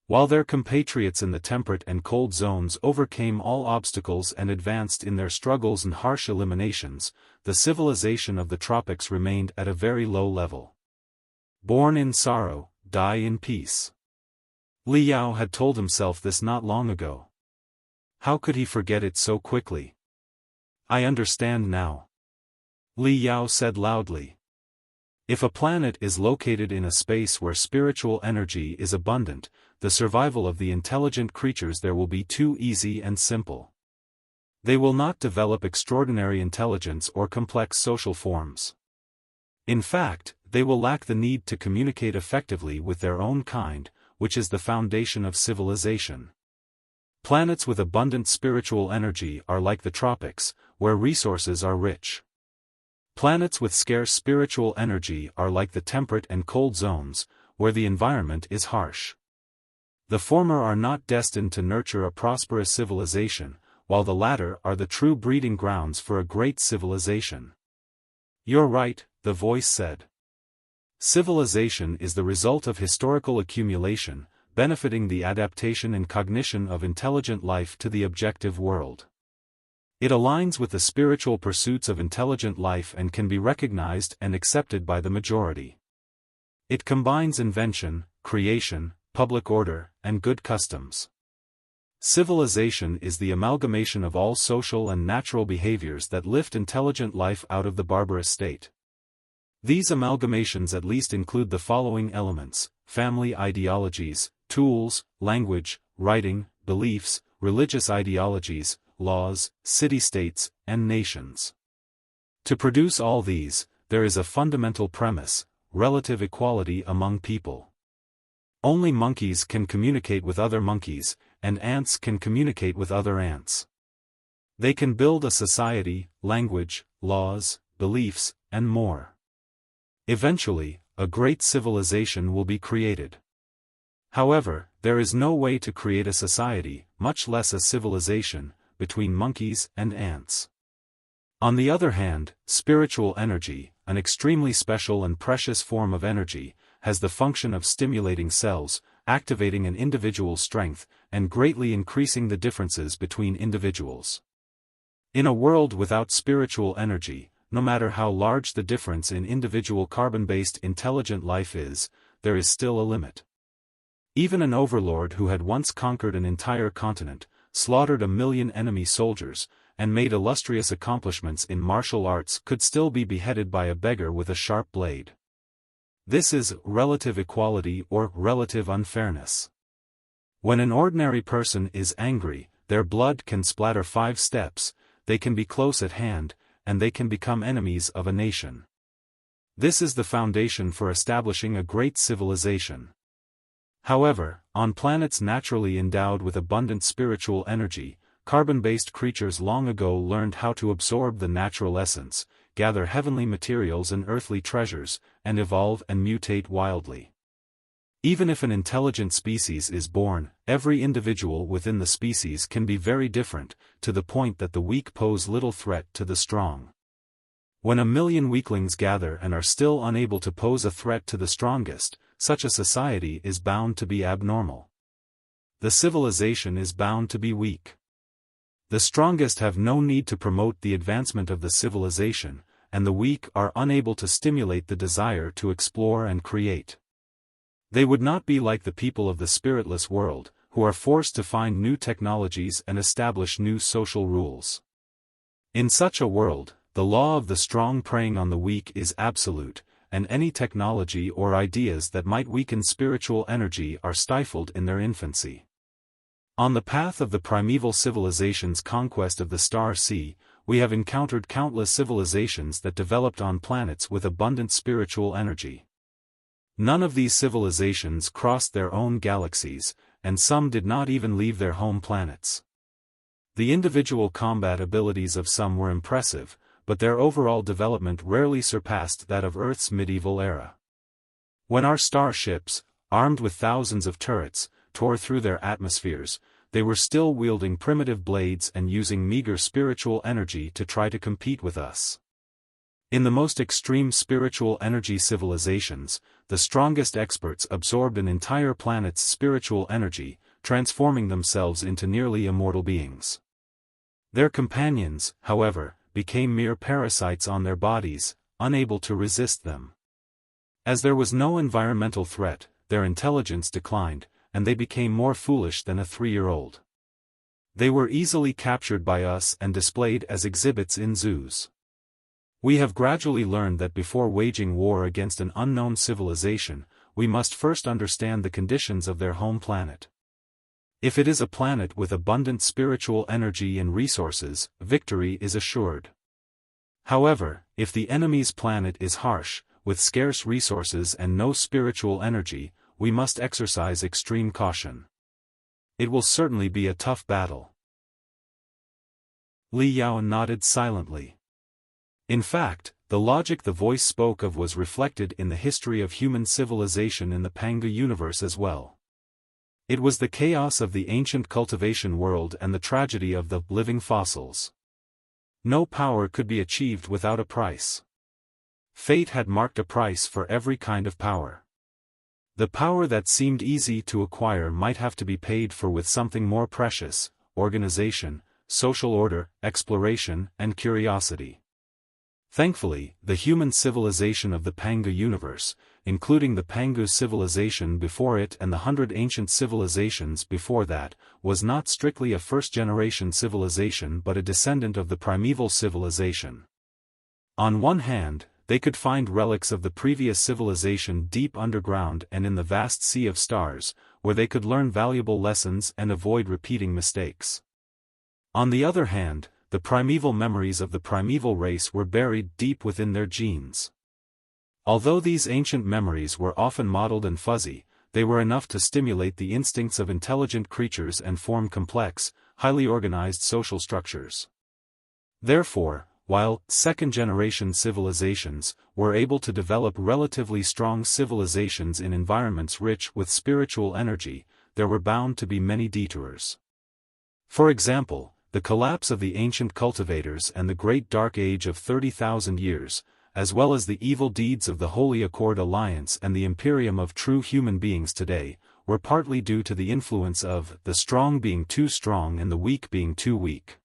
While their compatriots in the temperate and cold zones overcame all obstacles and advanced in their struggles and harsh eliminations, the civilization of the tropics remained at a very low level. Born in sorrow, die in peace. Li Yao had told himself this not long ago. How could he forget it so quickly? I understand now. Li Yao said loudly. If a planet is located in a space where spiritual energy is abundant, the survival of the intelligent creatures there will be too easy and simple. They will not develop extraordinary intelligence or complex social forms. In fact, they will lack the need to communicate effectively with their own kind, which is the foundation of civilization. Planets with abundant spiritual energy are like the tropics, where resources are rich. Planets with scarce spiritual energy are like the temperate and cold zones, where the environment is harsh. The former are not destined to nurture a prosperous civilization, while the latter are the true breeding grounds for a great civilization. You're right, the voice said. Civilization is the result of historical accumulation, benefiting the adaptation and cognition of intelligent life to the objective world. It aligns with the spiritual pursuits of intelligent life and can be recognized and accepted by the majority. It combines invention, creation, public order, and good customs. Civilization is the amalgamation of all social and natural behaviors that lift intelligent life out of the barbarous state. These amalgamations at least include the following elements: family ideologies, tools, language, writing, beliefs, religious ideologies, laws, city-states, and nations. To produce all these, there is a fundamental premise: relative equality among people. Only monkeys can communicate with other monkeys, and ants can communicate with other ants. They can build a society, language, laws, beliefs, and more. Eventually, a great civilization will be created. However, there is no way to create a society, much less a civilization, between monkeys and ants. On the other hand, spiritual energy, an extremely special and precious form of energy, has the function of stimulating cells, activating an individual's strength, and greatly increasing the differences between individuals. In a world without spiritual energy, no matter how large the difference in individual carbon-based intelligent life is, there is still a limit. Even an overlord who had once conquered an entire continent, slaughtered 1 million enemy soldiers, and made illustrious accomplishments in martial arts could still be beheaded by a beggar with a sharp blade. This is relative equality or relative unfairness. When an ordinary person is angry, their blood can splatter 5 steps, they can be close at hand, and they can become enemies of a nation. This is the foundation for establishing a great civilization. However, on planets naturally endowed with abundant spiritual energy, carbon-based creatures long ago learned how to absorb the natural essence, gather heavenly materials and earthly treasures, and evolve and mutate wildly. Even if an intelligent species is born, every individual within the species can be very different, to the point that the weak pose little threat to the strong. When 1 million weaklings gather and are still unable to pose a threat to the strongest, such a society is bound to be abnormal. The civilization is bound to be weak. The strongest have no need to promote the advancement of the civilization, and the weak are unable to stimulate the desire to explore and create. They would not be like the people of the spiritless world, who are forced to find new technologies and establish new social rules. In such a world, the law of the strong preying on the weak is absolute, and any technology or ideas that might weaken spiritual energy are stifled in their infancy. On the path of the primeval civilization's conquest of the Star Sea, we have encountered countless civilizations that developed on planets with abundant spiritual energy. None of these civilizations crossed their own galaxies, and some did not even leave their home planets. The individual combat abilities of some were impressive, but their overall development rarely surpassed that of Earth's medieval era. When our starships, armed with thousands of turrets, tore through their atmospheres, they were still wielding primitive blades and using meager spiritual energy to try to compete with us. In the most extreme spiritual energy civilizations, the strongest experts absorbed an entire planet's spiritual energy, transforming themselves into nearly immortal beings. Their companions, however, became mere parasites on their bodies, unable to resist them. As there was no environmental threat, their intelligence declined, and they became more foolish than a 3-year-old. They were easily captured by us and displayed as exhibits in zoos. We have gradually learned that before waging war against an unknown civilization, we must first understand the conditions of their home planet. If it is a planet with abundant spiritual energy and resources, victory is assured. However, if the enemy's planet is harsh, with scarce resources and no spiritual energy, we must exercise extreme caution. It will certainly be a tough battle. Li Yao nodded silently. In fact, the logic the voice spoke of was reflected in the history of human civilization in the Pangu universe as well. It was the chaos of the ancient cultivation world and the tragedy of the living fossils. No power could be achieved without a price. Fate had marked a price for every kind of power. The power that seemed easy to acquire might have to be paid for with something more precious: organization, social order, exploration, and curiosity. Thankfully, the human civilization of the Pangu universe, including the Pangu civilization before it and the 100 ancient civilizations before that, was not strictly a first-generation civilization but a descendant of the primeval civilization. On one hand, they could find relics of the previous civilization deep underground and in the vast sea of stars, where they could learn valuable lessons and avoid repeating mistakes. On the other hand, the primeval memories of the primeval race were buried deep within their genes. Although these ancient memories were often mottled and fuzzy, they were enough to stimulate the instincts of intelligent creatures and form complex, highly organized social structures. Therefore, while second-generation civilizations were able to develop relatively strong civilizations in environments rich with spiritual energy, there were bound to be many detours. For example, the collapse of the ancient cultivators and the Great Dark Age of 30,000 years, as well as the evil deeds of the Holy Accord Alliance and the Imperium of true human beings today, were partly due to the influence of the strong being too strong and the weak being too weak.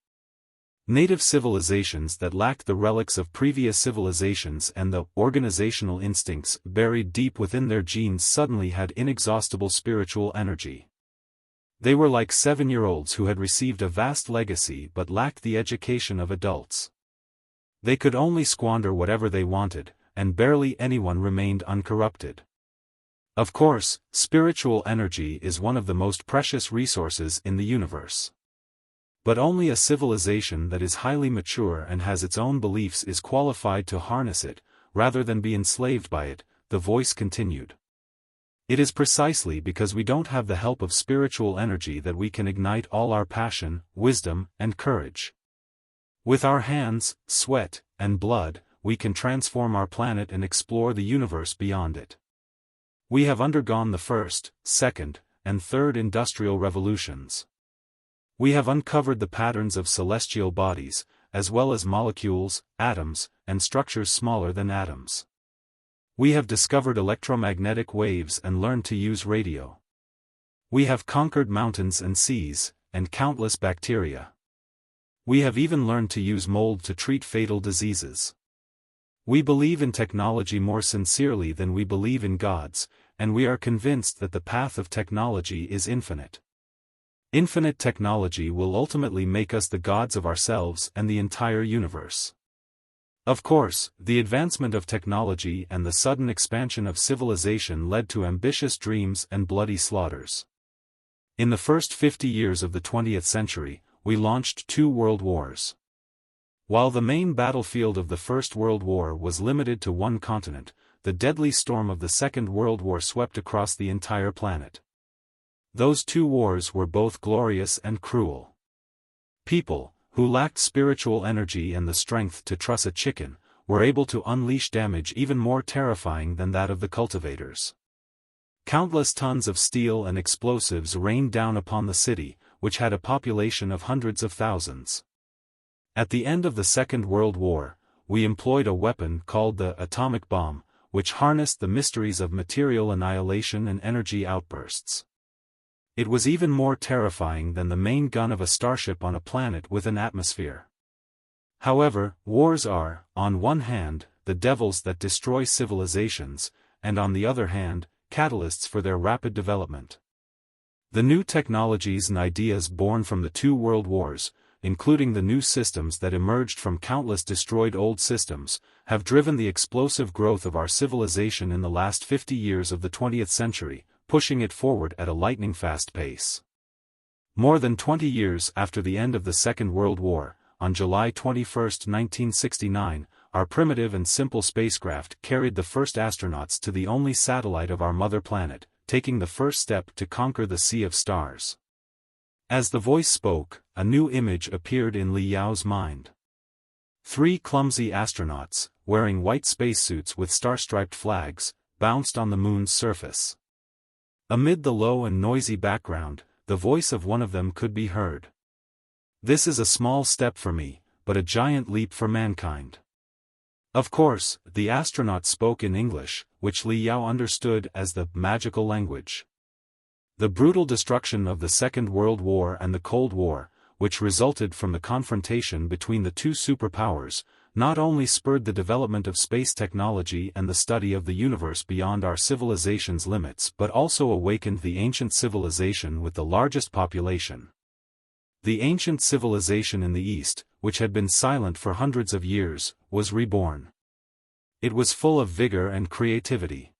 Native civilizations that lacked the relics of previous civilizations and the organizational instincts buried deep within their genes suddenly had inexhaustible spiritual energy. They were like 7-year-olds who had received a vast legacy but lacked the education of adults. They could only squander whatever they wanted, and barely anyone remained uncorrupted. Of course, spiritual energy is one of the most precious resources in the universe. But only a civilization that is highly mature and has its own beliefs is qualified to harness it, rather than be enslaved by it, the voice continued. It is precisely because we don't have the help of spiritual energy that we can ignite all our passion, wisdom, and courage. With our hands, sweat, and blood, we can transform our planet and explore the universe beyond it. We have undergone the first, second, and third industrial revolutions. We have uncovered the patterns of celestial bodies, as well as molecules, atoms, and structures smaller than atoms. We have discovered electromagnetic waves and learned to use radio. We have conquered mountains and seas, and countless bacteria. We have even learned to use mold to treat fatal diseases. We believe in technology more sincerely than we believe in gods, and we are convinced that the path of technology is infinite. Infinite technology will ultimately make us the gods of ourselves and the entire universe. Of course, the advancement of technology and the sudden expansion of civilization led to ambitious dreams and bloody slaughters. In the first 50 years of the 20th century, we launched 2 world wars. While the main battlefield of the First World War was limited to one continent, the deadly storm of the Second World War swept across the entire planet. Those 2 wars were both glorious and cruel. People, who lacked spiritual energy and the strength to truss a chicken, were able to unleash damage even more terrifying than that of the cultivators. Countless tons of steel and explosives rained down upon the city, which had a population of hundreds of thousands. At the end of the Second World War, we employed a weapon called the atomic bomb, which harnessed the mysteries of material annihilation and energy outbursts. It was even more terrifying than the main gun of a starship on a planet with an atmosphere. However, wars are, on one hand, the devils that destroy civilizations, and on the other hand, catalysts for their rapid development. The new technologies and ideas born from the 2 world wars, including the new systems that emerged from countless destroyed old systems, have driven the explosive growth of our civilization in the last 50 years of the 20th century, pushing it forward at a lightning-fast pace. More than 20 years after the end of the Second World War, on July 21, 1969, our primitive and simple spacecraft carried the first astronauts to the only satellite of our mother planet, taking the first step to conquer the Sea of Stars. As the voice spoke, a new image appeared in Li Yao's mind. 3 clumsy astronauts, wearing white spacesuits with star-striped flags, bounced on the moon's surface. Amid the low and noisy background, the voice of one of them could be heard. "This is a small step for me, but a giant leap for mankind." Of course, the astronaut spoke in English, which Li Yao understood as the magical language. The brutal destruction of the Second World War and the Cold War, which resulted from the confrontation between the 2 superpowers, not only spurred the development of space technology and the study of the universe beyond our civilization's limits but also awakened the ancient civilization with the largest population. The ancient civilization in the East, which had been silent for hundreds of years, was reborn. It was full of vigor and creativity.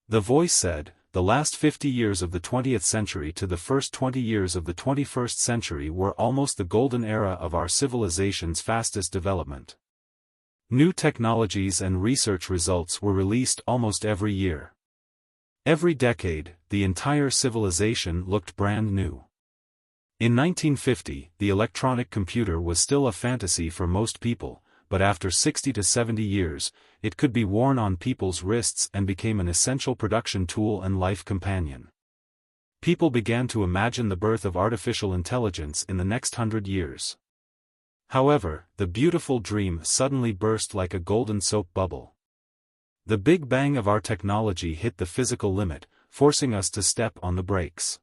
The voice said, "The last 50 years of the 20th century to the first 20 years of the 21st century were almost the golden era of our civilization's fastest development. New technologies and research results were released almost every year. Every decade, the entire civilization looked brand new. In 1950, the electronic computer was still a fantasy for most people, but after 60 to 70 years, it could be worn on people's wrists and became an essential production tool and life companion. People began to imagine the birth of artificial intelligence in the next 100 years. However, the beautiful dream suddenly burst like a golden soap bubble. The Big Bang of our technology hit the physical limit, forcing us to step on the brakes.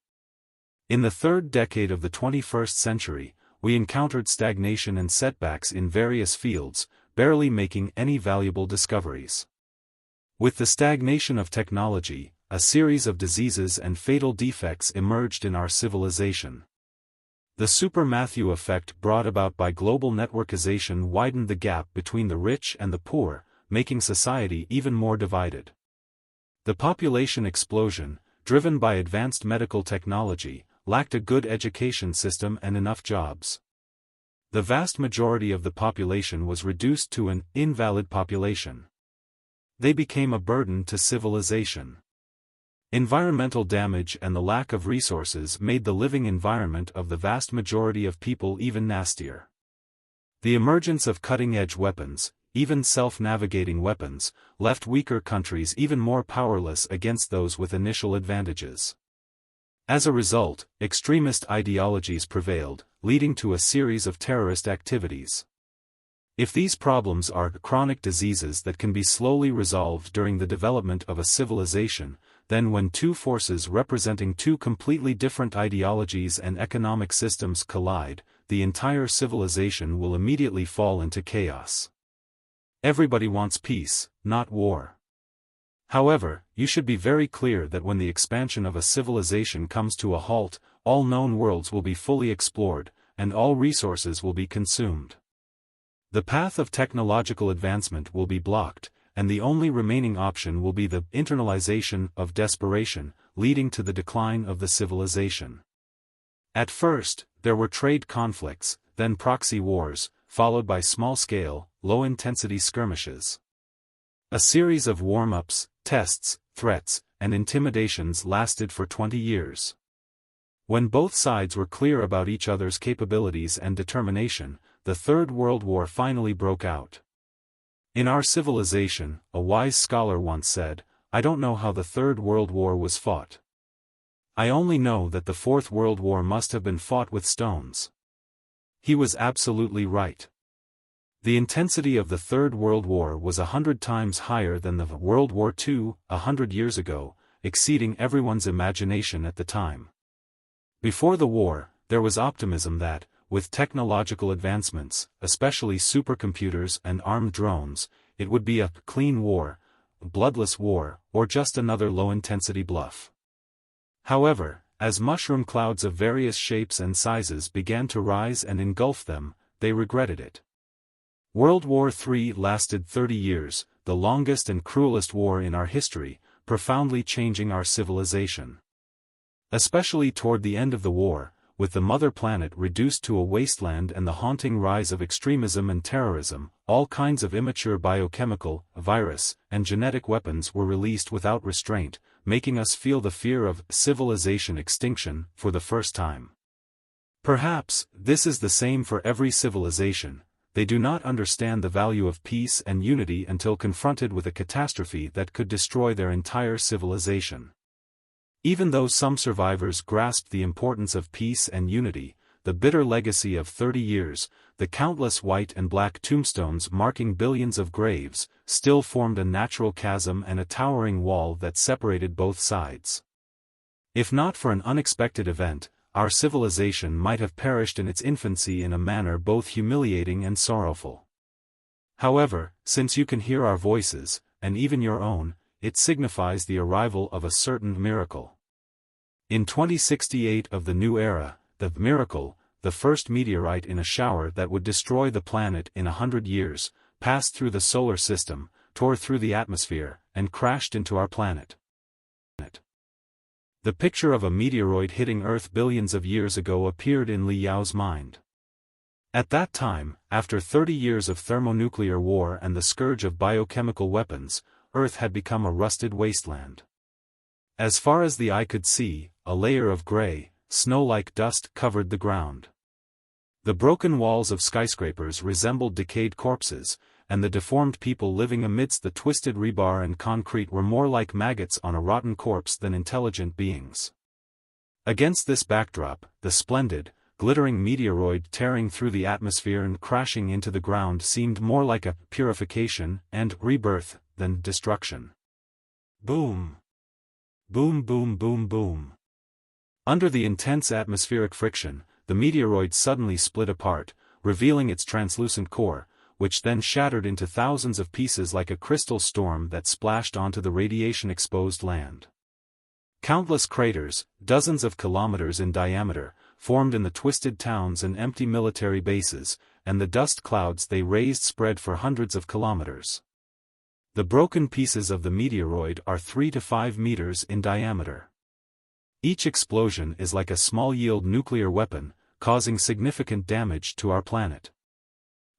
In the 3rd decade of the 21st century, we encountered stagnation and setbacks in various fields, barely making any valuable discoveries. With the stagnation of technology, a series of diseases and fatal defects emerged in our civilization. The Super Matthew effect brought about by global networkization widened the gap between the rich and the poor, making society even more divided. The population explosion, driven by advanced medical technology, lacked a good education system and enough jobs. The vast majority of the population was reduced to an invalid population. They became a burden to civilization. Environmental damage and the lack of resources made the living environment of the vast majority of people even nastier. The emergence of cutting-edge weapons, even self-navigating weapons, left weaker countries even more powerless against those with initial advantages. As a result, extremist ideologies prevailed, leading to a series of terrorist activities. If these problems are chronic diseases that can be slowly resolved during the development of a civilization, then when 2 forces representing 2 completely different ideologies and economic systems collide, the entire civilization will immediately fall into chaos. Everybody wants peace, not war. However, you should be very clear that when the expansion of a civilization comes to a halt, all known worlds will be fully explored, and all resources will be consumed. The path of technological advancement will be blocked, and the only remaining option will be the internalization of desperation, leading to the decline of the civilization. At first, there were trade conflicts, then proxy wars, followed by small-scale, low-intensity skirmishes. A series of warm-ups, tests, threats, and intimidations lasted for 20 years. When both sides were clear about each other's capabilities and determination, the Third World War finally broke out. In our civilization, a wise scholar once said, "I don't know how the Third World War was fought. I only know that the Fourth World War must have been fought with stones." He was absolutely right. The intensity of the Third World War was 100 times higher than the World War II, 100 years ago, exceeding everyone's imagination at the time. Before the war, there was optimism that, with technological advancements, especially supercomputers and armed drones, it would be a clean war, a bloodless war, or just another low-intensity bluff. However, as mushroom clouds of various shapes and sizes began to rise and engulf them, they regretted it. World War III lasted 30 years, the longest and cruelest war in our history, profoundly changing our civilization. Especially toward the end of the war, with the mother planet reduced to a wasteland and the haunting rise of extremism and terrorism, all kinds of immature biochemical, virus, and genetic weapons were released without restraint, making us feel the fear of civilization extinction for the first time. Perhaps, this is the same for every civilization. They do not understand the value of peace and unity until confronted with a catastrophe that could destroy their entire civilization. Even though some survivors grasped the importance of peace and unity, the bitter legacy of 30 years, the countless white and black tombstones marking billions of graves, still formed a natural chasm and a towering wall that separated both sides. If not for an unexpected event, our civilization might have perished in its infancy in a manner both humiliating and sorrowful. However, since you can hear our voices, and even your own, it signifies the arrival of a certain miracle. In 2068 of the new era, the miracle, the first meteorite in a shower that would destroy the planet in 100 years, passed through the solar system, tore through the atmosphere, and crashed into our planet. The picture of a meteoroid hitting Earth billions of years ago appeared in Li Yao's mind. At that time, after 30 years of thermonuclear war and the scourge of biochemical weapons, Earth had become a rusted wasteland. As far as the eye could see, a layer of gray, snow-like dust covered the ground. The broken walls of skyscrapers resembled decayed corpses, and the deformed people living amidst the twisted rebar and concrete were more like maggots on a rotten corpse than intelligent beings. Against this backdrop, the splendid, glittering meteoroid tearing through the atmosphere and crashing into the ground seemed more like a purification and rebirth than destruction. Boom! Boom boom boom boom. Under the intense atmospheric friction, the meteoroid suddenly split apart, revealing its translucent core, which then shattered into thousands of pieces like a crystal storm that splashed onto the radiation-exposed land. Countless craters, dozens of kilometers in diameter, formed in the twisted towns and empty military bases, and the dust clouds they raised spread for hundreds of kilometers. The broken pieces of the meteoroid are 3 to 5 meters in diameter. Each explosion is like a small-yield nuclear weapon, causing significant damage to our planet.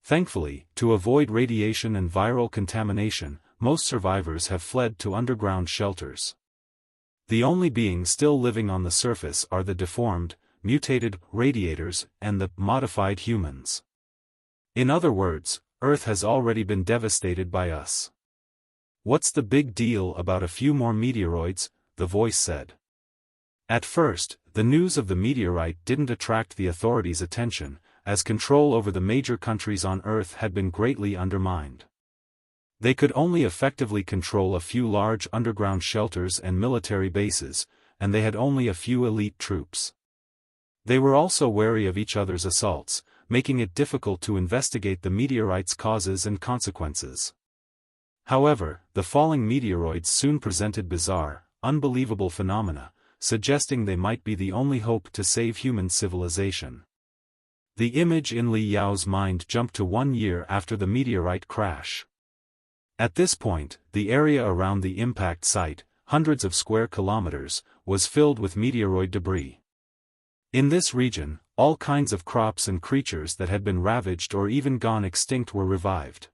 Thankfully, to avoid radiation and viral contamination, most survivors have fled to underground shelters. The only beings still living on the surface are the deformed, mutated radiators and the modified humans. In other words, Earth has already been devastated by us. What's the big deal about a few more meteoroids? The voice said. At first, the news of the meteorite didn't attract the authorities' attention, as control over the major countries on Earth had been greatly undermined. They could only effectively control a few large underground shelters and military bases, and they had only a few elite troops. They were also wary of each other's assaults, making it difficult to investigate the meteorite's causes and consequences. However, the falling meteoroids soon presented bizarre, unbelievable phenomena, suggesting they might be the only hope to save human civilization. The image in Li Yao's mind jumped to 1 year after the meteorite crash. At this point, the area around the impact site, hundreds of square kilometers, was filled with meteoroid debris. In this region, all kinds of crops and creatures that had been ravaged or even gone extinct were revived.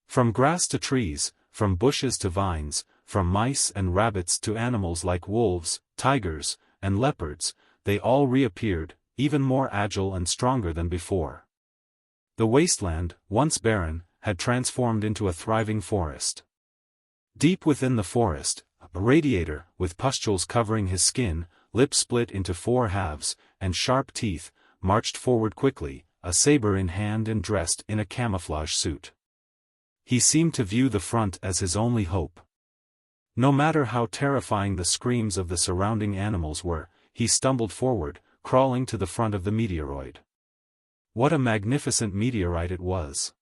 From grass to trees, from bushes to vines, from mice and rabbits to animals like wolves, tigers, and leopards, they all reappeared, even more agile and stronger than before. The wasteland, once barren, had transformed into a thriving forest. Deep within the forest, a radiator, with pustules covering his skin, lips split into 4 halves, and sharp teeth, marched forward quickly, a saber in hand and dressed in a camouflage suit. He seemed to view the front as his only hope. No matter how terrifying the screams of the surrounding animals were, he stumbled forward, crawling to the front of the meteoroid. What a magnificent meteorite it was!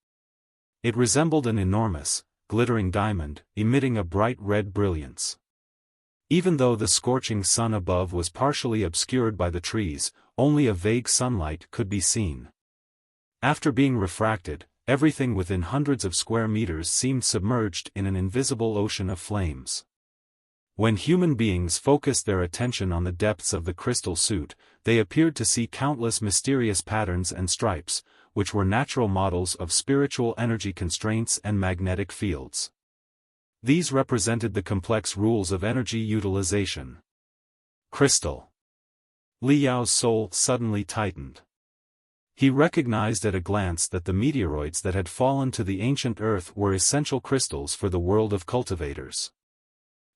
It resembled an enormous, glittering diamond, emitting a bright red brilliance. Even though the scorching sun above was partially obscured by the trees, only a vague sunlight could be seen. After being refracted, everything within hundreds of square meters seemed submerged in an invisible ocean of flames. When human beings focused their attention on the depths of the crystal suit, they appeared to see countless mysterious patterns and stripes, which were natural models of spiritual energy constraints and magnetic fields. These represented the complex rules of energy utilization. Crystal. Li Yao's soul suddenly tightened. He recognized at a glance that the meteoroids that had fallen to the ancient Earth were essential crystals for the world of cultivators.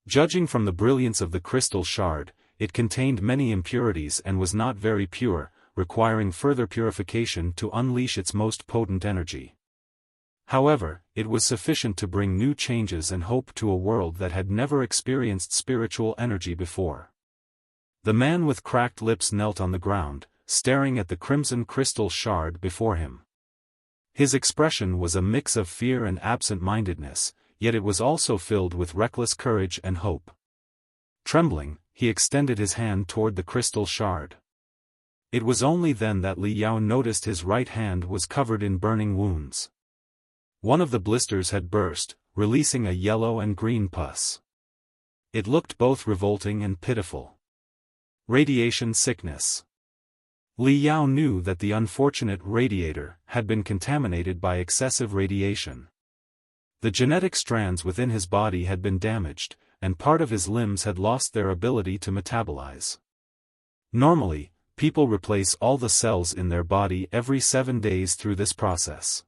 Judging from the brilliance of the crystal shard, it contained many impurities and was not very pure, requiring further purification to unleash its most potent energy. However, it was sufficient to bring new changes and hope to a world that had never experienced spiritual energy before. The man with cracked lips knelt on the ground, staring at the crimson crystal shard before him. His expression was a mix of fear and absent-mindedness, yet it was also filled with reckless courage and hope. Trembling, he extended his hand toward the crystal shard. It was only then that Li Yao noticed his right hand was covered in burning wounds. One of the blisters had burst, releasing a yellow and green pus. It looked both revolting and pitiful. Radiation sickness. Li Yao knew that the unfortunate radiator had been contaminated by excessive radiation. The genetic strands within his body had been damaged, and part of his limbs had lost their ability to metabolize. Normally, people replace all the cells in their body every 7 days through this process.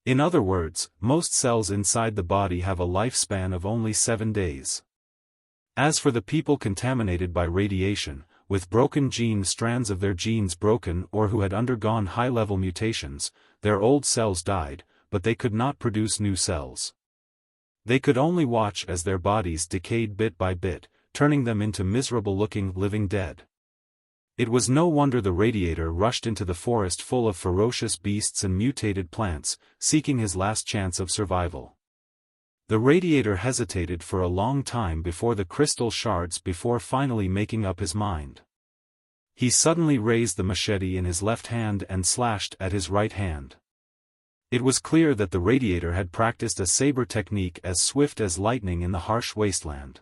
In other words, most cells inside the body have a lifespan of only 7 days. As for the people contaminated by radiation, with broken gene strands of their genes broken or who had undergone high-level mutations, their old cells died, but they could not produce new cells. They could only watch as their bodies decayed bit by bit, turning them into miserable-looking living dead. It was no wonder the radiator rushed into the forest full of ferocious beasts and mutated plants, seeking his last chance of survival. The radiator hesitated for a long time before the crystal shards before finally making up his mind. He suddenly raised the machete in his left hand and slashed at his right hand. It was clear that the radiator had practiced a saber technique as swift as lightning in the harsh wasteland.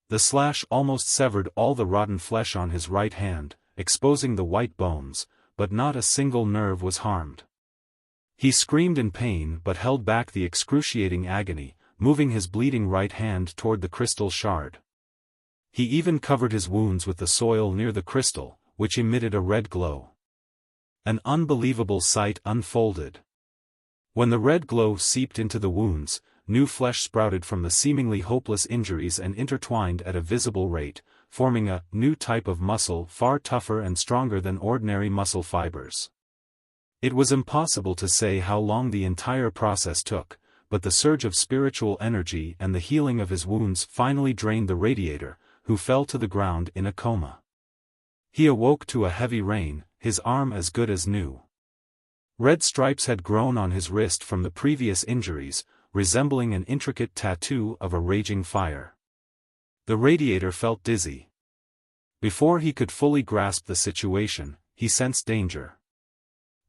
The slash almost severed all the rotten flesh on his right hand, exposing the white bones, but not a single nerve was harmed. He screamed in pain but held back the excruciating agony, moving his bleeding right hand toward the crystal shard. He even covered his wounds with the soil near the crystal, which emitted a red glow. An unbelievable sight unfolded. When the red glow seeped into the wounds, new flesh sprouted from the seemingly hopeless injuries and intertwined at a visible rate, forming a new type of muscle far tougher and stronger than ordinary muscle fibers. It was impossible to say how long the entire process took, but the surge of spiritual energy and the healing of his wounds finally drained the radiator, who fell to the ground in a coma. He awoke to a heavy rain, his arm as good as new. Red stripes had grown on his wrist from the previous injuries, resembling an intricate tattoo of a raging fire. The radiator felt dizzy. Before he could fully grasp the situation, he sensed danger.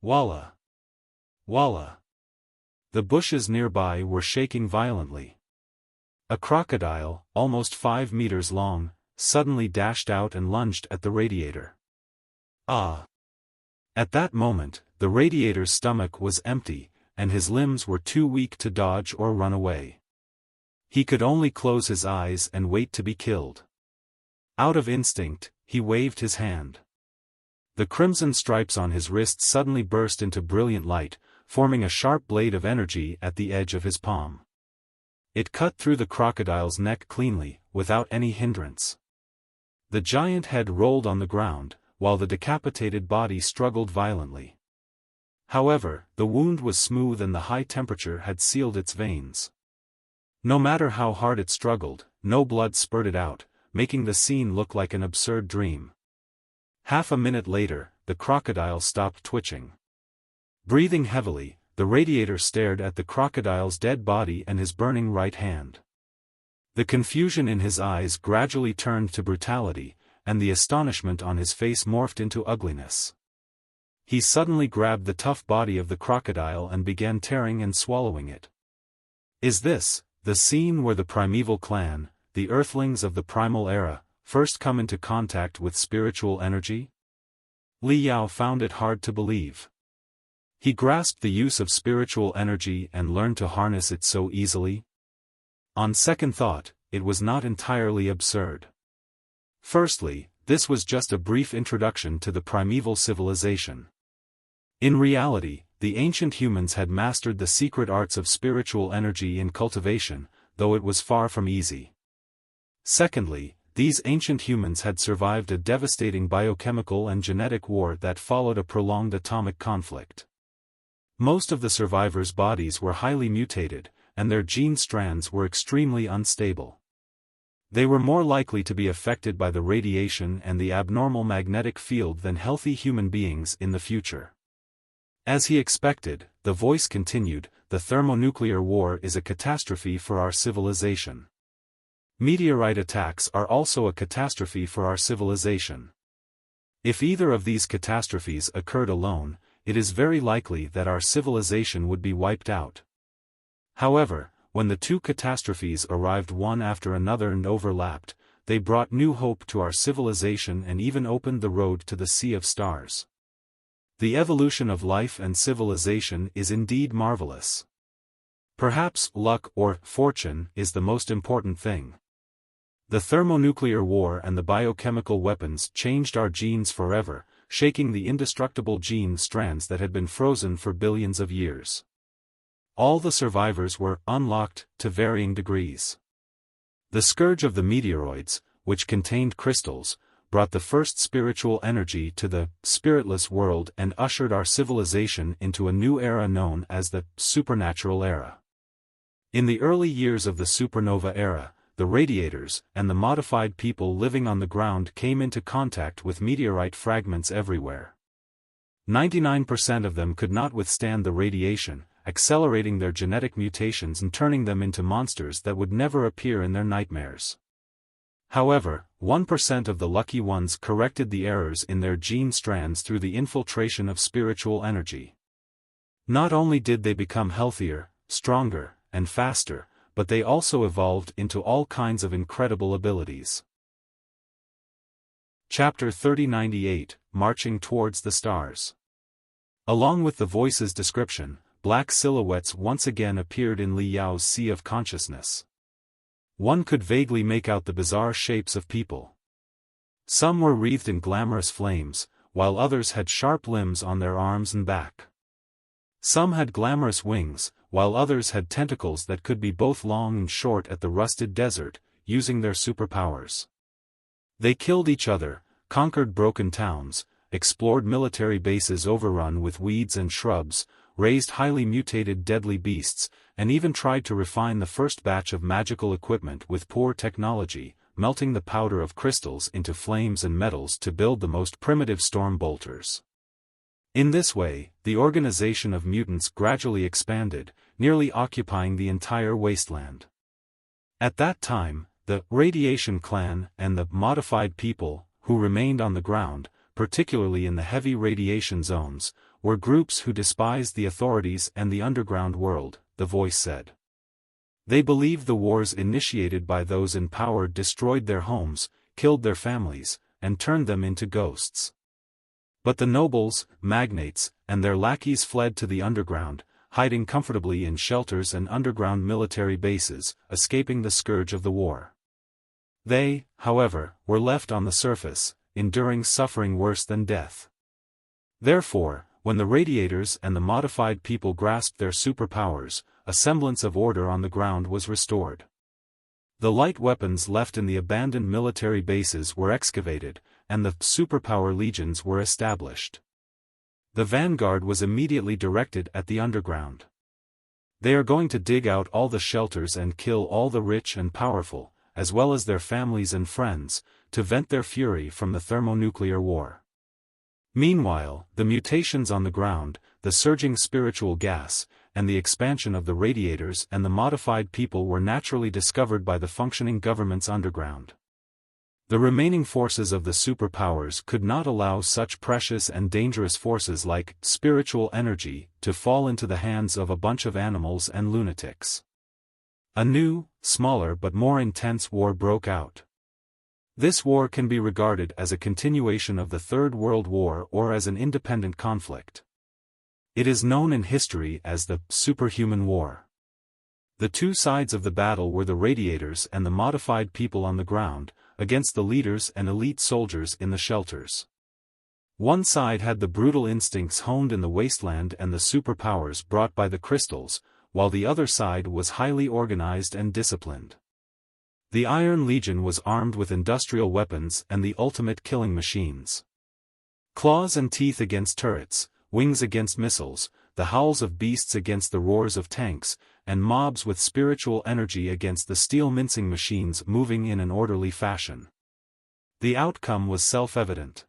Walla! Walla! The bushes nearby were shaking violently. A crocodile, almost 5 meters long, suddenly dashed out and lunged at the radiator. Ah! At that moment, the radiator's stomach was empty, and his limbs were too weak to dodge or run away. He could only close his eyes and wait to be killed. Out of instinct, he waved his hand. The crimson stripes on his wrist suddenly burst into brilliant light, forming a sharp blade of energy at the edge of his palm. It cut through the crocodile's neck cleanly, without any hindrance. The giant head rolled on the ground, while the decapitated body struggled violently. However, the wound was smooth and the high temperature had sealed its veins. No matter how hard it struggled, no blood spurted out, making the scene look like an absurd dream. Half a minute later, the crocodile stopped twitching. Breathing heavily, the radiator stared at the crocodile's dead body and his burning right hand. The confusion in his eyes gradually turned to brutality, and the astonishment on his face morphed into ugliness. He suddenly grabbed the tough body of the crocodile and began tearing and swallowing it. Is this the scene where the primeval clan, the Earthlings of the primal era, first come into contact with spiritual energy? Li Yao found it hard to believe. He grasped the use of spiritual energy and learned to harness it so easily. On second thought, it was not entirely absurd. Firstly, this was just a brief introduction to the primeval civilization. In reality, the ancient humans had mastered the secret arts of spiritual energy in cultivation, though it was far from easy. Secondly, these ancient humans had survived a devastating biochemical and genetic war that followed a prolonged atomic conflict. Most of the survivors' bodies were highly mutated, and their gene strands were extremely unstable. They were more likely to be affected by the radiation and the abnormal magnetic field than healthy human beings in the future. As he expected, the voice continued, the thermonuclear war is a catastrophe for our civilization. Meteorite attacks are also a catastrophe for our civilization. If either of these catastrophes occurred alone, it is very likely that our civilization would be wiped out. However, when the two catastrophes arrived one after another and overlapped, they brought new hope to our civilization and even opened the road to the Sea of Stars. The evolution of life and civilization is indeed marvelous. Perhaps luck or fortune is the most important thing. The thermonuclear war and the biochemical weapons changed our genes forever, shaking the indestructible gene strands that had been frozen for billions of years. All the survivors were unlocked to varying degrees. The scourge of the meteoroids, which contained crystals, brought the first spiritual energy to the spiritless world and ushered our civilization into a new era known as the supernatural era. In the early years of the supernova era, the radiators and the modified people living on the ground came into contact with meteorite fragments everywhere. 99% of them could not withstand the radiation, accelerating their genetic mutations and turning them into monsters that would never appear in their nightmares. However, 1% of the lucky ones corrected the errors in their gene strands through the infiltration of spiritual energy. Not only did they become healthier, stronger, and faster, but they also evolved into all kinds of incredible abilities. Chapter 3098, Marching Towards the Stars. Along with the voice's description, black silhouettes once again appeared in Li Yao's sea of consciousness. One could vaguely make out the bizarre shapes of people. Some were wreathed in glamorous flames, while others had sharp limbs on their arms and back. Some had glamorous wings, while others had tentacles that could be both long and short at the rusted desert, using their superpowers. They killed each other, conquered broken towns, explored military bases overrun with weeds and shrubs, raised highly mutated deadly beasts, and even tried to refine the first batch of magical equipment with poor technology, melting the powder of crystals into flames and metals to build the most primitive storm bolters. In this way, the organization of mutants gradually expanded, nearly occupying the entire wasteland. At that time, the Radiation Clan and the Modified People, who remained on the ground, particularly in the heavy radiation zones, were groups who despised the authorities and the underground world, the voice said. They believed the wars initiated by those in power destroyed their homes, killed their families, and turned them into ghosts. But the nobles, magnates, and their lackeys fled to the underground, hiding comfortably in shelters and underground military bases, escaping the scourge of the war. They, however, were left on the surface, enduring suffering worse than death. Therefore, when the Radiators and the modified people grasped their superpowers, a semblance of order on the ground was restored. The light weapons left in the abandoned military bases were excavated, and the superpower legions were established. The vanguard was immediately directed at the underground. They are going to dig out all the shelters and kill all the rich and powerful, as well as their families and friends, to vent their fury from the thermonuclear war. Meanwhile, the mutations on the ground, the surging spiritual gas, and the expansion of the Radiators and the modified people were naturally discovered by the functioning governments underground. The remaining forces of the superpowers could not allow such precious and dangerous forces like spiritual energy to fall into the hands of a bunch of animals and lunatics. A new, smaller but more intense war broke out. This war can be regarded as a continuation of the Third World War or as an independent conflict. It is known in history as the Superhuman War. The two sides of the battle were the Radiators and the modified people on the ground, against the leaders and elite soldiers in the shelters. One side had the brutal instincts honed in the wasteland and the superpowers brought by the crystals, while the other side was highly organized and disciplined. The Iron Legion was armed with industrial weapons and the ultimate killing machines. Claws and teeth against turrets, wings against missiles, the howls of beasts against the roars of tanks, and mobs with spiritual energy against the steel-mincing machines moving in an orderly fashion. The outcome was self-evident.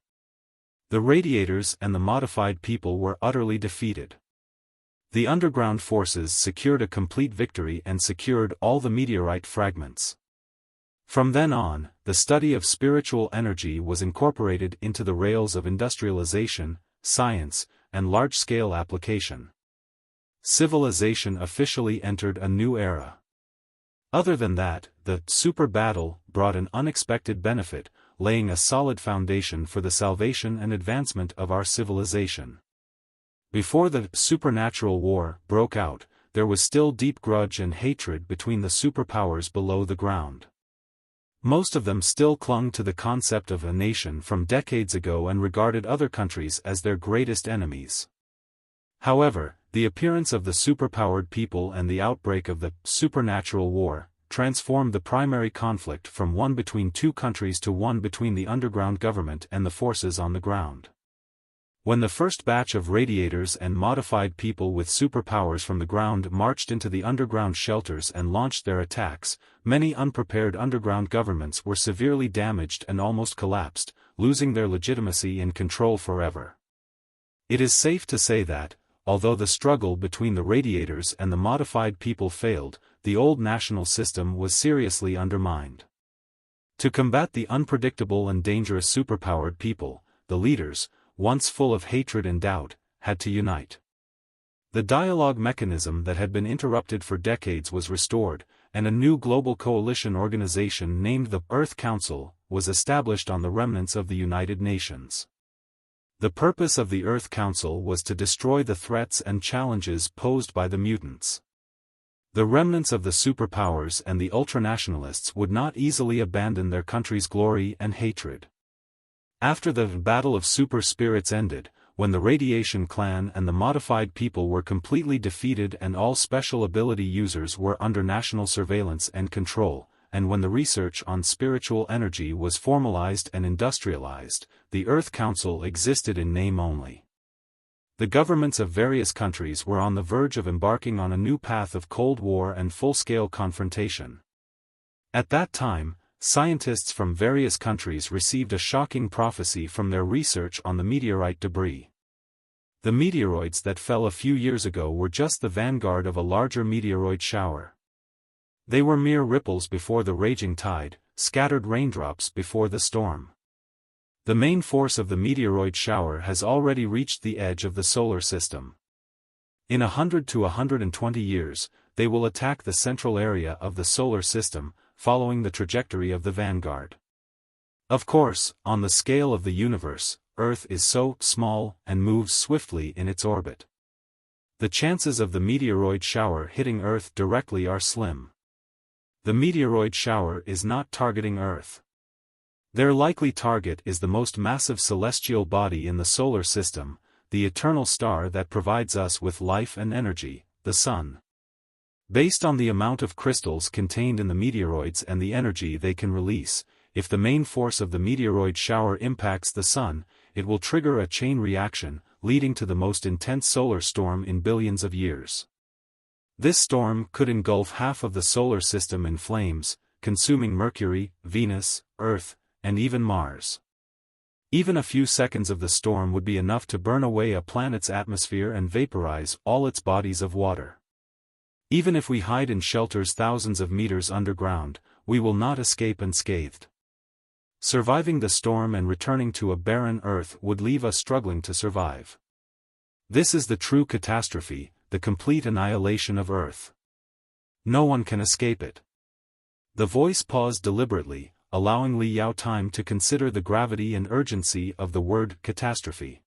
The Radiators and the modified people were utterly defeated. The underground forces secured a complete victory and secured all the meteorite fragments. From then on, the study of spiritual energy was incorporated into the rails of industrialization, science, and large-scale application. Civilization officially entered a new era. Other than that, the super battle brought an unexpected benefit, laying a solid foundation for the salvation and advancement of our civilization. Before the supernatural war broke out, there was still deep grudge and hatred between the superpowers below the ground. Most of them still clung to the concept of a nation from decades ago and regarded other countries as their greatest enemies. However, the appearance of the superpowered people and the outbreak of the supernatural war transformed the primary conflict from one between two countries to one between the underground government and the forces on the ground. When the first batch of Radiators and modified people with superpowers from the ground marched into the underground shelters and launched their attacks, many unprepared underground governments were severely damaged and almost collapsed, losing their legitimacy and control forever. It is safe to say that, although the struggle between the Radiators and the modified people failed, the old national system was seriously undermined. To combat the unpredictable and dangerous superpowered people, the leaders, once full of hatred and doubt, had to unite. The dialogue mechanism that had been interrupted for decades was restored, and a new global coalition organization named the Earth Council was established on the remnants of the United Nations. The purpose of the Earth Council was to destroy the threats and challenges posed by the mutants. The remnants of the superpowers and the ultranationalists would not easily abandon their country's glory and hatred. After the battle of super spirits ended, when the Radiation Clan and the modified people were completely defeated and all special ability users were under national surveillance and control, and when the research on spiritual energy was formalized and industrialized, the Earth Council existed in name only. The governments of various countries were on the verge of embarking on a new path of Cold War and full-scale confrontation. At that time, scientists from various countries received a shocking prophecy from their research on the meteorite debris. The meteoroids that fell a few years ago were just the vanguard of a larger meteoroid shower. They were mere ripples before the raging tide, scattered raindrops before the storm. The main force of the meteoroid shower has already reached the edge of the solar system. In 100 to 120 years, they will attack the central area of the solar system, following the trajectory of the vanguard. Of course, on the scale of the universe, Earth is so small and moves swiftly in its orbit. The chances of the meteoroid shower hitting Earth directly are slim. The meteoroid shower is not targeting Earth. Their likely target is the most massive celestial body in the solar system, the eternal star that provides us with life and energy, the Sun. Based on the amount of crystals contained in the meteoroids and the energy they can release, if the main force of the meteoroid shower impacts the Sun, it will trigger a chain reaction, leading to the most intense solar storm in billions of years. This storm could engulf half of the solar system in flames, consuming Mercury, Venus, Earth, and even Mars. Even a few seconds of the storm would be enough to burn away a planet's atmosphere and vaporize all its bodies of water. Even if we hide in shelters thousands of meters underground, we will not escape unscathed. Surviving the storm and returning to a barren Earth would leave us struggling to survive. This is the true catastrophe, the complete annihilation of Earth. No one can escape it. The voice paused deliberately, allowing Li Yao time to consider the gravity and urgency of the word catastrophe.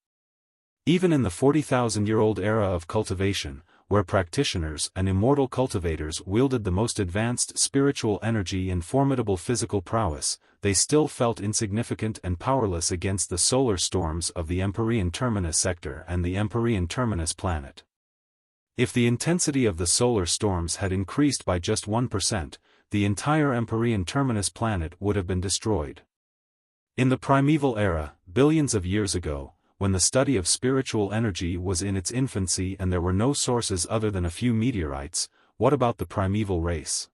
Even in the 40,000-year-old era of cultivation, where practitioners and immortal cultivators wielded the most advanced spiritual energy and formidable physical prowess, they still felt insignificant and powerless against the solar storms of the Empyrean Terminus sector and the Empyrean Terminus planet. If the intensity of the solar storms had increased by just 1%, the entire Empyrean Terminus planet would have been destroyed. In the primeval era, billions of years ago, when the study of spiritual energy was in its infancy and there were no sources other than a few meteorites, what about the primeval race?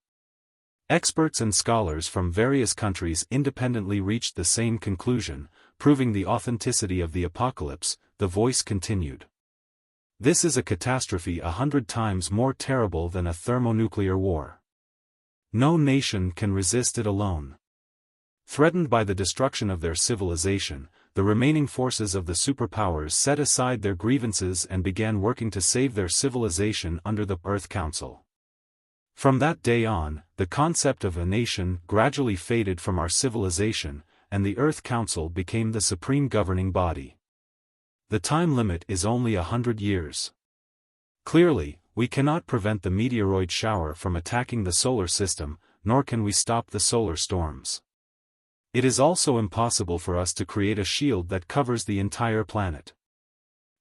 Experts and scholars from various countries independently reached the same conclusion, proving the authenticity of the apocalypse. The voice continued. This is a catastrophe 100 times more terrible than a thermonuclear war. No nation can resist it alone. Threatened by the destruction of their civilization, the remaining forces of the superpowers set aside their grievances and began working to save their civilization under the Earth Council. From that day on, the concept of a nation gradually faded from our civilization, and the Earth Council became the supreme governing body. The time limit is only 100 years. Clearly, we cannot prevent the meteoroid shower from attacking the solar system, nor can we stop the solar storms. It is also impossible for us to create a shield that covers the entire planet.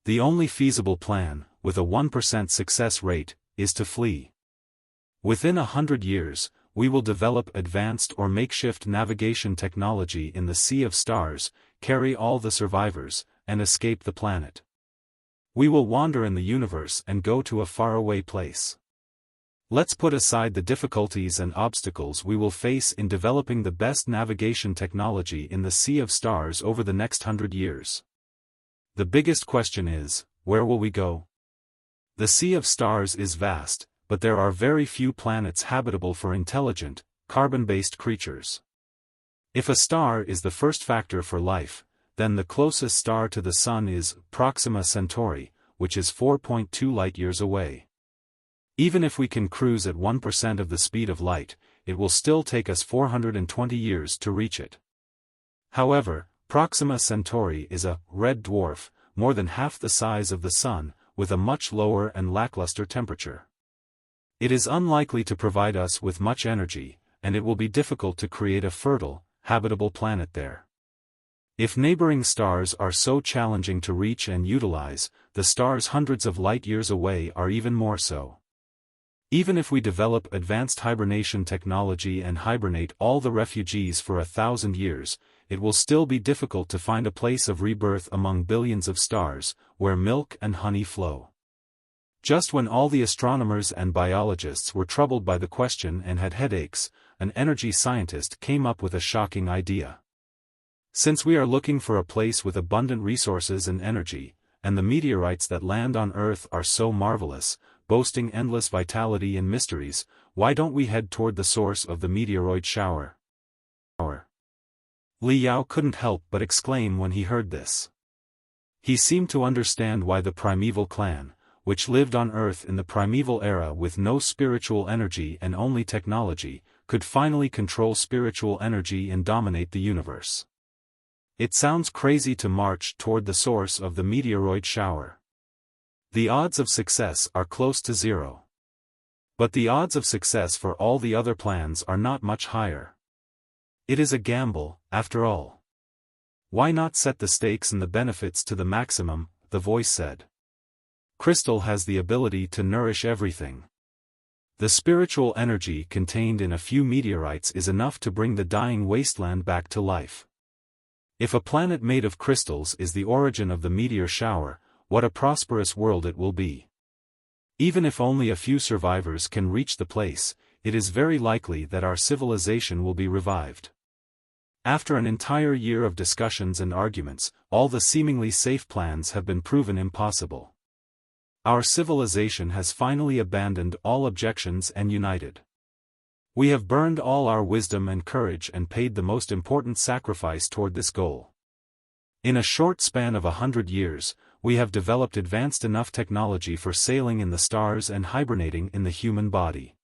The only feasible plan, with a 1% success rate, is to flee. Within 100 years, we will develop advanced or makeshift navigation technology in the Sea of Stars, carry all the survivors, and escape the planet. We will wander in the universe and go to a faraway place. Let's put aside the difficulties and obstacles we will face in developing the best navigation technology in the Sea of Stars over the next 100 years. The biggest question is, where will we go? The Sea of Stars is vast, but there are very few planets habitable for intelligent, carbon-based creatures. If a star is the first factor for life, then the closest star to the Sun is Proxima Centauri, which is 4.2 light-years away. Even if we can cruise at 1% of the speed of light, it will still take us 420 years to reach it. However, Proxima Centauri is a red dwarf, more than half the size of the Sun, with a much lower and lackluster temperature. It is unlikely to provide us with much energy, and it will be difficult to create a fertile, habitable planet there. If neighboring stars are so challenging to reach and utilize, the stars hundreds of light-years away are even more so. Even if we develop advanced hibernation technology and hibernate all the refugees for 1,000 years, it will still be difficult to find a place of rebirth among billions of stars, where milk and honey flow. Just when all the astronomers and biologists were troubled by the question and had headaches, an energy scientist came up with a shocking idea. Since we are looking for a place with abundant resources and energy, and the meteorites that land on Earth are so marvelous, boasting endless vitality and mysteries, why don't we head toward the source of the meteoroid shower? Li Yao couldn't help but exclaim when he heard this. He seemed to understand why the primeval clan, which lived on Earth in the primeval era with no spiritual energy and only technology, could finally control spiritual energy and dominate the universe. It sounds crazy to march toward the source of the meteoroid shower. The odds of success are close to zero. But the odds of success for all the other plans are not much higher. It is a gamble, after all. Why not set the stakes and the benefits to the maximum, the voice said. Crystal has the ability to nourish everything. The spiritual energy contained in a few meteorites is enough to bring the dying wasteland back to life. If a planet made of crystals is the origin of the meteor shower, what a prosperous world it will be. Even if only a few survivors can reach the place, it is very likely that our civilization will be revived. After an entire year of discussions and arguments, all the seemingly safe plans have been proven impossible. Our civilization has finally abandoned all objections and united. We have burned all our wisdom and courage and paid the most important sacrifice toward this goal. In a short span of 100 years, we have developed advanced enough technology for sailing in the stars and hibernating in the human body.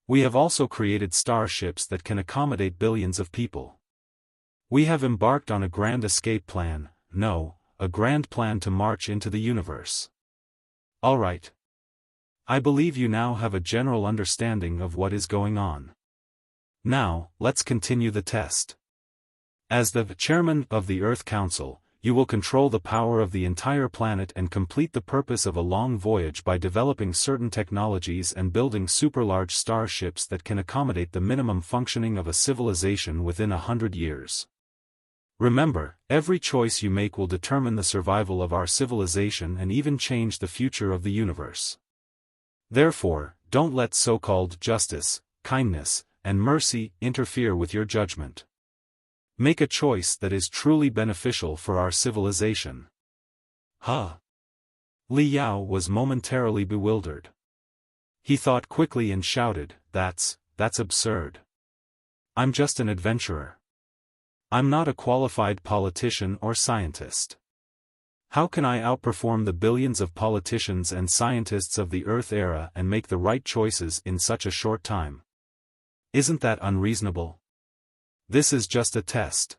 We have also created starships that can accommodate billions of people. We have embarked on a grand escape plan, a grand plan to march into the universe. All right. I believe you now have a general understanding of what is going on. Now, let's continue the test. As the chairman of the Earth Council, you will control the power of the entire planet and complete the purpose of a long voyage by developing certain technologies and building super-large starships that can accommodate the minimum functioning of a civilization within 100 years. Remember, every choice you make will determine the survival of our civilization and even change the future of the universe. Therefore, don't let so-called justice, kindness, and mercy interfere with your judgment. Make a choice that is truly beneficial for our civilization. Li Yao was momentarily bewildered. He thought quickly and shouted, That's absurd. I'm just an adventurer. I'm not a qualified politician or scientist. How can I outperform the billions of politicians and scientists of the Earth era and make the right choices in such a short time? Isn't that unreasonable? This is just a test.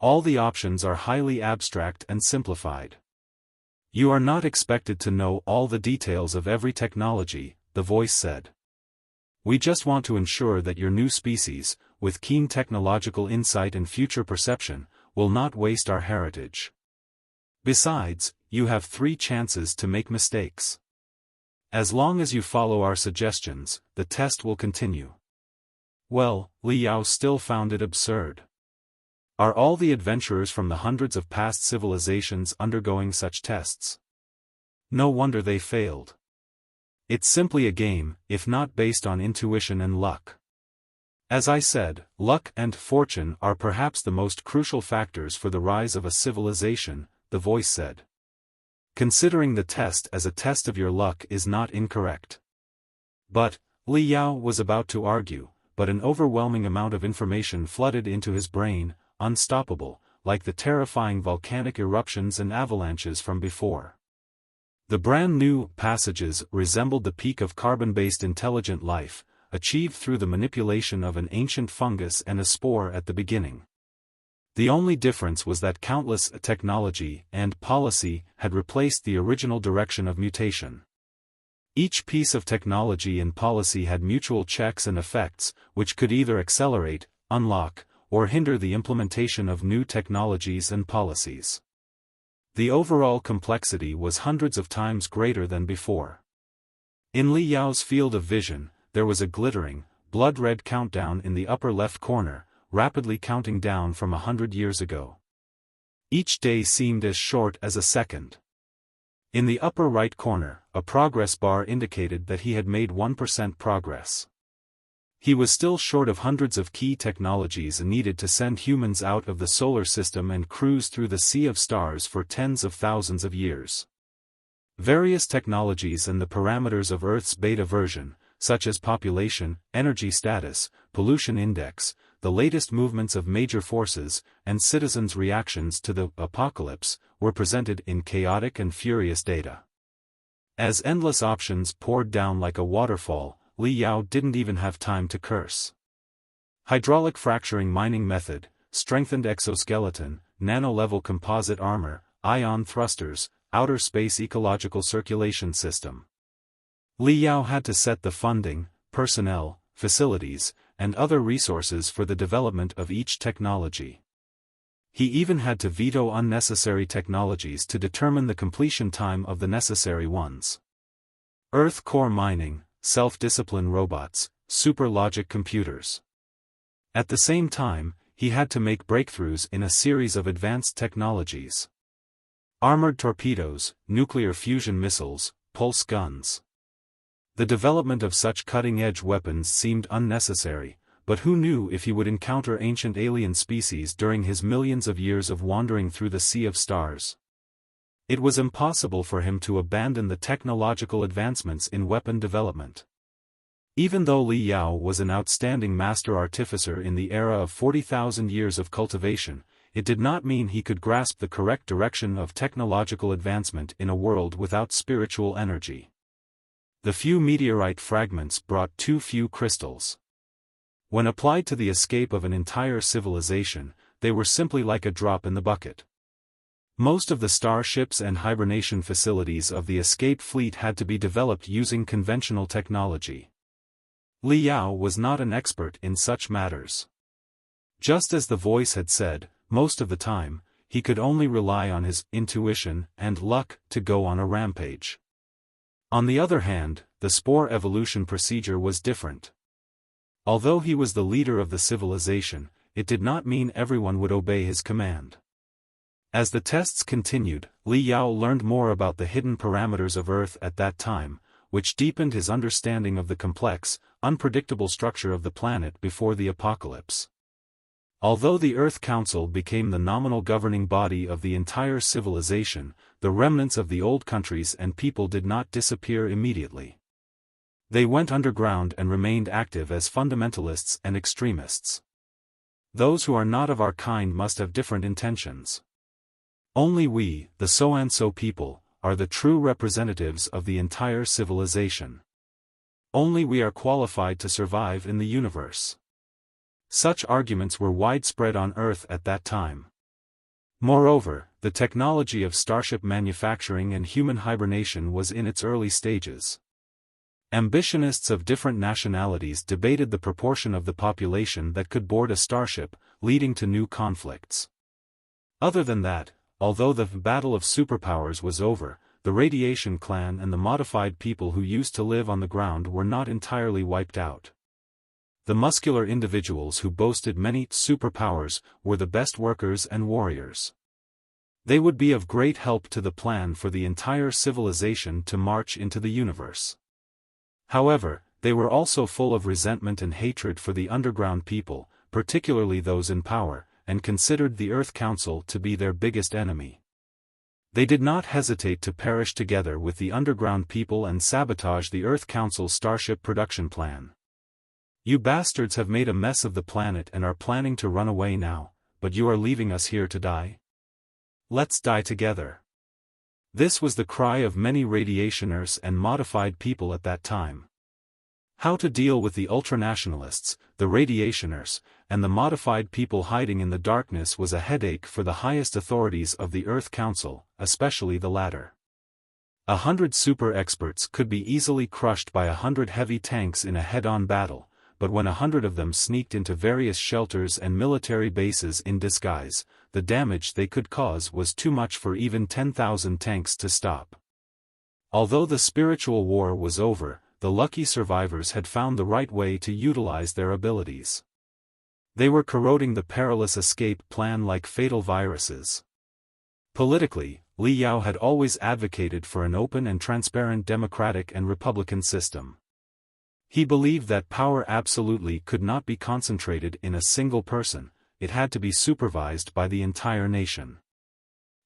All the options are highly abstract and simplified. You are not expected to know all the details of every technology, the voice said. We just want to ensure that your new species, with keen technological insight and future perception, will not waste our heritage. Besides, you have 3 chances to make mistakes. As long as you follow our suggestions, the test will continue. Well, Li Yao still found it absurd. Are all the adventurers from the hundreds of past civilizations undergoing such tests? No wonder they failed. It's simply a game, if not based on intuition and luck. As I said, luck and fortune are perhaps the most crucial factors for the rise of a civilization, the voice said. Considering the test as a test of your luck is not incorrect. But, Li Yao was about to argue, but an overwhelming amount of information flooded into his brain, unstoppable, like the terrifying volcanic eruptions and avalanches from before. The brand new passages resembled the peak of carbon-based intelligent life, achieved through the manipulation of an ancient fungus and a spore at the beginning. The only difference was that countless technology and policy had replaced the original direction of mutation. Each piece of technology and policy had mutual checks and effects, which could either accelerate, unlock, or hinder the implementation of new technologies and policies. The overall complexity was hundreds of times greater than before. In Li Yao's field of vision, there was a glittering, blood-red countdown in the upper left corner, rapidly counting down from 100 years ago. Each day seemed as short as a second. In the upper right corner, a progress bar indicated that he had made 1% progress. He was still short of hundreds of key technologies needed to send humans out of the solar system and cruise through the sea of stars for tens of thousands of years. Various technologies and the parameters of Earth's beta version, such as population, energy status, pollution index, the latest movements of major forces, and citizens' reactions to the apocalypse, were presented in chaotic and furious data. As endless options poured down like a waterfall, Li Yao didn't even have time to curse. Hydraulic fracturing mining method, strengthened exoskeleton, nano-level composite armor, ion thrusters, outer space ecological circulation system. Li Yao had to set the funding, personnel, facilities, and other resources for the development of each technology. He even had to veto unnecessary technologies to determine the completion time of the necessary ones. Earth core mining, self-discipline robots, super logic computers. At the same time, he had to make breakthroughs in a series of advanced technologies. Armored torpedoes, nuclear fusion missiles, pulse guns. The development of such cutting-edge weapons seemed unnecessary, but who knew if he would encounter ancient alien species during his millions of years of wandering through the sea of stars? It was impossible for him to abandon the technological advancements in weapon development. Even though Li Yao was an outstanding master artificer in the era of 40,000 years of cultivation, it did not mean he could grasp the correct direction of technological advancement in a world without spiritual energy. The few meteorite fragments brought too few crystals. When applied to the escape of an entire civilization, they were simply like a drop in the bucket. Most of the starships and hibernation facilities of the escape fleet had to be developed using conventional technology. Li Yao was not an expert in such matters. Just as the voice had said, most of the time, he could only rely on his intuition and luck to go on a rampage. On the other hand, the spore evolution procedure was different. Although he was the leader of the civilization, it did not mean everyone would obey his command. As the tests continued, Li Yao learned more about the hidden parameters of Earth at that time, which deepened his understanding of the complex, unpredictable structure of the planet before the apocalypse. Although the Earth Council became the nominal governing body of the entire civilization, the remnants of the old countries and people did not disappear immediately. They went underground and remained active as fundamentalists and extremists. Those who are not of our kind must have different intentions. Only we, the so-and-so people, are the true representatives of the entire civilization. Only we are qualified to survive in the universe. Such arguments were widespread on Earth at that time. Moreover, the technology of starship manufacturing and human hibernation was in its early stages. Ambitionists of different nationalities debated the proportion of the population that could board a starship, leading to new conflicts. Other than that, although the battle of superpowers was over, the radiation clan and the modified people who used to live on the ground were not entirely wiped out. The muscular individuals who boasted many superpowers were the best workers and warriors. They would be of great help to the plan for the entire civilization to march into the universe. However, they were also full of resentment and hatred for the underground people, particularly those in power, and considered the Earth Council to be their biggest enemy. They did not hesitate to perish together with the underground people and sabotage the Earth Council's starship production plan. You bastards have made a mess of the planet and are planning to run away now, but you are leaving us here to die? Let's die together. This was the cry of many radiationers and modified people at that time. How to deal with the ultranationalists, the radiationers, and the modified people hiding in the darkness was a headache for the highest authorities of the Earth Council, especially the latter. 100 super experts could be easily crushed by 100 heavy tanks in a head-on battle, but when 100 of them sneaked into various shelters and military bases in disguise, the damage they could cause was too much for even 10,000 tanks to stop. Although the spiritual war was over, the lucky survivors had found the right way to utilize their abilities. They were corroding the perilous escape plan like fatal viruses. Politically, Li Yao had always advocated for an open and transparent democratic and republican system. He believed that power absolutely could not be concentrated in a single person, it had to be supervised by the entire nation.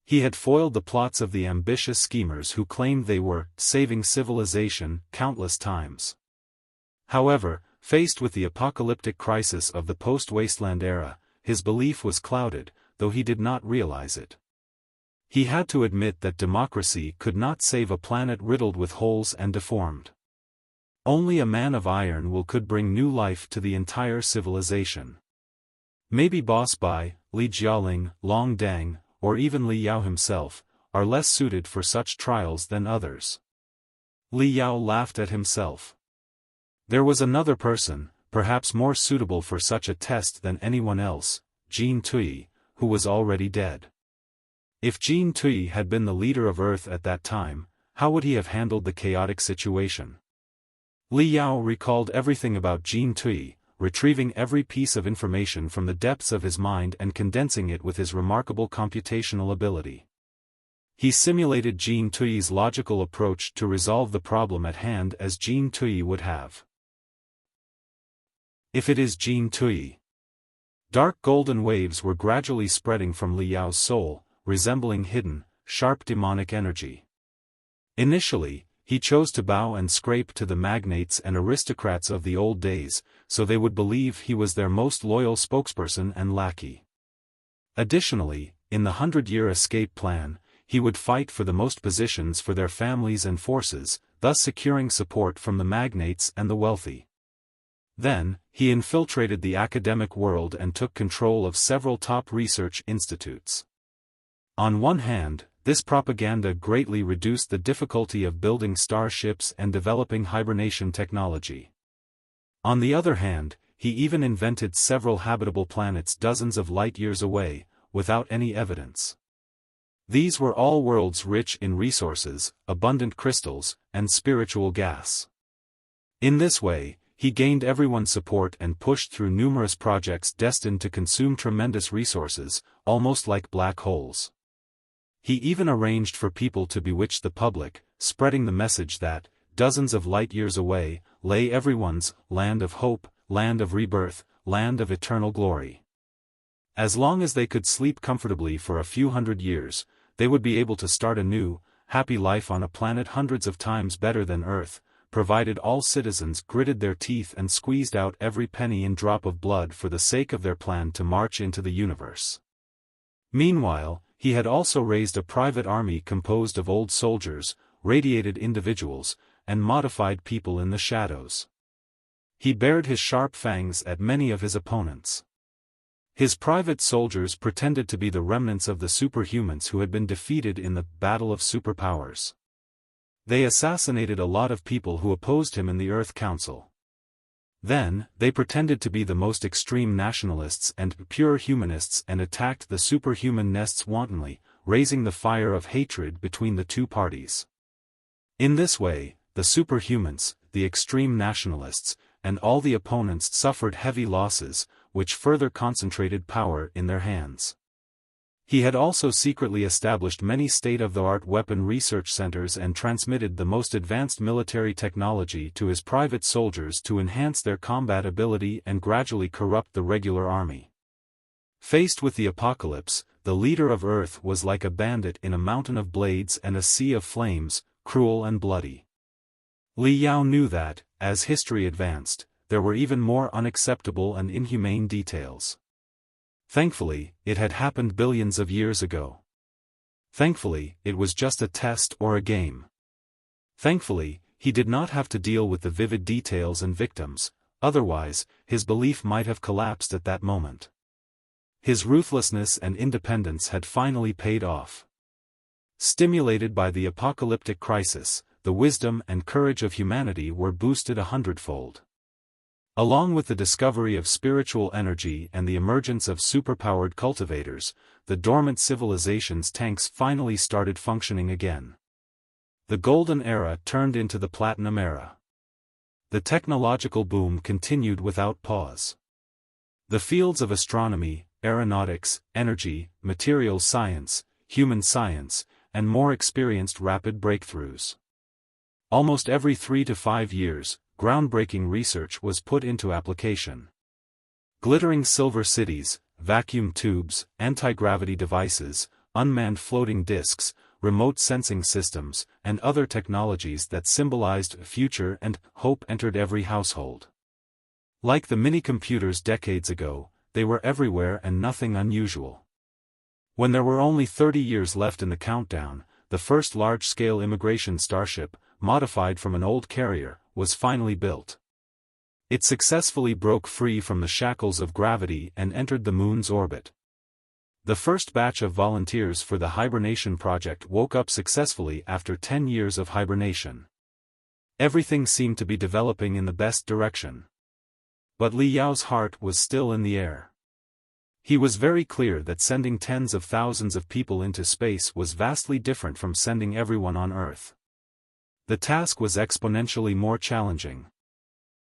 He had foiled the plots of the ambitious schemers who claimed they were saving civilization countless times. However, faced with the apocalyptic crisis of the post-wasteland era, his belief was clouded, though he did not realize it. He had to admit that democracy could not save a planet riddled with holes and deformed. Only a man of iron will could bring new life to the entire civilization. Maybe Boss Bai, Li Jialing, Long Dang, or even Li Yao himself, are less suited for such trials than others. Li Yao laughed at himself. There was another person, perhaps more suitable for such a test than anyone else, Jean Tui, who was already dead. If Jean Tui had been the leader of Earth at that time, how would he have handled the chaotic situation? Li Yao recalled everything about Jean Tui, retrieving every piece of information from the depths of his mind and condensing it with his remarkable computational ability. He simulated Jean Tui's logical approach to resolve the problem at hand as Jean Tui would have. If it is Jean Tui. Dark golden waves were gradually spreading from Li Yao's soul, resembling hidden, sharp demonic energy. Initially, he chose to bow and scrape to the magnates and aristocrats of the old days, so they would believe he was their most loyal spokesperson and lackey. Additionally, in the 100-year escape plan, he would fight for the most positions for their families and forces, thus securing support from the magnates and the wealthy. Then, he infiltrated the academic world and took control of several top research institutes. On one hand, this propaganda greatly reduced the difficulty of building starships and developing hibernation technology. On the other hand, he even invented several habitable planets dozens of light-years away, without any evidence. These were all worlds rich in resources, abundant crystals, and spiritual gas. In this way, he gained everyone's support and pushed through numerous projects destined to consume tremendous resources, almost like black holes. He even arranged for people to bewitch the public, spreading the message that, dozens of light-years away, lay everyone's land of hope, land of rebirth, land of eternal glory. As long as they could sleep comfortably for a few 100 years, they would be able to start a new, happy life on a planet hundreds of times better than Earth, provided all citizens gritted their teeth and squeezed out every penny and drop of blood for the sake of their plan to march into the universe. Meanwhile, he had also raised a private army composed of old soldiers, radiated individuals, and modified people in the shadows. He bared his sharp fangs at many of his opponents. His private soldiers pretended to be the remnants of the superhumans who had been defeated in the Battle of Superpowers. They assassinated a lot of people who opposed him in the Earth Council. Then, they pretended to be the most extreme nationalists and pure humanists and attacked the superhuman nests wantonly, raising the fire of hatred between the two parties. In this way, the superhumans, the extreme nationalists, and all the opponents suffered heavy losses, which further concentrated power in their hands. He had also secretly established many state-of-the-art weapon research centers and transmitted the most advanced military technology to his private soldiers to enhance their combat ability and gradually corrupt the regular army. Faced with the apocalypse, the leader of Earth was like a bandit in a mountain of blades and a sea of flames, cruel and bloody. Li Yao knew that, as history advanced, there were even more unacceptable and inhumane details. Thankfully, it had happened billions of years ago. Thankfully, it was just a test or a game. Thankfully, he did not have to deal with the vivid details and victims, otherwise, his belief might have collapsed at that moment. His ruthlessness and independence had finally paid off. Stimulated by the apocalyptic crisis, the wisdom and courage of humanity were boosted 100-fold. Along with the discovery of spiritual energy and the emergence of superpowered cultivators, the dormant civilization's tanks finally started functioning again. The Golden Era turned into the Platinum Era. The technological boom continued without pause. The fields of astronomy, aeronautics, energy, materials science, human science, and more experienced rapid breakthroughs. Almost every 3 to 5 years, groundbreaking research was put into application. Glittering silver cities, vacuum tubes, anti-gravity devices, unmanned floating disks, remote sensing systems, and other technologies that symbolized future and hope entered every household. Like the mini-computers decades ago, they were everywhere and nothing unusual. When there were only 30 years left in the countdown, the first large-scale immigration starship, modified from an old carrier, was finally built. It successfully broke free from the shackles of gravity and entered the Moon's orbit. The first batch of volunteers for the hibernation project woke up successfully after 10 years of hibernation. Everything seemed to be developing in the best direction. But Li Yao's heart was still in the air. He was very clear that sending tens of thousands of people into space was vastly different from sending everyone on Earth. The task was exponentially more challenging.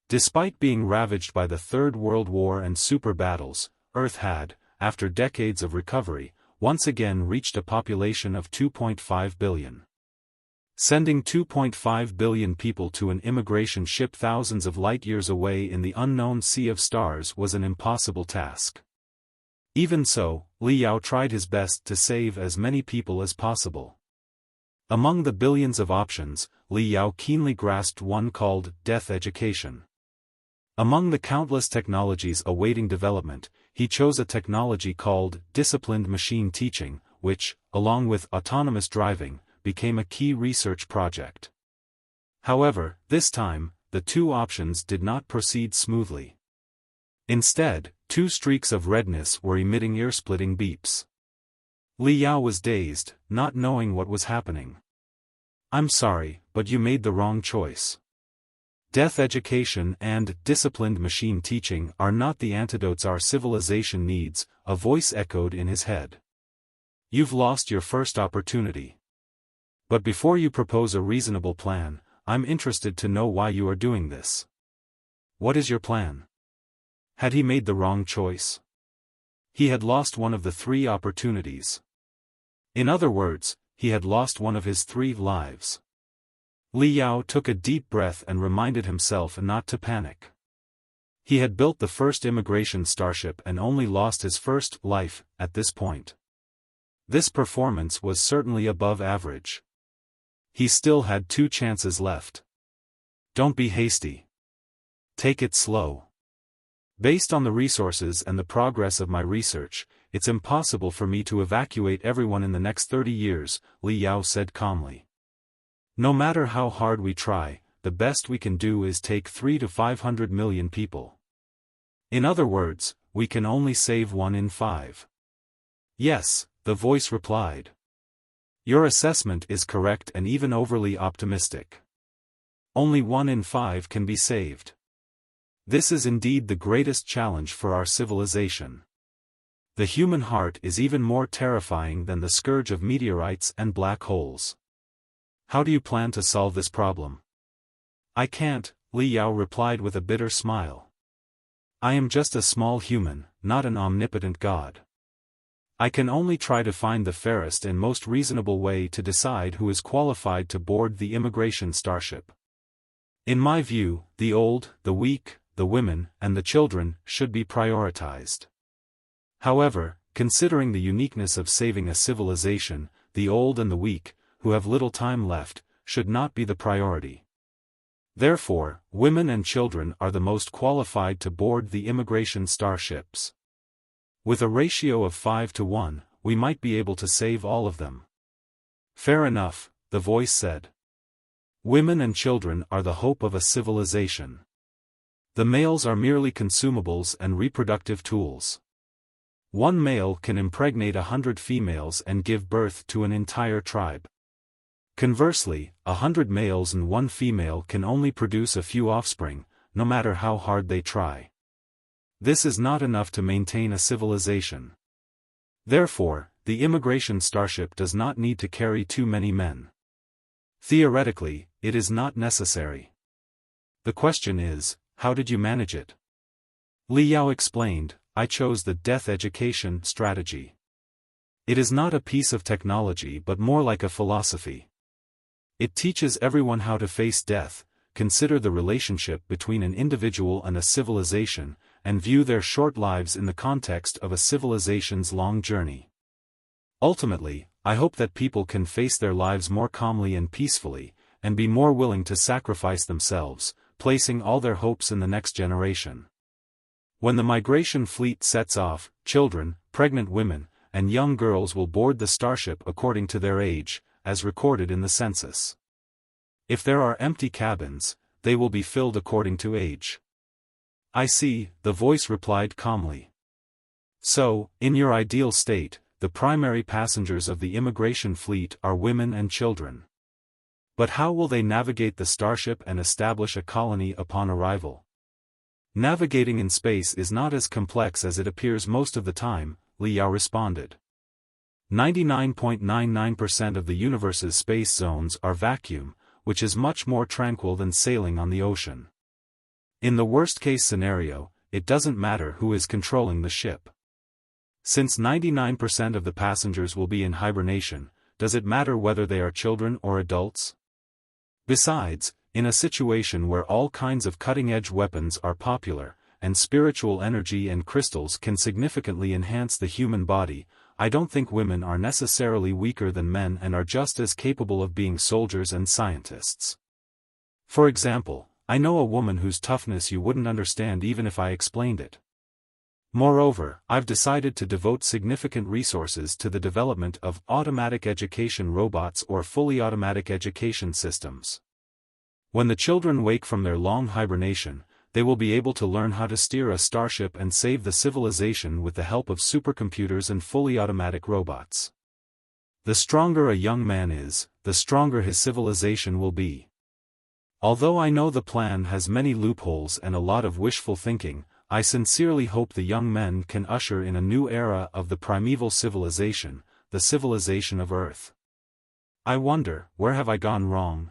Despite being ravaged by the Third World War and super battles, Earth had, after decades of recovery, once again reached a population of 2.5 billion. Sending 2.5 billion people to an immigration ship thousands of light-years away in the unknown sea of stars was an impossible task. Even so, Li Yao tried his best to save as many people as possible. Among the billions of options, Li Yao keenly grasped one called death education. Among the countless technologies awaiting development, he chose a technology called disciplined machine teaching, which, along with autonomous driving, became a key research project. However, this time, the two options did not proceed smoothly. Instead, two streaks of redness were emitting ear-splitting beeps. Li Yao was dazed, not knowing what was happening. "I'm sorry, but you made the wrong choice. Death education and disciplined machine teaching are not the antidotes our civilization needs," a voice echoed in his head. "You've lost your first opportunity. But before you propose a reasonable plan, I'm interested to know why you are doing this. What is your plan?" Had he made the wrong choice? He had lost one of the three opportunities. In other words, he had lost one of his 3 lives. Li Yao took a deep breath and reminded himself not to panic. He had built the first immigration starship and only lost his first life at this point. This performance was certainly above average. He still had 2 chances left. "Don't be hasty. Take it slow. Based on the resources and the progress of my research, it's impossible for me to evacuate everyone in the next 30 years, Li Yao said calmly. "No matter how hard we try, the best we can do is take 300 to 500 million people. In other words, we can only save 1 in 5. "Yes," the voice replied. "Your assessment is correct and even overly optimistic. Only 1 in 5 can be saved. This is indeed the greatest challenge for our civilization. The human heart is even more terrifying than the scourge of meteorites and black holes. How do you plan to solve this problem?" "I can't," Li Yao replied with a bitter smile. "I am just a small human, not an omnipotent god. I can only try to find the fairest and most reasonable way to decide who is qualified to board the immigration starship. In my view, the old, the weak, the women, and the children should be prioritized. However, considering the uniqueness of saving a civilization, the old and the weak, who have little time left, should not be the priority. Therefore, women and children are the most qualified to board the immigration starships. With a ratio of 5 to 1, we might be able to save all of them." "Fair enough," the voice said. "Women and children are the hope of a civilization. The males are merely consumables and reproductive tools. One male can impregnate 100 females and give birth to an entire tribe. Conversely, 100 males and 1 female can only produce a few offspring, no matter how hard they try. This is not enough to maintain a civilization. Therefore, the immigration starship does not need to carry too many men. Theoretically, it is not necessary. The question is, how did you manage it?" Li Yao explained, "I chose the death education strategy. It is not a piece of technology but more like a philosophy. It teaches everyone how to face death, consider the relationship between an individual and a civilization, and view their short lives in the context of a civilization's long journey. Ultimately, I hope that people can face their lives more calmly and peacefully, and be more willing to sacrifice themselves, placing all their hopes in the next generation." When the migration fleet sets off, children, pregnant women, and young girls will board the starship according to their age, as recorded in the census. If there are empty cabins, they will be filled according to age. I see, the voice replied calmly. So, in your ideal state, the primary passengers of the immigration fleet are women and children. But how will they navigate the starship and establish a colony upon arrival? Navigating in space is not as complex as it appears most of the time, Liao responded. 99.99% of the universe's space zones are vacuum, which is much more tranquil than sailing on the ocean. In the worst-case scenario, it doesn't matter who is controlling the ship. Since 99% of the passengers will be in hibernation, does it matter whether they are children or adults? Besides, in a situation where all kinds of cutting-edge weapons are popular, and spiritual energy and crystals can significantly enhance the human body, I don't think women are necessarily weaker than men and are just as capable of being soldiers and scientists. For example, I know a woman whose toughness you wouldn't understand even if I explained it. Moreover, I've decided to devote significant resources to the development of automatic education robots or fully automatic education systems. When the children wake from their long hibernation, they will be able to learn how to steer a starship and save the civilization with the help of supercomputers and fully automatic robots. The stronger a young man is, the stronger his civilization will be. Although I know the plan has many loopholes and a lot of wishful thinking, I sincerely hope the young men can usher in a new era of the primeval civilization, the civilization of Earth. I wonder, where have I gone wrong?